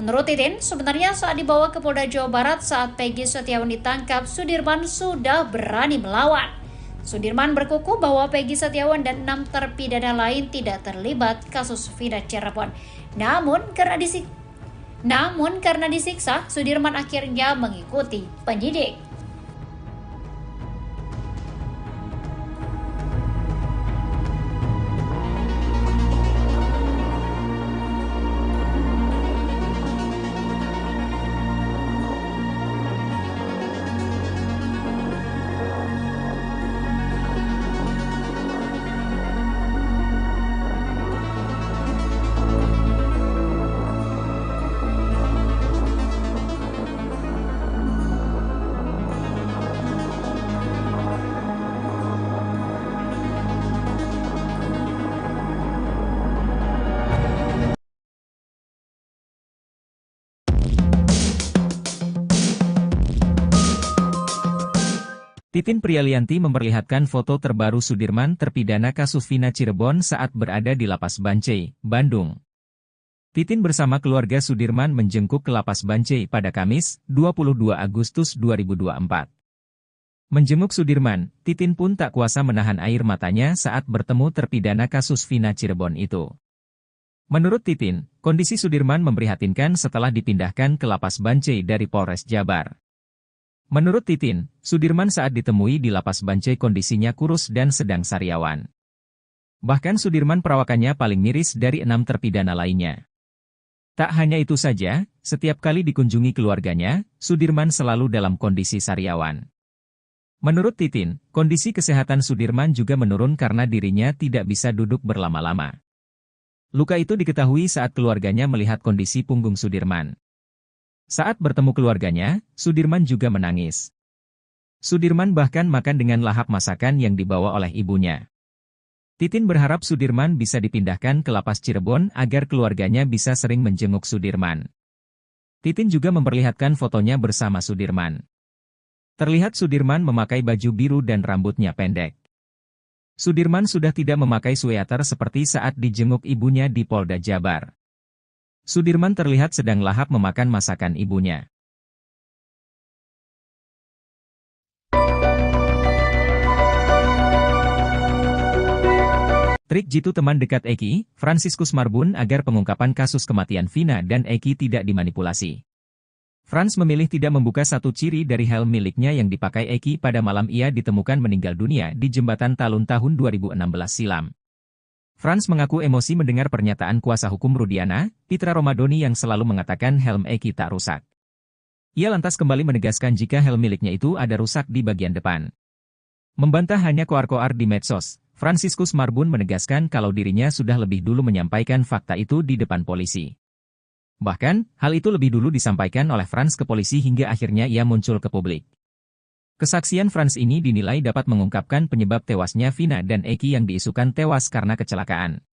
Menurut Titin, sebenarnya saat dibawa ke Polda Jawa Barat saat Peggy Setiawan ditangkap, Sudirman sudah berani melawan. Sudirman berkukuh bahwa Peggy Setiawan dan 6 terpidana lain tidak terlibat kasus Vina Cirebon. Namun karena disiksa, Sudirman akhirnya mengikuti penyidik. Titin Prialianti memperlihatkan foto terbaru Sudirman terpidana kasus Vina Cirebon saat berada di Lapas Bancai, Bandung. Titin bersama keluarga Sudirman menjengkuk ke Lapas Bancai pada Kamis, 22 Agustus 2024. Menjenguk Sudirman, Titin pun tak kuasa menahan air matanya saat bertemu terpidana kasus Vina Cirebon itu. Menurut Titin, kondisi Sudirman memprihatinkan setelah dipindahkan ke Lapas Bancai dari Polres Jabar. Menurut Titin, Sudirman saat ditemui di Lapas Bancai kondisinya kurus dan sedang sariawan. Bahkan Sudirman perawakannya paling miris dari 6 terpidana lainnya. Tak hanya itu saja, setiap kali dikunjungi keluarganya, Sudirman selalu dalam kondisi sariawan. Menurut Titin, kondisi kesehatan Sudirman juga menurun karena dirinya tidak bisa duduk berlama-lama. Luka itu diketahui saat keluarganya melihat kondisi punggung Sudirman. Saat bertemu keluarganya, Sudirman juga menangis. Sudirman bahkan makan dengan lahap masakan yang dibawa oleh ibunya. Titin berharap Sudirman bisa dipindahkan ke Lapas Cirebon agar keluarganya bisa sering menjenguk Sudirman. Titin juga memperlihatkan fotonya bersama Sudirman. Terlihat Sudirman memakai baju biru dan rambutnya pendek. Sudirman sudah tidak memakai sweater seperti saat dijenguk ibunya di Polda Jabar. Sudirman terlihat sedang lahap memakan masakan ibunya. Trik jitu teman dekat Eki, Fransiskus Marbun agar pengungkapan kasus kematian Vina dan Eki tidak dimanipulasi. Frans memilih tidak membuka satu ciri dari helm miliknya yang dipakai Eki pada malam ia ditemukan meninggal dunia di Jembatan Talun tahun 2016 silam. Frans mengaku emosi mendengar pernyataan kuasa hukum Rudiana, Pitra Romadoni yang selalu mengatakan helm Eki tak rusak. Ia lantas kembali menegaskan jika helm miliknya itu ada rusak di bagian depan. Membantah hanya koar-koar di medsos, Fransiskus Marbun menegaskan kalau dirinya sudah lebih dulu menyampaikan fakta itu di depan polisi. Bahkan, hal itu lebih dulu disampaikan oleh Frans ke polisi hingga akhirnya ia muncul ke publik. Kesaksian Frans ini dinilai dapat mengungkapkan penyebab tewasnya Vina dan Eki yang diisukan tewas karena kecelakaan.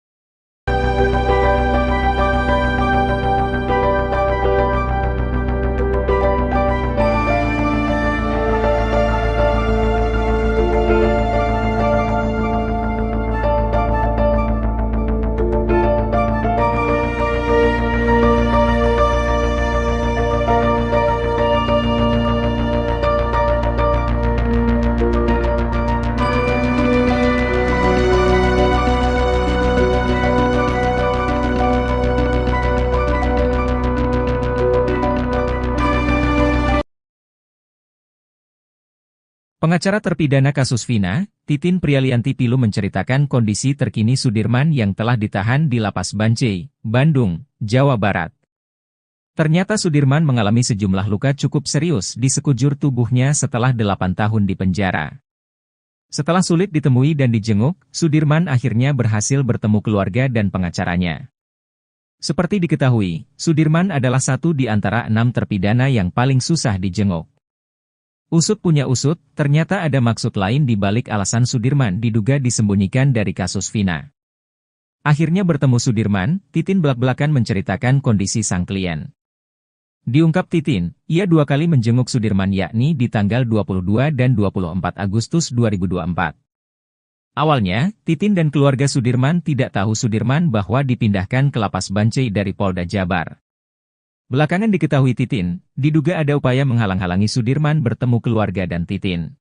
Pengacara terpidana kasus Vina, Titin Prialianti Pilu menceritakan kondisi terkini Sudirman yang telah ditahan di Lapas Bancai, Bandung, Jawa Barat. Ternyata Sudirman mengalami sejumlah luka cukup serius di sekujur tubuhnya setelah 8 tahun di penjara. Setelah sulit ditemui dan dijenguk, Sudirman akhirnya berhasil bertemu keluarga dan pengacaranya. Seperti diketahui, Sudirman adalah satu di antara 6 terpidana yang paling susah dijenguk. Usut punya usut, ternyata ada maksud lain di balik alasan Sudirman diduga disembunyikan dari kasus Vina. Akhirnya bertemu Sudirman, Titin belak-belakan menceritakan kondisi sang klien. Diungkap Titin, ia 2 kali menjenguk Sudirman yakni di tanggal 22 dan 24 Agustus 2024. Awalnya, Titin dan keluarga Sudirman tidak tahu Sudirman bahwa dipindahkan ke Lapas Bancai dari Polda Jabar. Belakangan diketahui Titin, diduga ada upaya menghalang-halangi Sudirman bertemu keluarga dan Titin.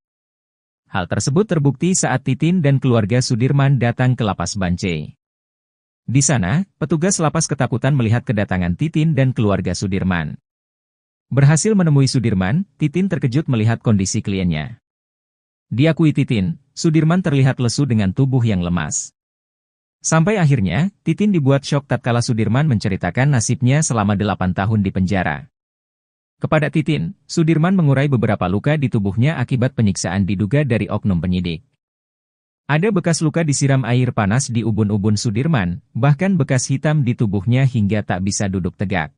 Hal tersebut terbukti saat Titin dan keluarga Sudirman datang ke Lapas Bancai. Di sana, petugas lapas ketakutan melihat kedatangan Titin dan keluarga Sudirman. Berhasil menemui Sudirman, Titin terkejut melihat kondisi kliennya. Diakui Titin, Sudirman terlihat lesu dengan tubuh yang lemas. Sampai akhirnya, Titin dibuat syok tatkala Sudirman menceritakan nasibnya selama 8 tahun di penjara. Kepada Titin, Sudirman mengurai beberapa luka di tubuhnya akibat penyiksaan diduga dari oknum penyidik. Ada bekas luka disiram air panas di ubun-ubun Sudirman, bahkan bekas hitam di tubuhnya hingga tak bisa duduk tegak.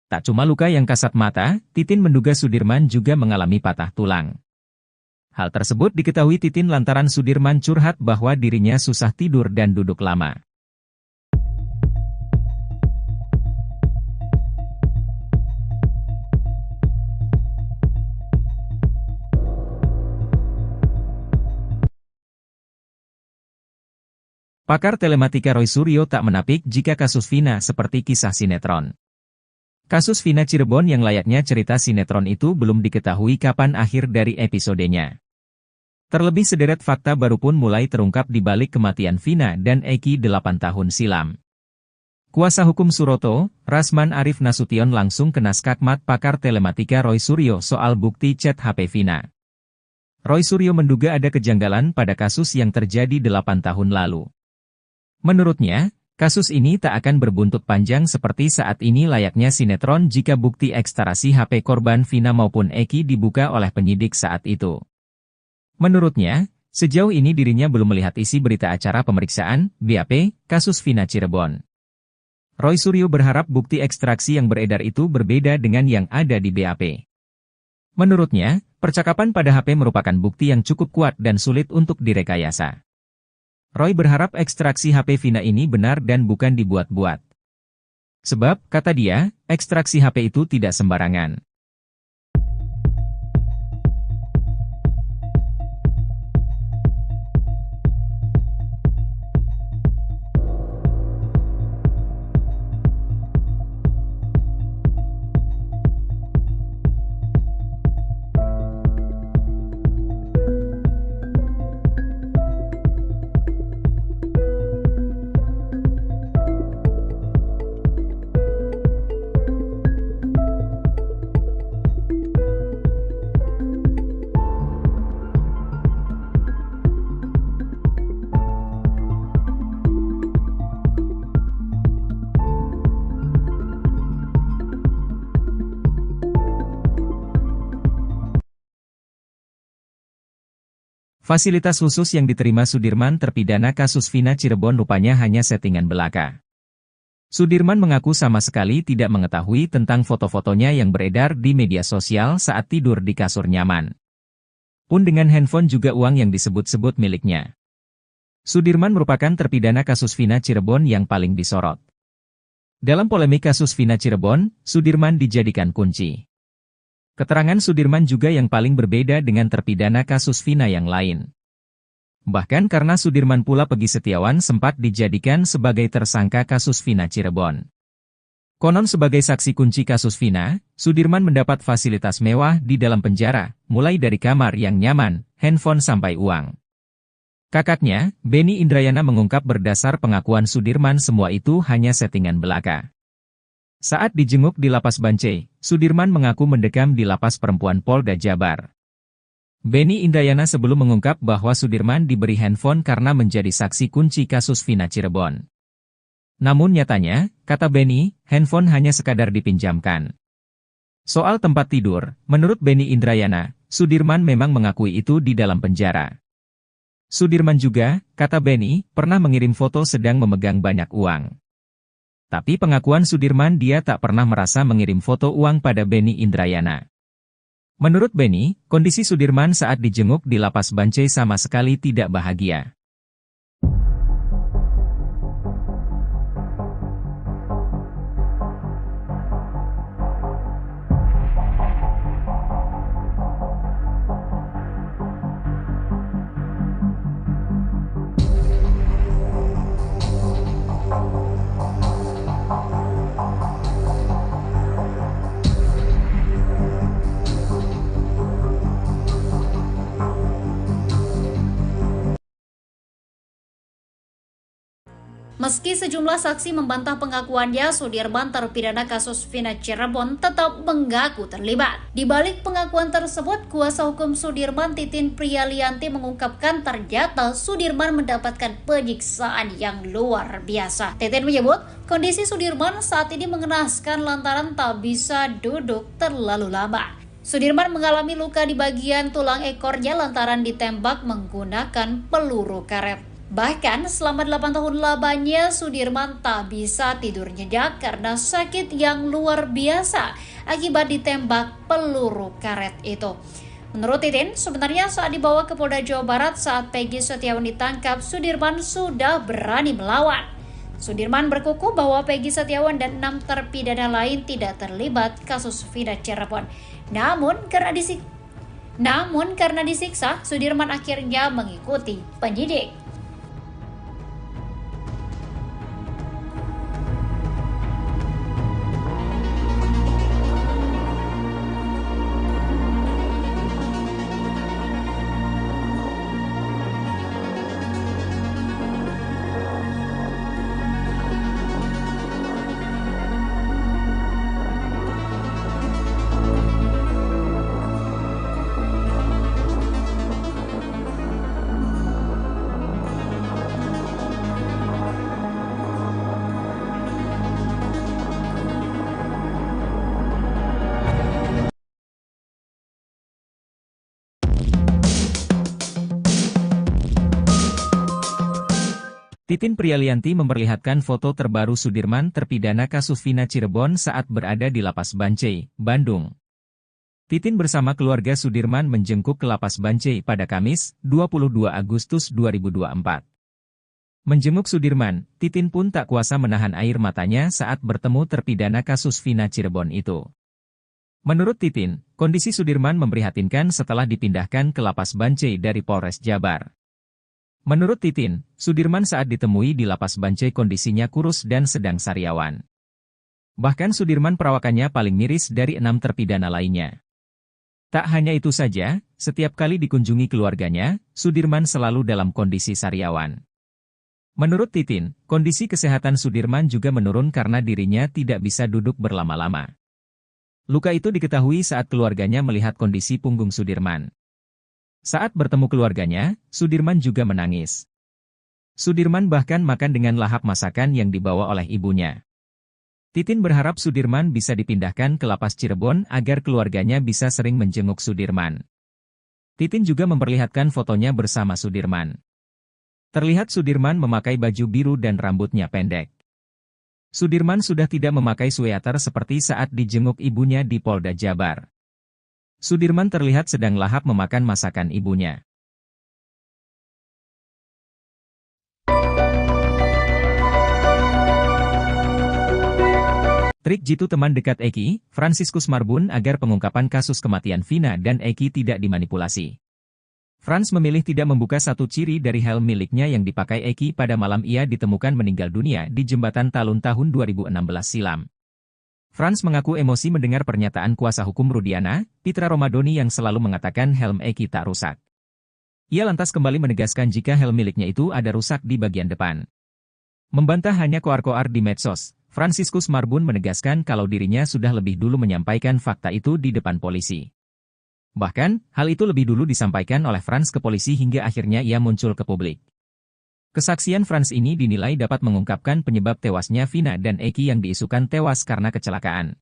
Tak cuma luka yang kasat mata, Titin menduga Sudirman juga mengalami patah tulang. Hal tersebut diketahui Titin lantaran Sudirman curhat bahwa dirinya susah tidur dan duduk lama. Pakar telematika Roy Suryo tak menapik jika kasus Vina seperti kisah sinetron. Kasus Vina Cirebon yang layaknya cerita sinetron itu belum diketahui kapan akhir dari episodenya. Terlebih sederet fakta baru pun mulai terungkap di balik kematian Vina dan Eki 8 tahun silam. Kuasa hukum Suroto, Rasman Arif Nasution langsung kena skakmat pakar telematika Roy Suryo soal bukti chat HP Vina. Roy Suryo menduga ada kejanggalan pada kasus yang terjadi 8 tahun lalu. Menurutnya, kasus ini tak akan berbuntut panjang seperti saat ini layaknya sinetron jika bukti ekstrasi HP korban Vina maupun Eki dibuka oleh penyidik saat itu. Menurutnya, sejauh ini dirinya belum melihat isi berita acara pemeriksaan, BAP, kasus Vina Cirebon. Roy Suryo berharap bukti ekstraksi yang beredar itu berbeda dengan yang ada di BAP. Menurutnya, percakapan pada HP merupakan bukti yang cukup kuat dan sulit untuk direkayasa. Roy berharap ekstraksi HP Vina ini benar dan bukan dibuat-buat. Sebab, kata dia, ekstraksi HP itu tidak sembarangan. Fasilitas khusus yang diterima Sudirman terpidana kasus Vina Cirebon rupanya hanya settingan belaka. Sudirman mengaku sama sekali tidak mengetahui tentang foto-fotonya yang beredar di media sosial saat tidur di kasur nyaman. Pun dengan handphone juga uang yang disebut-sebut miliknya. Sudirman merupakan terpidana kasus Vina Cirebon yang paling disorot. Dalam polemik kasus Vina Cirebon, Sudirman dijadikan kunci. Keterangan Sudirman juga yang paling berbeda dengan terpidana kasus Vina yang lain. Bahkan karena Sudirman pula Peggy Setiawan sempat dijadikan sebagai tersangka kasus Vina Cirebon. Konon sebagai saksi kunci kasus Vina, Sudirman mendapat fasilitas mewah di dalam penjara, mulai dari kamar yang nyaman, handphone sampai uang. Kakaknya, Benny Indrayana mengungkap berdasar pengakuan Sudirman semua itu hanya settingan belaka. Saat dijenguk di Lapas Bancai, Sudirman mengaku mendekam di Lapas Perempuan Polda Jabar. Benny Indrayana sebelum mengungkap bahwa Sudirman diberi handphone karena menjadi saksi kunci kasus Vina Cirebon. Namun nyatanya, kata Benny, handphone hanya sekadar dipinjamkan. Soal tempat tidur, menurut Benny Indrayana, Sudirman memang mengakui itu di dalam penjara. Sudirman juga, kata Benny, pernah mengirim foto sedang memegang banyak uang. Tapi pengakuan Sudirman dia tak pernah merasa mengirim foto uang pada Benny Indrayana. Menurut Benny, kondisi Sudirman saat dijenguk di Lapas Bancai sama sekali tidak bahagia. Meski sejumlah saksi membantah pengakuannya, Sudirman terpidana kasus Vina Cirebon tetap mengaku terlibat. Di balik pengakuan tersebut, kuasa hukum Sudirman Titin Priyalianti mengungkapkan ternyata Sudirman mendapatkan penyiksaan yang luar biasa. Titin menyebut, kondisi Sudirman saat ini mengenaskan lantaran tak bisa duduk terlalu lama. Sudirman mengalami luka di bagian tulang ekornya lantaran ditembak menggunakan peluru karet. Bahkan selama 8 tahun lamanya Sudirman tak bisa tidur nyenyak karena sakit yang luar biasa akibat ditembak peluru karet itu. Menurut Titin, sebenarnya saat dibawa ke Polda Jawa Barat saat Peggy Setiawan ditangkap, Sudirman sudah berani melawan. Sudirman berkukuh bahwa Peggy Setiawan dan 6 terpidana lain tidak terlibat kasus Vina Cirebon. Namun karena disiksa, Sudirman akhirnya mengikuti penyidik. Titin Prialianti memperlihatkan foto terbaru Sudirman terpidana kasus Vina Cirebon saat berada di Lapas Bancai, Bandung. Titin bersama keluarga Sudirman menjenguk ke Lapas Bancai pada Kamis, 22 Agustus 2024. Menjenguk Sudirman, Titin pun tak kuasa menahan air matanya saat bertemu terpidana kasus Vina Cirebon itu. Menurut Titin, kondisi Sudirman memprihatinkan setelah dipindahkan ke Lapas Bancai dari Polres Jabar. Menurut Titin, Sudirman saat ditemui di Lapas Bancai kondisinya kurus dan sedang sariawan. Bahkan Sudirman perawakannya paling miris dari 6 terpidana lainnya. Tak hanya itu saja, setiap kali dikunjungi keluarganya, Sudirman selalu dalam kondisi sariawan. Menurut Titin, kondisi kesehatan Sudirman juga menurun karena dirinya tidak bisa duduk berlama-lama. Luka itu diketahui saat keluarganya melihat kondisi punggung Sudirman. Saat bertemu keluarganya, Sudirman juga menangis. Sudirman bahkan makan dengan lahap masakan yang dibawa oleh ibunya. Titin berharap Sudirman bisa dipindahkan ke Lapas Cirebon agar keluarganya bisa sering menjenguk Sudirman. Titin juga memperlihatkan fotonya bersama Sudirman. Terlihat Sudirman memakai baju biru dan rambutnya pendek. Sudirman sudah tidak memakai sweater seperti saat dijenguk ibunya di Polda Jabar. Sudirman terlihat sedang lahap memakan masakan ibunya. Trik jitu teman dekat Eki, Fransiskus Marbun agar pengungkapan kasus kematian Vina dan Eki tidak dimanipulasi. Frans memilih tidak membuka satu ciri dari helm miliknya yang dipakai Eki pada malam ia ditemukan meninggal dunia di Jembatan Talun tahun 2016 silam. Frans mengaku emosi mendengar pernyataan kuasa hukum Rudiana, Pitra Romadoni yang selalu mengatakan helm Eki tak rusak. Ia lantas kembali menegaskan jika helm miliknya itu ada rusak di bagian depan. Membantah hanya koar-koar di medsos, Fransiskus Marbun menegaskan kalau dirinya sudah lebih dulu menyampaikan fakta itu di depan polisi. Bahkan, hal itu lebih dulu disampaikan oleh Frans ke polisi hingga akhirnya ia muncul ke publik. Kesaksian Frans ini dinilai dapat mengungkapkan penyebab tewasnya Vina dan Eki yang diisukan tewas karena kecelakaan.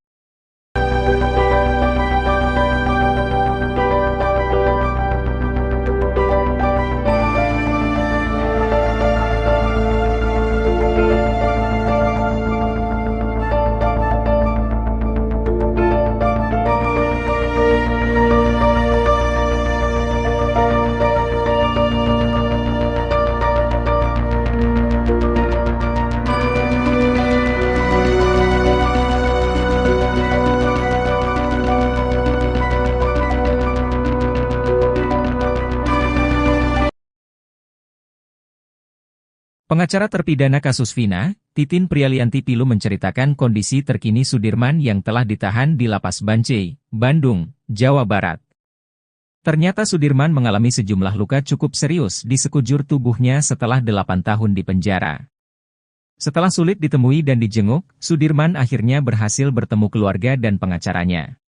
Pengacara terpidana kasus Vina, Titin Prialianti Pilu menceritakan kondisi terkini Sudirman yang telah ditahan di Lapas Bancai, Bandung, Jawa Barat. Ternyata Sudirman mengalami sejumlah luka cukup serius di sekujur tubuhnya setelah 8 tahun di penjara. Setelah sulit ditemui dan dijenguk, Sudirman akhirnya berhasil bertemu keluarga dan pengacaranya.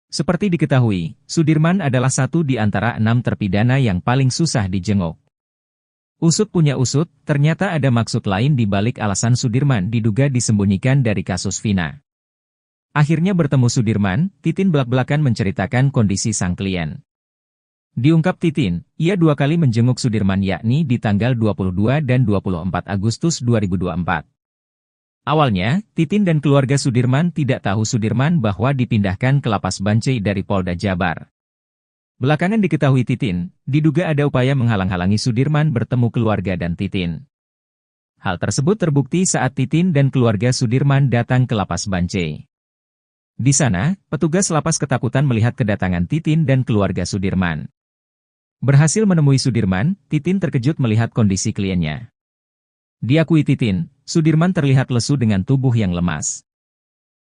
Seperti diketahui, Sudirman adalah satu di antara 6 terpidana yang paling susah dijenguk. Usut punya usut, ternyata ada maksud lain di balik alasan Sudirman diduga disembunyikan dari kasus Vina. Akhirnya bertemu Sudirman, Titin belak-belakan menceritakan kondisi sang klien. Diungkap Titin, ia 2 kali menjenguk Sudirman yakni di tanggal 22 dan 24 Agustus 2024. Awalnya, Titin dan keluarga Sudirman tidak tahu Sudirman bahwa dipindahkan ke Lapas Bancai dari Polda Jabar. Belakangan diketahui Titin, diduga ada upaya menghalang-halangi Sudirman bertemu keluarga dan Titin. Hal tersebut terbukti saat Titin dan keluarga Sudirman datang ke Lapas Bancai. Di sana, petugas lapas ketakutan melihat kedatangan Titin dan keluarga Sudirman. Berhasil menemui Sudirman, Titin terkejut melihat kondisi kliennya. Diakui Titin, Sudirman terlihat lesu dengan tubuh yang lemas.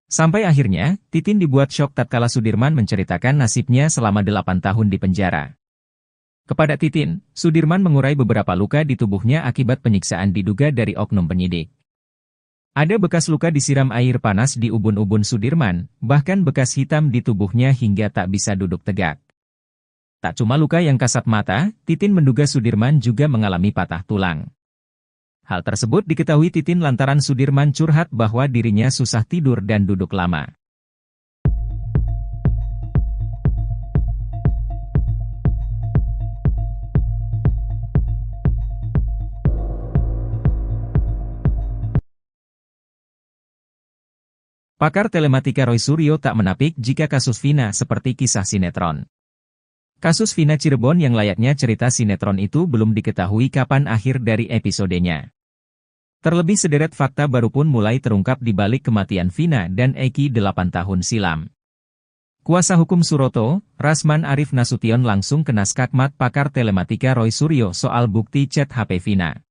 Sampai akhirnya, Titin dibuat syok tatkala Sudirman menceritakan nasibnya selama 8 tahun di penjara. Kepada Titin, Sudirman mengurai beberapa luka di tubuhnya akibat penyiksaan diduga dari oknum penyidik. Ada bekas luka disiram air panas di ubun-ubun Sudirman, bahkan bekas hitam di tubuhnya hingga tak bisa duduk tegak. Tak cuma luka yang kasat mata, Titin menduga Sudirman juga mengalami patah tulang. Hal tersebut diketahui Titin lantaran Sudirman curhat bahwa dirinya susah tidur dan duduk lama. Pakar telematika Roy Suryo tak menapik jika kasus Vina seperti kisah sinetron. Kasus Vina Cirebon yang layaknya cerita sinetron itu belum diketahui kapan akhir dari episodenya. Terlebih sederet fakta baru pun mulai terungkap di balik kematian Vina dan Eki 8 tahun silam. Kuasa hukum Suroto, Rasman Arif Nasution langsung kena skakmat pakar telematika Roy Suryo soal bukti chat HP Vina.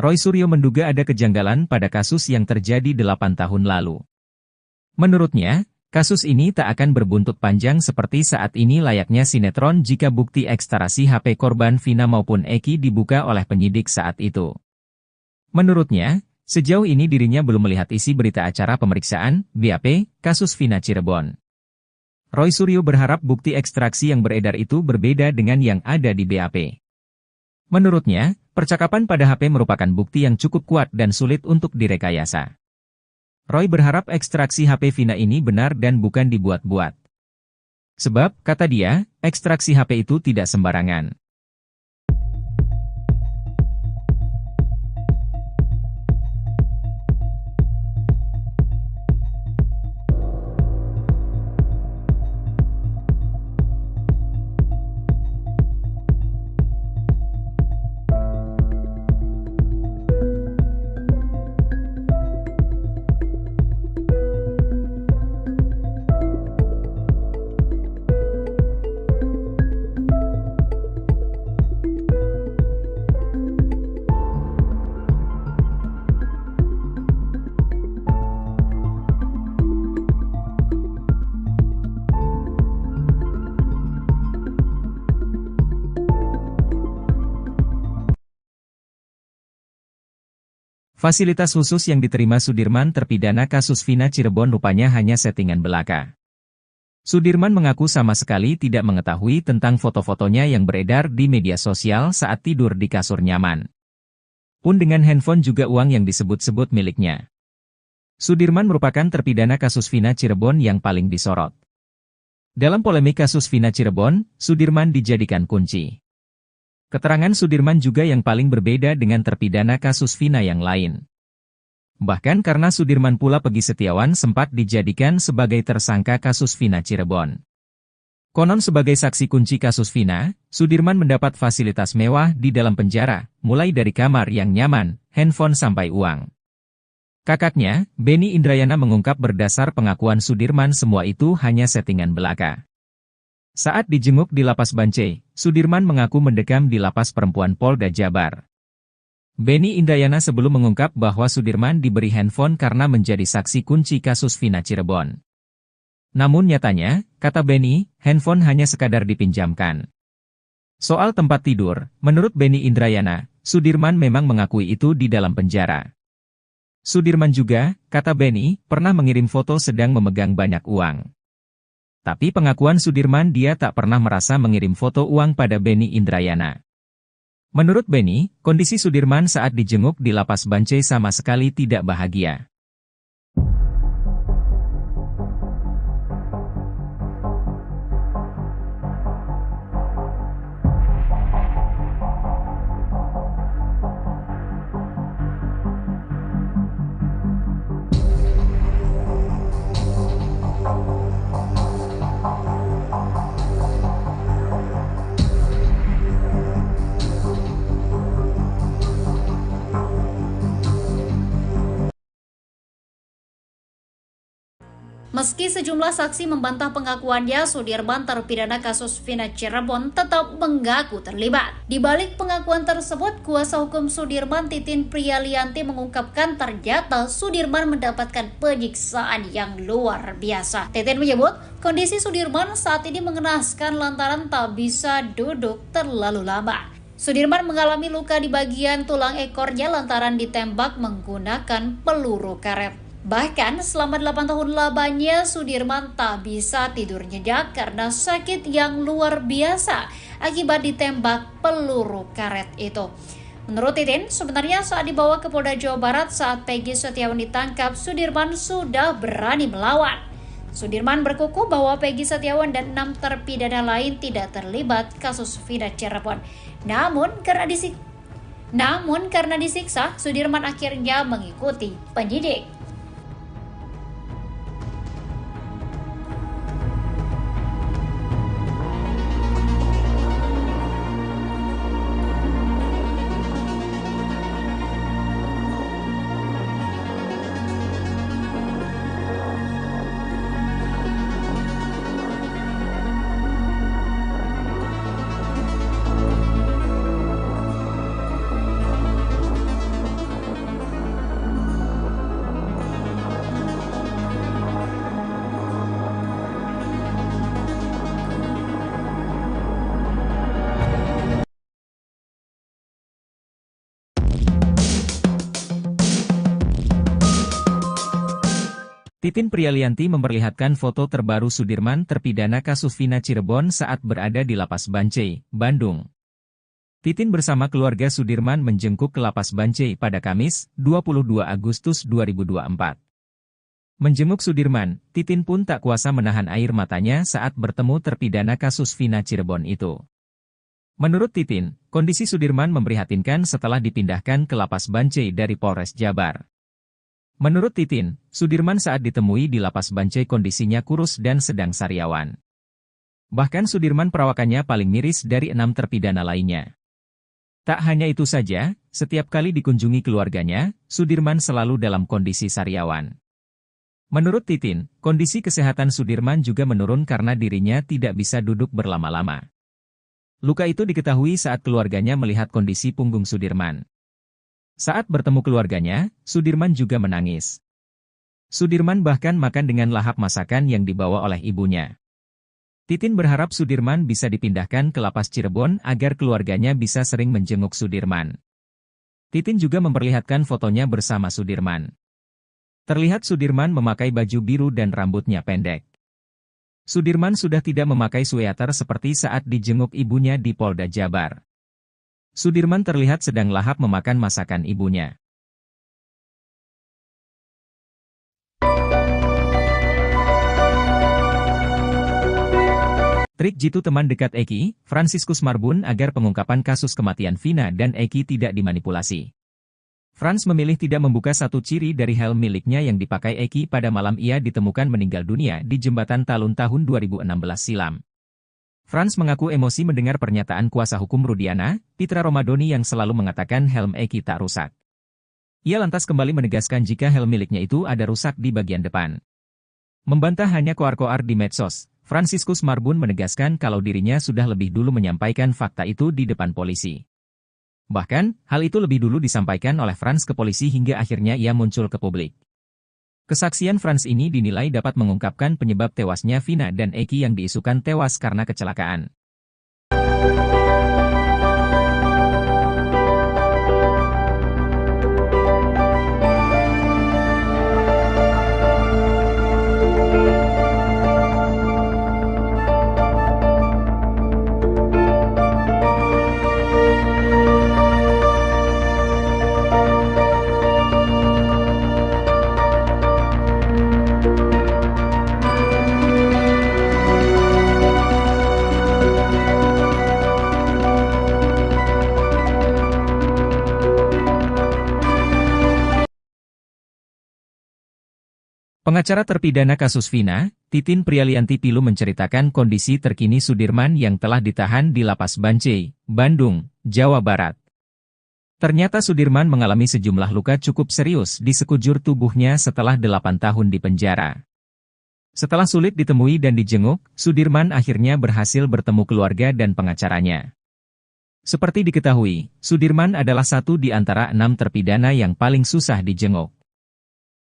Roy Suryo menduga ada kejanggalan pada kasus yang terjadi 8 tahun lalu. Menurutnya, kasus ini tak akan berbuntut panjang seperti saat ini layaknya sinetron jika bukti ekstarasi HP korban Vina maupun Eki dibuka oleh penyidik saat itu. Menurutnya, sejauh ini dirinya belum melihat isi berita acara pemeriksaan, BAP, kasus Vina Cirebon. Roy Suryo berharap bukti ekstraksi yang beredar itu berbeda dengan yang ada di BAP. Menurutnya, percakapan pada HP merupakan bukti yang cukup kuat dan sulit untuk direkayasa. Roy berharap ekstraksi HP Vina ini benar dan bukan dibuat-buat. Sebab, kata dia, ekstraksi HP itu tidak sembarangan. Fasilitas khusus yang diterima Sudirman terpidana kasus Vina Cirebon rupanya hanya settingan belaka. Sudirman mengaku sama sekali tidak mengetahui tentang foto-fotonya yang beredar di media sosial saat tidur di kasur nyaman. Pun dengan handphone juga uang yang disebut-sebut miliknya. Sudirman merupakan terpidana kasus Vina Cirebon yang paling disorot. Dalam polemik kasus Vina Cirebon, Sudirman dijadikan kunci. Keterangan Sudirman juga yang paling berbeda dengan terpidana kasus Vina yang lain. Bahkan karena Sudirman pula Peggy Setiawan sempat dijadikan sebagai tersangka kasus Vina Cirebon. Konon sebagai saksi kunci kasus Vina, Sudirman mendapat fasilitas mewah di dalam penjara, mulai dari kamar yang nyaman, handphone sampai uang. Kakaknya, Benny Indrayana mengungkap berdasar pengakuan Sudirman semua itu hanya settingan belaka. Saat dijenguk di Lapas Bancai, Sudirman mengaku mendekam di Lapas Perempuan Polda Jabar. Benny Indrayana sebelum mengungkap bahwa Sudirman diberi handphone karena menjadi saksi kunci kasus Vina Cirebon. Namun nyatanya, kata Benny, handphone hanya sekadar dipinjamkan. Soal tempat tidur, menurut Benny Indrayana, Sudirman memang mengakui itu di dalam penjara. Sudirman juga, kata Benny, pernah mengirim foto sedang memegang banyak uang. Tapi pengakuan Sudirman dia tak pernah merasa mengirim foto uang pada Benny Indrayana. Menurut Benny, kondisi Sudirman saat dijenguk di Lapas Bancai sama sekali tidak bahagia. Meski sejumlah saksi membantah pengakuannya, Sudirman terpidana kasus Vina Cirebon tetap mengaku terlibat. Di balik pengakuan tersebut, kuasa hukum Sudirman Titin Priyalianti mengungkapkan ternyata Sudirman mendapatkan penyiksaan yang luar biasa. Titin menyebut, kondisi Sudirman saat ini mengenaskan lantaran tak bisa duduk terlalu lama. Sudirman mengalami luka di bagian tulang ekornya lantaran ditembak menggunakan peluru karet. Bahkan selama 8 tahun lamanya Sudirman tak bisa tidur nyenyak karena sakit yang luar biasa akibat ditembak peluru karet itu. Menurut Titin, sebenarnya saat dibawa ke Polda Jawa Barat saat Peggy Setiawan ditangkap, Sudirman sudah berani melawan. Sudirman berkukuh bahwa Peggy Setiawan dan 6 terpidana lain tidak terlibat kasus Vina Cirebon. Namun karena disiksa, Sudirman akhirnya mengikuti penyidik. Titin Prialianti memperlihatkan foto terbaru Sudirman terpidana kasus Vina Cirebon saat berada di Lapas Bancai, Bandung. Titin bersama keluarga Sudirman menjengkuk ke Lapas Bancai pada Kamis, 22 Agustus 2024. Menjenguk Sudirman, Titin pun tak kuasa menahan air matanya saat bertemu terpidana kasus Vina Cirebon itu. Menurut Titin, kondisi Sudirman memprihatinkan setelah dipindahkan ke Lapas Bancai dari Polres Jabar. Menurut Titin, Sudirman saat ditemui di Lapas Bancai kondisinya kurus dan sedang sariawan. Bahkan Sudirman perawakannya paling miris dari 6 terpidana lainnya. Tak hanya itu saja, setiap kali dikunjungi keluarganya, Sudirman selalu dalam kondisi sariawan. Menurut Titin, kondisi kesehatan Sudirman juga menurun karena dirinya tidak bisa duduk berlama-lama. Luka itu diketahui saat keluarganya melihat kondisi punggung Sudirman. Saat bertemu keluarganya, Sudirman juga menangis. Sudirman bahkan makan dengan lahap masakan yang dibawa oleh ibunya. Titin berharap Sudirman bisa dipindahkan ke Lapas Cirebon agar keluarganya bisa sering menjenguk Sudirman. Titin juga memperlihatkan fotonya bersama Sudirman. Terlihat Sudirman memakai baju biru dan rambutnya pendek. Sudirman sudah tidak memakai sweater seperti saat dijenguk ibunya di Polda Jabar. Sudirman terlihat sedang lahap memakan masakan ibunya. Trik jitu teman dekat Eki, Fransiskus Marbun agar pengungkapan kasus kematian Vina dan Eki tidak dimanipulasi. Frans memilih tidak membuka satu ciri dari helm miliknya yang dipakai Eki pada malam ia ditemukan meninggal dunia di Jembatan Talun tahun 2016 silam. Frans mengaku emosi mendengar pernyataan kuasa hukum Rudiana, Pitra Romadoni yang selalu mengatakan helm Eki tak rusak. Ia lantas kembali menegaskan jika helm miliknya itu ada rusak di bagian depan. Membantah hanya koar-koar di medsos, Fransiskus Marbun menegaskan kalau dirinya sudah lebih dulu menyampaikan fakta itu di depan polisi. Bahkan, hal itu lebih dulu disampaikan oleh Frans ke polisi hingga akhirnya ia muncul ke publik. Kesaksian Frans ini dinilai dapat mengungkapkan penyebab tewasnya Vina dan Eki yang diisukan tewas karena kecelakaan. Pengacara terpidana kasus Vina, Titin Prialianti Pilu menceritakan kondisi terkini Sudirman yang telah ditahan di Lapas Bancai, Bandung, Jawa Barat. Ternyata Sudirman mengalami sejumlah luka cukup serius di sekujur tubuhnya setelah 8 tahun di penjara. Setelah sulit ditemui dan dijenguk, Sudirman akhirnya berhasil bertemu keluarga dan pengacaranya. Seperti diketahui, Sudirman adalah satu di antara 6 terpidana yang paling susah dijenguk.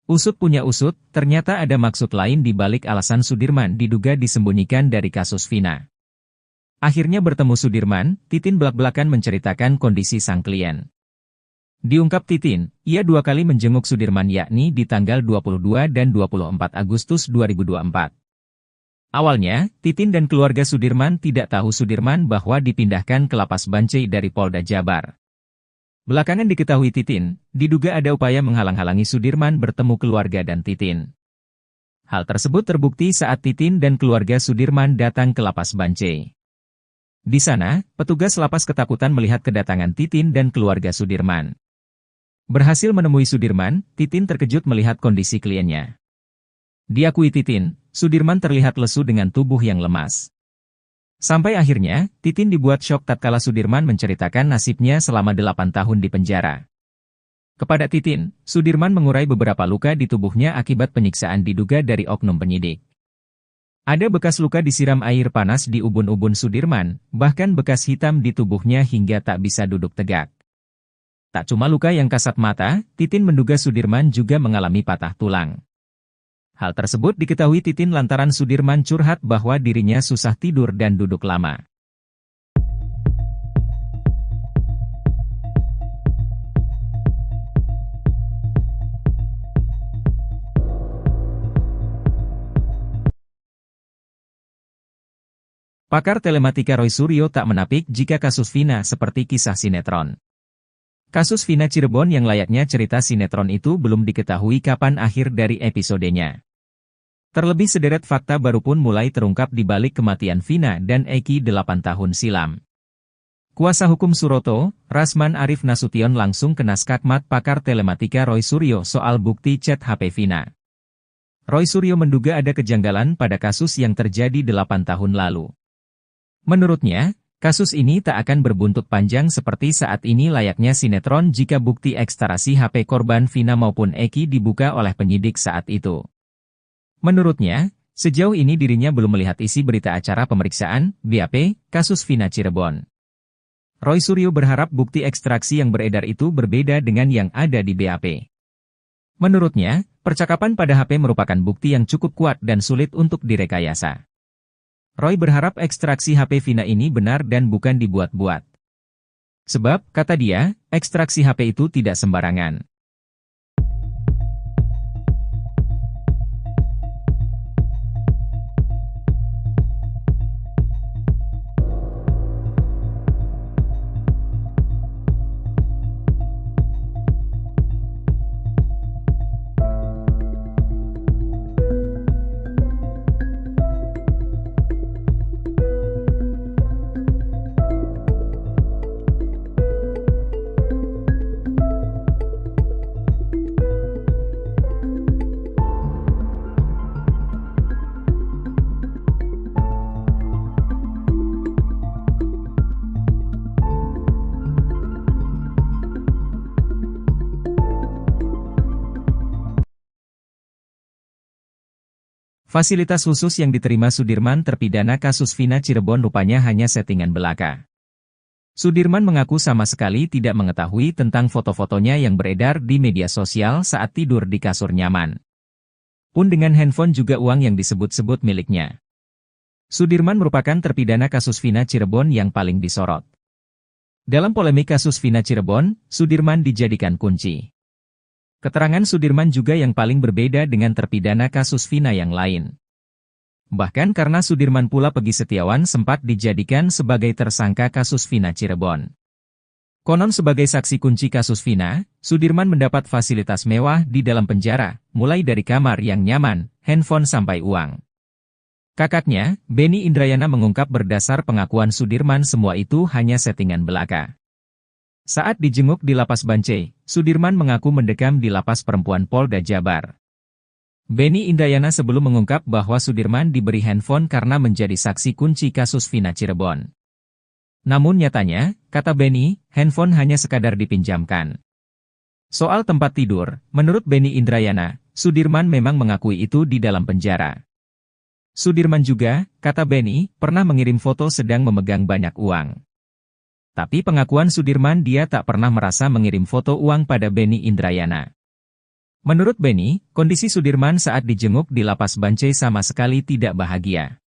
Usut punya usut, ternyata ada maksud lain di balik alasan Sudirman diduga disembunyikan dari kasus Vina. Akhirnya bertemu Sudirman, Titin belak-belakan menceritakan kondisi sang klien. Diungkap Titin, ia 2 kali menjenguk Sudirman yakni di tanggal 22 dan 24 Agustus 2024. Awalnya, Titin dan keluarga Sudirman tidak tahu Sudirman bahwa dipindahkan ke Lapas Bancai dari Polda Jabar. Belakangan diketahui Titin, diduga ada upaya menghalang-halangi Sudirman bertemu keluarga dan Titin. Hal tersebut terbukti saat Titin dan keluarga Sudirman datang ke Lapas Bancai. Di sana, petugas lapas ketakutan melihat kedatangan Titin dan keluarga Sudirman. Berhasil menemui Sudirman, Titin terkejut melihat kondisi kliennya. Diakui Titin, Sudirman terlihat lesu dengan tubuh yang lemas. Sampai akhirnya, Titin dibuat syok tatkala Sudirman menceritakan nasibnya selama 8 tahun di penjara. Kepada Titin, Sudirman mengurai beberapa luka di tubuhnya akibat penyiksaan diduga dari oknum penyidik. Ada bekas luka disiram air panas di ubun-ubun Sudirman, bahkan bekas hitam di tubuhnya hingga tak bisa duduk tegak. Tak cuma luka yang kasat mata, Titin menduga Sudirman juga mengalami patah tulang. Hal tersebut diketahui Titin lantaran Sudirman curhat bahwa dirinya susah tidur dan duduk lama. Pakar telematika Roy Suryo tak menapik jika kasus Vina seperti kisah sinetron. Kasus Vina Cirebon yang layaknya cerita sinetron itu belum diketahui kapan akhir dari episodenya. Terlebih sederet fakta baru pun mulai terungkap di balik kematian Vina dan Eki 8 tahun silam. Kuasa hukum Suroto, Rasman Arif Nasution langsung kena skakmat pakar telematika Roy Suryo soal bukti chat HP Vina. Roy Suryo menduga ada kejanggalan pada kasus yang terjadi 8 tahun lalu. Menurutnya, kasus ini tak akan berbuntut panjang seperti saat ini layaknya sinetron jika bukti ekstraksi HP korban Vina maupun Eki dibuka oleh penyidik saat itu. Menurutnya, sejauh ini dirinya belum melihat isi berita acara pemeriksaan, BAP, kasus Vina Cirebon. Roy Suryo berharap bukti ekstraksi yang beredar itu berbeda dengan yang ada di BAP. Menurutnya, percakapan pada HP merupakan bukti yang cukup kuat dan sulit untuk direkayasa. Roy berharap ekstraksi HP Vina ini benar dan bukan dibuat-buat. Sebab, kata dia, ekstraksi HP itu tidak sembarangan. Fasilitas khusus yang diterima Sudirman terpidana kasus Vina Cirebon rupanya hanya settingan belaka. Sudirman mengaku sama sekali tidak mengetahui tentang foto-fotonya yang beredar di media sosial saat tidur di kasur nyaman. Pun dengan handphone juga uang yang disebut-sebut miliknya. Sudirman merupakan terpidana kasus Vina Cirebon yang paling disorot. Dalam polemik kasus Vina Cirebon, Sudirman dijadikan kunci. Keterangan Sudirman juga yang paling berbeda dengan terpidana kasus Vina yang lain. Bahkan karena Sudirman pula Peggy Setiawan sempat dijadikan sebagai tersangka kasus Vina Cirebon. Konon sebagai saksi kunci kasus Vina, Sudirman mendapat fasilitas mewah di dalam penjara, mulai dari kamar yang nyaman, handphone sampai uang. Kakaknya, Benny Indrayana mengungkap berdasar pengakuan Sudirman semua itu hanya settingan belaka. Saat dijenguk di Lapas Bancai, Sudirman mengaku mendekam di Lapas Perempuan Polda Jabar. Benny Indrayana sebelum mengungkap bahwa Sudirman diberi handphone karena menjadi saksi kunci kasus Vina Cirebon. Namun nyatanya, kata Benny, handphone hanya sekadar dipinjamkan. Soal tempat tidur, menurut Benny Indrayana, Sudirman memang mengakui itu di dalam penjara. Sudirman juga, kata Benny, pernah mengirim foto sedang memegang banyak uang. Tapi pengakuan Sudirman dia tak pernah merasa mengirim foto uang pada Benny Indrayana. Menurut Benny, kondisi Sudirman saat dijenguk di Lapas Bancai sama sekali tidak bahagia.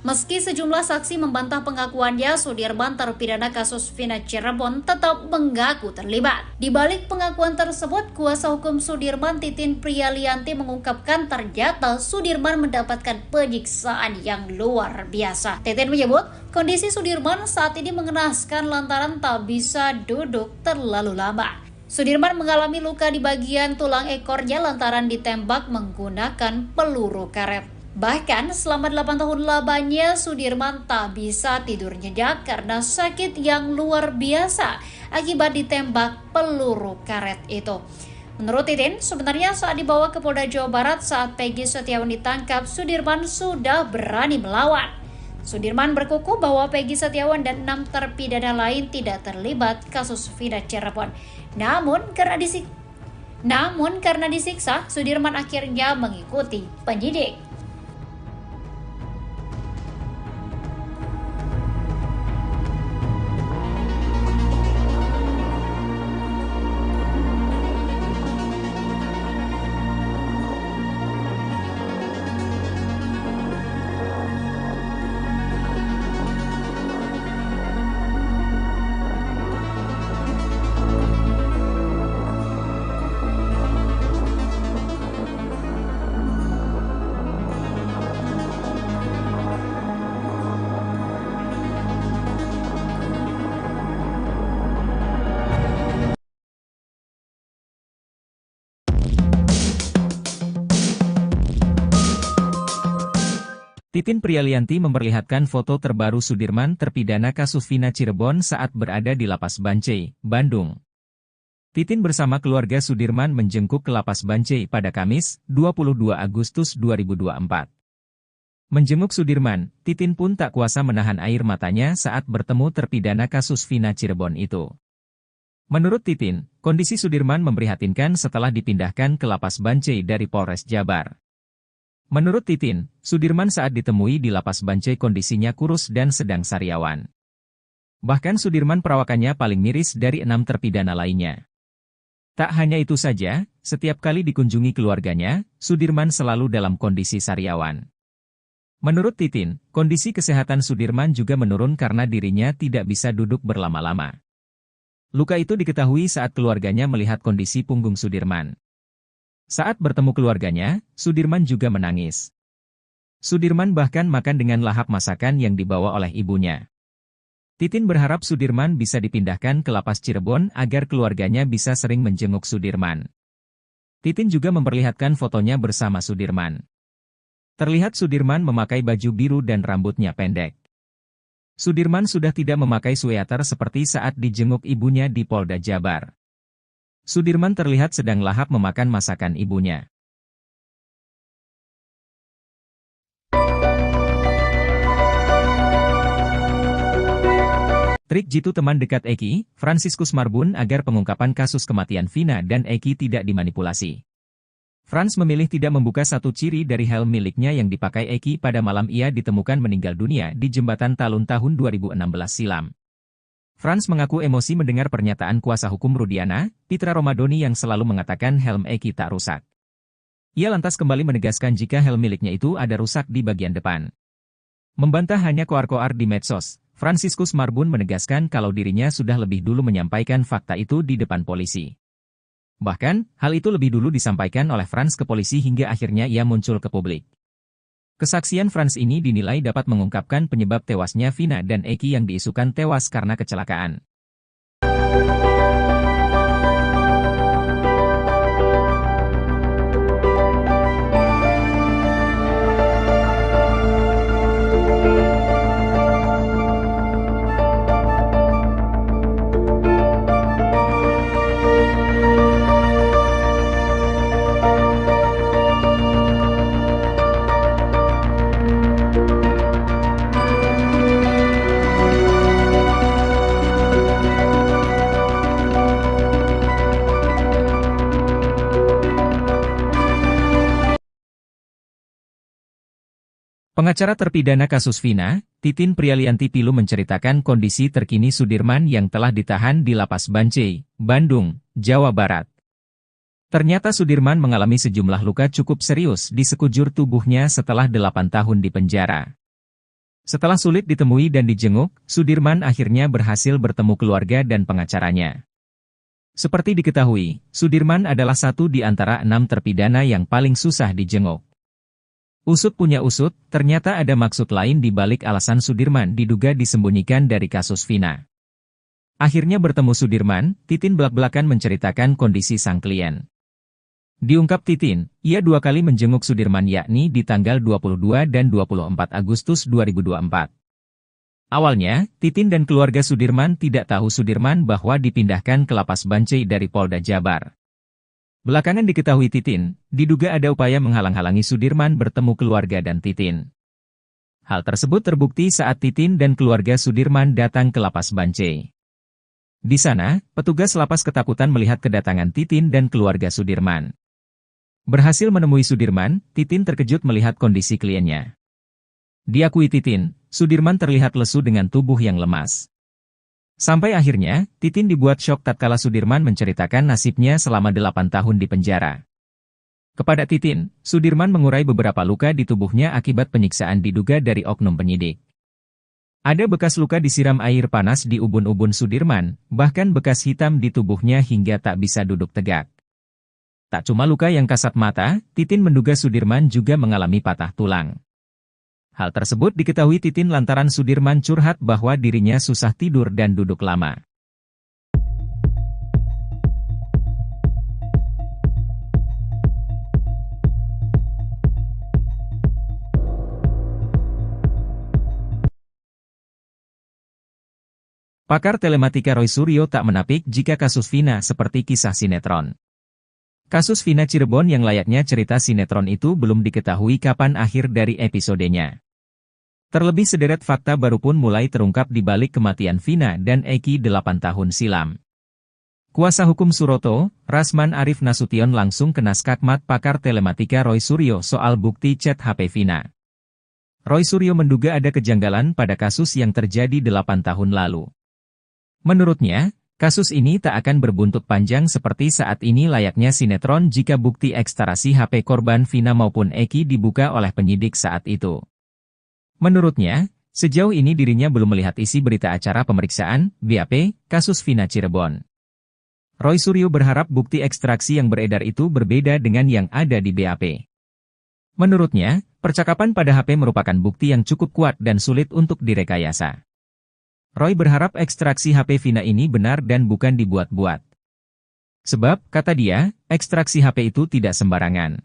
Meski sejumlah saksi membantah pengakuannya, Sudirman terpidana kasus Vina Cirebon tetap mengaku terlibat. Di balik pengakuan tersebut, kuasa hukum Sudirman Titin Priyalianti mengungkapkan ternyata Sudirman mendapatkan penyiksaan yang luar biasa. Titin menyebut, kondisi Sudirman saat ini mengenaskan lantaran tak bisa duduk terlalu lama. Sudirman mengalami luka di bagian tulang ekornya lantaran ditembak menggunakan peluru karet. Bahkan selama 8 tahun lamanya Sudirman tak bisa tidur nyenyak karena sakit yang luar biasa akibat ditembak peluru karet itu. Menurut Titin, sebenarnya saat dibawa ke Polda Jawa Barat saat Peggy Setiawan ditangkap, Sudirman sudah berani melawan. Sudirman berkukuh bahwa Peggy Setiawan dan 6 terpidana lain tidak terlibat kasus Vina Cirebon. Namun karena disiksa, Sudirman akhirnya mengikuti penyidik. Titin Prialianti memperlihatkan foto terbaru Sudirman terpidana kasus Vina Cirebon saat berada di Lapas Bancai, Bandung. Titin bersama keluarga Sudirman menjengkuk ke Lapas Bancai pada Kamis, 22 Agustus 2024. Menjenguk Sudirman, Titin pun tak kuasa menahan air matanya saat bertemu terpidana kasus Vina Cirebon itu. Menurut Titin, kondisi Sudirman memprihatinkan setelah dipindahkan ke Lapas Bancai dari Polres Jabar. Menurut Titin, Sudirman saat ditemui di Lapas Bancai kondisinya kurus dan sedang sariawan. Bahkan Sudirman perawakannya paling miris dari 6 terpidana lainnya. Tak hanya itu saja, setiap kali dikunjungi keluarganya, Sudirman selalu dalam kondisi sariawan. Menurut Titin, kondisi kesehatan Sudirman juga menurun karena dirinya tidak bisa duduk berlama-lama. Luka itu diketahui saat keluarganya melihat kondisi punggung Sudirman. Saat bertemu keluarganya, Sudirman juga menangis. Sudirman bahkan makan dengan lahap masakan yang dibawa oleh ibunya. Titin berharap Sudirman bisa dipindahkan ke Lapas Cirebon agar keluarganya bisa sering menjenguk Sudirman. Titin juga memperlihatkan fotonya bersama Sudirman. Terlihat Sudirman memakai baju biru dan rambutnya pendek. Sudirman sudah tidak memakai sweater seperti saat dijenguk ibunya di Polda Jabar. Sudirman terlihat sedang lahap memakan masakan ibunya. Trik jitu teman dekat Eki, Fransiskus Marbun agar pengungkapan kasus kematian Vina dan Eki tidak dimanipulasi. Frans memilih tidak membuka satu ciri dari helm miliknya yang dipakai Eki pada malam ia ditemukan meninggal dunia di Jembatan Talun tahun 2016 silam. Frans mengaku emosi mendengar pernyataan kuasa hukum Rudiana, Pitra Romadoni yang selalu mengatakan helm Eki tak rusak. Ia lantas kembali menegaskan jika helm miliknya itu ada rusak di bagian depan. Membantah hanya koar-koar di medsos, Fransiskus Marbun menegaskan kalau dirinya sudah lebih dulu menyampaikan fakta itu di depan polisi. Bahkan, hal itu lebih dulu disampaikan oleh Frans ke polisi hingga akhirnya ia muncul ke publik. Kesaksian Frans ini dinilai dapat mengungkapkan penyebab tewasnya Vina dan Eki yang diisukan tewas karena kecelakaan. Pengacara terpidana kasus Vina, Titin Prialianti Pilu menceritakan kondisi terkini Sudirman yang telah ditahan di Lapas Bancai, Bandung, Jawa Barat. Ternyata Sudirman mengalami sejumlah luka cukup serius di sekujur tubuhnya setelah 8 tahun di penjara. Setelah sulit ditemui dan dijenguk, Sudirman akhirnya berhasil bertemu keluarga dan pengacaranya. Seperti diketahui, Sudirman adalah satu di antara 6 terpidana yang paling susah dijenguk. Usut punya usut, ternyata ada maksud lain di balik alasan Sudirman diduga disembunyikan dari kasus Vina. Akhirnya bertemu Sudirman, Titin belak-belakan menceritakan kondisi sang klien. Diungkap Titin, ia 2 kali menjenguk Sudirman yakni di tanggal 22 dan 24 Agustus 2024. Awalnya, Titin dan keluarga Sudirman tidak tahu Sudirman bahwa dipindahkan ke Lapas Bancai dari Polda Jabar. Belakangan diketahui Titin, diduga ada upaya menghalang-halangi Sudirman bertemu keluarga dan Titin. Hal tersebut terbukti saat Titin dan keluarga Sudirman datang ke Lapas Bancai. Di sana, petugas lapas ketakutan melihat kedatangan Titin dan keluarga Sudirman. Berhasil menemui Sudirman, Titin terkejut melihat kondisi kliennya. Diakui Titin, Sudirman terlihat lesu dengan tubuh yang lemas. Sampai akhirnya, Titin dibuat syok tatkala Sudirman menceritakan nasibnya selama 8 tahun di penjara. Kepada Titin, Sudirman mengurai beberapa luka di tubuhnya akibat penyiksaan diduga dari oknum penyidik. Ada bekas luka disiram air panas di ubun-ubun Sudirman, bahkan bekas hitam di tubuhnya hingga tak bisa duduk tegak. Tak cuma luka yang kasat mata, Titin menduga Sudirman juga mengalami patah tulang. Hal tersebut diketahui Titin lantaran Sudirman curhat bahwa dirinya susah tidur dan duduk lama. Pakar telematika Roy Suryo tak menapik jika kasus Vina seperti kisah sinetron. Kasus Vina Cirebon yang layaknya cerita sinetron itu belum diketahui kapan akhir dari episodenya. Terlebih sederet fakta baru pun mulai terungkap di balik kematian Vina dan Eki 8 tahun silam. Kuasa hukum Suroto, Rasman Arif Nasution langsung kena skakmat pakar telematika Roy Suryo soal bukti chat HP Vina. Roy Suryo menduga ada kejanggalan pada kasus yang terjadi 8 tahun lalu. Menurutnya, kasus ini tak akan berbuntut panjang seperti saat ini layaknya sinetron jika bukti ekstrasi HP korban Vina maupun Eki dibuka oleh penyidik saat itu. Menurutnya, sejauh ini dirinya belum melihat isi berita acara pemeriksaan, BAP, kasus Vina Cirebon. Roy Suryo berharap bukti ekstraksi yang beredar itu berbeda dengan yang ada di BAP. Menurutnya, percakapan pada HP merupakan bukti yang cukup kuat dan sulit untuk direkayasa. Roy berharap ekstraksi HP Vina ini benar dan bukan dibuat-buat. Sebab, kata dia, ekstraksi HP itu tidak sembarangan.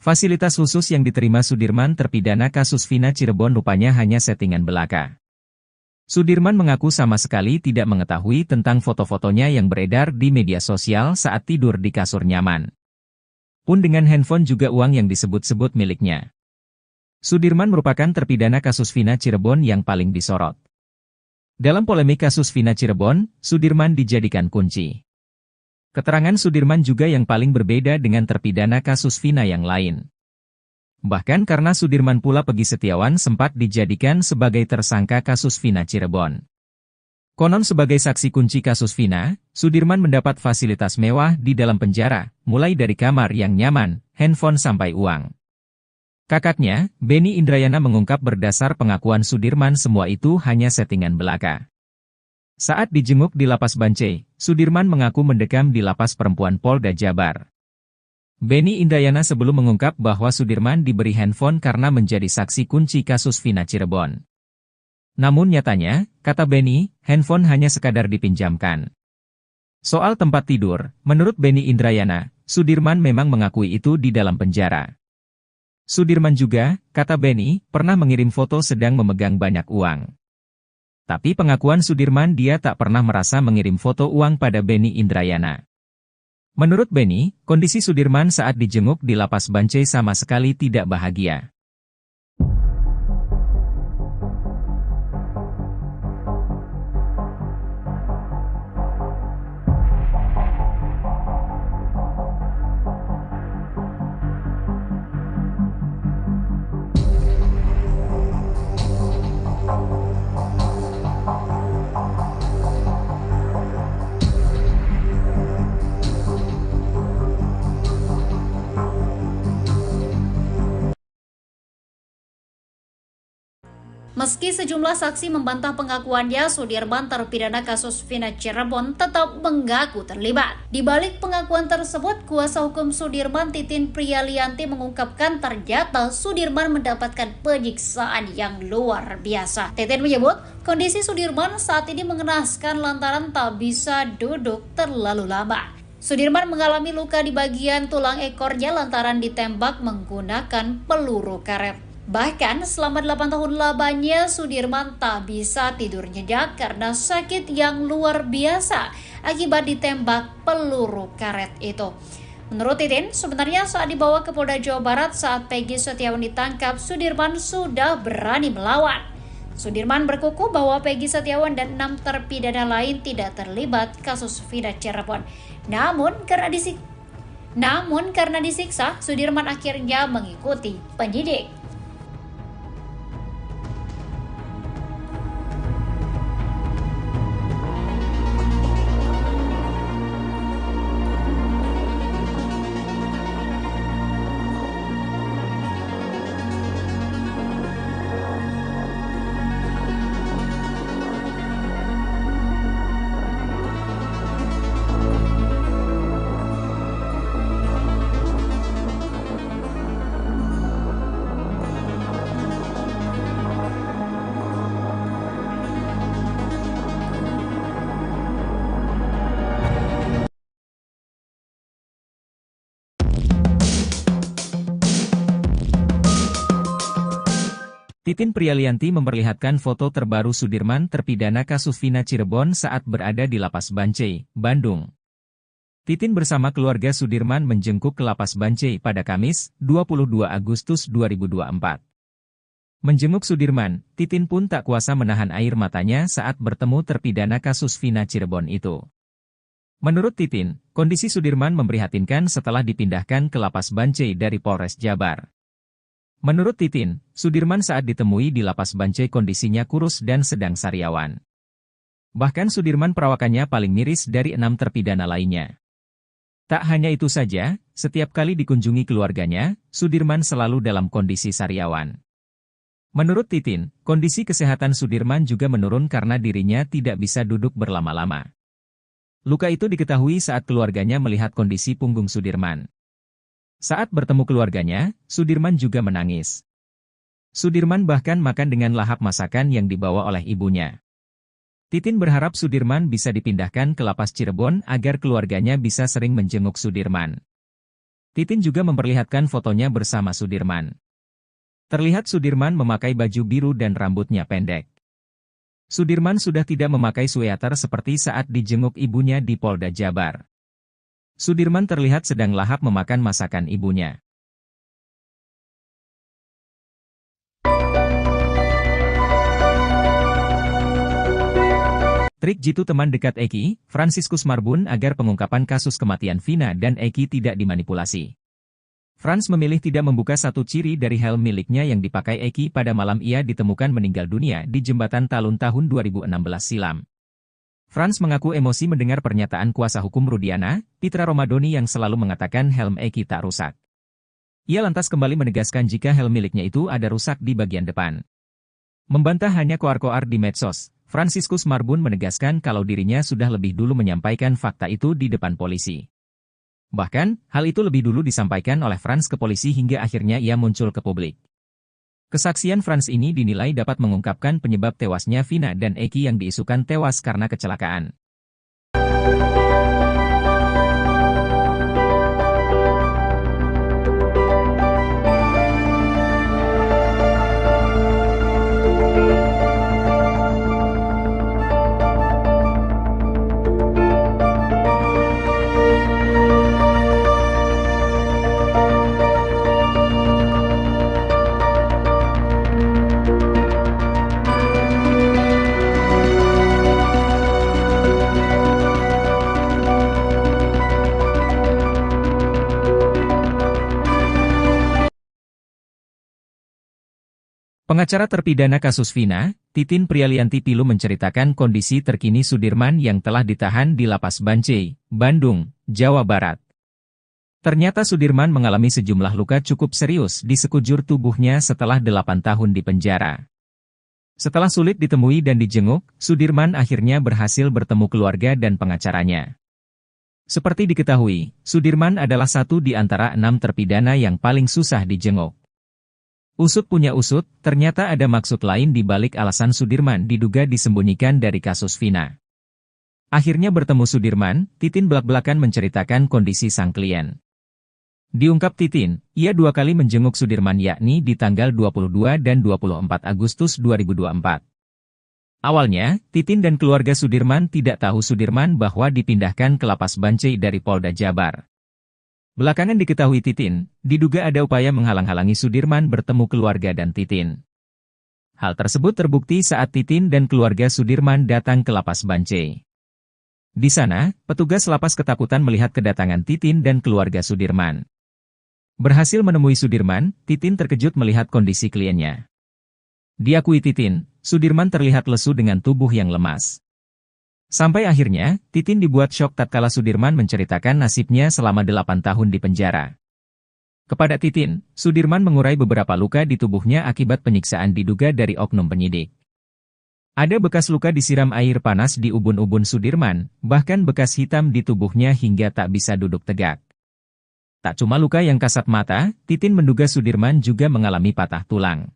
Fasilitas khusus yang diterima Sudirman terpidana kasus Vina Cirebon rupanya hanya settingan belaka. Sudirman mengaku sama sekali tidak mengetahui tentang foto-fotonya yang beredar di media sosial saat tidur di kasur nyaman. Pun dengan handphone juga uang yang disebut-sebut miliknya. Sudirman merupakan terpidana kasus Vina Cirebon yang paling disorot. Dalam polemik kasus Vina Cirebon, Sudirman dijadikan kunci. Keterangan Sudirman juga yang paling berbeda dengan terpidana kasus Vina yang lain. Bahkan karena Sudirman pula Peggy Setiawan sempat dijadikan sebagai tersangka kasus Vina Cirebon. Konon sebagai saksi kunci kasus Vina, Sudirman mendapat fasilitas mewah di dalam penjara, mulai dari kamar yang nyaman, handphone sampai uang. Kakaknya, Benny Indrayana mengungkap berdasar pengakuan Sudirman semua itu hanya settingan belaka. Saat dijenguk di Lapas Bancai, Sudirman mengaku mendekam di Lapas Perempuan Polda Jabar. Benny Indrayana sebelum mengungkap bahwa Sudirman diberi handphone karena menjadi saksi kunci kasus Vina Cirebon. Namun nyatanya, kata Benny, handphone hanya sekadar dipinjamkan. Soal tempat tidur, menurut Benny Indrayana, Sudirman memang mengakui itu di dalam penjara. Sudirman juga, kata Benny, pernah mengirim foto sedang memegang banyak uang. Tapi pengakuan Sudirman dia tak pernah merasa mengirim foto uang pada Benny Indrayana. Menurut Benny, kondisi Sudirman saat dijenguk di Lapas Bancai sama sekali tidak bahagia. Meski sejumlah saksi membantah pengakuannya, Sudirman terpidana kasus Vina Cirebon tetap mengaku terlibat. Di balik pengakuan tersebut, kuasa hukum Sudirman Titin Priyalianti mengungkapkan ternyata Sudirman mendapatkan penyiksaan yang luar biasa. Titin menyebut, kondisi Sudirman saat ini mengenaskan lantaran tak bisa duduk terlalu lama. Sudirman mengalami luka di bagian tulang ekornya lantaran ditembak menggunakan peluru karet. Bahkan selama 8 tahun lamanya Sudirman tak bisa tidur nyenyak karena sakit yang luar biasa akibat ditembak peluru karet itu. Menurut Titin, sebenarnya saat dibawa ke Polda Jawa Barat saat Peggy Setiawan ditangkap, Sudirman sudah berani melawan. Sudirman berkukuh bahwa Peggy Setiawan dan 6 terpidana lain tidak terlibat kasus Vina Cirebon. Namun karena disiksa, Sudirman akhirnya mengikuti penyidik. Titin Prialianti memperlihatkan foto terbaru Sudirman terpidana kasus Vina Cirebon saat berada di Lapas Bancai, Bandung. Titin bersama keluarga Sudirman menjenguk ke Lapas Bancai pada Kamis, 22 Agustus 2024. Menjenguk Sudirman, Titin pun tak kuasa menahan air matanya saat bertemu terpidana kasus Vina Cirebon itu. Menurut Titin, kondisi Sudirman memprihatinkan setelah dipindahkan ke Lapas Bancai dari Polres Jabar. Menurut Titin, Sudirman saat ditemui di Lapas Bancai kondisinya kurus dan sedang sariawan. Bahkan Sudirman perawakannya paling miris dari 6 terpidana lainnya. Tak hanya itu saja, setiap kali dikunjungi keluarganya, Sudirman selalu dalam kondisi sariawan. Menurut Titin, kondisi kesehatan Sudirman juga menurun karena dirinya tidak bisa duduk berlama-lama. Luka itu diketahui saat keluarganya melihat kondisi punggung Sudirman. Saat bertemu keluarganya, Sudirman juga menangis. Sudirman bahkan makan dengan lahap masakan yang dibawa oleh ibunya. Titin berharap Sudirman bisa dipindahkan ke Lapas Cirebon agar keluarganya bisa sering menjenguk Sudirman. Titin juga memperlihatkan fotonya bersama Sudirman. Terlihat Sudirman memakai baju biru dan rambutnya pendek. Sudirman sudah tidak memakai sweater seperti saat dijenguk ibunya di Polda Jabar. Sudirman terlihat sedang lahap memakan masakan ibunya. Trik jitu teman dekat Eki, Fransiskus Marbun agar pengungkapan kasus kematian Vina dan Eki tidak dimanipulasi. Frans memilih tidak membuka satu ciri dari helm miliknya yang dipakai Eki pada malam ia ditemukan meninggal dunia di Jembatan Talun tahun 2016 silam. Frans mengaku emosi mendengar pernyataan kuasa hukum Rudiana, Pitra Romadoni yang selalu mengatakan helm Eki tak rusak. Ia lantas kembali menegaskan jika helm miliknya itu ada rusak di bagian depan. Membantah hanya koar-koar di medsos, Fransiskus Marbun menegaskan kalau dirinya sudah lebih dulu menyampaikan fakta itu di depan polisi. Bahkan, hal itu lebih dulu disampaikan oleh Frans ke polisi hingga akhirnya ia muncul ke publik. Kesaksian Frans ini dinilai dapat mengungkapkan penyebab tewasnya Vina dan Eki yang diisukan tewas karena kecelakaan. Pengacara terpidana kasus Vina, Titin Prialianti Pilu menceritakan kondisi terkini Sudirman yang telah ditahan di Lapas Bancai, Bandung, Jawa Barat. Ternyata Sudirman mengalami sejumlah luka cukup serius di sekujur tubuhnya setelah 8 tahun di penjara. Setelah sulit ditemui dan dijenguk, Sudirman akhirnya berhasil bertemu keluarga dan pengacaranya. Seperti diketahui, Sudirman adalah satu di antara 6 terpidana yang paling susah dijenguk. Usut punya usut, ternyata ada maksud lain di balik alasan Sudirman diduga disembunyikan dari kasus Vina. Akhirnya bertemu Sudirman, Titin belak-belakan menceritakan kondisi sang klien. Diungkap Titin, ia 2 kali menjenguk Sudirman yakni di tanggal 22 dan 24 Agustus 2024. Awalnya, Titin dan keluarga Sudirman tidak tahu Sudirman bahwa dipindahkan ke Lapas Bancai dari Polda Jabar. Belakangan diketahui Titin, diduga ada upaya menghalang-halangi Sudirman bertemu keluarga dan Titin. Hal tersebut terbukti saat Titin dan keluarga Sudirman datang ke Lapas Bancai. Di sana, petugas lapas ketakutan melihat kedatangan Titin dan keluarga Sudirman. Berhasil menemui Sudirman, Titin terkejut melihat kondisi kliennya. Diakui Titin, Sudirman terlihat lesu dengan tubuh yang lemas. Sampai akhirnya, Titin dibuat syok tatkala Sudirman menceritakan nasibnya selama 8 tahun di penjara. Kepada Titin, Sudirman mengurai beberapa luka di tubuhnya akibat penyiksaan diduga dari oknum penyidik. Ada bekas luka disiram air panas di ubun-ubun Sudirman, bahkan bekas hitam di tubuhnya hingga tak bisa duduk tegak. Tak cuma luka yang kasat mata, Titin menduga Sudirman juga mengalami patah tulang.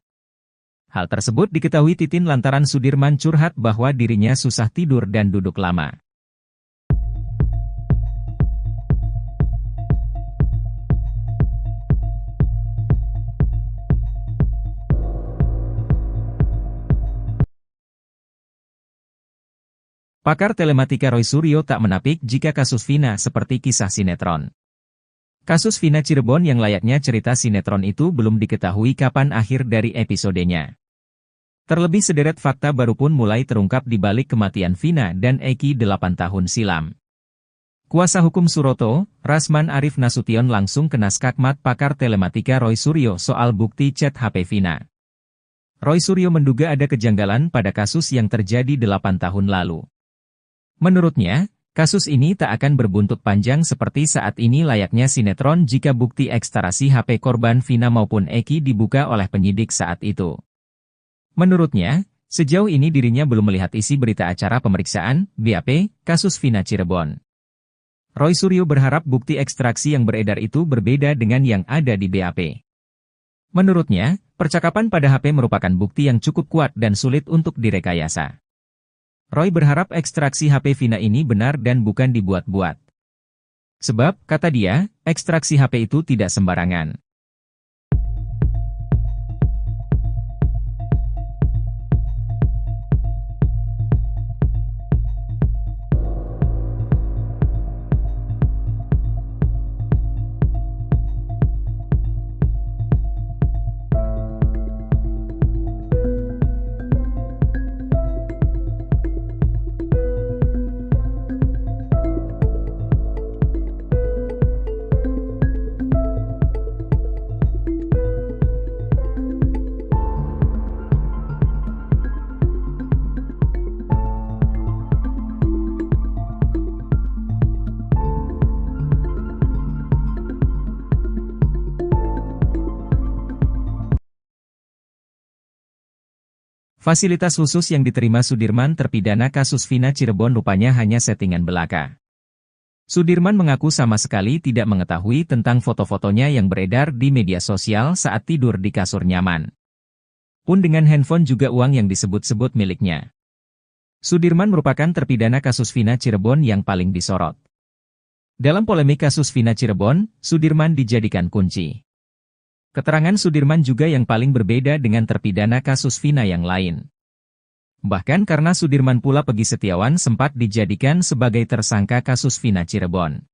Hal tersebut diketahui Titin lantaran Sudirman curhat bahwa dirinya susah tidur dan duduk lama. Pakar telematika Roy Suryo tak menapik jika kasus Vina seperti kisah sinetron. Kasus Vina Cirebon yang layaknya cerita sinetron itu belum diketahui kapan akhir dari episodenya. Terlebih sederet fakta baru pun mulai terungkap di balik kematian Vina dan Eki 8 tahun silam. Kuasa hukum Suroto, Rasman Arif Nasution langsung kena skakmat pakar telematika Roy Suryo soal bukti chat HP Vina. Roy Suryo menduga ada kejanggalan pada kasus yang terjadi 8 tahun lalu. Menurutnya, kasus ini tak akan berbuntut panjang seperti saat ini layaknya sinetron jika bukti ekstarasi HP korban Vina maupun Eki dibuka oleh penyidik saat itu. Menurutnya, sejauh ini dirinya belum melihat isi berita acara pemeriksaan, BAP, kasus Vina Cirebon. Roy Suryo berharap bukti ekstraksi yang beredar itu berbeda dengan yang ada di BAP. Menurutnya, percakapan pada HP merupakan bukti yang cukup kuat dan sulit untuk direkayasa. Roy berharap ekstraksi HP Vina ini benar dan bukan dibuat-buat. Sebab, kata dia, ekstraksi HP itu tidak sembarangan. Fasilitas khusus yang diterima Sudirman terpidana kasus Vina Cirebon rupanya hanya settingan belaka. Sudirman mengaku sama sekali tidak mengetahui tentang foto-fotonya yang beredar di media sosial saat tidur di kasur nyaman. Pun dengan handphone juga uang yang disebut-sebut miliknya. Sudirman merupakan terpidana kasus Vina Cirebon yang paling disorot. Dalam polemik kasus Vina Cirebon, Sudirman dijadikan kunci. Keterangan Sudirman juga yang paling berbeda dengan terpidana kasus Vina yang lain. Bahkan karena Sudirman pula Peggy Setiawan sempat dijadikan sebagai tersangka kasus Vina Cirebon.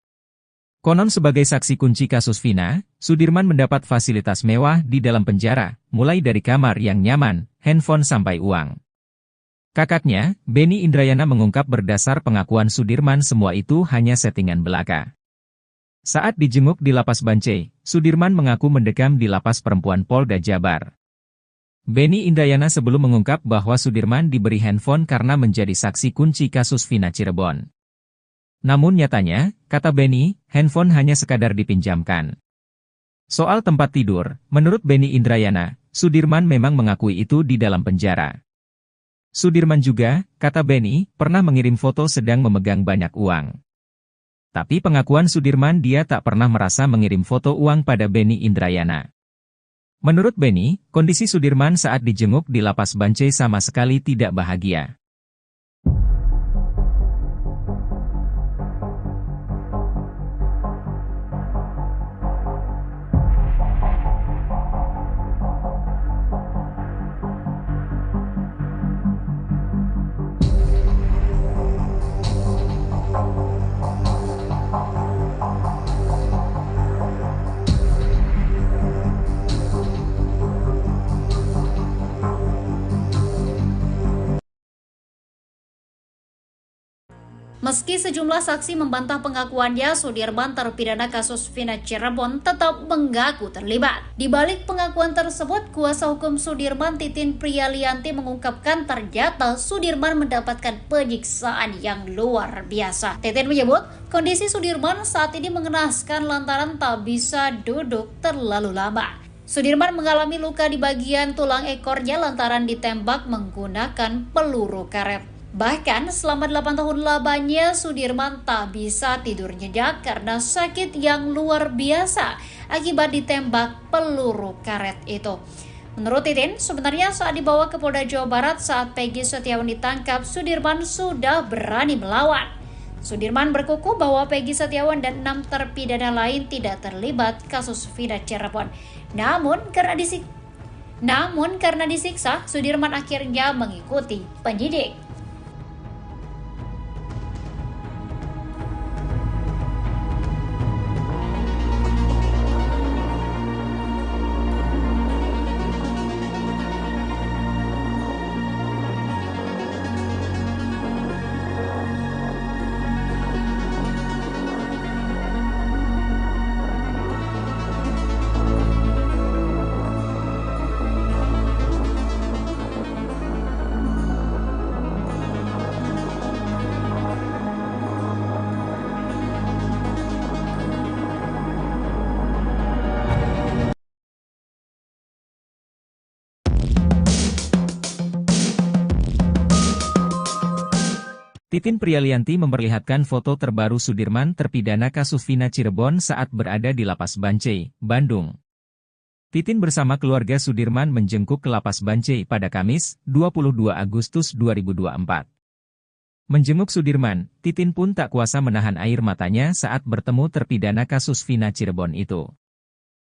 Konon sebagai saksi kunci kasus Vina, Sudirman mendapat fasilitas mewah di dalam penjara, mulai dari kamar yang nyaman, handphone sampai uang. Kakaknya, Benny Indrayana mengungkap berdasar pengakuan Sudirman semua itu hanya settingan belaka. Saat dijenguk di Lapas Bancai, Sudirman mengaku mendekam di Lapas Perempuan Polda Jabar. Benny Indrayana sebelum mengungkap bahwa Sudirman diberi handphone karena menjadi saksi kunci kasus Vina Cirebon. Namun nyatanya, kata Benny, handphone hanya sekadar dipinjamkan. Soal tempat tidur, menurut Benny Indrayana, Sudirman memang mengakui itu di dalam penjara. Sudirman juga, kata Benny, pernah mengirim foto sedang memegang banyak uang. Tapi pengakuan Sudirman dia tak pernah merasa mengirim foto uang pada Benny Indrayana. Menurut Benny, kondisi Sudirman saat dijenguk di Lapas Bancai sama sekali tidak bahagia. Meski sejumlah saksi membantah pengakuannya, Sudirman terpidana kasus Vina Cirebon tetap mengaku terlibat. Di balik pengakuan tersebut, kuasa hukum Sudirman Titin Priyalianti mengungkapkan ternyata Sudirman mendapatkan penyiksaan yang luar biasa. Titin menyebut, kondisi Sudirman saat ini mengenaskan lantaran tak bisa duduk terlalu lama. Sudirman mengalami luka di bagian tulang ekornya lantaran ditembak menggunakan peluru karet. Bahkan selama 8 tahun lamanya Sudirman tak bisa tidur nyenyak karena sakit yang luar biasa akibat ditembak peluru karet itu. Menurut Titin, sebenarnya saat dibawa ke Polda Jawa Barat saat Peggy Setiawan ditangkap, Sudirman sudah berani melawan. Sudirman berkukuh bahwa Peggy Setiawan dan 6 terpidana lain tidak terlibat kasus Vina Cirebon. Namun karena disiksa, Sudirman akhirnya mengikuti penyidik. Titin Prialianti memperlihatkan foto terbaru Sudirman terpidana kasus Vina Cirebon saat berada di Lapas Bancai, Bandung. Titin bersama keluarga Sudirman menjengkuk ke Lapas Bancai pada Kamis, 22 Agustus 2024. Menjenguk Sudirman, Titin pun tak kuasa menahan air matanya saat bertemu terpidana kasus Vina Cirebon itu.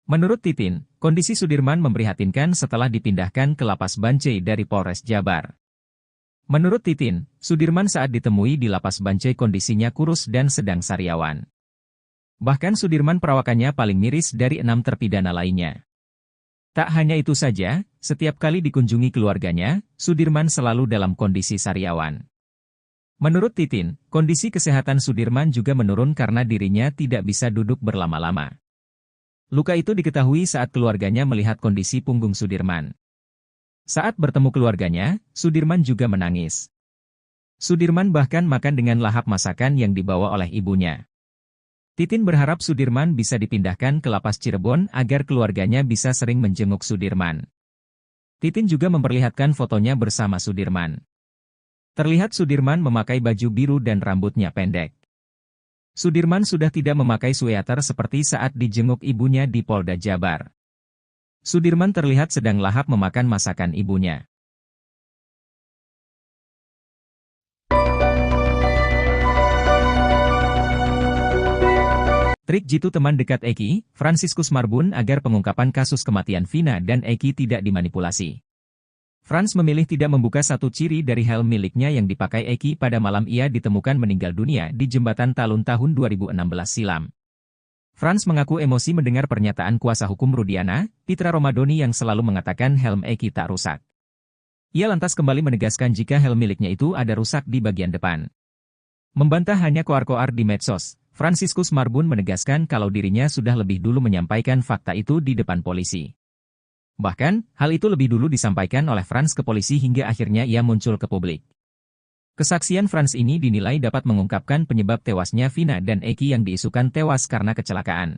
Menurut Titin, kondisi Sudirman memprihatinkan setelah dipindahkan ke Lapas Bancai dari Polres Jabar. Menurut Titin, Sudirman saat ditemui di Lapas Bancai kondisinya kurus dan sedang sariawan. Bahkan Sudirman perawakannya paling miris dari 6 terpidana lainnya. Tak hanya itu saja, setiap kali dikunjungi keluarganya, Sudirman selalu dalam kondisi sariawan. Menurut Titin, kondisi kesehatan Sudirman juga menurun karena dirinya tidak bisa duduk berlama-lama. Luka itu diketahui saat keluarganya melihat kondisi punggung Sudirman. Saat bertemu keluarganya, Sudirman juga menangis. Sudirman bahkan makan dengan lahap masakan yang dibawa oleh ibunya. Titin berharap Sudirman bisa dipindahkan ke Lapas Cirebon agar keluarganya bisa sering menjenguk Sudirman. Titin juga memperlihatkan fotonya bersama Sudirman. Terlihat Sudirman memakai baju biru dan rambutnya pendek. Sudirman sudah tidak memakai sweater seperti saat dijenguk ibunya di Polda Jabar. Sudirman terlihat sedang lahap memakan masakan ibunya. Trik jitu teman dekat Eki, Franciscus Marbun agar pengungkapan kasus kematian Vina dan Eki tidak dimanipulasi. Frans memilih tidak membuka satu ciri dari helm miliknya yang dipakai Eki pada malam ia ditemukan meninggal dunia di Jembatan Talun tahun 2016 silam. Frans mengaku emosi mendengar pernyataan kuasa hukum Rudiana, Pitra Romadoni yang selalu mengatakan helm Eki tak rusak. Ia lantas kembali menegaskan jika helm miliknya itu ada rusak di bagian depan. Membantah hanya koar-koar di medsos, Franciscus Marbun menegaskan kalau dirinya sudah lebih dulu menyampaikan fakta itu di depan polisi. Bahkan, hal itu lebih dulu disampaikan oleh Frans ke polisi hingga akhirnya ia muncul ke publik. Kesaksian Frans ini dinilai dapat mengungkapkan penyebab tewasnya Vina dan Eki yang diisukan tewas karena kecelakaan.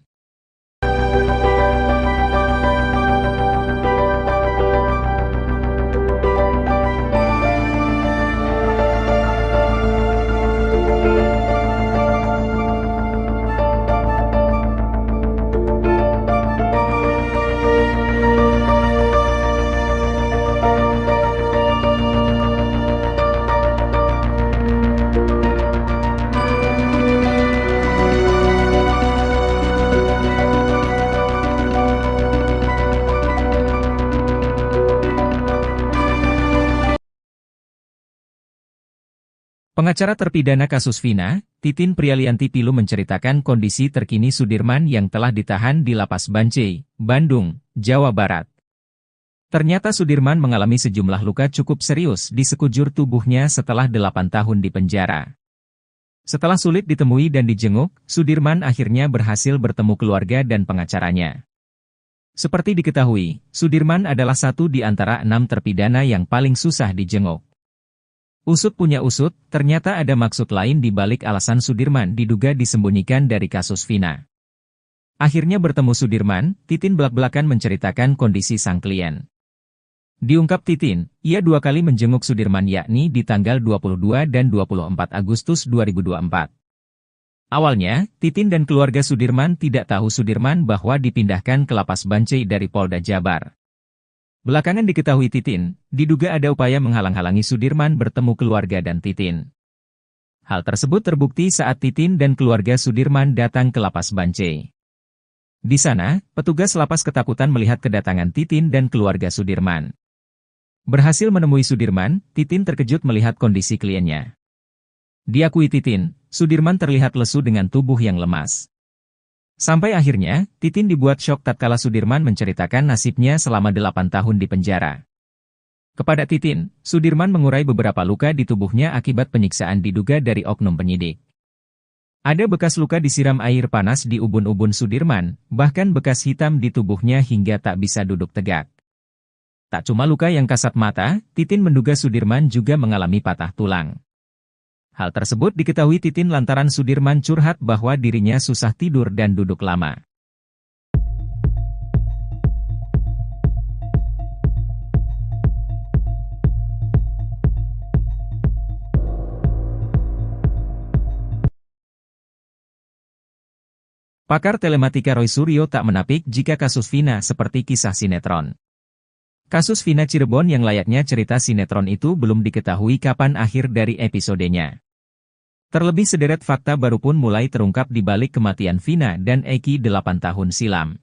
Pengacara terpidana kasus Vina, Titin Prialianti Pilu menceritakan kondisi terkini Sudirman yang telah ditahan di Lapas Bancai, Bandung, Jawa Barat. Ternyata Sudirman mengalami sejumlah luka cukup serius di sekujur tubuhnya setelah 8 tahun di penjara. Setelah sulit ditemui dan dijenguk, Sudirman akhirnya berhasil bertemu keluarga dan pengacaranya. Seperti diketahui, Sudirman adalah satu di antara 6 terpidana yang paling susah dijenguk. Usut punya usut, ternyata ada maksud lain di balik alasan Sudirman diduga disembunyikan dari kasus Vina. Akhirnya bertemu Sudirman, Titin belak-belakan menceritakan kondisi sang klien. Diungkap Titin, ia 2 kali menjenguk Sudirman yakni di tanggal 22 dan 24 Agustus 2024. Awalnya, Titin dan keluarga Sudirman tidak tahu Sudirman bahwa dipindahkan ke Lapas Bancai dari Polda Jabar. Belakangan diketahui Titin, diduga ada upaya menghalang-halangi Sudirman bertemu keluarga dan Titin. Hal tersebut terbukti saat Titin dan keluarga Sudirman datang ke Lapas Bancai. Di sana, petugas lapas ketakutan melihat kedatangan Titin dan keluarga Sudirman. Berhasil menemui Sudirman, Titin terkejut melihat kondisi kliennya. Diakui Titin, Sudirman terlihat lesu dengan tubuh yang lemas. Sampai akhirnya, Titin dibuat syok tatkala Sudirman menceritakan nasibnya selama 8 tahun di penjara. Kepada Titin, Sudirman mengurai beberapa luka di tubuhnya akibat penyiksaan diduga dari oknum penyidik. Ada bekas luka disiram air panas di ubun-ubun Sudirman, bahkan bekas hitam di tubuhnya hingga tak bisa duduk tegak. Tak cuma luka yang kasat mata, Titin menduga Sudirman juga mengalami patah tulang. Hal tersebut diketahui Titin lantaran Sudirman curhat bahwa dirinya susah tidur dan duduk lama. Pakar telematika Roy Suryo tak menapik jika kasus Vina seperti kisah sinetron. Kasus Vina Cirebon yang layaknya cerita sinetron itu belum diketahui kapan akhir dari episodenya. Terlebih sederet fakta baru pun mulai terungkap di balik kematian Vina dan Eki 8 tahun silam.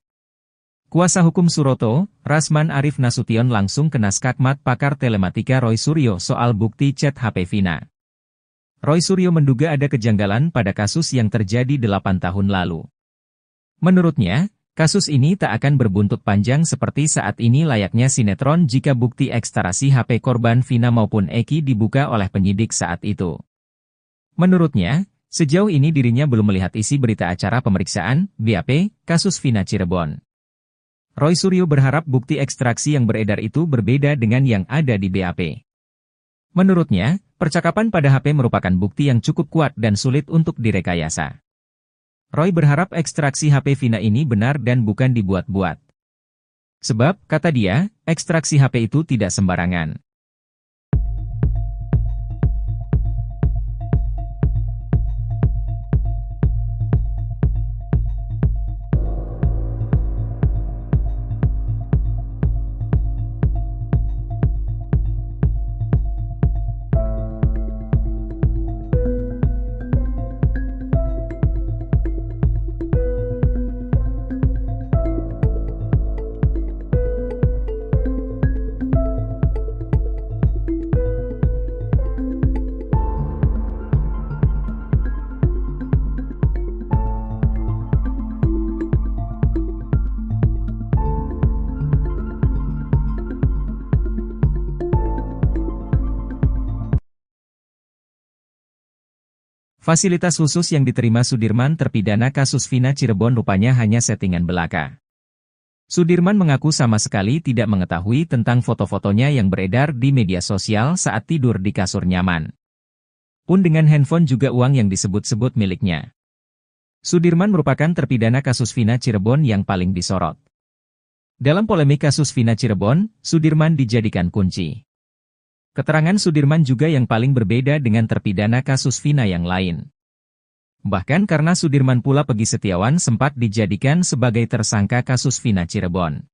Kuasa hukum Suroto, Rasman Arif Nasution langsung kena skakmat pakar telematika Roy Suryo soal bukti chat HP Vina. Roy Suryo menduga ada kejanggalan pada kasus yang terjadi 8 tahun lalu. Menurutnya, kasus ini tak akan berbuntut panjang seperti saat ini layaknya sinetron jika bukti ekstraksi HP korban Vina maupun Eki dibuka oleh penyidik saat itu. Menurutnya, sejauh ini dirinya belum melihat isi berita acara pemeriksaan, BAP, kasus Vina Cirebon. Roy Suryo berharap bukti ekstraksi yang beredar itu berbeda dengan yang ada di BAP. Menurutnya, percakapan pada HP merupakan bukti yang cukup kuat dan sulit untuk direkayasa. Roy berharap ekstraksi HP Vina ini benar dan bukan dibuat-buat. Sebab, kata dia, ekstraksi HP itu tidak sembarangan. Fasilitas khusus yang diterima Sudirman terpidana kasus Vina Cirebon rupanya hanya settingan belaka. Sudirman mengaku sama sekali tidak mengetahui tentang foto-fotonya yang beredar di media sosial saat tidur di kasur nyaman. Pun dengan handphone juga uang yang disebut-sebut miliknya. Sudirman merupakan terpidana kasus Vina Cirebon yang paling disorot. Dalam polemik kasus Vina Cirebon, Sudirman dijadikan kunci. Keterangan Sudirman juga yang paling berbeda dengan terpidana kasus Vina yang lain. Bahkan karena Sudirman pula Pegi Setiawan sempat dijadikan sebagai tersangka kasus Vina Cirebon.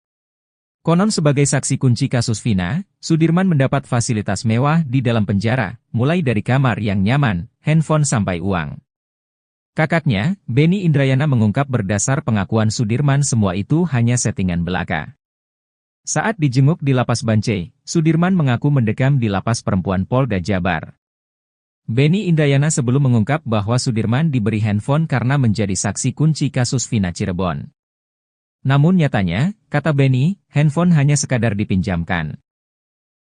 Konon sebagai saksi kunci kasus Vina, Sudirman mendapat fasilitas mewah di dalam penjara, mulai dari kamar yang nyaman, handphone sampai uang. Kakaknya, Benny Indrayana mengungkap berdasar pengakuan Sudirman semua itu hanya settingan belaka. Saat dijenguk di Lapas Bancai, Sudirman mengaku mendekam di Lapas Perempuan Polda Jabar. Benny Indrayana sebelum mengungkap bahwa Sudirman diberi handphone karena menjadi saksi kunci kasus Vina Cirebon. Namun nyatanya, kata Benny, handphone hanya sekadar dipinjamkan.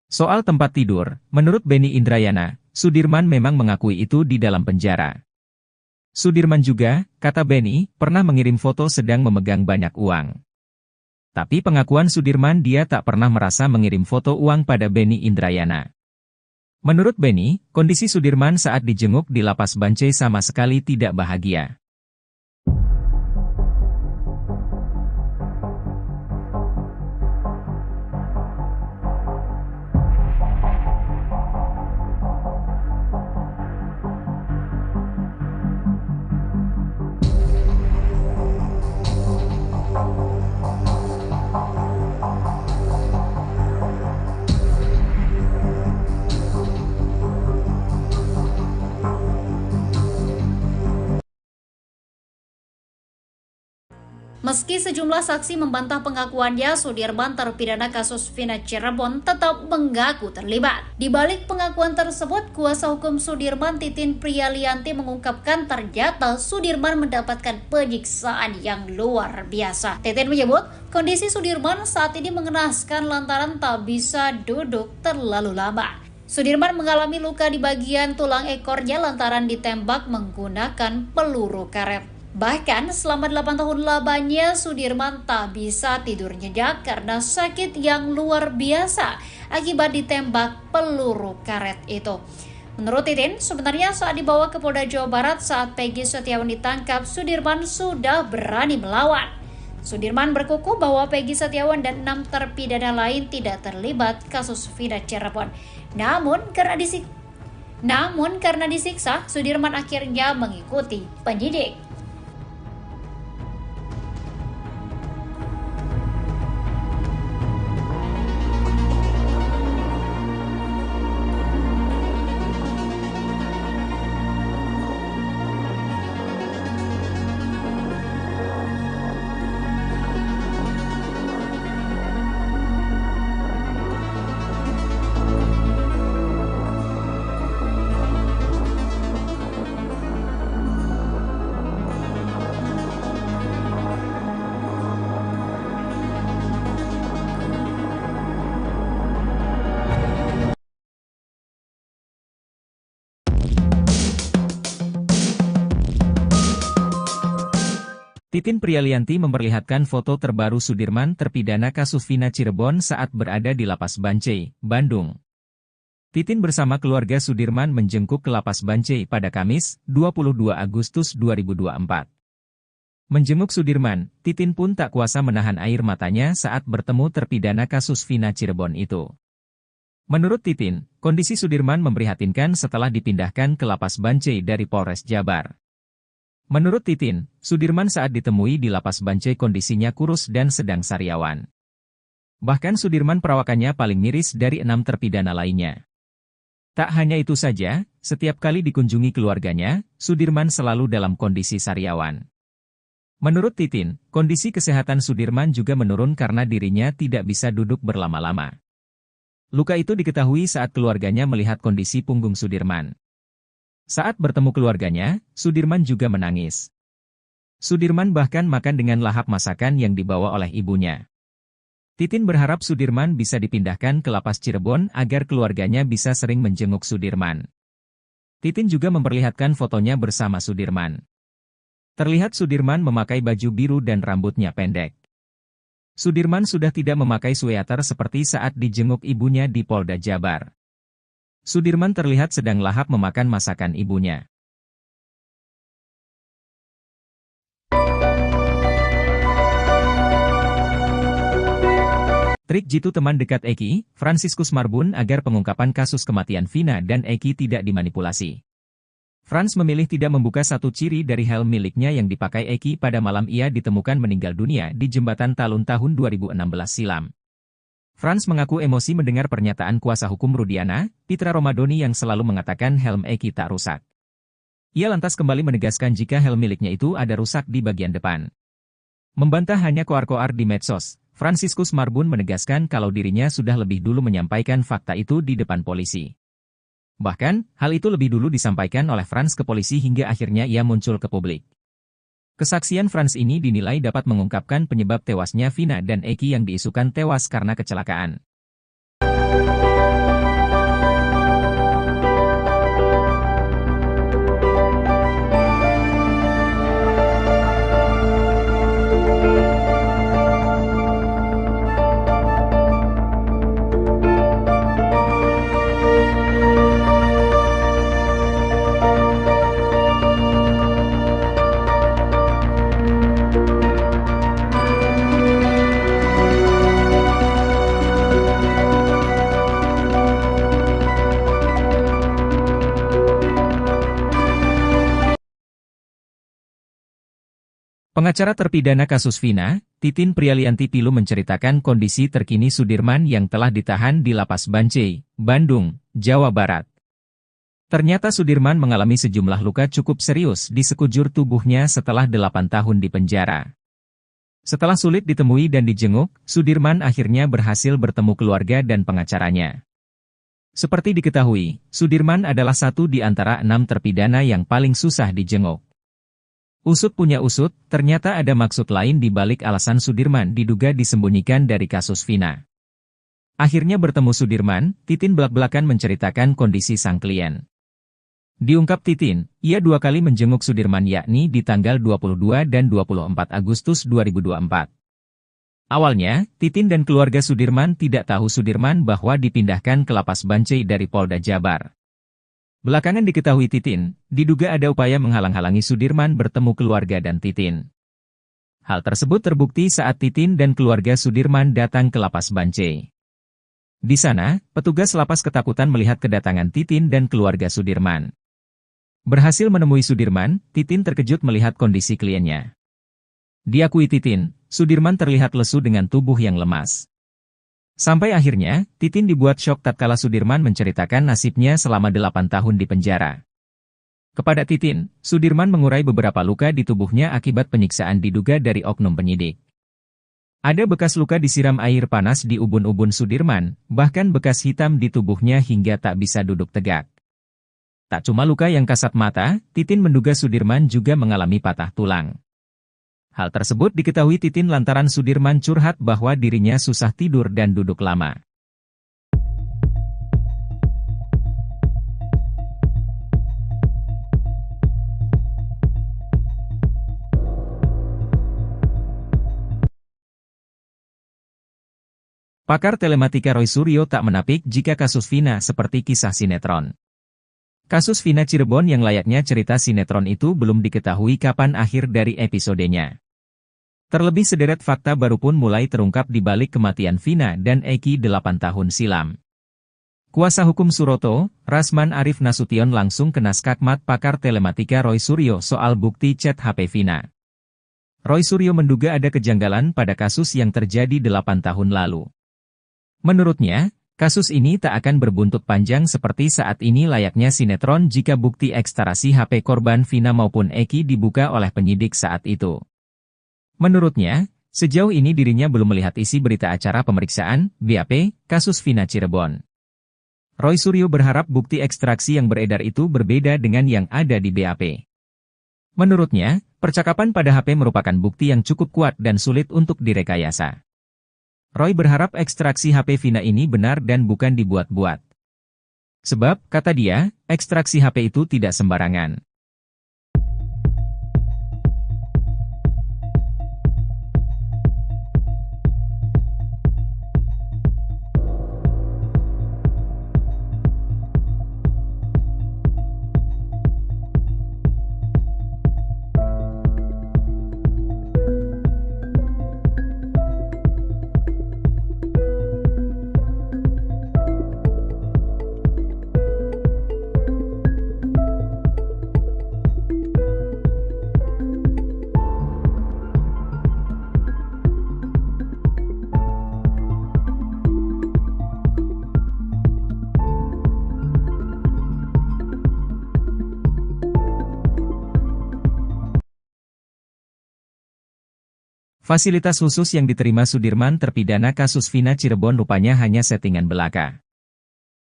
Soal tempat tidur, menurut Benny Indrayana, Sudirman memang mengakui itu di dalam penjara. Sudirman juga, kata Benny, pernah mengirim foto sedang memegang banyak uang. Tapi pengakuan Sudirman dia tak pernah merasa mengirim foto uang pada Benny Indrayana. Menurut Benny, kondisi Sudirman saat dijenguk di Lapas Bancai sama sekali tidak bahagia. Meski sejumlah saksi membantah pengakuannya, Sudirman terpidana kasus Vina Cirebon tetap mengaku terlibat. Di balik pengakuan tersebut, kuasa hukum Sudirman Titin Priyalianti mengungkapkan ternyata Sudirman mendapatkan penyiksaan yang luar biasa. Titin menyebut, kondisi Sudirman saat ini mengenaskan lantaran tak bisa duduk terlalu lama. Sudirman mengalami luka di bagian tulang ekornya lantaran ditembak menggunakan peluru karet. Bahkan selama 8 tahun lamanya Sudirman tak bisa tidur nyenyak karena sakit yang luar biasa akibat ditembak peluru karet itu. Menurut Titin, sebenarnya saat dibawa ke Polda Jawa Barat saat Pegi Setiawan ditangkap, Sudirman sudah berani melawan. Sudirman berkukuh bahwa Pegi Setiawan dan 6 terpidana lain tidak terlibat kasus Vina Cirebon. Namun karena disiksa, Sudirman akhirnya mengikuti penyidik. Titin Prialianti memperlihatkan foto terbaru Sudirman terpidana kasus Vina Cirebon saat berada di Lapas Bancai, Bandung. Titin bersama keluarga Sudirman menjenguk ke Lapas Bancai pada Kamis, 22 Agustus 2024. Menjenguk Sudirman, Titin pun tak kuasa menahan air matanya saat bertemu terpidana kasus Vina Cirebon itu. Menurut Titin, kondisi Sudirman memprihatinkan setelah dipindahkan ke Lapas Bancai dari Polres Jabar. Menurut Titin, Sudirman saat ditemui di Lapas Bancai kondisinya kurus dan sedang sariawan. Bahkan Sudirman perawakannya paling miris dari 6 terpidana lainnya. Tak hanya itu saja, setiap kali dikunjungi keluarganya, Sudirman selalu dalam kondisi sariawan. Menurut Titin, kondisi kesehatan Sudirman juga menurun karena dirinya tidak bisa duduk berlama-lama. Luka itu diketahui saat keluarganya melihat kondisi punggung Sudirman. Saat bertemu keluarganya, Sudirman juga menangis. Sudirman bahkan makan dengan lahap masakan yang dibawa oleh ibunya. Titin berharap Sudirman bisa dipindahkan ke Lapas Cirebon agar keluarganya bisa sering menjenguk Sudirman. Titin juga memperlihatkan fotonya bersama Sudirman. Terlihat Sudirman memakai baju biru dan rambutnya pendek. Sudirman sudah tidak memakai sweater seperti saat dijenguk ibunya di Polda Jabar. Sudirman terlihat sedang lahap memakan masakan ibunya. Trik jitu teman dekat Eki, Fransiskus Marbun agar pengungkapan kasus kematian Vina dan Eki tidak dimanipulasi. Frans memilih tidak membuka satu ciri dari helm miliknya yang dipakai Eki pada malam ia ditemukan meninggal dunia di Jembatan Talun tahun 2016 silam. Frans mengaku emosi mendengar pernyataan kuasa hukum Rudiana, Pitra Romadoni yang selalu mengatakan helm Eki tak rusak. Ia lantas kembali menegaskan jika helm miliknya itu ada rusak di bagian depan. Membantah hanya koar-koar di medsos, Fransiskus Marbun menegaskan kalau dirinya sudah lebih dulu menyampaikan fakta itu di depan polisi. Bahkan, hal itu lebih dulu disampaikan oleh Frans ke polisi hingga akhirnya ia muncul ke publik. Kesaksian Frans ini dinilai dapat mengungkapkan penyebab tewasnya Vina dan Eki yang diisukan tewas karena kecelakaan. Pengacara terpidana kasus Vina, Titin Prialianti Pilu menceritakan kondisi terkini Sudirman yang telah ditahan di Lapas Bancai, Bandung, Jawa Barat. Ternyata Sudirman mengalami sejumlah luka cukup serius di sekujur tubuhnya setelah 8 tahun di penjara. Setelah sulit ditemui dan dijenguk, Sudirman akhirnya berhasil bertemu keluarga dan pengacaranya. Seperti diketahui, Sudirman adalah satu di antara 6 terpidana yang paling susah dijenguk. Usut punya usut, ternyata ada maksud lain di balik alasan Sudirman diduga disembunyikan dari kasus Vina. Akhirnya bertemu Sudirman, Titin belak-belakan menceritakan kondisi sang klien. Diungkap Titin, ia 2 kali menjenguk Sudirman yakni di tanggal 22 dan 24 Agustus 2024. Awalnya, Titin dan keluarga Sudirman tidak tahu Sudirman bahwa dipindahkan ke Lapas Bancai dari Polda Jabar. Belakangan diketahui Titin, diduga ada upaya menghalang-halangi Sudirman bertemu keluarga dan Titin. Hal tersebut terbukti saat Titin dan keluarga Sudirman datang ke Lapas Bancai. Di sana, petugas lapas ketakutan melihat kedatangan Titin dan keluarga Sudirman. Berhasil menemui Sudirman, Titin terkejut melihat kondisi kliennya. Diakui Titin, Sudirman terlihat lesu dengan tubuh yang lemas. Sampai akhirnya, Titin dibuat syok tatkala Sudirman menceritakan nasibnya selama 8 tahun di penjara. Kepada Titin, Sudirman mengurai beberapa luka di tubuhnya akibat penyiksaan diduga dari oknum penyidik. Ada bekas luka disiram air panas di ubun-ubun Sudirman, bahkan bekas hitam di tubuhnya hingga tak bisa duduk tegak. Tak cuma luka yang kasat mata, Titin menduga Sudirman juga mengalami patah tulang. Hal tersebut diketahui Titin lantaran Sudirman curhat bahwa dirinya susah tidur dan duduk lama. Pakar telematika Roy Suryo tak menapik jika kasus Vina seperti kisah sinetron. Kasus Vina Cirebon yang layaknya cerita sinetron itu belum diketahui kapan akhir dari episodenya. Terlebih sederet fakta baru pun mulai terungkap di balik kematian Vina dan Eki 8 tahun silam. Kuasa hukum Suroto, Rasman Arif Nasution langsung kena skakmat pakar telematika Roy Suryo soal bukti chat HP Vina. Roy Suryo menduga ada kejanggalan pada kasus yang terjadi 8 tahun lalu. Menurutnya, kasus ini tak akan berbuntut panjang seperti saat ini layaknya sinetron jika bukti ekstarasi HP korban Vina maupun Eki dibuka oleh penyidik saat itu. Menurutnya, sejauh ini dirinya belum melihat isi berita acara pemeriksaan, BAP, kasus Vina Cirebon. Roy Suryo berharap bukti ekstraksi yang beredar itu berbeda dengan yang ada di BAP. Menurutnya, percakapan pada HP merupakan bukti yang cukup kuat dan sulit untuk direkayasa. Roy berharap ekstraksi HP Vina ini benar dan bukan dibuat-buat. Sebab, kata dia, ekstraksi HP itu tidak sembarangan. Fasilitas khusus yang diterima Sudirman terpidana kasus Vina Cirebon rupanya hanya settingan belaka.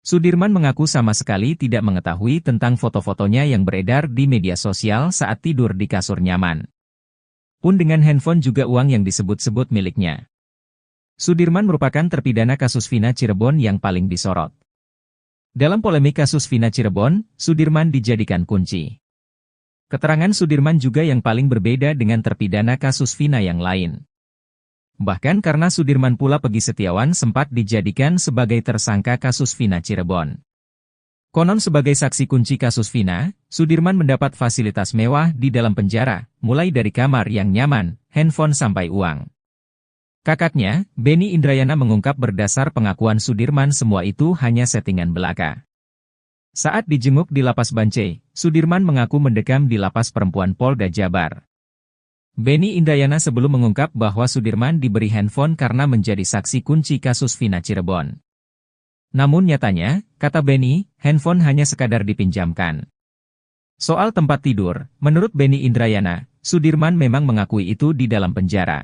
Sudirman mengaku sama sekali tidak mengetahui tentang foto-fotonya yang beredar di media sosial saat tidur di kasur nyaman. Pun dengan handphone juga uang yang disebut-sebut miliknya. Sudirman merupakan terpidana kasus Vina Cirebon yang paling disorot. Dalam polemik kasus Vina Cirebon, Sudirman dijadikan kunci. Keterangan Sudirman juga yang paling berbeda dengan terpidana kasus Vina yang lain. Bahkan karena Sudirman pula Peggy Setiawan sempat dijadikan sebagai tersangka kasus Vina Cirebon. Konon sebagai saksi kunci kasus Vina, Sudirman mendapat fasilitas mewah di dalam penjara, mulai dari kamar yang nyaman, handphone sampai uang. Kakaknya, Benny Indrayana mengungkap berdasar pengakuan Sudirman semua itu hanya settingan belaka. Saat dijenguk di Lapas Bancai, Sudirman mengaku mendekam di Lapas Perempuan Polda Jabar. Benny Indrayana sebelum mengungkap bahwa Sudirman diberi handphone karena menjadi saksi kunci kasus Vina Cirebon. Namun nyatanya, kata Benny, handphone hanya sekadar dipinjamkan. Soal tempat tidur, menurut Benny Indrayana, Sudirman memang mengakui itu di dalam penjara.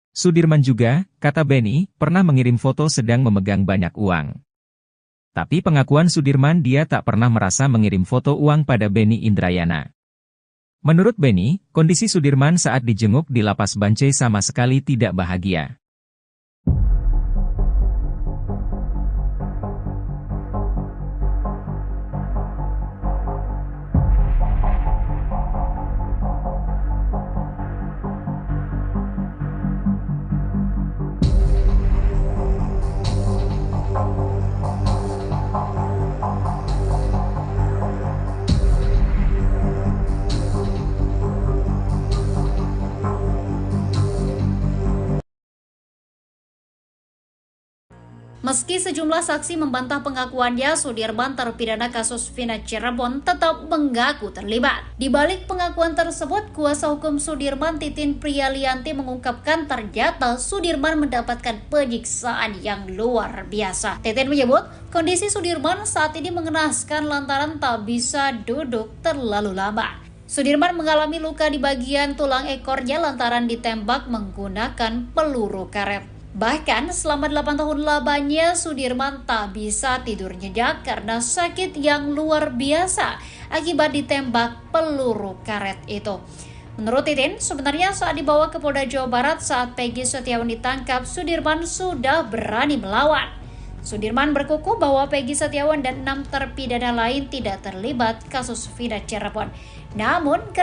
Sudirman juga, kata Benny, pernah mengirim foto sedang memegang banyak uang. Tapi pengakuan Sudirman dia tak pernah merasa mengirim foto uang pada Benny Indrayana. Menurut Benny, kondisi Sudirman saat dijenguk di Lapas Bancai sama sekali tidak bahagia. Meski sejumlah saksi membantah pengakuannya, Sudirman terpidana kasus Vina Cirebon tetap mengaku terlibat. Di balik pengakuan tersebut, kuasa hukum Sudirman Titin Prialianti mengungkapkan ternyata Sudirman mendapatkan penyiksaan yang luar biasa. Titin menyebut, kondisi Sudirman saat ini mengenaskan lantaran tak bisa duduk terlalu lama. Sudirman mengalami luka di bagian tulang ekornya lantaran ditembak menggunakan peluru karet. Bahkan selama 8 tahun lamanya Sudirman tak bisa tidur nyenyak karena sakit yang luar biasa akibat ditembak peluru karet itu. Menurut Titin, sebenarnya saat dibawa ke Polda Jawa Barat saat Peggy Setiawan ditangkap, Sudirman sudah berani melawan. Sudirman berkukuh bahwa Peggy Setiawan dan 6 terpidana lain tidak terlibat kasus Vina Cirebon. Namun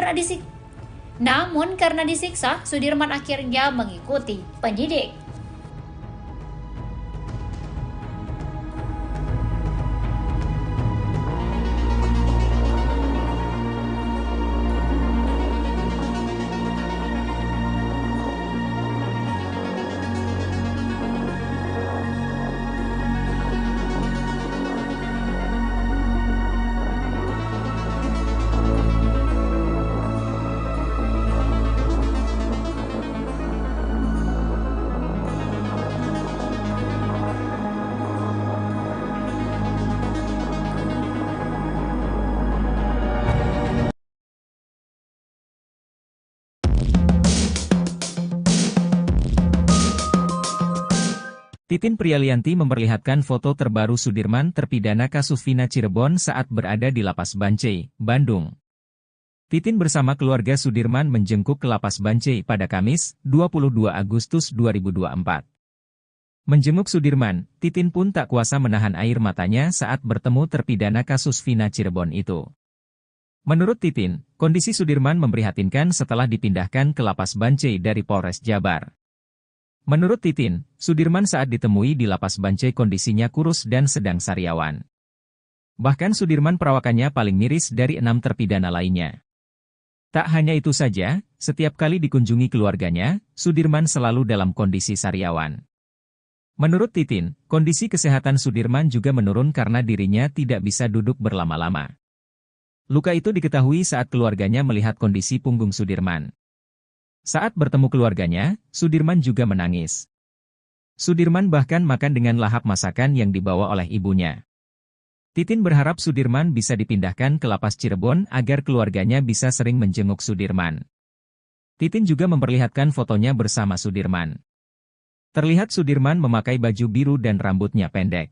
karena disiksa, Sudirman akhirnya mengikuti penyidik. Titin Prialianti memperlihatkan foto terbaru Sudirman terpidana kasus Vina Cirebon saat berada di Lapas Bancai, Bandung. Titin bersama keluarga Sudirman menjenguk ke Lapas Bancai pada Kamis, 22 Agustus 2024. Menjenguk Sudirman, Titin pun tak kuasa menahan air matanya saat bertemu terpidana kasus Vina Cirebon itu. Menurut Titin, kondisi Sudirman memprihatinkan setelah dipindahkan ke Lapas Bancai dari Polres Jabar. Menurut Titin, Sudirman saat ditemui di Lapas Bancai kondisinya kurus dan sedang sariawan. Bahkan Sudirman perawakannya paling miris dari 6 terpidana lainnya. Tak hanya itu saja, setiap kali dikunjungi keluarganya, Sudirman selalu dalam kondisi sariawan. Menurut Titin, kondisi kesehatan Sudirman juga menurun karena dirinya tidak bisa duduk berlama-lama. Luka itu diketahui saat keluarganya melihat kondisi punggung Sudirman. Saat bertemu keluarganya, Sudirman juga menangis. Sudirman bahkan makan dengan lahap masakan yang dibawa oleh ibunya. Titin berharap Sudirman bisa dipindahkan ke Lapas Cirebon agar keluarganya bisa sering menjenguk Sudirman. Titin juga memperlihatkan fotonya bersama Sudirman. Terlihat Sudirman memakai baju biru dan rambutnya pendek.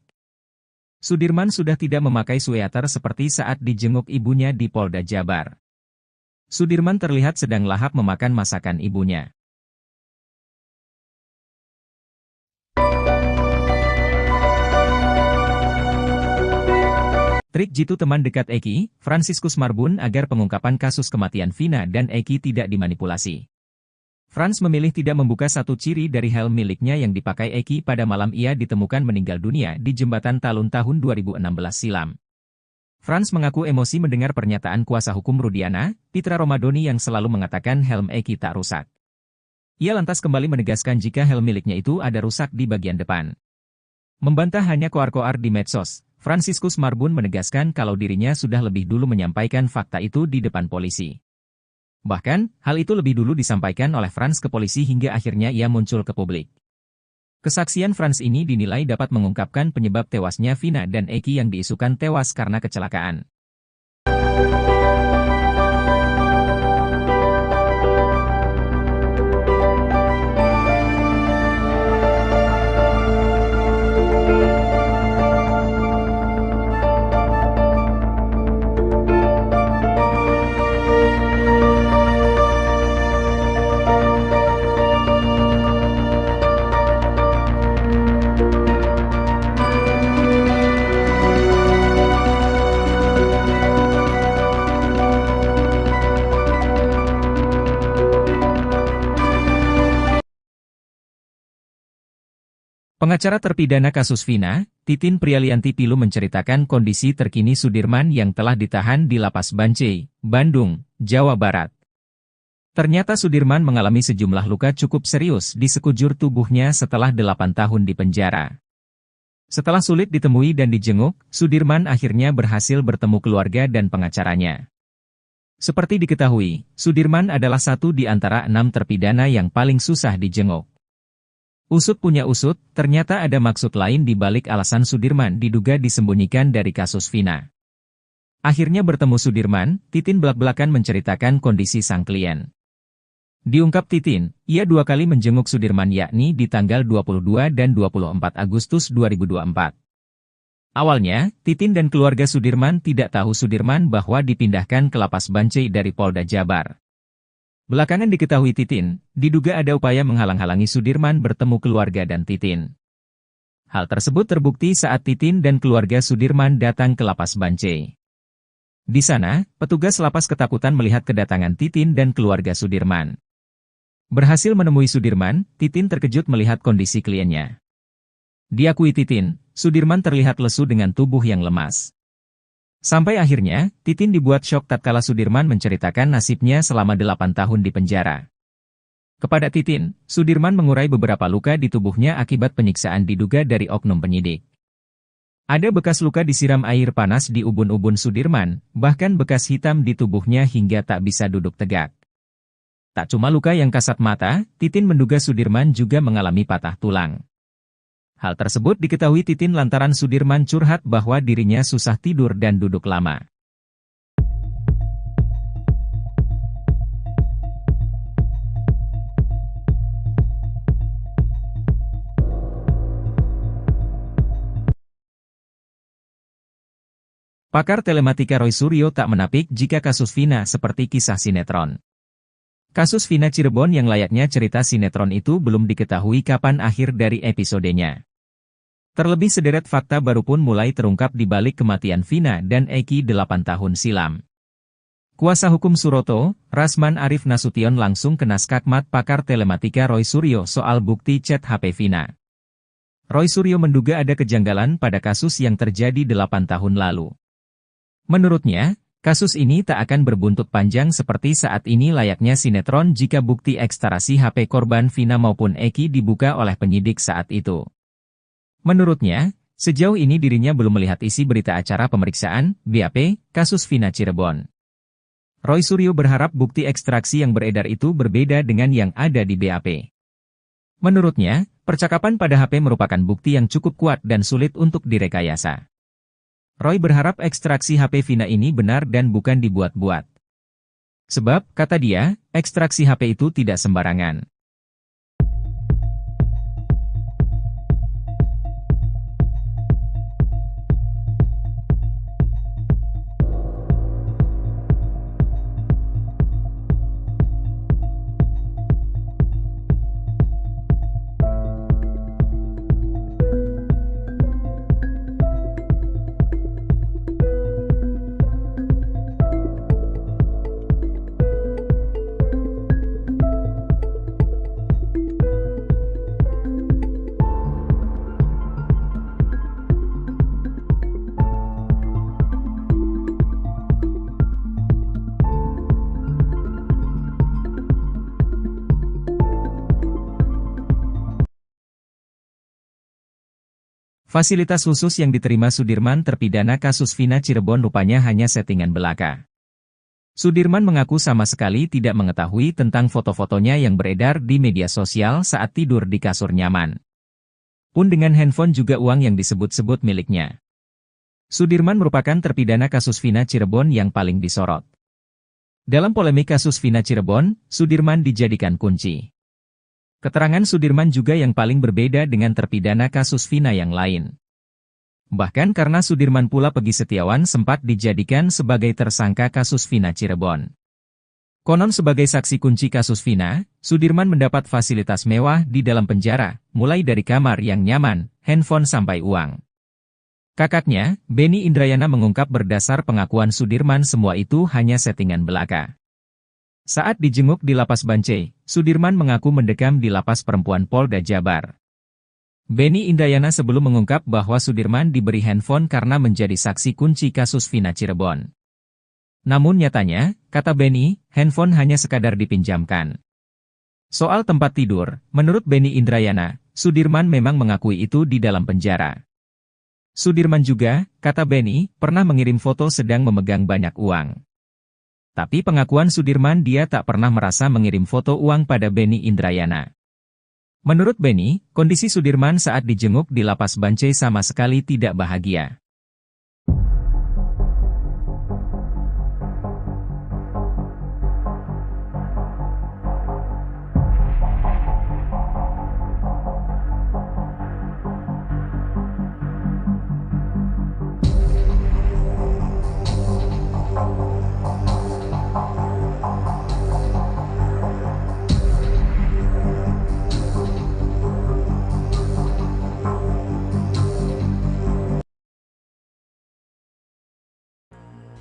Sudirman sudah tidak memakai sweater seperti saat dijenguk ibunya di Polda Jabar. Sudirman terlihat sedang lahap memakan masakan ibunya. Trik jitu teman dekat Eki, Fransiskus Marbun agar pengungkapan kasus kematian Vina dan Eki tidak dimanipulasi. Frans memilih tidak membuka satu ciri dari helm miliknya yang dipakai Eki pada malam ia ditemukan meninggal dunia di Jembatan Talun tahun 2016 silam. Frans mengaku emosi mendengar pernyataan kuasa hukum Rudiana, Pitra Romadoni yang selalu mengatakan helm Eki tak rusak. Ia lantas kembali menegaskan jika helm miliknya itu ada rusak di bagian depan. Membantah hanya koar-koar di medsos, Fransiskus Marbun menegaskan kalau dirinya sudah lebih dulu menyampaikan fakta itu di depan polisi. Bahkan, hal itu lebih dulu disampaikan oleh Frans ke polisi hingga akhirnya ia muncul ke publik. Kesaksian Frans ini dinilai dapat mengungkapkan penyebab tewasnya Vina dan Eki yang diisukan tewas karena kecelakaan. Pengacara terpidana kasus Vina, Titin Prialianti Pilu menceritakan kondisi terkini Sudirman yang telah ditahan di Lapas Bancai, Bandung, Jawa Barat. Ternyata Sudirman mengalami sejumlah luka cukup serius di sekujur tubuhnya setelah 8 tahun di penjara. Setelah sulit ditemui dan dijenguk, Sudirman akhirnya berhasil bertemu keluarga dan pengacaranya. Seperti diketahui, Sudirman adalah satu di antara 6 terpidana yang paling susah dijenguk. Usut punya usut, ternyata ada maksud lain di balik alasan Sudirman diduga disembunyikan dari kasus Vina. Akhirnya bertemu Sudirman, Titin belak-belakan menceritakan kondisi sang klien. Diungkap Titin, ia 2 kali menjenguk Sudirman yakni di tanggal 22 dan 24 Agustus 2024. Awalnya, Titin dan keluarga Sudirman tidak tahu Sudirman bahwa dipindahkan ke Lapas Bancai dari Polda Jabar. Belakangan diketahui Titin, diduga ada upaya menghalang-halangi Sudirman bertemu keluarga dan Titin. Hal tersebut terbukti saat Titin dan keluarga Sudirman datang ke Lapas Bancai. Di sana, petugas lapas ketakutan melihat kedatangan Titin dan keluarga Sudirman. Berhasil menemui Sudirman, Titin terkejut melihat kondisi kliennya. Diakui Titin, Sudirman terlihat lesu dengan tubuh yang lemas. Sampai akhirnya, Titin dibuat syok tatkala Sudirman menceritakan nasibnya selama 8 tahun di penjara. Kepada Titin, Sudirman mengurai beberapa luka di tubuhnya akibat penyiksaan diduga dari oknum penyidik. Ada bekas luka disiram air panas di ubun-ubun Sudirman, bahkan bekas hitam di tubuhnya hingga tak bisa duduk tegak. Tak cuma luka yang kasat mata, Titin menduga Sudirman juga mengalami patah tulang. Hal tersebut diketahui Titin lantaran Sudirman curhat bahwa dirinya susah tidur dan duduk lama. Pakar telematika Roy Suryo tak menapik jika kasus Vina seperti kisah sinetron. Kasus Vina Cirebon yang layaknya cerita sinetron itu belum diketahui kapan akhir dari episodenya. Terlebih sederet fakta baru pun mulai terungkap di balik kematian Vina dan Eki 8 tahun silam. Kuasa hukum Suroto, Rasman Arif Nasution langsung kena skakmat pakar telematika Roy Suryo soal bukti chat HP Vina. Roy Suryo menduga ada kejanggalan pada kasus yang terjadi 8 tahun lalu. Menurutnya, kasus ini tak akan berbuntut panjang seperti saat ini layaknya sinetron jika bukti ekstraksi HP korban Vina maupun Eki dibuka oleh penyidik saat itu. Menurutnya, sejauh ini dirinya belum melihat isi berita acara pemeriksaan, BAP, kasus Vina Cirebon. Roy Suryo berharap bukti ekstraksi yang beredar itu berbeda dengan yang ada di BAP. Menurutnya, percakapan pada HP merupakan bukti yang cukup kuat dan sulit untuk direkayasa. Roy berharap ekstraksi HP Vina ini benar dan bukan dibuat-buat. Sebab, kata dia, ekstraksi HP itu tidak sembarangan. Fasilitas khusus yang diterima Sudirman terpidana kasus Vina Cirebon rupanya hanya settingan belaka. Sudirman mengaku sama sekali tidak mengetahui tentang foto-fotonya yang beredar di media sosial saat tidur di kasur nyaman. Pun dengan handphone juga uang yang disebut-sebut miliknya. Sudirman merupakan terpidana kasus Vina Cirebon yang paling disorot. Dalam polemik kasus Vina Cirebon, Sudirman dijadikan kunci. Keterangan Sudirman juga yang paling berbeda dengan terpidana kasus Vina yang lain. Bahkan karena Sudirman pula Peggy Setiawan sempat dijadikan sebagai tersangka kasus Vina Cirebon. Konon sebagai saksi kunci kasus Vina, Sudirman mendapat fasilitas mewah di dalam penjara, mulai dari kamar yang nyaman, handphone sampai uang. Kakaknya, Benny Indrayana mengungkap berdasar pengakuan Sudirman semua itu hanya settingan belaka. Saat dijenguk di Lapas Bancai, Sudirman mengaku mendekam di Lapas Perempuan Polda Jabar. Benny Indrayana sebelum mengungkap bahwa Sudirman diberi handphone karena menjadi saksi kunci kasus Vina Cirebon. Namun nyatanya, kata Benny, handphone hanya sekadar dipinjamkan. Soal tempat tidur, menurut Benny Indrayana, Sudirman memang mengakui itu di dalam penjara. Sudirman juga, kata Benny, pernah mengirim foto sedang memegang banyak uang. Tapi pengakuan Sudirman dia tak pernah merasa mengirim foto uang pada Benny Indrayana. Menurut Benny, kondisi Sudirman saat dijenguk di Lapas Bancai sama sekali tidak bahagia.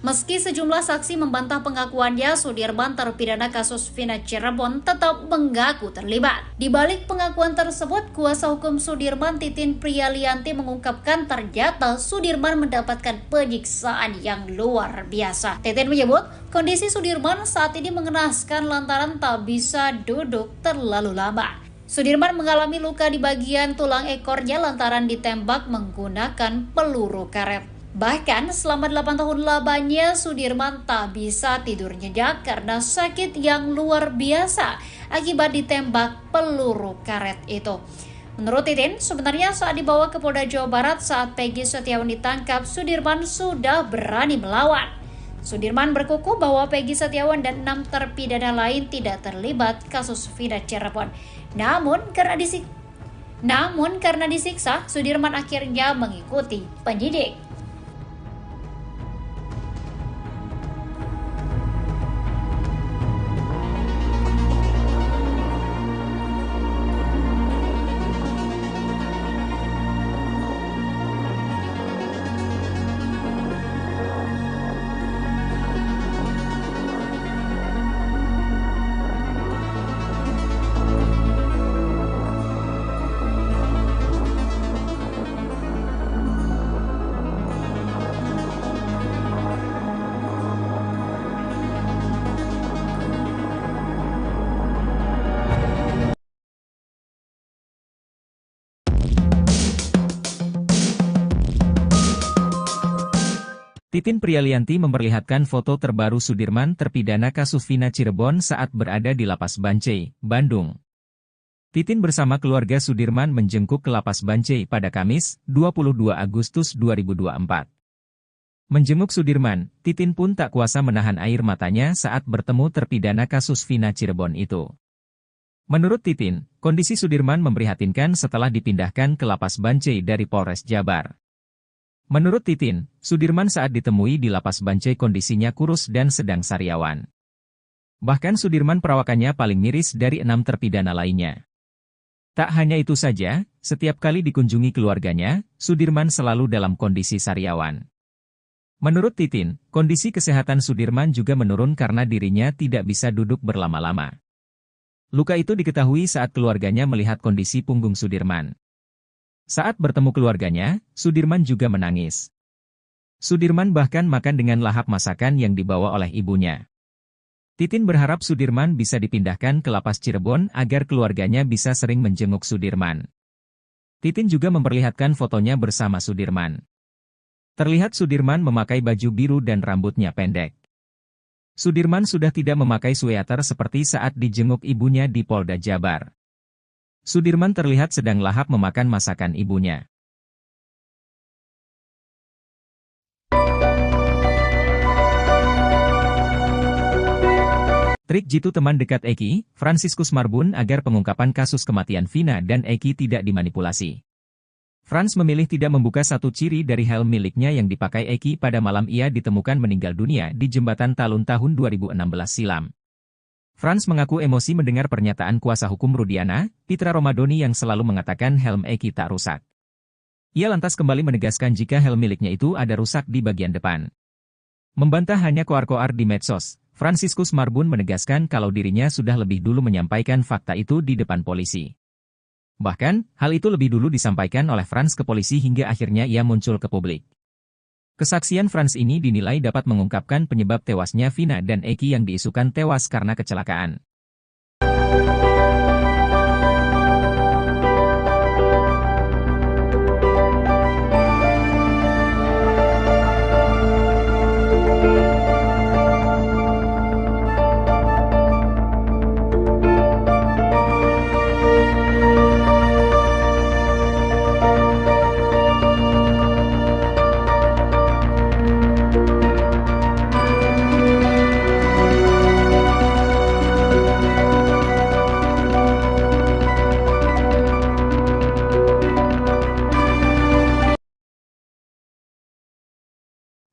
Meski sejumlah saksi membantah pengakuannya, Sudirman terpidana kasus Vina Cirebon tetap mengaku terlibat. Di balik pengakuan tersebut, kuasa hukum Sudirman Titin Priyalianti mengungkapkan ternyata Sudirman mendapatkan penyiksaan yang luar biasa. Titin menyebut, kondisi Sudirman saat ini mengenaskan lantaran tak bisa duduk terlalu lama. Sudirman mengalami luka di bagian tulang ekornya lantaran ditembak menggunakan peluru karet. Bahkan selama 8 tahun lamanya Sudirman tak bisa tidur nyenyak karena sakit yang luar biasa akibat ditembak peluru karet itu. Menurut Titin, sebenarnya saat dibawa ke Polda Jawa Barat saat Peggy Setiawan ditangkap, Sudirman sudah berani melawan. Sudirman berkukuh bahwa Peggy Setiawan dan 6 terpidana lain tidak terlibat kasus Vina Cirebon. Namun karena disiksa, Sudirman akhirnya mengikuti penyidik. Titin Prialianti memperlihatkan foto terbaru Sudirman terpidana kasus Vina Cirebon saat berada di Lapas Bancai, Bandung. Titin bersama keluarga Sudirman menjengkuk ke Lapas Bancai pada Kamis, 22 Agustus 2024. Menjenguk Sudirman, Titin pun tak kuasa menahan air matanya saat bertemu terpidana kasus Vina Cirebon itu. Menurut Titin, kondisi Sudirman memprihatinkan setelah dipindahkan ke Lapas Bancai dari Polres Jabar. Menurut Titin, Sudirman saat ditemui di Lapas Bancai kondisinya kurus dan sedang sariawan. Bahkan Sudirman perawakannya paling miris dari 6 terpidana lainnya. Tak hanya itu saja, setiap kali dikunjungi keluarganya, Sudirman selalu dalam kondisi sariawan. Menurut Titin, kondisi kesehatan Sudirman juga menurun karena dirinya tidak bisa duduk berlama-lama. Luka itu diketahui saat keluarganya melihat kondisi punggung Sudirman. Saat bertemu keluarganya, Sudirman juga menangis. Sudirman bahkan makan dengan lahap masakan yang dibawa oleh ibunya. Titin berharap Sudirman bisa dipindahkan ke Lapas Cirebon agar keluarganya bisa sering menjenguk Sudirman. Titin juga memperlihatkan fotonya bersama Sudirman. Terlihat Sudirman memakai baju biru dan rambutnya pendek. Sudirman sudah tidak memakai sweater seperti saat dijenguk ibunya di Polda Jabar. Sudirman terlihat sedang lahap memakan masakan ibunya. Trik jitu teman dekat Eki, Fransiskus Marbun agar pengungkapan kasus kematian Vina dan Eki tidak dimanipulasi. Frans memilih tidak membuka satu ciri dari helm miliknya yang dipakai Eki pada malam ia ditemukan meninggal dunia di Jembatan Talun tahun 2016 silam. Frans mengaku emosi mendengar pernyataan kuasa hukum Rudiana, Pitra Romadoni yang selalu mengatakan helm Eki tak rusak. Ia lantas kembali menegaskan jika helm miliknya itu ada rusak di bagian depan. Membantah hanya koar-koar di medsos, Fransiskus Marbun menegaskan kalau dirinya sudah lebih dulu menyampaikan fakta itu di depan polisi. Bahkan, hal itu lebih dulu disampaikan oleh Frans ke polisi hingga akhirnya ia muncul ke publik. Kesaksian Frans ini dinilai dapat mengungkapkan penyebab tewasnya Vina dan Eki yang diisukan tewas karena kecelakaan.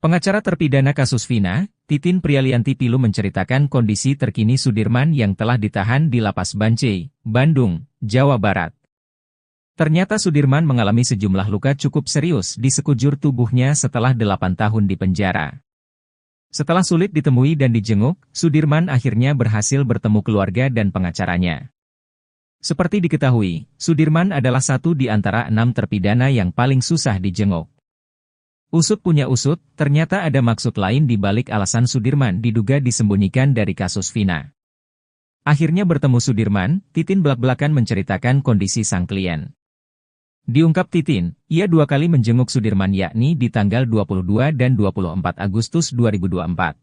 Pengacara terpidana kasus Vina, Titin Prialianti Pilu menceritakan kondisi terkini Sudirman yang telah ditahan di Lapas Bancai, Bandung, Jawa Barat. Ternyata Sudirman mengalami sejumlah luka cukup serius di sekujur tubuhnya setelah 8 tahun di penjara. Setelah sulit ditemui dan dijenguk, Sudirman akhirnya berhasil bertemu keluarga dan pengacaranya. Seperti diketahui, Sudirman adalah satu di antara 6 terpidana yang paling susah dijenguk. Usut punya usut, ternyata ada maksud lain di balik alasan Sudirman diduga disembunyikan dari kasus Vina. Akhirnya bertemu Sudirman, Titin belak-belakan menceritakan kondisi sang klien. Diungkap Titin, ia 2 kali menjenguk Sudirman yakni di tanggal 22 dan 24 Agustus 2024.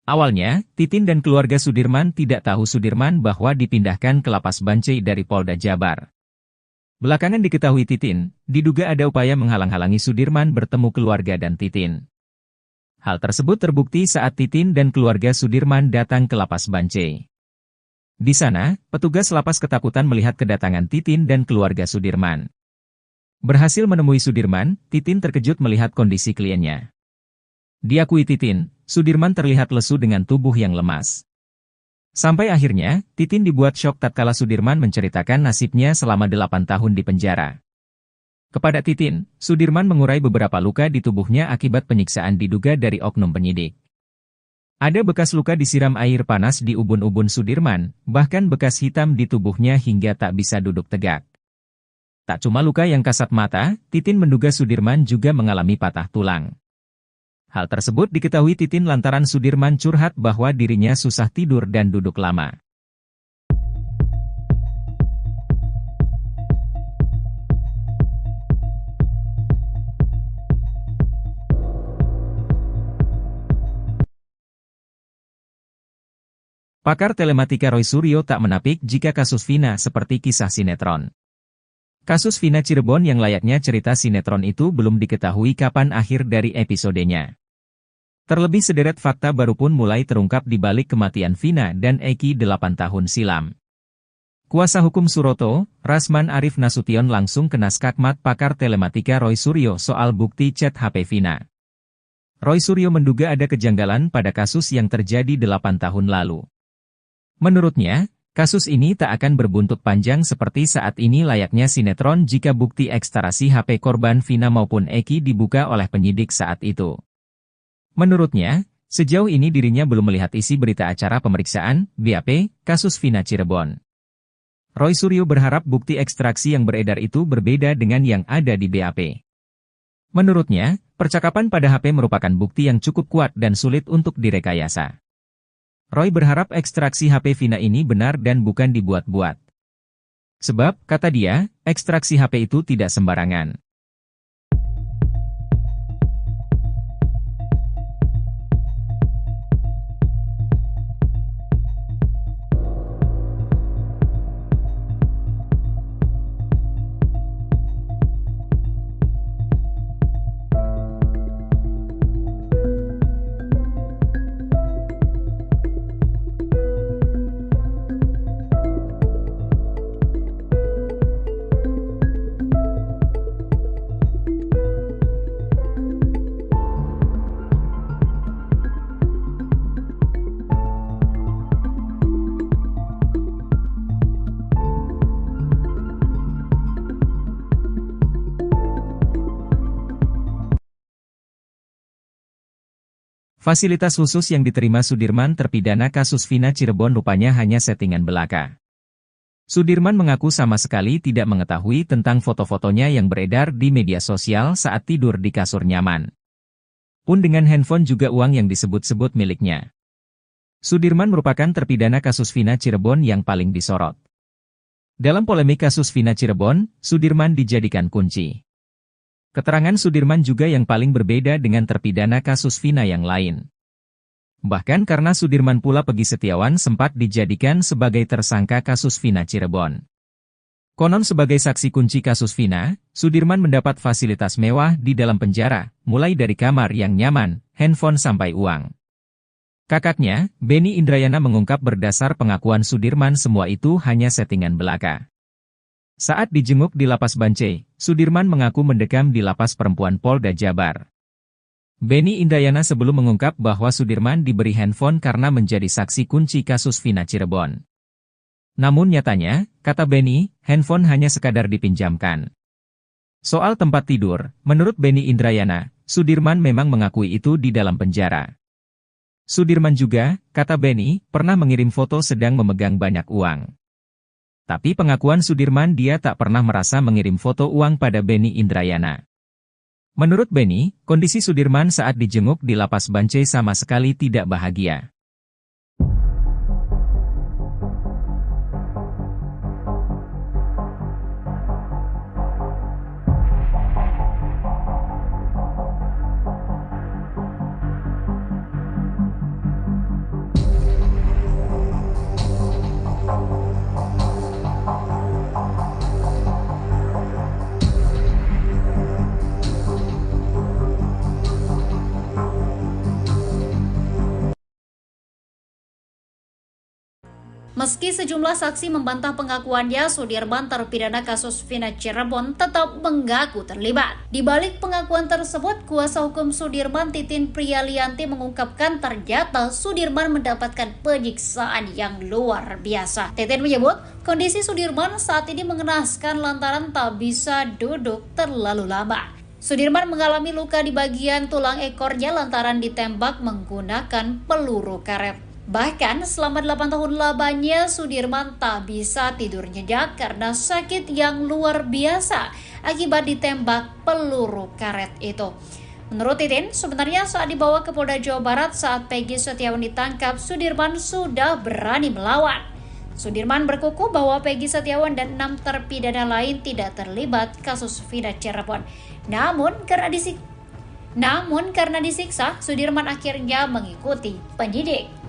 Awalnya, Titin dan keluarga Sudirman tidak tahu Sudirman bahwa dipindahkan ke Lapas Bancai dari Polda Jabar. Belakangan diketahui Titin, diduga ada upaya menghalang-halangi Sudirman bertemu keluarga dan Titin. Hal tersebut terbukti saat Titin dan keluarga Sudirman datang ke Lapas Bancai. Di sana, petugas lapas ketakutan melihat kedatangan Titin dan keluarga Sudirman. Berhasil menemui Sudirman, Titin terkejut melihat kondisi kliennya. Diakui Titin, Sudirman terlihat lesu dengan tubuh yang lemas. Sampai akhirnya, Titin dibuat syok tatkala Sudirman menceritakan nasibnya selama 8 tahun di penjara. Kepada Titin, Sudirman mengurai beberapa luka di tubuhnya akibat penyiksaan diduga dari oknum penyidik. Ada bekas luka disiram air panas di ubun-ubun Sudirman, bahkan bekas hitam di tubuhnya hingga tak bisa duduk tegak. Tak cuma luka yang kasat mata, Titin menduga Sudirman juga mengalami patah tulang. Hal tersebut diketahui Titin lantaran Sudirman curhat bahwa dirinya susah tidur dan duduk lama. Pakar telematika Roy Suryo tak menapik jika kasus Vina seperti kisah sinetron. Kasus Vina Cirebon yang layaknya cerita sinetron itu belum diketahui kapan akhir dari episodenya. Terlebih sederet fakta baru pun mulai terungkap di balik kematian Vina dan Eki 8 tahun silam. Kuasa hukum Suroto, Rasman Arif Nasution langsung kena skakmat pakar telematika Roy Suryo soal bukti chat HP Vina. Roy Suryo menduga ada kejanggalan pada kasus yang terjadi 8 tahun lalu. Menurutnya, kasus ini tak akan berbuntut panjang seperti saat ini layaknya sinetron jika bukti ekstrasi HP korban Vina maupun Eki dibuka oleh penyidik saat itu. Menurutnya, sejauh ini dirinya belum melihat isi berita acara pemeriksaan, BAP, kasus Vina Cirebon. Roy Suryo berharap bukti ekstraksi yang beredar itu berbeda dengan yang ada di BAP. Menurutnya, percakapan pada HP merupakan bukti yang cukup kuat dan sulit untuk direkayasa. Roy berharap ekstraksi HP Vina ini benar dan bukan dibuat-buat. Sebab, kata dia, ekstraksi HP itu tidak sembarangan. Fasilitas khusus yang diterima Sudirman terpidana kasus Vina Cirebon rupanya hanya settingan belaka. Sudirman mengaku sama sekali tidak mengetahui tentang foto-fotonya yang beredar di media sosial saat tidur di kasur nyaman. Pun dengan handphone juga uang yang disebut-sebut miliknya. Sudirman merupakan terpidana kasus Vina Cirebon yang paling disorot. Dalam polemik kasus Vina Cirebon, Sudirman dijadikan kunci. Keterangan Sudirman juga yang paling berbeda dengan terpidana kasus Vina yang lain. Bahkan karena Sudirman pula Peggy Setiawan sempat dijadikan sebagai tersangka kasus Vina Cirebon. Konon sebagai saksi kunci kasus Vina, Sudirman mendapat fasilitas mewah di dalam penjara, mulai dari kamar yang nyaman, handphone sampai uang. Kakaknya, Benny Indrayana mengungkap berdasar pengakuan Sudirman semua itu hanya settingan belaka. Saat dijenguk di Lapas Bancai, Sudirman mengaku mendekam di Lapas Perempuan Polda Jabar. Benny Indrayana sebelum mengungkap bahwa Sudirman diberi handphone karena menjadi saksi kunci kasus Vina Cirebon. Namun nyatanya, kata Benny, handphone hanya sekadar dipinjamkan. Soal tempat tidur, menurut Benny Indrayana, Sudirman memang mengakui itu di dalam penjara. Sudirman juga, kata Benny, pernah mengirim foto sedang memegang banyak uang. Tapi pengakuan Sudirman dia tak pernah merasa mengirim foto uang pada Benny Indrayana. Menurut Benny, kondisi Sudirman saat dijenguk di Lapas Bancai sama sekali tidak bahagia. Meski sejumlah saksi membantah pengakuannya, Sudirman terpidana kasus Vina Cirebon tetap mengaku terlibat. Di balik pengakuan tersebut, kuasa hukum Sudirman Titin Priyalianti mengungkapkan ternyata Sudirman mendapatkan penyiksaan yang luar biasa. Titin menyebut, kondisi Sudirman saat ini mengenaskan lantaran tak bisa duduk terlalu lama. Sudirman mengalami luka di bagian tulang ekornya lantaran ditembak menggunakan peluru karet. Bahkan selama 8 tahun lamanya Sudirman tak bisa tidur nyenyak karena sakit yang luar biasa akibat ditembak peluru karet itu. Menurut Titin, sebenarnya saat dibawa ke Polda Jawa Barat saat Peggy Setiawan ditangkap, Sudirman sudah berani melawan. Sudirman berkukuh bahwa Peggy Setiawan dan 6 terpidana lain tidak terlibat kasus Vina Cirebon. Namun karena disiksa, Sudirman akhirnya mengikuti penyidik.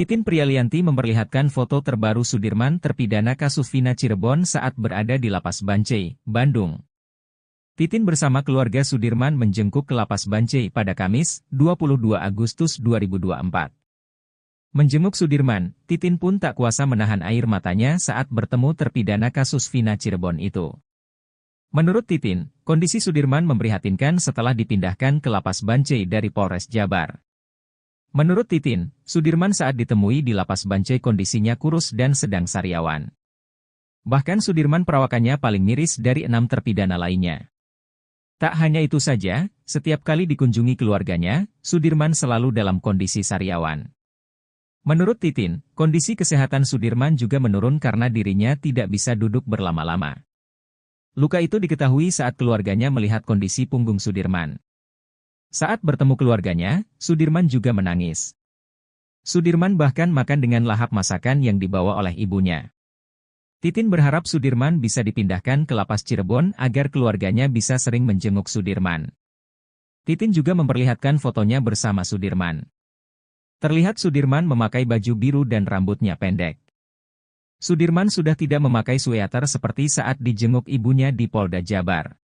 Titin Prialianti memperlihatkan foto terbaru Sudirman terpidana kasus Vina Cirebon saat berada di Lapas Bancai, Bandung. Titin bersama keluarga Sudirman menjenguk ke Lapas Bancai pada Kamis, 22 Agustus 2024. Menjenguk Sudirman, Titin pun tak kuasa menahan air matanya saat bertemu terpidana kasus Vina Cirebon itu. Menurut Titin, kondisi Sudirman memprihatinkan setelah dipindahkan ke Lapas Bancai dari Polres Jabar. Menurut Titin, Sudirman saat ditemui di Lapas Bancai kondisinya kurus dan sedang sariawan. Bahkan Sudirman perawakannya paling miris dari 6 terpidana lainnya. Tak hanya itu saja, setiap kali dikunjungi keluarganya, Sudirman selalu dalam kondisi sariawan. Menurut Titin, kondisi kesehatan Sudirman juga menurun karena dirinya tidak bisa duduk berlama-lama. Luka itu diketahui saat keluarganya melihat kondisi punggung Sudirman. Saat bertemu keluarganya, Sudirman juga menangis. Sudirman bahkan makan dengan lahap masakan yang dibawa oleh ibunya. Titin berharap Sudirman bisa dipindahkan ke Lapas Cirebon agar keluarganya bisa sering menjenguk Sudirman. Titin juga memperlihatkan fotonya bersama Sudirman. Terlihat Sudirman memakai baju biru dan rambutnya pendek. Sudirman sudah tidak memakai sweater seperti saat dijenguk ibunya di Polda Jabar.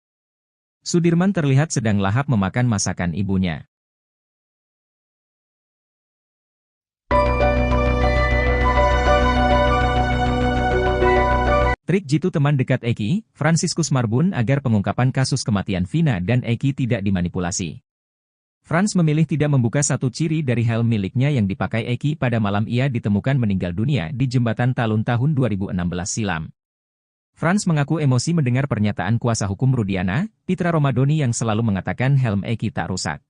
Sudirman terlihat sedang lahap memakan masakan ibunya. Trik jitu teman dekat Eki, Fransiskus Marbun agar pengungkapan kasus kematian Vina dan Eki tidak dimanipulasi. Frans memilih tidak membuka satu ciri dari helm miliknya yang dipakai Eki pada malam ia ditemukan meninggal dunia di Jembatan Talun tahun 2016 silam. Frans mengaku emosi mendengar pernyataan kuasa hukum Rudiana, Pitra Romadoni yang selalu mengatakan helm Eki tak rusak.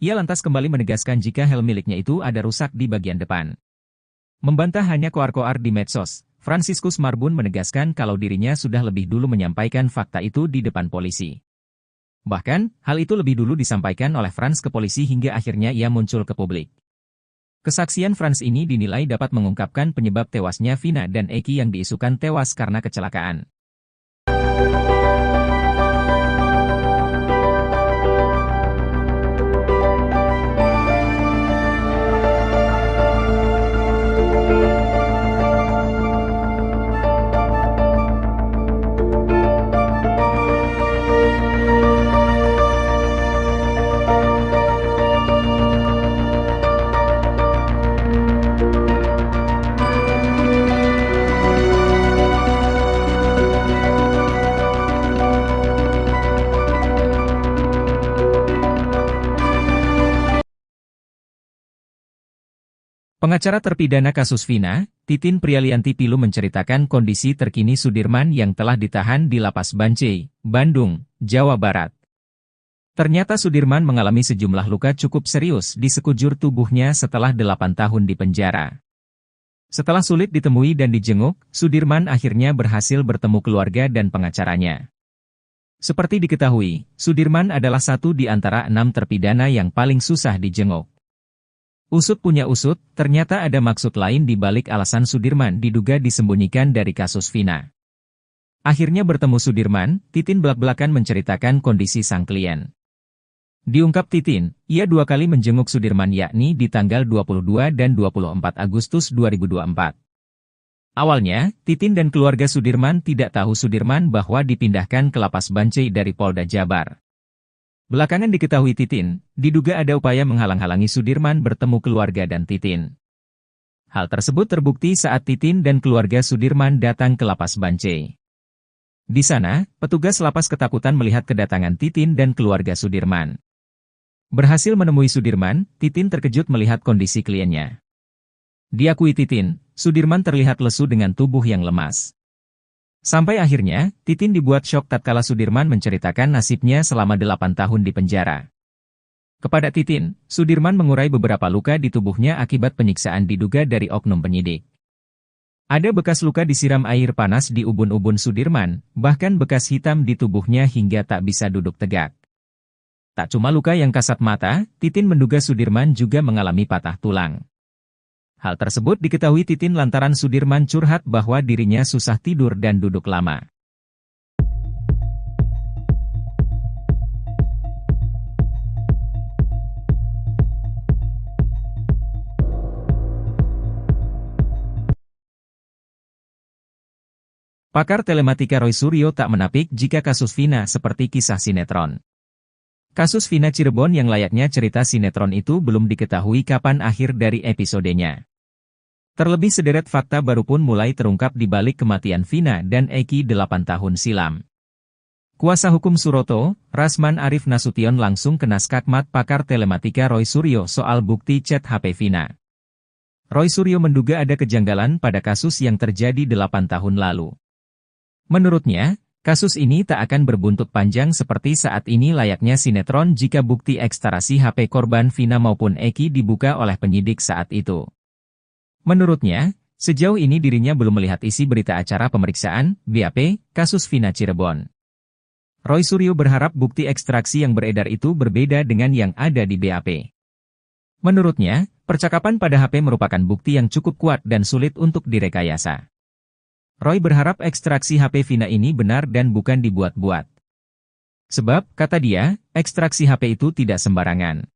Ia lantas kembali menegaskan jika helm miliknya itu ada rusak di bagian depan. Membantah hanya koar-koar di medsos, Fransiskus Marbun menegaskan kalau dirinya sudah lebih dulu menyampaikan fakta itu di depan polisi. Bahkan, hal itu lebih dulu disampaikan oleh Frans ke polisi hingga akhirnya ia muncul ke publik. Kesaksian Frans ini dinilai dapat mengungkapkan penyebab tewasnya Vina dan Eki yang diisukan tewas karena kecelakaan. Pengacara terpidana kasus Vina, Titin Prialianti Pilu menceritakan kondisi terkini Sudirman yang telah ditahan di Lapas Bancai, Bandung, Jawa Barat. Ternyata Sudirman mengalami sejumlah luka cukup serius di sekujur tubuhnya setelah 8 tahun di penjara. Setelah sulit ditemui dan dijenguk, Sudirman akhirnya berhasil bertemu keluarga dan pengacaranya. Seperti diketahui, Sudirman adalah satu di antara 6 terpidana yang paling susah dijenguk. Usut punya usut, ternyata ada maksud lain di balik alasan Sudirman diduga disembunyikan dari kasus Vina. Akhirnya bertemu Sudirman, Titin belak-belakan menceritakan kondisi sang klien. Diungkap Titin, ia 2 kali menjenguk Sudirman yakni di tanggal 22 dan 24 Agustus 2024. Awalnya, Titin dan keluarga Sudirman tidak tahu Sudirman bahwa dipindahkan ke Lapas Bancai dari Polda Jabar. Belakangan diketahui Titin, diduga ada upaya menghalang-halangi Sudirman bertemu keluarga dan Titin. Hal tersebut terbukti saat Titin dan keluarga Sudirman datang ke Lapas Bancai. Di sana, petugas lapas ketakutan melihat kedatangan Titin dan keluarga Sudirman. Berhasil menemui Sudirman, Titin terkejut melihat kondisi kliennya. Diakui Titin, Sudirman terlihat lesu dengan tubuh yang lemas. Sampai akhirnya, Titin dibuat syok tatkala Sudirman menceritakan nasibnya selama 8 tahun di penjara. Kepada Titin, Sudirman mengurai beberapa luka di tubuhnya akibat penyiksaan diduga dari oknum penyidik. Ada bekas luka disiram air panas di ubun-ubun Sudirman, bahkan bekas hitam di tubuhnya hingga tak bisa duduk tegak. Tak cuma luka yang kasat mata, Titin menduga Sudirman juga mengalami patah tulang. Hal tersebut diketahui Titin lantaran Sudirman curhat bahwa dirinya susah tidur dan duduk lama. Pakar telematika Roy Suryo tak menapik jika kasus Vina seperti kisah sinetron. Kasus Vina Cirebon yang layaknya cerita sinetron itu belum diketahui kapan akhir dari episodenya. Terlebih sederet fakta baru pun mulai terungkap di balik kematian Vina dan Eki 8 tahun silam. Kuasa hukum Suroto, Rasman Arif Nasution langsung kena skakmat pakar telematika Roy Suryo soal bukti chat HP Vina. Roy Suryo menduga ada kejanggalan pada kasus yang terjadi 8 tahun lalu. Menurutnya, kasus ini tak akan berbuntut panjang seperti saat ini layaknya sinetron jika bukti ekstarasi HP korban Vina maupun Eki dibuka oleh penyidik saat itu. Menurutnya, sejauh ini dirinya belum melihat isi berita acara pemeriksaan, BAP, kasus Vina Cirebon. Roy Suryo berharap bukti ekstraksi yang beredar itu berbeda dengan yang ada di BAP. Menurutnya, percakapan pada HP merupakan bukti yang cukup kuat dan sulit untuk direkayasa. Roy berharap ekstraksi HP Vina ini benar dan bukan dibuat-buat. Sebab, kata dia, ekstraksi HP itu tidak sembarangan.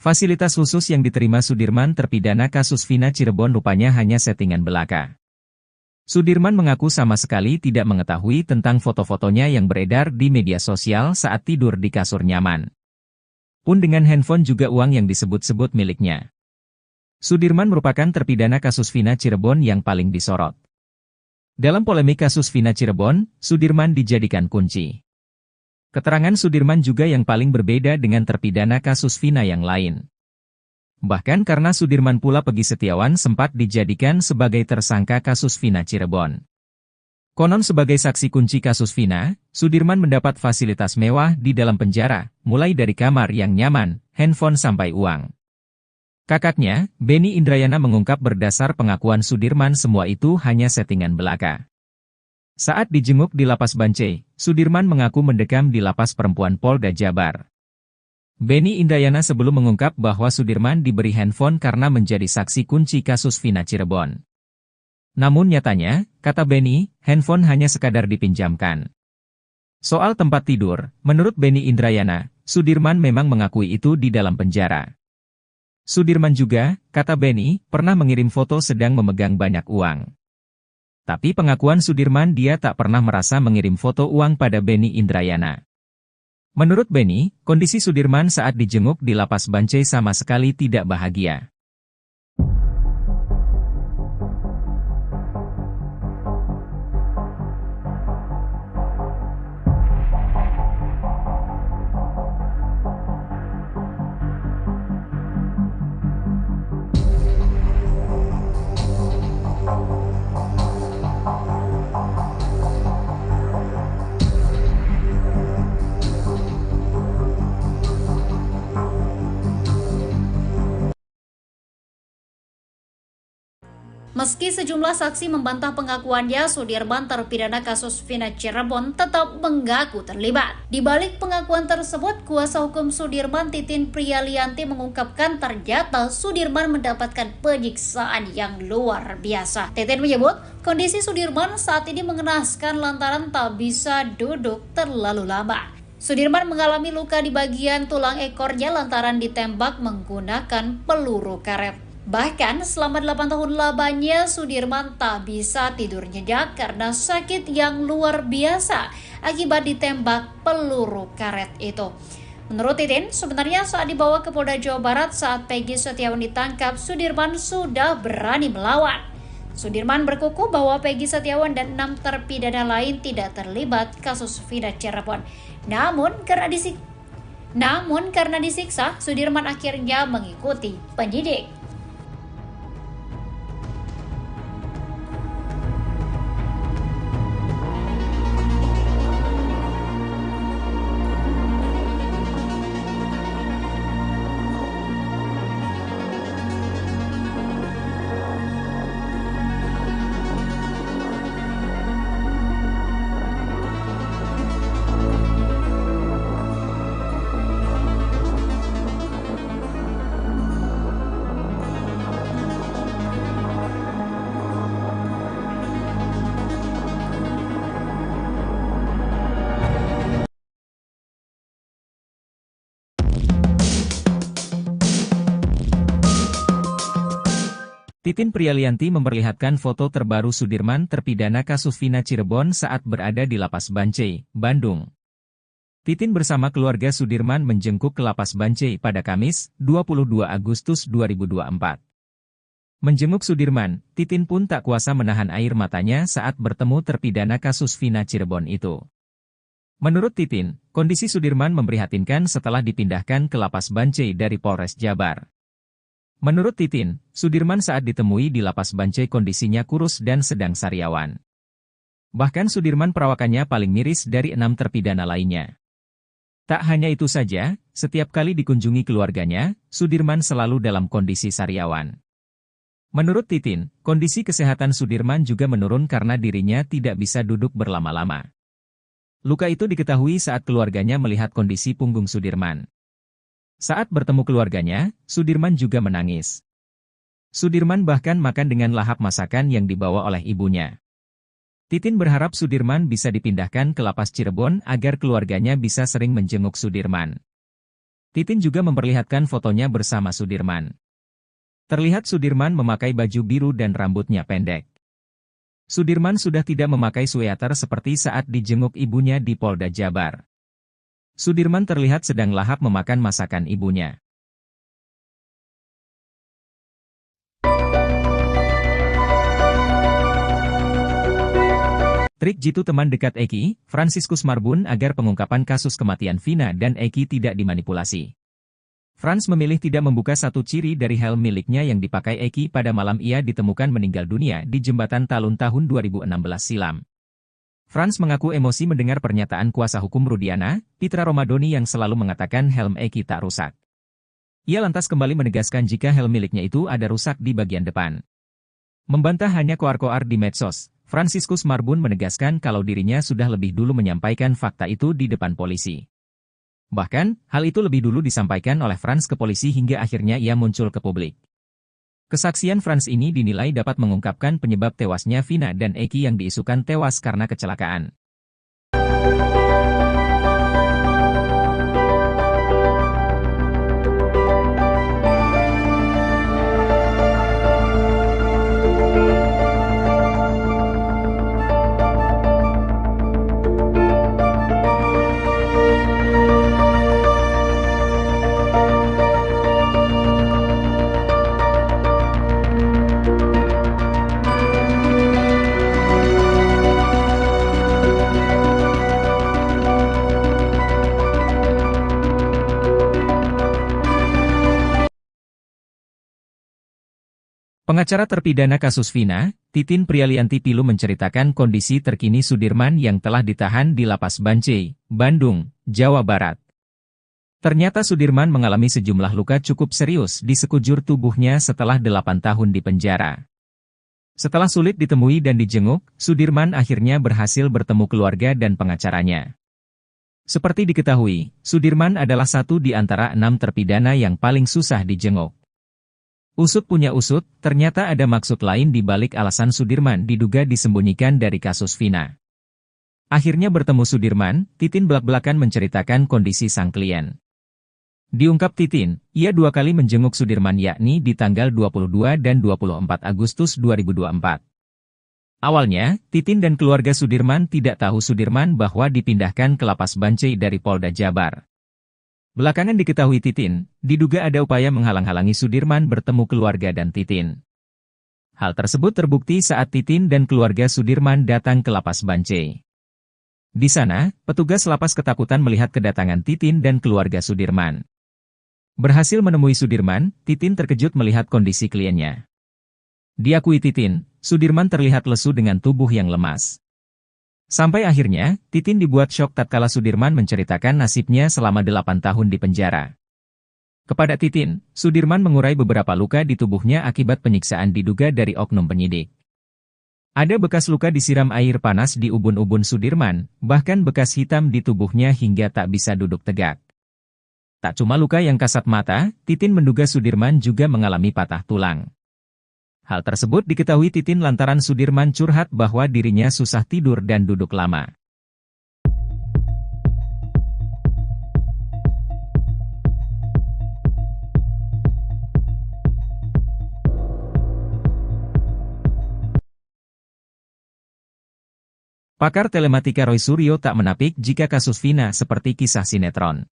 Fasilitas khusus yang diterima Sudirman terpidana kasus Vina Cirebon rupanya hanya settingan belaka. Sudirman mengaku sama sekali tidak mengetahui tentang foto-fotonya yang beredar di media sosial saat tidur di kasur nyaman. Pun dengan handphone juga uang yang disebut-sebut miliknya. Sudirman merupakan terpidana kasus Vina Cirebon yang paling disorot. Dalam polemik kasus Vina Cirebon, Sudirman dijadikan kunci. Keterangan Sudirman juga yang paling berbeda dengan terpidana kasus Vina yang lain. Bahkan karena Sudirman pula Peggy Setiawan sempat dijadikan sebagai tersangka kasus Vina Cirebon. Konon sebagai saksi kunci kasus Vina, Sudirman mendapat fasilitas mewah di dalam penjara, mulai dari kamar yang nyaman, handphone sampai uang. Kakaknya, Benny Indrayana mengungkap berdasar pengakuan Sudirman semua itu hanya settingan belaka. Saat dijenguk di Lapas Bancai, Sudirman mengaku mendekam di Lapas Perempuan Polda Jabar. Benny Indrayana sebelum mengungkap bahwa Sudirman diberi handphone karena menjadi saksi kunci kasus Vina Cirebon. Namun nyatanya, kata Benny, handphone hanya sekadar dipinjamkan. Soal tempat tidur, menurut Benny Indrayana, Sudirman memang mengakui itu di dalam penjara. Sudirman juga, kata Benny, pernah mengirim foto sedang memegang banyak uang. Tapi pengakuan Sudirman dia tak pernah merasa mengirim foto uang pada Benny Indrayana. Menurut Benny, kondisi Sudirman saat dijenguk di Lapas Bancai sama sekali tidak bahagia. Meski sejumlah saksi membantah pengakuannya, Sudirman terpidana kasus Vina Cirebon tetap mengaku terlibat. Di balik pengakuan tersebut, kuasa hukum Sudirman Titin Priyalianti mengungkapkan ternyata Sudirman mendapatkan penyiksaan yang luar biasa. Titin menyebut, kondisi Sudirman saat ini mengenaskan lantaran tak bisa duduk terlalu lama. Sudirman mengalami luka di bagian tulang ekornya lantaran ditembak menggunakan peluru karet. Bahkan selama 8 tahun lamanya Sudirman tak bisa tidur nyenyak karena sakit yang luar biasa akibat ditembak peluru karet itu. Menurut Titin, sebenarnya saat dibawa ke Polda Jawa Barat saat Peggy Setiawan ditangkap, Sudirman sudah berani melawan. Sudirman berkukuh bahwa Peggy Setiawan dan 6 terpidana lain tidak terlibat kasus Vina Cirebon. Namun karena disiksa, Sudirman akhirnya mengikuti penyidik. Titin Prialianti memperlihatkan foto terbaru Sudirman terpidana kasus Vina Cirebon saat berada di Lapas Bancai, Bandung. Titin bersama keluarga Sudirman menjengkuk ke Lapas Bancai pada Kamis, 22 Agustus 2024. Menjenguk Sudirman, Titin pun tak kuasa menahan air matanya saat bertemu terpidana kasus Vina Cirebon itu. Menurut Titin, kondisi Sudirman memprihatinkan setelah dipindahkan ke Lapas Bancai dari Polres Jabar. Menurut Titin, Sudirman saat ditemui di Lapas Bancai kondisinya kurus dan sedang sariawan. Bahkan Sudirman perawakannya paling miris dari 6 terpidana lainnya. Tak hanya itu saja, setiap kali dikunjungi keluarganya, Sudirman selalu dalam kondisi sariawan. Menurut Titin, kondisi kesehatan Sudirman juga menurun karena dirinya tidak bisa duduk berlama-lama. Luka itu diketahui saat keluarganya melihat kondisi punggung Sudirman. Saat bertemu keluarganya, Sudirman juga menangis. Sudirman bahkan makan dengan lahap masakan yang dibawa oleh ibunya. Titin berharap Sudirman bisa dipindahkan ke Lapas Cirebon agar keluarganya bisa sering menjenguk Sudirman. Titin juga memperlihatkan fotonya bersama Sudirman. Terlihat Sudirman memakai baju biru dan rambutnya pendek. Sudirman sudah tidak memakai sweater seperti saat dijenguk ibunya di Polda Jabar. Sudirman terlihat sedang lahap memakan masakan ibunya. Trik jitu teman dekat Eki, Franciscus Marbun agar pengungkapan kasus kematian Vina dan Eki tidak dimanipulasi. Frans memilih tidak membuka satu ciri dari helm miliknya yang dipakai Eki pada malam ia ditemukan meninggal dunia di Jembatan Talun tahun 2016 silam. Frans mengaku emosi mendengar pernyataan kuasa hukum Rudiana, Pitra Romadoni yang selalu mengatakan helm Eki tak rusak. Ia lantas kembali menegaskan jika helm miliknya itu ada rusak di bagian depan. Membantah hanya koar-koar di medsos, Franciscus Marbun menegaskan kalau dirinya sudah lebih dulu menyampaikan fakta itu di depan polisi. Bahkan, hal itu lebih dulu disampaikan oleh Frans ke polisi hingga akhirnya ia muncul ke publik. Kesaksian Frans ini dinilai dapat mengungkapkan penyebab tewasnya Vina dan Eki yang diisukan tewas karena kecelakaan. Pengacara terpidana kasus Vina, Titin Prialianti Pilu menceritakan kondisi terkini Sudirman yang telah ditahan di Lapas Bancai, Bandung, Jawa Barat. Ternyata Sudirman mengalami sejumlah luka cukup serius di sekujur tubuhnya setelah 8 tahun di penjara. Setelah sulit ditemui dan dijenguk, Sudirman akhirnya berhasil bertemu keluarga dan pengacaranya. Seperti diketahui, Sudirman adalah satu di antara 6 terpidana yang paling susah dijenguk. Usut punya usut, ternyata ada maksud lain di balik alasan Sudirman diduga disembunyikan dari kasus Vina. Akhirnya bertemu Sudirman, Titin belak-belakan menceritakan kondisi sang klien. Diungkap Titin, ia 2 kali menjenguk Sudirman yakni di tanggal 22 dan 24 Agustus 2024. Awalnya, Titin dan keluarga Sudirman tidak tahu Sudirman bahwa dipindahkan ke Lapas Bancai dari Polda Jabar. Belakangan diketahui Titin, diduga ada upaya menghalang-halangi Sudirman bertemu keluarga dan Titin. Hal tersebut terbukti saat Titin dan keluarga Sudirman datang ke Lapas Bancai. Di sana, petugas lapas ketakutan melihat kedatangan Titin dan keluarga Sudirman. Berhasil menemui Sudirman, Titin terkejut melihat kondisi kliennya. Diakui Titin, Sudirman terlihat lesu dengan tubuh yang lemas. Sampai akhirnya, Titin dibuat syok tatkala Sudirman menceritakan nasibnya selama 8 tahun di penjara. Kepada Titin, Sudirman mengurai beberapa luka di tubuhnya akibat penyiksaan diduga dari oknum penyidik. Ada bekas luka disiram air panas di ubun-ubun Sudirman, bahkan bekas hitam di tubuhnya hingga tak bisa duduk tegak. Tak cuma luka yang kasat mata, Titin menduga Sudirman juga mengalami patah tulang. Hal tersebut diketahui Titin lantaran Sudirman curhat bahwa dirinya susah tidur dan duduk lama. Pakar telematika Roy Suryo tak menapik jika kasus Vina seperti kisah sinetron.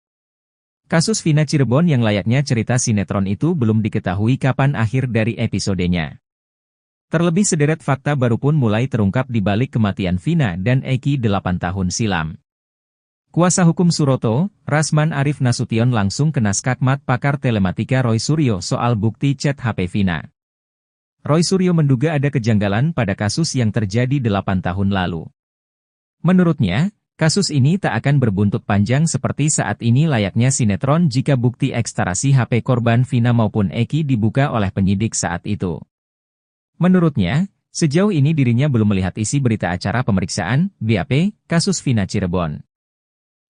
Kasus Vina Cirebon yang layaknya cerita sinetron itu belum diketahui kapan akhir dari episodenya. Terlebih sederet fakta baru pun mulai terungkap di balik kematian Vina dan Eki 8 tahun silam. Kuasa hukum Suroto, Rasman Arif Nasution langsung kena skakmat pakar telematika Roy Suryo soal bukti chat HP Vina. Roy Suryo menduga ada kejanggalan pada kasus yang terjadi 8 tahun lalu. Menurutnya, kasus ini tak akan berbuntut panjang seperti saat ini layaknya sinetron jika bukti ekstraksi HP korban Vina maupun Eki dibuka oleh penyidik saat itu. Menurutnya, sejauh ini dirinya belum melihat isi berita acara pemeriksaan, BAP, kasus Vina Cirebon.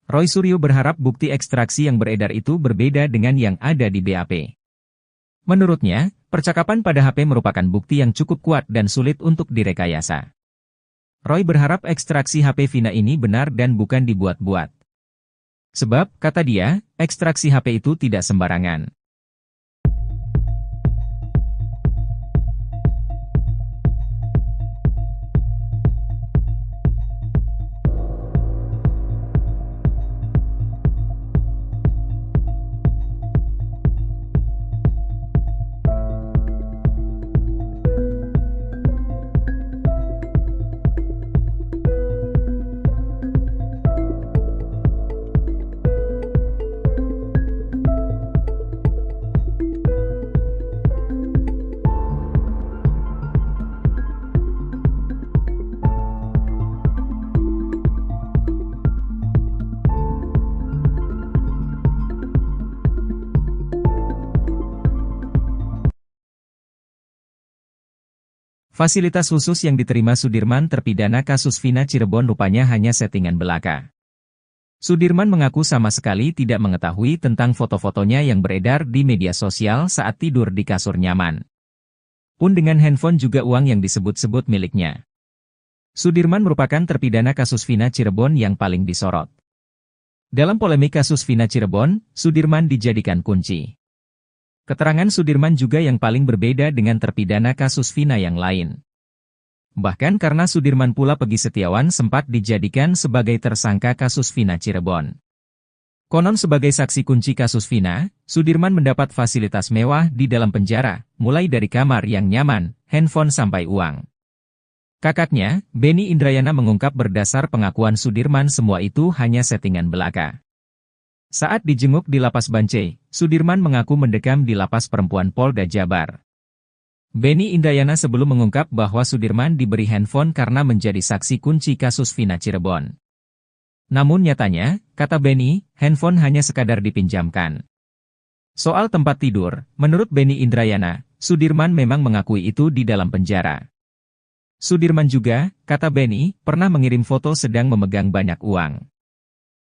Roy Suryo berharap bukti ekstraksi yang beredar itu berbeda dengan yang ada di BAP. Menurutnya, percakapan pada HP merupakan bukti yang cukup kuat dan sulit untuk direkayasa. Roy berharap ekstraksi HP Vina ini benar dan bukan dibuat-buat. Sebab, kata dia, ekstraksi HP itu tidak sembarangan. Fasilitas khusus yang diterima Sudirman terpidana kasus Vina Cirebon rupanya hanya settingan belaka. Sudirman mengaku sama sekali tidak mengetahui tentang foto-fotonya yang beredar di media sosial saat tidur di kasur nyaman. Pun dengan handphone juga uang yang disebut-sebut miliknya. Sudirman merupakan terpidana kasus Vina Cirebon yang paling disorot. Dalam polemik kasus Vina Cirebon, Sudirman dijadikan kunci. Keterangan Sudirman juga yang paling berbeda dengan terpidana kasus Vina yang lain. Bahkan karena Sudirman pula Pegi Setiawan sempat dijadikan sebagai tersangka kasus Vina Cirebon. Konon sebagai saksi kunci kasus Vina, Sudirman mendapat fasilitas mewah di dalam penjara, mulai dari kamar yang nyaman, handphone sampai uang. Kakaknya, Benny Indrayana mengungkap berdasar pengakuan Sudirman semua itu hanya settingan belaka. Saat dijenguk di Lapas Bancai, Sudirman mengaku mendekam di Lapas Perempuan Polda Jabar. Benny Indrayana sebelum mengungkap bahwa Sudirman diberi handphone karena menjadi saksi kunci kasus Vina Cirebon. Namun nyatanya, kata Benny, handphone hanya sekadar dipinjamkan. Soal tempat tidur, menurut Benny Indrayana, Sudirman memang mengakui itu di dalam penjara. Sudirman juga, kata Benny, pernah mengirim foto sedang memegang banyak uang.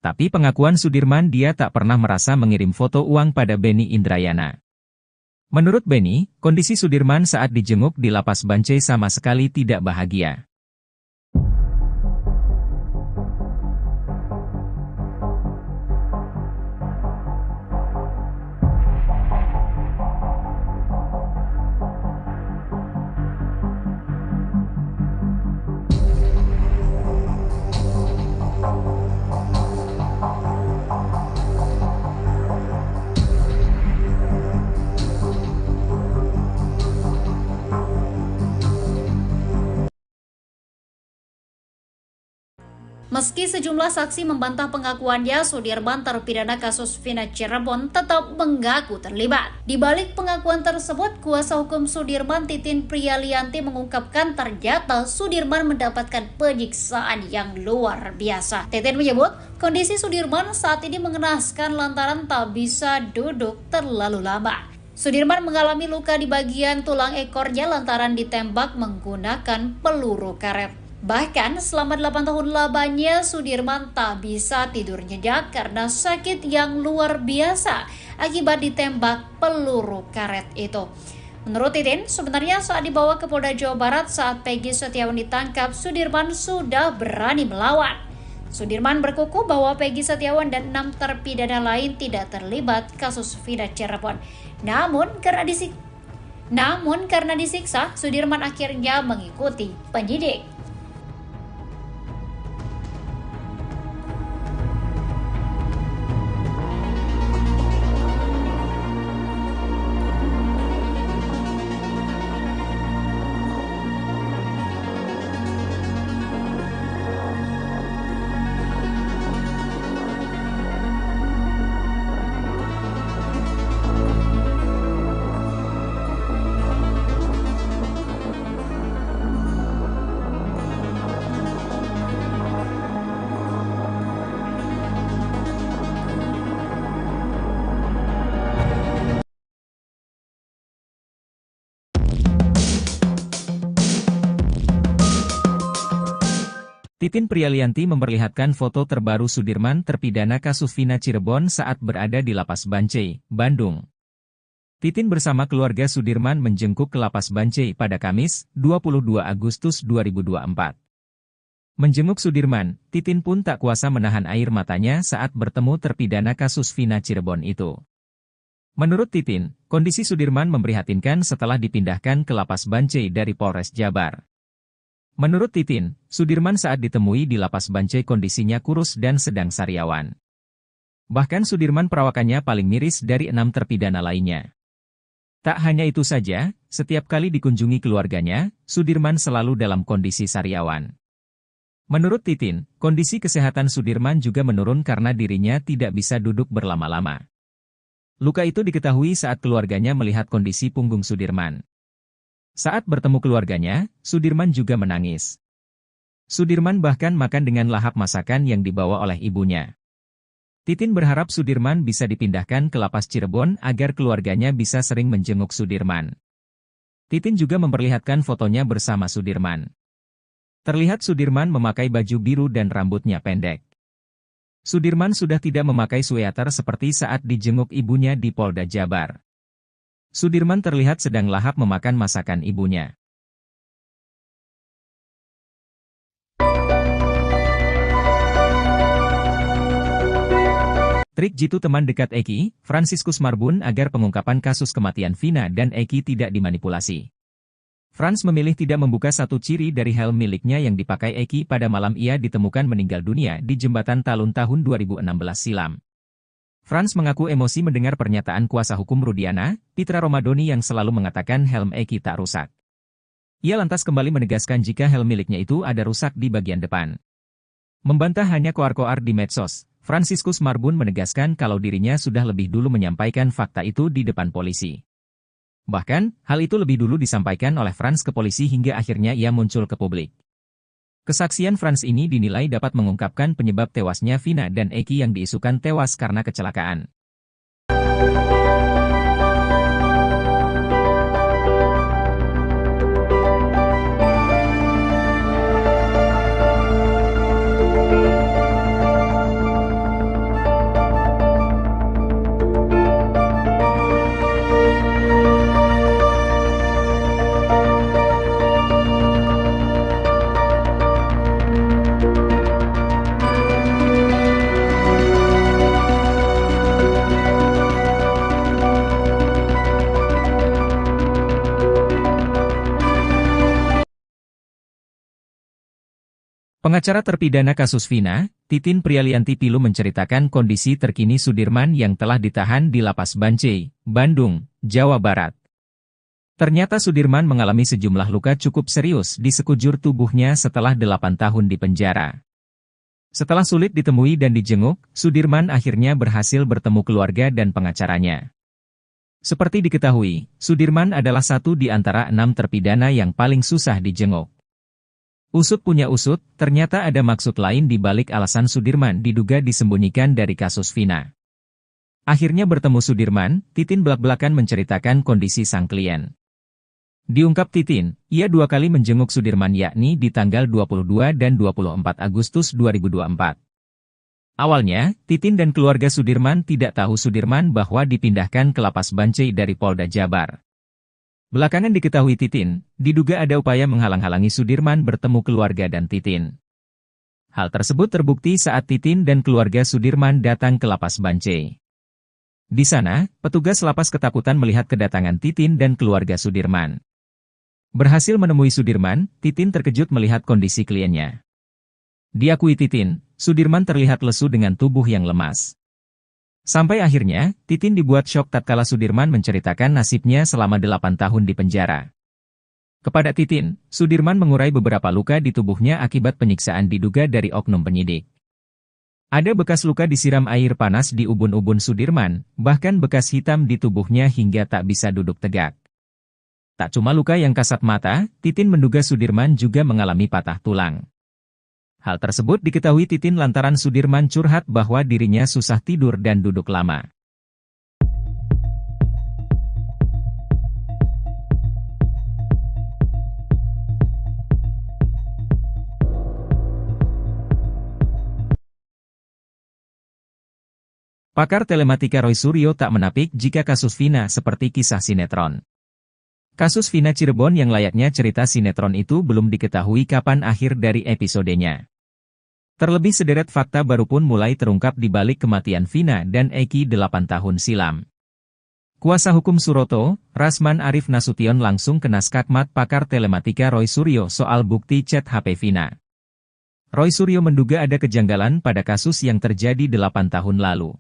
Tapi pengakuan Sudirman dia tak pernah merasa mengirim foto uang pada Benny Indrayana. Menurut Benny, kondisi Sudirman saat dijenguk di Lapas Bancai sama sekali tidak bahagia. Meski sejumlah saksi membantah pengakuannya, Sudirman terpidana kasus Vina Cirebon tetap mengaku terlibat. Di balik pengakuan tersebut, kuasa hukum Sudirman Titin Priyalianti mengungkapkan ternyata Sudirman mendapatkan penyiksaan yang luar biasa. Titin menyebut, kondisi Sudirman saat ini mengenaskan lantaran tak bisa duduk terlalu lama. Sudirman mengalami luka di bagian tulang ekornya lantaran ditembak menggunakan peluru karet. Bahkan selama 8 tahun lamanya Sudirman tak bisa tidur nyenyak karena sakit yang luar biasa akibat ditembak peluru karet itu. Menurut Titin, sebenarnya saat dibawa ke Polda Jawa Barat saat Pegi Setiawan ditangkap, Sudirman sudah berani melawan. Sudirman berkukuh bahwa Pegi Setiawan dan 6 terpidana lain tidak terlibat kasus Vina Cirebon. Namun karena disiksa, Sudirman akhirnya mengikuti penyidik. Titin Prialianti memperlihatkan foto terbaru Sudirman terpidana kasus Vina Cirebon saat berada di Lapas Bancai, Bandung. Titin bersama keluarga Sudirman menjenguk ke Lapas Bancai pada Kamis, 22 Agustus 2024. Menjenguk Sudirman, Titin pun tak kuasa menahan air matanya saat bertemu terpidana kasus Vina Cirebon itu. Menurut Titin, kondisi Sudirman memprihatinkan setelah dipindahkan ke Lapas Bancai dari Polres Jabar. Menurut Titin, Sudirman saat ditemui di Lapas Bancai kondisinya kurus dan sedang sariawan. Bahkan Sudirman perawakannya paling miris dari 6 terpidana lainnya. Tak hanya itu saja, setiap kali dikunjungi keluarganya, Sudirman selalu dalam kondisi sariawan. Menurut Titin, kondisi kesehatan Sudirman juga menurun karena dirinya tidak bisa duduk berlama-lama. Luka itu diketahui saat keluarganya melihat kondisi punggung Sudirman. Saat bertemu keluarganya, Sudirman juga menangis. Sudirman bahkan makan dengan lahap masakan yang dibawa oleh ibunya. Titin berharap Sudirman bisa dipindahkan ke Lapas Cirebon agar keluarganya bisa sering menjenguk Sudirman. Titin juga memperlihatkan fotonya bersama Sudirman. Terlihat Sudirman memakai baju biru dan rambutnya pendek. Sudirman sudah tidak memakai sweater seperti saat dijenguk ibunya di Polda Jabar. Sudirman terlihat sedang lahap memakan masakan ibunya. Trik jitu teman dekat Eki, Fransiskus Marbun agar pengungkapan kasus kematian Vina dan Eki tidak dimanipulasi. Frans memilih tidak membuka satu ciri dari helm miliknya yang dipakai Eki pada malam ia ditemukan meninggal dunia di Jembatan Talun tahun 2016 silam. Frans mengaku emosi mendengar pernyataan kuasa hukum Rudiana, Pitra Romadoni yang selalu mengatakan helm Eki tak rusak. Ia lantas kembali menegaskan jika helm miliknya itu ada rusak di bagian depan. Membantah hanya koar-koar di medsos, Fransiskus Marbun menegaskan kalau dirinya sudah lebih dulu menyampaikan fakta itu di depan polisi. Bahkan, hal itu lebih dulu disampaikan oleh Frans ke polisi hingga akhirnya ia muncul ke publik. Kesaksian Frans ini dinilai dapat mengungkapkan penyebab tewasnya Vina dan Eki yang diisukan tewas karena kecelakaan. Pengacara terpidana kasus Vina, Titin Prialianti Pilu menceritakan kondisi terkini Sudirman yang telah ditahan di Lapas Bancai, Bandung, Jawa Barat. Ternyata Sudirman mengalami sejumlah luka cukup serius di sekujur tubuhnya setelah 8 tahun di penjara. Setelah sulit ditemui dan dijenguk, Sudirman akhirnya berhasil bertemu keluarga dan pengacaranya. Seperti diketahui, Sudirman adalah satu di antara 6 terpidana yang paling susah dijenguk. Usut punya usut, ternyata ada maksud lain di balik alasan Sudirman diduga disembunyikan dari kasus Vina. Akhirnya bertemu Sudirman, Titin belak-belakan menceritakan kondisi sang klien. Diungkap Titin, ia 2 kali menjenguk Sudirman yakni di tanggal 22 dan 24 Agustus 2024. Awalnya, Titin dan keluarga Sudirman tidak tahu Sudirman bahwa dipindahkan ke Lapas Bancai dari Polda Jabar. Belakangan diketahui Titin, diduga ada upaya menghalang-halangi Sudirman bertemu keluarga dan Titin. Hal tersebut terbukti saat Titin dan keluarga Sudirman datang ke Lapas Bancai. Di sana, petugas lapas ketakutan melihat kedatangan Titin dan keluarga Sudirman. Berhasil menemui Sudirman, Titin terkejut melihat kondisi kliennya. Diakui Titin, Sudirman terlihat lesu dengan tubuh yang lemas. Sampai akhirnya, Titin dibuat syok tatkala Sudirman menceritakan nasibnya selama 8 tahun di penjara. Kepada Titin, Sudirman mengurai beberapa luka di tubuhnya akibat penyiksaan diduga dari oknum penyidik. Ada bekas luka disiram air panas di ubun-ubun Sudirman, bahkan bekas hitam di tubuhnya hingga tak bisa duduk tegak. Tak cuma luka yang kasat mata, Titin menduga Sudirman juga mengalami patah tulang. Hal tersebut diketahui Titin lantaran Sudirman curhat bahwa dirinya susah tidur dan duduk lama. Pakar telematika Roy Suryo tak menapik jika kasus Vina seperti kisah sinetron. Kasus Vina Cirebon yang layaknya cerita sinetron itu belum diketahui kapan akhir dari episodenya. Terlebih sederet fakta baru pun mulai terungkap di balik kematian Vina dan Eki 8 tahun silam. Kuasa hukum Suroto, Rasman Arif Nasution langsung kena skakmat pakar telematika Roy Suryo soal bukti chat HP Vina. Roy Suryo menduga ada kejanggalan pada kasus yang terjadi 8 tahun lalu.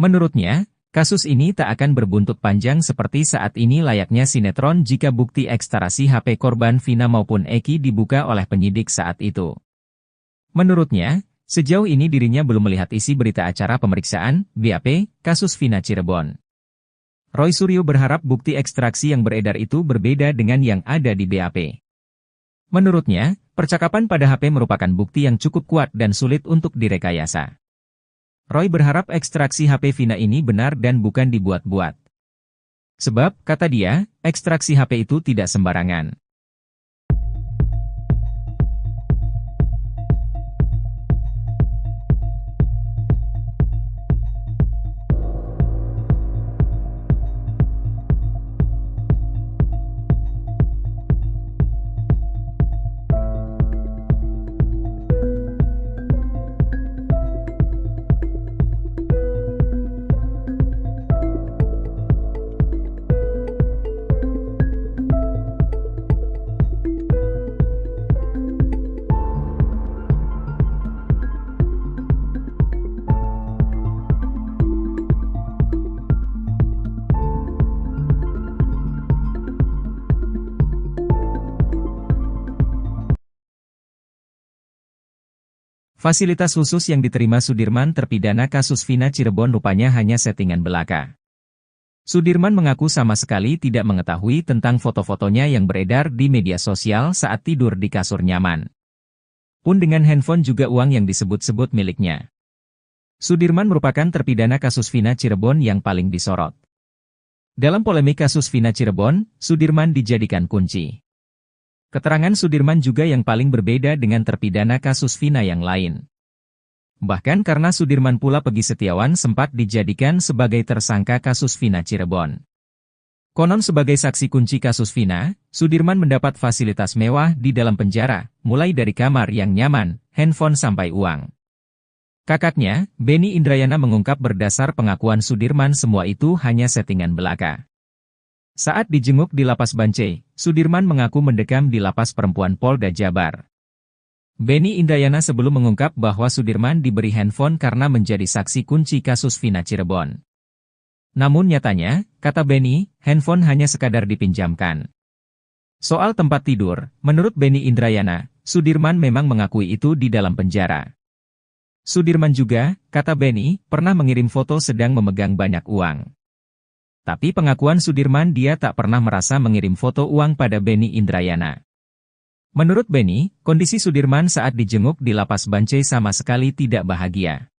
Menurutnya, kasus ini tak akan berbuntut panjang seperti saat ini layaknya sinetron jika bukti ekstarasi HP korban Vina maupun Eki dibuka oleh penyidik saat itu. Menurutnya, sejauh ini dirinya belum melihat isi berita acara pemeriksaan, BAP, kasus Vina Cirebon. Roy Suryo berharap bukti ekstraksi yang beredar itu berbeda dengan yang ada di BAP. Menurutnya, percakapan pada HP merupakan bukti yang cukup kuat dan sulit untuk direkayasa. Roy berharap ekstraksi HP Vina ini benar dan bukan dibuat-buat. Sebab, kata dia, ekstraksi HP itu tidak sembarangan. Fasilitas khusus yang diterima Sudirman terpidana kasus Vina Cirebon rupanya hanya settingan belaka. Sudirman mengaku sama sekali tidak mengetahui tentang foto-fotonya yang beredar di media sosial saat tidur di kasur nyaman. Pun dengan handphone juga uang yang disebut-sebut miliknya. Sudirman merupakan terpidana kasus Vina Cirebon yang paling disorot. Dalam polemik kasus Vina Cirebon, Sudirman dijadikan kunci. Keterangan Sudirman juga yang paling berbeda dengan terpidana kasus Vina yang lain. Bahkan karena Sudirman pula Peggy Setiawan sempat dijadikan sebagai tersangka kasus Vina Cirebon. Konon sebagai saksi kunci kasus Vina, Sudirman mendapat fasilitas mewah di dalam penjara, mulai dari kamar yang nyaman, handphone sampai uang. Kakaknya, Benny Indrayana mengungkap berdasar pengakuan Sudirman semua itu hanya settingan belaka. Saat dijenguk di Lapas Bancai, Sudirman mengaku mendekam di Lapas Perempuan Polda Jabar. Benny Indrayana sebelum mengungkap bahwa Sudirman diberi handphone karena menjadi saksi kunci kasus Vina Cirebon. Namun nyatanya, kata Benny, handphone hanya sekadar dipinjamkan. Soal tempat tidur, menurut Benny Indrayana, Sudirman memang mengakui itu di dalam penjara. Sudirman juga, kata Benny, pernah mengirim foto sedang memegang banyak uang. Tapi pengakuan Sudirman dia tak pernah merasa mengirim foto uang pada Benny Indrayana. Menurut Benny, kondisi Sudirman saat dijenguk di Lapas Bancai sama sekali tidak bahagia.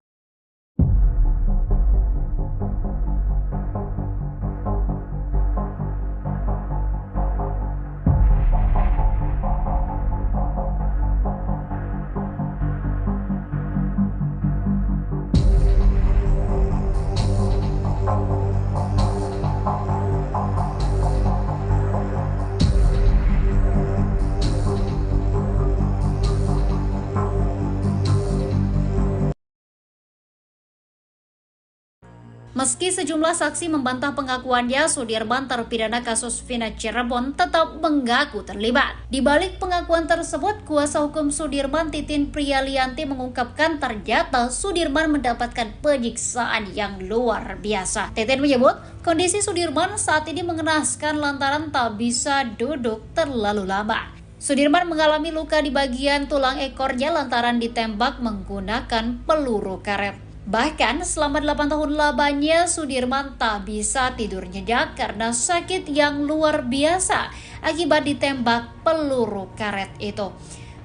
Meski sejumlah saksi membantah pengakuannya, Sudirman terpidana kasus Vina Cirebon tetap mengaku terlibat. Di balik pengakuan tersebut, kuasa hukum Sudirman Titin Priyalianti mengungkapkan ternyata Sudirman mendapatkan penyiksaan yang luar biasa. Titin menyebut, kondisi Sudirman saat ini mengenaskan lantaran tak bisa duduk terlalu lama. Sudirman mengalami luka di bagian tulang ekornya lantaran ditembak menggunakan peluru karet. Bahkan selama 8 tahun lamanya Sudirman tak bisa tidur nyenyak karena sakit yang luar biasa akibat ditembak peluru karet itu.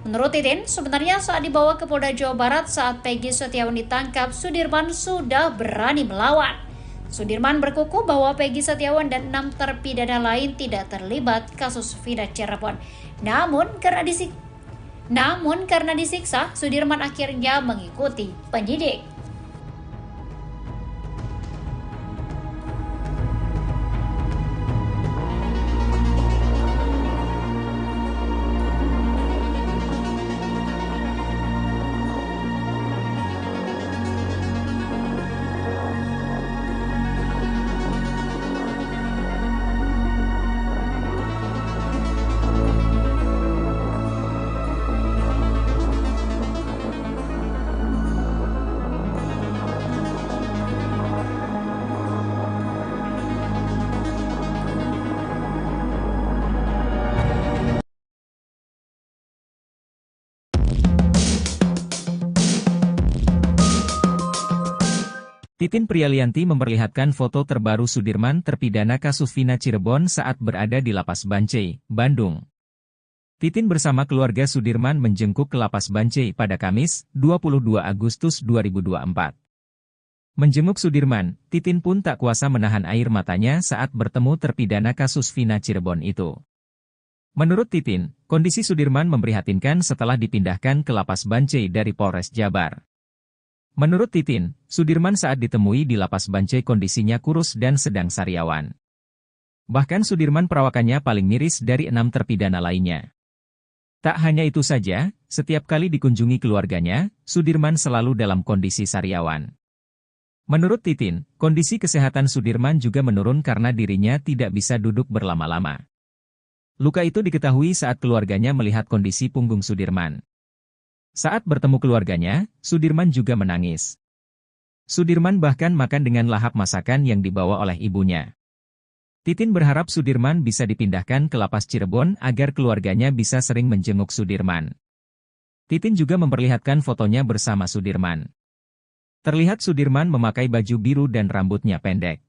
Menurut Titin, sebenarnya saat dibawa ke Polda Jawa Barat saat Peggy Setiawan ditangkap, Sudirman sudah berani melawan. Sudirman berkukuh bahwa Peggy Setiawan dan 6 terpidana lain tidak terlibat kasus Vina Cirebon. Namun karena disiksa, Sudirman akhirnya mengikuti penyidik. Titin Prialianti memperlihatkan foto terbaru Sudirman terpidana kasus Vina Cirebon saat berada di Lapas Bancai, Bandung. Titin bersama keluarga Sudirman menjenguk ke Lapas Bancai pada Kamis, 22 Agustus 2024. Menjenguk Sudirman, Titin pun tak kuasa menahan air matanya saat bertemu terpidana kasus Vina Cirebon itu. Menurut Titin, kondisi Sudirman memprihatinkan setelah dipindahkan ke Lapas Bancai dari Polres Jabar. Menurut Titin, Sudirman saat ditemui di Lapas Bancai kondisinya kurus dan sedang sariawan. Bahkan Sudirman perawakannya paling miris dari 6 terpidana lainnya. Tak hanya itu saja, setiap kali dikunjungi keluarganya, Sudirman selalu dalam kondisi sariawan. Menurut Titin, kondisi kesehatan Sudirman juga menurun karena dirinya tidak bisa duduk berlama-lama. Luka itu diketahui saat keluarganya melihat kondisi punggung Sudirman. Saat bertemu keluarganya, Sudirman juga menangis. Sudirman bahkan makan dengan lahap masakan yang dibawa oleh ibunya. Titin berharap Sudirman bisa dipindahkan ke Lapas Cirebon agar keluarganya bisa sering menjenguk Sudirman. Titin juga memperlihatkan fotonya bersama Sudirman. Terlihat Sudirman memakai baju biru dan rambutnya pendek.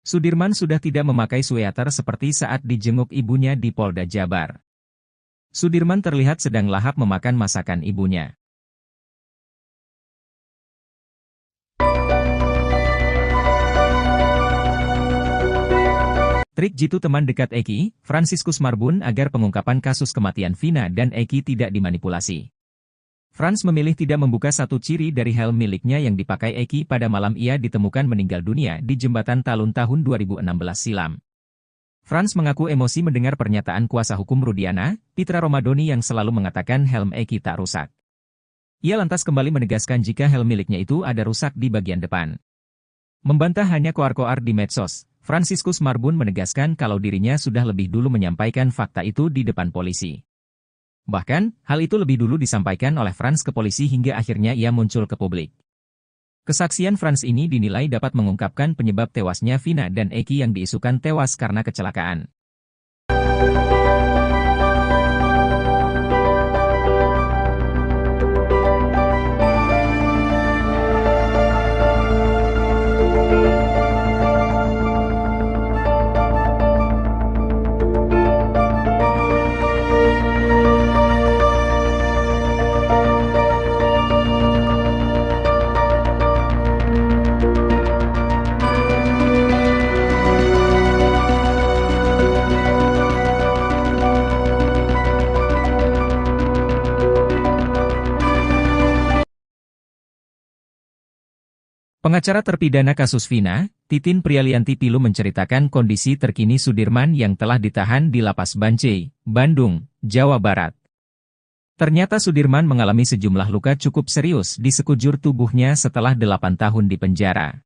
Sudirman sudah tidak memakai sweater seperti saat dijenguk ibunya di Polda Jabar. Sudirman terlihat sedang lahap memakan masakan ibunya. Trik jitu teman dekat Eki, Fransiskus Marbun agar pengungkapan kasus kematian Vina dan Eki tidak dimanipulasi. Frans memilih tidak membuka satu ciri dari helm miliknya yang dipakai Eki pada malam ia ditemukan meninggal dunia di Jembatan Talun tahun 2016 silam. Frans mengaku emosi mendengar pernyataan kuasa hukum Rudiana, Pitra Romadoni yang selalu mengatakan helm Eki tak rusak. Ia lantas kembali menegaskan jika helm miliknya itu ada rusak di bagian depan. Membantah hanya koar-koar di medsos, Fransiskus Marbun menegaskan kalau dirinya sudah lebih dulu menyampaikan fakta itu di depan polisi. Bahkan, hal itu lebih dulu disampaikan oleh Frans ke polisi hingga akhirnya ia muncul ke publik. Kesaksian Frans ini dinilai dapat mengungkapkan penyebab tewasnya Vina dan Eki yang diisukan tewas karena kecelakaan. Pengacara terpidana kasus Vina, Titin Prialianti Pilu menceritakan kondisi terkini Sudirman yang telah ditahan di Lapas Bancai, Bandung, Jawa Barat. Ternyata Sudirman mengalami sejumlah luka cukup serius di sekujur tubuhnya setelah 8 tahun di penjara.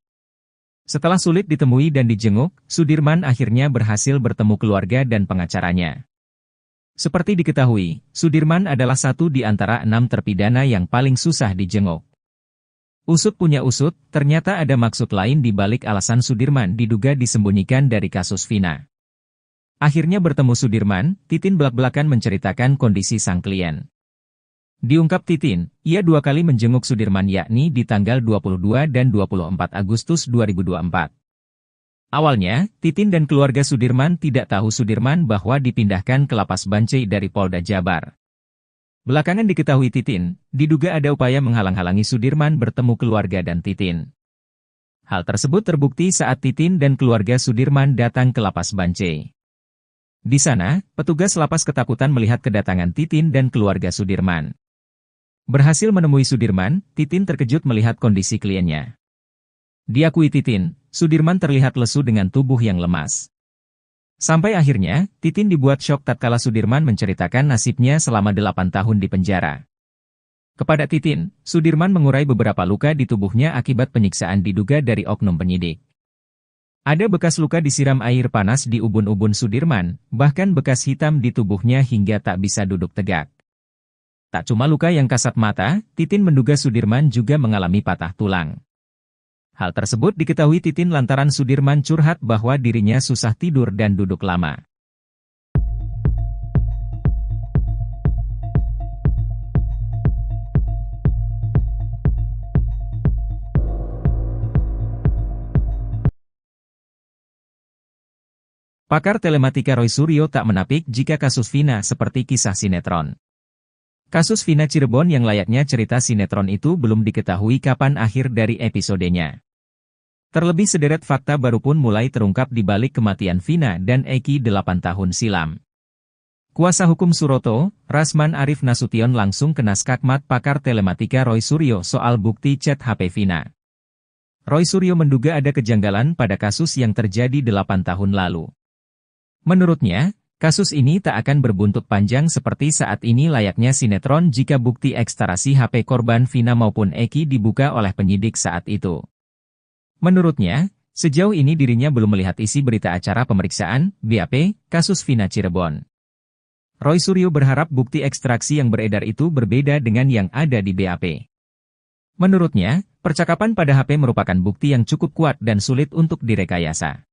Setelah sulit ditemui dan dijenguk, Sudirman akhirnya berhasil bertemu keluarga dan pengacaranya. Seperti diketahui, Sudirman adalah satu di antara 6 terpidana yang paling susah dijenguk. Usut punya usut, ternyata ada maksud lain di balik alasan Sudirman diduga disembunyikan dari kasus Vina. Akhirnya bertemu Sudirman, Titin belak-belakan menceritakan kondisi sang klien. Diungkap Titin, ia 2 kali menjenguk Sudirman yakni di tanggal 22 dan 24 Agustus 2024. Awalnya, Titin dan keluarga Sudirman tidak tahu Sudirman bahwa dipindahkan ke Lapas Bancai dari Polda Jabar. Belakangan diketahui Titin, diduga ada upaya menghalang-halangi Sudirman bertemu keluarga dan Titin. Hal tersebut terbukti saat Titin dan keluarga Sudirman datang ke Lapas Bancai. Di sana, petugas lapas ketakutan melihat kedatangan Titin dan keluarga Sudirman. Berhasil menemui Sudirman, Titin terkejut melihat kondisi kliennya. Diakui Titin, Sudirman terlihat lesu dengan tubuh yang lemas. Sampai akhirnya, Titin dibuat syok tatkala Sudirman menceritakan nasibnya selama 8 tahun di penjara. Kepada Titin, Sudirman mengurai beberapa luka di tubuhnya akibat penyiksaan diduga dari oknum penyidik. Ada bekas luka disiram air panas di ubun-ubun Sudirman, bahkan bekas hitam di tubuhnya hingga tak bisa duduk tegak. Tak cuma luka yang kasat mata, Titin menduga Sudirman juga mengalami patah tulang. Hal tersebut diketahui Titin lantaran Sudirman curhat bahwa dirinya susah tidur dan duduk lama. Pakar telematika Roy Suryo tak menapik jika kasus Vina seperti kisah sinetron. Kasus Vina Cirebon yang layaknya cerita sinetron itu belum diketahui kapan akhir dari episodenya. Terlebih sederet fakta baru pun mulai terungkap di balik kematian Vina dan Eki 8 tahun silam. Kuasa hukum Suroto, Rasman Arif Nasution langsung kena skakmat pakar telematika Roy Suryo soal bukti chat HP Vina. Roy Suryo menduga ada kejanggalan pada kasus yang terjadi 8 tahun lalu. Menurutnya, kasus ini tak akan berbuntut panjang seperti saat ini layaknya sinetron jika bukti ekstraksi HP korban Vina maupun Eki dibuka oleh penyidik saat itu. Menurutnya, sejauh ini dirinya belum melihat isi berita acara pemeriksaan, BAP, kasus Vina Cirebon. Roy Suryo berharap bukti ekstraksi yang beredar itu berbeda dengan yang ada di BAP. Menurutnya, percakapan pada HP merupakan bukti yang cukup kuat dan sulit untuk direkayasa.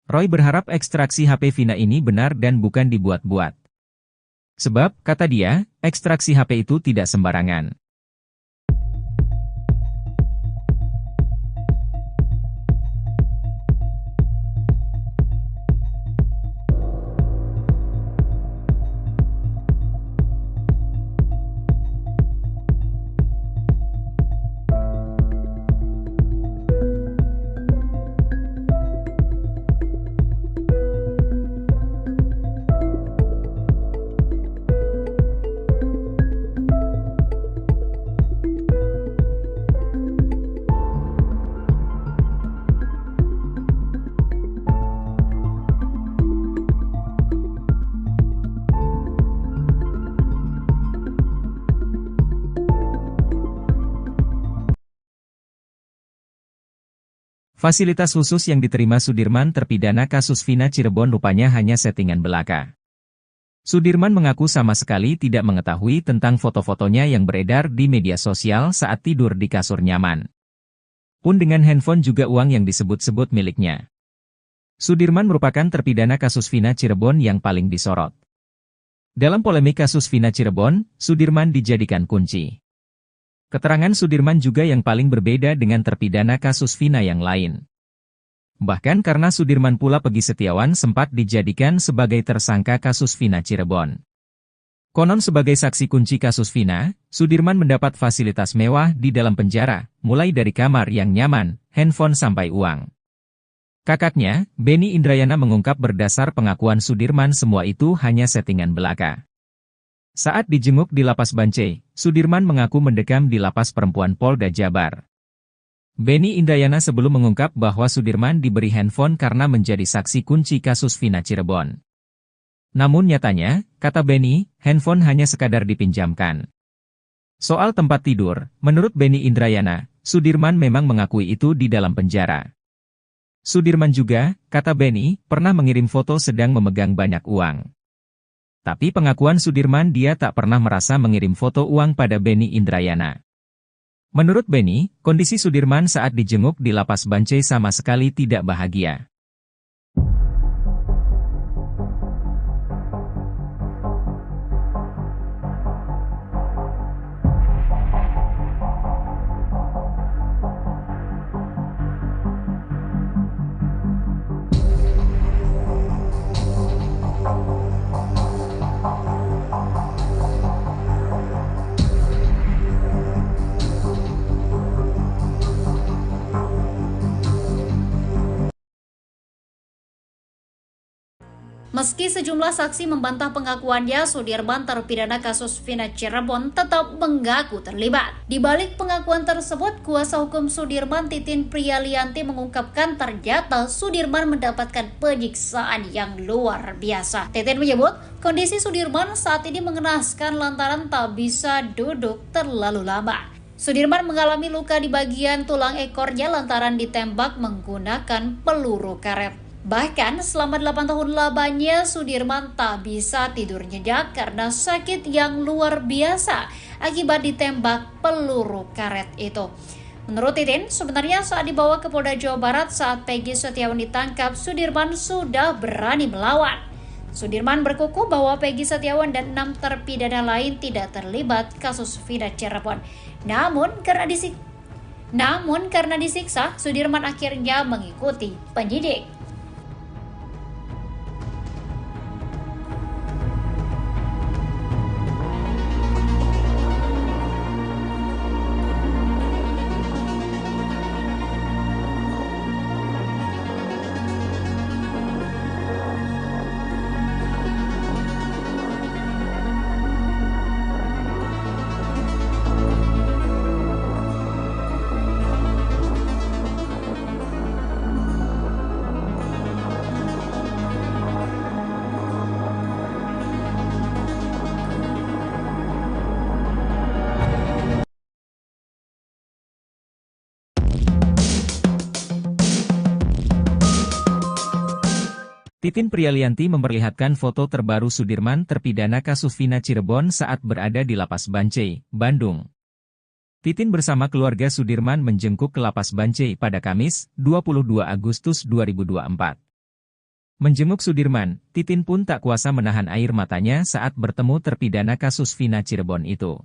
Roy berharap ekstraksi HP Vina ini benar dan bukan dibuat-buat. Sebab, kata dia, ekstraksi HP itu tidak sembarangan. Fasilitas khusus yang diterima Sudirman terpidana kasus Vina Cirebon rupanya hanya settingan belaka. Sudirman mengaku sama sekali tidak mengetahui tentang foto-fotonya yang beredar di media sosial saat tidur di kasur nyaman. Pun dengan handphone juga uang yang disebut-sebut miliknya. Sudirman merupakan terpidana kasus Vina Cirebon yang paling disorot. Dalam polemik kasus Vina Cirebon, Sudirman dijadikan kunci. Keterangan Sudirman juga yang paling berbeda dengan terpidana kasus Vina yang lain. Bahkan karena Sudirman pula Peggy Setiawan sempat dijadikan sebagai tersangka kasus Vina Cirebon. Konon sebagai saksi kunci kasus Vina, Sudirman mendapat fasilitas mewah di dalam penjara, mulai dari kamar yang nyaman, handphone sampai uang. Kakaknya, Benny Indrayana mengungkap berdasar pengakuan Sudirman semua itu hanya settingan belaka. Saat dijenguk di Lapas Bancai, Sudirman mengaku mendekam di Lapas Perempuan Polda Jabar. Benny Indrayana sebelum mengungkap bahwa Sudirman diberi handphone karena menjadi saksi kunci kasus Vina Cirebon. Namun nyatanya, kata Benny, handphone hanya sekadar dipinjamkan. Soal tempat tidur, menurut Benny Indrayana, Sudirman memang mengakui itu di dalam penjara. Sudirman juga, kata Benny, pernah mengirim foto sedang memegang banyak uang. Tapi pengakuan Sudirman dia tak pernah merasa mengirim foto uang pada Benny Indrayana. Menurut Benny, kondisi Sudirman saat dijenguk di Lapas Bancai sama sekali tidak bahagia. Meski sejumlah saksi membantah pengakuannya, Sudirman terpidana kasus Vina Cirebon tetap mengaku terlibat. Di balik pengakuan tersebut, kuasa hukum Sudirman Titin Priyalianti mengungkapkan ternyata Sudirman mendapatkan penyiksaan yang luar biasa. Titin menyebut, kondisi Sudirman saat ini mengenaskan lantaran tak bisa duduk terlalu lama. Sudirman mengalami luka di bagian tulang ekornya lantaran ditembak menggunakan peluru karet. Bahkan selama 8 tahun lamanya Sudirman tak bisa tidur nyenyak karena sakit yang luar biasa akibat ditembak peluru karet itu. Menurut Titin, sebenarnya saat dibawa ke Polda Jawa Barat saat Peggy Setiawan ditangkap, Sudirman sudah berani melawan. Sudirman berkukuh bahwa Peggy Setiawan dan 6 terpidana lain tidak terlibat kasus Vina Cirebon. Namun karena disiksa, Sudirman akhirnya mengikuti penyidik. Titin Prialianti memperlihatkan foto terbaru Sudirman terpidana kasus Vina Cirebon saat berada di Lapas Bancai, Bandung. Titin bersama keluarga Sudirman menjengkuk ke Lapas Bancai pada Kamis, 22 Agustus 2024. Menjenguk Sudirman, Titin pun tak kuasa menahan air matanya saat bertemu terpidana kasus Vina Cirebon itu.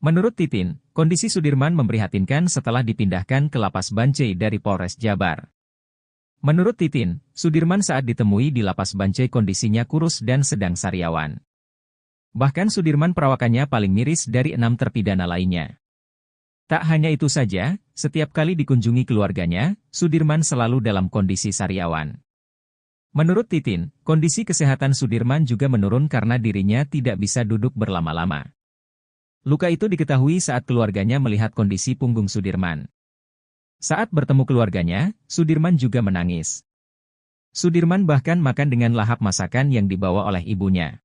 Menurut Titin, kondisi Sudirman memprihatinkan setelah dipindahkan ke Lapas Bancai dari Polres Jabar. Menurut Titin, Sudirman saat ditemui di Lapas Bancai kondisinya kurus dan sedang sariawan. Bahkan Sudirman perawakannya paling miris dari 6 terpidana lainnya. Tak hanya itu saja, setiap kali dikunjungi keluarganya, Sudirman selalu dalam kondisi sariawan. Menurut Titin, kondisi kesehatan Sudirman juga menurun karena dirinya tidak bisa duduk berlama-lama. Luka itu diketahui saat keluarganya melihat kondisi punggung Sudirman. Saat bertemu keluarganya, Sudirman juga menangis. Sudirman bahkan makan dengan lahap masakan yang dibawa oleh ibunya.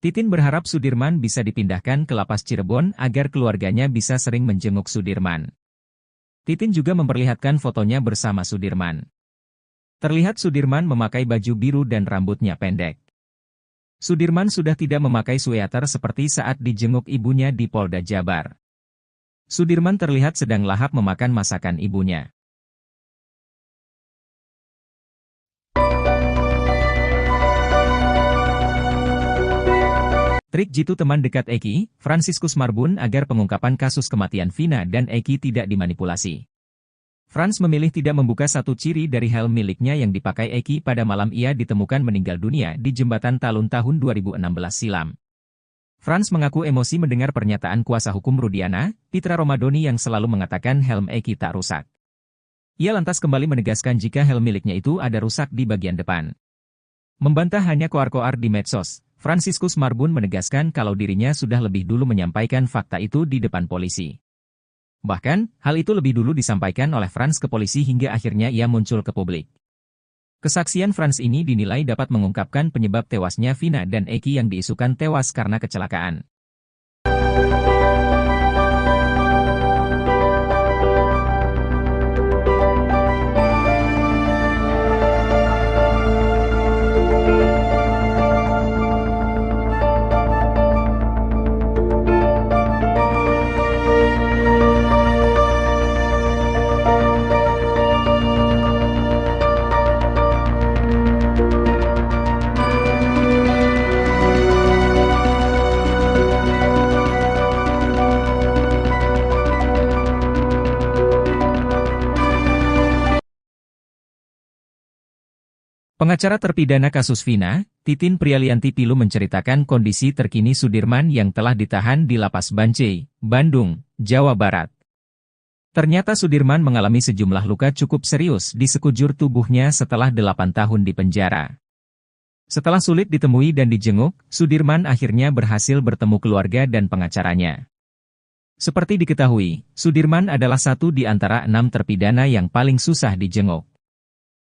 Titin berharap Sudirman bisa dipindahkan ke Lapas Cirebon agar keluarganya bisa sering menjenguk Sudirman. Titin juga memperlihatkan fotonya bersama Sudirman. Terlihat Sudirman memakai baju biru dan rambutnya pendek. Sudirman sudah tidak memakai sweater seperti saat dijenguk ibunya di Polda Jabar. Sudirman terlihat sedang lahap memakan masakan ibunya. Trik jitu teman dekat Eki, Fransiskus Marbun agar pengungkapan kasus kematian Vina dan Eki tidak dimanipulasi. Frans memilih tidak membuka satu ciri dari helm miliknya yang dipakai Eki pada malam ia ditemukan meninggal dunia di Jembatan Talun tahun 2016 silam. Frans mengaku emosi mendengar pernyataan kuasa hukum Rudiana, Pitra Romadoni yang selalu mengatakan helm Eki tak rusak. Ia lantas kembali menegaskan jika helm miliknya itu ada rusak di bagian depan. Membantah hanya koar-koar di medsos, Fransiskus Marbun menegaskan kalau dirinya sudah lebih dulu menyampaikan fakta itu di depan polisi. Bahkan, hal itu lebih dulu disampaikan oleh Frans ke polisi hingga akhirnya ia muncul ke publik. Kesaksian Frans ini dinilai dapat mengungkapkan penyebab tewasnya Vina dan Eki yang diisukan tewas karena kecelakaan. Pengacara terpidana kasus Vina, Titin Prialianti Pilu menceritakan kondisi terkini Sudirman yang telah ditahan di Lapas Bancai, Bandung, Jawa Barat. Ternyata Sudirman mengalami sejumlah luka cukup serius di sekujur tubuhnya setelah 8 tahun di penjara. Setelah sulit ditemui dan dijenguk, Sudirman akhirnya berhasil bertemu keluarga dan pengacaranya. Seperti diketahui, Sudirman adalah satu di antara 6 terpidana yang paling susah dijenguk.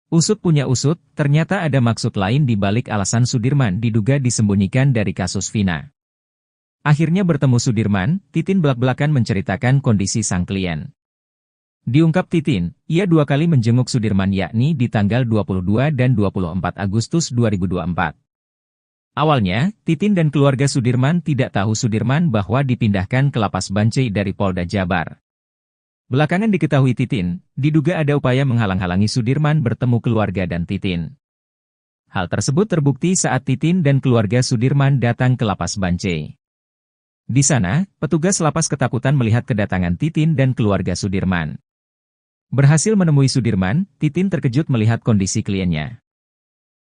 Usut punya usut, ternyata ada maksud lain di balik alasan Sudirman diduga disembunyikan dari kasus Vina. Akhirnya bertemu Sudirman, Titin belak-belakan menceritakan kondisi sang klien. Diungkap Titin, ia 2 kali menjenguk Sudirman yakni di tanggal 22 dan 24 Agustus 2024. Awalnya, Titin dan keluarga Sudirman tidak tahu Sudirman bahwa dipindahkan ke Lapas Bancai dari Polda Jabar. Belakangan diketahui Titin, diduga ada upaya menghalang-halangi Sudirman bertemu keluarga dan Titin. Hal tersebut terbukti saat Titin dan keluarga Sudirman datang ke Lapas Bancai. Di sana, petugas lapas ketakutan melihat kedatangan Titin dan keluarga Sudirman. Berhasil menemui Sudirman, Titin terkejut melihat kondisi kliennya.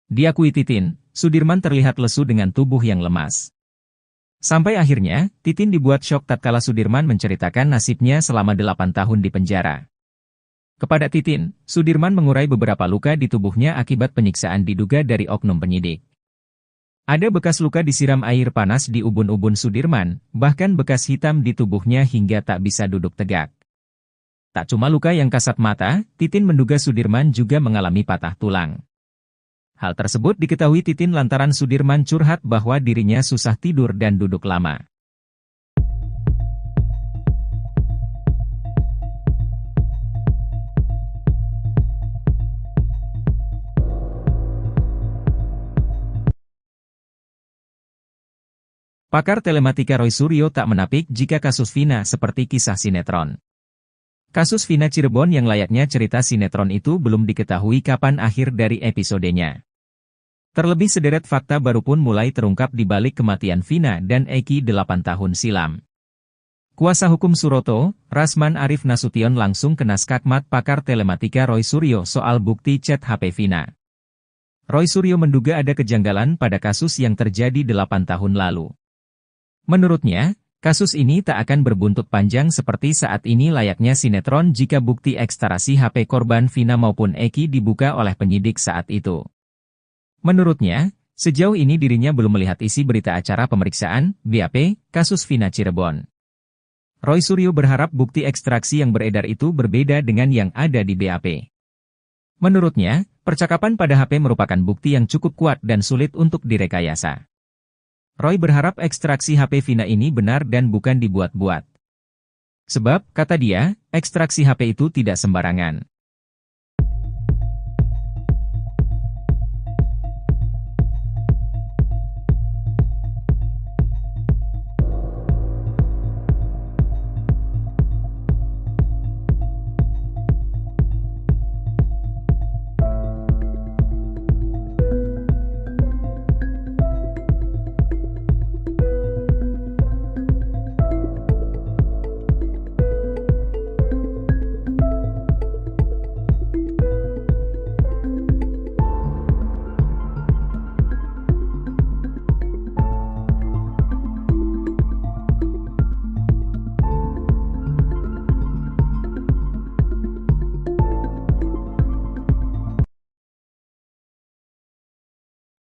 Diakui Titin, Sudirman terlihat lesu dengan tubuh yang lemas. Sampai akhirnya, Titin dibuat syok tatkala Sudirman menceritakan nasibnya selama 8 tahun di penjara. Kepada Titin, Sudirman mengurai beberapa luka di tubuhnya akibat penyiksaan diduga dari oknum penyidik. Ada bekas luka disiram air panas di ubun-ubun Sudirman, bahkan bekas hitam di tubuhnya hingga tak bisa duduk tegak. Tak cuma luka yang kasat mata, Titin menduga Sudirman juga mengalami patah tulang. Hal tersebut diketahui Titin lantaran Sudirman curhat bahwa dirinya susah tidur dan duduk lama. Pakar telematika Roy Suryo tak menapik jika kasus Vina seperti kisah sinetron. Kasus Vina Cirebon yang layaknya cerita sinetron itu belum diketahui kapan akhir dari episodenya. Terlebih sederet fakta baru pun mulai terungkap di balik kematian Vina dan Eki 8 tahun silam. Kuasa hukum Suroto, Rasman Arif Nasution langsung kena skakmat pakar telematika Roy Suryo soal bukti chat HP Vina. Roy Suryo menduga ada kejanggalan pada kasus yang terjadi 8 tahun lalu. Menurutnya, kasus ini tak akan berbuntut panjang seperti saat ini layaknya sinetron jika bukti ekstrasi HP korban Vina maupun Eki dibuka oleh penyidik saat itu. Menurutnya, sejauh ini dirinya belum melihat isi berita acara pemeriksaan, BAP, kasus Vina Cirebon. Roy Suryo berharap bukti ekstraksi yang beredar itu berbeda dengan yang ada di BAP. Menurutnya, percakapan pada HP merupakan bukti yang cukup kuat dan sulit untuk direkayasa. Roy berharap ekstraksi HP Vina ini benar dan bukan dibuat-buat. Sebab, kata dia, ekstraksi HP itu tidak sembarangan.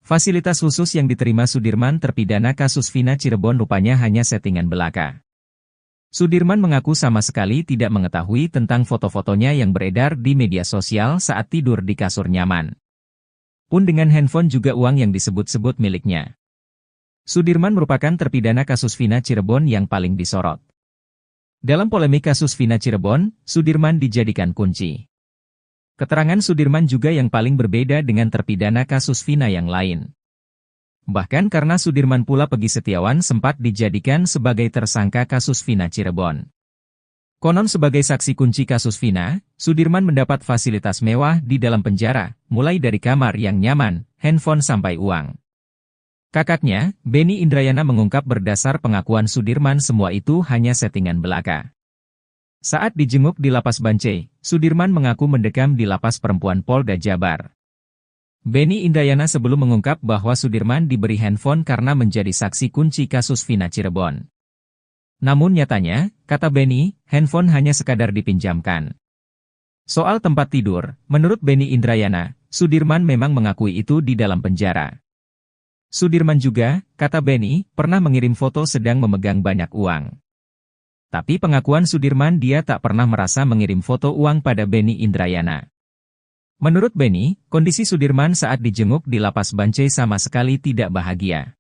Fasilitas khusus yang diterima Sudirman terpidana kasus Vina Cirebon rupanya hanya settingan belaka. Sudirman mengaku sama sekali tidak mengetahui tentang foto-fotonya yang beredar di media sosial saat tidur di kasur nyaman. Pun dengan handphone juga uang yang disebut-sebut miliknya. Sudirman merupakan terpidana kasus Vina Cirebon yang paling disorot. Dalam polemik kasus Vina Cirebon, Sudirman dijadikan kunci. Keterangan Sudirman juga yang paling berbeda dengan terpidana kasus Vina yang lain. Bahkan karena Sudirman pula Peggy Setiawan sempat dijadikan sebagai tersangka kasus Vina Cirebon. Konon sebagai saksi kunci kasus Vina, Sudirman mendapat fasilitas mewah di dalam penjara, mulai dari kamar yang nyaman, handphone sampai uang. Kakaknya, Benny Indrayana mengungkap berdasar pengakuan Sudirman semua itu hanya settingan belaka. Saat dijenguk di Lapas Bancai, Sudirman mengaku mendekam di Lapas Perempuan Polda Jabar. Benny Indrayana sebelum mengungkap bahwa Sudirman diberi handphone karena menjadi saksi kunci kasus Vina Cirebon. Namun nyatanya, kata Benny, handphone hanya sekadar dipinjamkan. Soal tempat tidur, menurut Benny Indrayana, Sudirman memang mengakui itu di dalam penjara. Sudirman juga, kata Benny, pernah mengirim foto sedang memegang banyak uang. Tapi pengakuan Sudirman dia tak pernah merasa mengirim foto uang pada Benny Indrayana. Menurut Benny, kondisi Sudirman saat dijenguk di Lapas Bancai sama sekali tidak bahagia.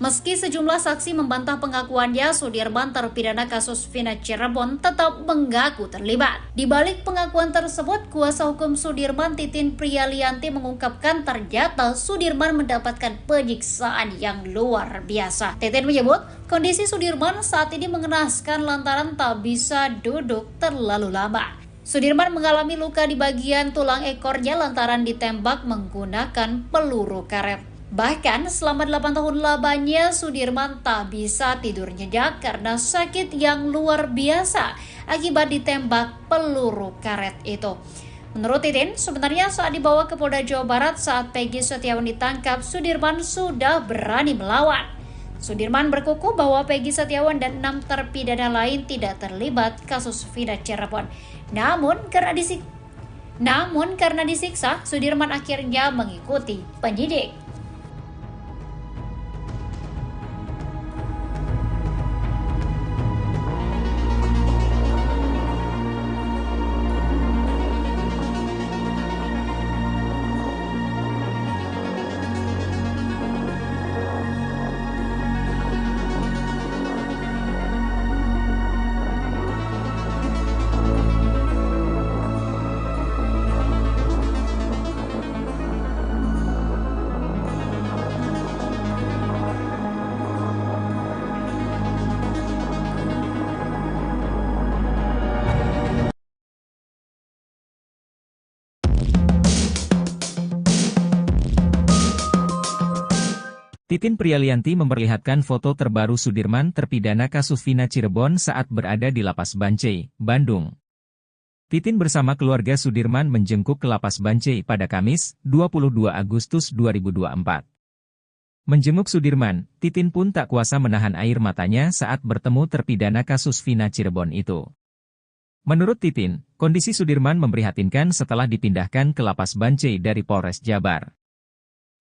Meski sejumlah saksi membantah pengakuannya, Sudirman terpidana kasus Vina Cirebon tetap mengaku terlibat. Di balik pengakuan tersebut, kuasa hukum Sudirman Titin Priyalianti mengungkapkan ternyata Sudirman mendapatkan penyiksaan yang luar biasa. Titin menyebut, kondisi Sudirman saat ini mengenaskan lantaran tak bisa duduk terlalu lama. Sudirman mengalami luka di bagian tulang ekornya lantaran ditembak menggunakan peluru karet. Bahkan selama 8 tahun lamanya Sudirman tak bisa tidur nyenyak karena sakit yang luar biasa akibat ditembak peluru karet itu. Menurut Titin, sebenarnya saat dibawa ke Polda Jawa Barat saat Peggy Setiawan ditangkap, Sudirman sudah berani melawan. Sudirman berkukuh bahwa Peggy Setiawan dan 6 terpidana lain tidak terlibat kasus Vina Cirebon. Namun karena disiksa, Sudirman akhirnya mengikuti penyidik. Titin Prialianti memperlihatkan foto terbaru Sudirman terpidana kasus Vina Cirebon saat berada di Lapas Bancai, Bandung. Titin bersama keluarga Sudirman menjenguk ke Lapas Bancai pada Kamis, 22 Agustus 2024. Menjenguk Sudirman, Titin pun tak kuasa menahan air matanya saat bertemu terpidana kasus Vina Cirebon itu. Menurut Titin, kondisi Sudirman memprihatinkan setelah dipindahkan ke Lapas Bancai dari Polres Jabar.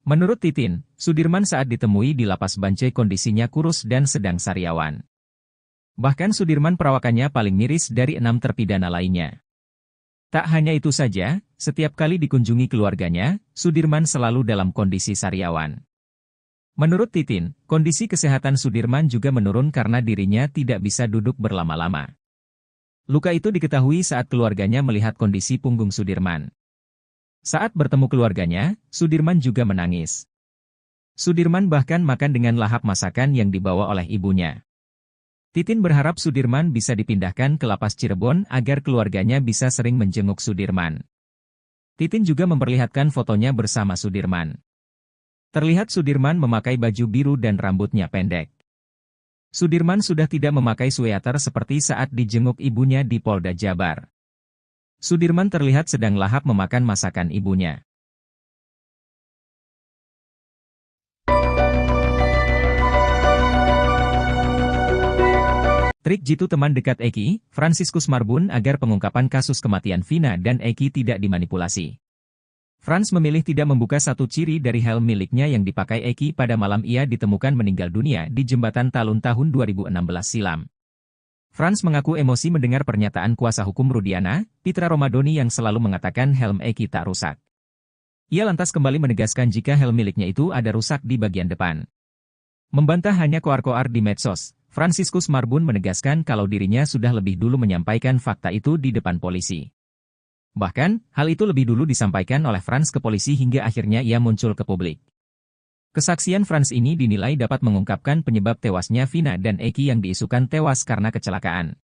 Menurut Titin, Sudirman saat ditemui di Lapas Bancai kondisinya kurus dan sedang sariawan. Bahkan Sudirman perawakannya paling miris dari 6 terpidana lainnya. Tak hanya itu saja, setiap kali dikunjungi keluarganya, Sudirman selalu dalam kondisi sariawan. Menurut Titin, kondisi kesehatan Sudirman juga menurun karena dirinya tidak bisa duduk berlama-lama. Luka itu diketahui saat keluarganya melihat kondisi punggung Sudirman. Saat bertemu keluarganya, Sudirman juga menangis. Sudirman bahkan makan dengan lahap masakan yang dibawa oleh ibunya. Titin berharap Sudirman bisa dipindahkan ke Lapas Cirebon agar keluarganya bisa sering menjenguk Sudirman. Titin juga memperlihatkan fotonya bersama Sudirman. Terlihat Sudirman memakai baju biru dan rambutnya pendek. Sudirman sudah tidak memakai sweater seperti saat dijenguk ibunya di Polda Jabar. Sudirman terlihat sedang lahap memakan masakan ibunya. Trik jitu teman dekat Eki, Fransiskus Marbun agar pengungkapan kasus kematian Vina dan Eki tidak dimanipulasi. Frans memilih tidak membuka satu ciri dari helm miliknya yang dipakai Eki pada malam ia ditemukan meninggal dunia di Jembatan Talun tahun 2016 silam. Frans mengaku emosi mendengar pernyataan kuasa hukum Rudiana, Pitra Romadoni yang selalu mengatakan helm Eki tak rusak. Ia lantas kembali menegaskan jika helm miliknya itu ada rusak di bagian depan. Membantah hanya koar-koar di medsos, Fransiskus Marbun menegaskan kalau dirinya sudah lebih dulu menyampaikan fakta itu di depan polisi. Bahkan, hal itu lebih dulu disampaikan oleh Frans ke polisi hingga akhirnya ia muncul ke publik. Kesaksian Frans ini dinilai dapat mengungkapkan penyebab tewasnya Vina dan Eki yang diisukan tewas karena kecelakaan.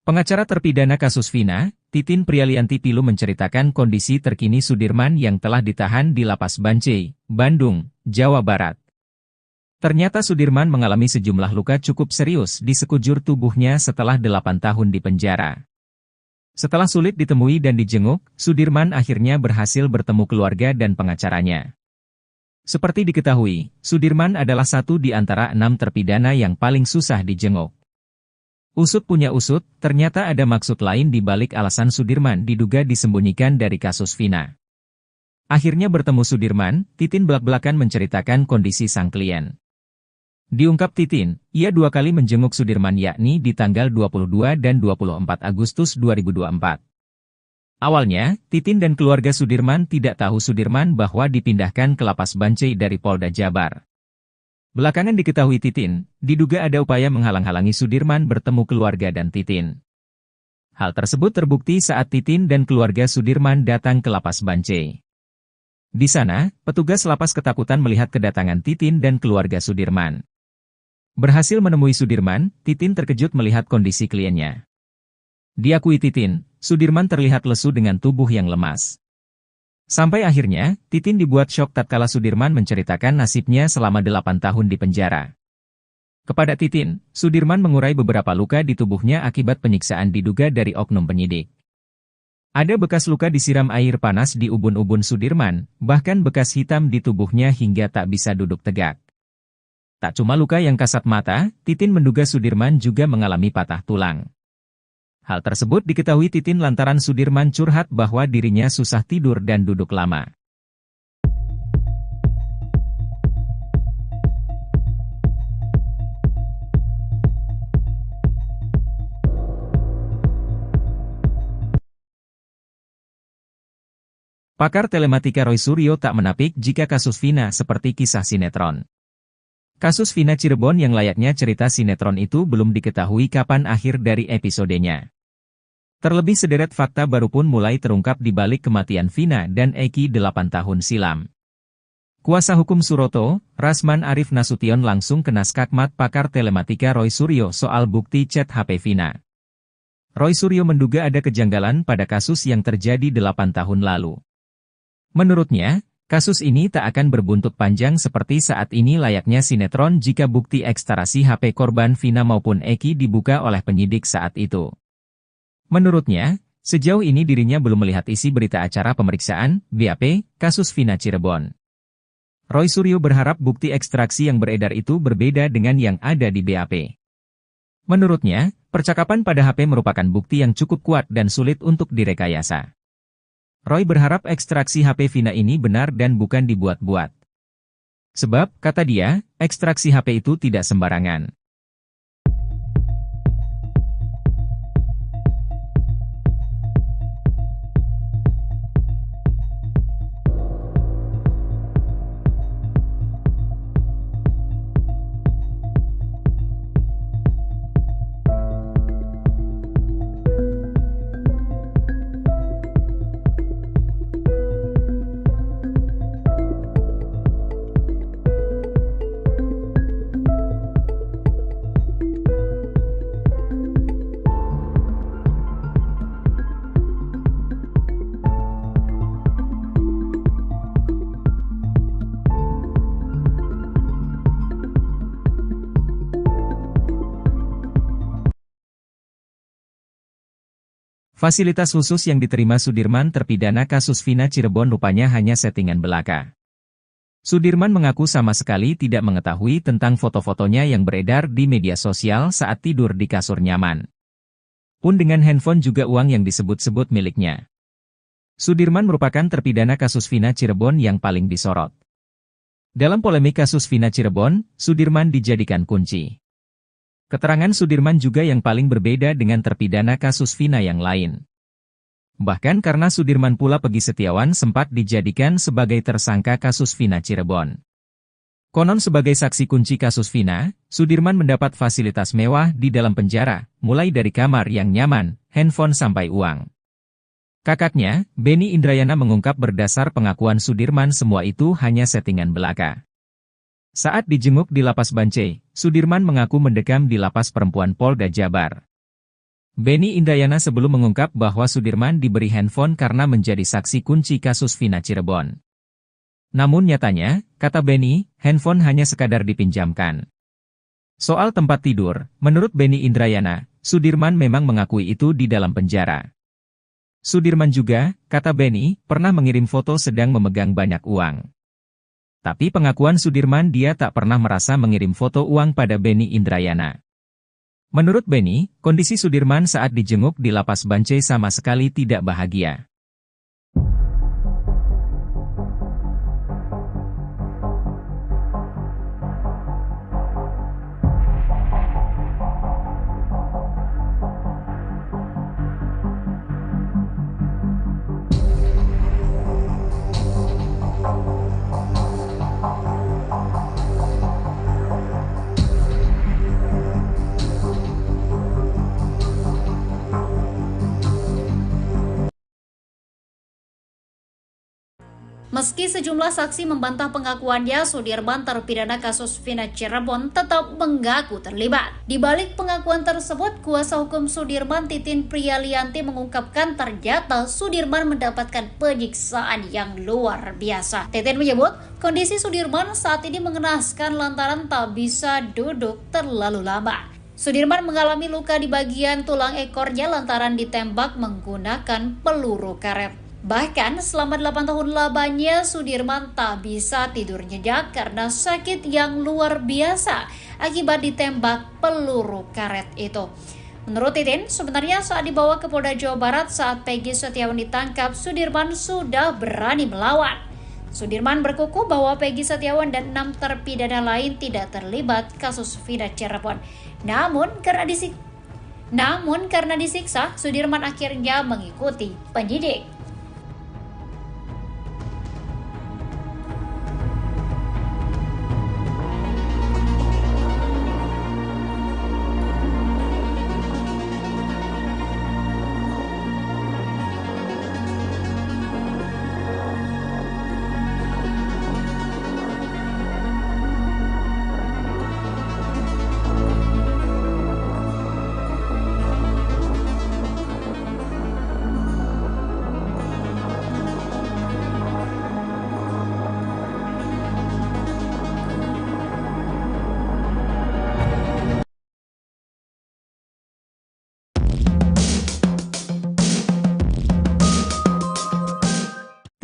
Pengacara terpidana kasus Vina, Titin Prialianti Pilu menceritakan kondisi terkini Sudirman yang telah ditahan di Lapas Bancai, Bandung, Jawa Barat. Ternyata Sudirman mengalami sejumlah luka cukup serius di sekujur tubuhnya setelah 8 tahun di penjara. Setelah sulit ditemui dan dijenguk, Sudirman akhirnya berhasil bertemu keluarga dan pengacaranya. Seperti diketahui, Sudirman adalah satu di antara 6 terpidana yang paling susah dijenguk. Usut punya usut, ternyata ada maksud lain di balik alasan Sudirman diduga disembunyikan dari kasus Vina. Akhirnya bertemu Sudirman, Titin belak-belakan menceritakan kondisi sang klien. Diungkap Titin, ia 2 kali menjenguk Sudirman yakni di tanggal 22 dan 24 Agustus 2024. Awalnya, Titin dan keluarga Sudirman tidak tahu Sudirman bahwa dipindahkan ke Lapas Bancai dari Polda Jabar. Belakangan diketahui Titin, diduga ada upaya menghalang-halangi Sudirman bertemu keluarga dan Titin. Hal tersebut terbukti saat Titin dan keluarga Sudirman datang ke Lapas Bancai. Di sana, petugas lapas ketakutan melihat kedatangan Titin dan keluarga Sudirman. Berhasil menemui Sudirman, Titin terkejut melihat kondisi kliennya. Diakui Titin, Sudirman terlihat lesu dengan tubuh yang lemas. Sampai akhirnya, Titin dibuat syok tatkala Sudirman menceritakan nasibnya selama 8 tahun di penjara. Kepada Titin, Sudirman mengurai beberapa luka di tubuhnya akibat penyiksaan diduga dari oknum penyidik. Ada bekas luka disiram air panas di ubun-ubun Sudirman, bahkan bekas hitam di tubuhnya hingga tak bisa duduk tegak. Tak cuma luka yang kasat mata, Titin menduga Sudirman juga mengalami patah tulang. Hal tersebut diketahui Titin lantaran Sudirman curhat bahwa dirinya susah tidur dan duduk lama. Pakar telematika Roy Suryo tak menapik jika kasus Vina seperti kisah sinetron. Kasus Vina Cirebon yang layaknya cerita sinetron itu belum diketahui kapan akhir dari episodenya. Terlebih sederet fakta baru pun mulai terungkap di balik kematian Vina dan Eki 8 tahun silam. Kuasa hukum Suroto, Rasman Arif Nasution langsung kena skakmat pakar telematika Roy Suryo soal bukti chat HP Vina. Roy Suryo menduga ada kejanggalan pada kasus yang terjadi 8 tahun lalu. Menurutnya, kasus ini tak akan berbuntut panjang seperti saat ini layaknya sinetron jika bukti ekstarasi HP korban Vina maupun Eki dibuka oleh penyidik saat itu. Menurutnya, sejauh ini dirinya belum melihat isi berita acara pemeriksaan, BAP, kasus Vina Cirebon. Roy Suryo berharap bukti ekstraksi yang beredar itu berbeda dengan yang ada di BAP. Menurutnya, percakapan pada HP merupakan bukti yang cukup kuat dan sulit untuk direkayasa. Roy berharap ekstraksi HP Vina ini benar dan bukan dibuat-buat. Sebab, kata dia, ekstraksi HP itu tidak sembarangan. Fasilitas khusus yang diterima Sudirman terpidana kasus Vina Cirebon rupanya hanya settingan belaka. Sudirman mengaku sama sekali tidak mengetahui tentang foto-fotonya yang beredar di media sosial saat tidur di kasur nyaman. Pun dengan handphone juga uang yang disebut-sebut miliknya. Sudirman merupakan terpidana kasus Vina Cirebon yang paling disorot. Dalam polemik kasus Vina Cirebon, Sudirman dijadikan kunci. Keterangan Sudirman juga yang paling berbeda dengan terpidana kasus Vina yang lain. Bahkan karena Sudirman pula Pegi Setiawan sempat dijadikan sebagai tersangka kasus Vina Cirebon. Konon sebagai saksi kunci kasus Vina, Sudirman mendapat fasilitas mewah di dalam penjara, mulai dari kamar yang nyaman, handphone sampai uang. Kakaknya, Benny Indrayana mengungkap berdasar pengakuan Sudirman semua itu hanya settingan belaka. Saat dijenguk di Lapas Bancai, Sudirman mengaku mendekam di Lapas Perempuan Polda Jabar. Benny Indrayana sebelum mengungkap bahwa Sudirman diberi handphone karena menjadi saksi kunci kasus Vina Cirebon. Namun nyatanya, kata Benny, handphone hanya sekadar dipinjamkan. Soal tempat tidur, menurut Benny Indrayana, Sudirman memang mengakui itu di dalam penjara. Sudirman juga, kata Benny, pernah mengirim foto sedang memegang banyak uang. Tapi pengakuan Sudirman dia tak pernah merasa mengirim foto uang pada Benny Indrayana. Menurut Benny, kondisi Sudirman saat dijenguk di Lapas Bancai sama sekali tidak bahagia. Meski sejumlah saksi membantah pengakuannya, Sudirman terpidana kasus Vina Cirebon tetap mengaku terlibat. Di balik pengakuan tersebut, kuasa hukum Sudirman Titin Prialianti mengungkapkan ternyata Sudirman mendapatkan penyiksaan yang luar biasa. Titin menyebut, kondisi Sudirman saat ini mengenaskan lantaran tak bisa duduk terlalu lama. Sudirman mengalami luka di bagian tulang ekornya lantaran ditembak menggunakan peluru karet. Bahkan selama 8 tahun lamanya Sudirman tak bisa tidur nyenyak karena sakit yang luar biasa akibat ditembak peluru karet itu. Menurut Titin, sebenarnya saat dibawa ke Polda Jawa Barat saat Pegi Setiawan ditangkap, Sudirman sudah berani melawan. Sudirman berkukuh bahwa Pegi Setiawan dan 6 terpidana lain tidak terlibat kasus Vina Cirebon. Namun karena disiksa, Sudirman akhirnya mengikuti penyidik.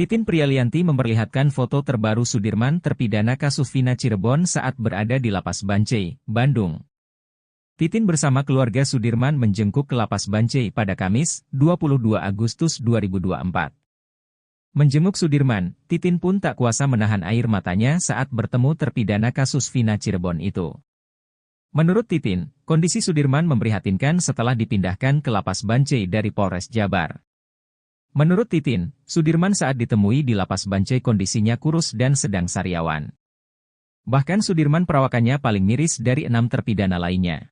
Titin Prialianti memperlihatkan foto terbaru Sudirman terpidana kasus Vina Cirebon saat berada di Lapas Bancai, Bandung. Titin bersama keluarga Sudirman menjenguk ke Lapas Bancai pada Kamis, 22 Agustus 2024. Menjenguk Sudirman, Titin pun tak kuasa menahan air matanya saat bertemu terpidana kasus Vina Cirebon itu. Menurut Titin, kondisi Sudirman memprihatinkan setelah dipindahkan ke Lapas Bancai dari Polres Jabar. Menurut Titin, Sudirman saat ditemui di Lapas Bancai kondisinya kurus dan sedang sariawan. Bahkan Sudirman perawakannya paling miris dari 6 terpidana lainnya.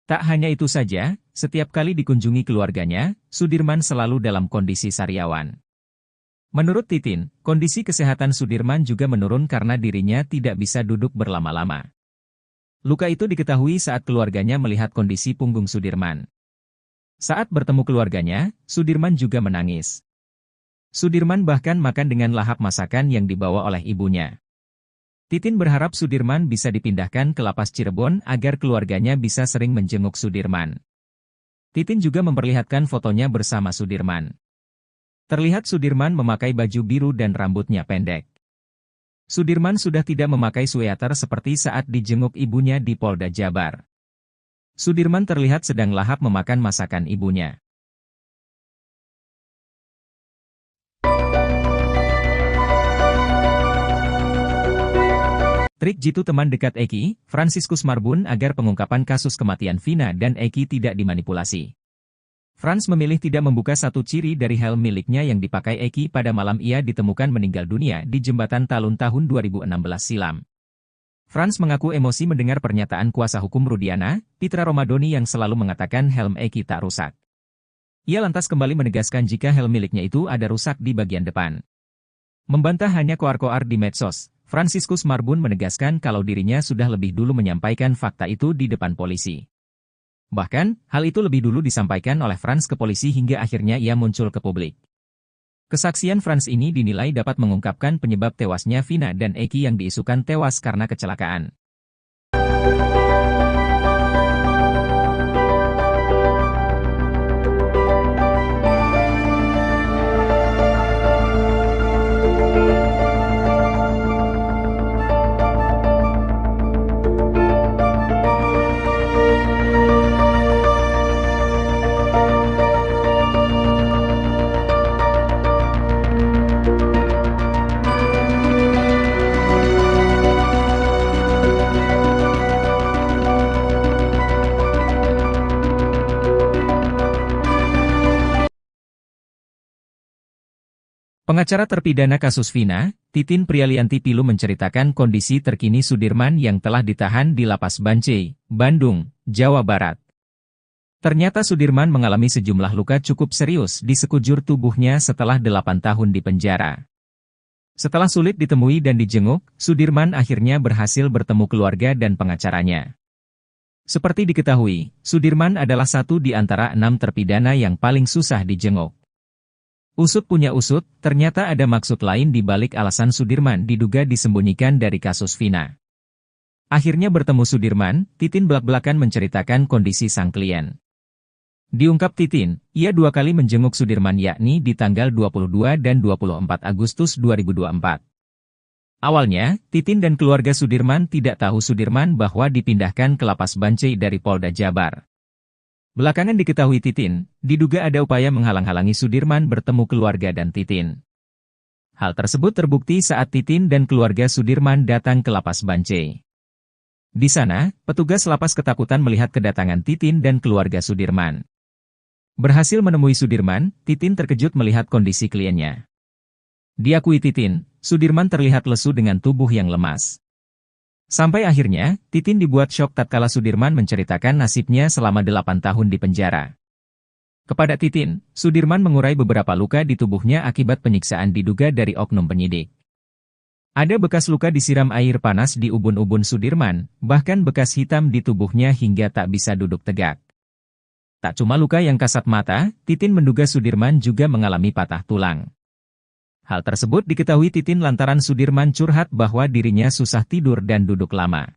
Tak hanya itu saja, setiap kali dikunjungi keluarganya, Sudirman selalu dalam kondisi sariawan. Menurut Titin, kondisi kesehatan Sudirman juga menurun karena dirinya tidak bisa duduk berlama-lama. Luka itu diketahui saat keluarganya melihat kondisi punggung Sudirman. Saat bertemu keluarganya, Sudirman juga menangis. Sudirman bahkan makan dengan lahap masakan yang dibawa oleh ibunya. Titin berharap Sudirman bisa dipindahkan ke Lapas Cirebon agar keluarganya bisa sering menjenguk Sudirman. Titin juga memperlihatkan fotonya bersama Sudirman. Terlihat Sudirman memakai baju biru dan rambutnya pendek. Sudirman sudah tidak memakai sweater seperti saat dijenguk ibunya di Polda Jabar. Sudirman terlihat sedang lahap memakan masakan ibunya. Trik jitu teman dekat Eki, Fransiskus Marbun agar pengungkapan kasus kematian Vina dan Eki tidak dimanipulasi. Frans memilih tidak membuka satu ciri dari helm miliknya yang dipakai Eki pada malam ia ditemukan meninggal dunia di Jembatan Talun tahun 2016 silam. Frans mengaku emosi mendengar pernyataan kuasa hukum Rudiana, Pitra Romadoni yang selalu mengatakan helm Eki tak rusak. Ia lantas kembali menegaskan jika helm miliknya itu ada rusak di bagian depan. Membantah hanya koar-koar di medsos, Fransiskus Marbun menegaskan kalau dirinya sudah lebih dulu menyampaikan fakta itu di depan polisi. Bahkan, hal itu lebih dulu disampaikan oleh Frans ke polisi hingga akhirnya ia muncul ke publik. Kesaksian Frans ini dinilai dapat mengungkapkan penyebab tewasnya Vina dan Eki yang diisukan tewas karena kecelakaan. Pengacara terpidana kasus Vina, Titin Prialianti Pilu menceritakan kondisi terkini Sudirman yang telah ditahan di Lapas Bancai, Bandung, Jawa Barat. Ternyata Sudirman mengalami sejumlah luka cukup serius di sekujur tubuhnya setelah 8 tahun di penjara. Setelah sulit ditemui dan dijenguk, Sudirman akhirnya berhasil bertemu keluarga dan pengacaranya. Seperti diketahui, Sudirman adalah satu di antara 6 terpidana yang paling susah dijenguk. Usut punya usut, ternyata ada maksud lain di balik alasan Sudirman diduga disembunyikan dari kasus Vina. Akhirnya bertemu Sudirman, Titin belak-belakan menceritakan kondisi sang klien. Diungkap Titin, ia 2 kali menjenguk Sudirman yakni di tanggal 22 dan 24 Agustus 2024. Awalnya, Titin dan keluarga Sudirman tidak tahu Sudirman bahwa dipindahkan ke Lapas Bancai dari Polda Jabar. Belakangan diketahui Titin, diduga ada upaya menghalang-halangi Sudirman bertemu keluarga dan Titin. Hal tersebut terbukti saat Titin dan keluarga Sudirman datang ke Lapas Bancai. Di sana, petugas lapas ketakutan melihat kedatangan Titin dan keluarga Sudirman. Berhasil menemui Sudirman, Titin terkejut melihat kondisi kliennya. Diakui Titin, Sudirman terlihat lesu dengan tubuh yang lemas. Sampai akhirnya, Titin dibuat syok tatkala Sudirman menceritakan nasibnya selama 8 tahun di penjara. Kepada Titin, Sudirman mengurai beberapa luka di tubuhnya akibat penyiksaan diduga dari oknum penyidik. Ada bekas luka disiram air panas di ubun-ubun Sudirman, bahkan bekas hitam di tubuhnya hingga tak bisa duduk tegak. Tak cuma luka yang kasat mata, Titin menduga Sudirman juga mengalami patah tulang. Hal tersebut diketahui Titin lantaran Sudirman curhat bahwa dirinya susah tidur dan duduk lama.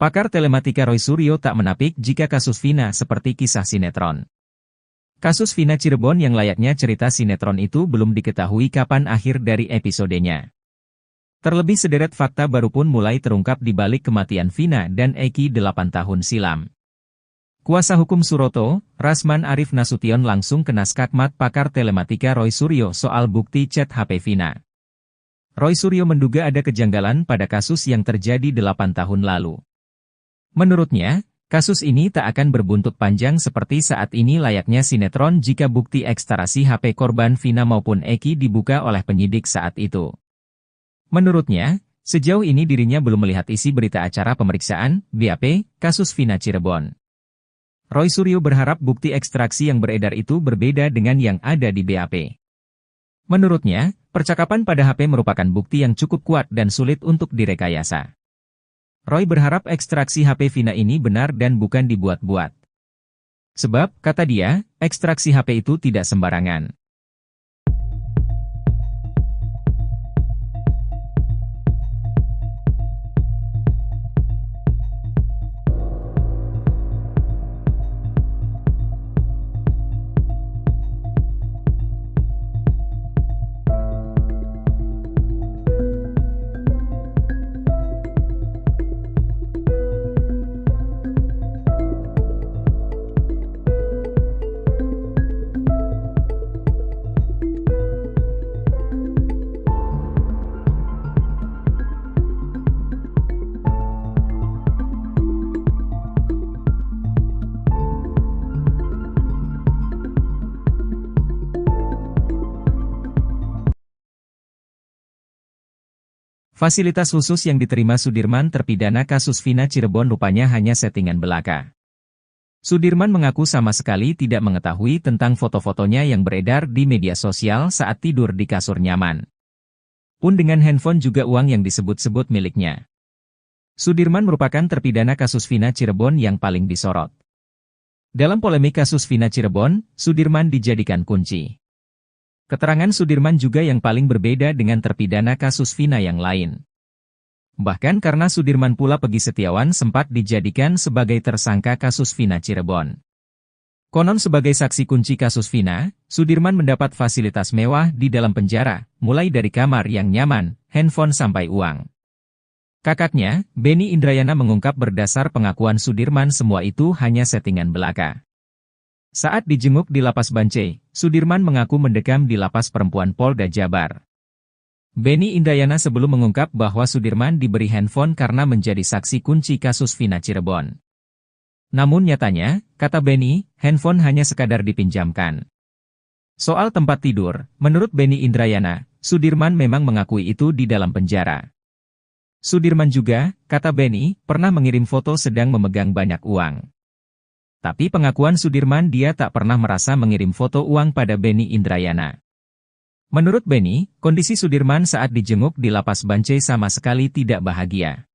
Pakar telematika Roy Suryo tak menapik jika kasus Vina seperti kisah sinetron. Kasus Vina Cirebon yang layaknya cerita sinetron itu belum diketahui kapan akhir dari episodenya. Terlebih sederet fakta baru pun mulai terungkap di balik kematian Vina dan Eki 8 tahun silam. Kuasa hukum Suroto, Rasman Arif Nasution langsung kena skakmat pakar telematika Roy Suryo soal bukti chat HP Vina. Roy Suryo menduga ada kejanggalan pada kasus yang terjadi 8 tahun lalu. Menurutnya, kasus ini tak akan berbuntut panjang seperti saat ini layaknya sinetron jika bukti ekstraksi HP korban Vina maupun Eki dibuka oleh penyidik saat itu. Menurutnya, sejauh ini dirinya belum melihat isi berita acara pemeriksaan, BAP, kasus Vina Cirebon. Roy Suryo berharap bukti ekstraksi yang beredar itu berbeda dengan yang ada di BAP. Menurutnya, percakapan pada HP merupakan bukti yang cukup kuat dan sulit untuk direkayasa. Roy berharap ekstraksi HP Vina ini benar dan bukan dibuat-buat. Sebab, kata dia, ekstraksi HP itu tidak sembarangan. Fasilitas khusus yang diterima Sudirman terpidana kasus Vina Cirebon rupanya hanya settingan belaka. Sudirman mengaku sama sekali tidak mengetahui tentang foto-fotonya yang beredar di media sosial saat tidur di kasur nyaman. Pun dengan handphone juga uang yang disebut-sebut miliknya. Sudirman merupakan terpidana kasus Vina Cirebon yang paling disorot. Dalam polemik kasus Vina Cirebon, Sudirman dijadikan kunci. Keterangan Sudirman juga yang paling berbeda dengan terpidana kasus Vina yang lain. Bahkan karena Sudirman pula Peggy Setiawan sempat dijadikan sebagai tersangka kasus Vina Cirebon. Konon sebagai saksi kunci kasus Vina, Sudirman mendapat fasilitas mewah di dalam penjara, mulai dari kamar yang nyaman, handphone sampai uang. Kakaknya, Benny Indrayana mengungkap berdasar pengakuan Sudirman semua itu hanya settingan belaka. Saat dijenguk di Lapas Bancai, Sudirman mengaku mendekam di Lapas Perempuan Polda Jabar. Benny Indrayana sebelum mengungkap bahwa Sudirman diberi handphone karena menjadi saksi kunci kasus Vina Cirebon. Namun nyatanya, kata Benny, handphone hanya sekadar dipinjamkan. Soal tempat tidur, menurut Benny Indrayana, Sudirman memang mengakui itu di dalam penjara. Sudirman juga, kata Benny, pernah mengirim foto sedang memegang banyak uang. Tapi pengakuan Sudirman dia tak pernah merasa mengirim foto uang pada Benny Indrayana. Menurut Benny, kondisi Sudirman saat dijenguk di Lapas Bancai sama sekali tidak bahagia.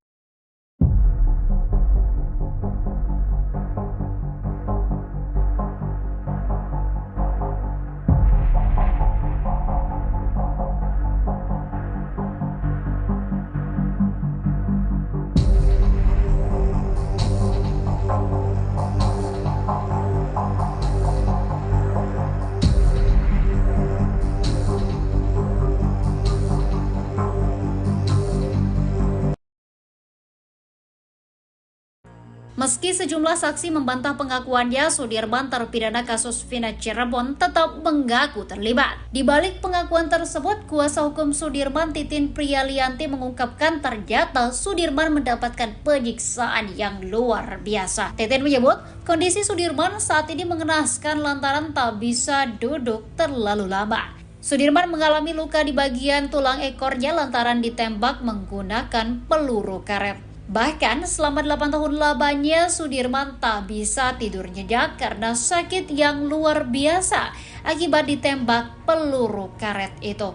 Meski sejumlah saksi membantah pengakuannya, Sudirman terpidana kasus Vina Cirebon tetap mengaku terlibat. Di balik pengakuan tersebut, kuasa hukum Sudirman Titin Priyalianti mengungkapkan ternyata Sudirman mendapatkan penyiksaan yang luar biasa. Titin menyebut, kondisi Sudirman saat ini mengenaskan lantaran tak bisa duduk terlalu lama. Sudirman mengalami luka di bagian tulang ekornya lantaran ditembak menggunakan peluru karet. Bahkan selama 8 tahun lamanya Sudirman tak bisa tidur nyenyak karena sakit yang luar biasa akibat ditembak peluru karet itu.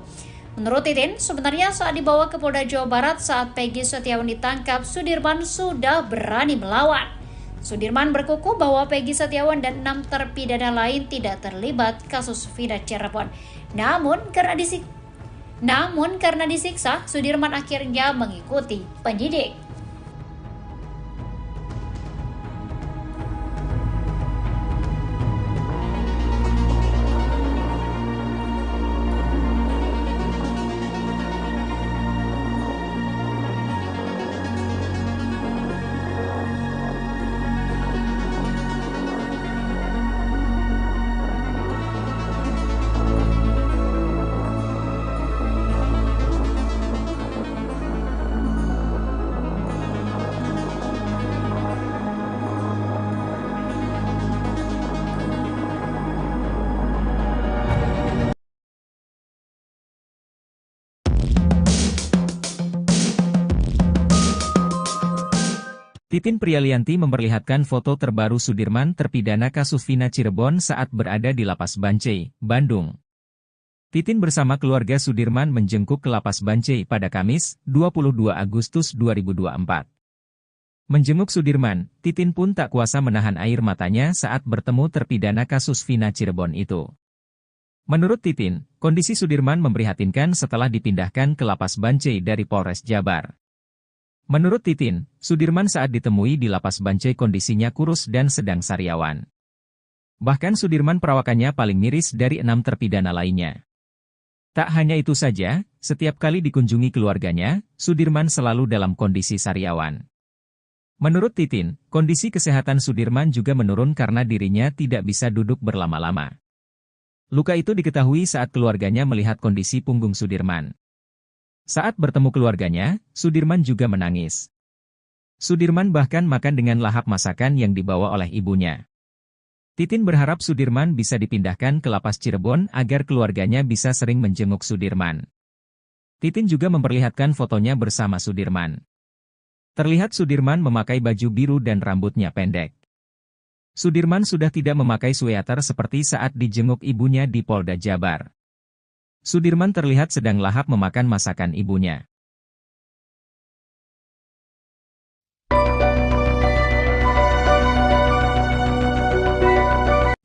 Menurut Titin, sebenarnya saat dibawa ke Polda Jawa Barat saat Peggy Setiawan ditangkap, Sudirman sudah berani melawan. Sudirman berkukuh bahwa Peggy Setiawan dan 6 terpidana lain tidak terlibat kasus Vina Cirebon. Namun karena disiksa, Sudirman akhirnya mengikuti penyidik. Titin Prialianti memperlihatkan foto terbaru Sudirman terpidana kasus Vina Cirebon saat berada di Lapas Bancai, Bandung. Titin bersama keluarga Sudirman menjengkuk ke Lapas Bancai pada Kamis, 22 Agustus 2024. Menjenguk Sudirman, Titin pun tak kuasa menahan air matanya saat bertemu terpidana kasus Vina Cirebon itu. Menurut Titin, kondisi Sudirman memprihatinkan setelah dipindahkan ke Lapas Bancai dari Polres Jabar. Menurut Titin, Sudirman saat ditemui di Lapas Bancai kondisinya kurus dan sedang sariawan. Bahkan Sudirman perawakannya paling miris dari 6 terpidana lainnya. Tak hanya itu saja, setiap kali dikunjungi keluarganya, Sudirman selalu dalam kondisi sariawan. Menurut Titin, kondisi kesehatan Sudirman juga menurun karena dirinya tidak bisa duduk berlama-lama. Luka itu diketahui saat keluarganya melihat kondisi punggung Sudirman. Saat bertemu keluarganya, Sudirman juga menangis. Sudirman bahkan makan dengan lahap masakan yang dibawa oleh ibunya. Titin berharap Sudirman bisa dipindahkan ke Lapas Cirebon agar keluarganya bisa sering menjenguk Sudirman. Titin juga memperlihatkan fotonya bersama Sudirman. Terlihat Sudirman memakai baju biru dan rambutnya pendek. Sudirman sudah tidak memakai sweater seperti saat dijenguk ibunya di Polda Jabar. Sudirman terlihat sedang lahap memakan masakan ibunya.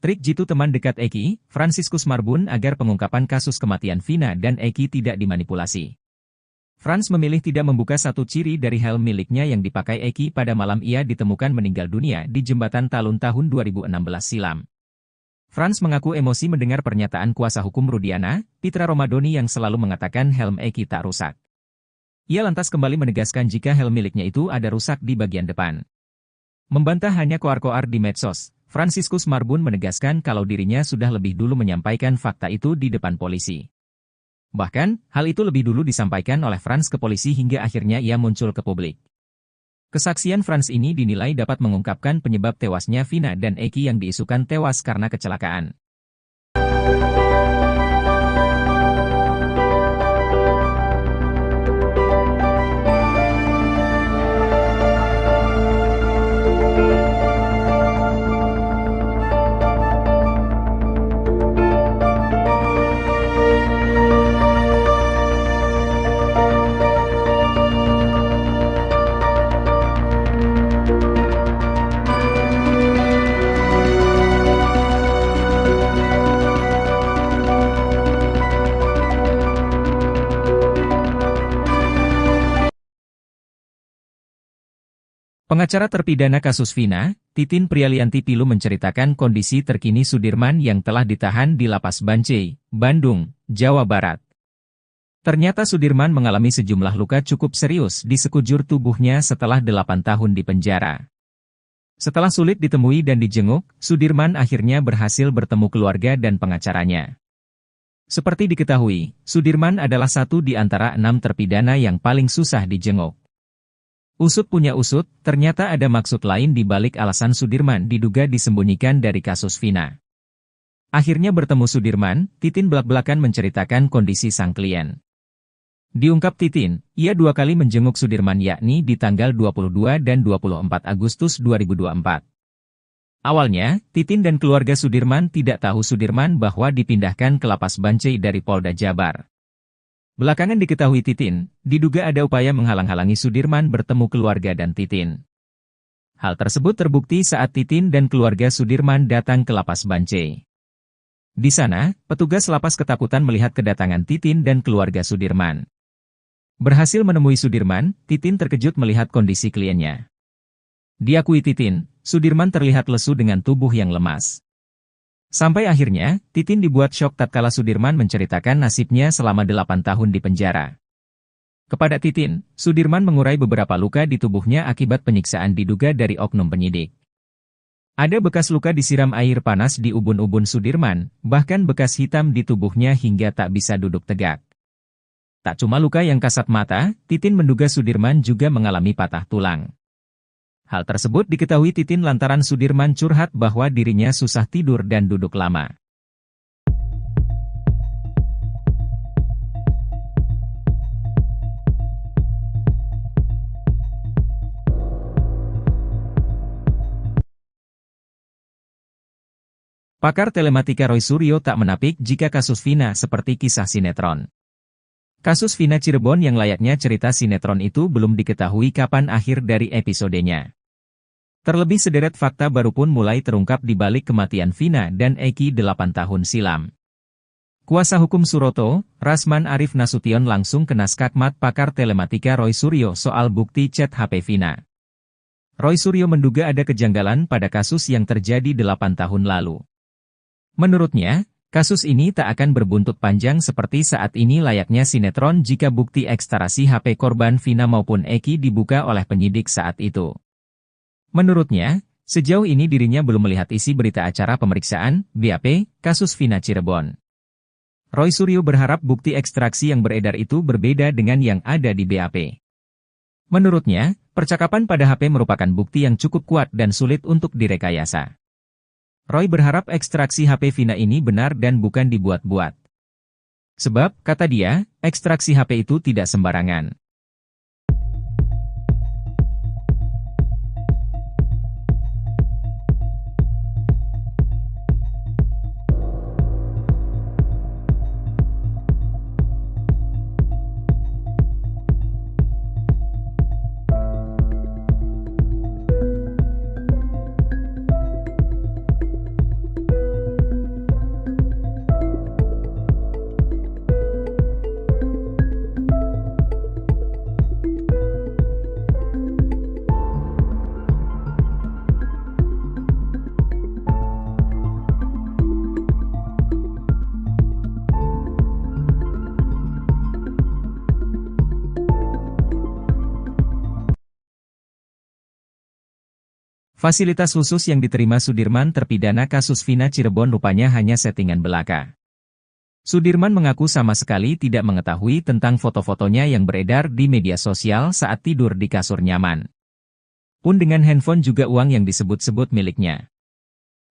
Trik jitu teman dekat Eki, Fransiskus Marbun agar pengungkapan kasus kematian Vina dan Eki tidak dimanipulasi. Frans memilih tidak membuka satu ciri dari helm miliknya yang dipakai Eki pada malam ia ditemukan meninggal dunia di Jembatan Talun tahun 2016 silam. Frans mengaku emosi mendengar pernyataan kuasa hukum Rudiana, Pitra Romadoni yang selalu mengatakan helm Eki tak rusak. Ia lantas kembali menegaskan jika helm miliknya itu ada rusak di bagian depan. Membantah hanya koar-koar di medsos, Fransiskus Marbun menegaskan kalau dirinya sudah lebih dulu menyampaikan fakta itu di depan polisi. Bahkan, hal itu lebih dulu disampaikan oleh Frans ke polisi hingga akhirnya ia muncul ke publik. Kesaksian Frans ini dinilai dapat mengungkapkan penyebab tewasnya Vina dan Eki yang diisukan tewas karena kecelakaan. Pengacara terpidana kasus Vina, Titin Prialianti Pilu menceritakan kondisi terkini Sudirman yang telah ditahan di Lapas Bancai, Bandung, Jawa Barat. Ternyata Sudirman mengalami sejumlah luka cukup serius di sekujur tubuhnya setelah 8 tahun di penjara. Setelah sulit ditemui dan dijenguk, Sudirman akhirnya berhasil bertemu keluarga dan pengacaranya. Seperti diketahui, Sudirman adalah satu di antara 6 terpidana yang paling susah dijenguk. Usut punya usut, ternyata ada maksud lain di balik alasan Sudirman diduga disembunyikan dari kasus Vina. Akhirnya bertemu Sudirman, Titin belak-belakan menceritakan kondisi sang klien. Diungkap Titin, ia 2 kali menjenguk Sudirman yakni di tanggal 22 dan 24 Agustus 2024. Awalnya, Titin dan keluarga Sudirman tidak tahu Sudirman bahwa dipindahkan ke Lapas Bancai dari Polda Jabar. Belakangan diketahui Titin, diduga ada upaya menghalang-halangi Sudirman bertemu keluarga dan Titin. Hal tersebut terbukti saat Titin dan keluarga Sudirman datang ke Lapas Bancai. Di sana, petugas lapas ketakutan melihat kedatangan Titin dan keluarga Sudirman. Berhasil menemui Sudirman, Titin terkejut melihat kondisi kliennya. Diakui Titin, Sudirman terlihat lesu dengan tubuh yang lemas. Sampai akhirnya, Titin dibuat syok tatkala Sudirman menceritakan nasibnya selama 8 tahun di penjara. Kepada Titin, Sudirman mengurai beberapa luka di tubuhnya akibat penyiksaan diduga dari oknum penyidik. Ada bekas luka disiram air panas di ubun-ubun Sudirman, bahkan bekas hitam di tubuhnya hingga tak bisa duduk tegak. Tak cuma luka yang kasat mata, Titin menduga Sudirman juga mengalami patah tulang. Hal tersebut diketahui Titin lantaran Sudirman curhat bahwa dirinya susah tidur dan duduk lama. Pakar telematika Roy Suryo tak menapik jika kasus Vina seperti kisah sinetron. Kasus Vina Cirebon yang layaknya cerita sinetron itu belum diketahui kapan akhir dari episodenya. Terlebih sederet fakta baru pun mulai terungkap di balik kematian Vina dan Eki 8 tahun silam. Kuasa hukum Suroto, Rasman Arif Nasution langsung kena skakmat pakar telematika Roy Suryo soal bukti chat HP Vina. Roy Suryo menduga ada kejanggalan pada kasus yang terjadi 8 tahun lalu. Menurutnya, kasus ini tak akan berbuntut panjang seperti saat ini layaknya sinetron jika bukti ekstrasi HP korban Vina maupun Eki dibuka oleh penyidik saat itu. Menurutnya, sejauh ini dirinya belum melihat isi berita acara pemeriksaan, BAP, kasus Vina Cirebon. Roy Suryo berharap bukti ekstraksi yang beredar itu berbeda dengan yang ada di BAP. Menurutnya, percakapan pada HP merupakan bukti yang cukup kuat dan sulit untuk direkayasa. Roy berharap ekstraksi HP Vina ini benar dan bukan dibuat-buat. Sebab, kata dia, ekstraksi HP itu tidak sembarangan. Fasilitas khusus yang diterima Sudirman terpidana kasus Vina Cirebon rupanya hanya settingan belaka. Sudirman mengaku sama sekali tidak mengetahui tentang foto-fotonya yang beredar di media sosial saat tidur di kasur nyaman. Pun dengan handphone juga uang yang disebut-sebut miliknya.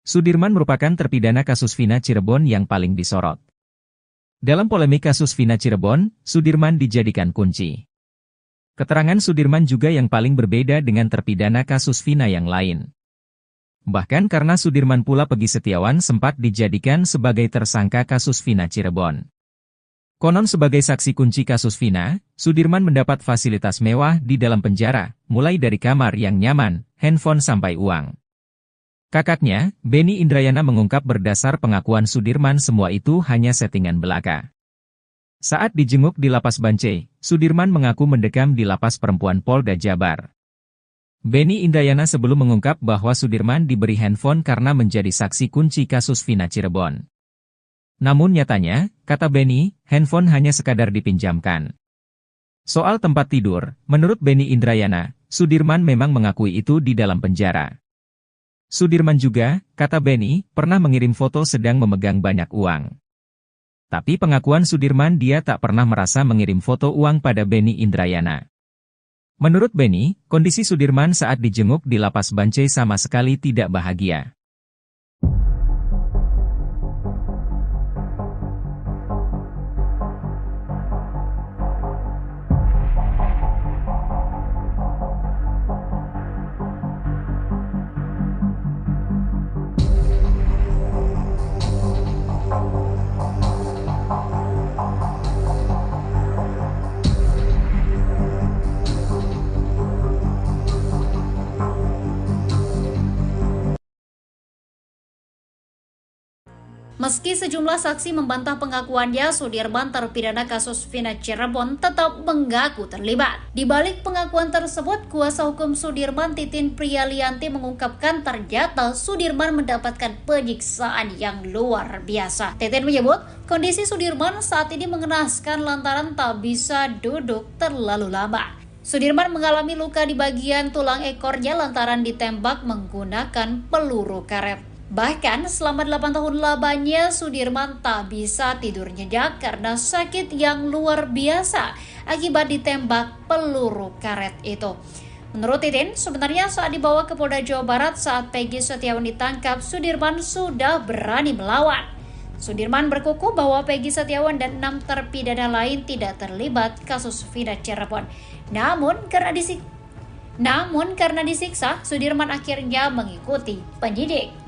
Sudirman merupakan terpidana kasus Vina Cirebon yang paling disorot. Dalam polemik kasus Vina Cirebon, Sudirman dijadikan kunci. Keterangan Sudirman juga yang paling berbeda dengan terpidana kasus Vina yang lain. Bahkan karena Sudirman pula Peggy Setiawan sempat dijadikan sebagai tersangka kasus Vina Cirebon. Konon sebagai saksi kunci kasus Vina, Sudirman mendapat fasilitas mewah di dalam penjara, mulai dari kamar yang nyaman, handphone sampai uang. Kakaknya, Benny Indrayana mengungkap berdasar pengakuan Sudirman semua itu hanya settingan belaka. Saat dijenguk di Lapas Bancai, Sudirman mengaku mendekam di Lapas Perempuan Polda Jabar. Benny Indrayana sebelum mengungkap bahwa Sudirman diberi handphone karena menjadi saksi kunci kasus Vina Cirebon. Namun nyatanya, kata Benny, handphone hanya sekadar dipinjamkan. Soal tempat tidur, menurut Benny Indrayana, Sudirman memang mengakui itu di dalam penjara. Sudirman juga, kata Benny, pernah mengirim foto sedang memegang banyak uang. Tapi pengakuan Sudirman dia tak pernah merasa mengirim foto uang pada Benny Indrayana. Menurut Benny, kondisi Sudirman saat dijenguk di Lapas Bancai sama sekali tidak bahagia. Meski sejumlah saksi membantah pengakuannya, Sudirman terpidana kasus Vina Cirebon tetap mengaku terlibat. Di balik pengakuan tersebut, kuasa hukum Sudirman Titin Priyalianti mengungkapkan ternyata Sudirman mendapatkan penyiksaan yang luar biasa. Titin menyebut, kondisi Sudirman saat ini mengenaskan lantaran tak bisa duduk terlalu lama. Sudirman mengalami luka di bagian tulang ekornya lantaran ditembak menggunakan peluru karet. Bahkan selama 8 tahun lamanya Sudirman tak bisa tidur nyenyak karena sakit yang luar biasa akibat ditembak peluru karet itu. Menurut Titin, sebenarnya saat dibawa ke Polda Jawa Barat saat Peggy Setiawan ditangkap, Sudirman sudah berani melawan. Sudirman berkukuh bahwa Peggy Setiawan dan 6 terpidana lain tidak terlibat kasus Vina Cirebon. Namun karena disiksa, Sudirman akhirnya mengikuti penyidik.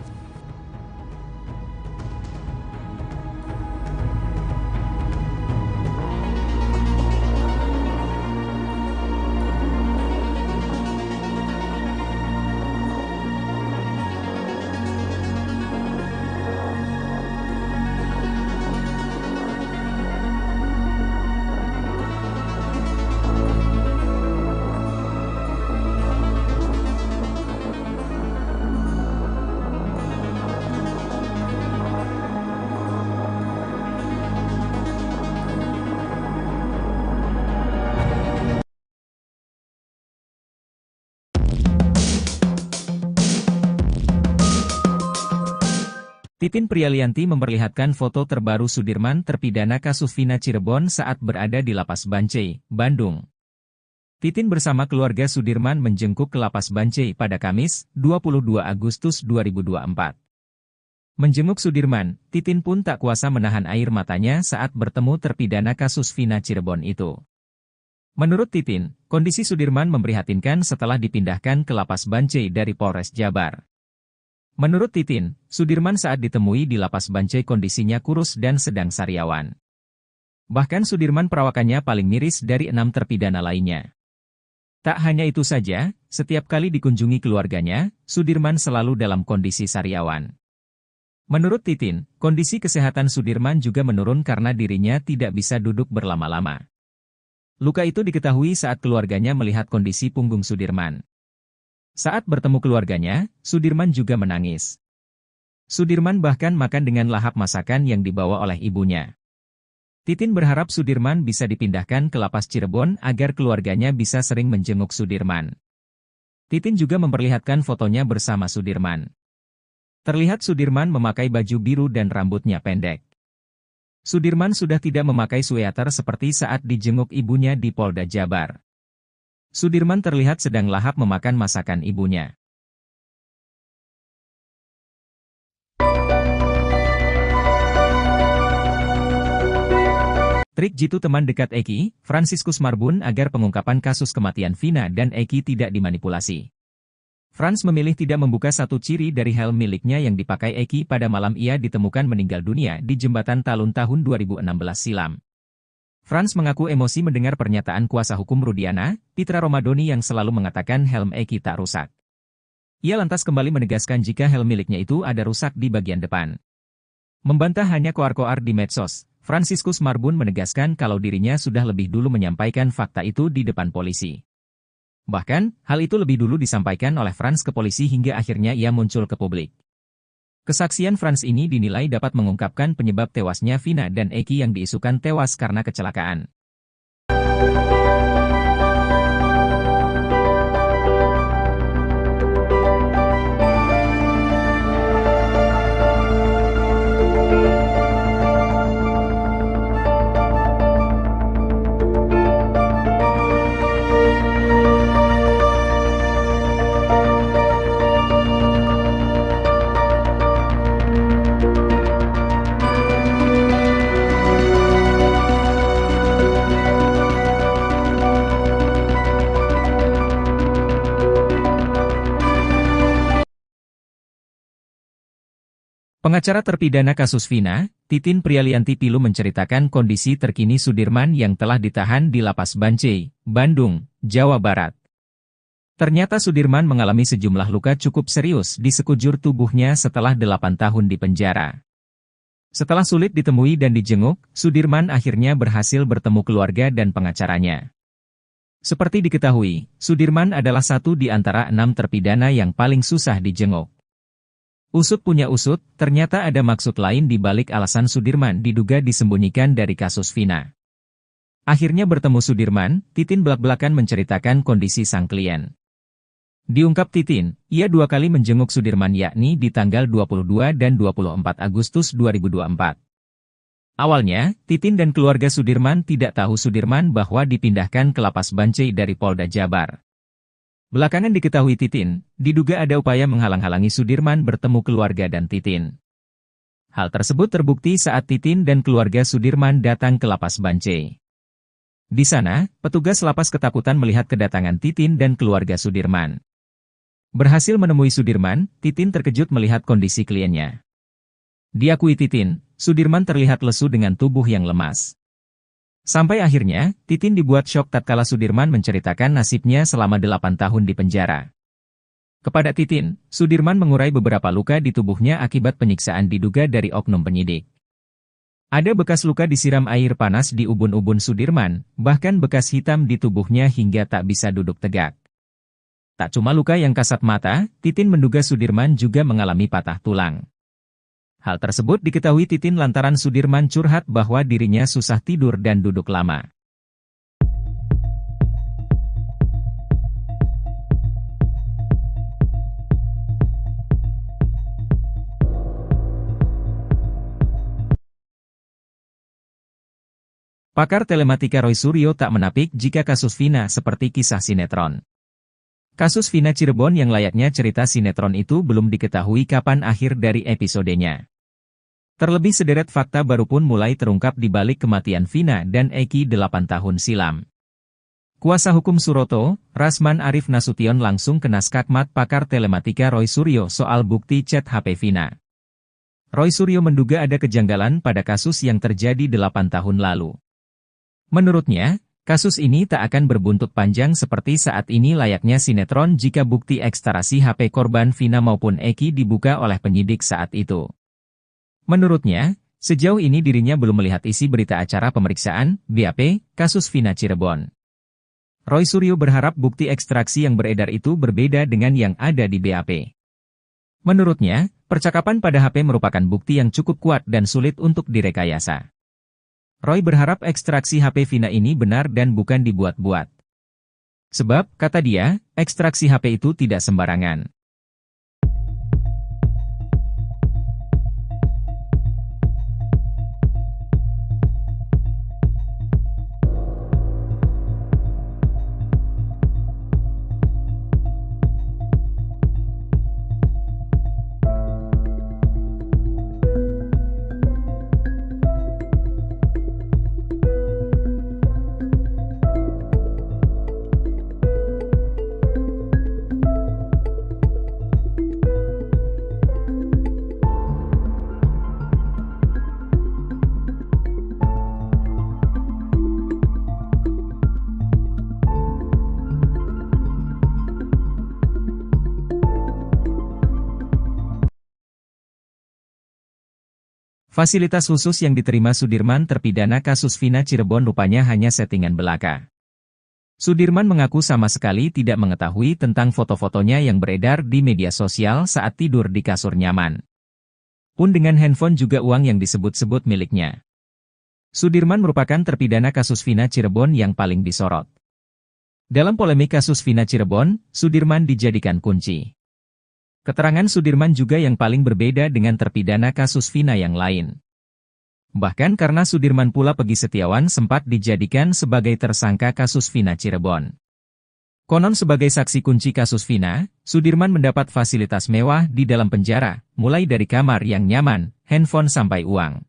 Titin Prialianti memperlihatkan foto terbaru Sudirman terpidana kasus Vina Cirebon saat berada di Lapas Bancai, Bandung. Titin bersama keluarga Sudirman menjenguk ke Lapas Bancai pada Kamis, 22 Agustus 2024. Menjenguk Sudirman, Titin pun tak kuasa menahan air matanya saat bertemu terpidana kasus Vina Cirebon itu. Menurut Titin, kondisi Sudirman memprihatinkan setelah dipindahkan ke Lapas Bancai dari Polres Jabar. Menurut Titin, Sudirman saat ditemui di Lapas Bancai kondisinya kurus dan sedang sariawan. Bahkan Sudirman perawakannya paling miris dari 6 terpidana lainnya. Tak hanya itu saja, setiap kali dikunjungi keluarganya, Sudirman selalu dalam kondisi sariawan. Menurut Titin, kondisi kesehatan Sudirman juga menurun karena dirinya tidak bisa duduk berlama-lama. Luka itu diketahui saat keluarganya melihat kondisi punggung Sudirman. Saat bertemu keluarganya, Sudirman juga menangis. Sudirman bahkan makan dengan lahap masakan yang dibawa oleh ibunya. Titin berharap Sudirman bisa dipindahkan ke Lapas Cirebon agar keluarganya bisa sering menjenguk Sudirman. Titin juga memperlihatkan fotonya bersama Sudirman. Terlihat Sudirman memakai baju biru dan rambutnya pendek. Sudirman sudah tidak memakai sweater seperti saat dijenguk ibunya di Polda Jabar. Sudirman terlihat sedang lahap memakan masakan ibunya. Trik jitu teman dekat Eki, Fransiskus Marbun agar pengungkapan kasus kematian Vina dan Eki tidak dimanipulasi. Frans memilih tidak membuka satu ciri dari helm miliknya yang dipakai Eki pada malam ia ditemukan meninggal dunia di Jembatan Talun tahun 2016 silam. Frans mengaku emosi mendengar pernyataan kuasa hukum Rudiana, Pitra Romadoni yang selalu mengatakan helm Eki tak rusak. Ia lantas kembali menegaskan jika helm miliknya itu ada rusak di bagian depan. Membantah hanya koar-koar di medsos, Fransiskus Marbun menegaskan kalau dirinya sudah lebih dulu menyampaikan fakta itu di depan polisi. Bahkan, hal itu lebih dulu disampaikan oleh Frans ke polisi hingga akhirnya ia muncul ke publik. Kesaksian Frans ini dinilai dapat mengungkapkan penyebab tewasnya Vina dan Eki yang diisukan tewas karena kecelakaan. Pengacara terpidana kasus Vina, Titin Prialianti Pilu menceritakan kondisi terkini Sudirman yang telah ditahan di Lapas Bancai, Bandung, Jawa Barat. Ternyata Sudirman mengalami sejumlah luka cukup serius di sekujur tubuhnya setelah 8 tahun di penjara. Setelah sulit ditemui dan dijenguk, Sudirman akhirnya berhasil bertemu keluarga dan pengacaranya. Seperti diketahui, Sudirman adalah satu di antara 6 terpidana yang paling susah dijenguk. Usut punya usut, ternyata ada maksud lain di balik alasan Sudirman diduga disembunyikan dari kasus Vina. Akhirnya bertemu Sudirman, Titin belak-belakan menceritakan kondisi sang klien. Diungkap Titin, ia 2 kali menjenguk Sudirman yakni di tanggal 22 dan 24 Agustus 2024. Awalnya, Titin dan keluarga Sudirman tidak tahu Sudirman bahwa dipindahkan ke Lapas Bancai dari Polda Jabar. Belakangan diketahui Titin, diduga ada upaya menghalang-halangi Sudirman bertemu keluarga dan Titin. Hal tersebut terbukti saat Titin dan keluarga Sudirman datang ke Lapas Bancai. Di sana, petugas lapas ketakutan melihat kedatangan Titin dan keluarga Sudirman. Berhasil menemui Sudirman, Titin terkejut melihat kondisi kliennya. Diakui Titin, Sudirman terlihat lesu dengan tubuh yang lemas. Sampai akhirnya, Titin dibuat syok tatkala Sudirman menceritakan nasibnya selama 8 tahun di penjara. Kepada Titin, Sudirman mengurai beberapa luka di tubuhnya akibat penyiksaan diduga dari oknum penyidik. Ada bekas luka disiram air panas di ubun-ubun Sudirman, bahkan bekas hitam di tubuhnya hingga tak bisa duduk tegak. Tak cuma luka yang kasat mata, Titin menduga Sudirman juga mengalami patah tulang. Hal tersebut diketahui Titin lantaran Sudirman curhat bahwa dirinya susah tidur dan duduk lama. Pakar telematika Roy Suryo tak menapik jika kasus Vina seperti kisah sinetron. Kasus Vina Cirebon yang layaknya cerita sinetron itu belum diketahui kapan akhir dari episodenya. Terlebih sederet fakta baru pun mulai terungkap di balik kematian Vina dan Eki 8 tahun silam. Kuasa hukum Suroto, Rasman Arif Nasution langsung kena skakmat pakar telematika Roy Suryo soal bukti chat HP Vina. Roy Suryo menduga ada kejanggalan pada kasus yang terjadi 8 tahun lalu. Menurutnya, kasus ini tak akan berbuntut panjang seperti saat ini layaknya sinetron jika bukti ekstarasi HP korban Vina maupun Eki dibuka oleh penyidik saat itu. Menurutnya, sejauh ini dirinya belum melihat isi berita acara pemeriksaan, BAP, kasus Vina Cirebon. Roy Suryo berharap bukti ekstraksi yang beredar itu berbeda dengan yang ada di BAP. Menurutnya, percakapan pada HP merupakan bukti yang cukup kuat dan sulit untuk direkayasa. Roy berharap ekstraksi HP Vina ini benar dan bukan dibuat-buat. Sebab, kata dia, ekstraksi HP itu tidak sembarangan. Fasilitas khusus yang diterima Sudirman terpidana kasus Vina Cirebon rupanya hanya settingan belaka. Sudirman mengaku sama sekali tidak mengetahui tentang foto-fotonya yang beredar di media sosial saat tidur di kasur nyaman. Pun dengan handphone juga uang yang disebut-sebut miliknya. Sudirman merupakan terpidana kasus Vina Cirebon yang paling disorot. Dalam polemik kasus Vina Cirebon, Sudirman dijadikan kunci. Keterangan Sudirman juga yang paling berbeda dengan terpidana kasus Vina yang lain. Bahkan karena Sudirman pula Peggy Setiawan sempat dijadikan sebagai tersangka kasus Vina Cirebon. Konon sebagai saksi kunci kasus Vina, Sudirman mendapat fasilitas mewah di dalam penjara, mulai dari kamar yang nyaman, handphone sampai uang.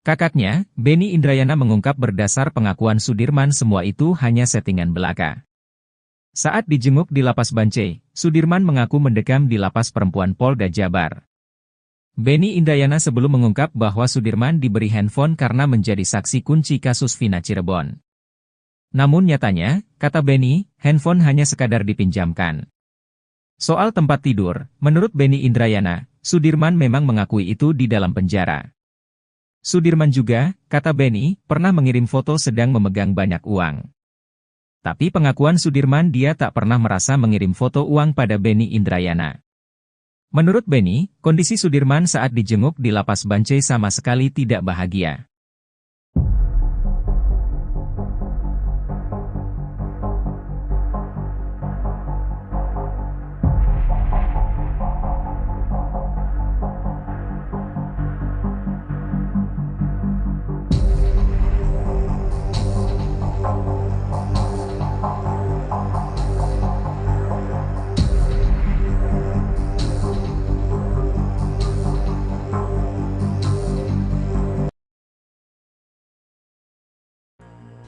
Kakaknya, Benny Indrayana mengungkap berdasar pengakuan Sudirman semua itu hanya settingan belaka. Saat dijenguk di Lapas Bancai, Sudirman mengaku mendekam di Lapas Perempuan Polda Jabar. Benny Indrayana sebelum mengungkap bahwa Sudirman diberi handphone karena menjadi saksi kunci kasus Vina Cirebon. Namun nyatanya, kata Benny, handphone hanya sekadar dipinjamkan. Soal tempat tidur, menurut Benny Indrayana, Sudirman memang mengakui itu di dalam penjara. Sudirman juga, kata Benny, pernah mengirim foto sedang memegang banyak uang. Tapi pengakuan Sudirman dia tak pernah merasa mengirim foto uang pada Benny Indrayana. Menurut Benny, kondisi Sudirman saat dijenguk di Lapas Bancai sama sekali tidak bahagia.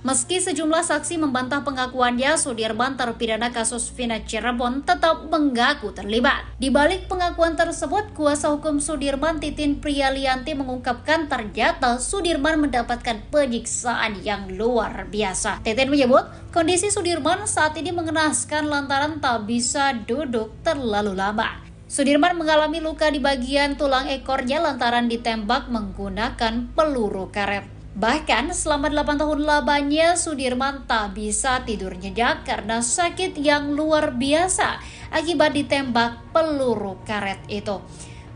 Meski sejumlah saksi membantah pengakuannya, Sudirman terpidana kasus Vina Cirebon tetap mengaku terlibat. Di balik pengakuan tersebut, kuasa hukum Sudirman Titin Priyalianti mengungkapkan ternyata Sudirman mendapatkan penyiksaan yang luar biasa. Titin menyebut, kondisi Sudirman saat ini mengenaskan lantaran tak bisa duduk terlalu lama. Sudirman mengalami luka di bagian tulang ekornya lantaran ditembak menggunakan peluru karet. Bahkan selama 8 tahun lamanya Sudirman tak bisa tidur nyenyak karena sakit yang luar biasa akibat ditembak peluru karet itu.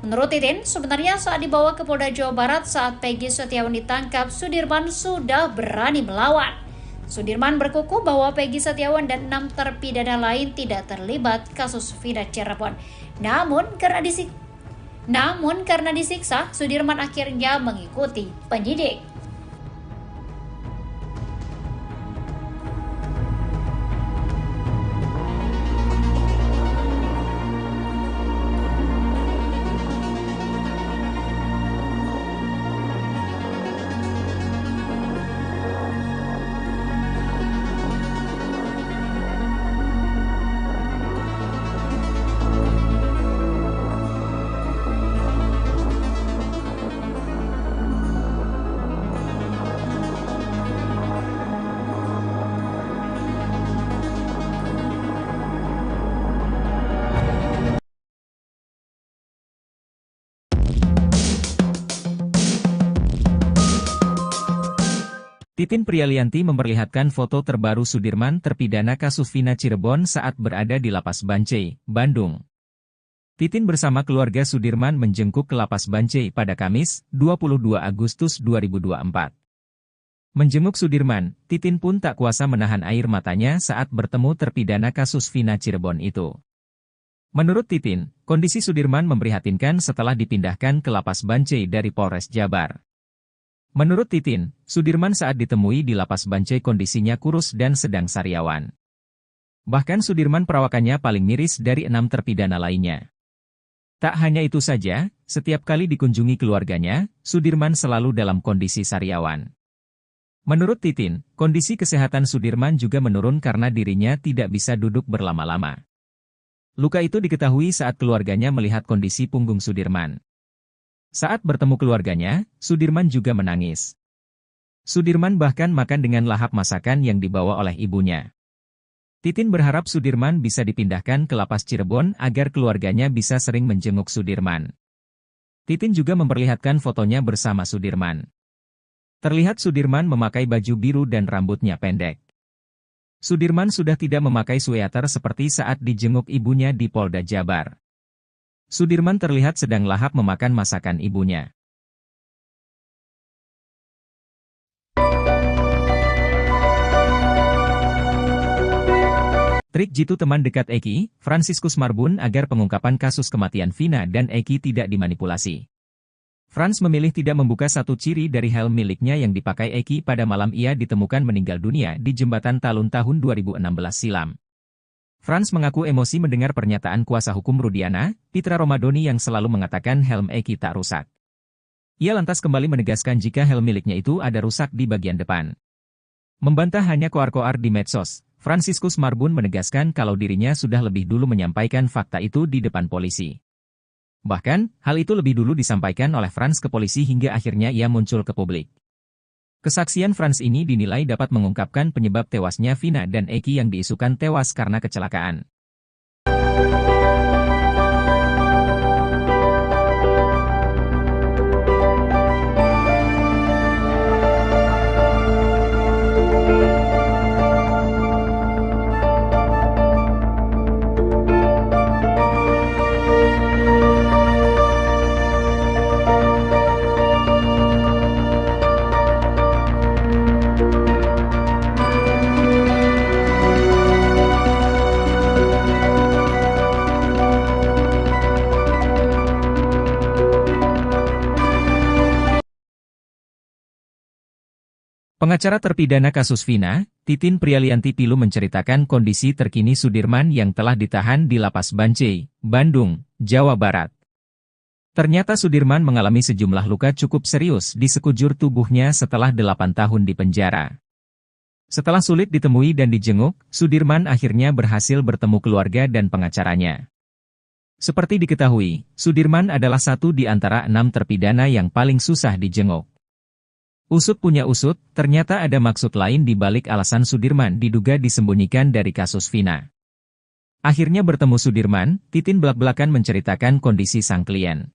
Menurut Titin, sebenarnya saat dibawa ke Polda Jawa Barat saat Peggy Setiawan ditangkap, Sudirman sudah berani melawan. Sudirman berkukuh bahwa Peggy Setiawan dan 6 terpidana lain tidak terlibat kasus Vina Cirebon. Namun karena disiksa, Sudirman akhirnya mengikuti penyidik. Titin Prialianti memperlihatkan foto terbaru Sudirman terpidana kasus Vina Cirebon saat berada di Lapas Bancai, Bandung. Titin bersama keluarga Sudirman menjengkuk ke Lapas Bancai pada Kamis, 22 Agustus 2024. Menjenguk Sudirman, Titin pun tak kuasa menahan air matanya saat bertemu terpidana kasus Vina Cirebon itu. Menurut Titin, kondisi Sudirman memprihatinkan setelah dipindahkan ke Lapas Bancai dari Polres Jabar. Menurut Titin, Sudirman saat ditemui di Lapas Bancai kondisinya kurus dan sedang sariawan. Bahkan Sudirman perawakannya paling miris dari 6 terpidana lainnya. Tak hanya itu saja, setiap kali dikunjungi keluarganya, Sudirman selalu dalam kondisi sariawan. Menurut Titin, kondisi kesehatan Sudirman juga menurun karena dirinya tidak bisa duduk berlama-lama. Luka itu diketahui saat keluarganya melihat kondisi punggung Sudirman. Saat bertemu keluarganya, Sudirman juga menangis. Sudirman bahkan makan dengan lahap masakan yang dibawa oleh ibunya. Titin berharap Sudirman bisa dipindahkan ke Lapas Cirebon agar keluarganya bisa sering menjenguk Sudirman. Titin juga memperlihatkan fotonya bersama Sudirman. Terlihat Sudirman memakai baju biru dan rambutnya pendek. Sudirman sudah tidak memakai sweater seperti saat dijenguk ibunya di Polda Jabar. Sudirman terlihat sedang lahap memakan masakan ibunya. Trik jitu teman dekat Eki, Franciscus Marbun agar pengungkapan kasus kematian Vina dan Eki tidak dimanipulasi. Frans memilih tidak membuka satu ciri dari helm miliknya yang dipakai Eki pada malam ia ditemukan meninggal dunia di Jembatan Talun tahun 2016 silam. Frans mengaku emosi mendengar pernyataan kuasa hukum Rudiana, Pitra Romadoni yang selalu mengatakan helm Eki tak rusak. Ia lantas kembali menegaskan jika helm miliknya itu ada rusak di bagian depan. Membantah hanya koar-koar di medsos, Franciscus Marbun menegaskan kalau dirinya sudah lebih dulu menyampaikan fakta itu di depan polisi. Bahkan, hal itu lebih dulu disampaikan oleh Frans ke polisi hingga akhirnya ia muncul ke publik. Kesaksian Frans ini dinilai dapat mengungkapkan penyebab tewasnya Vina dan Eki yang diisukan tewas karena kecelakaan. Pengacara terpidana kasus Vina, Titin Prialianti Pilu menceritakan kondisi terkini Sudirman yang telah ditahan di Lapas Bancai, Bandung, Jawa Barat. Ternyata Sudirman mengalami sejumlah luka cukup serius di sekujur tubuhnya setelah 8 tahun di penjara. Setelah sulit ditemui dan dijenguk, Sudirman akhirnya berhasil bertemu keluarga dan pengacaranya. Seperti diketahui, Sudirman adalah satu di antara 6 terpidana yang paling susah dijenguk. Usut punya usut, ternyata ada maksud lain di balik alasan Sudirman diduga disembunyikan dari kasus Vina. Akhirnya bertemu Sudirman, Titin belak-belakan menceritakan kondisi sang klien.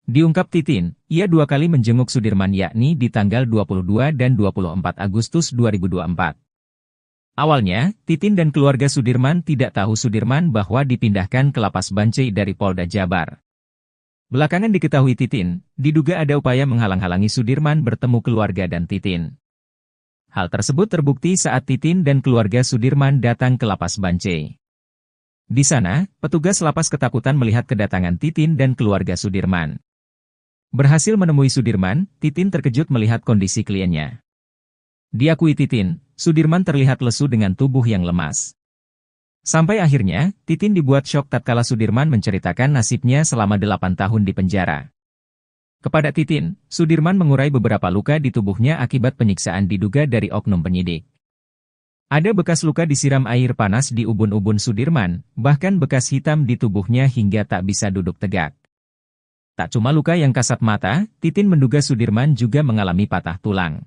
Diungkap Titin, ia 2 kali menjenguk Sudirman yakni di tanggal 22 dan 24 Agustus 2024. Awalnya, Titin dan keluarga Sudirman tidak tahu Sudirman bahwa dipindahkan ke Lapas Bancai dari Polda Jabar. Belakangan diketahui Titin, diduga ada upaya menghalang-halangi Sudirman bertemu keluarga dan Titin. Hal tersebut terbukti saat Titin dan keluarga Sudirman datang ke Lapas Bancai. Di sana, petugas lapas ketakutan melihat kedatangan Titin dan keluarga Sudirman. Berhasil menemui Sudirman, Titin terkejut melihat kondisi kliennya. Diakui Titin, Sudirman terlihat lesu dengan tubuh yang lemas. Sampai akhirnya, Titin dibuat syok tatkala Sudirman menceritakan nasibnya selama 8 tahun di penjara. Kepada Titin, Sudirman mengurai beberapa luka di tubuhnya akibat penyiksaan diduga dari oknum penyidik. Ada bekas luka disiram air panas di ubun-ubun Sudirman, bahkan bekas hitam di tubuhnya hingga tak bisa duduk tegak. Tak cuma luka yang kasat mata, Titin menduga Sudirman juga mengalami patah tulang.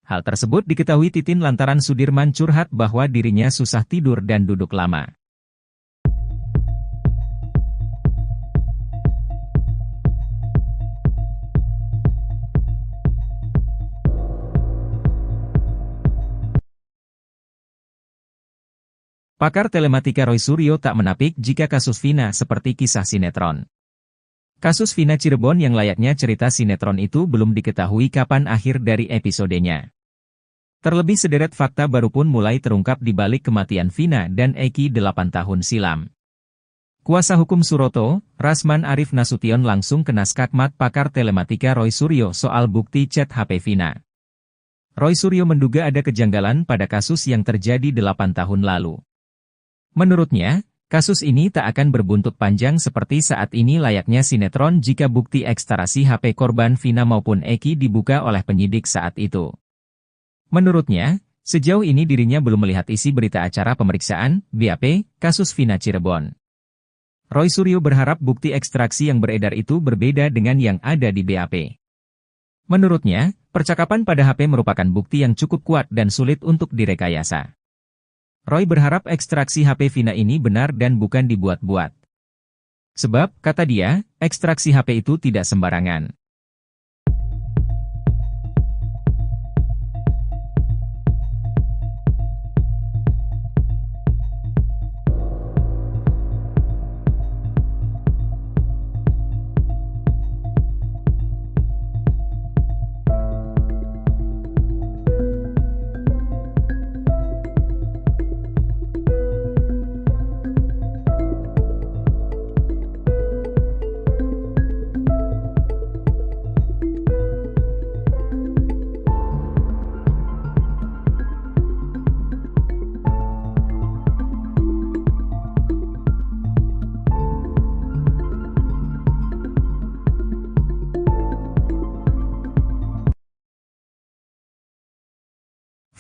Hal tersebut diketahui Titin lantaran Sudirman curhat bahwa dirinya susah tidur dan duduk lama. Pakar telematika Roy Suryo tak menapik jika kasus Vina seperti kisah sinetron. Kasus Vina Cirebon yang layaknya cerita sinetron itu belum diketahui kapan akhir dari episodenya. Terlebih sederet fakta baru pun mulai terungkap di balik kematian Vina dan Eki 8 tahun silam. Kuasa hukum Suroto, Rasman Arif Nasution langsung kena skakmat pakar telematika Roy Suryo soal bukti chat HP Vina. Roy Suryo menduga ada kejanggalan pada kasus yang terjadi 8 tahun lalu. Menurutnya, kasus ini tak akan berbuntut panjang seperti saat ini layaknya sinetron jika bukti ekstraksi HP korban Vina maupun Eki dibuka oleh penyidik saat itu. Menurutnya, sejauh ini dirinya belum melihat isi berita acara pemeriksaan, BAP, kasus Vina Cirebon. Roy Suryo berharap bukti ekstraksi yang beredar itu berbeda dengan yang ada di BAP. Menurutnya, percakapan pada HP merupakan bukti yang cukup kuat dan sulit untuk direkayasa. Roy berharap ekstraksi HP Vina ini benar dan bukan dibuat-buat. Sebab, kata dia, ekstraksi HP itu tidak sembarangan.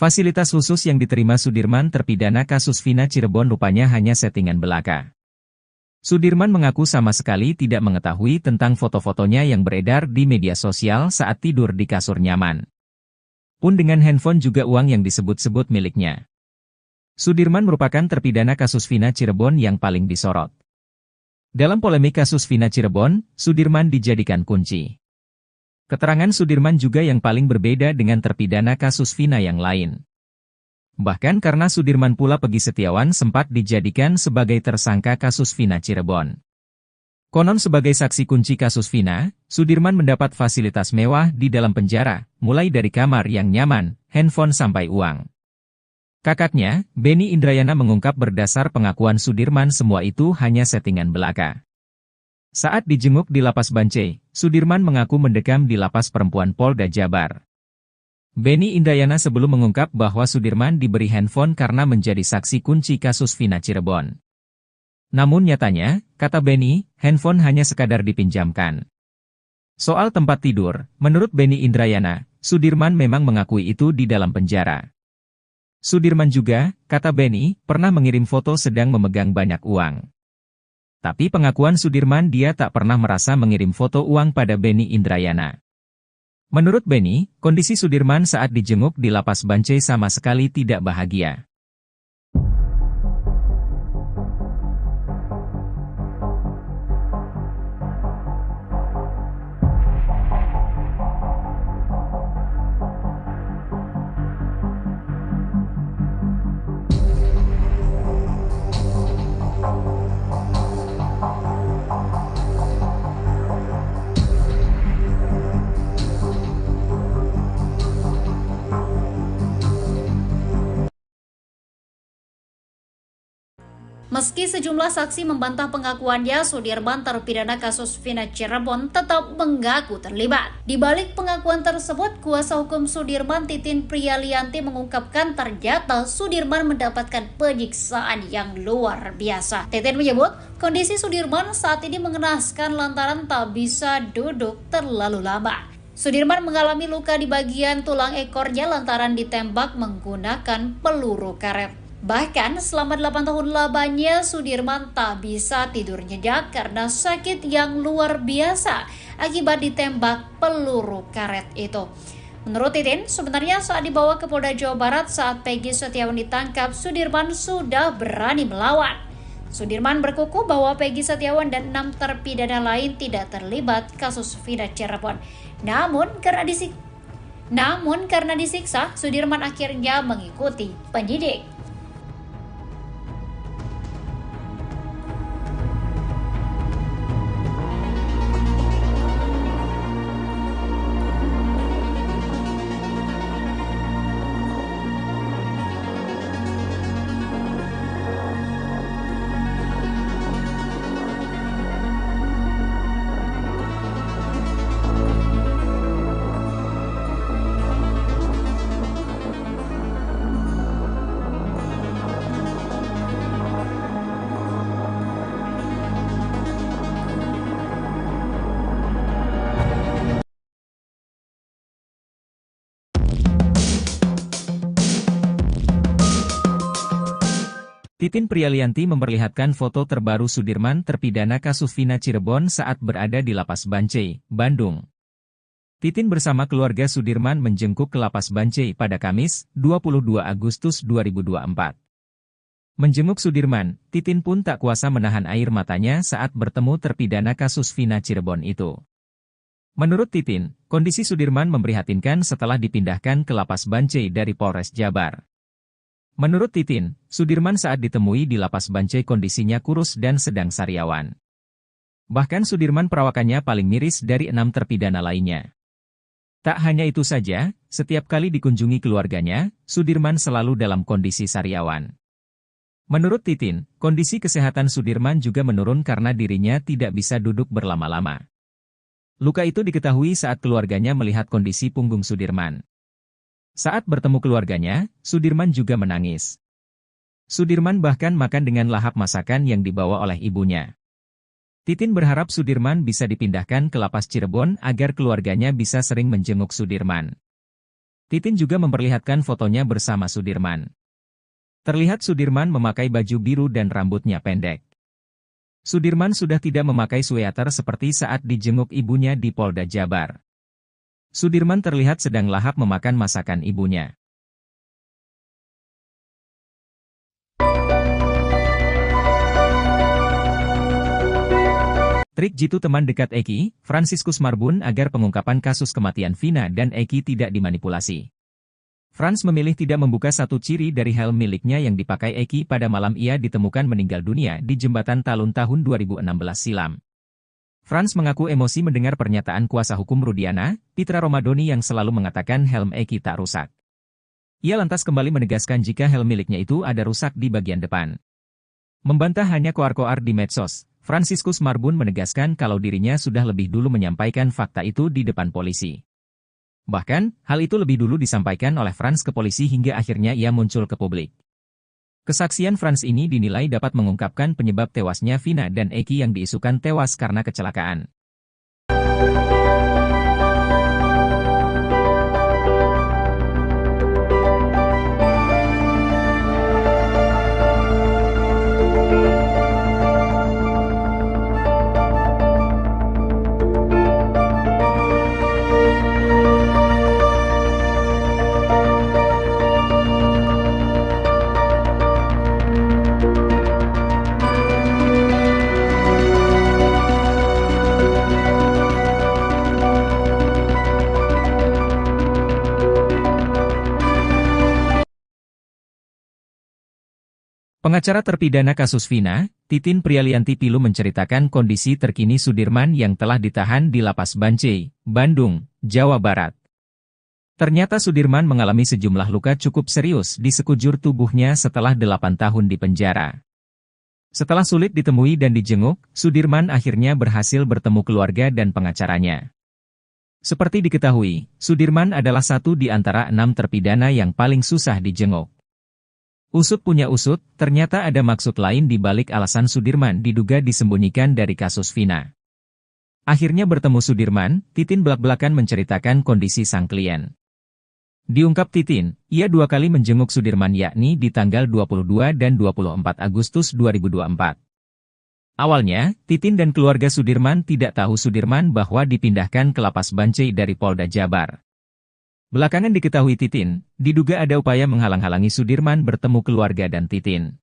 Fasilitas khusus yang diterima Sudirman terpidana kasus Vina Cirebon rupanya hanya settingan belaka. Sudirman mengaku sama sekali tidak mengetahui tentang foto-fotonya yang beredar di media sosial saat tidur di kasur nyaman. Pun dengan handphone juga uang yang disebut-sebut miliknya. Sudirman merupakan terpidana kasus Vina Cirebon yang paling disorot. Dalam polemik kasus Vina Cirebon, Sudirman dijadikan kunci. Keterangan Sudirman juga yang paling berbeda dengan terpidana kasus Vina yang lain. Bahkan karena Sudirman pula Pegi Setiawan sempat dijadikan sebagai tersangka kasus Vina Cirebon. Konon sebagai saksi kunci kasus Vina, Sudirman mendapat fasilitas mewah di dalam penjara, mulai dari kamar yang nyaman, handphone sampai uang. Kakaknya, Benny Indrayana mengungkap berdasar pengakuan Sudirman semua itu hanya settingan belaka. Saat dijenguk di Lapas Bancai, Sudirman mengaku mendekam di Lapas Perempuan Polda Jabar. Benny Indrayana sebelum mengungkap bahwa Sudirman diberi handphone karena menjadi saksi kunci kasus Vina Cirebon. Namun nyatanya, kata Benny, handphone hanya sekadar dipinjamkan. Soal tempat tidur, menurut Benny Indrayana, Sudirman memang mengakui itu di dalam penjara. Sudirman juga, kata Benny, pernah mengirim foto sedang memegang banyak uang. Tapi pengakuan Sudirman dia tak pernah merasa mengirim foto uang pada Benny Indrayana. Menurut Benny, kondisi Sudirman saat dijenguk di Lapas Bancai sama sekali tidak bahagia. Meski sejumlah saksi membantah pengakuannya, Sudirman terpidana kasus Vina Cirebon tetap mengaku terlibat. Di balik pengakuan tersebut, kuasa hukum Sudirman Titin Priyalianti mengungkapkan ternyata Sudirman mendapatkan penyiksaan yang luar biasa. Titin menyebut, kondisi Sudirman saat ini mengenaskan lantaran tak bisa duduk terlalu lama. Sudirman mengalami luka di bagian tulang ekornya lantaran ditembak menggunakan peluru karet. Bahkan selama 8 tahun lamanya Sudirman tak bisa tidur nyenyak karena sakit yang luar biasa akibat ditembak peluru karet itu. Menurut Titin, sebenarnya saat dibawa ke Polda Jawa Barat saat Pegi Setiawan ditangkap, Sudirman sudah berani melawan. Sudirman berkukuh bahwa Pegi Setiawan dan 6 terpidana lain tidak terlibat kasus Vina Cirebon. Namun karena disiksa, Sudirman akhirnya mengikuti penyidik. Titin Prialianti memperlihatkan foto terbaru Sudirman terpidana kasus Vina Cirebon saat berada di Lapas Bancai, Bandung. Titin bersama keluarga Sudirman menjenguk ke Lapas Bancai pada Kamis, 22 Agustus 2024. Menjenguk Sudirman, Titin pun tak kuasa menahan air matanya saat bertemu terpidana kasus Vina Cirebon itu. Menurut Titin, kondisi Sudirman memprihatinkan setelah dipindahkan ke Lapas Bancai dari Polres Jabar. Menurut Titin, Sudirman saat ditemui di Lapas Bancai kondisinya kurus dan sedang sariawan. Bahkan Sudirman perawakannya paling miris dari 6 terpidana lainnya. Tak hanya itu saja, setiap kali dikunjungi keluarganya, Sudirman selalu dalam kondisi sariawan. Menurut Titin, kondisi kesehatan Sudirman juga menurun karena dirinya tidak bisa duduk berlama-lama. Luka itu diketahui saat keluarganya melihat kondisi punggung Sudirman. Saat bertemu keluarganya, Sudirman juga menangis. Sudirman bahkan makan dengan lahap masakan yang dibawa oleh ibunya. Titin berharap Sudirman bisa dipindahkan ke Lapas Cirebon agar keluarganya bisa sering menjenguk Sudirman. Titin juga memperlihatkan fotonya bersama Sudirman. Terlihat Sudirman memakai baju biru dan rambutnya pendek. Sudirman sudah tidak memakai sweater seperti saat dijenguk ibunya di Polda Jabar. Sudirman terlihat sedang lahap memakan masakan ibunya. Trik jitu teman dekat Eki, Fransiskus Marbun agar pengungkapan kasus kematian Vina dan Eki tidak dimanipulasi. Frans memilih tidak membuka satu ciri dari helm miliknya yang dipakai Eki pada malam ia ditemukan meninggal dunia di Jembatan Talun tahun 2016 silam. Frans mengaku emosi mendengar pernyataan kuasa hukum Rudiana, Pitra Romadoni yang selalu mengatakan helm Eki tak rusak. Ia lantas kembali menegaskan jika helm miliknya itu ada rusak di bagian depan. Membantah hanya koar-koar di medsos, Fransiskus Marbun menegaskan kalau dirinya sudah lebih dulu menyampaikan fakta itu di depan polisi. Bahkan, hal itu lebih dulu disampaikan oleh Frans ke polisi hingga akhirnya ia muncul ke publik. Kesaksian Frans ini dinilai dapat mengungkapkan penyebab tewasnya Vina dan Eki yang diisukan tewas karena kecelakaan. Pengacara terpidana kasus Vina, Titin Prialianti Pilu menceritakan kondisi terkini Sudirman yang telah ditahan di Lapas Bancai, Bandung, Jawa Barat. Ternyata Sudirman mengalami sejumlah luka cukup serius di sekujur tubuhnya setelah 8 tahun di penjara. Setelah sulit ditemui dan dijenguk, Sudirman akhirnya berhasil bertemu keluarga dan pengacaranya. Seperti diketahui, Sudirman adalah satu di antara 6 terpidana yang paling susah dijenguk. Usut punya usut, ternyata ada maksud lain di balik alasan Sudirman diduga disembunyikan dari kasus Vina. Akhirnya bertemu Sudirman, Titin belak-belakan menceritakan kondisi sang klien. Diungkap Titin, ia 2 kali menjenguk Sudirman yakni di tanggal 22 dan 24 Agustus 2024. Awalnya, Titin dan keluarga Sudirman tidak tahu Sudirman bahwa dipindahkan ke Lapas Bancai dari Polda Jabar. Belakangan diketahui Titin, diduga ada upaya menghalang-halangi Sudirman bertemu keluarga dan Titin.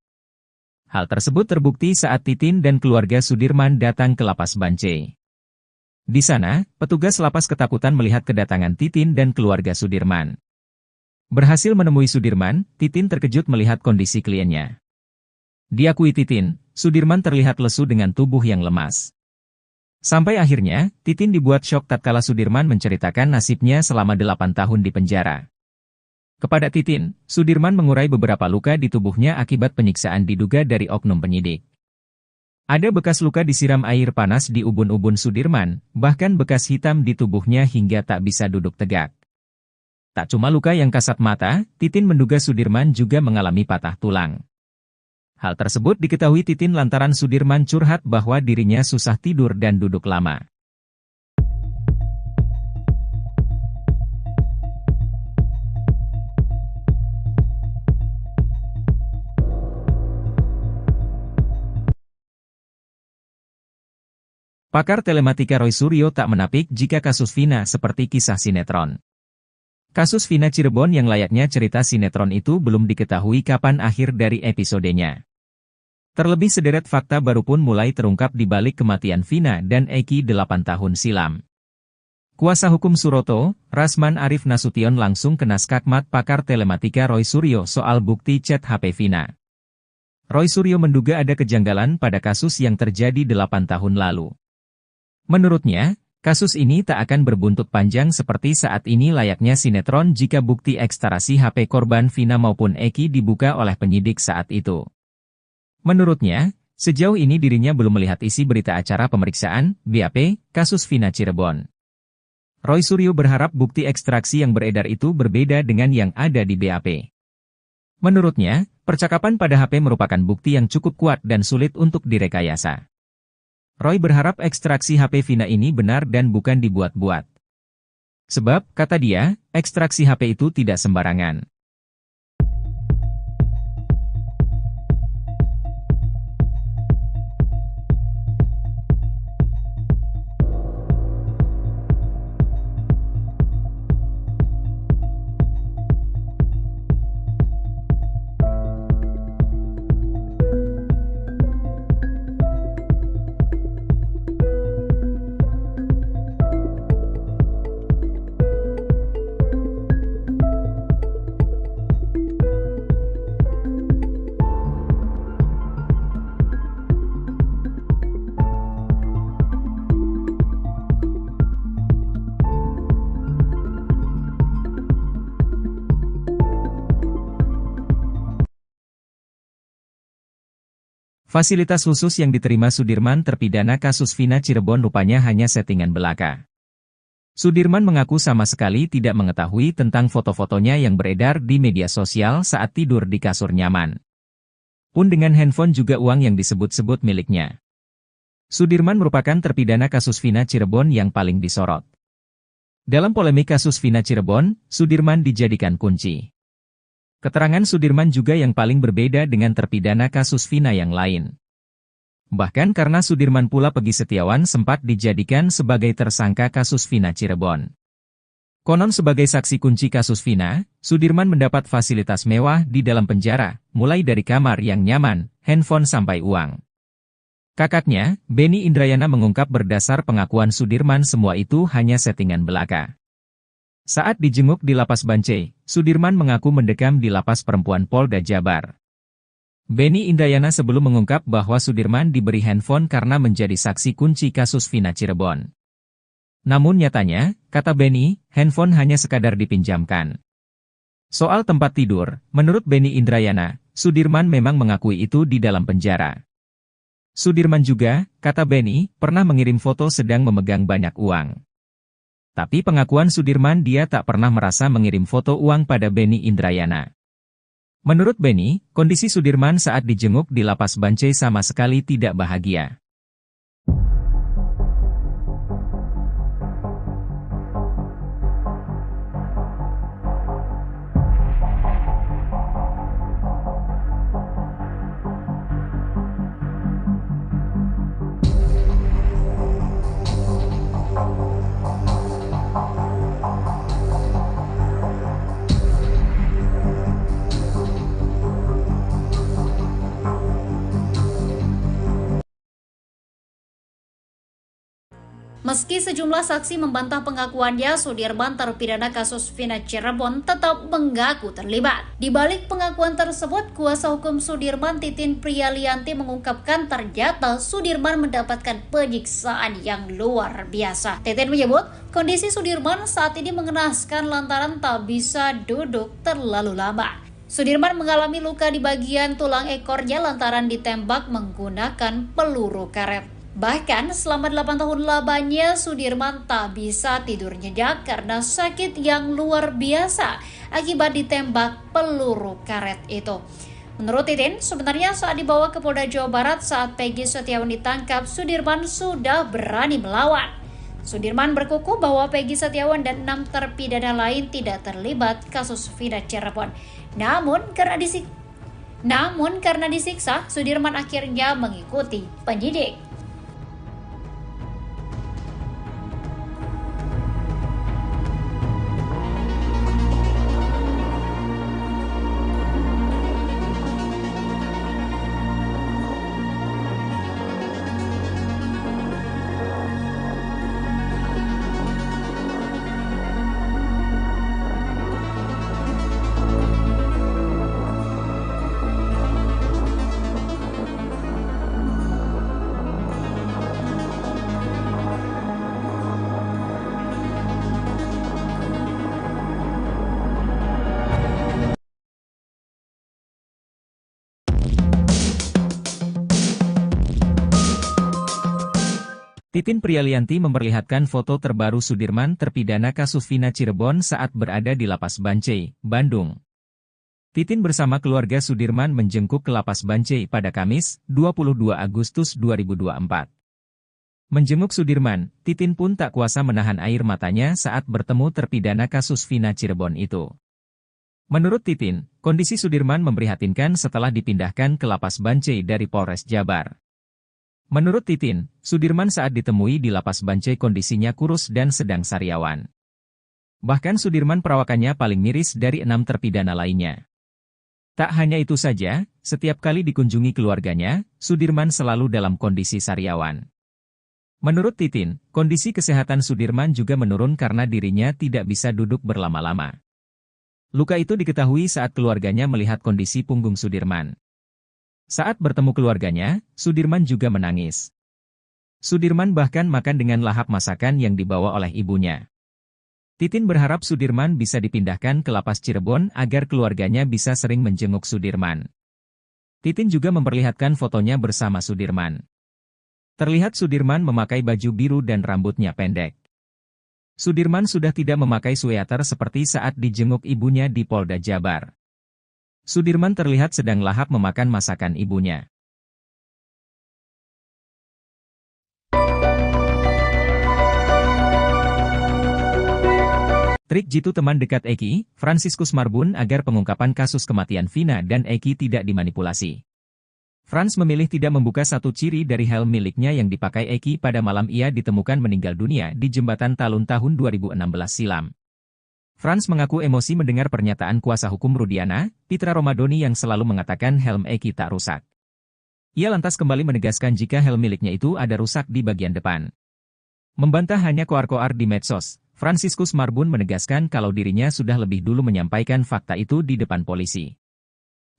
Hal tersebut terbukti saat Titin dan keluarga Sudirman datang ke Lapas Bancai. Di sana, petugas lapas ketakutan melihat kedatangan Titin dan keluarga Sudirman. Berhasil menemui Sudirman, Titin terkejut melihat kondisi kliennya. Diakui Titin, Sudirman terlihat lesu dengan tubuh yang lemas. Sampai akhirnya, Titin dibuat syok tatkala Sudirman menceritakan nasibnya selama 8 tahun di penjara. Kepada Titin, Sudirman mengurai beberapa luka di tubuhnya akibat penyiksaan diduga dari oknum penyidik. Ada bekas luka disiram air panas di ubun-ubun Sudirman, bahkan bekas hitam di tubuhnya hingga tak bisa duduk tegak. Tak cuma luka yang kasat mata, Titin menduga Sudirman juga mengalami patah tulang. Hal tersebut diketahui Titin lantaran Sudirman curhat bahwa dirinya susah tidur dan duduk lama. Pakar telematika Roy Suryo tak menapik jika kasus Vina seperti kisah sinetron. Kasus Vina Cirebon yang layaknya cerita sinetron itu belum diketahui kapan akhir dari episodenya. Terlebih sederet fakta baru pun mulai terungkap di balik kematian Vina dan Eki 8 tahun silam. Kuasa hukum Suroto, Rasman Arif Nasution langsung kena skakmat pakar telematika Roy Suryo soal bukti chat HP Vina. Roy Suryo menduga ada kejanggalan pada kasus yang terjadi 8 tahun lalu. Menurutnya, kasus ini tak akan berbuntut panjang seperti saat ini layaknya sinetron jika bukti ekstarasi HP korban Vina maupun Eki dibuka oleh penyidik saat itu. Menurutnya, sejauh ini dirinya belum melihat isi berita acara pemeriksaan, BAP, kasus Vina Cirebon. Roy Suryo berharap bukti ekstraksi yang beredar itu berbeda dengan yang ada di BAP. Menurutnya, percakapan pada HP merupakan bukti yang cukup kuat dan sulit untuk direkayasa. Roy berharap ekstraksi HP Vina ini benar dan bukan dibuat-buat. Sebab, kata dia, ekstraksi HP itu tidak sembarangan. Fasilitas khusus yang diterima Sudirman terpidana kasus Vina Cirebon rupanya hanya settingan belaka. Sudirman mengaku sama sekali tidak mengetahui tentang foto-fotonya yang beredar di media sosial saat tidur di kasur nyaman. Pun dengan handphone juga uang yang disebut-sebut miliknya. Sudirman merupakan terpidana kasus Vina Cirebon yang paling disorot. Dalam polemik kasus Vina Cirebon, Sudirman dijadikan kunci. Keterangan Sudirman juga yang paling berbeda dengan terpidana kasus Vina yang lain. Bahkan karena Sudirman pula Peggy Setiawan sempat dijadikan sebagai tersangka kasus Vina Cirebon. Konon sebagai saksi kunci kasus Vina, Sudirman mendapat fasilitas mewah di dalam penjara, mulai dari kamar yang nyaman, handphone sampai uang. Kakaknya, Benny Indrayana mengungkap berdasar pengakuan Sudirman semua itu hanya settingan belaka. Saat dijenguk di Lapas Bancai, Sudirman mengaku mendekam di Lapas Perempuan Polda Jabar. Benny Indrayana sebelum mengungkap bahwa Sudirman diberi handphone karena menjadi saksi kunci kasus Vina Cirebon. Namun nyatanya, kata Benny, handphone hanya sekadar dipinjamkan. Soal tempat tidur, menurut Benny Indrayana, Sudirman memang mengakui itu di dalam penjara. Sudirman juga, kata Benny, pernah mengirim foto sedang memegang banyak uang. Tapi pengakuan Sudirman dia tak pernah merasa mengirim foto uang pada Benny Indrayana. Menurut Benny, kondisi Sudirman saat dijenguk di Lapas Bancai sama sekali tidak bahagia. Meski sejumlah saksi membantah pengakuannya, Sudirman terpidana kasus Vina Cirebon tetap mengaku terlibat. Di balik pengakuan tersebut, kuasa hukum Sudirman Titin Priyalianti mengungkapkan ternyata Sudirman mendapatkan penyiksaan yang luar biasa. Titin menyebut, kondisi Sudirman saat ini mengenaskan lantaran tak bisa duduk terlalu lama. Sudirman mengalami luka di bagian tulang ekornya lantaran ditembak menggunakan peluru karet. Bahkan selama 8 tahun lamanya Sudirman tak bisa tidur nyenyak karena sakit yang luar biasa akibat ditembak peluru karet itu. Menurut Titin, sebenarnya saat dibawa ke Polda Jawa Barat saat Peggy Setiawan ditangkap, Sudirman sudah berani melawan. Sudirman berkukuh bahwa Peggy Setiawan dan 6 terpidana lain tidak terlibat kasus Vina Cirebon. Namun karena disiksa, Sudirman akhirnya mengikuti penyidik. Titin Prialianti memperlihatkan foto terbaru Sudirman terpidana kasus Vina Cirebon saat berada di Lapas Bancai, Bandung. Titin bersama keluarga Sudirman menjenguk ke Lapas Bancai pada Kamis, 22 Agustus 2024. Menjenguk Sudirman, Titin pun tak kuasa menahan air matanya saat bertemu terpidana kasus Vina Cirebon itu. Menurut Titin, kondisi Sudirman memprihatinkan setelah dipindahkan ke Lapas Bancai dari Polres Jabar. Menurut Titin, Sudirman saat ditemui di Lapas Bancai kondisinya kurus dan sedang sariawan. Bahkan Sudirman perawakannya paling miris dari 6 terpidana lainnya. Tak hanya itu saja, setiap kali dikunjungi keluarganya, Sudirman selalu dalam kondisi sariawan. Menurut Titin, kondisi kesehatan Sudirman juga menurun karena dirinya tidak bisa duduk berlama-lama. Luka itu diketahui saat keluarganya melihat kondisi punggung Sudirman. Saat bertemu keluarganya, Sudirman juga menangis. Sudirman bahkan makan dengan lahap masakan yang dibawa oleh ibunya. Titin berharap Sudirman bisa dipindahkan ke Lapas Cirebon agar keluarganya bisa sering menjenguk Sudirman. Titin juga memperlihatkan fotonya bersama Sudirman. Terlihat Sudirman memakai baju biru dan rambutnya pendek. Sudirman sudah tidak memakai sweater seperti saat dijenguk ibunya di Polda Jabar. Sudirman terlihat sedang lahap memakan masakan ibunya. Trik jitu teman dekat Eki, Fransiskus Marbun agar pengungkapan kasus kematian Vina dan Eki tidak dimanipulasi. Frans memilih tidak membuka satu ciri dari helm miliknya yang dipakai Eki pada malam ia ditemukan meninggal dunia di Jembatan Talun tahun 2016 silam. Frans mengaku emosi mendengar pernyataan kuasa hukum Rudiana, Pitra Romadoni yang selalu mengatakan helm Eki tak rusak. Ia lantas kembali menegaskan jika helm miliknya itu ada rusak di bagian depan. Membantah hanya koar-koar di medsos, Fransiskus Marbun menegaskan kalau dirinya sudah lebih dulu menyampaikan fakta itu di depan polisi.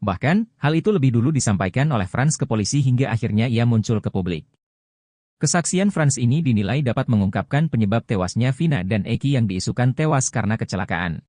Bahkan, hal itu lebih dulu disampaikan oleh Frans ke polisi hingga akhirnya ia muncul ke publik. Kesaksian Frans ini dinilai dapat mengungkapkan penyebab tewasnya Vina dan Eki yang diisukan tewas karena kecelakaan.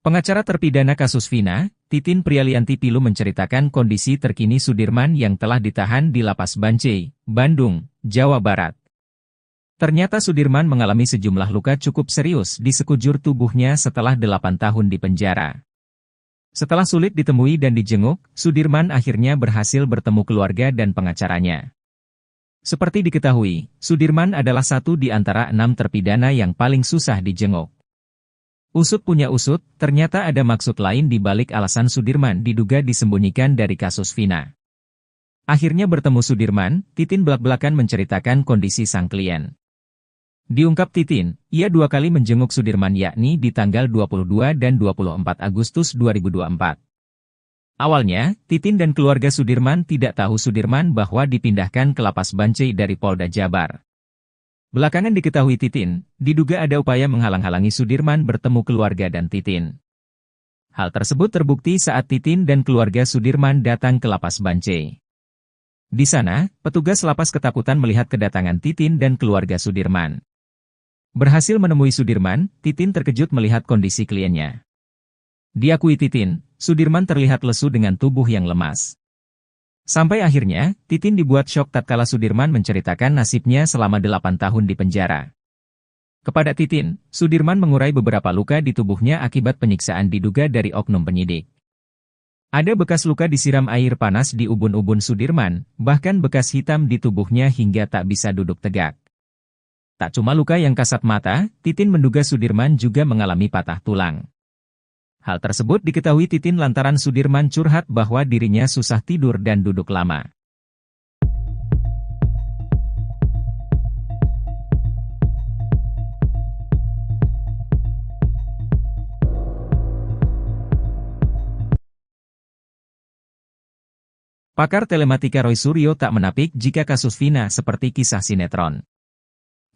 Pengacara terpidana kasus Vina, Titin Prialianti Pilu menceritakan kondisi terkini Sudirman yang telah ditahan di Lapas Bancai, Bandung, Jawa Barat. Ternyata Sudirman mengalami sejumlah luka cukup serius di sekujur tubuhnya setelah 8 tahun di penjara. Setelah sulit ditemui dan dijenguk, Sudirman akhirnya berhasil bertemu keluarga dan pengacaranya. Seperti diketahui, Sudirman adalah satu di antara 6 terpidana yang paling susah dijenguk. Usut punya usut, ternyata ada maksud lain di balik alasan Sudirman diduga disembunyikan dari kasus Vina. Akhirnya bertemu Sudirman, Titin belak-belakan menceritakan kondisi sang klien. Diungkap Titin, ia 2 kali menjenguk Sudirman yakni di tanggal 22 dan 24 Agustus 2024. Awalnya, Titin dan keluarga Sudirman tidak tahu Sudirman bahwa dipindahkan ke Lapas Bancai dari Polda Jabar. Belakangan diketahui Titin, diduga ada upaya menghalang-halangi Sudirman bertemu keluarga dan Titin. Hal tersebut terbukti saat Titin dan keluarga Sudirman datang ke Lapas Bancai. Di sana, petugas lapas ketakutan melihat kedatangan Titin dan keluarga Sudirman. Berhasil menemui Sudirman, Titin terkejut melihat kondisi kliennya. Diakui Titin, Sudirman terlihat lesu dengan tubuh yang lemas. Sampai akhirnya, Titin dibuat syok tatkala Sudirman menceritakan nasibnya selama 8 tahun di penjara. Kepada Titin, Sudirman mengurai beberapa luka di tubuhnya akibat penyiksaan diduga dari oknum penyidik. Ada bekas luka disiram air panas di ubun-ubun Sudirman, bahkan bekas hitam di tubuhnya hingga tak bisa duduk tegak. Tak cuma luka yang kasat mata, Titin menduga Sudirman juga mengalami patah tulang. Hal tersebut diketahui Titin lantaran Sudirman curhat bahwa dirinya susah tidur dan duduk lama. Pakar telematika Roy Suryo tak menapik jika kasus Vina seperti kisah sinetron.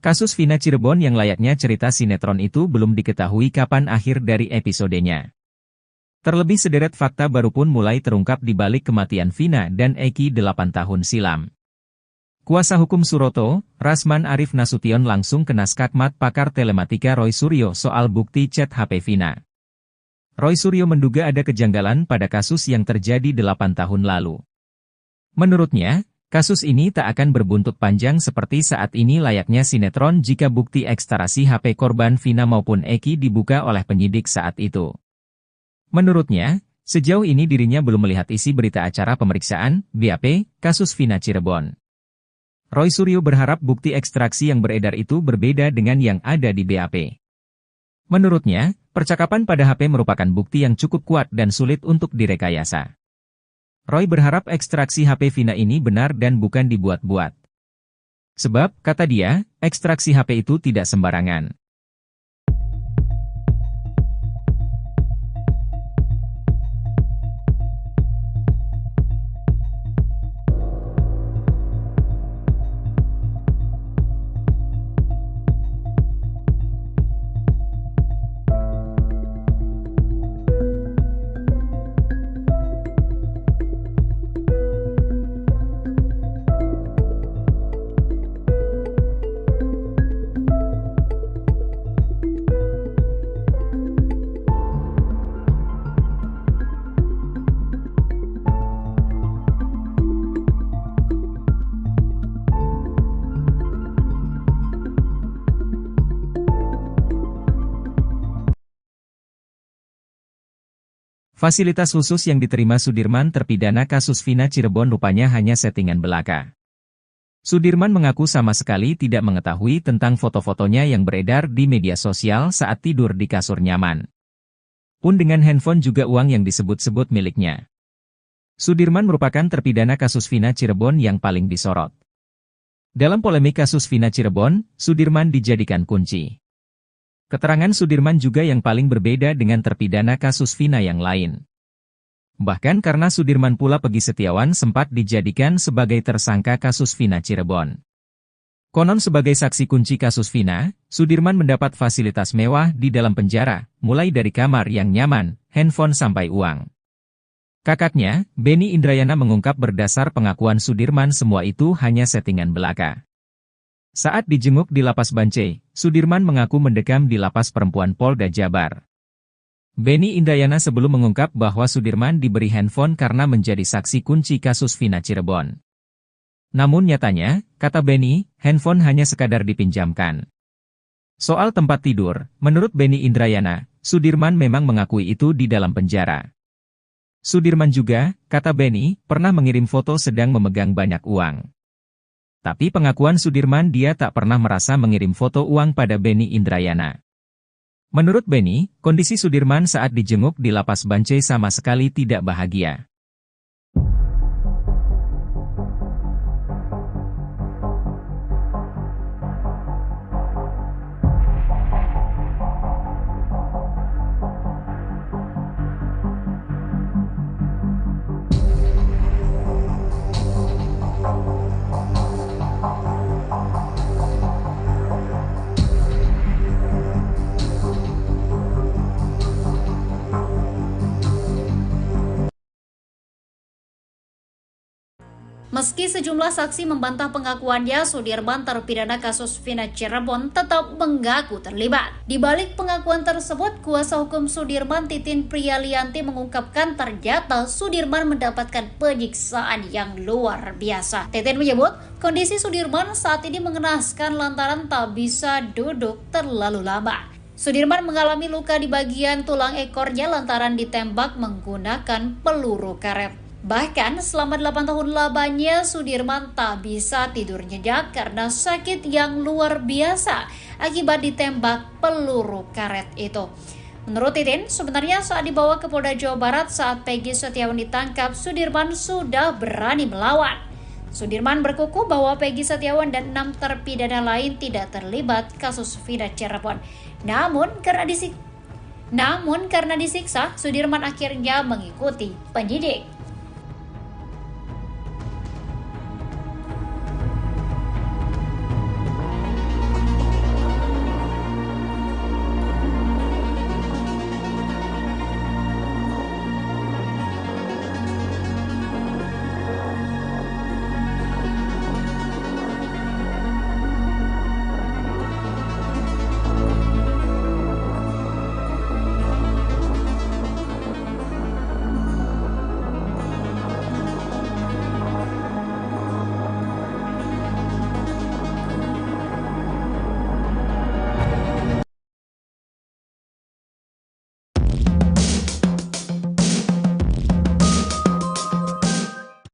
Kasus Vina Cirebon yang layaknya cerita sinetron itu belum diketahui kapan akhir dari episodenya. Terlebih sederet fakta baru pun mulai terungkap di balik kematian Vina dan Eki 8 tahun silam. Kuasa hukum Suroto, Rasman Arif Nasution langsung kena skakmat pakar telematika Roy Suryo soal bukti chat HP Vina. Roy Suryo menduga ada kejanggalan pada kasus yang terjadi 8 tahun lalu. Menurutnya, kasus ini tak akan berbuntut panjang seperti saat ini layaknya sinetron jika bukti ekstraksi HP korban Vina maupun Eki dibuka oleh penyidik saat itu. Menurutnya, sejauh ini dirinya belum melihat isi berita acara pemeriksaan, BAP, kasus Vina Cirebon. Roy Suryo berharap bukti ekstraksi yang beredar itu berbeda dengan yang ada di BAP. Menurutnya, percakapan pada HP merupakan bukti yang cukup kuat dan sulit untuk direkayasa. Roy berharap ekstraksi HP Vina ini benar dan bukan dibuat-buat. Sebab, kata dia, ekstraksi HP itu tidak sembarangan. Fasilitas khusus yang diterima Sudirman terpidana kasus Vina Cirebon rupanya hanya settingan belaka. Sudirman mengaku sama sekali tidak mengetahui tentang foto-fotonya yang beredar di media sosial saat tidur di kasur nyaman. Pun dengan handphone juga uang yang disebut-sebut miliknya. Sudirman merupakan terpidana kasus Vina Cirebon yang paling disorot. Dalam polemik kasus Vina Cirebon, Sudirman dijadikan kunci. Keterangan Sudirman juga yang paling berbeda dengan terpidana kasus Vina yang lain. Bahkan karena Sudirman pula Peggy Setiawan sempat dijadikan sebagai tersangka kasus Vina Cirebon. Konon sebagai saksi kunci kasus Vina, Sudirman mendapat fasilitas mewah di dalam penjara, mulai dari kamar yang nyaman, handphone sampai uang. Kakaknya, Benny Indrayana mengungkap berdasar pengakuan Sudirman semua itu hanya settingan belaka. Saat dijenguk di Lapas Bancai, Sudirman mengaku mendekam di Lapas Perempuan Polda Jabar. Benny Indrayana sebelum mengungkap bahwa Sudirman diberi handphone karena menjadi saksi kunci kasus Vina Cirebon. Namun nyatanya, kata Benny, handphone hanya sekadar dipinjamkan. Soal tempat tidur, menurut Benny Indrayana, Sudirman memang mengakui itu di dalam penjara. Sudirman juga, kata Benny, pernah mengirim foto sedang memegang banyak uang. Tapi pengakuan Sudirman dia tak pernah merasa mengirim foto uang pada Benny Indrayana. Menurut Benny, kondisi Sudirman saat dijenguk di Lapas Bancai sama sekali tidak bahagia. Meski sejumlah saksi membantah pengakuannya, Sudirman terpidana kasus Vina Cirebon tetap mengaku terlibat. Di balik pengakuan tersebut, kuasa hukum Sudirman Titin Priyalianti mengungkapkan ternyata Sudirman mendapatkan penyiksaan yang luar biasa. Titin menyebut, kondisi Sudirman saat ini mengenaskan lantaran tak bisa duduk terlalu lama. Sudirman mengalami luka di bagian tulang ekornya lantaran ditembak menggunakan peluru karet. Bahkan selama 8 tahun lamanya Sudirman tak bisa tidur nyenyak karena sakit yang luar biasa akibat ditembak peluru karet itu. Menurut Titin, sebenarnya saat dibawa ke Polda Jawa Barat saat Peggy Setiawan ditangkap, Sudirman sudah berani melawan. Sudirman berkukuh bahwa Peggy Setiawan dan 6 terpidana lain tidak terlibat kasus Vina Cirebon. Namun karena disiksa, Sudirman akhirnya mengikuti penyidik.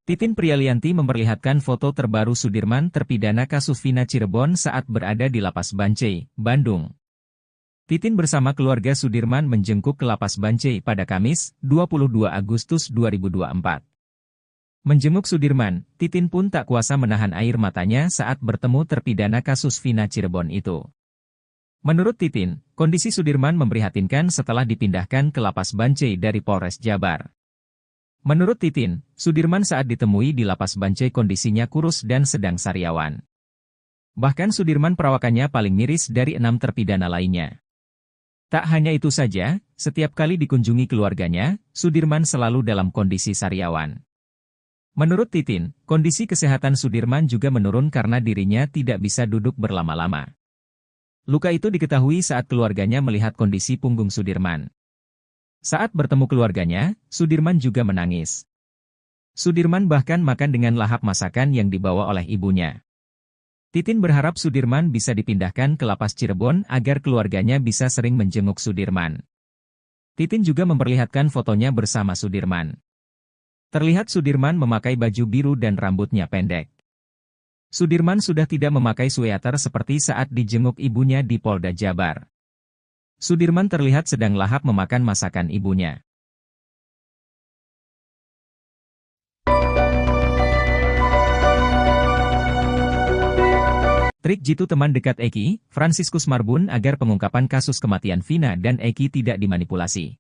Titin Prialianti memperlihatkan foto terbaru Sudirman terpidana kasus Vina Cirebon saat berada di Lapas Bancai, Bandung. Titin bersama keluarga Sudirman menjengkuk ke Lapas Bancai pada Kamis, 22 Agustus 2024. Menjenguk Sudirman, Titin pun tak kuasa menahan air matanya saat bertemu terpidana kasus Vina Cirebon itu. Menurut Titin, kondisi Sudirman memprihatinkan setelah dipindahkan ke Lapas Bancai dari Polres Jabar. Menurut Titin, Sudirman saat ditemui di Lapas Bancai kondisinya kurus dan sedang sariawan. Bahkan Sudirman perawakannya paling miris dari 6 terpidana lainnya. Tak hanya itu saja, setiap kali dikunjungi keluarganya, Sudirman selalu dalam kondisi sariawan. Menurut Titin, kondisi kesehatan Sudirman juga menurun karena dirinya tidak bisa duduk berlama-lama. Luka itu diketahui saat keluarganya melihat kondisi punggung Sudirman. Saat bertemu keluarganya, Sudirman juga menangis. Sudirman bahkan makan dengan lahap masakan yang dibawa oleh ibunya. Titin berharap Sudirman bisa dipindahkan ke Lapas Cirebon agar keluarganya bisa sering menjenguk Sudirman. Titin juga memperlihatkan fotonya bersama Sudirman. Terlihat Sudirman memakai baju biru dan rambutnya pendek. Sudirman sudah tidak memakai sweater seperti saat dijenguk ibunya di Polda Jabar. Sudirman terlihat sedang lahap memakan masakan ibunya. Trik jitu teman dekat Eki, Fransiskus Marbun agar pengungkapan kasus kematian Vina dan Eki tidak dimanipulasi.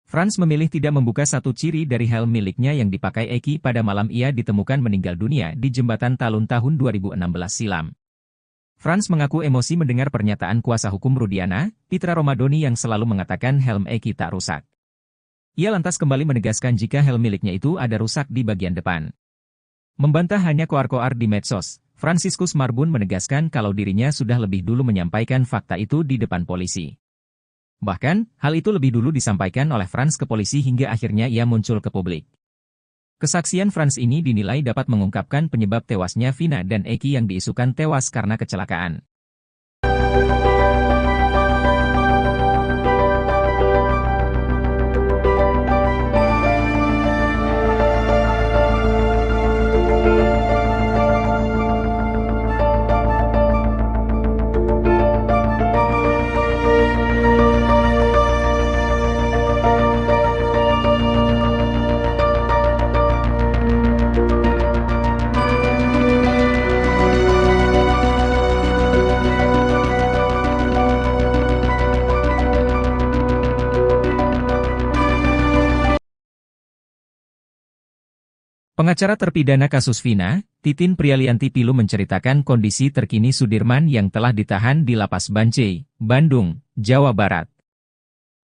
Frans memilih tidak membuka satu ciri dari helm miliknya yang dipakai Eki pada malam ia ditemukan meninggal dunia di Jembatan Talun tahun 2016 silam. Frans mengaku emosi mendengar pernyataan kuasa hukum Rudiana, Pitra Romadoni yang selalu mengatakan helm Eki tak rusak. Ia lantas kembali menegaskan jika helm miliknya itu ada rusak di bagian depan. Membantah hanya koar-koar di medsos, Fransiskus Marbun menegaskan kalau dirinya sudah lebih dulu menyampaikan fakta itu di depan polisi. Bahkan, hal itu lebih dulu disampaikan oleh Frans ke polisi hingga akhirnya ia muncul ke publik. Kesaksian Frans ini dinilai dapat mengungkapkan penyebab tewasnya Vina dan Eki yang diisukan tewas karena kecelakaan. Pengacara terpidana kasus Vina, Titin Prialianti Pilu menceritakan kondisi terkini Sudirman yang telah ditahan di Lapas Bancai, Bandung, Jawa Barat.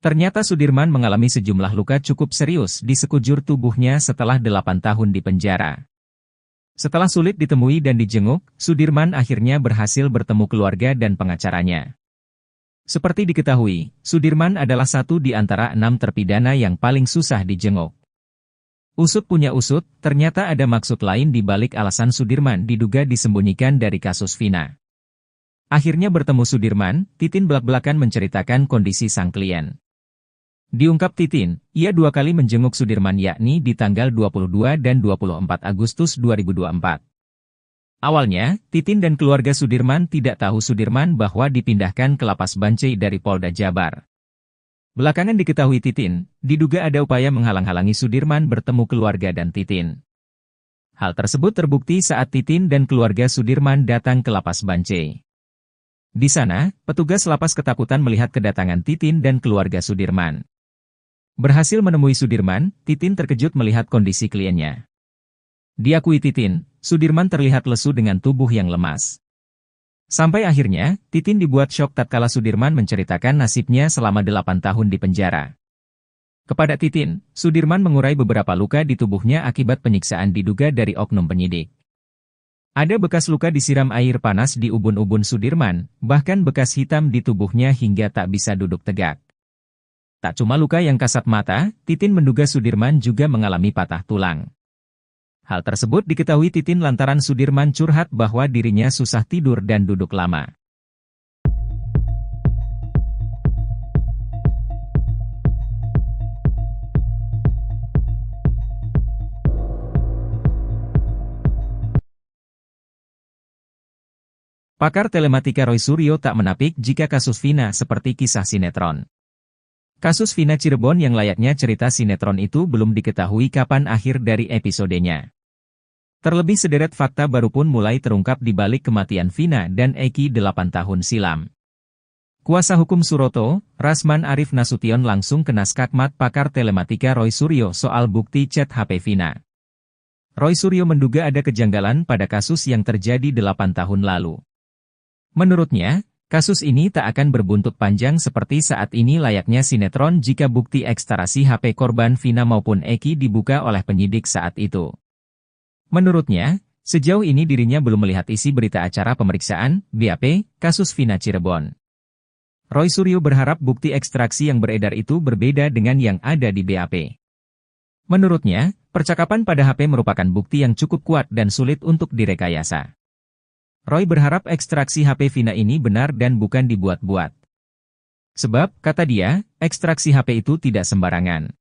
Ternyata Sudirman mengalami sejumlah luka cukup serius di sekujur tubuhnya setelah 8 tahun di penjara. Setelah sulit ditemui dan dijenguk, Sudirman akhirnya berhasil bertemu keluarga dan pengacaranya. Seperti diketahui, Sudirman adalah satu di antara 6 terpidana yang paling susah dijenguk. Usut punya usut, ternyata ada maksud lain di balik alasan Sudirman diduga disembunyikan dari kasus Vina. Akhirnya bertemu Sudirman, Titin belak-belakan menceritakan kondisi sang klien. Diungkap Titin, ia 2 kali menjenguk Sudirman yakni di tanggal 22 dan 24 Agustus 2024. Awalnya, Titin dan keluarga Sudirman tidak tahu Sudirman bahwa dipindahkan ke Lapas Bancai dari Polda Jabar. Belakangan diketahui Titin, diduga ada upaya menghalang-halangi Sudirman bertemu keluarga dan Titin. Hal tersebut terbukti saat Titin dan keluarga Sudirman datang ke Lapas Bancai. Di sana, petugas lapas ketakutan melihat kedatangan Titin dan keluarga Sudirman. Berhasil menemui Sudirman, Titin terkejut melihat kondisi kliennya. Diakui Titin, Sudirman terlihat lesu dengan tubuh yang lemas. Sampai akhirnya, Titin dibuat syok tatkala Sudirman menceritakan nasibnya selama 8 tahun di penjara. Kepada Titin, Sudirman mengurai beberapa luka di tubuhnya akibat penyiksaan diduga dari oknum penyidik. Ada bekas luka disiram air panas di ubun-ubun Sudirman, bahkan bekas hitam di tubuhnya hingga tak bisa duduk tegak. Tak cuma luka yang kasat mata, Titin menduga Sudirman juga mengalami patah tulang. Hal tersebut diketahui Titin lantaran Sudirman curhat bahwa dirinya susah tidur dan duduk lama. Pakar telematika Roy Suryo tak menapik jika kasus Vina seperti kisah sinetron. Kasus Vina Cirebon yang layaknya cerita sinetron itu belum diketahui kapan akhir dari episodenya. Terlebih sederet fakta baru pun mulai terungkap di balik kematian Vina dan Eki 8 tahun silam. Kuasa hukum Suroto, Rasman Arif Nasution langsung kena skakmat pakar telematika Roy Suryo soal bukti chat HP Vina. Roy Suryo menduga ada kejanggalan pada kasus yang terjadi 8 tahun lalu. Menurutnya, kasus ini tak akan berbuntut panjang seperti saat ini layaknya sinetron jika bukti ekstrasi HP korban Vina maupun Eki dibuka oleh penyidik saat itu. Menurutnya, sejauh ini dirinya belum melihat isi berita acara pemeriksaan, BAP, kasus Vina Cirebon. Roy Suryo berharap bukti ekstraksi yang beredar itu berbeda dengan yang ada di BAP. Menurutnya, percakapan pada HP merupakan bukti yang cukup kuat dan sulit untuk direkayasa. Roy berharap ekstraksi HP Vina ini benar dan bukan dibuat-buat. Sebab, kata dia, ekstraksi HP itu tidak sembarangan.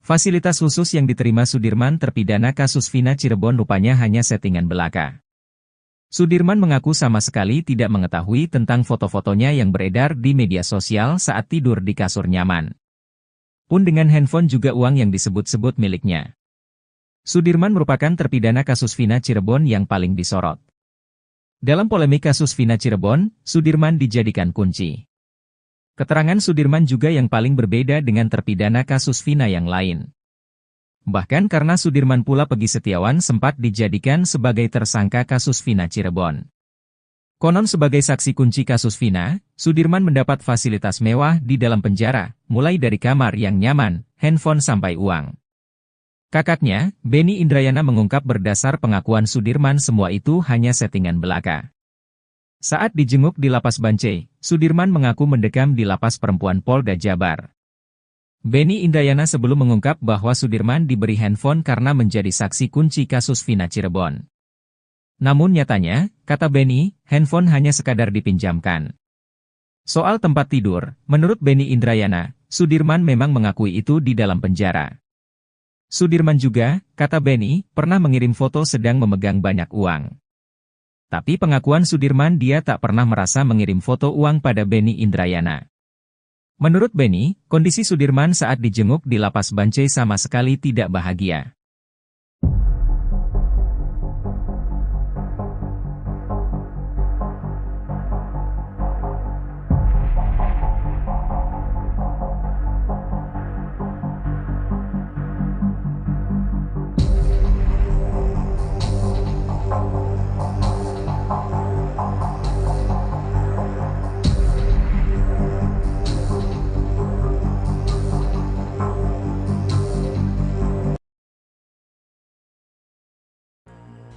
Fasilitas khusus yang diterima Sudirman terpidana kasus Vina Cirebon rupanya hanya settingan belaka. Sudirman mengaku sama sekali tidak mengetahui tentang foto-fotonya yang beredar di media sosial saat tidur di kasur nyaman. Pun dengan handphone juga uang yang disebut-sebut miliknya. Sudirman merupakan terpidana kasus Vina Cirebon yang paling disorot. Dalam polemik kasus Vina Cirebon, Sudirman dijadikan kunci. Keterangan Sudirman juga yang paling berbeda dengan terpidana kasus Vina yang lain. Bahkan karena Sudirman pula Peggy Setiawan sempat dijadikan sebagai tersangka kasus Vina Cirebon. Konon sebagai saksi kunci kasus Vina, Sudirman mendapat fasilitas mewah di dalam penjara, mulai dari kamar yang nyaman, handphone sampai uang. Kakaknya, Benny Indrayana mengungkap berdasar pengakuan Sudirman semua itu hanya settingan belaka. Saat dijenguk di Lapas Bancai, Sudirman mengaku mendekam di Lapas Perempuan Polda Jabar. Benny Indrayana sebelum mengungkap bahwa Sudirman diberi handphone karena menjadi saksi kunci kasus Vina Cirebon. Namun nyatanya, kata Benny, handphone hanya sekadar dipinjamkan. Soal tempat tidur, menurut Benny Indrayana, Sudirman memang mengakui itu di dalam penjara. Sudirman juga, kata Benny, pernah mengirim foto sedang memegang banyak uang. Tapi pengakuan Sudirman dia tak pernah merasa mengirim foto uang pada Benny Indrayana. Menurut Benny, kondisi Sudirman saat dijenguk di Lapas Bancai sama sekali tidak bahagia.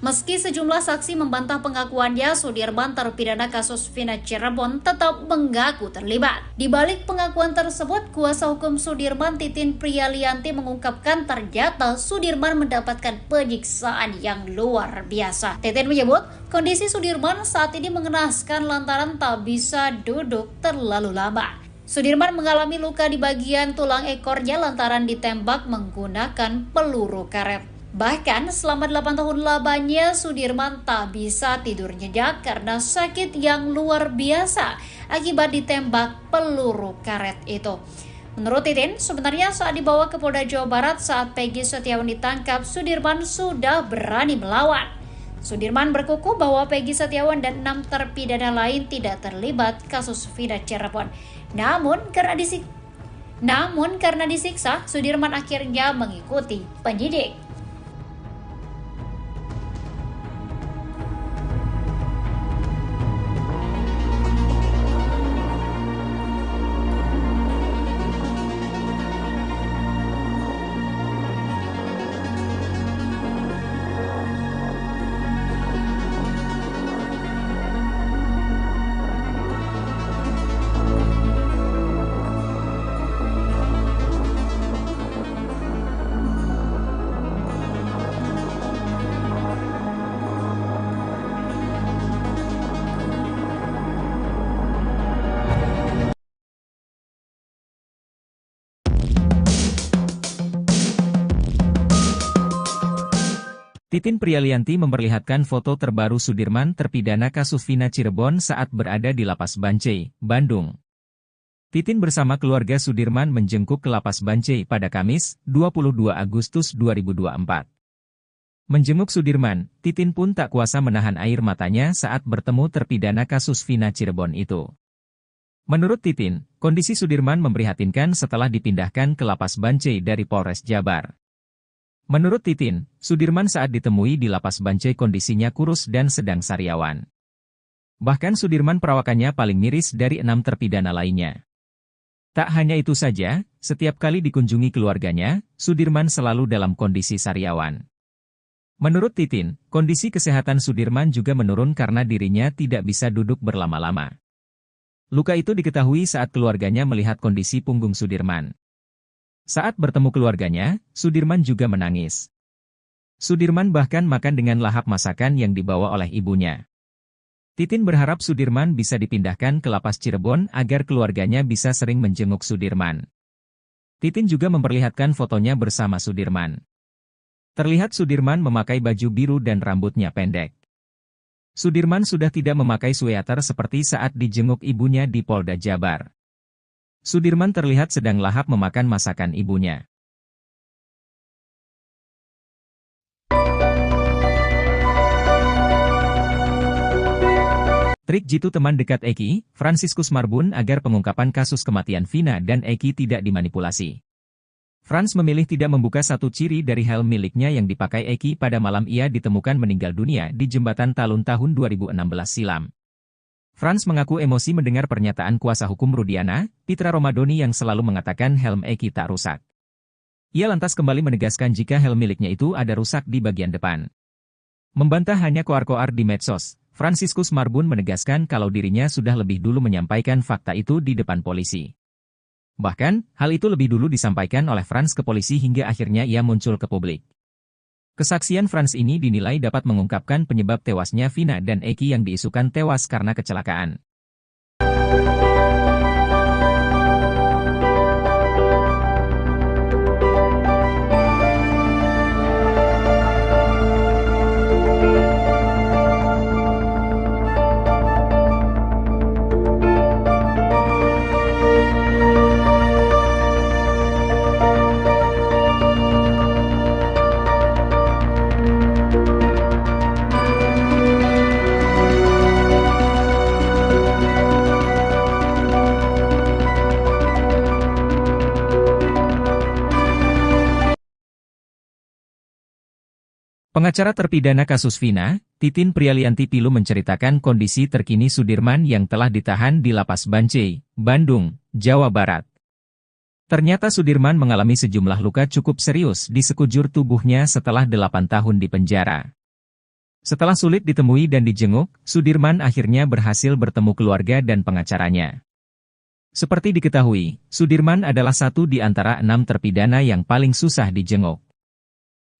Meski sejumlah saksi membantah pengakuannya, Sudirman terpidana kasus Vina Cirebon tetap mengaku terlibat. Di balik pengakuan tersebut, kuasa hukum Sudirman Titin Priyalianti mengungkapkan ternyata Sudirman mendapatkan penyiksaan yang luar biasa. Titin menyebut, kondisi Sudirman saat ini mengenaskan lantaran tak bisa duduk terlalu lama. Sudirman mengalami luka di bagian tulang ekornya lantaran ditembak menggunakan peluru karet. Bahkan selama 8 tahun lamanya Sudirman tak bisa tidur nyenyak karena sakit yang luar biasa akibat ditembak peluru karet itu. Menurut Titin, sebenarnya saat dibawa ke Polda Jawa Barat saat Peggy Setiawan ditangkap, Sudirman sudah berani melawan. Sudirman berkukuh bahwa Peggy Setiawan dan 6 terpidana lain tidak terlibat kasus Vina Cirebon. Namun karena disiksa, Sudirman akhirnya mengikuti penyidik. Titin Prialianti memperlihatkan foto terbaru Sudirman terpidana kasus Vina Cirebon saat berada di Lapas Bancai, Bandung. Titin bersama keluarga Sudirman menjenguk ke Lapas Bancai pada Kamis, 22 Agustus 2024. Menjenguk Sudirman, Titin pun tak kuasa menahan air matanya saat bertemu terpidana kasus Vina Cirebon itu. Menurut Titin, kondisi Sudirman memprihatinkan setelah dipindahkan ke Lapas Bancai dari Polres Jabar. Menurut Titin, Sudirman saat ditemui di Lapas Bancai kondisinya kurus dan sedang sariawan. Bahkan Sudirman perawakannya paling miris dari 6 terpidana lainnya. Tak hanya itu saja, setiap kali dikunjungi keluarganya, Sudirman selalu dalam kondisi sariawan. Menurut Titin, kondisi kesehatan Sudirman juga menurun karena dirinya tidak bisa duduk berlama-lama. Luka itu diketahui saat keluarganya melihat kondisi punggung Sudirman. Saat bertemu keluarganya, Sudirman juga menangis. Sudirman bahkan makan dengan lahap masakan yang dibawa oleh ibunya. Titin berharap Sudirman bisa dipindahkan ke Lapas Cirebon agar keluarganya bisa sering menjenguk Sudirman. Titin juga memperlihatkan fotonya bersama Sudirman. Terlihat Sudirman memakai baju biru dan rambutnya pendek. Sudirman sudah tidak memakai sweater seperti saat dijenguk ibunya di Polda Jabar. Sudirman terlihat sedang lahap memakan masakan ibunya. Trik jitu teman dekat Eki, Fransiskus Marbun agar pengungkapan kasus kematian Vina dan Eki tidak dimanipulasi. Frans memilih tidak membuka satu ciri dari helm miliknya yang dipakai Eki pada malam ia ditemukan meninggal dunia di Jembatan Talun tahun 2016 silam. Frans mengaku emosi mendengar pernyataan kuasa hukum Rudiana, Pitra Romadoni yang selalu mengatakan helm Eki tak rusak. Ia lantas kembali menegaskan jika helm miliknya itu ada rusak di bagian depan. Membantah hanya koar-koar di medsos, Fransiskus Marbun menegaskan kalau dirinya sudah lebih dulu menyampaikan fakta itu di depan polisi. Bahkan, hal itu lebih dulu disampaikan oleh Frans ke polisi hingga akhirnya ia muncul ke publik. Kesaksian Frans ini dinilai dapat mengungkapkan penyebab tewasnya Vina dan Eki yang diisukan tewas karena kecelakaan. Pengacara terpidana kasus Vina, Titin Prialianti Pilu menceritakan kondisi terkini Sudirman yang telah ditahan di Lapas Bancai, Bandung, Jawa Barat. Ternyata Sudirman mengalami sejumlah luka cukup serius di sekujur tubuhnya setelah 8 tahun di penjara. Setelah sulit ditemui dan dijenguk, Sudirman akhirnya berhasil bertemu keluarga dan pengacaranya. Seperti diketahui, Sudirman adalah satu di antara 6 terpidana yang paling susah dijenguk.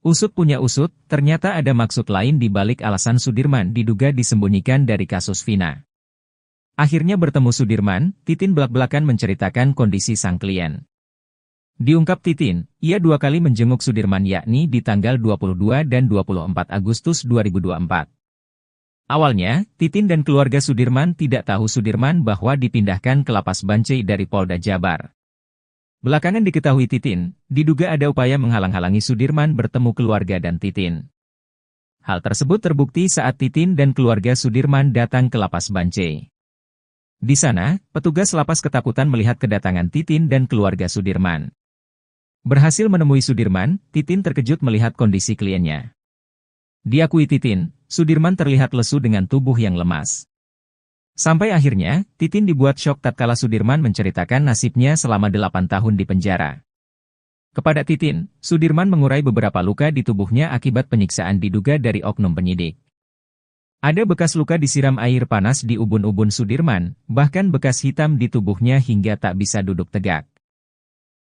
Usut punya usut, ternyata ada maksud lain di balik alasan Sudirman diduga disembunyikan dari kasus Vina. Akhirnya bertemu Sudirman, Titin belak-belakan menceritakan kondisi sang klien. Diungkap Titin, ia 2 kali menjenguk Sudirman yakni di tanggal 22 dan 24 Agustus 2024. Awalnya, Titin dan keluarga Sudirman tidak tahu Sudirman bahwa dipindahkan ke Lapas Bancai dari Polda Jabar. Belakangan diketahui Titin, diduga ada upaya menghalang-halangi Sudirman bertemu keluarga dan Titin. Hal tersebut terbukti saat Titin dan keluarga Sudirman datang ke Lapas Bancai. Di sana, petugas lapas ketakutan melihat kedatangan Titin dan keluarga Sudirman. Berhasil menemui Sudirman, Titin terkejut melihat kondisi kliennya. Diakui Titin, Sudirman terlihat lesu dengan tubuh yang lemas. Sampai akhirnya, Titin dibuat syok tatkala Sudirman menceritakan nasibnya selama 8 tahun di penjara. Kepada Titin, Sudirman mengurai beberapa luka di tubuhnya akibat penyiksaan diduga dari oknum penyidik. Ada bekas luka disiram air panas di ubun-ubun Sudirman, bahkan bekas hitam di tubuhnya hingga tak bisa duduk tegak.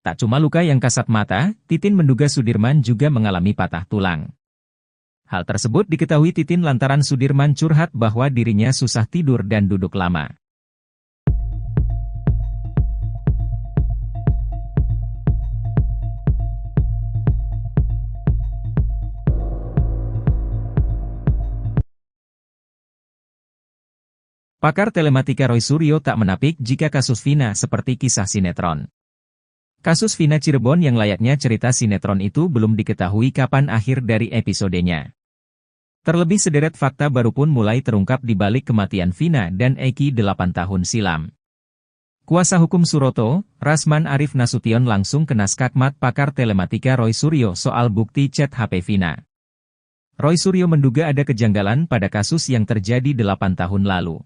Tak cuma luka yang kasat mata, Titin menduga Sudirman juga mengalami patah tulang. Hal tersebut diketahui Titin lantaran Sudirman curhat bahwa dirinya susah tidur dan duduk lama. Pakar telematika Roy Suryo tak menapik jika kasus Vina seperti kisah sinetron. Kasus Vina Cirebon yang layaknya cerita sinetron itu belum diketahui kapan akhir dari episodenya. Terlebih sederet fakta baru pun mulai terungkap di balik kematian Vina dan Eki 8 tahun silam. Kuasa hukum Suroto, Rasman Arif Nasution langsung kena skakmat pakar telematika Roy Suryo soal bukti chat HP Vina. Roy Suryo menduga ada kejanggalan pada kasus yang terjadi 8 tahun lalu.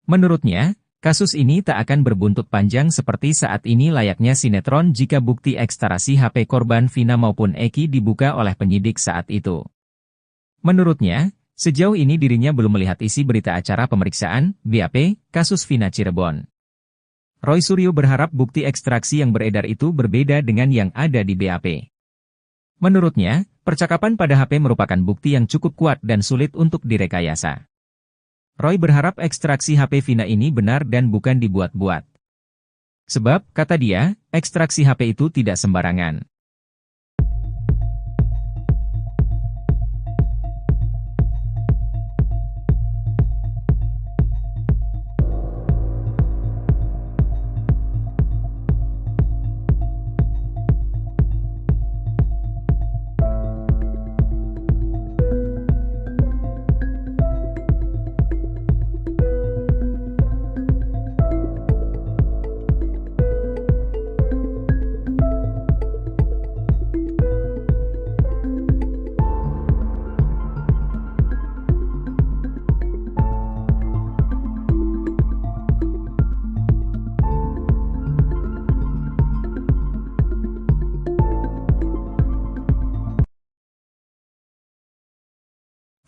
Menurutnya, kasus ini tak akan berbuntut panjang seperti saat ini layaknya sinetron jika bukti ekstarasi HP korban Vina maupun Eki dibuka oleh penyidik saat itu. Menurutnya, sejauh ini dirinya belum melihat isi berita acara pemeriksaan, BAP, kasus Vina Cirebon. Roy Suryo berharap bukti ekstraksi yang beredar itu berbeda dengan yang ada di BAP. Menurutnya, percakapan pada HP merupakan bukti yang cukup kuat dan sulit untuk direkayasa. Roy berharap ekstraksi HP Vina ini benar dan bukan dibuat-buat. Sebab, kata dia, ekstraksi HP itu tidak sembarangan.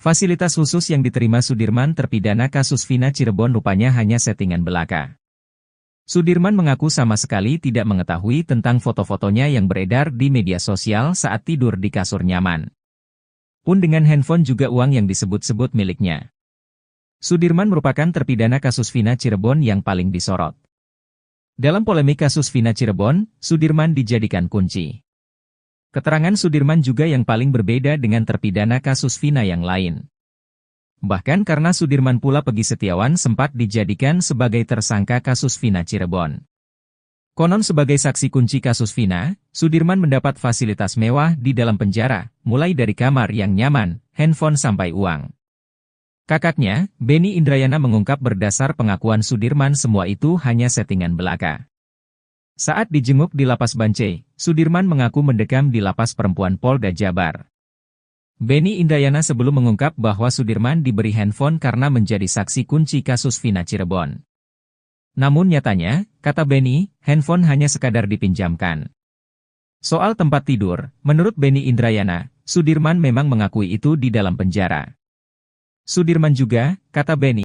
Fasilitas khusus yang diterima Sudirman terpidana kasus Vina Cirebon rupanya hanya settingan belaka. Sudirman mengaku sama sekali tidak mengetahui tentang foto-fotonya yang beredar di media sosial saat tidur di kasur nyaman. Pun dengan handphone juga uang yang disebut-sebut miliknya. Sudirman merupakan terpidana kasus Vina Cirebon yang paling disorot. Dalam polemik kasus Vina Cirebon, Sudirman dijadikan kunci. Keterangan Sudirman juga yang paling berbeda dengan terpidana kasus Vina yang lain. Bahkan karena Sudirman pula Pegi Setiawan sempat dijadikan sebagai tersangka kasus Vina Cirebon. Konon sebagai saksi kunci kasus Vina, Sudirman mendapat fasilitas mewah di dalam penjara, mulai dari kamar yang nyaman, handphone sampai uang. Kakaknya, Benny Indrayana mengungkap berdasar pengakuan Sudirman semua itu hanya settingan belaka. Saat dijenguk di Lapas Bancai, Sudirman mengaku mendekam di Lapas Perempuan Polda Jabar. Benny Indrayana sebelum mengungkap bahwa Sudirman diberi handphone karena menjadi saksi kunci kasus Vina Cirebon. Namun nyatanya, kata Benny, handphone hanya sekadar dipinjamkan. Soal tempat tidur, menurut Benny Indrayana, Sudirman memang mengakui itu di dalam penjara. Sudirman juga, kata Benny,